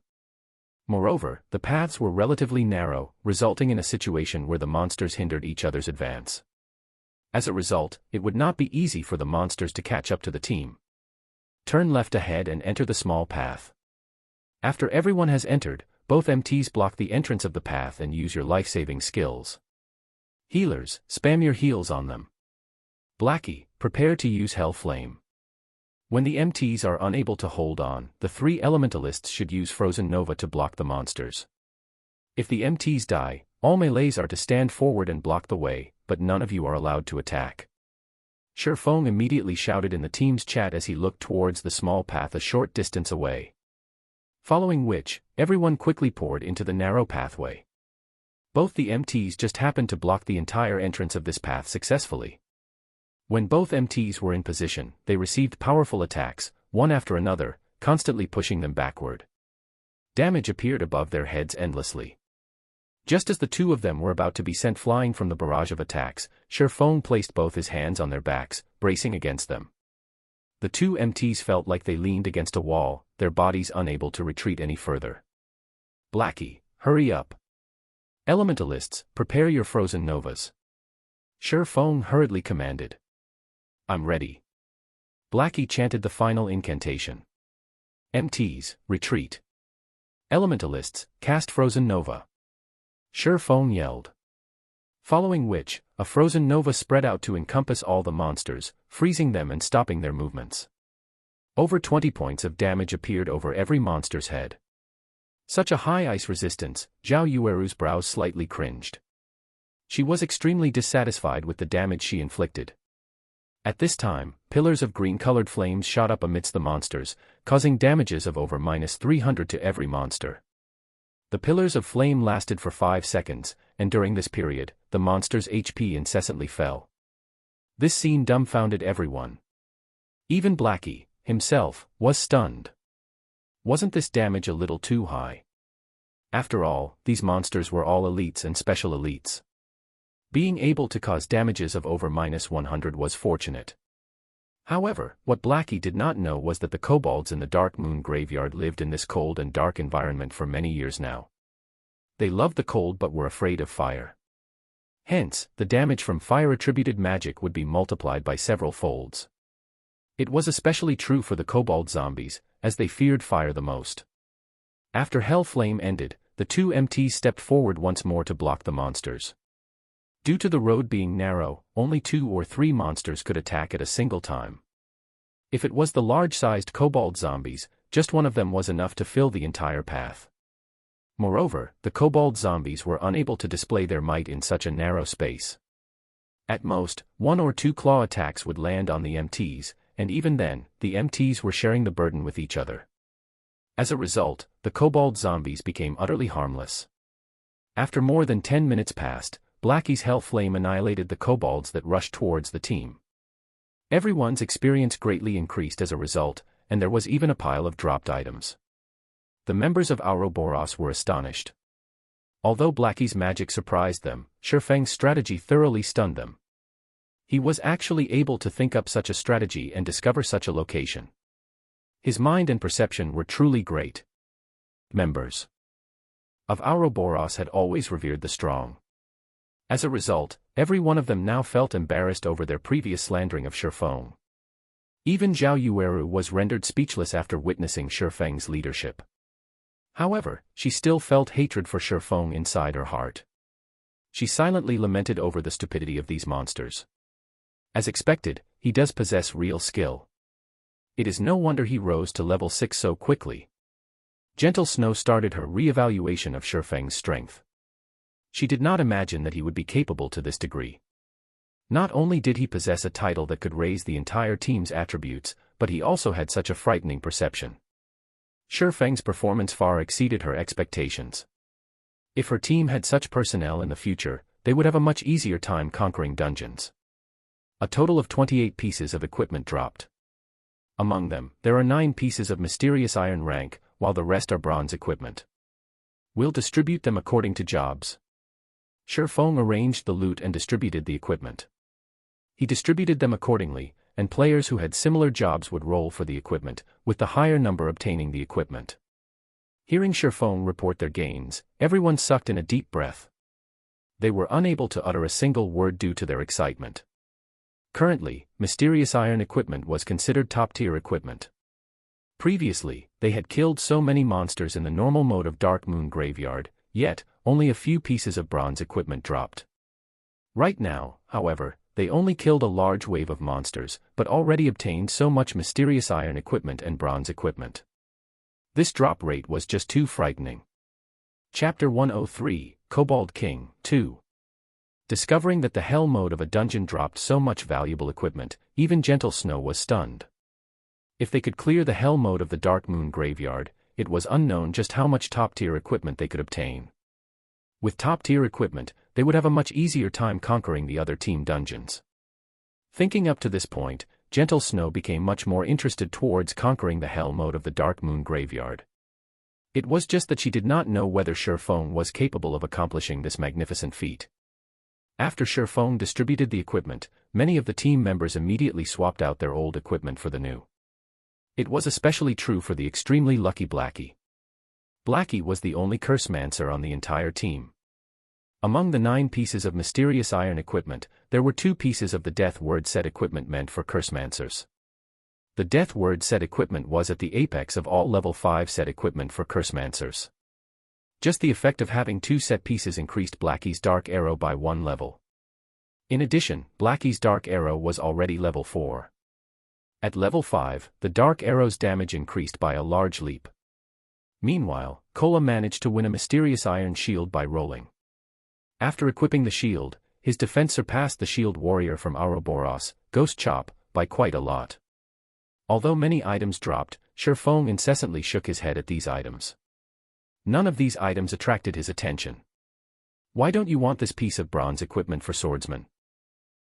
Moreover, the paths were relatively narrow, resulting in a situation where the monsters hindered each other's advance. As a result, it would not be easy for the monsters to catch up to the team. Turn left ahead and enter the small path. After everyone has entered, both MTs block the entrance of the path and use your life-saving skills. Healers, spam your heals on them. Blackie, prepare to use Hell Flame. When the MTs are unable to hold on, the 3 elementalists should use Frozen Nova to block the monsters. If the MTs die, all melees are to stand forward and block the way, but none of you are allowed to attack. Shifeng immediately shouted in the team's chat as he looked towards the small path a short distance away. Following which, everyone quickly poured into the narrow pathway. Both the MTs just happened to block the entire entrance of this path successfully. When both MTs were in position, they received powerful attacks, one after another, constantly pushing them backward. Damage appeared above their heads endlessly. Just as the 2 of them were about to be sent flying from the barrage of attacks, Shifeng placed both his hands on their backs, bracing against them. The 2 MTs felt like they leaned against a wall, their bodies unable to retreat any further. Blackie, hurry up. Elementalists, prepare your Frozen Novas. Shifeng hurriedly commanded. I'm ready. Blackie chanted the final incantation. MTs, retreat. Elementalists, cast Frozen Nova. Shifeng yelled. Following which, a Frozen Nova spread out to encompass all the monsters, freezing them and stopping their movements. Over 20 points of damage appeared over every monster's head. Such a high ice resistance, Zhao Yueru's brows slightly cringed. She was extremely dissatisfied with the damage she inflicted. At this time, pillars of green-colored flames shot up amidst the monsters, causing damages of over -300 to every monster. The pillars of flame lasted for 5 seconds, and during this period, the monster's HP incessantly fell. This scene dumbfounded everyone. Even Blackie, himself, was stunned. Wasn't this damage a little too high? After all, these monsters were all elites and special elites. Being able to cause damages of over -100 was fortunate. However, what Blackie did not know was that the kobolds in the Dark Moon Graveyard lived in this cold and dark environment for many years now. They loved the cold but were afraid of fire. Hence, the damage from fire-attributed magic would be multiplied by several folds. It was especially true for the kobold zombies, as they feared fire the most. After Hell Flame ended, the 2 MTs stepped forward once more to block the monsters. Due to the road being narrow, only 2 or 3 monsters could attack at a single time. If it was the large-sized kobold zombies, just one of them was enough to fill the entire path. Moreover, the kobold zombies were unable to display their might in such a narrow space. At most, 1 or 2 claw attacks would land on the MTs, and even then, the MTs were sharing the burden with each other. As a result, the kobold zombies became utterly harmless. After more than 10 minutes passed, Blackie's Hell Flame annihilated the kobolds that rushed towards the team. Everyone's experience greatly increased as a result, and there was even a pile of dropped items. The members of Ouroboros were astonished. Although Blackie's magic surprised them, Shifeng's strategy thoroughly stunned them. He was actually able to think up such a strategy and discover such a location. His mind and perception were truly great. Members of Ouroboros had always revered the strong. As a result, every one of them now felt embarrassed over their previous slandering of Shifeng. Even Zhao Yueru was rendered speechless after witnessing Shifeng's leadership. However, she still felt hatred for Shifeng inside her heart. She silently lamented over the stupidity of these monsters. As expected, he does possess real skill. It is no wonder he rose to level 6 so quickly. Gentle Snow started her re-evaluation of Shifeng's strength. She did not imagine that he would be capable to this degree. Not only did he possess a title that could raise the entire team's attributes, but he also had such a frightening perception. Shifeng's performance far exceeded her expectations. If her team had such personnel in the future, they would have a much easier time conquering dungeons. A total of 28 pieces of equipment dropped. Among them, there are 9 pieces of mysterious iron rank, while the rest are bronze equipment. We'll distribute them according to jobs. Shifeng arranged the loot and distributed the equipment. He distributed them accordingly, and players who had similar jobs would roll for the equipment, with the higher number obtaining the equipment. Hearing Shifeng report their gains, everyone sucked in a deep breath. They were unable to utter a single word due to their excitement. Currently, mysterious iron equipment was considered top-tier equipment. Previously, they had killed so many monsters in the normal mode of Dark Moon Graveyard, yet, only a few pieces of bronze equipment dropped. Right now, however, they only killed a large wave of monsters, but already obtained so much mysterious iron equipment and bronze equipment. This drop rate was just too frightening. Chapter 103, Kobold King, 2. Discovering that the hell mode of a dungeon dropped so much valuable equipment, even Gentle Snow was stunned. If they could clear the hell mode of the Dark Moon Graveyard, it was unknown just how much top-tier equipment they could obtain. With top-tier equipment, they would have a much easier time conquering the other team dungeons. Thinking up to this point, Gentle Snow became much more interested towards conquering the hell mode of the Dark Moon Graveyard. It was just that she did not know whether Shurfeng was capable of accomplishing this magnificent feat. After Shurfeng distributed the equipment, many of the team members immediately swapped out their old equipment for the new. It was especially true for the extremely lucky Blackie. Blackie was the only cursemancer on the entire team. Among the 9 pieces of mysterious iron equipment, there were 2 pieces of the Death Word set equipment meant for cursemancers. The Death Word set equipment was at the apex of all level 5 set equipment for cursemancers. Just the effect of having 2 set pieces increased Blackie's Dark Arrow by 1 level. In addition, Blackie's Dark Arrow was already level 4. At level 5, the Dark Arrow's damage increased by a large leap. Meanwhile, Kola managed to win a mysterious iron shield by rolling. After equipping the shield, his defense surpassed the shield warrior from Ouroboros, Ghost Chop, by quite a lot. Although many items dropped, Shurfeng incessantly shook his head at these items. None of these items attracted his attention. "Why don't you want this piece of bronze equipment for swordsman?"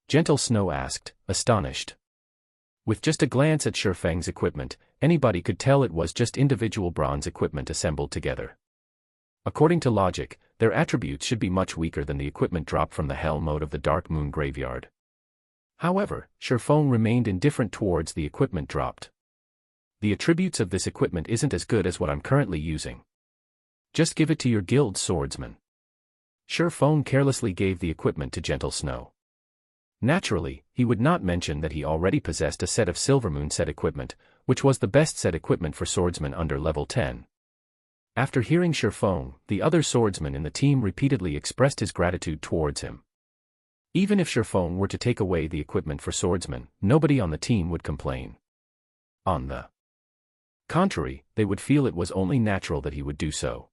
Gentle Snow asked, astonished. With just a glance at Shurfeng's equipment, anybody could tell it was just individual bronze equipment assembled together. According to logic, their attributes should be much weaker than the equipment dropped from the hell mode of the Dark Moon Graveyard. However, Shurfeng remained indifferent towards the equipment dropped. "The attributes of this equipment isn't as good as what I'm currently using. Just give it to your guild swordsman." Shurfeng carelessly gave the equipment to Gentle Snow. Naturally, he would not mention that he already possessed a set of Silvermoon set equipment, which was the best set equipment for swordsmen under level 10. After hearing Shurfeng, the other swordsman in the team repeatedly expressed his gratitude towards him. Even if Shurfeng were to take away the equipment for swordsmen, nobody on the team would complain. On the contrary, they would feel it was only natural that he would do so.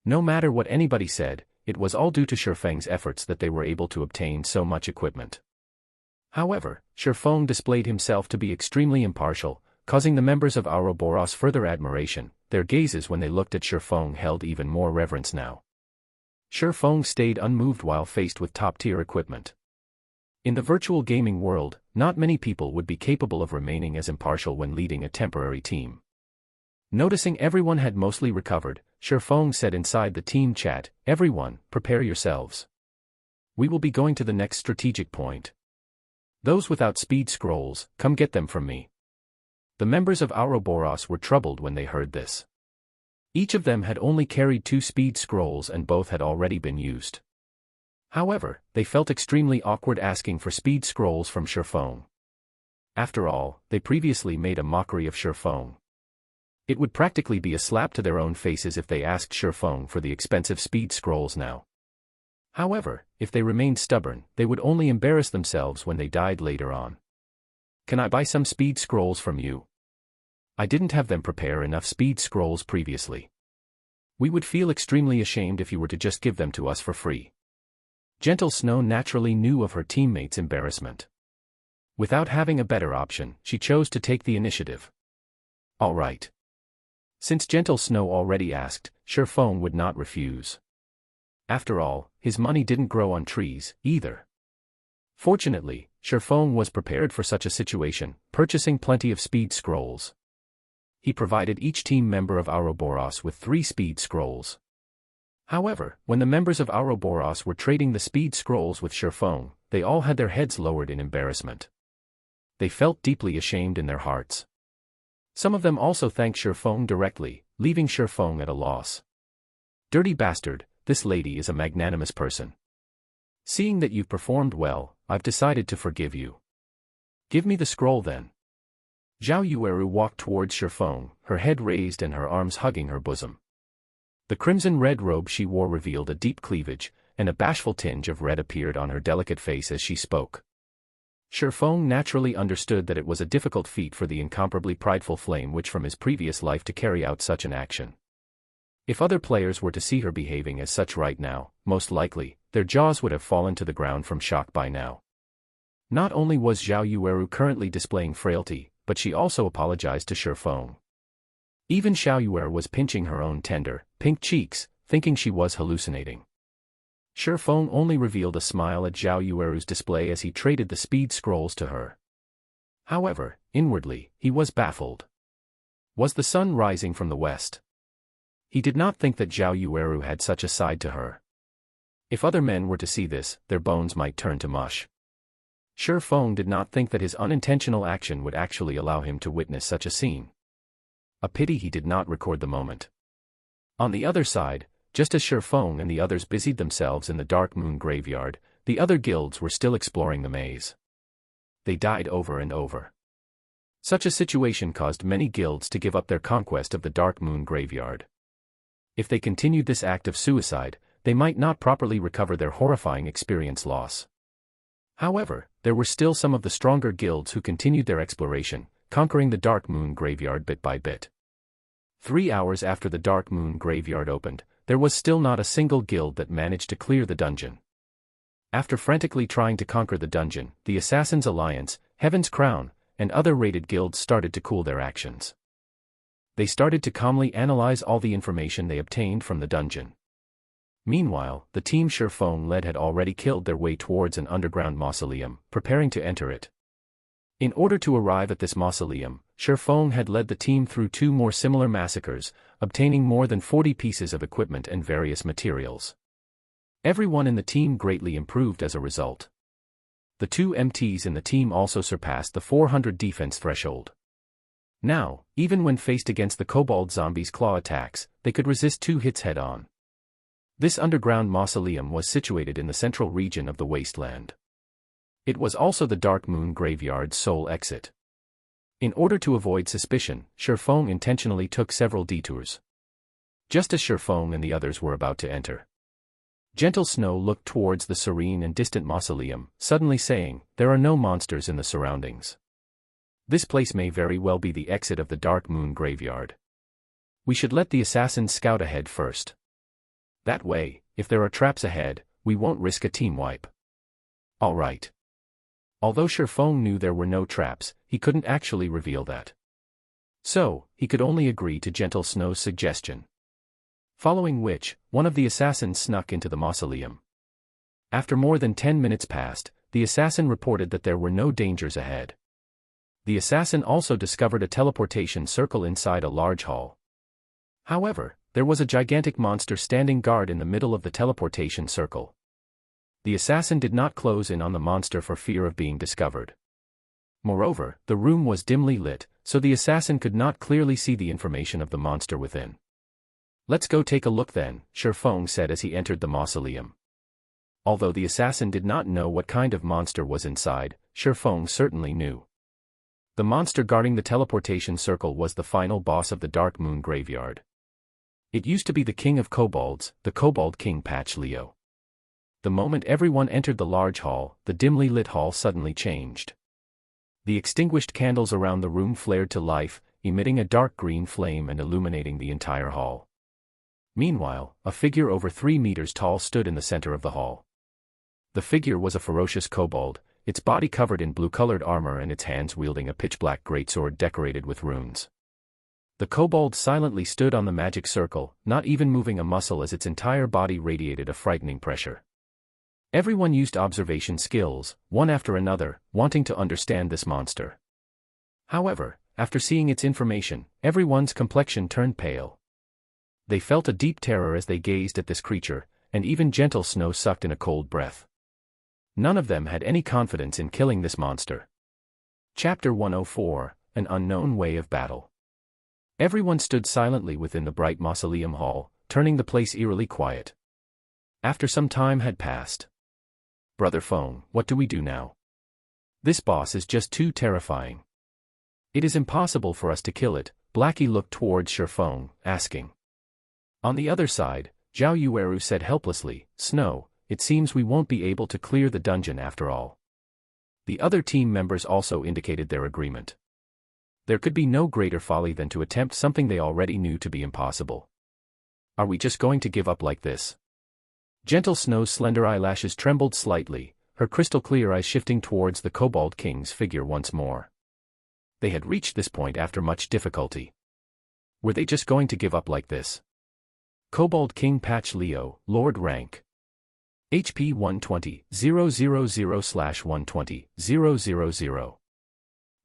No matter what anybody said, it was all due to Shurfeng's efforts that they were able to obtain so much equipment. However, Shurfeng displayed himself to be extremely impartial, causing the members of Ouroboros further admiration. Their gazes when they looked at Shurfeng held even more reverence now. Shurfeng stayed unmoved while faced with top-tier equipment. In the virtual gaming world, not many people would be capable of remaining as impartial when leading a temporary team. Noticing everyone had mostly recovered, Shurfeng said inside the team chat, "Everyone, prepare yourselves. We will be going to the next strategic point. Those without speed scrolls, come get them from me." The members of Ouroboros were troubled when they heard this. Each of them had only carried 2 speed scrolls and both had already been used. However, they felt extremely awkward asking for speed scrolls from Shurfeng. After all, they previously made a mockery of Shurfeng. It would practically be a slap to their own faces if they asked Shurfeng for the expensive speed scrolls now. However, if they remained stubborn, they would only embarrass themselves when they died later on. "Can I buy some speed scrolls from you? I didn't have them prepare enough speed scrolls previously. We would feel extremely ashamed if you were to just give them to us for free." Gentle Snow naturally knew of her teammates' embarrassment. Without having a better option, she chose to take the initiative. "All right." Since Gentle Snow already asked, Shurfeng would not refuse. After all, his money didn't grow on trees, either. Fortunately, Shurfeng was prepared for such a situation, purchasing plenty of speed scrolls. He provided each team member of Ouroboros with 3 speed scrolls. However, when the members of Ouroboros were trading the speed scrolls with Shurfeng, they all had their heads lowered in embarrassment. They felt deeply ashamed in their hearts. Some of them also thanked Shurfeng directly, leaving Shurfeng at a loss. "Dirty bastard, this lady is a magnanimous person. Seeing that you've performed well, I've decided to forgive you. Give me the scroll then." Zhao Yueru walked towards Shurfeng, her head raised and her arms hugging her bosom. The crimson-red robe she wore revealed a deep cleavage, and a bashful tinge of red appeared on her delicate face as she spoke. Shifeng naturally understood that it was a difficult feat for the incomparably prideful flame witch from his previous life to carry out such an action. If other players were to see her behaving as such right now, most likely, their jaws would have fallen to the ground from shock by now. Not only was Zhao Yueru currently displaying frailty, but she also apologized to Shifeng. Even Xiao Yuer was pinching her own tender, pink cheeks, thinking she was hallucinating. Shifeng only revealed a smile at Zhao Yueru's display as he traded the speed scrolls to her. However, inwardly, he was baffled. Was the sun rising from the west? He did not think that Zhao Yueru had such a side to her. If other men were to see this, their bones might turn to mush. Shifeng did not think that his unintentional action would actually allow him to witness such a scene. A pity he did not record the moment. On the other side, just as Shifeng and the others busied themselves in the Dark Moon graveyard, the other guilds were still exploring the maze. They died over and over. Such a situation caused many guilds to give up their conquest of the Dark Moon graveyard. If they continued this act of suicide, they might not properly recover their horrifying experience loss. However, there were still some of the stronger guilds who continued their exploration, conquering the Dark Moon graveyard bit by bit. 3 hours after the Dark Moon graveyard opened, there was still not a single guild that managed to clear the dungeon. After frantically trying to conquer the dungeon, the Assassins' Alliance, Heaven's Crown, and other raided guilds started to cool their actions. They started to calmly analyze all the information they obtained from the dungeon. Meanwhile, the team Shifeng led had already killed their way towards an underground mausoleum, preparing to enter it. In order to arrive at this mausoleum, Shifeng had led the team through 2 more similar massacres, obtaining more than 40 pieces of equipment and various materials. Everyone in the team greatly improved as a result. The 2 MTs in the team also surpassed the 400 defense threshold. Now, even when faced against the kobold zombies' claw attacks, they could resist 2 hits head-on. This underground mausoleum was situated in the central region of the wasteland. It was also the Dark Moon graveyard's sole exit. In order to avoid suspicion, Shifeng intentionally took several detours. Just as Shifeng and the others were about to enter, Gentle Snow looked towards the serene and distant mausoleum, suddenly saying, "There are no monsters in the surroundings. This place may very well be the exit of the Dark Moon graveyard. We should let the assassins scout ahead first. That way, if there are traps ahead, we won't risk a team wipe." All right. Although Shifeng knew there were no traps, he couldn't actually reveal that. So, he could only agree to Gentle Snow's suggestion. Following which, one of the assassins snuck into the mausoleum. After more than 10 minutes passed, the assassin reported that there were no dangers ahead. The assassin also discovered a teleportation circle inside a large hall. However, there was a gigantic monster standing guard in the middle of the teleportation circle. The assassin did not close in on the monster for fear of being discovered. Moreover, the room was dimly lit, so the assassin could not clearly see the information of the monster within. "Let's go take a look then," Shifeng said as he entered the mausoleum. Although the assassin did not know what kind of monster was inside, Shifeng certainly knew. The monster guarding the teleportation circle was the final boss of the Dark Moon graveyard. It used to be the king of kobolds, the Kobold King Patch Leo. The moment everyone entered the large hall, the dimly lit hall suddenly changed. The extinguished candles around the room flared to life, emitting a dark green flame and illuminating the entire hall. Meanwhile, a figure over 3 meters tall stood in the center of the hall. The figure was a ferocious kobold, its body covered in blue-colored armor and its hands wielding a pitch-black greatsword decorated with runes. The kobold silently stood on the magic circle, not even moving a muscle as its entire body radiated a frightening pressure. Everyone used observation skills, one after another, wanting to understand this monster. However, after seeing its information, everyone's complexion turned pale. They felt a deep terror as they gazed at this creature, and even Gentle Snow sucked in a cold breath. None of them had any confidence in killing this monster. Chapter 104, An Unknown Way of Battle. Everyone stood silently within the bright mausoleum hall, turning the place eerily quiet. After some time had passed. "Brother Feng, what do we do now? This boss is just too terrifying. It is impossible for us to kill it." Blackie looked towards Shifeng, asking. On the other side, Zhao Yueru said helplessly, "Snow, it seems we won't be able to clear the dungeon after all. The other team members also indicated their agreement. There could be no greater folly than to attempt something they already knew to be impossible. Are we just going to give up like this? Gentle Snow's slender eyelashes trembled slightly, her crystal-clear eyes shifting towards the Kobold King's figure once more. They had reached this point after much difficulty. Were they just going to give up like this? Kobold King Patch Leo, Lord Rank. HP 120, 000/120, 000.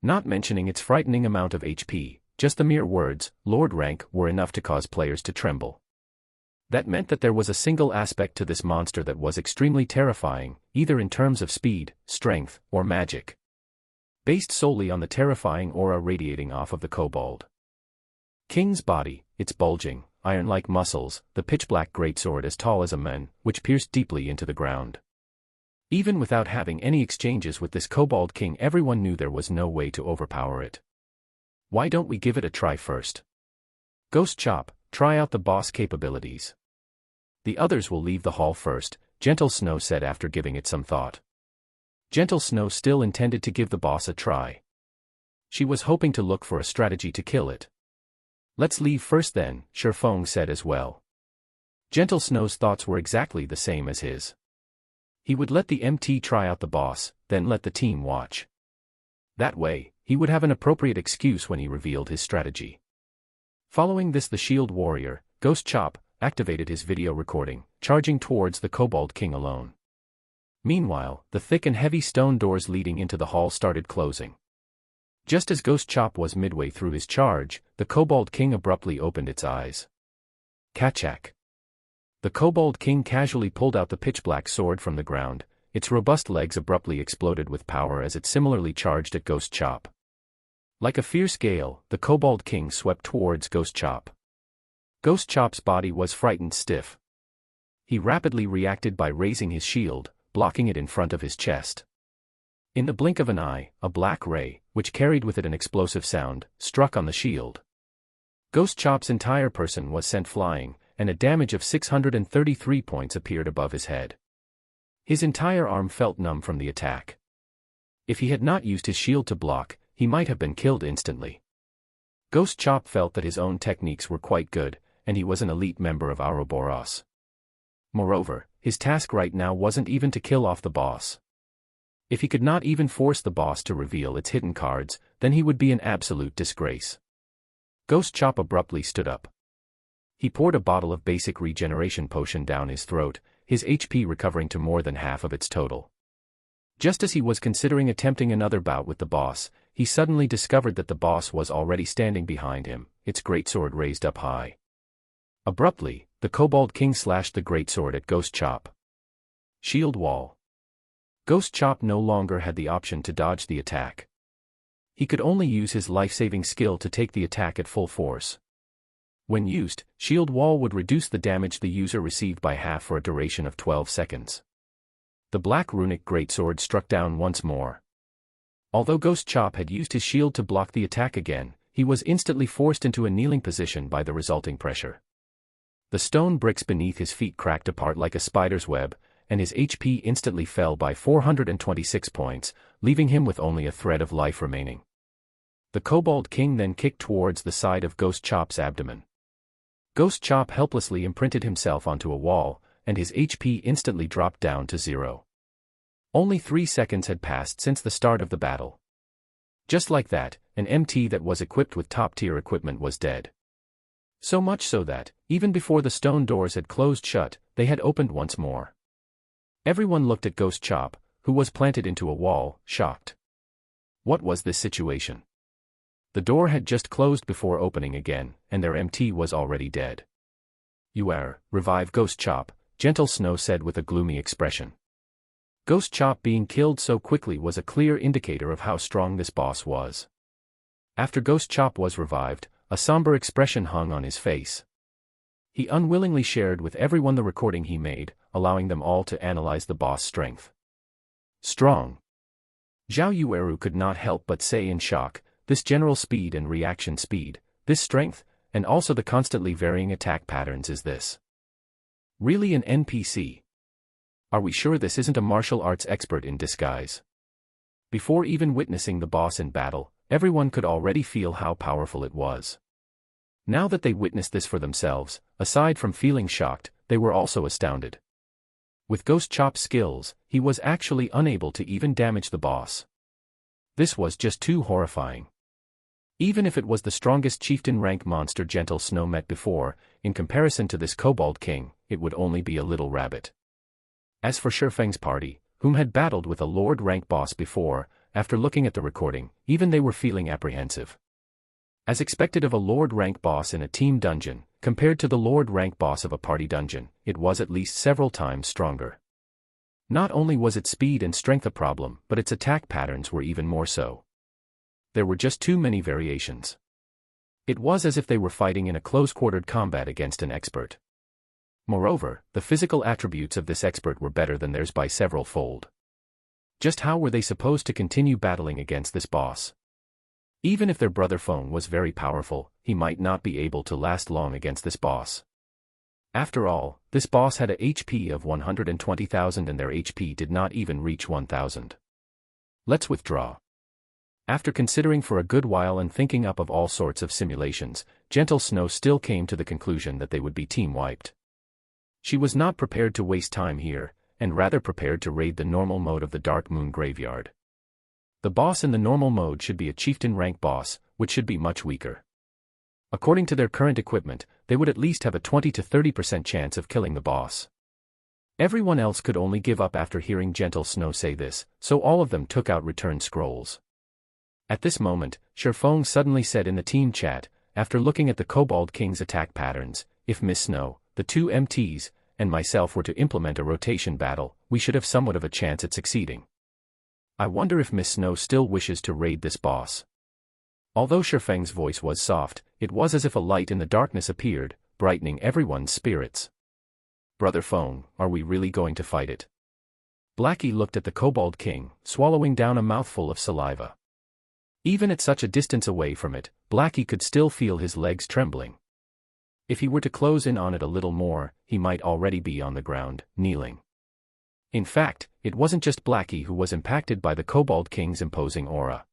Not mentioning its frightening amount of HP, just the mere words, Lord Rank, were enough to cause players to tremble. That meant that there was a single aspect to this monster that was extremely terrifying, either in terms of speed, strength, or magic. Based solely on the terrifying aura radiating off of the Kobold King's body, its bulging, iron-like muscles, the pitch-black greatsword as tall as a man, which pierced deeply into the ground. Even without having any exchanges with this Kobold King, everyone knew there was no way to overpower it. Why don't we give it a try first? Ghost Chop, try out the boss capabilities. The others will leave the hall first, Gentle Snow said after giving it some thought. Gentle Snow still intended to give the boss a try. She was hoping to look for a strategy to kill it. Let's leave first then, Sherfong said as well. Gentle Snow's thoughts were exactly the same as his. He would let the MT try out the boss, then let the team watch. That way, he would have an appropriate excuse when he revealed his strategy. Following this, the Shield Warrior, Ghost Chop, activated his video recording, charging towards the Kobold King alone. Meanwhile, the thick and heavy stone doors leading into the hall started closing. Just as Ghost Chop was midway through his charge, the Kobold King abruptly opened its eyes. Kachak. The Kobold King casually pulled out the pitch-black sword from the ground, its robust legs abruptly exploded with power as it similarly charged at Ghost Chop. Like a fierce gale, the Kobold King swept towards Ghost Chop. Ghost Chop's body was frightened stiff. He rapidly reacted by raising his shield, blocking it in front of his chest. In the blink of an eye, a black ray, which carried with it an explosive sound, struck on the shield. Ghost Chop's entire person was sent flying, and a damage of 633 points appeared above his head. His entire arm felt numb from the attack. If he had not used his shield to block, he might have been killed instantly. Ghost Chop felt that his own techniques were quite good, and he was an elite member of Ouroboros. Moreover, his task right now wasn't even to kill off the boss. If he could not even force the boss to reveal its hidden cards, then he would be an absolute disgrace. Ghost Chop abruptly stood up. He poured a bottle of basic regeneration potion down his throat, his HP recovering to more than half of its total. Just as he was considering attempting another bout with the boss, he suddenly discovered that the boss was already standing behind him, its greatsword raised up high. Abruptly, the Kobold King slashed the greatsword at Ghost Chop. Shield wall. Ghost Chop no longer had the option to dodge the attack. He could only use his life-saving skill to take the attack at full force. When used, Shield Wall would reduce the damage the user received by half for a duration of 12 seconds. The black runic greatsword struck down once more. Although Ghost Chop had used his shield to block the attack again, he was instantly forced into a kneeling position by the resulting pressure. The stone bricks beneath his feet cracked apart like a spider's web, and his HP instantly fell by 426 points, leaving him with only a thread of life remaining. The Kobold King then kicked towards the side of Ghost Chop's abdomen. Ghost Chop helplessly imprinted himself onto a wall, and his HP instantly dropped down to 0. Only 3 seconds had passed since the start of the battle. Just like that, an MT that was equipped with top-tier equipment was dead. So much so that, even before the stone doors had closed shut, they had opened once more. Everyone looked at Ghost Chop, who was planted into a wall, shocked. What was this situation? The door had just closed before opening again, and their MT was already dead. Revive Ghost Chop, Gentle Snow said with a gloomy expression. Ghost Chop being killed so quickly was a clear indicator of how strong this boss was. After Ghost Chop was revived, a somber expression hung on his face. He unwillingly shared with everyone the recording he made, allowing them all to analyze the boss' strength. Strong. Zhao Yueru could not help but say in shock, this general speed and reaction speed, this strength, and also the constantly varying attack patterns is this. Really an NPC? Are we sure this isn't a martial arts expert in disguise? Before even witnessing the boss in battle, everyone could already feel how powerful it was. Now that they witnessed this for themselves, aside from feeling shocked, they were also astounded. With Ghost Chop's skills, he was actually unable to even damage the boss. This was just too horrifying. Even if it was the strongest chieftain rank monster Gentle Snow met before, in comparison to this Kobold King, it would only be a little rabbit. As for Shifeng's party, whom had battled with a Lord rank boss before, after looking at the recording, even they were feeling apprehensive. As expected of a Lord rank boss in a team dungeon, compared to the Lord rank boss of a party dungeon, it was at least several times stronger. Not only was its speed and strength a problem, but its attack patterns were even more so. There were just too many variations. It was as if they were fighting in a close-quartered combat against an expert. Moreover, the physical attributes of this expert were better than theirs by several fold. Just how were they supposed to continue battling against this boss? Even if their brother Feng was very powerful, he might not be able to last long against this boss. After all, this boss had a HP of 120,000 and their HP did not even reach 1,000. Let's withdraw. After considering for a good while and thinking up of all sorts of simulations, Gentle Snow still came to the conclusion that they would be team-wiped. She was not prepared to waste time here, and rather prepared to raid the normal mode of the Dark Moon Graveyard. The boss in the normal mode should be a chieftain rank boss, which should be much weaker. According to their current equipment, they would at least have a 20 to 30% chance of killing the boss. Everyone else could only give up after hearing Gentle Snow say this, so all of them took out return scrolls. At this moment, Shifeng suddenly said in the team chat, after looking at the Kobold King's attack patterns, if Miss Snow, the two MTs, and myself were to implement a rotation battle, we should have somewhat of a chance at succeeding. I wonder if Miss Snow still wishes to raid this boss. Although Shifeng's voice was soft, it was as if a light in the darkness appeared, brightening everyone's spirits. Brother Feng, are we really going to fight it? Blackie looked at the Kobold King, swallowing down a mouthful of saliva. Even at such a distance away from it, Blackie could still feel his legs trembling. If he were to close in on it a little more, he might already be on the ground, kneeling. In fact, it wasn't just Blackie who was impacted by the Kobold King's imposing aura.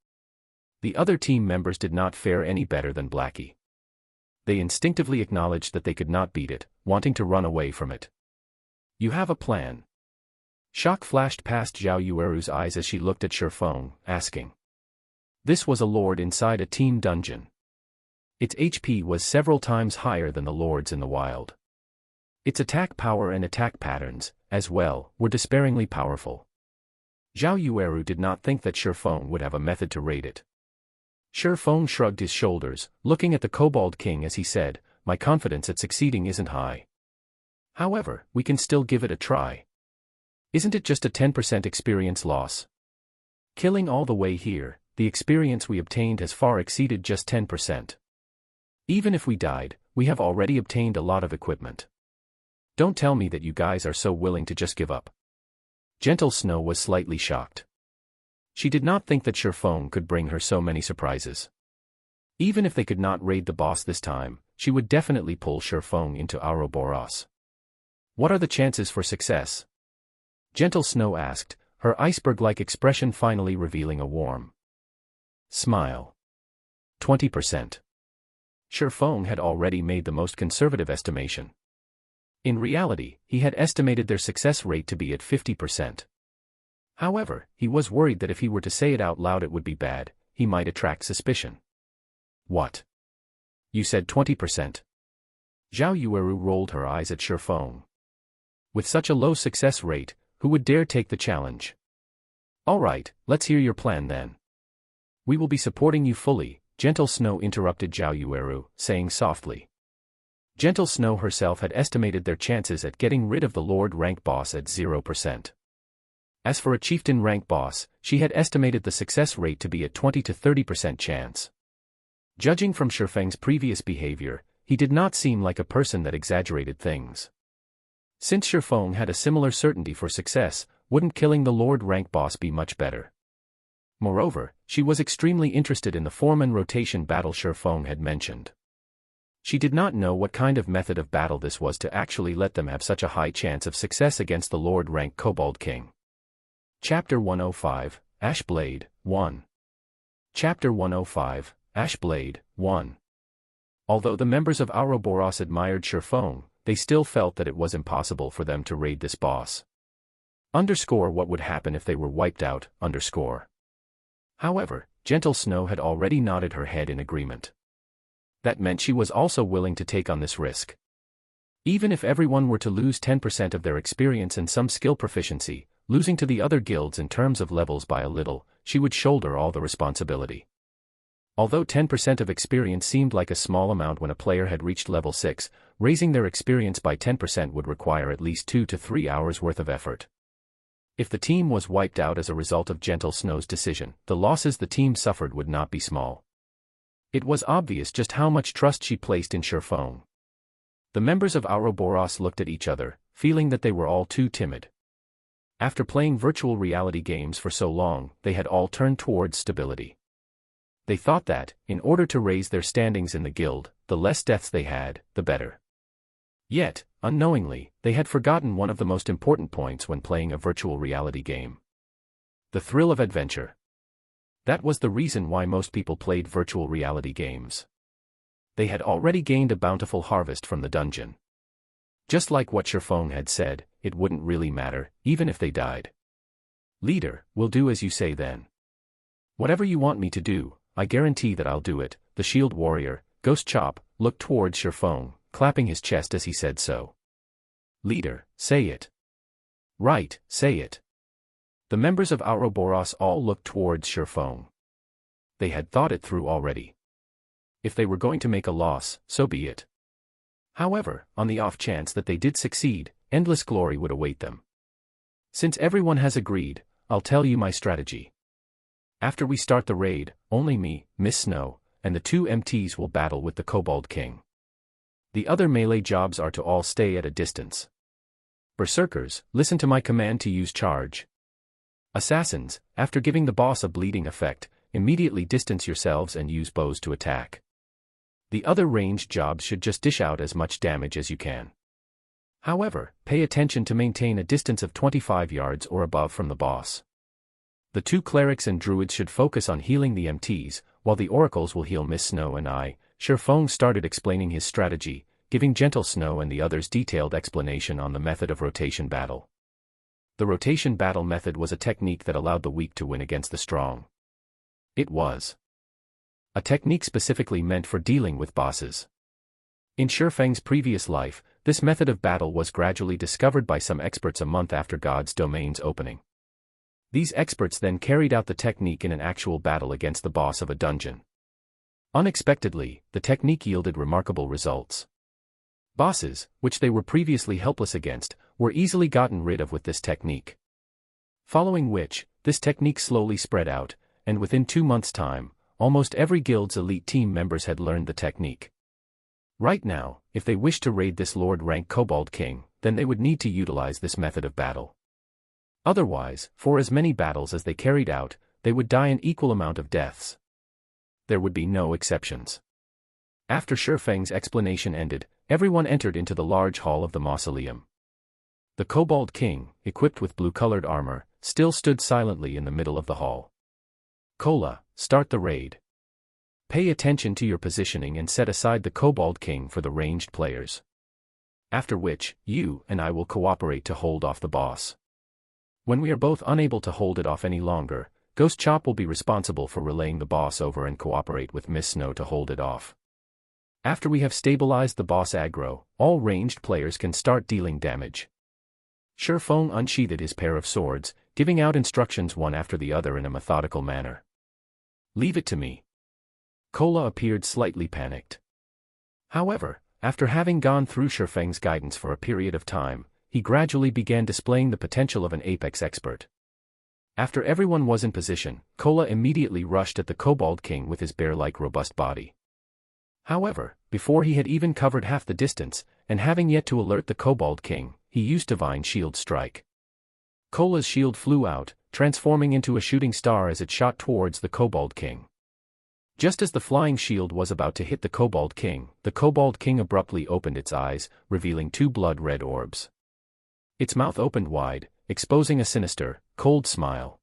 The other team members did not fare any better than Blackie. They instinctively acknowledged that they could not beat it, wanting to run away from it. You have a plan. Shock flashed past Zhao Yueru's eyes as she looked at Shifeng, asking. This was a lord inside a team dungeon. Its HP was several times higher than the lords in the wild. Its attack power and attack patterns, as well, were despairingly powerful. Zhao Yueru did not think that Shifeng would have a method to raid it. Shifeng shrugged his shoulders, looking at the Kobold King as he said, my confidence at succeeding isn't high. However, we can still give it a try. Isn't it just a 10% experience loss? Killing all the way here, the experience we obtained has far exceeded just 10%. Even if we died, we have already obtained a lot of equipment. Don't tell me that you guys are so willing to just give up. Gentle Snow was slightly shocked. She did not think that Shifeng could bring her so many surprises. Even if they could not raid the boss this time, she would definitely pull Shifeng into Ouroboros. What are the chances for success? Gentle Snow asked, her iceberg-like expression finally revealing a warm smile. 20%. Shifeng had already made the most conservative estimation. In reality, he had estimated their success rate to be at 50%. However, he was worried that if he were to say it out loud it would be bad, he might attract suspicion. What? You said 20%? Zhao Yueru rolled her eyes at Shifeng. With such a low success rate, who would dare take the challenge? Alright, let's hear your plan then. We will be supporting you fully, Gentle Snow interrupted Zhao Yueru, saying softly. Gentle Snow herself had estimated their chances at getting rid of the Lord rank boss at 0%. As for a chieftain rank boss, she had estimated the success rate to be at 20 to 30% chance. Judging from Shifeng's previous behavior, he did not seem like a person that exaggerated things. Since Shifeng had a similar certainty for success, wouldn't killing the Lord rank boss be much better? Moreover, she was extremely interested in the form and rotation battle Shifeng had mentioned. She did not know what kind of method of battle this was to actually let them have such a high chance of success against the Lord rank Kobold King. Chapter 105, Ash Blade, 1. Chapter 105, Ashblade, 1. Although the members of Ouroboros admired Sherfong, they still felt that it was impossible for them to raid this boss. What would happen if they were wiped out, However, Gentle Snow had already nodded her head in agreement. That meant she was also willing to take on this risk. Even if everyone were to lose 10% of their experience and some skill proficiency, losing to the other guilds in terms of levels by a little, she would shoulder all the responsibility. Although 10% of experience seemed like a small amount when a player had reached level 6, raising their experience by 10% would require at least 2 to 3 hours worth of effort. If the team was wiped out as a result of Gentle Snow's decision, the losses the team suffered would not be small. It was obvious just how much trust she placed in Sherfong. The members of Ouroboros looked at each other, feeling that they were all too timid. After playing virtual reality games for so long, they had all turned towards stability. They thought that, in order to raise their standings in the guild, the less deaths they had, the better. Yet, unknowingly, they had forgotten one of the most important points when playing a virtual reality game. The thrill of adventure. That was the reason why most people played virtual reality games. They had already gained a bountiful harvest from the dungeon. Just like what Sherfong had said, it wouldn't really matter, even if they died. Leader, we'll do as you say then. Whatever you want me to do, I guarantee that I'll do it, the shield warrior, Ghost Chop, looked towards Sherfong, clapping his chest as he said so. Leader, say it. Right, say it. The members of Ouroboros all looked towards Sherfong. They had thought it through already. If they were going to make a loss, so be it. However, on the off chance that they did succeed, endless glory would await them. Since everyone has agreed, I'll tell you my strategy. After we start the raid, only me, Miss Snow, and the 2 MTs will battle with the Kobold King. The other melee jobs are to all stay at a distance. Berserkers, listen to my command to use charge. Assassins, after giving the boss a bleeding effect, immediately distance yourselves and use bows to attack. The other ranged jobs should just dish out as much damage as you can. However, pay attention to maintain a distance of 25 yards or above from the boss. The 2 clerics and druids should focus on healing the MTs, while the oracles will heal Miss Snow and I. Sherfong started explaining his strategy, giving Gentle Snow and the others detailed explanation on the method of rotation battle. The rotation battle method was a technique that allowed the weak to win against the strong. It was a technique specifically meant for dealing with bosses. In Sherfang's previous life, this method of battle was gradually discovered by some experts a month after God's domain's opening. These experts then carried out the technique in an actual battle against the boss of a dungeon. Unexpectedly, the technique yielded remarkable results. Bosses, which they were previously helpless against, were easily gotten rid of with this technique. Following which, this technique slowly spread out, and within 2 months' time, almost every guild's elite team members had learned the technique. Right now, if they wished to raid this Lord-rank Kobold King, then they would need to utilize this method of battle. Otherwise, for as many battles as they carried out, they would die an equal amount of deaths. There would be no exceptions. After Sherfang's explanation ended, everyone entered into the large hall of the mausoleum. The Kobold King, equipped with blue-colored armor, still stood silently in the middle of the hall. Kola, start the raid. Pay attention to your positioning and set aside the Kobold King for the ranged players. After which, you and I will cooperate to hold off the boss. When we are both unable to hold it off any longer, Ghost Chop will be responsible for relaying the boss over and cooperate with Miss Snow to hold it off. After we have stabilized the boss aggro, all ranged players can start dealing damage. Sherfong unsheathed his pair of swords, giving out instructions one after the other in a methodical manner. Leave it to me. Kola appeared slightly panicked. However, after having gone through Sherfang's guidance for a period of time, he gradually began displaying the potential of an apex expert. After everyone was in position, Kola immediately rushed at the Kobold King with his bear-like robust body. However, before he had even covered half the distance, and having yet to alert the Kobold King, he used Divine Shield Strike. Kola's shield flew out, transforming into a shooting star as it shot towards the Kobold King. Just as the flying shield was about to hit the Kobold King abruptly opened its eyes, revealing 2 blood-red orbs. Its mouth opened wide, exposing a sinister, cold smile.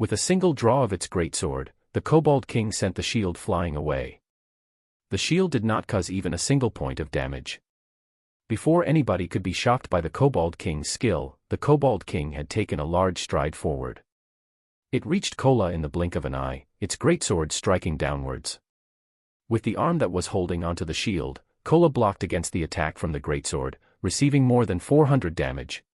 With a single draw of its greatsword, the Kobold King sent the shield flying away. The shield did not cause even a single point of damage. Before anybody could be shocked by the Kobold King's skill, the Kobold King had taken a large stride forward. It reached Kola in the blink of an eye, its greatsword striking downwards. With the arm that was holding onto the shield, Kola blocked against the attack from the greatsword, receiving more than 400 damage.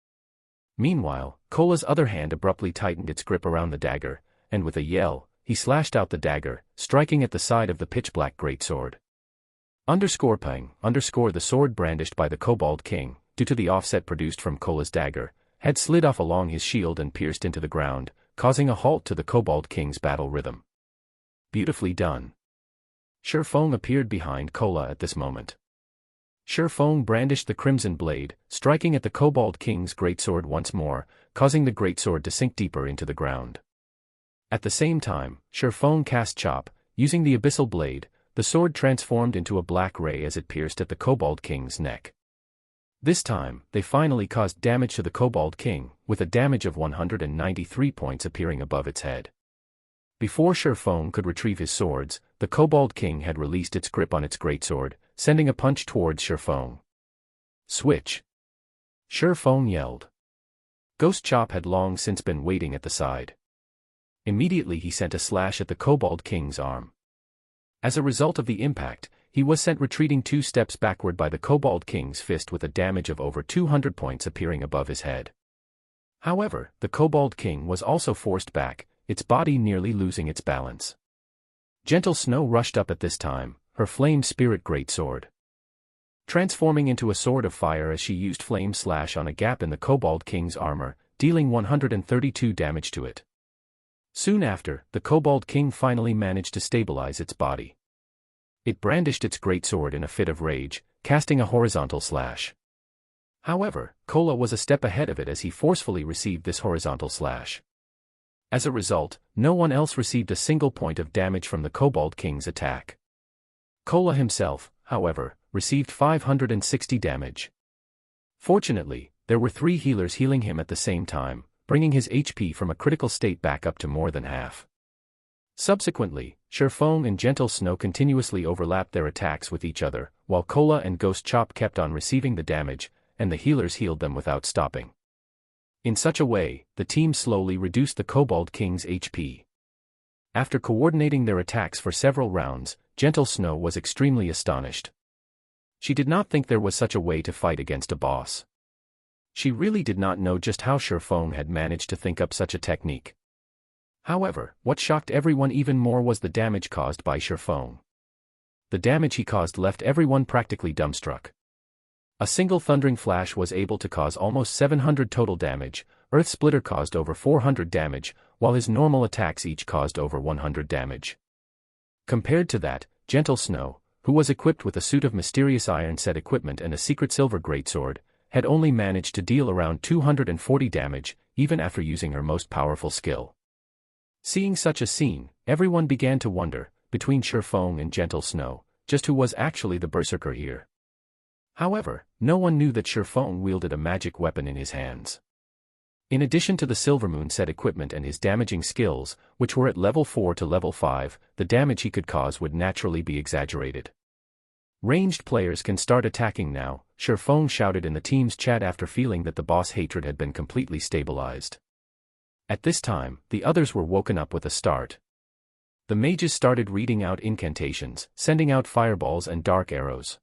Meanwhile, Kola's other hand abruptly tightened its grip around the dagger, and with a yell, he slashed out the dagger, striking at the side of the pitch-black greatsword. The sword brandished by the Kobold King, due to the offset produced from Kola's dagger, had slid off along his shield and pierced into the ground, causing a halt to the Kobold King's battle rhythm. Beautifully done. Shurfong appeared behind Kola at this moment. Shurfong brandished the crimson blade, striking at the Kobold King's greatsword once more, causing the greatsword to sink deeper into the ground. At the same time, Shurfong cast Chop, using the abyssal blade. The sword transformed into a black ray as it pierced at the Kobold King's neck. This time, they finally caused damage to the Kobold King, with a damage of 193 points appearing above its head. Before Shurfong could retrieve his swords, the Kobold King had released its grip on its greatsword, sending a punch towards Shurfong. Switch! Shurfong yelled. Ghost Chop had long since been waiting at the side. Immediately he sent a slash at the Kobold King's arm. As a result of the impact, he was sent retreating 2 steps backward by the Kobold King's fist with a damage of over 200 points appearing above his head. However, the Kobold King was also forced back, its body nearly losing its balance. Gentle Snow rushed up at this time, her flame spirit greatsword transforming into a sword of fire as she used flame slash on a gap in the Kobold King's armor, dealing 132 damage to it. Soon after, the Kobold King finally managed to stabilize its body. It brandished its greatsword in a fit of rage, casting a horizontal slash. However, Kola was a step ahead of it as he forcefully received this horizontal slash. As a result, no one else received a single point of damage from the Kobold King's attack. Kola himself, however, received 560 damage. Fortunately, there were 3 healers healing him at the same time, bringing his HP from a critical state back up to more than half. Subsequently, Shurfong and Gentle Snow continuously overlapped their attacks with each other, while Kola and Ghost Chop kept on receiving the damage, and the healers healed them without stopping. In such a way, the team slowly reduced the Kobold King's HP. After coordinating their attacks for several rounds, Gentle Snow was extremely astonished. She did not think there was such a way to fight against a boss. She really did not know just how Shurfong had managed to think up such a technique. However, what shocked everyone even more was the damage caused by Shurfong. The damage he caused left everyone practically dumbstruck. A single thundering flash was able to cause almost 700 total damage, Earth Splitter caused over 400 damage, while his normal attacks each caused over 100 damage. Compared to that, Gentle Snow, who was equipped with a suit of mysterious iron set equipment and a secret silver greatsword, had only managed to deal around 240 damage, even after using her most powerful skill. Seeing such a scene, everyone began to wonder, between Shurfong and Gentle Snow, just who was actually the berserker here. However, no one knew that Shurfong wielded a magic weapon in his hands. In addition to the Silvermoon set equipment and his damaging skills, which were at level 4 to level 5, the damage he could cause would naturally be exaggerated. Ranged players can start attacking now, Shurfong shouted in the team's chat after feeling that the boss hatred had been completely stabilized. At this time, the others were woken up with a start. The mages started reading out incantations, sending out fireballs and dark arrows.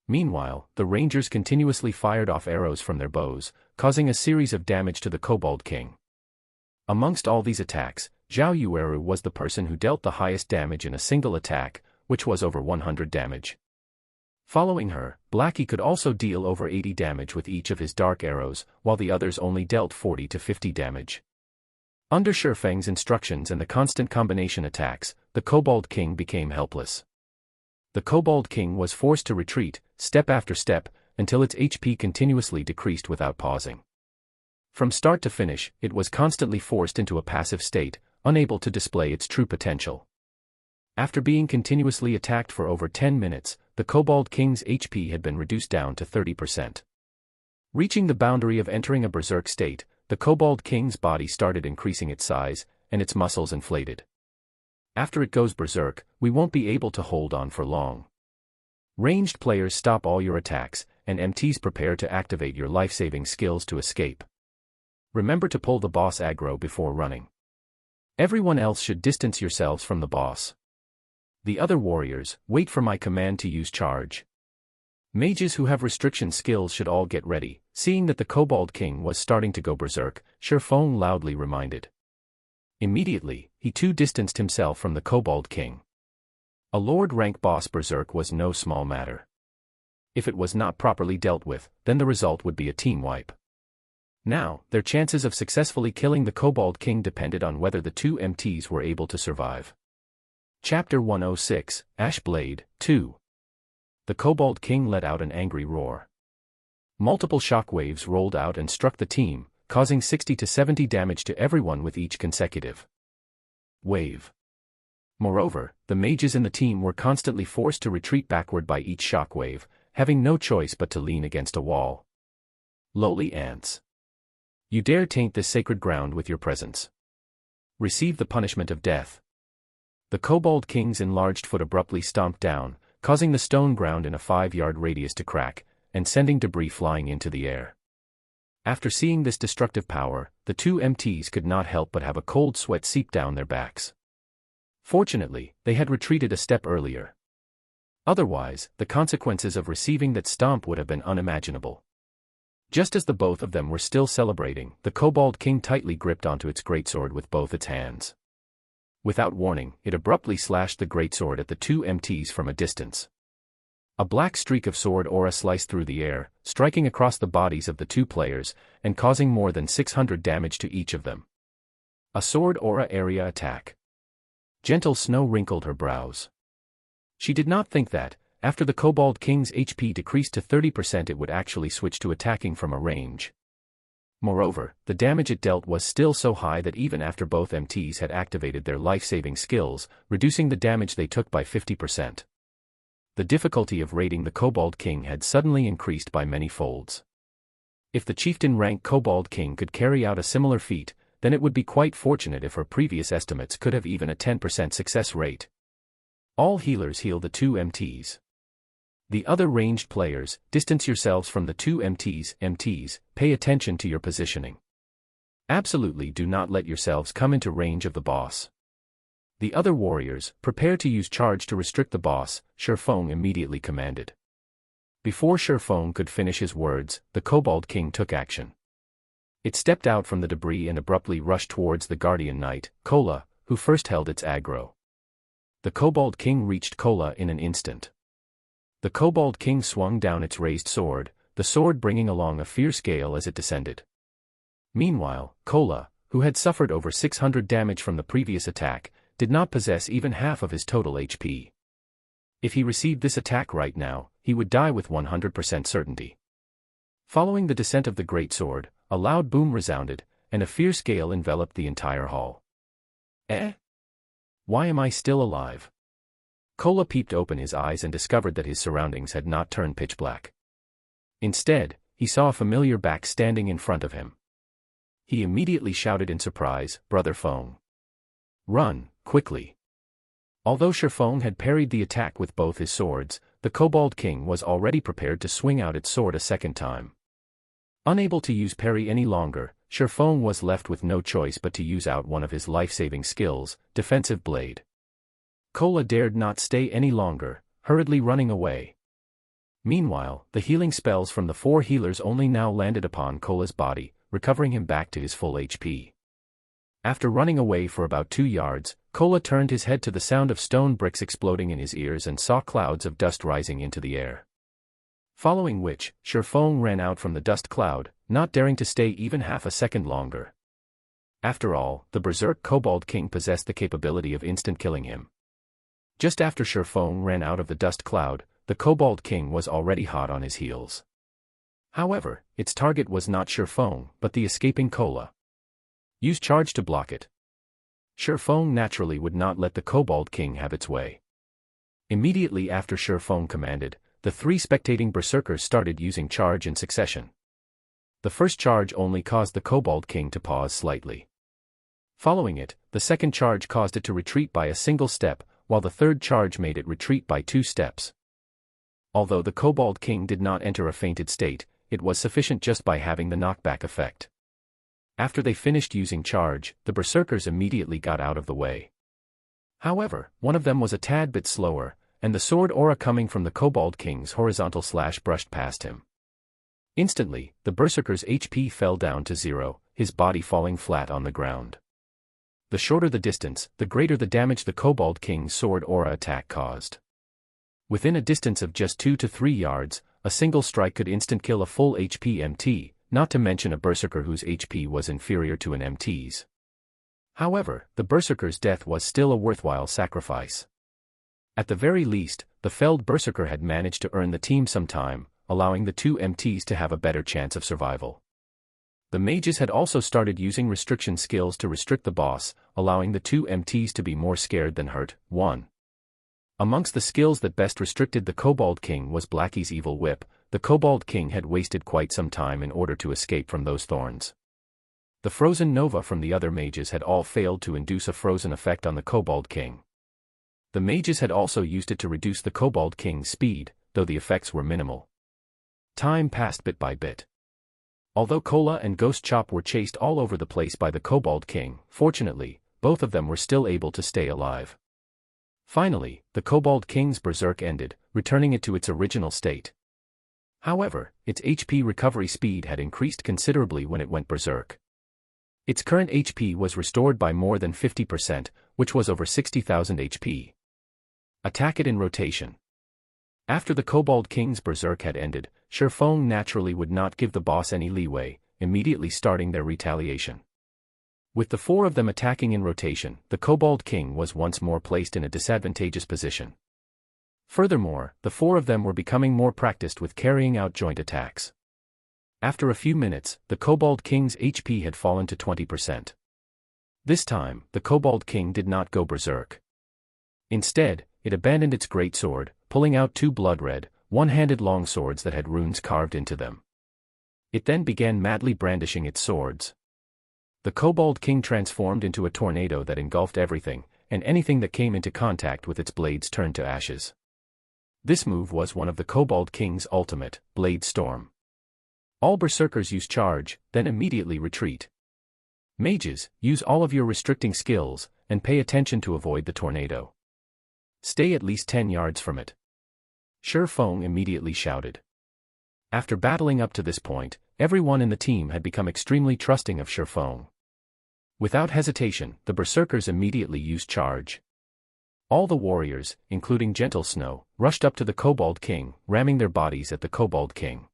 Meanwhile, the rangers continuously fired off arrows from their bows, causing a series of damage to the Kobold King. Amongst all these attacks, Zhao Yueru was the person who dealt the highest damage in a single attack, which was over 100 damage. Following her, Blackie could also deal over 80 damage with each of his dark arrows, while the others only dealt 40 to 50 damage. Under Shurfeng's instructions and the constant combination attacks, the Kobold King became helpless. The Kobold King was forced to retreat, step after step, until its HP continuously decreased without pausing. From start to finish, it was constantly forced into a passive state, unable to display its true potential. After being continuously attacked for over 10 minutes, the Kobold King's HP had been reduced down to 30%. Reaching the boundary of entering a berserk state, the Kobold King's body started increasing its size, and its muscles inflated. After it goes berserk, we won't be able to hold on for long. Ranged players stop all your attacks, and MTs prepare to activate your life-saving skills to escape. Remember to pull the boss aggro before running. Everyone else should distance yourselves from the boss. The other warriors, wait for my command to use charge. Mages who have restriction skills should all get ready. Seeing that the Kobold King was starting to go berserk, Shurfong loudly reminded. Immediately, he too distanced himself from the Kobold King. A Lord rank boss berserk was no small matter. If it was not properly dealt with, then the result would be a team wipe. Now, their chances of successfully killing the Kobold King depended on whether the two MTs were able to survive. Chapter 106, Ashblade, 2. The Kobold King let out an angry roar. Multiple shockwaves rolled out and struck the team, causing 60 to 70 damage to everyone with each consecutive wave. Moreover, the mages in the team were constantly forced to retreat backward by each shockwave, having no choice but to lean against a wall. Lowly ants. You dare taint this sacred ground with your presence. Receive the punishment of death. The Kobold King's enlarged foot abruptly stomped down, causing the stone ground in a 5-yard radius to crack, and sending debris flying into the air. After seeing this destructive power, the two MTs could not help but have a cold sweat seep down their backs. Fortunately, they had retreated a step earlier. Otherwise, the consequences of receiving that stomp would have been unimaginable. Just as the both of them were still celebrating, the Kobold King tightly gripped onto its greatsword with both its hands. Without warning, it abruptly slashed the greatsword at the two MTs from a distance. A black streak of sword aura sliced through the air, striking across the bodies of the two players, and causing more than 600 damage to each of them. A sword aura area attack. Gentle Snow wrinkled her brows. She did not think that, after the Kobold King's HP decreased to 30%, it would actually switch to attacking from a range. Moreover, the damage it dealt was still so high that even after both MTs had activated their life-saving skills, reducing the damage they took by 50%. The difficulty of raiding the Kobold King had suddenly increased by many folds. If the chieftain-rank Kobold King could carry out a similar feat, then it would be quite fortunate if her previous estimates could have even a 10% success rate. All healers heal the two MTs. The other ranged players, distance yourselves from the two MTs. MTs, pay attention to your positioning. Absolutely do not let yourselves come into range of the boss. The other warriors, prepare to use charge to restrict the boss, Shurfong immediately commanded. Before Shurfong could finish his words, the Kobold King took action. It stepped out from the debris and abruptly rushed towards the Guardian Knight, Kola, who first held its aggro. The Kobold King reached Kola in an instant. The Kobold King swung down its raised sword, the sword bringing along a fierce gale as it descended. Meanwhile, Kola, who had suffered over 600 damage from the previous attack, did not possess even half of his total HP. If he received this attack right now, he would die with 100% certainty. Following the descent of the greatsword, a loud boom resounded, and a fierce gale enveloped the entire hall. Why am I still alive? Kola peeped open his eyes and discovered that his surroundings had not turned pitch black. Instead, he saw a familiar back standing in front of him. He immediately shouted in surprise, "Brother Fong! Run, quickly!" Although Shurfong had parried the attack with both his swords, the Kobold King was already prepared to swing out its sword a second time. Unable to use parry any longer, Shurfong was left with no choice but to use out one of his life-saving skills, Defensive Blade. Kola dared not stay any longer, hurriedly running away. Meanwhile, the healing spells from the 4 healers only now landed upon Kola's body, recovering him back to his full HP. After running away for about 2 yards, Kola turned his head to the sound of stone bricks exploding in his ears and saw clouds of dust rising into the air. Following which, Shurfong ran out from the dust cloud, not daring to stay even half a second longer. After all, the Berserk Kobold King possessed the capability of instant killing him. Just after Shurfong ran out of the dust cloud, the Kobold King was already hot on his heels. However, its target was not Shurfong, but the escaping Kola. Use charge to block it. Shurfong naturally would not let the Kobold King have its way. Immediately after Shurfong commanded, the 3 spectating berserkers started using charge in succession. The first charge only caused the Kobold King to pause slightly. Following it, the second charge caused it to retreat by a single step, while the third charge made it retreat by 2 steps. Although the Kobold King did not enter a fainted state, it was sufficient just by having the knockback effect. After they finished using charge, the berserkers immediately got out of the way. However, one of them was a tad bit slower, and the sword aura coming from the Kobold King's horizontal slash brushed past him. Instantly, the berserker's HP fell down to 0, his body falling flat on the ground. The shorter the distance, the greater the damage the Kobold King's sword aura attack caused. Within a distance of just 2 to 3 yards, a single strike could instant kill a full HP MT, not to mention a berserker whose HP was inferior to an MT's. However, the berserker's death was still a worthwhile sacrifice. At the very least, the felled berserker had managed to earn the team some time, allowing the 2 MTs to have a better chance of survival. The mages had also started using restriction skills to restrict the boss, allowing the 2 MTs to be more scared than hurt. 1. Amongst the skills that best restricted the Kobold King was Blackie's Evil Whip. The Kobold King had wasted quite some time in order to escape from those thorns. The Frozen Nova from the other mages had all failed to induce a frozen effect on the Kobold King. The mages had also used it to reduce the Kobold King's speed, though the effects were minimal. Time passed bit by bit. Although Cola and Ghost Chop were chased all over the place by the Kobold King, fortunately, both of them were still able to stay alive. Finally, the Kobold King's berserk ended, returning it to its original state. However, its HP recovery speed had increased considerably when it went berserk. Its current HP was restored by more than 50%, which was over 60,000 HP. Attack it in rotation. After the Kobold King's berserk had ended, Sherfong naturally would not give the boss any leeway, immediately starting their retaliation. With the 4 of them attacking in rotation, the Kobold King was once more placed in a disadvantageous position. Furthermore, the 4 of them were becoming more practiced with carrying out joint attacks. After a few minutes, the Kobold King's HP had fallen to 20%. This time, the Kobold King did not go berserk. Instead, it abandoned its greatsword, pulling out 2 blood-red, one-handed long swords that had runes carved into them. It then began madly brandishing its swords. The Kobold King transformed into a tornado that engulfed everything, and anything that came into contact with its blades turned to ashes. This move was one of the Kobold King's ultimate, Blade Storm. All berserkers use charge, then immediately retreat. Mages, use all of your restricting skills, and pay attention to avoid the tornado. Stay at least 10 yards from it. Sherfong immediately shouted. After battling up to this point, everyone in the team had become extremely trusting of Sherfong. Without hesitation, the berserkers immediately used charge. All the warriors, including Gentle Snow, rushed up to the Kobold King, ramming their bodies at the Kobold King.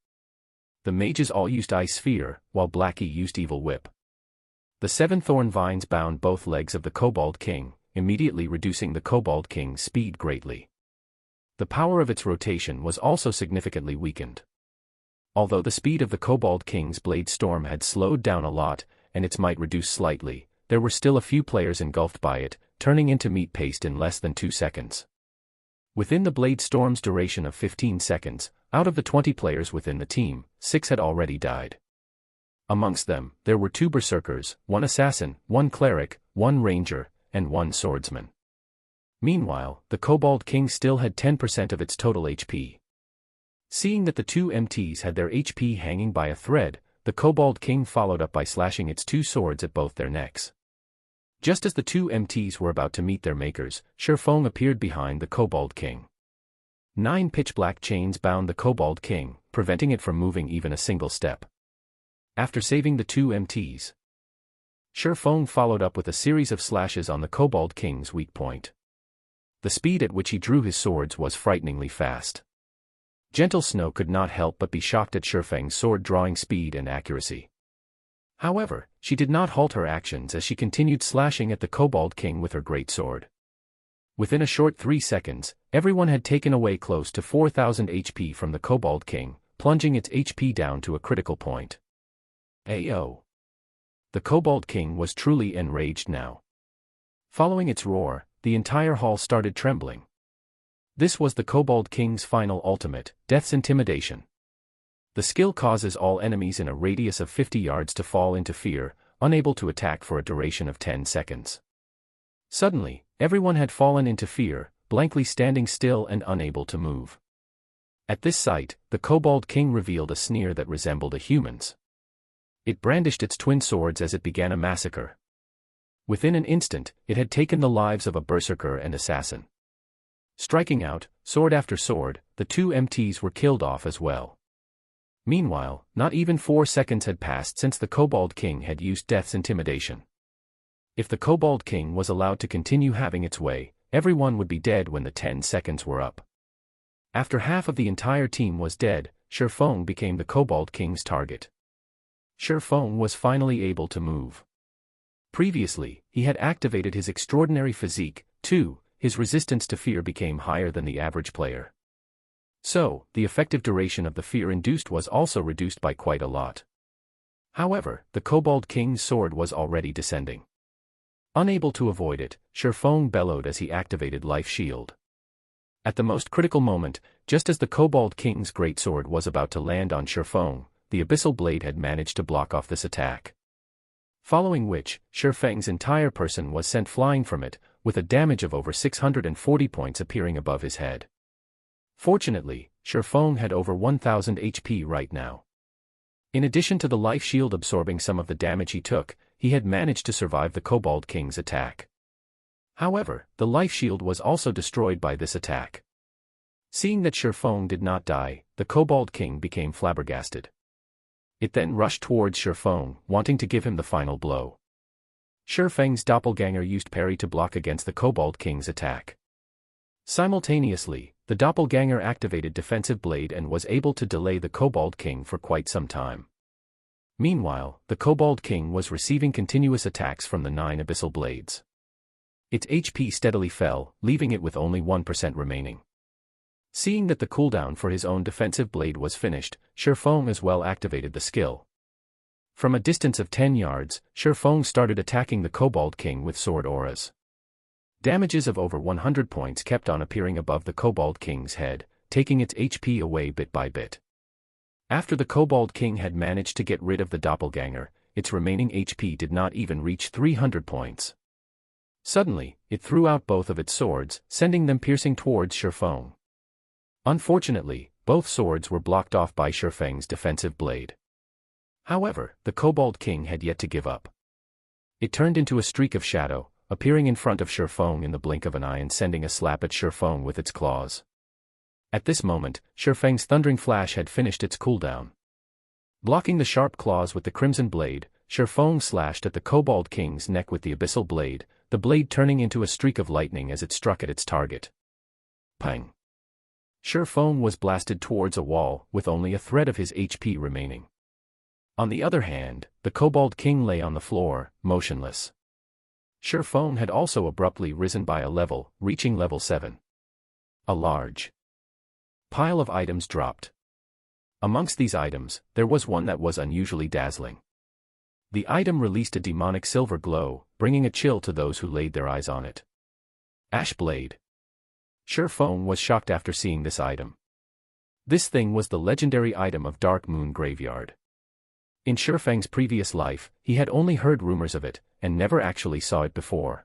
The mages all used Ice Sphere, while Blackie used Evil Whip. The 7 thorn vines bound both legs of the Kobold King, immediately reducing the Kobold King's speed greatly. The power of its rotation was also significantly weakened. Although the speed of the Kobold King's Blade Storm had slowed down a lot, and its might reduced slightly, there were still a few players engulfed by it, turning into meat paste in less than 2 seconds. Within the Blade Storm's duration of 15 seconds, out of the 20 players within the team, 6 had already died. Amongst them, there were 2 berserkers, 1 assassin, 1 cleric, 1 ranger, and 1 swordsman. Meanwhile, the Kobold King still had 10% of its total HP. Seeing that the 2 MTs had their HP hanging by a thread, the Kobold King followed up by slashing its 2 swords at both their necks. Just as the 2 MTs were about to meet their makers, Sherfong appeared behind the Kobold King. 9 pitch-black chains bound the Kobold King, preventing it from moving even a single step. After saving the 2 MTs, Sherfong followed up with a series of slashes on the Kobold King's weak point. The speed at which he drew his swords was frighteningly fast. Gentle Snow could not help but be shocked at Sherfang's sword-drawing speed and accuracy. However, she did not halt her actions as she continued slashing at the Kobold King with her greatsword. Within a short 3 seconds, everyone had taken away close to 4,000 HP from the Kobold King, plunging its HP down to a critical point. Ayo! The Kobold King was truly enraged now. Following its roar, the entire hall started trembling. This was the Kobold King's final ultimate, Death's Intimidation. The skill causes all enemies in a radius of 50 yards to fall into fear, unable to attack for a duration of 10 seconds. Suddenly, everyone had fallen into fear, blankly standing still and unable to move. At this sight, the Kobold King revealed a sneer that resembled a human's. It brandished its twin swords as it began a massacre. Within an instant, it had taken the lives of a berserker and assassin. Striking out, sword after sword, the two MTs were killed off as well. Meanwhile, not even 4 seconds had passed since the Kobold King had used Death's intimidation. If the Kobold King was allowed to continue having its way, everyone would be dead when the 10 seconds were up. After half of the entire team was dead, Shifeng became the Kobold King's target. Shifeng was finally able to move. Previously, he had activated his extraordinary physique, too. His resistance to fear became higher than the average player. So, the effective duration of the fear induced was also reduced by quite a lot. However, the Kobold King's sword was already descending. Unable to avoid it, Shifeng bellowed as he activated Life Shield. At the most critical moment, just as the Kobold King's greatsword was about to land on Shifeng, the Abyssal Blade had managed to block off this attack. Following which, Shifeng's entire person was sent flying from it, with a damage of over 640 points appearing above his head. Fortunately, Shifeng had over 1000 HP right now. In addition to the life shield absorbing some of the damage he took, he had managed to survive the Kobold King's attack. However, the life shield was also destroyed by this attack. Seeing that Shifeng did not die, the Kobold King became flabbergasted. It then rushed towards Shifeng, wanting to give him the final blow. Shifeng's doppelganger used parry to block against the Kobold King's attack. Simultaneously, the doppelganger activated Defensive Blade and was able to delay the Kobold King for quite some time. Meanwhile, the Kobold King was receiving continuous attacks from the 9 Abyssal Blades. Its HP steadily fell, leaving it with only 1% remaining. Seeing that the cooldown for his own defensive blade was finished, Shifeng as well activated the skill. From a distance of 10 yards, Shifeng started attacking the Kobold King with sword auras. Damages of over 100 points kept on appearing above the Kobold King's head, taking its HP away bit by bit. After the Kobold King had managed to get rid of the doppelganger, its remaining HP did not even reach 300 points. Suddenly, it threw out both of its swords, sending them piercing towards Shifeng. Unfortunately, both swords were blocked off by Shifeng's defensive blade. However, the Kobold King had yet to give up. It turned into a streak of shadow, appearing in front of Shifeng in the blink of an eye and sending a slap at Shifeng with its claws. At this moment, Shifeng's thundering flash had finished its cooldown. Blocking the sharp claws with the crimson blade, Shifeng slashed at the Kobold King's neck with the abyssal blade, the blade turning into a streak of lightning as it struck at its target. Pang! Shifeng was blasted towards a wall, with only a thread of his HP remaining. On the other hand, the Kobold King lay on the floor, motionless. Shifeng had also abruptly risen by a level, reaching level 7. A large pile of items dropped. Amongst these items, there was one that was unusually dazzling. The item released a demonic silver glow, bringing a chill to those who laid their eyes on it. Ash Blade. Shifeng was shocked after seeing this item. This thing was the legendary item of Dark Moon Graveyard. In Shifeng's previous life, he had only heard rumors of it, and never actually saw it before.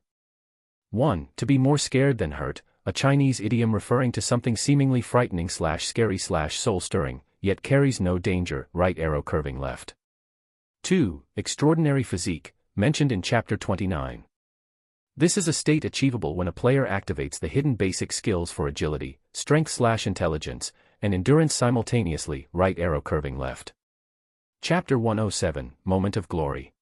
1. To be more scared than hurt, a Chinese idiom referring to something seemingly frightening / scary / soul-stirring, yet carries no danger, right arrow curving left. 2. Extraordinary physique, mentioned in Chapter 29. This is a state achievable when a player activates the hidden basic skills for agility, strength / intelligence, and endurance simultaneously, right arrow curving left. Chapter 107, Moment of Glory.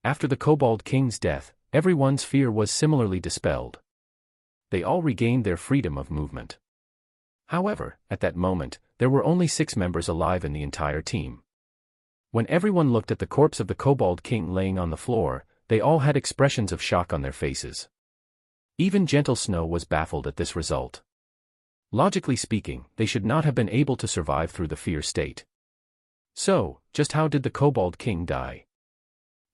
After the Kobold King's death, everyone's fear was similarly dispelled. They all regained their freedom of movement. However, at that moment, there were only 6 members alive in the entire team. When everyone looked at the corpse of the Kobold King laying on the floor, they all had expressions of shock on their faces. Even Gentle Snow was baffled at this result. Logically speaking, they should not have been able to survive through the fear state. So, just how did the Kobold King die?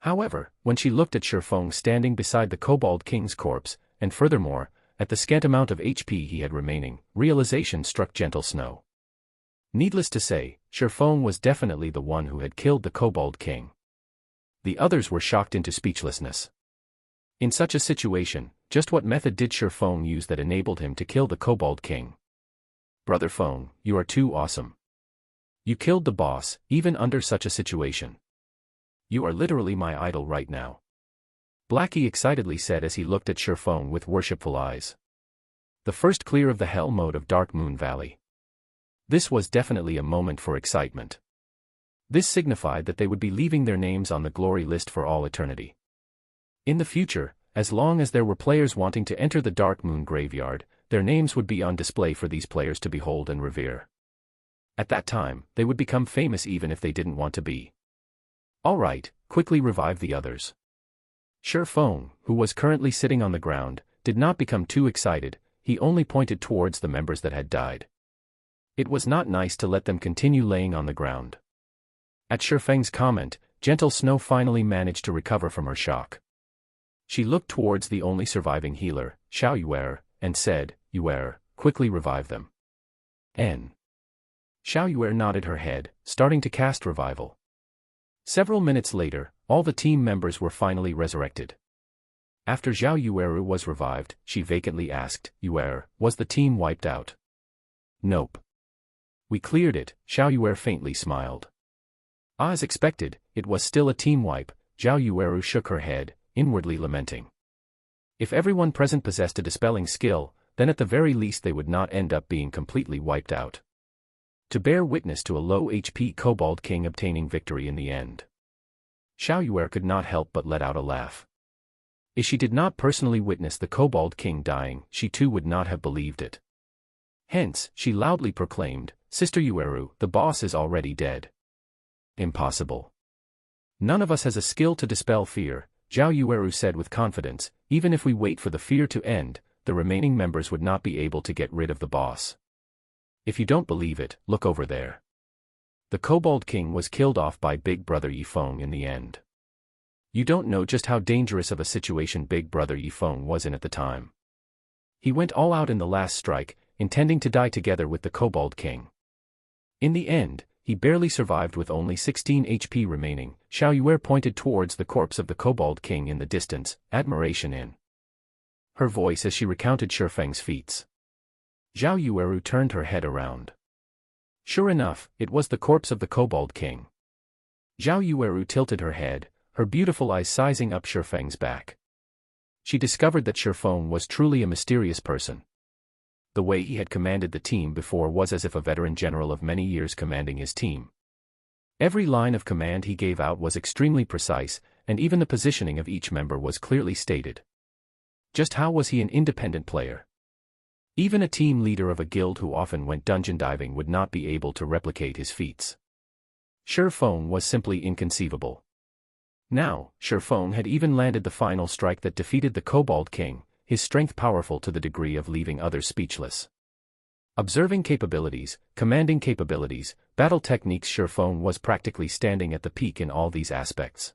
However, when she looked at Shifeng standing beside the Kobold King's corpse, and furthermore, at the scant amount of HP he had remaining, realization struck Gentle Snow. Needless to say, Shifeng was definitely the one who had killed the Kobold King. The others were shocked into speechlessness. In such a situation, just what method did Shi Feng use that enabled him to kill the Kobold King? Brother Feng, you are too awesome. You killed the boss, even under such a situation. You are literally my idol right now. Blackie excitedly said as he looked at Shi Feng with worshipful eyes. The first clear of the hell mode of Dark Moon Valley. This was definitely a moment for excitement. This signified that they would be leaving their names on the glory list for all eternity. In the future, as long as there were players wanting to enter the Dark Moon Graveyard, their names would be on display for these players to behold and revere. At that time, they would become famous even if they didn't want to be. All right, quickly revive the others. Shi Feng, who was currently sitting on the ground, did not become too excited, he only pointed towards the members that had died. It was not nice to let them continue laying on the ground. At Shi Feng's comment, Gentle Snow finally managed to recover from her shock. She looked towards the only surviving healer, Xiao Yuer, and said, Yuer, quickly revive them. N. Xiao Yuer nodded her head, starting to cast revival. Several minutes later, all the team members were finally resurrected. After Zhao Yueru was revived, she vacantly asked, Yuer, was the team wiped out? Nope. We cleared it, Xiao Yuer faintly smiled. As expected, it was still a team wipe. Zhao Yueru shook her head, inwardly lamenting. If everyone present possessed a dispelling skill, then at the very least they would not end up being completely wiped out. To bear witness to a low HP Kobold King obtaining victory in the end. Xiao Yuer could not help but let out a laugh. If she did not personally witness the Kobold King dying, she too would not have believed it. Hence, she loudly proclaimed, Sister Yueru, the boss is already dead. Impossible. None of us has a skill to dispel fear, Zhao Yueru said with confidence. Even if we wait for the fear to end, the remaining members would not be able to get rid of the boss. If you don't believe it, look over there. The Kobold King was killed off by Big Brother Yifeng in the end. You don't know just how dangerous of a situation Big Brother Yifeng was in at the time. He went all out in the last strike, intending to die together with the Kobold King. In the end, he barely survived with only 16 HP remaining. Xiao Yuer pointed towards the corpse of the Kobold King in the distance, admiration in her voice as she recounted Shi Feng's feats. Zhao Yueru turned her head around. Sure enough, it was the corpse of the Kobold King. Zhao Yueru tilted her head, her beautiful eyes sizing up Shi Feng's back. She discovered that Shi Feng was truly a mysterious person. The way he had commanded the team before was as if a veteran general of many years commanding his team. Every line of command he gave out was extremely precise, and even the positioning of each member was clearly stated. Just how was he an independent player? Even a team leader of a guild who often went dungeon diving would not be able to replicate his feats. Shi Feng was simply inconceivable. Now, Shi Feng had even landed the final strike that defeated the Kobold King, his strength powerful to the degree of leaving others speechless. Observing capabilities, commanding capabilities, battle techniques, Shi Feng was practically standing at the peak in all these aspects.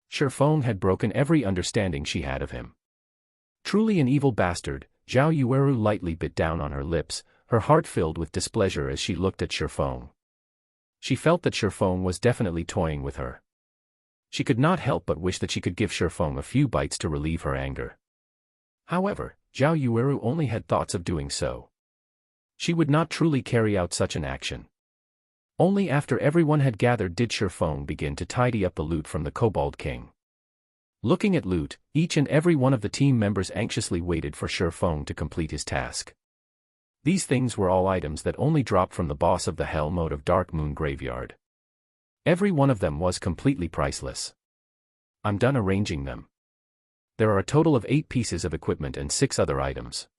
Shi Feng had broken every understanding she had of him. Truly an evil bastard, Zhao Yueru lightly bit down on her lips, her heart filled with displeasure as she looked at Shi Feng. She felt that Shi Feng was definitely toying with her. She could not help but wish that she could give Shi Feng a few bites to relieve her anger. However, Zhao Yueru only had thoughts of doing so. She would not truly carry out such an action. Only after everyone had gathered did Shi Feng begin to tidy up the loot from the Kobold King. Looking at loot, each and every one of the team members anxiously waited for Shi Feng to complete his task. These things were all items that only dropped from the boss of the Hell mode of Dark Moon Graveyard. Every one of them was completely priceless. I'm done arranging them. There are a total of 8 pieces of equipment and 6 other items.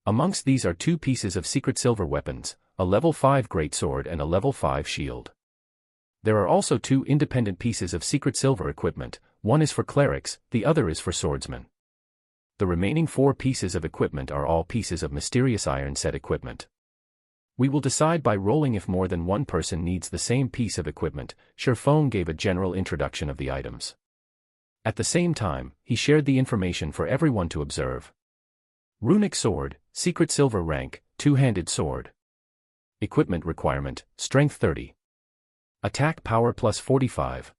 Amongst these are 2 pieces of secret silver weapons, a level 5 greatsword and a level 5 shield. There are also 2 independent pieces of secret silver equipment, one is for clerics, the other is for swordsmen. The remaining 4 pieces of equipment are all pieces of mysterious iron set equipment. We will decide by rolling if more than one person needs the same piece of equipment. Shi Feng gave a general introduction of the items. At the same time, he shared the information for everyone to observe. Runic sword, secret silver rank, 2-handed sword. Equipment requirement, strength 30. Attack power plus 45.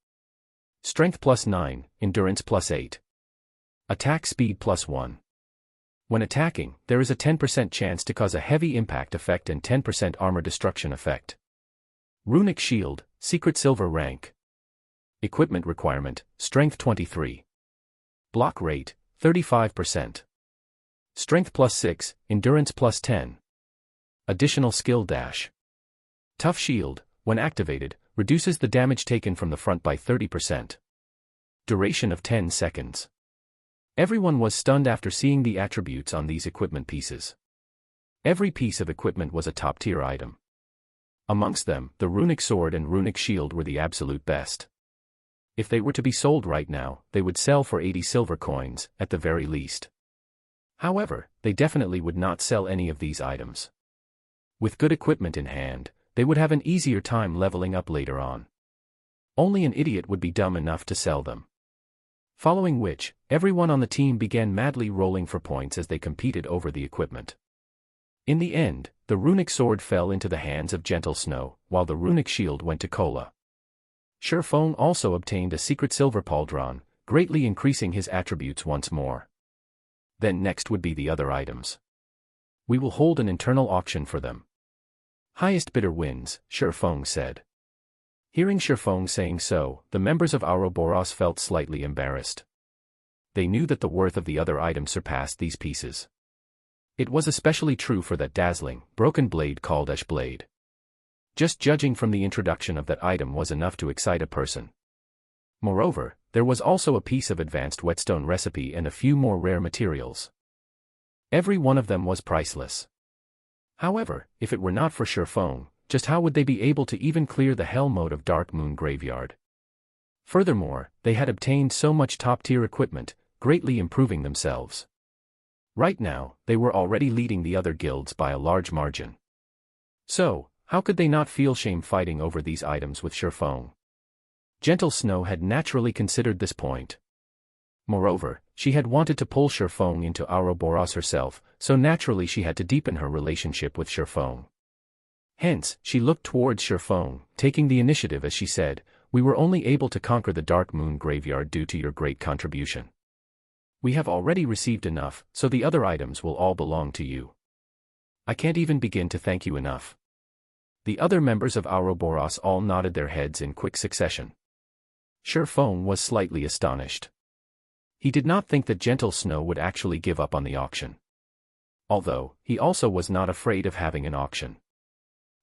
Strength +9, endurance +8. Attack speed +1. When attacking, there is a 10% chance to cause a heavy impact effect and 10% armor destruction effect. Runic shield, secret silver rank. Equipment requirement, strength 23. Block rate, 35%. Strength +6, endurance +10. Additional skill dash. Tough shield, when activated, reduces the damage taken from the front by 30%. Duration of 10 seconds. Everyone was stunned after seeing the attributes on these equipment pieces. Every piece of equipment was a top-tier item. Amongst them, the runic sword and runic shield were the absolute best. If they were to be sold right now, they would sell for 80 silver coins, at the very least. However, they definitely would not sell any of these items. With good equipment in hand, they would have an easier time leveling up later on. Only an idiot would be dumb enough to sell them. Following which, everyone on the team began madly rolling for points as they competed over the equipment. In the end, the runic sword fell into the hands of Gentle Snow, while the runic shield went to Kola. Sherfong also obtained a secret silver pauldron, greatly increasing his attributes once more. Then next would be the other items. We will hold an internal auction for them. Highest bidder wins, Sherfong said. Hearing Sherfong saying so, the members of Ouroboros felt slightly embarrassed. They knew that the worth of the other items surpassed these pieces. It was especially true for that dazzling, broken blade called Ash Blade. Just judging from the introduction of that item was enough to excite a person. Moreover, there was also a piece of advanced whetstone recipe and a few more rare materials. Every one of them was priceless. However, if it were not for Sherfong, just how would they be able to even clear the hell mode of Dark Moon Graveyard? Furthermore, they had obtained so much top-tier equipment, greatly improving themselves. Right now, they were already leading the other guilds by a large margin. So, how could they not feel shame fighting over these items with Sherfong? Gentle Snow had naturally considered this point. Moreover, she had wanted to pull Sherfong into Ouroboros herself, so naturally she had to deepen her relationship with Sherfong. Hence, she looked towards Sherfong, taking the initiative as she said, "We were only able to conquer the Dark Moon Graveyard due to your great contribution. We have already received enough, so the other items will all belong to you. I can't even begin to thank you enough." The other members of Ouroboros all nodded their heads in quick succession. Sherfong was slightly astonished. He did not think that Gentle Snow would actually give up on the auction. Although, he also was not afraid of having an auction.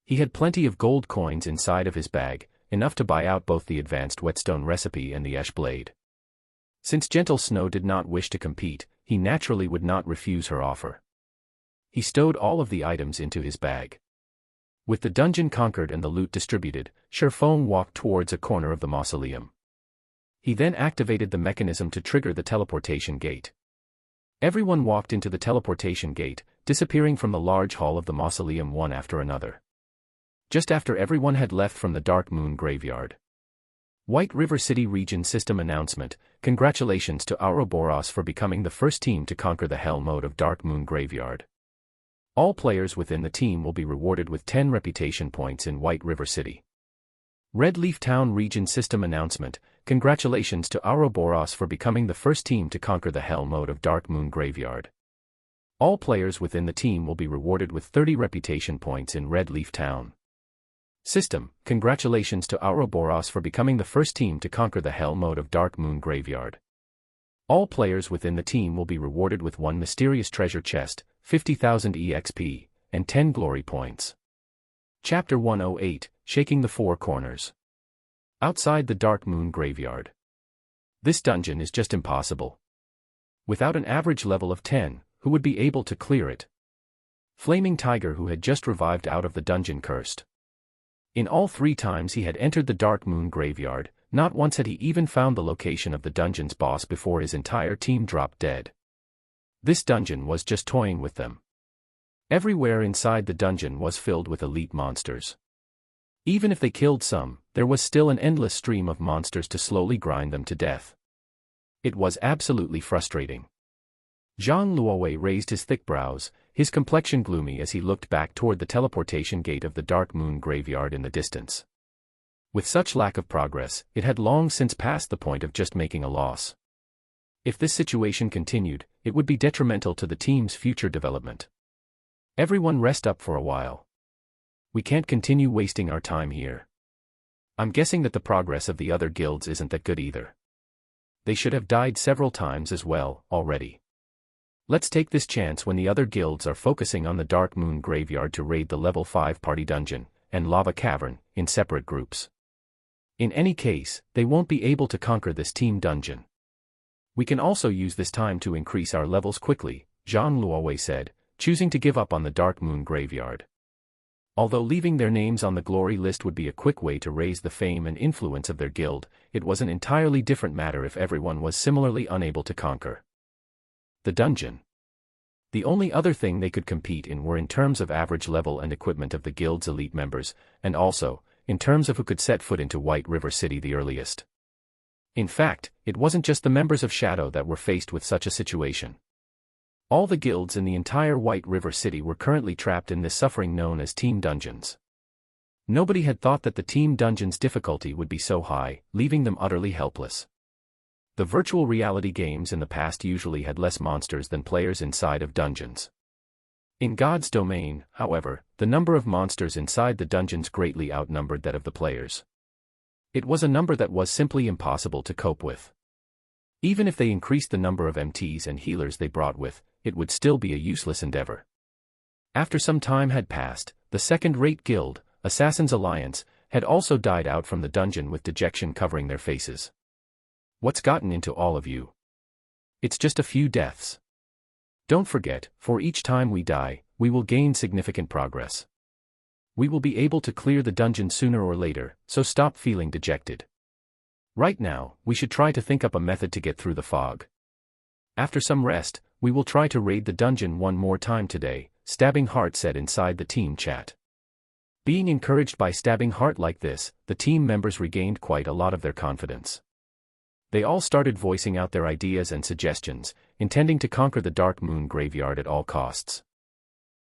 He had plenty of gold coins inside of his bag, enough to buy out both the advanced whetstone recipe and the Ash Blade. Since Gentle Snow did not wish to compete, he naturally would not refuse her offer. He stowed all of the items into his bag. With the dungeon conquered and the loot distributed, Sherfong walked towards a corner of the mausoleum. He then activated the mechanism to trigger the teleportation gate. Everyone walked into the teleportation gate, disappearing from the large hall of the mausoleum one after another. Just after everyone had left from the Dark Moon Graveyard. White River City Region System announcement: congratulations to Ouroboros for becoming the first team to conquer the hell mode of Dark Moon Graveyard. All players within the team will be rewarded with 10 reputation points in White River City. Red Leaf Town Region System announcement: congratulations to Ouroboros for becoming the first team to conquer the hell mode of Dark Moon Graveyard. All players within the team will be rewarded with 30 reputation points in Red Leaf Town. System: congratulations to Ouroboros for becoming the first team to conquer the hell mode of Dark Moon Graveyard. All players within the team will be rewarded with 1 mysterious treasure chest, 50,000 EXP, and 10 glory points. Chapter 108, Shaking the Four Corners. Outside the Dark Moon Graveyard. This dungeon is just impossible. Without an average level of 10, who would be able to clear it? Flaming Tiger, who had just revived out of the dungeon, cursed. In all 3 times he had entered the Dark Moon Graveyard, not once had he even found the location of the dungeon's boss before his entire team dropped dead. This dungeon was just toying with them. Everywhere inside the dungeon was filled with elite monsters. Even if they killed some, there was still an endless stream of monsters to slowly grind them to death. It was absolutely frustrating. Zhang Luowei raised his thick brows, his complexion gloomy as he looked back toward the teleportation gate of the Dark Moon Graveyard in the distance. With such lack of progress, it had long since passed the point of just making a loss. If this situation continued, it would be detrimental to the team's future development. Everyone rest up for a while. We can't continue wasting our time here. I'm guessing that the progress of the other guilds isn't that good either. They should have died several times as well, already. Let's take this chance when the other guilds are focusing on the Dark Moon Graveyard to raid the level 5 party dungeon and Lava Cavern in separate groups. In any case, they won't be able to conquer this team dungeon. We can also use this time to increase our levels quickly, Zhang Luowei said, choosing to give up on the Dark Moon Graveyard. Although leaving their names on the glory list would be a quick way to raise the fame and influence of their guild, it was an entirely different matter if everyone was similarly unable to conquer the dungeon. The only other thing they could compete in were in terms of average level and equipment of the guild's elite members, and also, in terms of who could set foot into White River City the earliest. In fact, it wasn't just the members of Shadow that were faced with such a situation. All the guilds in the entire White River City were currently trapped in this suffering known as team dungeons. Nobody had thought that the team dungeon's difficulty would be so high, leaving them utterly helpless. The virtual reality games in the past usually had less monsters than players inside of dungeons. In God's domain, however, the number of monsters inside the dungeons greatly outnumbered that of the players. It was a number that was simply impossible to cope with. Even if they increased the number of MTs and healers they brought with, it would still be a useless endeavor. After some time had passed, the second-rate guild, Assassin's Alliance, had also died out from the dungeon with dejection covering their faces. What's gotten into all of you? It's just a few deaths. Don't forget, for each time we die, we will gain significant progress. We will be able to clear the dungeon sooner or later, so stop feeling dejected. Right now, we should try to think up a method to get through the fog. After some rest, we will try to raid the dungeon one more time today, Stabbing Heart said inside the team chat. Being encouraged by Stabbing Heart like this, the team members regained quite a lot of their confidence. They all started voicing out their ideas and suggestions, intending to conquer the Dark Moon Graveyard at all costs.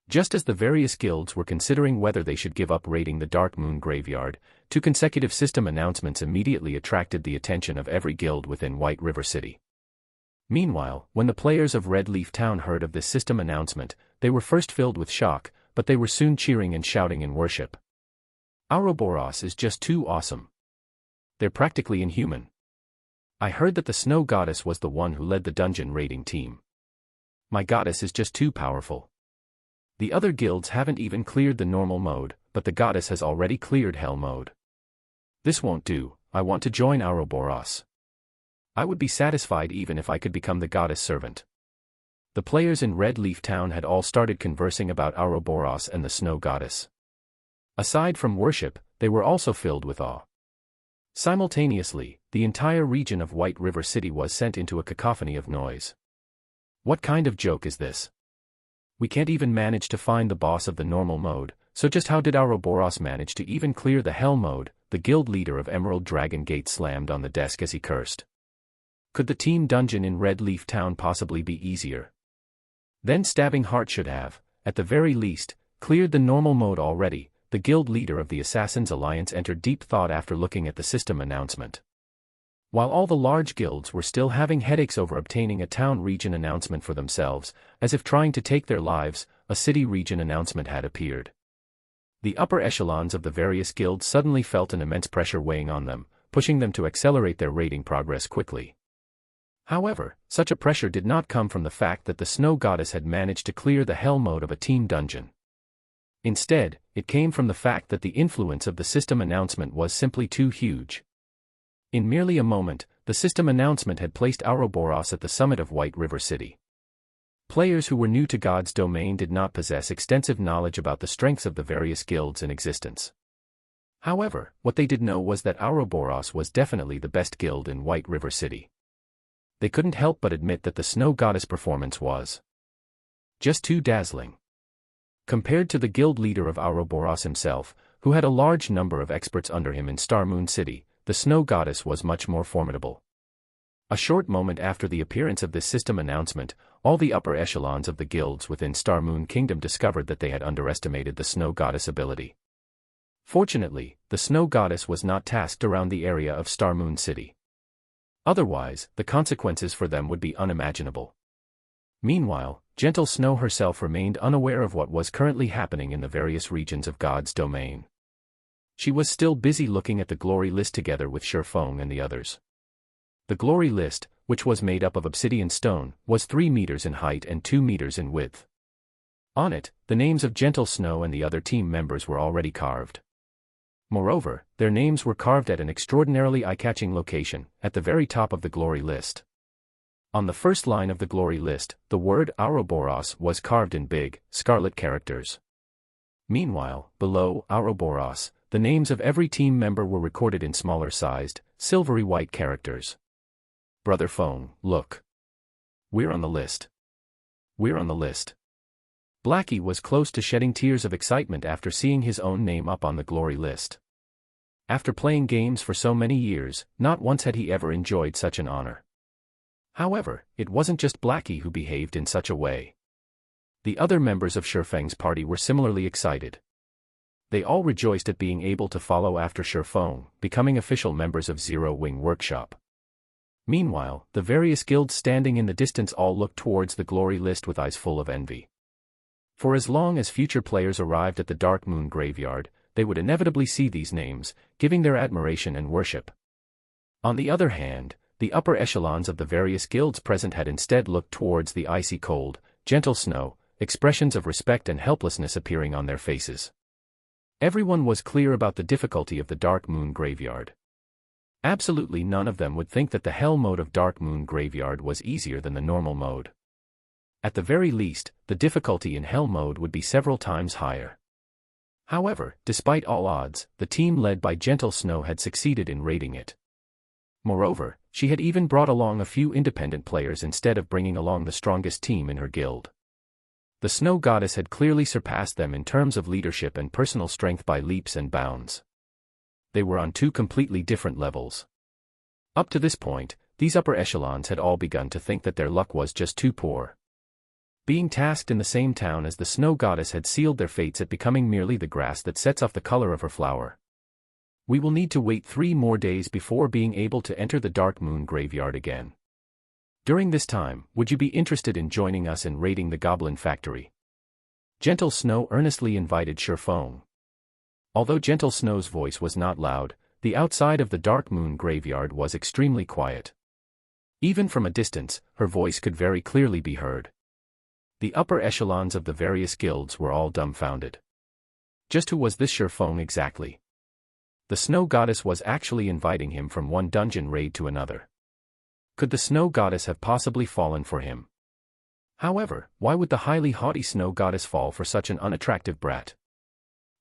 Just as the various guilds were considering whether they should give up raiding the Dark Moon Graveyard, 2 consecutive system announcements immediately attracted the attention of every guild within White River City. Meanwhile, when the players of Red Leaf Town heard of this system announcement, they were first filled with shock, but they were soon cheering and shouting in worship. Ouroboros is just too awesome. They're practically inhuman. I heard that the Snow Goddess was the one who led the dungeon raiding team. My goddess is just too powerful. The other guilds haven't even cleared the normal mode, but the goddess has already cleared hell mode. This won't do, I want to join Ouroboros. I would be satisfied even if I could become the goddess servant. The players in Red Leaf Town had all started conversing about Ouroboros and the Snow Goddess. Aside from worship, they were also filled with awe. Simultaneously, the entire region of White River City was sent into a cacophony of noise. What kind of joke is this? We can't even manage to find the boss of the normal mode, so just how did Ouroboros manage to even clear the hell mode? The guild leader of Emerald Dragon Gate slammed on the desk as he cursed. Could the team dungeon in Red Leaf Town possibly be easier? Then Stabbing Heart should have, at the very least, cleared the normal mode already. The guild leader of the Assassin's Alliance entered deep thought after looking at the system announcement. While all the large guilds were still having headaches over obtaining a town region announcement for themselves, as if trying to take their lives, a city region announcement had appeared. The upper echelons of the various guilds suddenly felt an immense pressure weighing on them, pushing them to accelerate their raiding progress quickly. However, such a pressure did not come from the fact that the Snow Goddess had managed to clear the hell mode of a team dungeon. Instead, it came from the fact that the influence of the system announcement was simply too huge. In merely a moment, the system announcement had placed Ouroboros at the summit of White River City. Players who were new to God's domain did not possess extensive knowledge about the strengths of the various guilds in existence. However, what they did know was that Ouroboros was definitely the best guild in White River City. They couldn't help but admit that the Snow Goddess performance was just too dazzling. Compared to the guild leader of Ouroboros himself, who had a large number of experts under him in Star Moon City, the Snow Goddess was much more formidable. A short moment after the appearance of this system announcement, all the upper echelons of the guilds within Star Moon Kingdom discovered that they had underestimated the Snow Goddess ability. Fortunately, the snow goddess was not tasked around the area of Star Moon City. Otherwise, the consequences for them would be unimaginable. Meanwhile, Gentle Snow herself remained unaware of what was currently happening in the various regions of God's domain. She was still busy looking at the glory list together with Shifeng and the others. The glory list, which was made up of obsidian stone, was 3 meters in height and 2 meters in width. On it, the names of Gentle Snow and the other team members were already carved. Moreover, their names were carved at an extraordinarily eye-catching location, at the very top of the glory list. On the first line of the glory list, the word Ouroboros was carved in big, scarlet characters. Meanwhile, below Ouroboros, the names of every team member were recorded in smaller-sized, silvery white characters. Brother Feng, look. We're on the list. We're on the list. Blackie was close to shedding tears of excitement after seeing his own name up on the glory list. After playing games for so many years, not once had he ever enjoyed such an honor. However, it wasn't just Blackie who behaved in such a way. The other members of Shifeng's party were similarly excited. They all rejoiced at being able to follow after Shifeng, becoming official members of Zero Wing Workshop. Meanwhile, the various guilds standing in the distance all looked towards the glory list with eyes full of envy. For as long as future players arrived at the Dark Moon Graveyard, they would inevitably see these names, giving their admiration and worship. On the other hand, the upper echelons of the various guilds present had instead looked towards the icy cold, gentle snow, expressions of respect and helplessness appearing on their faces. Everyone was clear about the difficulty of the Dark Moon Graveyard. Absolutely none of them would think that the Hell mode of Dark Moon Graveyard was easier than the normal mode. At the very least, the difficulty in Hell mode would be several times higher. However, despite all odds, the team led by Gentle Snow had succeeded in raiding it. Moreover, she had even brought along a few independent players instead of bringing along the strongest team in her guild. The Snow Goddess had clearly surpassed them in terms of leadership and personal strength by leaps and bounds. They were on 2 completely different levels. Up to this point, these upper echelons had all begun to think that their luck was just too poor. Being tasked in the same town as the Snow Goddess had sealed their fates at becoming merely the grass that sets off the color of her flower. We will need to wait 3 more days before being able to enter the Dark Moon Graveyard again. During this time, would you be interested in joining us in raiding the Goblin Factory? Gentle Snow earnestly invited Shifeng. Although Gentle Snow's voice was not loud, the outside of the Dark Moon Graveyard was extremely quiet. Even from a distance, her voice could very clearly be heard. The upper echelons of the various guilds were all dumbfounded. Just who was this Shifeng exactly? The Snow Goddess was actually inviting him from one dungeon raid to another. Could the Snow Goddess have possibly fallen for him? However, why would the highly haughty Snow Goddess fall for such an unattractive brat?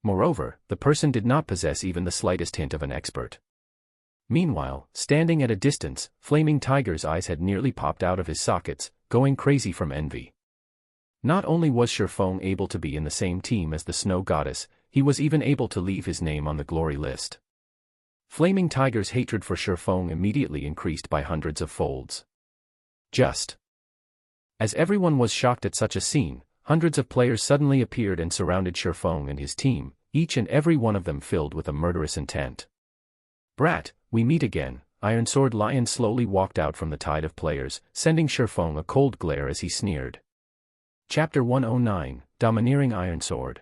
Moreover, the person did not possess even the slightest hint of an expert. Meanwhile, standing at a distance, Flaming Tiger's eyes had nearly popped out of his sockets, going crazy from envy. Not only was Shifeng able to be in the same team as the Snow Goddess, he was even able to leave his name on the glory list. Flaming Tiger's hatred for Shifeng immediately increased by hundreds of folds. Just as everyone was shocked at such a scene, hundreds of players suddenly appeared and surrounded Shifeng and his team, each and every one of them filled with a murderous intent. Brat, we meet again. Ironsword Lion slowly walked out from the tide of players, sending Shifeng a cold glare as he sneered. Chapter 109, Domineering Ironsword.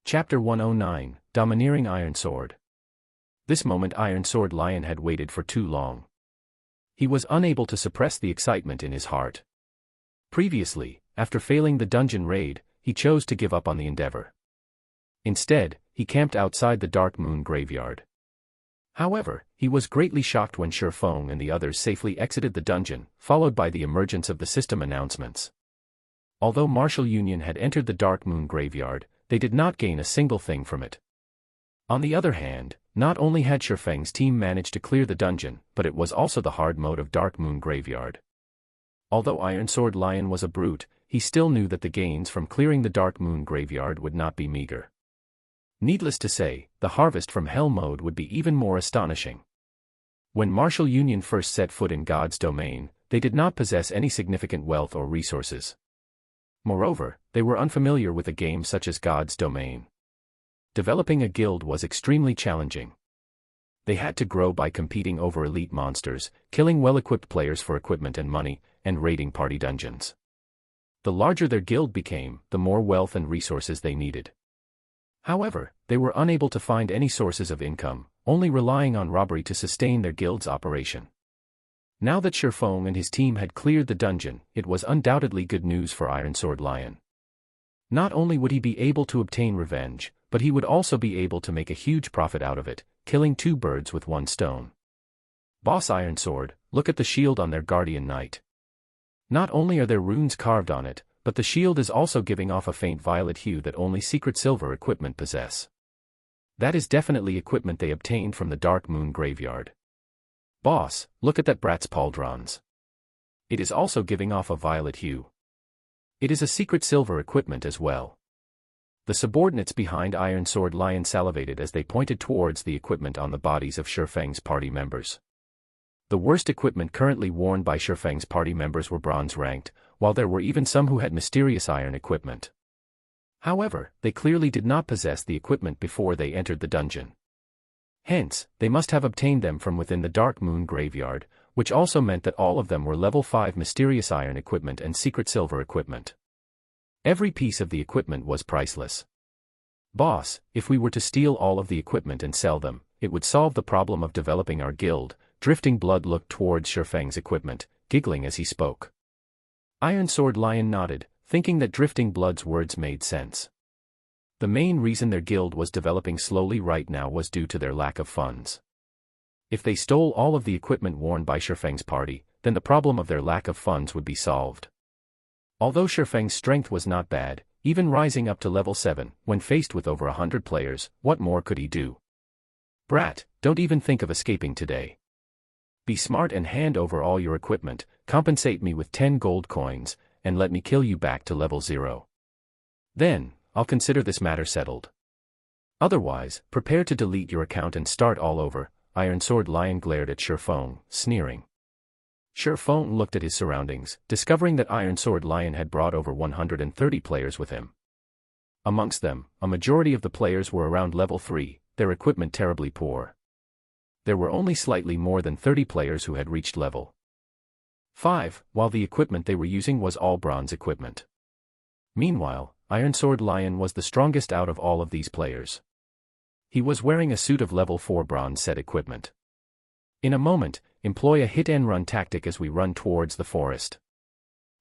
Chapter 109, Domineering Ironsword. This moment Ironsword Lion had waited for too long. He was unable to suppress the excitement in his heart. Previously, after failing the dungeon raid, he chose to give up on the endeavor. Instead, he camped outside the Dark Moon Graveyard. However, he was greatly shocked when Shifeng and the others safely exited the dungeon, followed by the emergence of the system announcements. Although Martial Union had entered the Dark Moon Graveyard, they did not gain a single thing from it. On the other hand, not only had Shifeng's team managed to clear the dungeon, but it was also the hard mode of Dark Moon Graveyard. Although Ironsword Lion was a brute, he still knew that the gains from clearing the Dark Moon Graveyard would not be meager. Needless to say, the harvest from Hell mode would be even more astonishing. When Martial Union first set foot in God's domain, they did not possess any significant wealth or resources. Moreover, they were unfamiliar with a game such as God's domain. Developing a guild was extremely challenging. They had to grow by competing over elite monsters, killing well-equipped players for equipment and money, and raiding party dungeons. The larger their guild became, the more wealth and resources they needed. However, they were unable to find any sources of income, only relying on robbery to sustain their guild's operation. Now that Shurfeng and his team had cleared the dungeon, it was undoubtedly good news for Ironsword Lion. Not only would he be able to obtain revenge, but he would also be able to make a huge profit out of it, killing two birds with one stone. Boss Ironsword, look at the shield on their guardian knight. Not only are there runes carved on it, but the shield is also giving off a faint violet hue that only secret silver equipment possess. That is definitely equipment they obtained from the Dark Moon Graveyard. Boss, look at that brat's pauldrons. It is also giving off a violet hue. It is a secret silver equipment as well. The subordinates behind Ironsword Lion salivated as they pointed towards the equipment on the bodies of Shurfeng's party members. The worst equipment currently worn by Shurfeng's party members were bronze-ranked, while there were even some who had mysterious iron equipment. However, they clearly did not possess the equipment before they entered the dungeon. Hence, they must have obtained them from within the Dark Moon Graveyard, which also meant that all of them were level 5 mysterious iron equipment and secret silver equipment. Every piece of the equipment was priceless. Boss, if we were to steal all of the equipment and sell them, it would solve the problem of developing our guild. Drifting Blood looked towards Shurfeng's equipment, giggling as he spoke. Ironsword Lion nodded, thinking that Drifting Blood's words made sense. The main reason their guild was developing slowly right now was due to their lack of funds. If they stole all of the equipment worn by Shurfeng's party, then the problem of their lack of funds would be solved. Although Shurfeng's strength was not bad, even rising up to level 7, when faced with over 100 players, what more could he do? Brat, don't even think of escaping today. Be smart and hand over all your equipment, compensate me with 10 gold coins, and let me kill you back to level 0. Then, I'll consider this matter settled. Otherwise, prepare to delete your account and start all over. Ironsword Lion glared at Shurfeng, sneering. Shurfeng looked at his surroundings, discovering that Ironsword Lion had brought over 130 players with him. Amongst them, a majority of the players were around level 3, their equipment terribly poor. There were only slightly more than 30 players who had reached level 5, while the equipment they were using was all bronze equipment. Meanwhile, Ironsword Lion was the strongest out of all of these players. He was wearing a suit of level 4 bronze set equipment. In a moment, employ a hit-and-run tactic as we run towards the forest.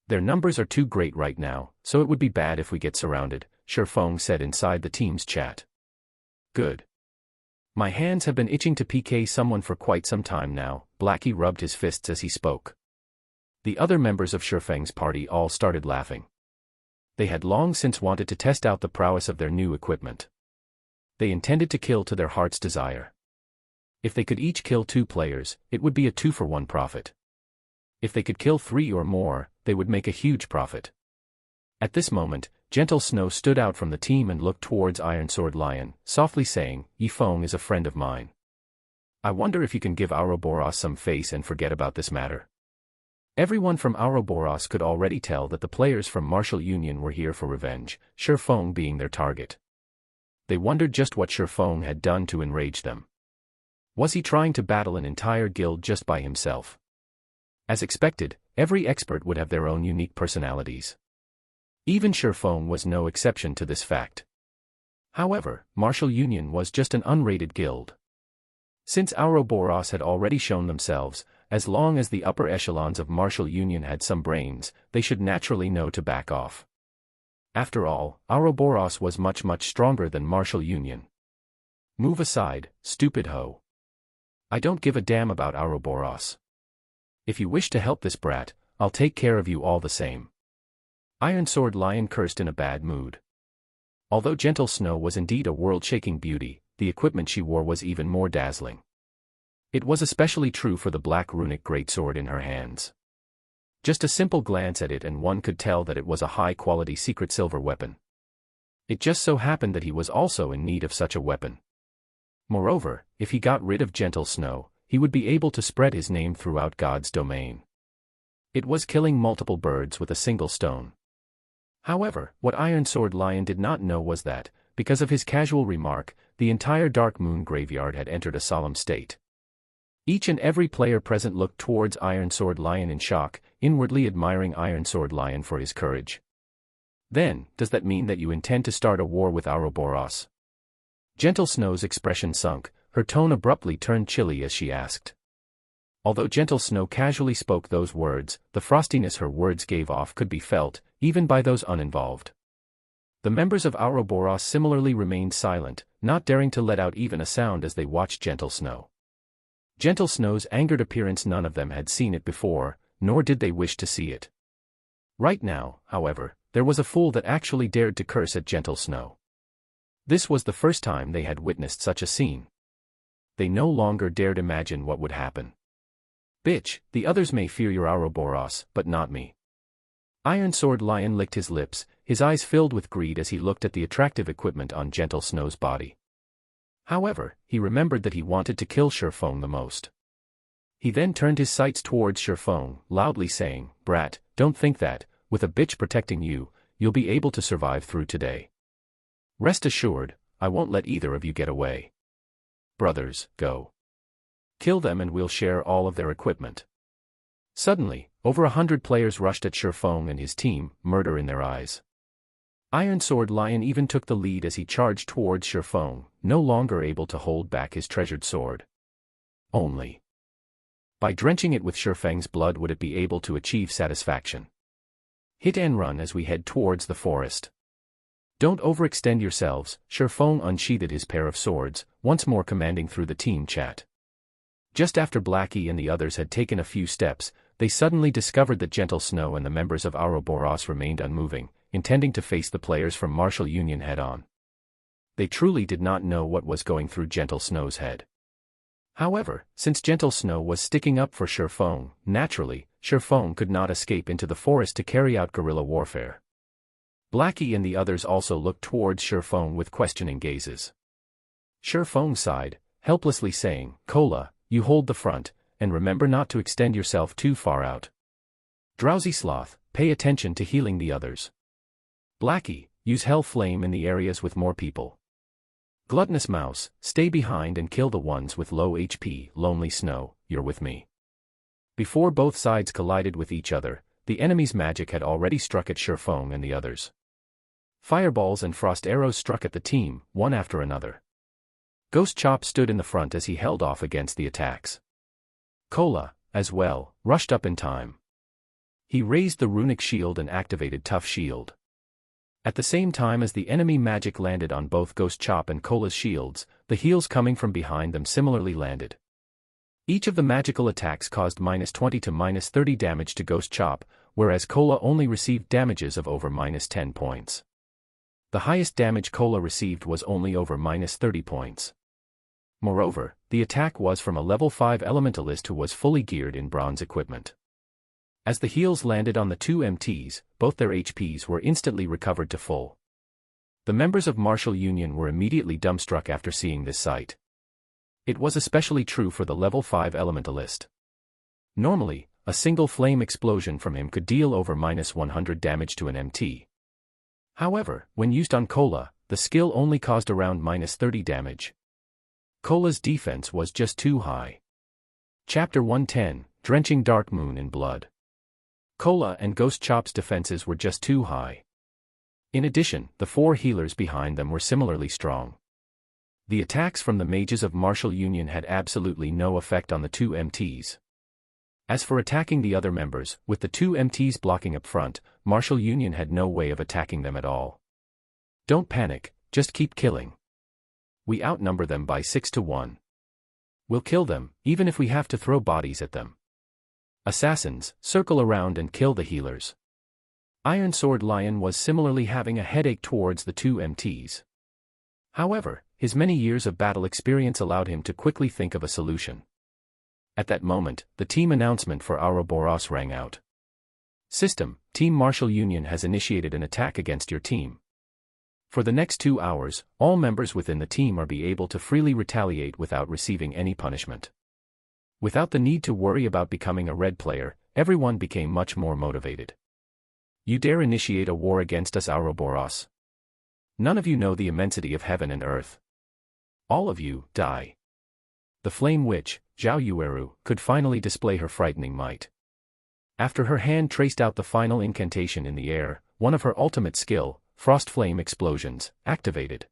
Their numbers are too great right now, so it would be bad if we get surrounded, Shurfeng said inside the team's chat. Good. My hands have been itching to PK someone for quite some time now. Blackie rubbed his fists as he spoke. The other members of Shurfeng's party all started laughing. They had long since wanted to test out the prowess of their new equipment. They intended to kill to their heart's desire. If they could each kill 2 players, it would be a 2-for-1 profit. If they could kill 3 or more, they would make a huge profit. At this moment, Gentle Snow stood out from the team and looked towards Ironsword Lion, softly saying, Yifeng is a friend of mine. I wonder if you can give Ouroboros some face and forget about this matter. Everyone from Ouroboros could already tell that the players from Martial Union were here for revenge, Shurfeng being their target. They wondered just what Shurfeng had done to enrage them. Was he trying to battle an entire guild just by himself? As expected, every expert would have their own unique personalities. Even Shurfeng was no exception to this fact. However, Martial Union was just an unrated guild. Since Ouroboros had already shown themselves, as long as the upper echelons of Martial Union had some brains, they should naturally know to back off. After all, Ouroboros was much stronger than Martial Union. Move aside, stupid hoe. I don't give a damn about Ouroboros. If you wish to help this brat, I'll take care of you all the same. Ironsword Lion cursed in a bad mood. Although Gentle Snow was indeed a world-shaking beauty, the equipment she wore was even more dazzling. It was especially true for the black runic greatsword in her hands. Just a simple glance at it and one could tell that it was a high-quality secret silver weapon. It just so happened that he was also in need of such a weapon. Moreover, if he got rid of Gentle Snow, he would be able to spread his name throughout God's domain. It was killing multiple birds with a single stone. However, what Ironsword Lion did not know was that, Because of his casual remark, the entire Dark Moon graveyard had entered a solemn state. Each and every player present looked towards Iron Sword Lion in shock, inwardly admiring Iron Sword Lion for his courage. Then, does that mean that you intend to start a war with Ouroboros? Gentle Snow's expression sunk, her tone abruptly turned chilly as she asked. Although Gentle Snow casually spoke those words, the frostiness her words gave off could be felt, even by those uninvolved. The members of Ouroboros similarly remained silent, not daring to let out even a sound as they watched Gentle Snow. Gentle Snow's angered appearance, none of them had seen it before, nor did they wish to see it. Right now, however, there was a fool that actually dared to curse at Gentle Snow. This was the first time they had witnessed such a scene. They no longer dared imagine what would happen. Bitch, the others may fear your Ouroboros, but not me. Iron Sword Lion licked his lips, his eyes filled with greed as he looked at the attractive equipment on Gentle Snow's body. However, he remembered that he wanted to kill Shurfeng the most. He then turned his sights towards Shurfeng, loudly saying, "Brat, don't think that, with a bitch protecting you, you'll be able to survive through today. Rest assured, I won't let either of you get away. Brothers, go. Kill them and we'll share all of their equipment." Suddenly, over 100 players rushed at Shurfeng and his team, murder in their eyes. Iron Sword Lion even took the lead as he charged towards Shurfeng, no longer able to hold back his treasured sword. Only by drenching it with Shurfeng's blood would it be able to achieve satisfaction. Hit and run as we head towards the forest. Don't overextend yourselves, Shurfeng unsheathed his pair of swords, once more commanding through the team chat. Just after Blackie and the others had taken a few steps, they suddenly discovered that Gentle Snow and the members of Ouroboros remained unmoving, intending to face the players from Martial Union head-on. They truly did not know what was going through Gentle Snow's head. However, since Gentle Snow was sticking up for Shurfeng, naturally, Shurfeng could not escape into the forest to carry out guerrilla warfare. Blackie and the others also looked towards Shurfeng with questioning gazes. Shurfeng sighed, helplessly saying, "Kola, you hold the front, and remember not to extend yourself too far out. Drowsy Sloth, pay attention to healing the others. Blackie, use Hell Flame in the areas with more people. Gluttonous Mouse, stay behind and kill the ones with low HP. Lonely Snow, you're with me." Before both sides collided with each other, the enemy's magic had already struck at Shurfeng and the others. Fireballs and frost arrows struck at the team, one after another. Ghost Chop stood in the front as he held off against the attacks. Kola, as well, rushed up in time. He raised the runic shield and activated Tough Shield. At the same time as the enemy magic landed on both Ghost Chop and Kola's shields, the heals coming from behind them similarly landed. Each of the magical attacks caused -20 to -30 damage to Ghost Chop, whereas Kola only received damages of over -10 points. The highest damage Kola received was only over -30 points. Moreover, the attack was from a level 5 elementalist who was fully geared in bronze equipment. As the heals landed on the two MTs, both their HPs were instantly recovered to full. The members of Martial Union were immediately dumbstruck after seeing this sight. It was especially true for the level 5 elementalist. Normally, a single flame explosion from him could deal over -100 damage to an MT. However, when used on Kola, the skill only caused around -30 damage. Kola's defense was just too high. Chapter 110, Drenching Dark Moon in Blood. Kola and Ghost Chop's defenses were just too high. In addition, the 4 healers behind them were similarly strong. The attacks from the mages of Martial Union had absolutely no effect on the two MTs. As for attacking the other members, with the two MTs blocking up front, Martial Union had no way of attacking them at all. "Don't panic, just keep killing. We outnumber them by 6 to 1. We'll kill them, even if we have to throw bodies at them. Assassins, circle around and kill the healers." Iron Sword Lion was similarly having a headache towards the two MTs. However, his many years of battle experience allowed him to quickly think of a solution. At that moment, the team announcement for Ouroboros rang out. "System, Team Martial Union has initiated an attack against your team. For the next 2 hours, all members within the team are be able to freely retaliate without receiving any punishment." Without the need to worry about becoming a red player, everyone became much more motivated. "You dare initiate a war against us, Ouroboros? None of you know the immensity of heaven and earth. All of you, die. The flame witch, Zhao Yueru, could finally display her frightening might. After her hand traced out the final incantation in the air, one of her ultimate skill, Frost Flame Explosions, activated.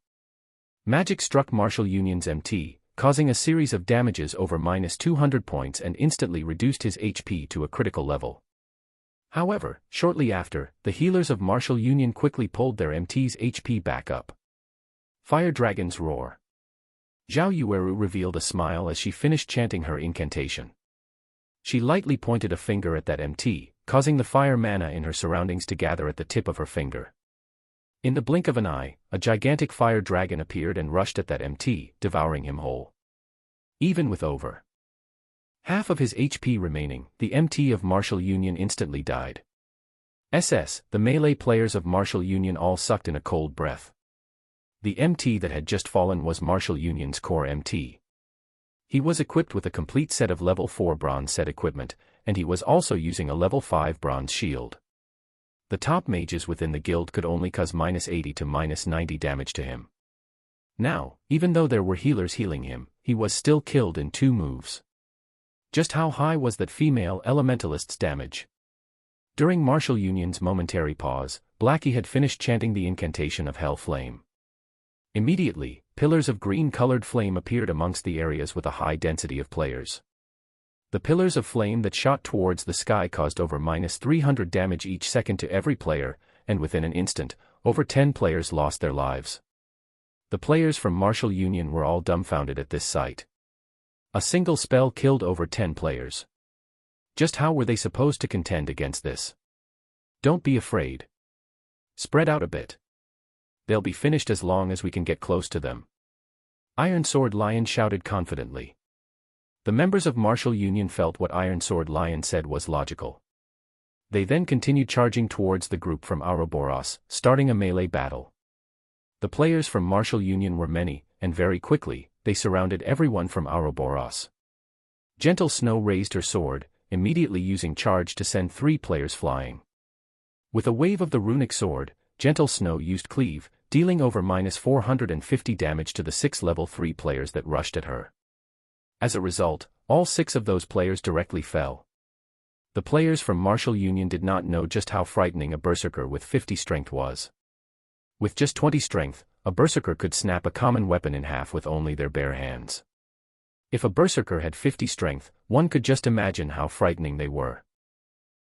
Magic struck Martial Union's MT, causing a series of damages over -200 points and instantly reduced his HP to a critical level. However, shortly after, the healers of Martial Union quickly pulled their MT's HP back up. Fire Dragon's Roar. Zhao Yueru revealed a smile as she finished chanting her incantation. She lightly pointed a finger at that MT, causing the fire mana in her surroundings to gather at the tip of her finger. In the blink of an eye, a gigantic fire dragon appeared and rushed at that MT, devouring him whole. Even with over half of his HP remaining, the MT of Martial Union instantly died. The melee players of Martial Union all sucked in a cold breath. The MT that had just fallen was Martial Union's core MT. He was equipped with a complete set of level 4 bronze set equipment, and he was also using a level 5 bronze shield. The top mages within the guild could only cause -80 to -90 damage to him. Now, even though there were healers healing him, he was still killed in 2 moves. Just how high was that female elementalist's damage? During Martial Union's momentary pause, Blackie had finished chanting the incantation of Hell Flame. Immediately, pillars of green-colored flame appeared amongst the areas with a high density of players. The pillars of flame that shot towards the sky caused over -300 damage each second to every player, and within an instant, over 10 players lost their lives. The players from Martial Union were all dumbfounded at this sight. A single spell killed over 10 players. Just how were they supposed to contend against this? Don't be afraid. Spread out a bit. They'll be finished as long as we can get close to them. Iron Sword Lion shouted confidently. The members of Martial Union felt what Iron Sword Lion said was logical. They then continued charging towards the group from Ouroboros, starting a melee battle. The players from Martial Union were many, and very quickly, they surrounded everyone from Ouroboros. Gentle Snow raised her sword, immediately using charge to send 3 players flying. With a wave of the runic sword, Gentle Snow used cleave, dealing over -450 damage to the 6 level 3 players that rushed at her. As a result, all 6 of those players directly fell. The players from Martial Union did not know just how frightening a berserker with 50 strength was. With just 20 strength, a berserker could snap a common weapon in half with only their bare hands. If a berserker had 50 strength, one could just imagine how frightening they were.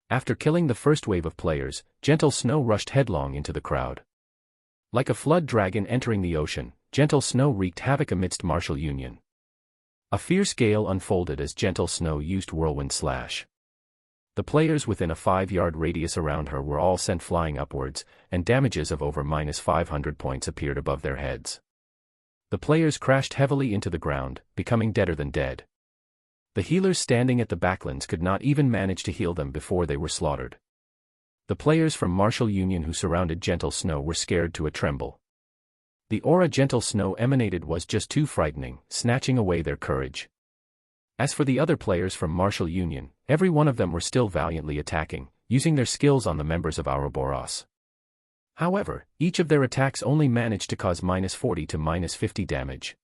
After killing the first wave of players, Gentle Snow rushed headlong into the crowd. Like a flood dragon entering the ocean, Gentle Snow wreaked havoc amidst Martial Union. A fierce gale unfolded as Gentle Snow used Whirlwind Slash. The players within a 5-yard radius around her were all sent flying upwards, and damages of over -500 points appeared above their heads. The players crashed heavily into the ground, becoming deader than dead. The healers standing at the backlands could not even manage to heal them before they were slaughtered. The players from Martial Union who surrounded Gentle Snow were scared to a tremble. The aura Gentle Snow emanated was just too frightening, snatching away their courage. As for the other players from Martial Union, every one of them were still valiantly attacking, using their skills on the members of Ouroboros. However, each of their attacks only managed to cause -40 to -50 damage.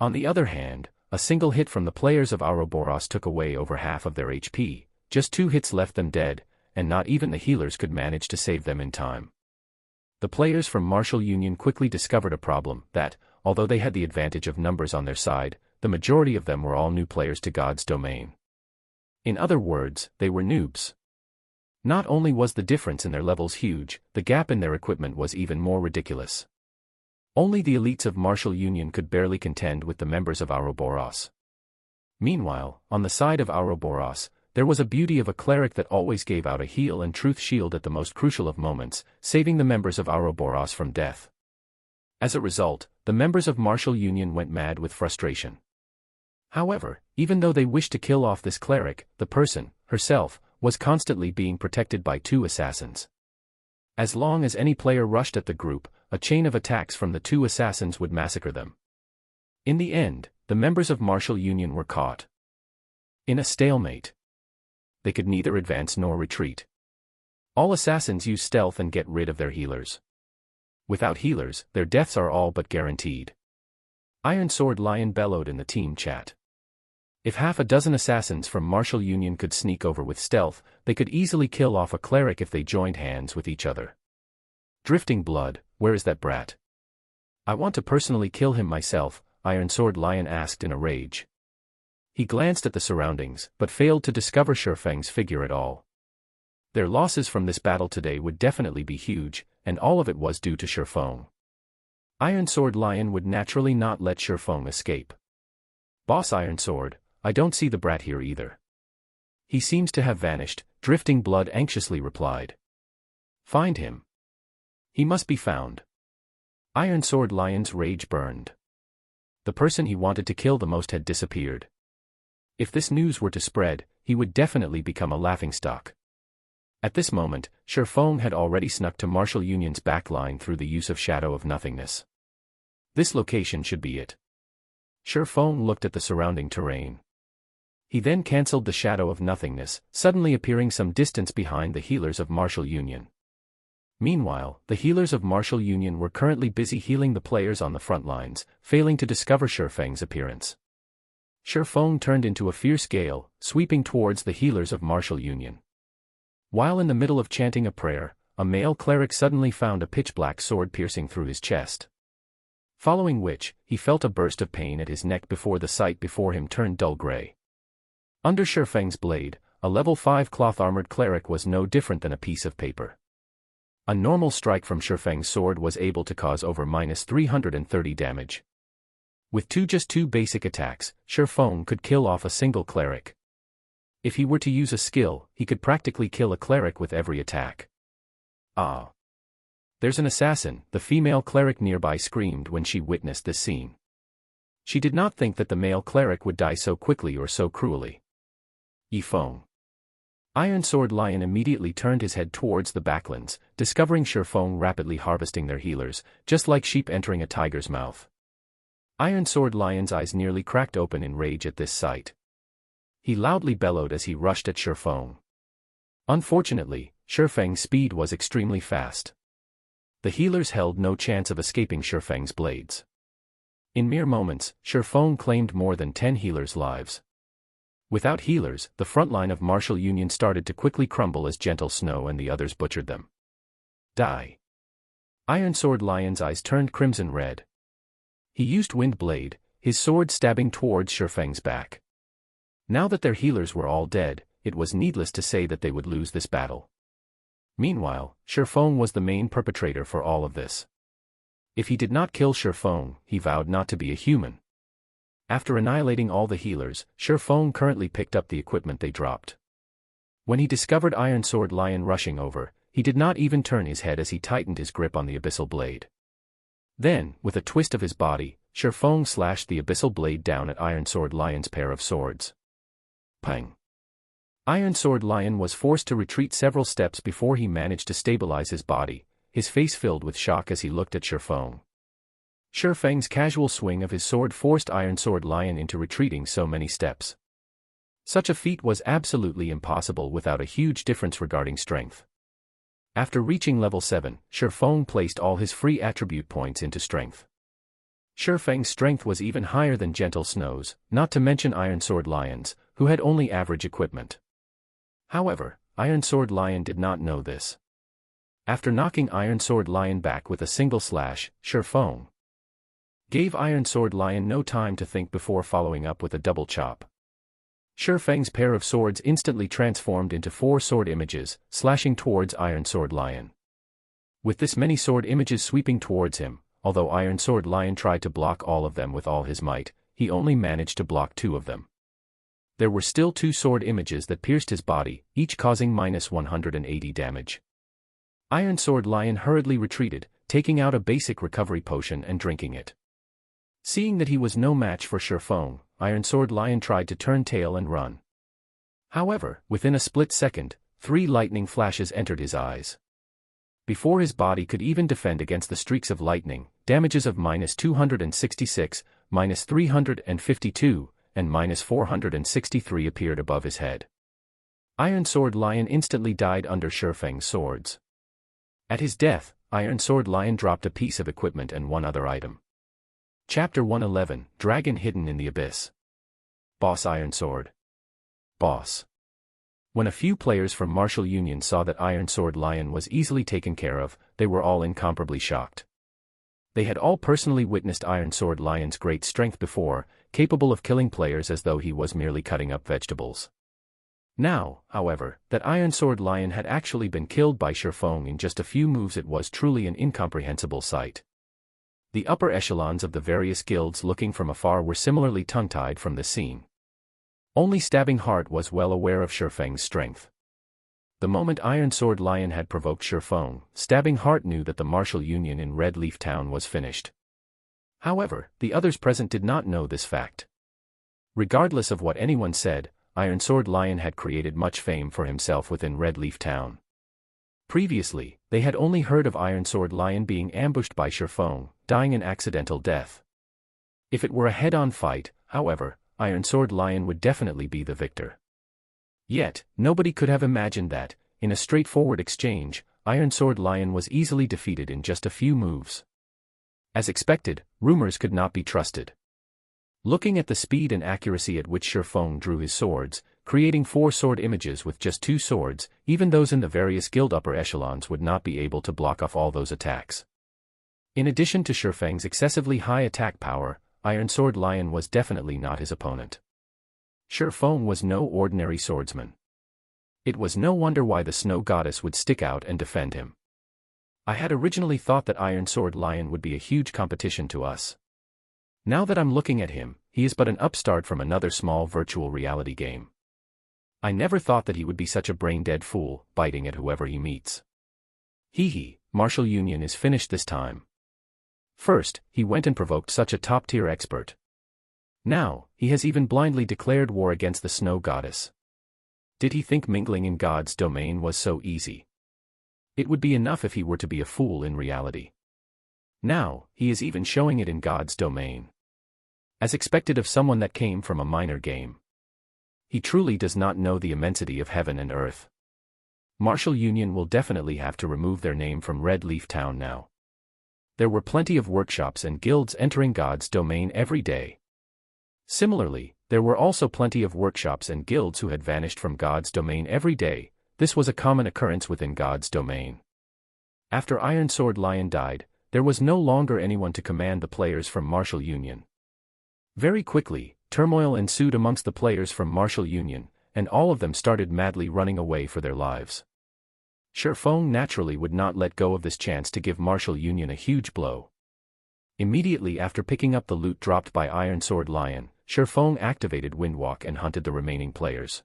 On the other hand, a single hit from the players of Ouroboros took away over half of their HP, just 2 hits left them dead, and not even the healers could manage to save them in time. The players from Martial Union quickly discovered a problem that, although they had the advantage of numbers on their side, the majority of them were all new players to God's domain. In other words, they were noobs. Not only was the difference in their levels huge, the gap in their equipment was even more ridiculous. Only the elites of Martial Union could barely contend with the members of Ouroboros. Meanwhile, on the side of Ouroboros, there was a beauty of a cleric that always gave out a heal and truth shield at the most crucial of moments, saving the members of Ouroboros from death. As a result, the members of Martial Union went mad with frustration. However, even though they wished to kill off this cleric, the person, herself, was constantly being protected by 2 assassins. As long as any player rushed at the group, a chain of attacks from the 2 assassins would massacre them. In the end, the members of Martial Union were caught in a stalemate. They could neither advance nor retreat. All assassins use stealth and get rid of their healers. Without healers, their deaths are all but guaranteed. Iron Sword Lion bellowed in the team chat. If half a dozen assassins from Martial Union could sneak over with stealth, they could easily kill off a cleric if they joined hands with each other. Drifting Blood, where is that brat? I want to personally kill him myself, Iron Sword Lion asked in a rage. He glanced at the surroundings, but failed to discover Shifeng's figure at all. Their losses from this battle today would definitely be huge, and all of it was due to Shifeng. Iron Sword Lion would naturally not let Shifeng escape. Boss Iron Sword, I don't see the brat here either. He seems to have vanished, Drifting Blood anxiously replied. Find him. He must be found. Iron Sword Lion's rage burned. The person he wanted to kill the most had disappeared. If this news were to spread, he would definitely become a laughingstock. At this moment, Shifeng had already snuck to Martial Union's backline through the use of Shadow of Nothingness. This location should be it. Shifeng looked at the surrounding terrain. He then cancelled the Shadow of Nothingness, suddenly appearing some distance behind the healers of Martial Union. Meanwhile, the healers of Martial Union were currently busy healing the players on the front lines, failing to discover Shifeng's appearance. Shifeng turned into a fierce gale, sweeping towards the healers of Martial Union. While in the middle of chanting a prayer, a male cleric suddenly found a pitch-black sword piercing through his chest. Following which, he felt a burst of pain at his neck before the sight before him turned dull gray. Under Shifeng's blade, a level 5 cloth-armored cleric was no different than a piece of paper. A normal strike from Shifeng's sword was able to cause over -330 damage. With just two basic attacks, Shifeng could kill off a single cleric. If he were to use a skill, he could practically kill a cleric with every attack. Ah! There's an assassin, the female cleric nearby screamed when she witnessed this scene. She did not think that the male cleric would die so quickly or so cruelly. Yifeng. Iron Sword Lion immediately turned his head towards the backlands, discovering Shifeng rapidly harvesting their healers, just like sheep entering a tiger's mouth. Iron Sword Lion's eyes nearly cracked open in rage at this sight. He loudly bellowed as he rushed at Shifeng. Unfortunately, Shifeng's speed was extremely fast. The healers held no chance of escaping Shifeng's blades. In mere moments, Shifeng claimed more than 10 healers' lives. Without healers, the front line of Martial Union started to quickly crumble as Gentle Snow and the others butchered them. Die. Iron Sword Lion's eyes turned crimson red. He used Wind Blade, his sword stabbing towards Shifeng's back. Now that their healers were all dead, it was needless to say that they would lose this battle. Meanwhile, Shifeng was the main perpetrator for all of this. If he did not kill Shifeng, he vowed not to be a human. After annihilating all the healers, Shifeng currently picked up the equipment they dropped. When he discovered Iron Sword Lion rushing over, he did not even turn his head as he tightened his grip on the abyssal blade. Then, with a twist of his body, Shifeng slashed the abyssal blade down at Iron Sword Lion's pair of swords. Pang! Iron Sword Lion was forced to retreat several steps before he managed to stabilize his body, his face filled with shock as he looked at Shifeng. Shifeng's casual swing of his sword forced Iron Sword Lion into retreating so many steps. Such a feat was absolutely impossible without a huge difference regarding strength. After reaching level 7, Shifeng placed all his free attribute points into strength. Shifeng's strength was even higher than Gentle Snow's, not to mention Iron Sword Lion's, who had only average equipment. However, Iron Sword Lion did not know this. After knocking Iron Sword Lion back with a single slash, Shifeng gave Iron Sword Lion no time to think before following up with a double chop. Shifeng's pair of swords instantly transformed into 4 sword images, slashing towards Iron Sword Lion. With this many sword images sweeping towards him, although Iron Sword Lion tried to block all of them with all his might, he only managed to block 2 of them. There were still 2 sword images that pierced his body, each causing -180 damage. Iron Sword Lion hurriedly retreated, taking out a basic recovery potion and drinking it. Seeing that he was no match for Shifeng, Iron Sword Lion tried to turn tail and run. However, within a split second, 3 lightning flashes entered his eyes. Before his body could even defend against the streaks of lightning, damages of -266, -352, and -463 appeared above his head. Iron Sword Lion instantly died under Shifeng's swords. At his death, Iron Sword Lion dropped a piece of equipment and one other item. Chapter 111, Dragon Hidden in the Abyss. Boss Iron Sword. Boss. When a few players from Martial Union saw that Iron Sword Lion was easily taken care of, they were all incomparably shocked. They had all personally witnessed Iron Sword Lion's great strength before, capable of killing players as though he was merely cutting up vegetables. Now, however, that Iron Sword Lion had actually been killed by Shifeng in just a few moves, it was truly an incomprehensible sight. The upper echelons of the various guilds looking from afar were similarly tongue-tied from the scene. Only Stabbing Heart was well aware of Shifeng's strength. The moment Iron Sword Lion had provoked Shifeng, Stabbing Heart knew that the Martial Union in Red Leaf Town was finished. However, the others present did not know this fact. Regardless of what anyone said, Iron Sword Lion had created much fame for himself within Red Leaf Town. Previously, they had only heard of Iron Sword Lion being ambushed by Shifeng, dying an accidental death. If it were a head-on fight, however, Iron Sword Lion would definitely be the victor. Yet, nobody could have imagined that, in a straightforward exchange, Iron Sword Lion was easily defeated in just a few moves. As expected, rumors could not be trusted. Looking at the speed and accuracy at which Shifeng drew his swords, creating 4 sword images with just 2 swords, even those in the various guild upper echelons would not be able to block off all those attacks. In addition to Shifeng's excessively high attack power, Iron Sword Lion was definitely not his opponent. Shifeng was no ordinary swordsman. It was no wonder why the Snow Goddess would stick out and defend him. I had originally thought that Iron Sword Lion would be a huge competition to us. Now that I'm looking at him, he is but an upstart from another small virtual reality game. I never thought that he would be such a brain-dead fool, biting at whoever he meets. Martial Union is finished this time. First, he went and provoked such a top-tier expert. Now, he has even blindly declared war against the Snow Goddess. Did he think mingling in God's domain was so easy? It would be enough if he were to be a fool in reality. Now, he is even showing it in God's domain. As expected of someone that came from a minor game. He truly does not know the immensity of heaven and earth. Martial Union will definitely have to remove their name from Red Leaf Town now. There were plenty of workshops and guilds entering God's domain every day. Similarly, there were also plenty of workshops and guilds who had vanished from God's domain every day. This was a common occurrence within God's domain. After Iron Sword Lion died, there was no longer anyone to command the players from Martial Union. Very quickly, turmoil ensued amongst the players from Martial Union, and all of them started madly running away for their lives. Shifeng naturally would not let go of this chance to give Martial Union a huge blow. Immediately after picking up the loot dropped by Iron Sword Lion, Shifeng activated Windwalk and hunted the remaining players.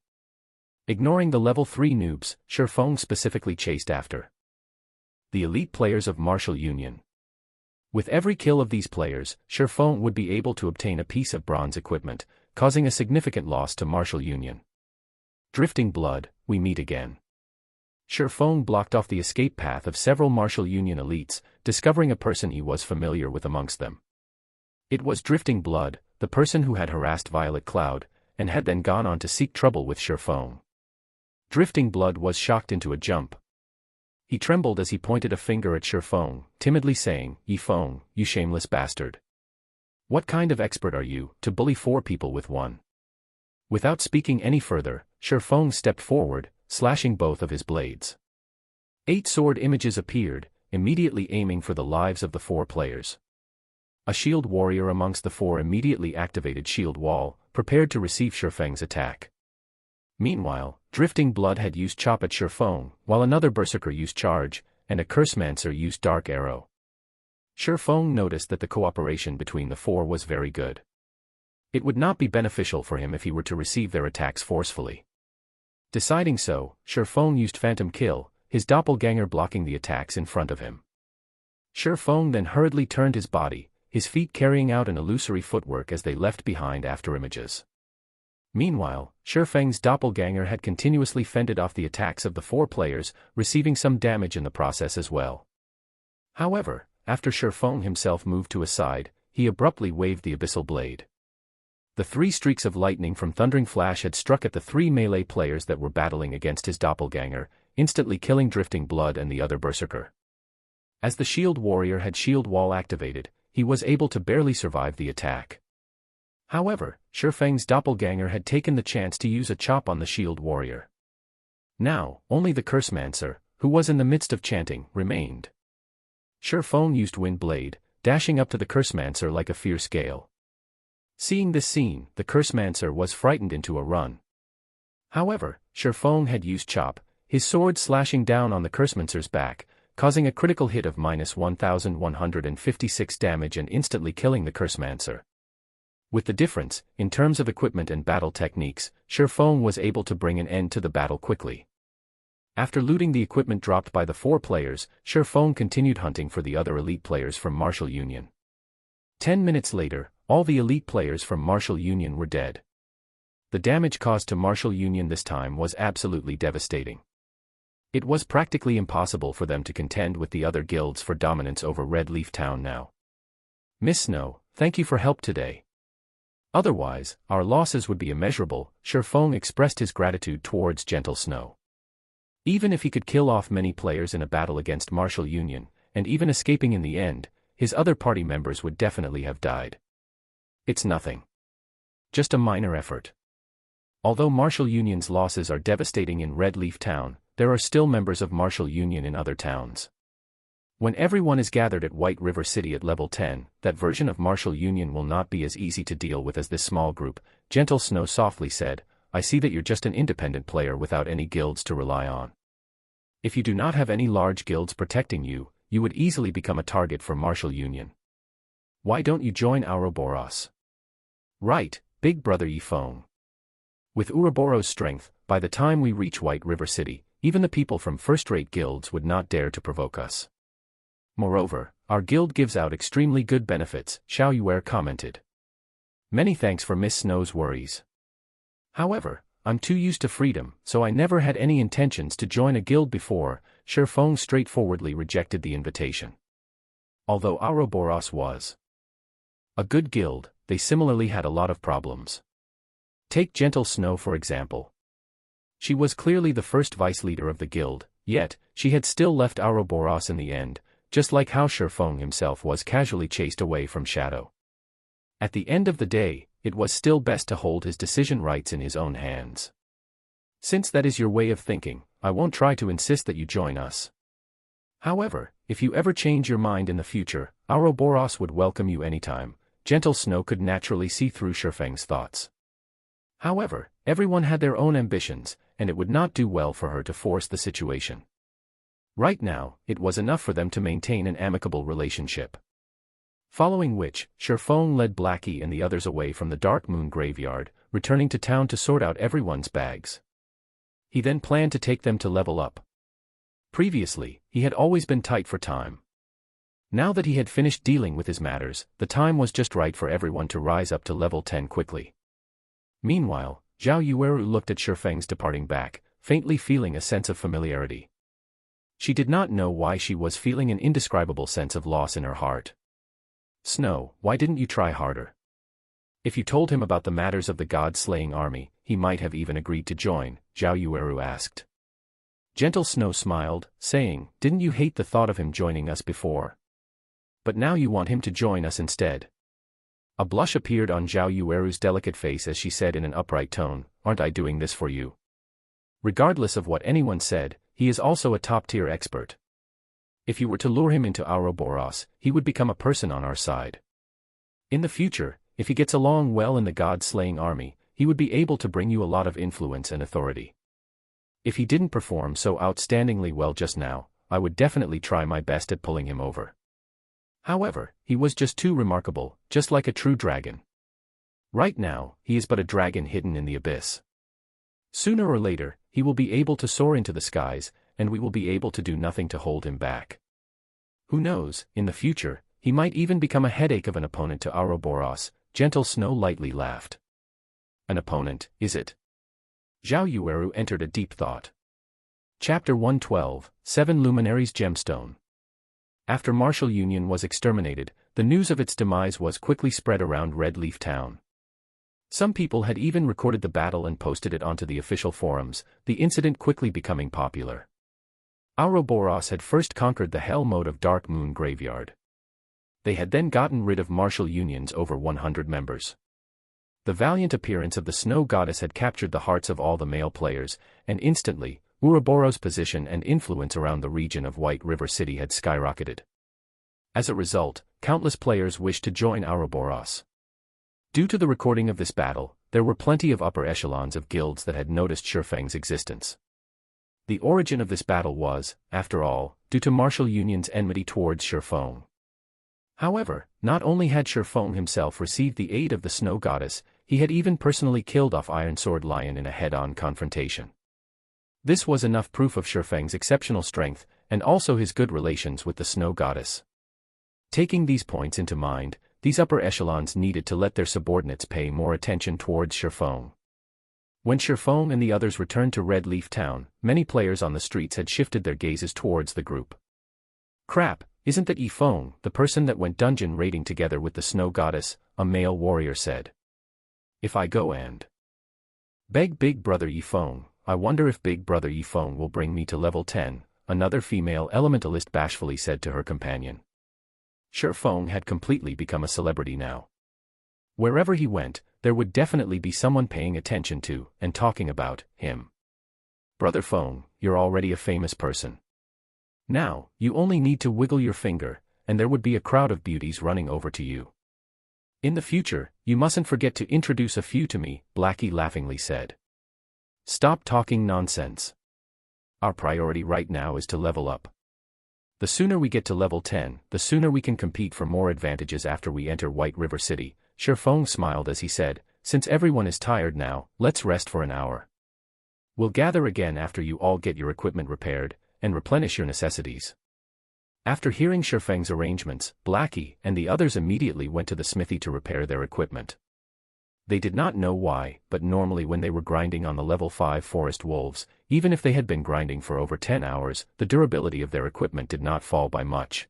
Ignoring the level 3 noobs, Shifeng specifically chased after the elite players of Martial Union. With every kill of these players, Shifeng would be able to obtain a piece of bronze equipment, causing a significant loss to Martial Union. Drifting Blood, we meet again. Shifeng blocked off the escape path of several Martial Union elites, discovering a person he was familiar with amongst them. It was Drifting Blood, the person who had harassed Violet Cloud, and had then gone on to seek trouble with Shifeng. Drifting Blood was shocked into a jump. He trembled as he pointed a finger at Shifeng, timidly saying, "Yifeng, you shameless bastard. What kind of expert are you, to bully 4 people with one?" Without speaking any further, Shifeng stepped forward, slashing both of his blades. 8 sword images appeared, immediately aiming for the lives of the 4 players. A shield warrior amongst the 4 immediately activated Shield Wall, prepared to receive Shifeng's attack. Meanwhile, Drifting Blood had used Chop at Shifeng, while another Berserker used Charge, and a Cursemancer used Dark Arrow. Shifeng noticed that the cooperation between the 4 was very good. It would not be beneficial for him if he were to receive their attacks forcefully. Deciding so, Shifeng used Phantom Kill, his doppelganger blocking the attacks in front of him. Shifeng then hurriedly turned his body, his feet carrying out an illusory footwork as they left behind after images. Meanwhile, Shifeng's doppelganger had continuously fended off the attacks of the 4 players, receiving some damage in the process as well. However, after Shifeng himself moved to a side, he abruptly waved the Abyssal Blade. The 3 streaks of lightning from Thundering Flash had struck at the 3 melee players that were battling against his doppelganger, instantly killing Drifting Blood and the other Berserker. As the shield warrior had shield wall activated, he was able to barely survive the attack. However, Shifeng's doppelganger had taken the chance to use a chop on the shield warrior. Now, only the cursemancer, who was in the midst of chanting, remained. Shifeng used wind blade, dashing up to the cursemancer like a fierce gale. Seeing this scene, the cursemancer was frightened into a run. However, Shifeng had used chop, his sword slashing down on the cursemancer's back, causing a critical hit of -1156 damage and instantly killing the cursemancer. With the difference, in terms of equipment and battle techniques, Shifeng was able to bring an end to the battle quickly. After looting the equipment dropped by the 4 players, Shifeng continued hunting for the other elite players from Martial Union. 10 minutes later, all the elite players from Martial Union were dead. The damage caused to Martial Union this time was absolutely devastating. It was practically impossible for them to contend with the other guilds for dominance over Red Leaf Town now. Miss Snow, thank you for help today. Otherwise, our losses would be immeasurable. Shifeng expressed his gratitude towards Gentle Snow. Even if he could kill off many players in a battle against Martial Union, and even escaping in the end, his other party members would definitely have died. It's nothing. Just a minor effort. Although Martial Union's losses are devastating in Red Leaf Town, there are still members of Martial Union in other towns. When everyone is gathered at White River City at level 10, that version of Martial Union will not be as easy to deal with as this small group. Gentle Snow softly said, I see that you're just an independent player without any guilds to rely on. If you do not have any large guilds protecting you, you would easily become a target for Martial Union. Why don't you join Ouroboros? Right, big brother Yifeng. With Ouroboros' strength, by the time we reach White River City, even the people from first-rate guilds would not dare to provoke us. Moreover, our guild gives out extremely good benefits, Xiao Yuer commented. Many thanks for Miss Snow's worries. However, I'm too used to freedom, so I never had any intentions to join a guild before. Shifeng straightforwardly rejected the invitation. Although Ouroboros was a good guild, they similarly had a lot of problems. Take Gentle Snow for example. She was clearly the first vice leader of the guild, yet, she had still left Ouroboros in the end, just like how Shifeng himself was casually chased away from Shadow. At the end of the day, it was still best to hold his decision rights in his own hands. Since that is your way of thinking, I won't try to insist that you join us. However, if you ever change your mind in the future, Ouroboros would welcome you anytime. Gentle Snow could naturally see through Shifeng's thoughts. However, everyone had their own ambitions, and it would not do well for her to force the situation. Right now, it was enough for them to maintain an amicable relationship. Following which, Shifeng led Blackie and the others away from the Dark Moon Graveyard, returning to town to sort out everyone's bags. He then planned to take them to level up. Previously, he had always been tight for time. Now that he had finished dealing with his matters, the time was just right for everyone to rise up to level 10 quickly. Meanwhile, Zhao Yueru looked at Shifeng's departing back, faintly feeling a sense of familiarity. She did not know why she was feeling an indescribable sense of loss in her heart. Snow, why didn't you try harder? If you told him about the matters of the god-slaying army, he might have even agreed to join, Zhao Yueru asked. Gentle Snow smiled, saying, didn't you hate the thought of him joining us before? But now you want him to join us instead. A blush appeared on Zhao Yueru's delicate face as she said in an upright tone, aren't I doing this for you? Regardless of what anyone said, he is also a top-tier expert. If you were to lure him into Ouroboros, he would become a person on our side. In the future, if he gets along well in the god-slaying army, he would be able to bring you a lot of influence and authority. If he didn't perform so outstandingly well just now, I would definitely try my best at pulling him over. However, he was just too remarkable, just like a true dragon. Right now, he is but a dragon hidden in the abyss. Sooner or later, he will be able to soar into the skies, and we will be able to do nothing to hold him back. Who knows, in the future, he might even become a headache of an opponent to Ouroboros. Gentle Snow lightly laughed. An opponent, is it? Zhao Yueru entered a deep thought. Chapter 112, 7 Luminaries Gemstone. After Martial Union was exterminated, the news of its demise was quickly spread around Red Leaf Town. Some people had even recorded the battle and posted it onto the official forums, the incident quickly becoming popular. Ouroboros had first conquered the hell mode of Dark Moon Graveyard. They had then gotten rid of martial unions over 100 members. The valiant appearance of the snow goddess had captured the hearts of all the male players, and instantly, Ouroboros' position and influence around the region of White River City had skyrocketed. As a result, countless players wished to join Ouroboros. Due to the recording of this battle, there were plenty of upper echelons of guilds that had noticed Shifeng's existence. The origin of this battle was, after all, due to martial union's enmity towards Shifeng. However, not only had Shifeng himself received the aid of the snow goddess, he had even personally killed off Iron Sword Lion in a head-on confrontation. This was enough proof of Shifeng's exceptional strength, and also his good relations with the snow goddess. Taking these points into mind, these upper echelons needed to let their subordinates pay more attention towards Shifeng. When Shifeng and the others returned to Red Leaf Town, many players on the streets had shifted their gazes towards the group. "Crap, isn't that Yifeng, the person that went dungeon raiding together with the snow goddess?" a male warrior said. "If I go and beg Big Brother Yifeng, I wonder if Big Brother Yifeng will bring me to level 10, another female elementalist bashfully said to her companion. Shifeng had completely become a celebrity now. Wherever he went, there would definitely be someone paying attention to and talking about him. "Brother Feng, you're already a famous person. Now, you only need to wiggle your finger, and there would be a crowd of beauties running over to you. In the future, you mustn't forget to introduce a few to me," Blackie laughingly said. "Stop talking nonsense. Our priority right now is to level up. The sooner we get to level 10, the sooner we can compete for more advantages after we enter White River City." Shifeng smiled as he said, "Since everyone is tired now, let's rest for an hour. We'll gather again after you all get your equipment repaired, and replenish your necessities." After hearing Shifeng's arrangements, Blackie and the others immediately went to the smithy to repair their equipment. They did not know why, but normally when they were grinding on the level 5 forest wolves, even if they had been grinding for over 10 hours, the durability of their equipment did not fall by much.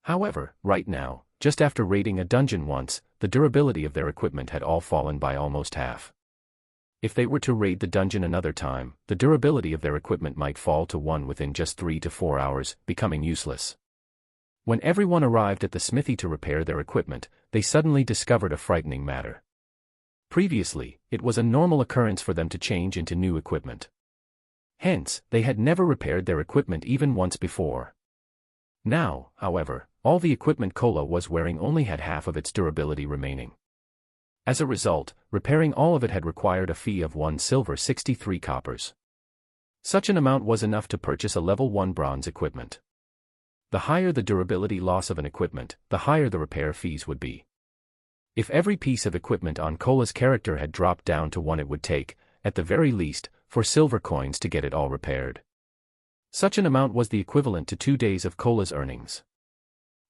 However, right now, just after raiding a dungeon once, the durability of their equipment had all fallen by almost half. If they were to raid the dungeon another time, the durability of their equipment might fall to 1 within just 3 to 4 hours, becoming useless. When everyone arrived at the smithy to repair their equipment, they suddenly discovered a frightening matter. Previously, it was a normal occurrence for them to change into new equipment. Hence, they had never repaired their equipment even once before. Now, however, all the equipment Kola was wearing only had half of its durability remaining. As a result, repairing all of it had required a fee of 1 silver 63 coppers. Such an amount was enough to purchase a level 1 bronze equipment. The higher the durability loss of an equipment, the higher the repair fees would be. If every piece of equipment on Kola's character had dropped down to 1, it would take, at the very least, 4 silver coins to get it all repaired. Such an amount was the equivalent to 2 days of Kola's earnings.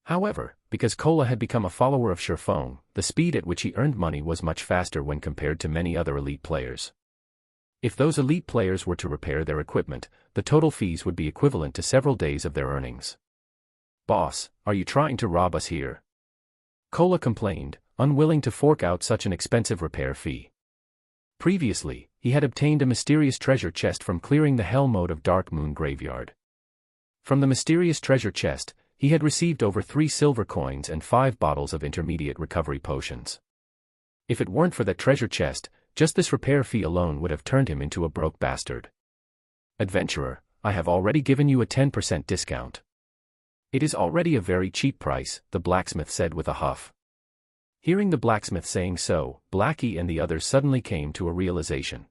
However, because Kola had become a follower of Shifeng, the speed at which he earned money was much faster when compared to many other elite players. If those elite players were to repair their equipment, the total fees would be equivalent to several days of their earnings. "Boss, are you trying to rob us here?" Kola complained, unwilling to fork out such an expensive repair fee. Previously, he had obtained a mysterious treasure chest from clearing the hell mode of Dark Moon Graveyard. From the mysterious treasure chest, he had received over 3 silver coins and 5 bottles of intermediate recovery potions. If it weren't for that treasure chest, just this repair fee alone would have turned him into a broke bastard. "Adventurer, I have already given you a 10% discount. It is already a very cheap price," the blacksmith said with a huff. Hearing the blacksmith saying so, Blackie and the others suddenly came to a realization.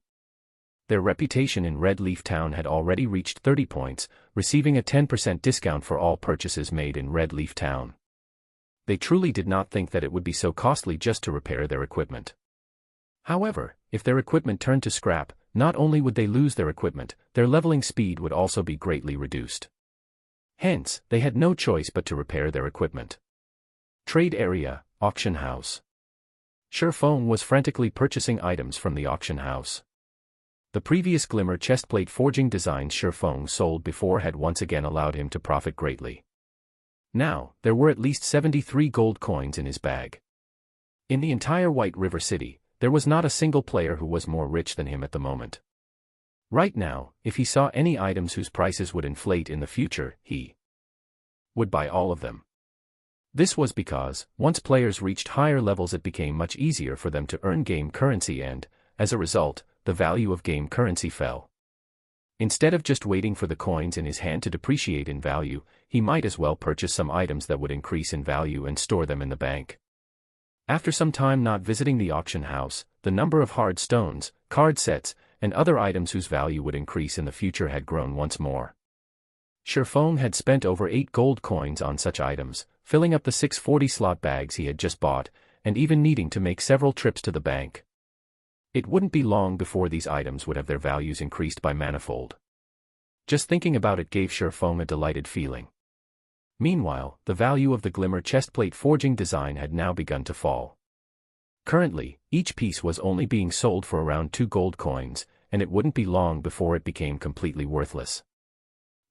Their reputation in Red Leaf Town had already reached 30 points, receiving a 10% discount for all purchases made in Red Leaf Town. They truly did not think that it would be so costly just to repair their equipment. However, if their equipment turned to scrap, not only would they lose their equipment, their leveling speed would also be greatly reduced. Hence, they had no choice but to repair their equipment. Trade area, auction house. Shifeng was frantically purchasing items from the auction house. The previous glimmer chestplate forging designs Shifeng sold before had once again allowed him to profit greatly. Now, there were at least 73 gold coins in his bag. In the entire White River City, there was not a single player who was more rich than him at the moment. Right now, if he saw any items whose prices would inflate in the future, he would buy all of them. This was because, once players reached higher levels, it became much easier for them to earn game currency and, as a result, the value of game currency fell. Instead of just waiting for the coins in his hand to depreciate in value, he might as well purchase some items that would increase in value and store them in the bank. After some time not visiting the auction house, the number of hard stones, card sets, and other items whose value would increase in the future had grown once more. Sherfong had spent over 8 gold coins on such items, filling up the 640 slot bags he had just bought, and even needing to make several trips to the bank. It wouldn't be long before these items would have their values increased by manifold. Just thinking about it gave Sherfong a delighted feeling. Meanwhile, the value of the glimmer chestplate forging design had now begun to fall. Currently, each piece was only being sold for around 2 gold coins, and it wouldn't be long before it became completely worthless.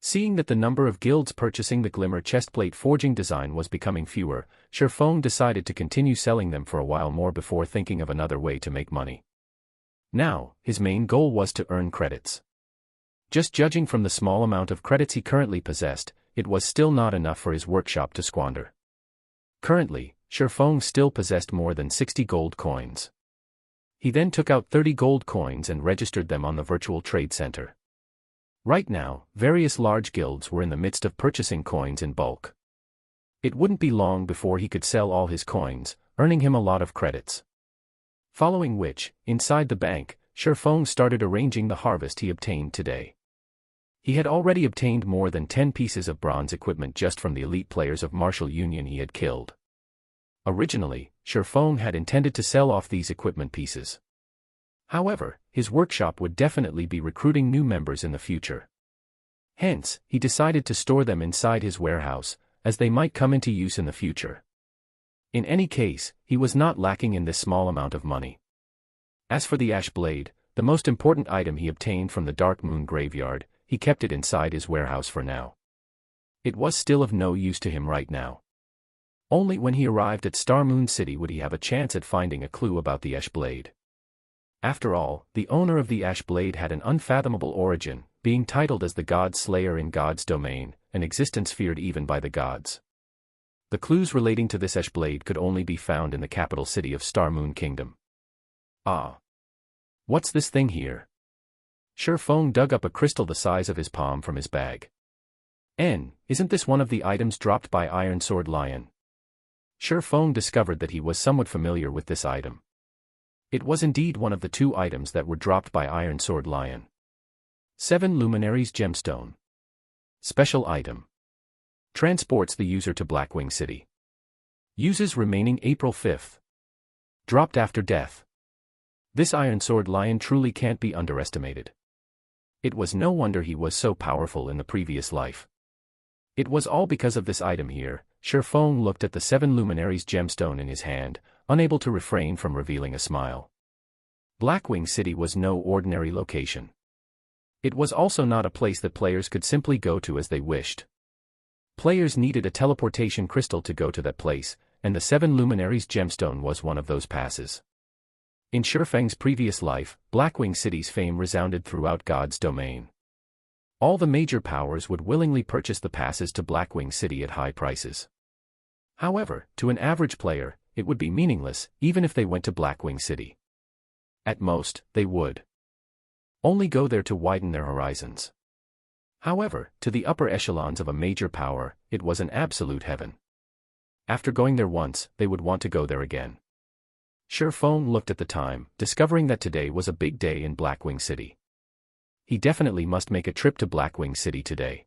Seeing that the number of guilds purchasing the glimmer chestplate forging design was becoming fewer, Sherfong decided to continue selling them for a while more before thinking of another way to make money. Now, his main goal was to earn credits. Just judging from the small amount of credits he currently possessed, it was still not enough for his workshop to squander. Currently, Sherfong still possessed more than 60 gold coins. He then took out 30 gold coins and registered them on the virtual trade center. Right now, various large guilds were in the midst of purchasing coins in bulk. It wouldn't be long before he could sell all his coins, earning him a lot of credits. Following which, inside the bank, Sherfong started arranging the harvest he obtained today. He had already obtained more than 10 pieces of bronze equipment just from the elite players of Martial Union he had killed. Originally, Sherfong had intended to sell off these equipment pieces. However, his workshop would definitely be recruiting new members in the future. Hence, he decided to store them inside his warehouse, as they might come into use in the future. In any case, he was not lacking in this small amount of money. As for the ash blade, the most important item he obtained from the Dark Moon graveyard, he kept it inside his warehouse for now. It was still of no use to him right now. Only when he arrived at Star Moon City would he have a chance at finding a clue about the ash blade. After all, the owner of the ash blade had an unfathomable origin, being titled as the God Slayer in God's domain, an existence feared even by the gods. The clues relating to this ash blade could only be found in the capital city of Star Moon Kingdom. Ah! What's this thing here? Sherfong dug up a crystal the size of his palm from his bag. Isn't this one of the items dropped by Iron Sword Lion? Sherfong discovered that he was somewhat familiar with this item. It was indeed one of the 2 items that were dropped by Iron Sword Lion. 7 Luminaries Gemstone. Special item. Transports the user to Blackwing City. Uses remaining April 5th. Dropped after death. This Iron Sword Lion truly can't be underestimated. It was no wonder he was so powerful in the previous life. It was all because of this item here. Sherfong looked at the 7 Luminaries gemstone in his hand, unable to refrain from revealing a smile. Blackwing City was no ordinary location. It was also not a place that players could simply go to as they wished. Players needed a teleportation crystal to go to that place, and the 7 Luminaries gemstone was one of those passes. In Sherfeng's previous life, Blackwing City's fame resounded throughout God's domain. All the major powers would willingly purchase the passes to Blackwing City at high prices. However, to an average player, it would be meaningless, even if they went to Blackwing City. At most, they would only go there to widen their horizons. However, to the upper echelons of a major power, it was an absolute heaven. After going there once, they would want to go there again. Sherfong looked at the time, discovering that today was a big day in Blackwing City. He definitely must make a trip to Blackwing City today.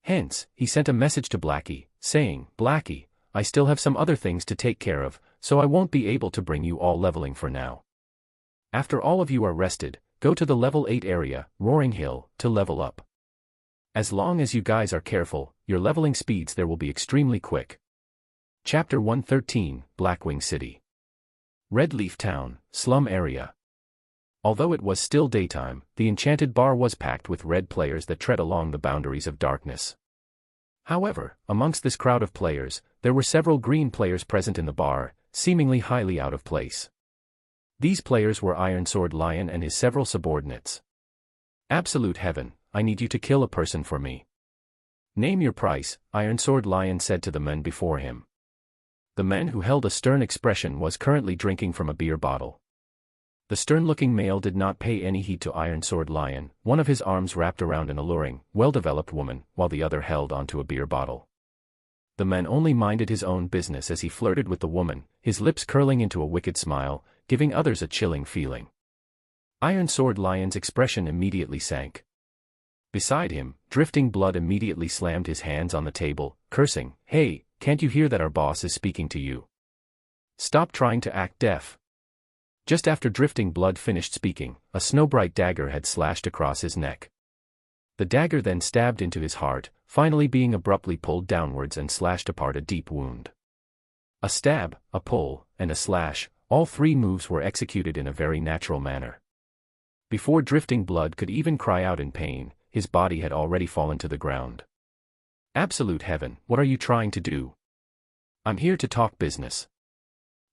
Hence, he sent a message to Blackie, saying, "Blackie, I still have some other things to take care of, so I won't be able to bring you all leveling for now. After all of you are rested, go to the level 8 area, Roaring Hill, to level up. As long as you guys are careful, your leveling speeds there will be extremely quick." Chapter 113, Blackwing City. Red Leaf Town, Slum Area. Although it was still daytime, the enchanted bar was packed with red players that tread along the boundaries of darkness. However, amongst this crowd of players, there were several green players present in the bar, seemingly highly out of place. These players were Iron Sword Lion and his several subordinates. Absolute heaven, I need you to kill a person for me. Name your price, Iron Sword Lion said to the men before him. The man who held a stern expression was currently drinking from a beer bottle. The stern-looking male did not pay any heed to Iron Sword Lion, one of his arms wrapped around an alluring, well-developed woman, while the other held onto a beer bottle. The man only minded his own business as he flirted with the woman, his lips curling into a wicked smile, giving others a chilling feeling. Iron Sword Lion's expression immediately sank. Beside him, Drifting Blood immediately slammed his hands on the table, cursing, "Hey, can't you hear that our boss is speaking to you? Stop trying to act deaf." Just after Drifting Blood finished speaking, a snow-bright dagger had slashed across his neck. The dagger then stabbed into his heart, finally being abruptly pulled downwards and slashed apart a deep wound. A stab, a pull, and a slash, all three moves were executed in a very natural manner. Before Drifting Blood could even cry out in pain, his body had already fallen to the ground. Absolute heaven, what are you trying to do? I'm here to talk business.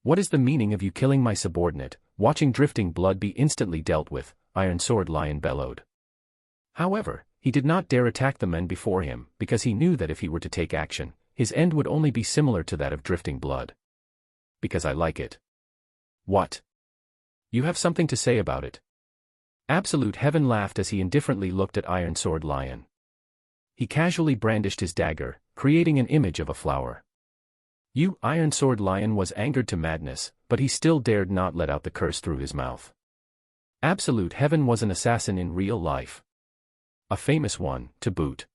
What is the meaning of you killing my subordinate? Watching Drifting Blood be instantly dealt with, Iron Sword Lion bellowed. However, he did not dare attack the men before him, because he knew that if he were to take action, his end would only be similar to that of Drifting Blood. Because I like it. What? You have something to say about it? Absolute Heaven laughed as he indifferently looked at Iron Sword Lion. He casually brandished his dagger, creating an image of a flower. You, Iron Sword Lion was angered to madness, but he still dared not let out the curse through his mouth. Absolute Heaven was an assassin in real life. A famous one, to boot.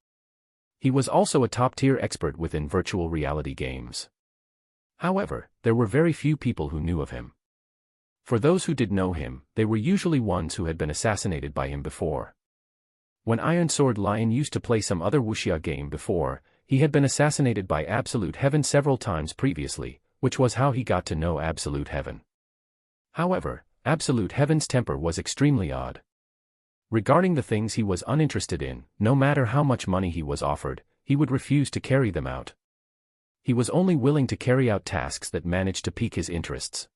He was also a top-tier expert within virtual reality games. However, there were very few people who knew of him. For those who did know him, they were usually ones who had been assassinated by him before. When Iron Sword Lion used to play some other wuxia game before, he had been assassinated by Absolute Heaven several times previously, which was how he got to know Absolute Heaven. However, Absolute Heaven's temper was extremely odd. Regarding the things he was uninterested in, no matter how much money he was offered, he would refuse to carry them out. He was only willing to carry out tasks that managed to pique his interests.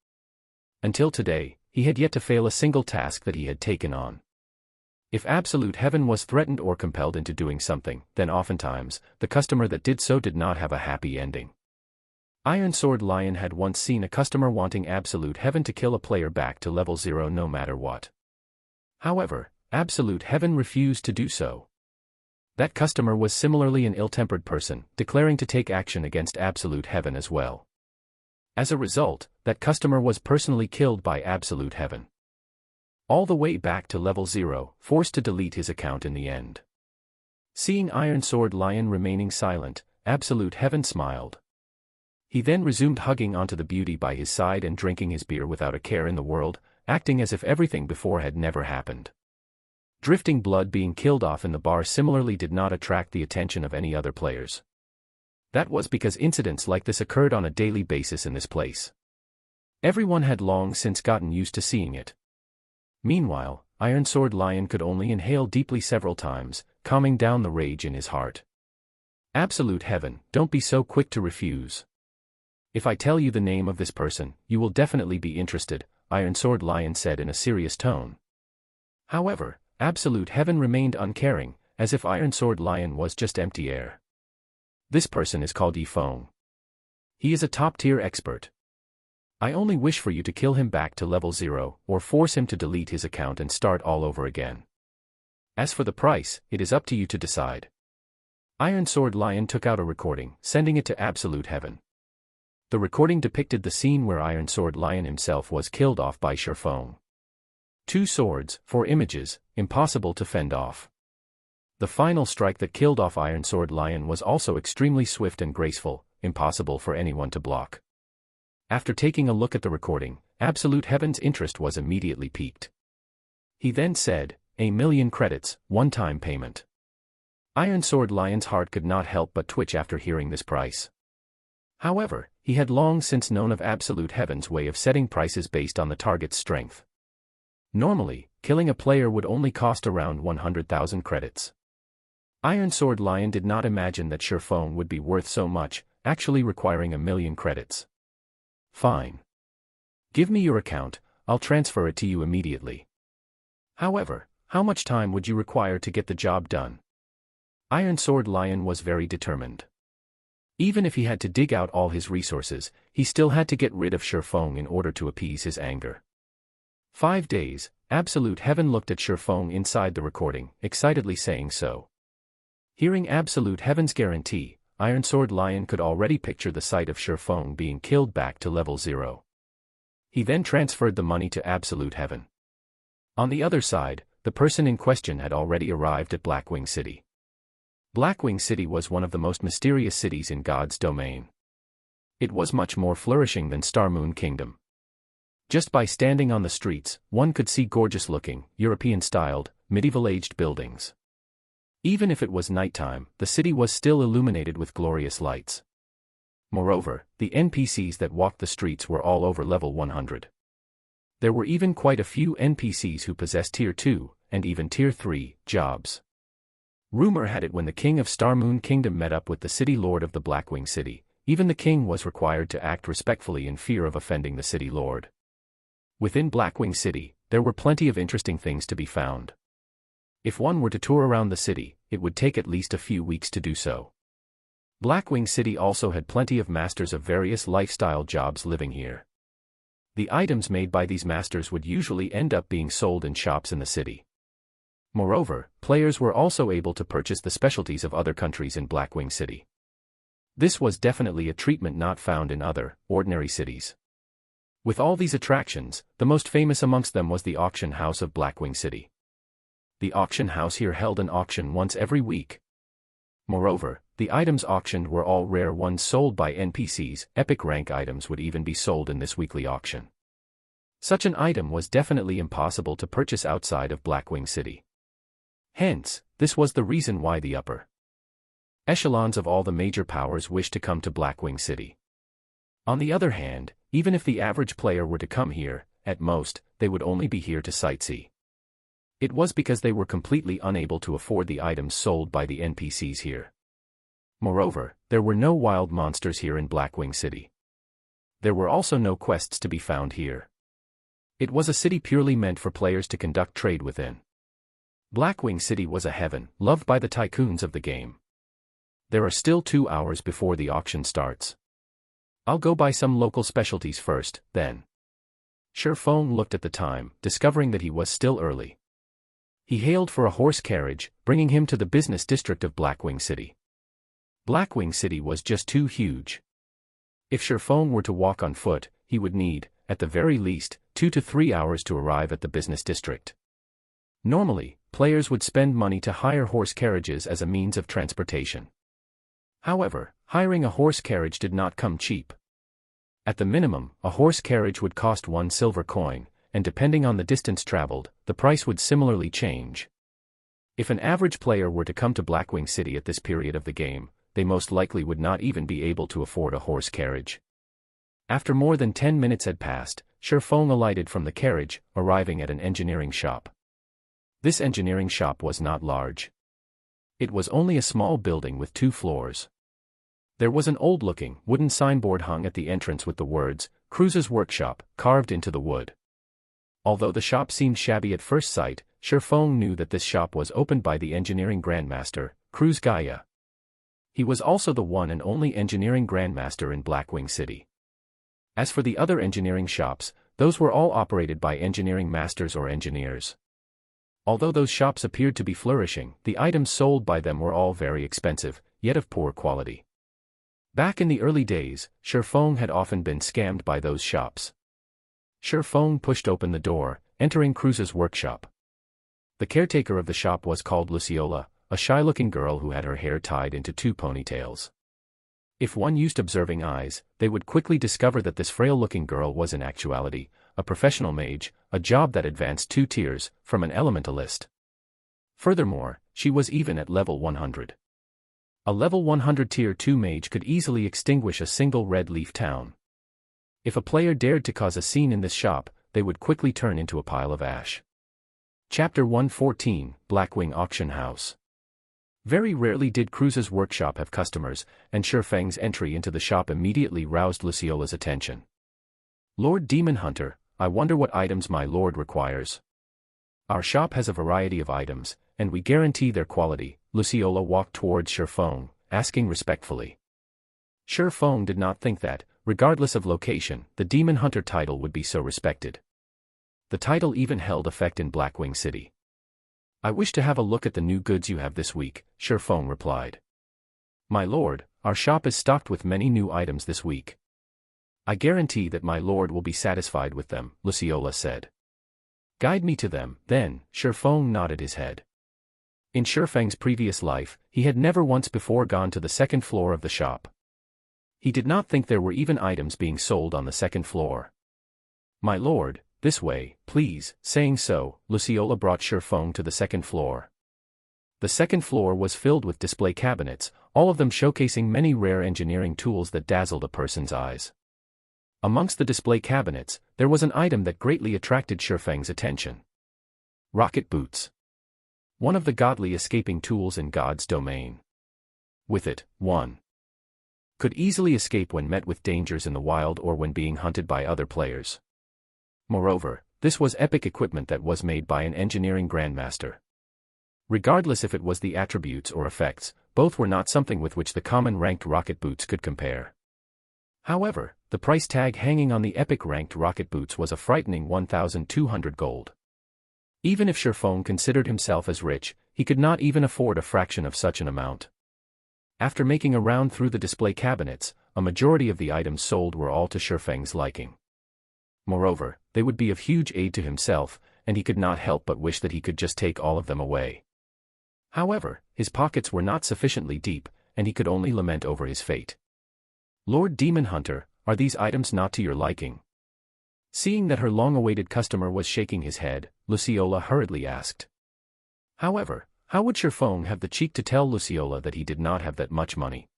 Until today, he had yet to fail a single task that he had taken on. If Absolute Heaven was threatened or compelled into doing something, then oftentimes, the customer that did so did not have a happy ending. Iron Sword Lion had once seen a customer wanting Absolute Heaven to kill a player back to level 0 no matter what. However, Absolute Heaven refused to do so. That customer was similarly an ill-tempered person, declaring to take action against Absolute Heaven as well. As a result, that customer was personally killed by Absolute Heaven. All the way back to level 0, forced to delete his account in the end. Seeing Iron Sword Lion remaining silent, Absolute Heaven smiled. He then resumed hugging onto the beauty by his side and drinking his beer without a care in the world, acting as if everything before had never happened. Drifting Blood being killed off in the bar similarly did not attract the attention of any other players. That was because incidents like this occurred on a daily basis in this place. Everyone had long since gotten used to seeing it. Meanwhile, Iron Sword Lion could only inhale deeply several times, calming down the rage in his heart. Absolute Heaven, don't be so quick to refuse. If I tell you the name of this person, you will definitely be interested, Iron Sword Lion said in a serious tone. However, Absolute Heaven remained uncaring, as if Iron Sword Lion was just empty air. This person is called Yifeng. He is a top-tier expert. I only wish for you to kill him back to level 0, or force him to delete his account and start all over again. As for the price, it is up to you to decide. Iron Sword Lion took out a recording, sending it to Absolute Heaven. The recording depicted the scene where Iron Sword Lion himself was killed off by Yifeng. 2 swords, 4 images, impossible to fend off. The final strike that killed off Iron Sword Lion was also extremely swift and graceful, impossible for anyone to block. After taking a look at the recording, Absolute Heaven's interest was immediately piqued. He then said, 1,000,000 credits, one-time payment. Iron Sword Lion's heart could not help but twitch after hearing this price. However, he had long since known of Absolute Heaven's way of setting prices based on the target's strength. Normally, killing a player would only cost around 100,000 credits. Iron Sword Lion did not imagine that Yifeng would be worth so much, actually requiring 1,000,000 credits. Fine. Give me your account, I'll transfer it to you immediately. However, How much time would you require to get the job done? Iron Sword Lion was very determined. Even if he had to dig out all his resources, he still had to get rid of Shifeng in order to appease his anger. 5 days, Absolute Heaven looked at Shifeng inside the recording, excitedly saying so. Hearing Absolute Heaven's guarantee, Iron Sword Lion could already picture the sight of Shifeng being killed back to level 0. He then transferred the money to Absolute Heaven. On the other side, the person in question had already arrived at Blackwing City. Blackwing City was one of the most mysterious cities in God's domain. It was much more flourishing than Starmoon Kingdom. Just by standing on the streets, one could see gorgeous-looking, European-styled, medieval-aged buildings. Even if it was nighttime, the city was still illuminated with glorious lights. Moreover, the NPCs that walked the streets were all over level 100. There were even quite a few NPCs who possessed Tier 2, and even Tier 3, jobs. Rumor had it when the king of Starmoon Kingdom met up with the city lord of the Blackwing City, even the king was required to act respectfully in fear of offending the city lord. Within Blackwing City, there were plenty of interesting things to be found. If one were to tour around the city, it would take at least a few weeks to do so. Blackwing City also had plenty of masters of various lifestyle jobs living here. The items made by these masters would usually end up being sold in shops in the city. Moreover, players were also able to purchase the specialties of other countries in Blackwing City. This was definitely a treatment not found in other, ordinary cities. With all these attractions, the most famous amongst them was the auction house of Blackwing City. The auction house here held an auction once every week. Moreover, the items auctioned were all rare ones sold by NPCs. Epic rank items would even be sold in this weekly auction. Such an item was definitely impossible to purchase outside of Blackwing City. Hence, this was the reason why the upper echelons of all the major powers wished to come to Blackwing City. On the other hand, even if the average player were to come here, at most, they would only be here to sightsee. It was because they were completely unable to afford the items sold by the NPCs here. Moreover, there were no wild monsters here in Blackwing City. There were also no quests to be found here. It was a city purely meant for players to conduct trade within. Blackwing City was a heaven, loved by the tycoons of the game. There are still 2 hours before the auction starts. I'll go buy some local specialties first, then. Shifeng looked at the time, discovering that he was still early. He hailed for a horse carriage, bringing him to the business district of Blackwing City. Blackwing City was just too huge. If Shifeng were to walk on foot, he would need, at the very least, 2 to 3 hours to arrive at the business district. Normally, players would spend money to hire horse carriages as a means of transportation. However, hiring a horse carriage did not come cheap. At the minimum, a horse carriage would cost 1 silver coin, and depending on the distance traveled, the price would similarly change. If an average player were to come to Blackwing City at this period of the game, they most likely would not even be able to afford a horse carriage. After more than 10 minutes had passed, Shifeng alighted from the carriage, arriving at an engineering shop. This engineering shop was not large. It was only a small building with 2 floors. There was an old-looking, wooden signboard hung at the entrance with the words, Cruz's Workshop, carved into the wood. Although the shop seemed shabby at first sight, Shifeng knew that this shop was opened by the engineering grandmaster, Cruz Gaia. He was also the one and only engineering grandmaster in Blackwing City. As for the other engineering shops, those were all operated by engineering masters or engineers. Although those shops appeared to be flourishing, the items sold by them were all very expensive, yet of poor quality. Back in the early days, Shifeng had often been scammed by those shops. Shifeng pushed open the door, entering Cruz's workshop. The caretaker of the shop was called Luciola, a shy-looking girl who had her hair tied into 2 ponytails. If one used observing eyes, they would quickly discover that this frail-looking girl was in actuality a professional mage, a job that advanced 2 tiers, from an elementalist. Furthermore, she was even at level 100. A level 100 tier 2 mage could easily extinguish a single red leaf town. If a player dared to cause a scene in this shop, they would quickly turn into a pile of ash. Chapter 114, Blackwing Auction House. Very rarely did Cruz's workshop have customers, and Shifeng's entry into the shop immediately roused Luciola's attention. Lord Demon Hunter, I wonder what items my lord requires. Our shop has a variety of items, and we guarantee their quality. Luciola walked towards Sherfong, asking respectfully. Sherfong did not think that, regardless of location, the Demon Hunter title would be so respected. The title even held effect in Blackwing City. I wish to have a look at the new goods you have this week, Sherfong replied. My lord, our shop is stocked with many new items this week. I guarantee that my lord will be satisfied with them, Luciola said. Guide me to them, then. Sherfong nodded his head. In Sherfang's previous life, he had never once before gone to the second floor of the shop. He did not think there were even items being sold on the second floor. My lord, this way, please. Saying so, Luciola brought Sherfong to the second floor. The second floor was filled with display cabinets, all of them showcasing many rare engineering tools that dazzled a person's eyes. Amongst the display cabinets, there was an item that greatly attracted Sherfang's attention. Rocket boots. One of the godly escaping tools in God's domain. With it, one could easily escape when met with dangers in the wild or when being hunted by other players. Moreover, this was epic equipment that was made by an engineering grandmaster. Regardless if it was the attributes or effects, both were not something with which the common ranked rocket boots could compare. However, the price tag hanging on the epic ranked rocket boots was a frightening 1,200 gold. Even if Sherfong considered himself as rich, he could not even afford a fraction of such an amount. After making a round through the display cabinets, a majority of the items sold were all to Sherfang's liking. Moreover, they would be of huge aid to himself, and he could not help but wish that he could just take all of them away. However, his pockets were not sufficiently deep, and he could only lament over his fate. Lord Demon Hunter, are these items not to your liking? Seeing that her long-awaited customer was shaking his head, Luciola hurriedly asked. However, how would Sherfong have the cheek to tell Luciola that he did not have that much money?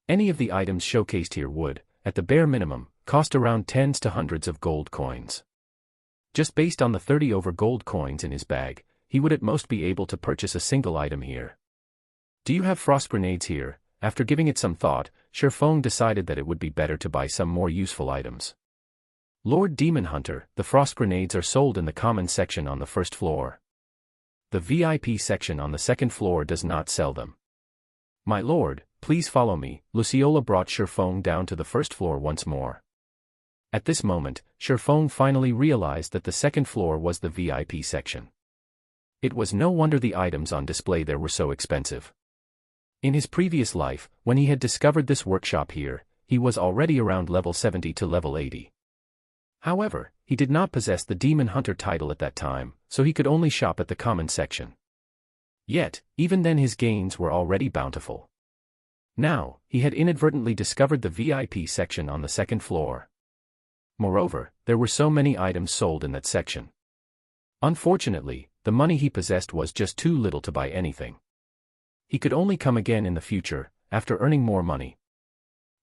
Any of the items showcased here would, at the bare minimum, cost around tens to hundreds of gold coins. Just based on the 30 over gold coins in his bag, he would at most be able to purchase a single item here. Do you have frost grenades here? After giving it some thought, Sherfong decided that it would be better to buy some more useful items. Lord Demon Hunter, the frost grenades are sold in the common section on the first floor. The VIP section on the second floor does not sell them. My lord, please follow me. Luciola brought Sherfong down to the first floor once more. At this moment, Sherfong finally realized that the second floor was the VIP section. It was no wonder the items on display there were so expensive. In his previous life, when he had discovered this workshop here, he was already around level 70 to level 80. However, he did not possess the Demon Hunter title at that time, so he could only shop at the common section. Yet, even then his gains were already bountiful. Now, he had inadvertently discovered the VIP section on the second floor. Moreover, there were so many items sold in that section. Unfortunately, the money he possessed was just too little to buy anything. He could only come again in the future, after earning more money.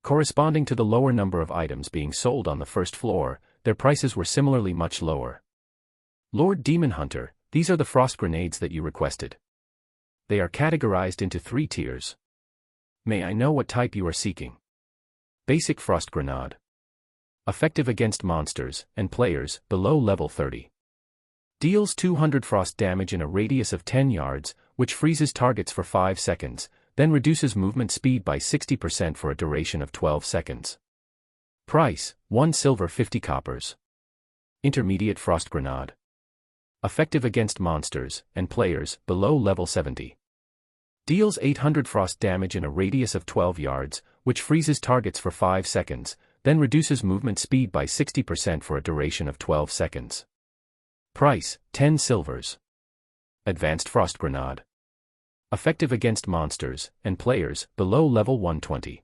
Corresponding to the lower number of items being sold on the first floor, their prices were similarly much lower. Lord Demon Hunter, these are the frost grenades that you requested. They are categorized into 3 tiers. May I know what type you are seeking? Basic frost grenade. Effective against monsters and players below level 30. Deals 200 frost damage in a radius of 10 yards, which freezes targets for 5 seconds, then reduces movement speed by 60% for a duration of 12 seconds. Price, 1 silver 50 coppers. Intermediate frost grenade. Effective against monsters and players below level 70. Deals 800 frost damage in a radius of 12 yards, which freezes targets for 5 seconds, then reduces movement speed by 60% for a duration of 12 seconds. Price, 10 silvers. Advanced frost grenade. Effective against monsters and players below level 120.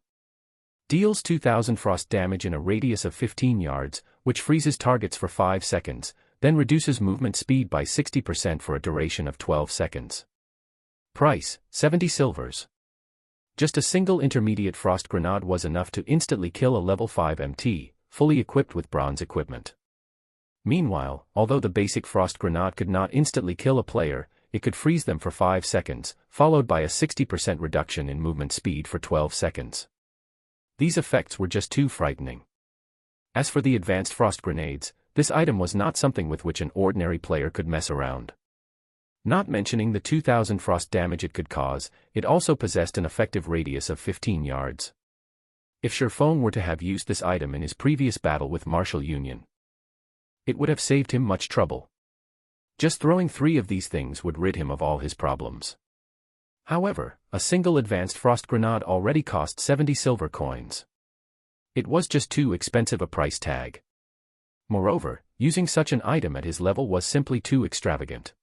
Deals 2000 frost damage in a radius of 15 yards, which freezes targets for 5 seconds, then reduces movement speed by 60% for a duration of 12 seconds. Price, 70 silvers. Just a single intermediate frost grenade was enough to instantly kill a level 5 MT, fully equipped with bronze equipment. Meanwhile, although the basic frost grenade could not instantly kill a player, it could freeze them for 5 seconds, followed by a 60% reduction in movement speed for 12 seconds. These effects were just too frightening. As for the advanced frost grenades, this item was not something with which an ordinary player could mess around. Not mentioning the 2,000 frost damage it could cause, it also possessed an effective radius of 15 yards. If Sherfong were to have used this item in his previous battle with Martial Union, it would have saved him much trouble. Just throwing 3 of these things would rid him of all his problems. However, a single advanced frost grenade already cost 70 silver coins. It was just too expensive a price tag. Moreover, using such an item at his level was simply too extravagant.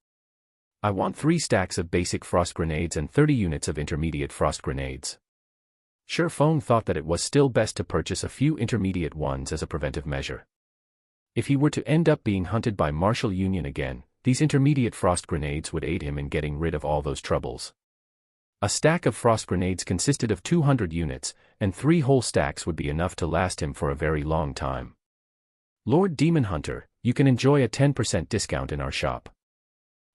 I want 3 stacks of basic frost grenades and 30 units of intermediate frost grenades. Sherfong thought that it was still best to purchase a few intermediate ones as a preventive measure. If he were to end up being hunted by Martial Union again, these intermediate frost grenades would aid him in getting rid of all those troubles. A stack of frost grenades consisted of 200 units, and 3 whole stacks would be enough to last him for a very long time. Lord Demon Hunter, you can enjoy a 10% discount in our shop.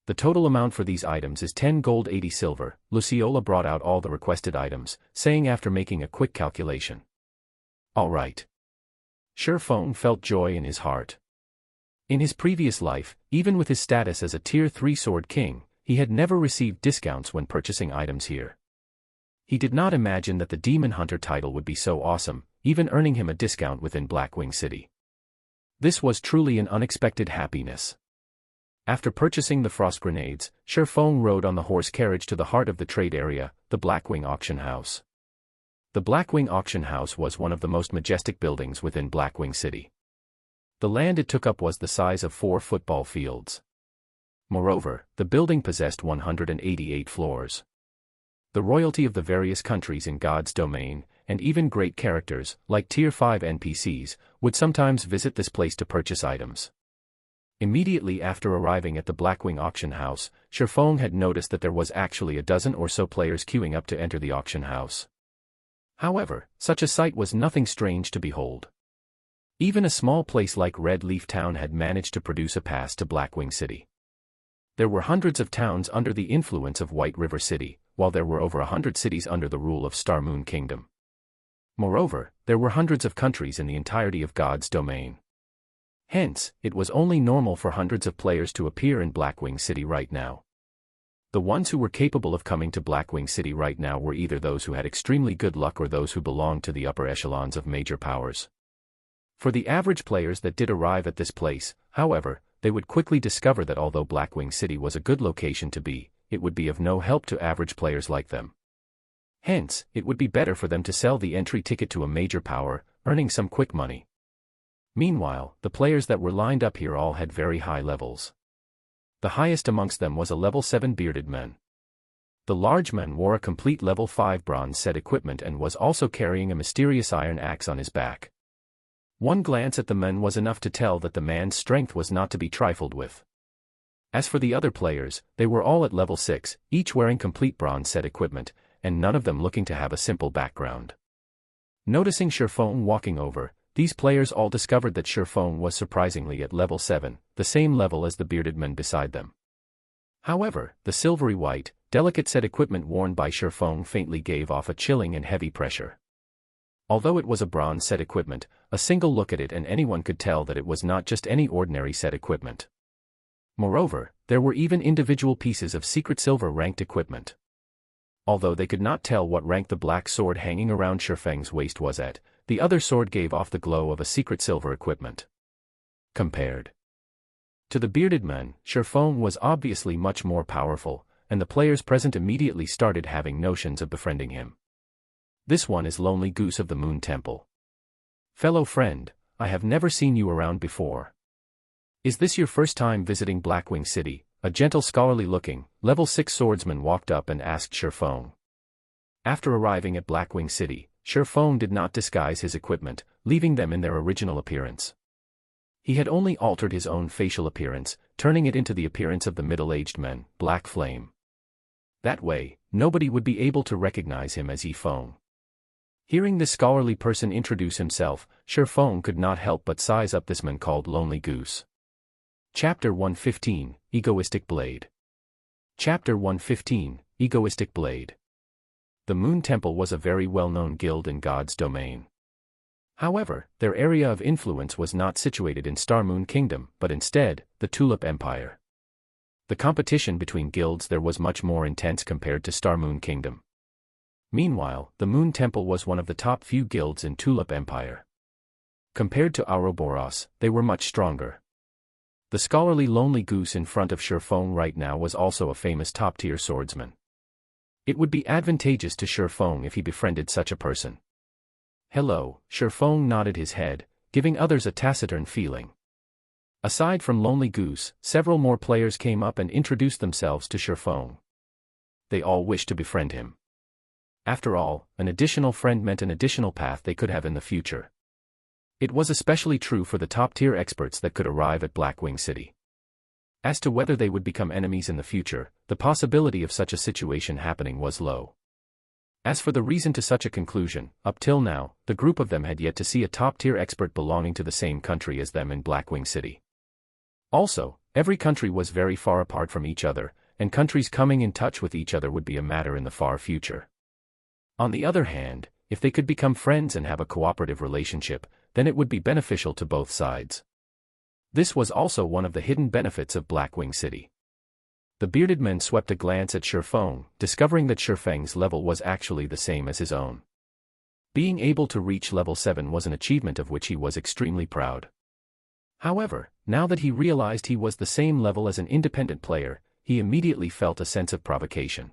The total amount for these items is 10 gold 80 silver. Luciola brought out all the requested items, saying after making a quick calculation. All right. Sherfong felt joy in his heart. In his previous life, even with his status as a Tier 3 Sword King, he had never received discounts when purchasing items here. He did not imagine that the Demon Hunter title would be so awesome, even earning him a discount within Blackwing City. This was truly an unexpected happiness. After purchasing the frost grenades, Sherfong rode on the horse carriage to the heart of the trade area, the Blackwing Auction House. The Blackwing Auction House was one of the most majestic buildings within Blackwing City. The land it took up was the size of 4 football fields. Moreover, the building possessed 188 floors. The royalty of the various countries in God's domain, and even great characters, like Tier 5 NPCs, would sometimes visit this place to purchase items. Immediately after arriving at the Blackwing Auction House, Sherfong had noticed that there was actually a dozen or so players queuing up to enter the auction house. However, such a sight was nothing strange to behold. Even a small place like Red Leaf Town had managed to produce a pass to Blackwing City. There were hundreds of towns under the influence of White River City, while there were over 100 cities under the rule of Star Moon Kingdom. Moreover, there were hundreds of countries in the entirety of God's domain. Hence, it was only normal for hundreds of players to appear in Blackwing City right now. The ones who were capable of coming to Blackwing City right now were either those who had extremely good luck or those who belonged to the upper echelons of major powers. For the average players that did arrive at this place, however, they would quickly discover that although Blackwing City was a good location to be, it would be of no help to average players like them. Hence, it would be better for them to sell the entry ticket to a major power, earning some quick money. Meanwhile, the players that were lined up here all had very high levels. The highest amongst them was a level 7 bearded man. The large man wore a complete level 5 bronze set equipment and was also carrying a mysterious iron axe on his back. One glance at the man was enough to tell that the man's strength was not to be trifled with. As for the other players, they were all at level 6, each wearing complete bronze set equipment, and none of them looking to have a simple background. Noticing Sherfong walking over, these players all discovered that Sherfong was surprisingly at level 7, the same level as the bearded man beside them. However, the silvery white, delicate set equipment worn by Sherfong faintly gave off a chilling and heavy pressure. Although it was a bronze set equipment, a single look at it and anyone could tell that it was not just any ordinary set equipment. Moreover, there were even individual pieces of secret silver ranked equipment. Although they could not tell what rank the black sword hanging around Sherfeng's waist was at, the other sword gave off the glow of a secret silver equipment. Compared to the bearded man, Sherfong was obviously much more powerful, and the players present immediately started having notions of befriending him. This one is Lonely Goose of the Moon Temple. Fellow friend, I have never seen you around before. Is this your first time visiting Blackwing City? A gentle scholarly-looking, level 6 swordsman walked up and asked Sherfong. After arriving at Blackwing City, Sherfong did not disguise his equipment, leaving them in their original appearance. He had only altered his own facial appearance, turning it into the appearance of the middle-aged man, Black Flame. That way, nobody would be able to recognize him as Yifeng. Hearing this scholarly person introduce himself, Sherfong could not help but size up this man called Lonely Goose. Chapter 115, Egoistic Blade. Chapter 115, Egoistic Blade. The Moon Temple was a very well-known guild in God's domain. However, their area of influence was not situated in Star Moon Kingdom, but instead, the Tulip Empire. The competition between guilds there was much more intense compared to Star Moon Kingdom. Meanwhile, the Moon Temple was one of the top few guilds in Tulip Empire. Compared to Ouroboros, they were much stronger. The scholarly Lonely Goose in front of Shurfeng right now was also a famous top-tier swordsman. It would be advantageous to Shurfeng if he befriended such a person. Hello, Shurfeng nodded his head, giving others a taciturn feeling. Aside from Lonely Goose, several more players came up and introduced themselves to Shurfeng. They all wished to befriend him. After all, an additional friend meant an additional path they could have in the future. It was especially true for the top-tier experts that could arrive at Blackwing City. As to whether they would become enemies in the future, the possibility of such a situation happening was low. As for the reason to such a conclusion, up till now, the group of them had yet to see a top-tier expert belonging to the same country as them in Blackwing City. Also, every country was very far apart from each other, and countries coming in touch with each other would be a matter in the far future. On the other hand, if they could become friends and have a cooperative relationship, then it would be beneficial to both sides. This was also one of the hidden benefits of Blackwing City. The bearded man swept a glance at Shurfeng, discovering that Shurfeng's level was actually the same as his own. Being able to reach level 7 was an achievement of which he was extremely proud. However, now that he realized he was the same level as an independent player, he immediately felt a sense of provocation.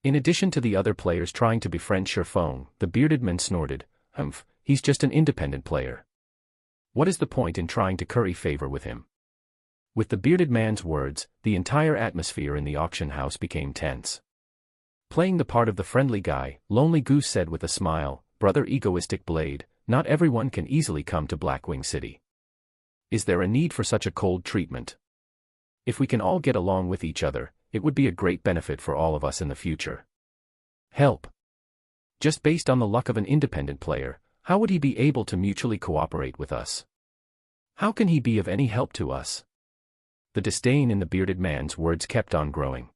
In addition to the other players trying to befriend Shurfeng, the bearded man snorted, "Humph, he's just an independent player. What is the point in trying to curry favor with him?" With the bearded man's words, the entire atmosphere in the auction house became tense. Playing the part of the friendly guy, Lonely Goose said with a smile, "Brother Egoistic Blade, not everyone can easily come to Blackwing City. Is there a need for such a cold treatment? If we can all get along with each other, it would be a great benefit for all of us in the future. Help. Just based on the luck of an independent player, how would he be able to mutually cooperate with us? How can he be of any help to us?" The disdain in the bearded man's words kept on growing.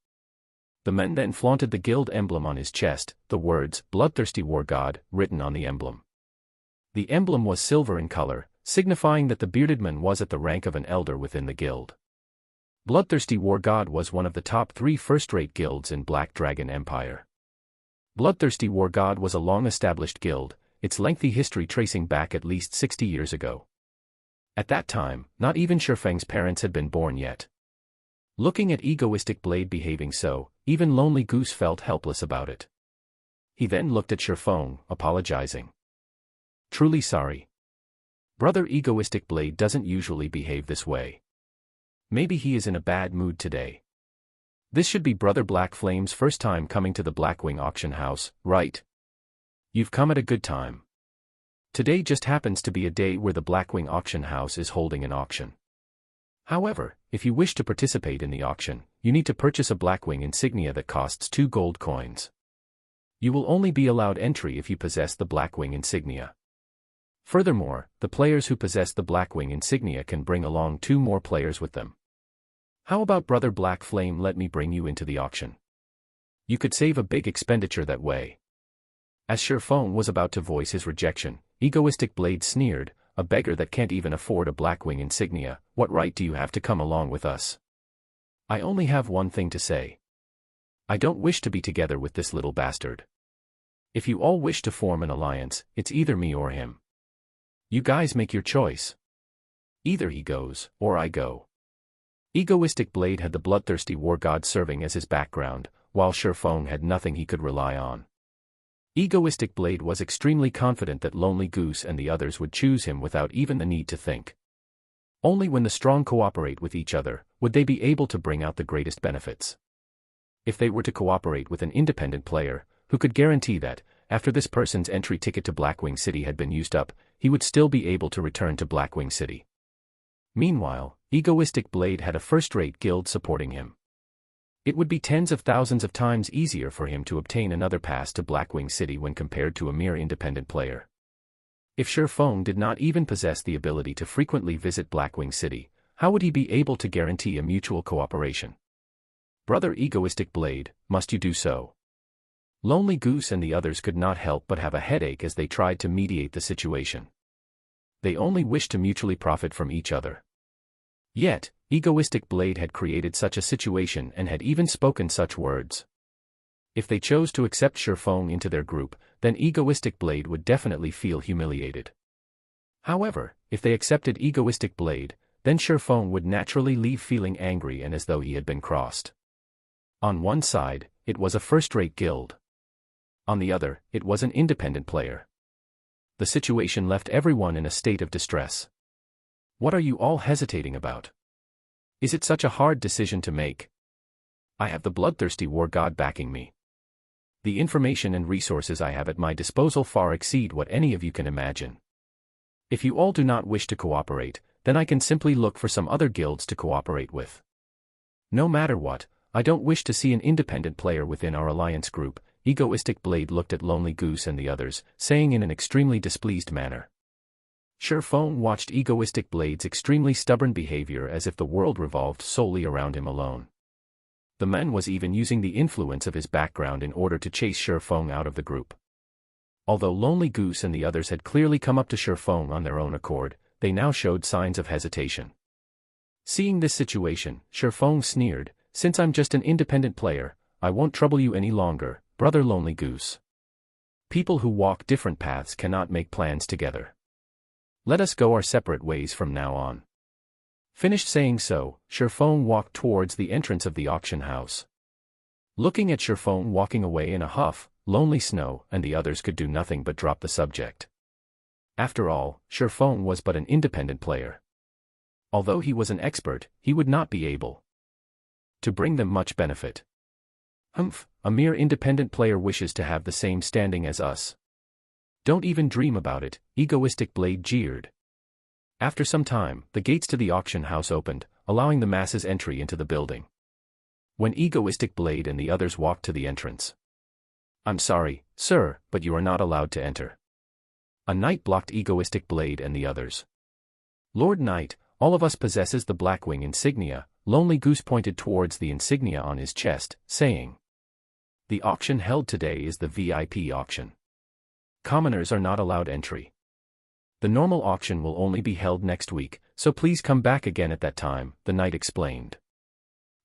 The man then flaunted the guild emblem on his chest, the words, "Bloodthirsty War God," written on the emblem. The emblem was silver in color, signifying that the bearded man was at the rank of an elder within the guild. Bloodthirsty War God was one of the top 3 first-rate guilds in Black Dragon Empire. Bloodthirsty War God was a long-established guild, its lengthy history tracing back at least 60 years ago. At that time, not even Shurfeng's parents had been born yet. Looking at Egoistic Blade behaving so, even Lonely Goose felt helpless about it. He then looked at Shurfeng, apologizing. "Truly sorry. Brother Egoistic Blade doesn't usually behave this way. Maybe he is in a bad mood today. This should be Brother Black Flame's first time coming to the Blackwing auction house, right? You've come at a good time. Today just happens to be a day where the Blackwing auction house is holding an auction. However, if you wish to participate in the auction, you need to purchase a Blackwing insignia that costs 2 gold coins. You will only be allowed entry if you possess the Blackwing insignia. Furthermore, the players who possess the Blackwing insignia can bring along 2 more players with them. How about Brother Black Flame let me bring you into the auction? You could save a big expenditure that way." As Shurfeng was about to voice his rejection, Egoistic Blade sneered, "A beggar that can't even afford a Blackwing insignia, what right do you have to come along with us? I only have one thing to say. I don't wish to be together with this little bastard. If you all wish to form an alliance, it's either me or him. You guys make your choice. Either he goes, or I go." Egoistic Blade had the bloodthirsty war god serving as his background, while Shurfeng had nothing he could rely on. Egoistic Blade was extremely confident that Lonely Goose and the others would choose him without even the need to think. Only when the strong cooperate with each other, would they be able to bring out the greatest benefits. If they were to cooperate with an independent player, who could guarantee that, after this person's entry ticket to Blackwing City had been used up, he would still be able to return to Blackwing City. Meanwhile, Egoistic Blade had a first-rate guild supporting him. It would be tens of thousands of times easier for him to obtain another pass to Blackwing City when compared to a mere independent player. If Shurfeng did not even possess the ability to frequently visit Blackwing City, how would he be able to guarantee a mutual cooperation? Brother Egoistic Blade, must you do so? Lonely Goose and the others could not help but have a headache as they tried to mediate the situation. They only wished to mutually profit from each other. Yet, Egoistic Blade had created such a situation and had even spoken such words. If they chose to accept Shifeng into their group, then Egoistic Blade would definitely feel humiliated. However, if they accepted Egoistic Blade, then Shifeng would naturally leave feeling angry and as though he had been crossed. On one side, it was a first-rate guild. On the other, it was an independent player. The situation left everyone in a state of distress. What are you all hesitating about? Is it such a hard decision to make? I have the bloodthirsty war god backing me. The information and resources I have at my disposal far exceed what any of you can imagine. If you all do not wish to cooperate, then I can simply look for some other guilds to cooperate with. No matter what, I don't wish to see an independent player within our alliance group. Egoistic Blade looked at Lonely Goose and the others, saying in an extremely displeased manner. Shifeng watched Egoistic Blade's extremely stubborn behavior as if the world revolved solely around him alone. The man was even using the influence of his background in order to chase Shifeng out of the group. Although Lonely Goose and the others had clearly come up to Shifeng on their own accord, they now showed signs of hesitation. Seeing this situation, Shifeng sneered, "Since I'm just an independent player, I won't trouble you any longer, brother Lonely Goose. People who walk different paths cannot make plans together. Let us go our separate ways from now on." Finished saying so, Shifeng walked towards the entrance of the auction house. Looking at Shifeng walking away in a huff, Lonely Snow and the others could do nothing but drop the subject. After all, Shifeng was but an independent player. Although he was an expert, he would not be able to bring them much benefit. Humph, a mere independent player wishes to have the same standing as us. Don't even dream about it, Egoistic Blade jeered. After some time, the gates to the auction house opened, allowing the masses entry into the building. When Egoistic Blade and the others walked to the entrance. "I'm sorry, sir, but you are not allowed to enter." A knight blocked Egoistic Blade and the others. "Lord Knight, all of us possesses the Blackwing insignia." Lonely Goose pointed towards the insignia on his chest, saying, "The auction held today is the VIP auction. Commoners are not allowed entry. The normal auction will only be held next week, so please come back again at that time," the knight explained.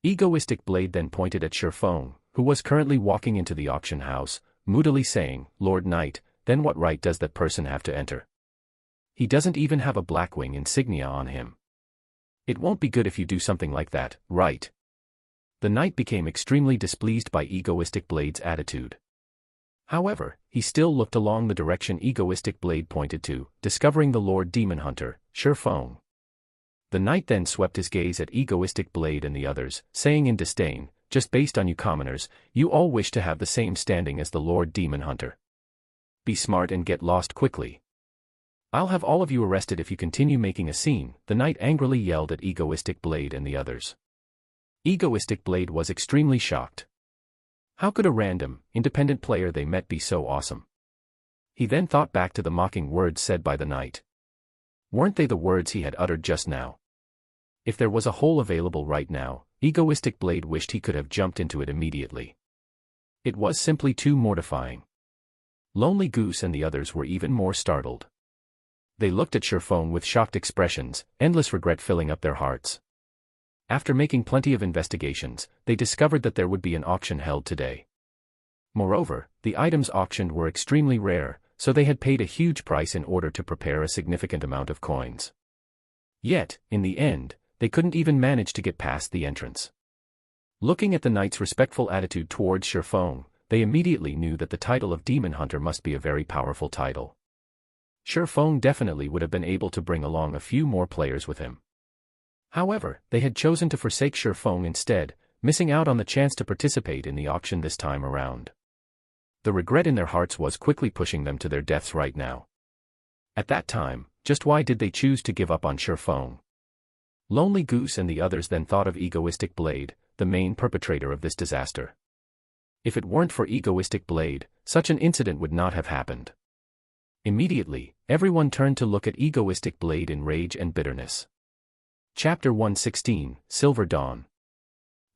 Egoistic Blade then pointed at Shifeng, who was currently walking into the auction house, moodily saying, "Lord Knight, then what right does that person have to enter? He doesn't even have a Blackwing insignia on him. It won't be good if you do something like that, right?" The knight became extremely displeased by Egoistic Blade's attitude. However, he still looked along the direction Egoistic Blade pointed to, discovering the Lord Demon Hunter, Shifeng. The knight then swept his gaze at Egoistic Blade and the others, saying in disdain, "Just based on you commoners, you all wish to have the same standing as the Lord Demon Hunter. Be smart and get lost quickly. I'll have all of you arrested if you continue making a scene," the knight angrily yelled at Egoistic Blade and the others. Egoistic Blade was extremely shocked. How could a random, independent player they met be so awesome? He then thought back to the mocking words said by the knight. Weren't they the words he had uttered just now? If there was a hole available right now, Egoistic Blade wished he could have jumped into it immediately. It was simply too mortifying. Lonely Goose and the others were even more startled. They looked at Shifeng with shocked expressions, endless regret filling up their hearts. After making plenty of investigations, they discovered that there would be an auction held today. Moreover, the items auctioned were extremely rare, so they had paid a huge price in order to prepare a significant amount of coins. Yet, in the end, they couldn't even manage to get past the entrance. Looking at the knight's respectful attitude towards Shifeng, they immediately knew that the title of Demon Hunter must be a very powerful title. Shifeng definitely would have been able to bring along a few more players with him. However, they had chosen to forsake Shifeng instead, missing out on the chance to participate in the auction this time around. The regret in their hearts was quickly pushing them to their deaths right now. At that time, just why did they choose to give up on Shifeng? Lonely Goose and the others then thought of Egoistic Blade, the main perpetrator of this disaster. If it weren't for Egoistic Blade, such an incident would not have happened. Immediately, everyone turned to look at Egoistic Blade in rage and bitterness. Chapter 116, Silver Dawn.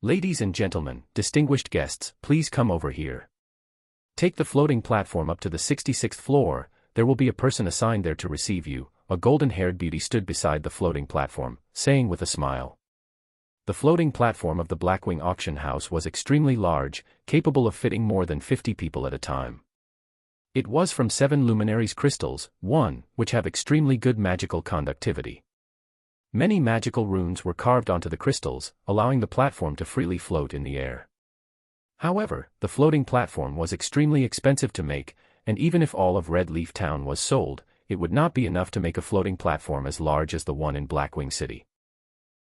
Ladies and gentlemen, distinguished guests, please come over here. Take the floating platform up to the 66th floor, there will be a person assigned there to receive you. A golden-haired beauty stood beside the floating platform, saying with a smile. The floating platform of the Blackwing auction house was extremely large, capable of fitting more than 50 people at a time. It was from 7 luminaries crystals, which have extremely good magical conductivity. Many magical runes were carved onto the crystals, allowing the platform to freely float in the air. However, the floating platform was extremely expensive to make, and even if all of Red Leaf Town was sold, it would not be enough to make a floating platform as large as the one in Blackwing City.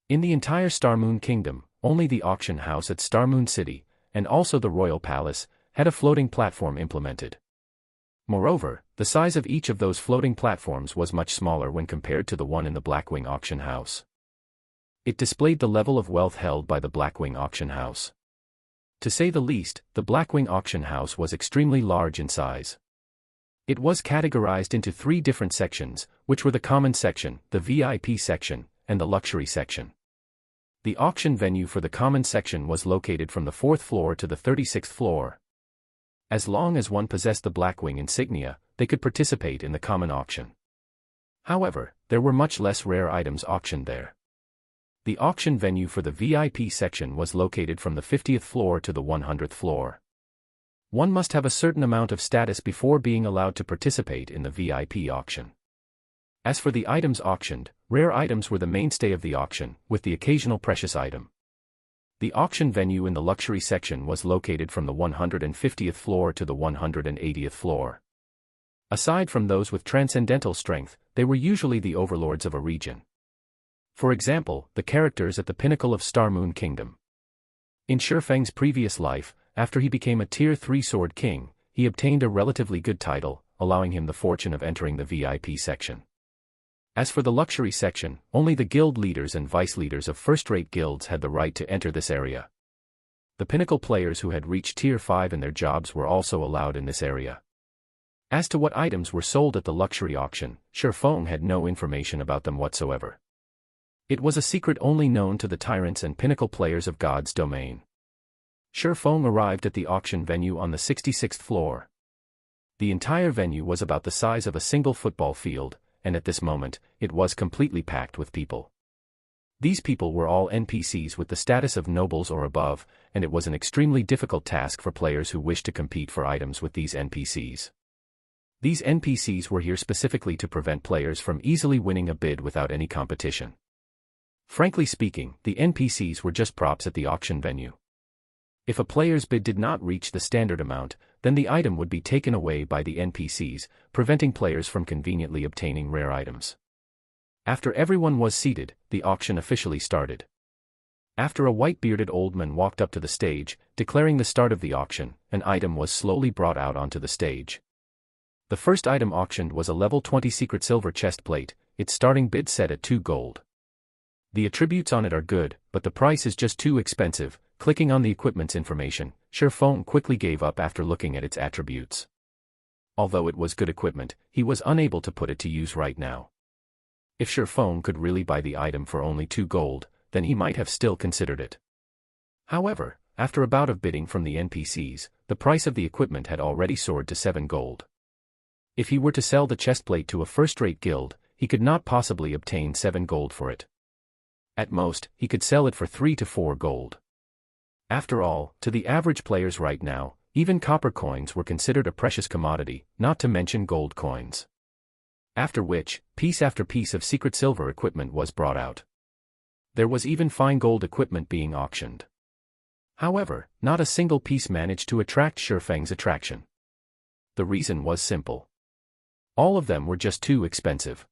In the entire Starmoon Kingdom, only the auction house at Starmoon City, and also the Royal Palace, had a floating platform implemented. Moreover, the size of each of those floating platforms was much smaller when compared to the one in the Blackwing auction house. It displayed the level of wealth held by the Blackwing auction house. To say the least, the Blackwing auction house was extremely large in size. It was categorized into 3 different sections, which were the common section, the VIP section, and the luxury section. The auction venue for the common section was located from the 4th floor to the 36th floor. As long as one possessed the Blackwing insignia, they could participate in the common auction. However, there were much less rare items auctioned there. The auction venue for the VIP section was located from the 50th floor to the 100th floor. One must have a certain amount of status before being allowed to participate in the VIP auction. As for the items auctioned, rare items were the mainstay of the auction, with the occasional precious item. The auction venue in the luxury section was located from the 150th floor to the 180th floor. Aside from those with transcendental strength, they were usually the overlords of a region. For example, the characters at the pinnacle of Starmoon Kingdom. In Shifeng's previous life, after he became a Tier 3 Sword King, he obtained a relatively good title, allowing him the fortune of entering the VIP section. As for the luxury section, only the guild leaders and vice leaders of first-rate guilds had the right to enter this area. The pinnacle players who had reached Tier 5 in their jobs were also allowed in this area. As to what items were sold at the luxury auction, Shifeng had no information about them whatsoever. It was a secret only known to the tyrants and pinnacle players of God's domain. Shifeng arrived at the auction venue on the 66th floor. The entire venue was about the size of a single football field, and at this moment, it was completely packed with people. These people were all NPCs with the status of nobles or above, and it was an extremely difficult task for players who wished to compete for items with these NPCs. These NPCs were here specifically to prevent players from easily winning a bid without any competition. Frankly speaking, the NPCs were just props at the auction venue. If a player's bid did not reach the standard amount, then the item would be taken away by the NPCs, preventing players from conveniently obtaining rare items. After everyone was seated, the auction officially started. After a white-bearded old man walked up to the stage, declaring the start of the auction, an item was slowly brought out onto the stage. The first item auctioned was a level 20 secret silver chest plate, its starting bid set at 2 gold. The attributes on it are good, but the price is just too expensive. Clicking on the equipment's information, Shifeng quickly gave up after looking at its attributes. Although it was good equipment, he was unable to put it to use right now. If Shifeng could really buy the item for only 2 gold, then he might have still considered it. However, after a bout of bidding from the NPCs, the price of the equipment had already soared to 7 gold. If he were to sell the chestplate to a first-rate guild, he could not possibly obtain 7 gold for it. At most, he could sell it for 3 to 4 gold. After all, to the average players right now, even copper coins were considered a precious commodity, not to mention gold coins. After which, piece after piece of secret silver equipment was brought out. There was even fine gold equipment being auctioned. However, not a single piece managed to attract Shifeng's attraction. The reason was simple. All of them were just too expensive.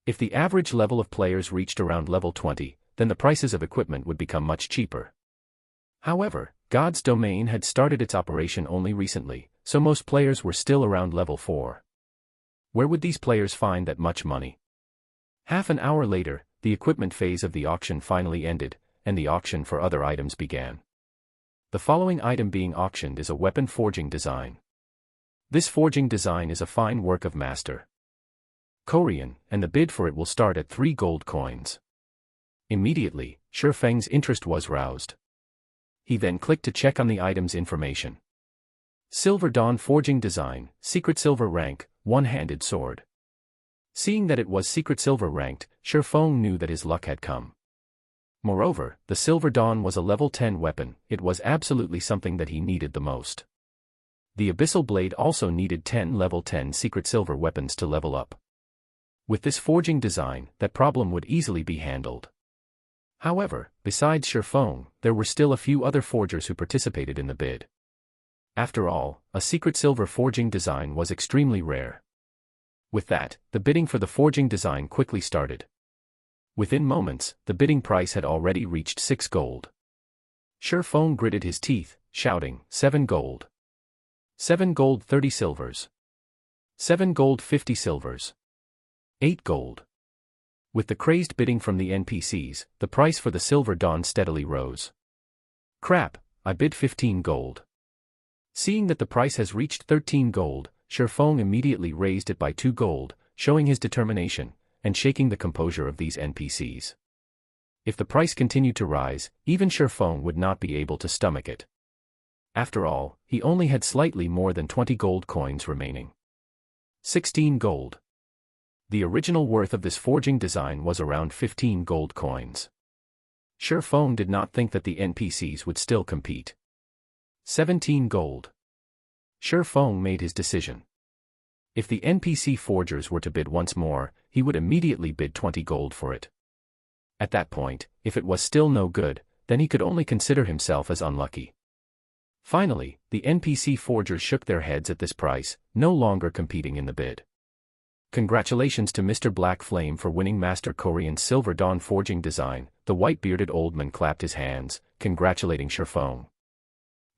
If the average level of players reached around level 20, then the prices of equipment would become much cheaper. However, God's domain had started its operation only recently, so most players were still around level 4. Where would these players find that much money? Half an hour later, the equipment phase of the auction finally ended, and the auction for other items began. The following item being auctioned is a weapon forging design. This forging design is a fine work of master Korean, and the bid for it will start at 3 gold coins. Immediately, Shifeng's interest was roused. He then clicked to check on the item's information. Silver Dawn Forging Design, Secret Silver Rank, One-Handed Sword. Seeing that it was Secret Silver ranked, Shifeng knew that his luck had come. Moreover, the Silver Dawn was a level 10 weapon. It was absolutely something that he needed the most. The Abyssal Blade also needed 10 level 10 secret silver weapons to level up. With this forging design, that problem would easily be handled. However, besides Shifeng, there were still a few other forgers who participated in the bid. After all, a secret silver forging design was extremely rare. With that, the bidding for the forging design quickly started. Within moments, the bidding price had already reached 6 gold. Shifeng gritted his teeth, shouting, 7 gold. 7 gold 30 silvers. 7 gold 50 silvers. 8 gold. With the crazed bidding from the NPCs, the price for the Silver Dawn steadily rose. Crap, I bid 15 gold. Seeing that the price has reached 13 gold, Shifeng immediately raised it by 2 gold, showing his determination, and shaking the composure of these NPCs. If the price continued to rise, even Shifeng would not be able to stomach it. After all, he only had slightly more than 20 gold coins remaining. 16 gold. The original worth of this forging design was around 15 gold coins. Shifeng did not think that the NPCs would still compete. 17 gold. Shifeng made his decision. If the NPC forgers were to bid once more, he would immediately bid 20 gold for it. At that point, if it was still no good, then he could only consider himself as unlucky. Finally, the NPC forgers shook their heads at this price, no longer competing in the bid. Congratulations to Mr. Black Flame for winning Master Korean's Silver Dawn forging design. The white-bearded old man clapped his hands, congratulating Shifeng.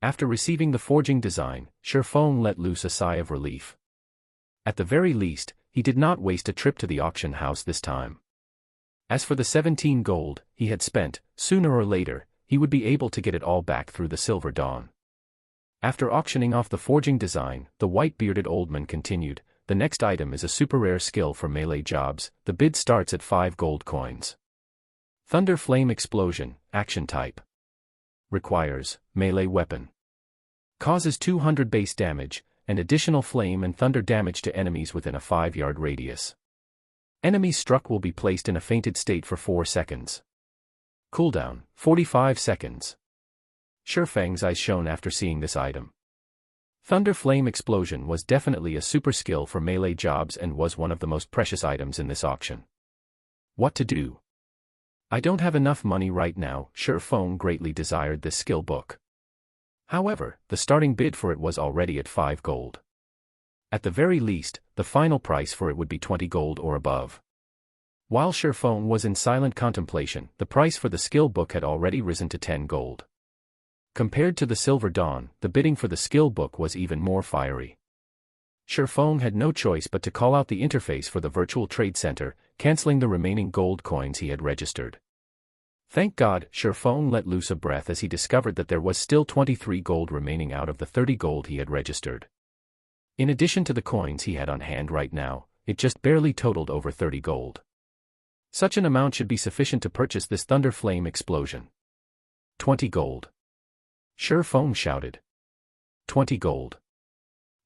After receiving the forging design, Shifeng let loose a sigh of relief. At the very least, he did not waste a trip to the auction house this time. As for the 17 gold he had spent, sooner or later, he would be able to get it all back through the Silver Dawn. After auctioning off the forging design, the white-bearded old man continued, the next item is a super rare skill for melee jobs. The bid starts at 5 gold coins. Thunder Flame Explosion, action type. Requires melee weapon. Causes 200 base damage, and additional flame and thunder damage to enemies within a 5-yard radius. Enemies struck will be placed in a fainted state for 4 seconds. Cooldown, 45 seconds. Shifeng's eyes shone after seeing this item. Thunder Flame Explosion was definitely a super skill for melee jobs and was one of the most precious items in this auction. What to do? I don't have enough money right now. Shifeng greatly desired this skill book. However, the starting bid for it was already at 5 gold. At the very least, the final price for it would be 20 gold or above. While Shifeng was in silent contemplation, the price for the skill book had already risen to 10 gold. Compared to the Silver Dawn, the bidding for the skill book was even more fiery. Shifeng had no choice but to call out the interface for the virtual trade center, canceling the remaining gold coins he had registered. Thank God, Shifeng let loose a breath as he discovered that there was still 23 gold remaining out of the 30 gold he had registered. In addition to the coins he had on hand right now, it just barely totaled over 30 gold. Such an amount should be sufficient to purchase this Thunder Flame Explosion. 20 gold. Shifeng shouted. 20 gold.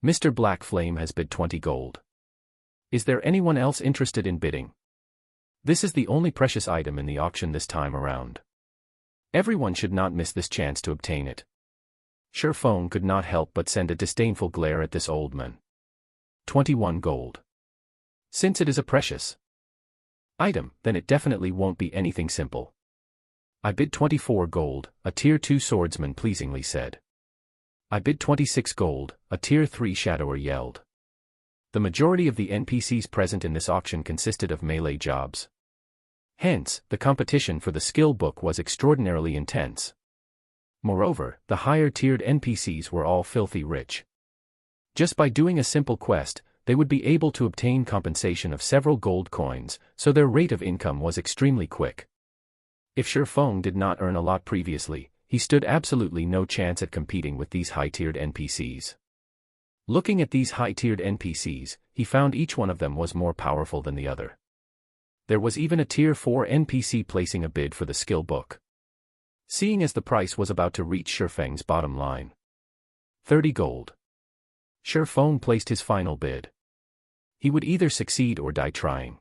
Mr. Black Flame has bid 20 gold. Is there anyone else interested in bidding? This is the only precious item in the auction this time around. Everyone should not miss this chance to obtain it. Shifeng could not help but send a disdainful glare at this old man. 21 gold. Since it is a precious item, then it definitely won't be anything simple. I bid 24 gold, a tier 2 swordsman pleasingly said. I bid 26 gold, a tier 3 shadower yelled. The majority of the NPCs present in this auction consisted of melee jobs. Hence, the competition for the skill book was extraordinarily intense. Moreover, the higher-tiered NPCs were all filthy rich. Just by doing a simple quest, they would be able to obtain compensation of several gold coins, so their rate of income was extremely quick. If Shifeng did not earn a lot previously, he stood absolutely no chance at competing with these high-tiered NPCs. Looking at these high-tiered NPCs, he found each one of them was more powerful than the other. There was even a tier 4 NPC placing a bid for the skill book. Seeing as the price was about to reach Shifeng's bottom line. 30 gold. Shifeng placed his final bid. He would either succeed or die trying.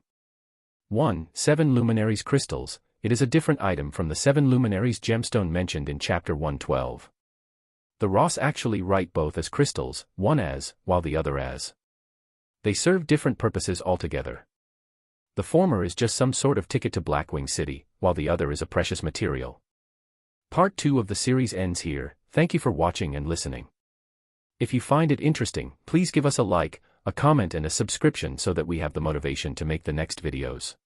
1. 7 Luminaries Crystals. it is a different item from the 7 luminaries gemstone mentioned in chapter 112. The Ross actually write both as crystals, one as, while the other as. They serve different purposes altogether. The former is just some sort of ticket to Blackwing City, while the other is a precious material. Part 2 of the series ends here. Thank you for watching and listening. If you find it interesting, please give us a like, a comment and a subscription so that we have the motivation to make the next videos.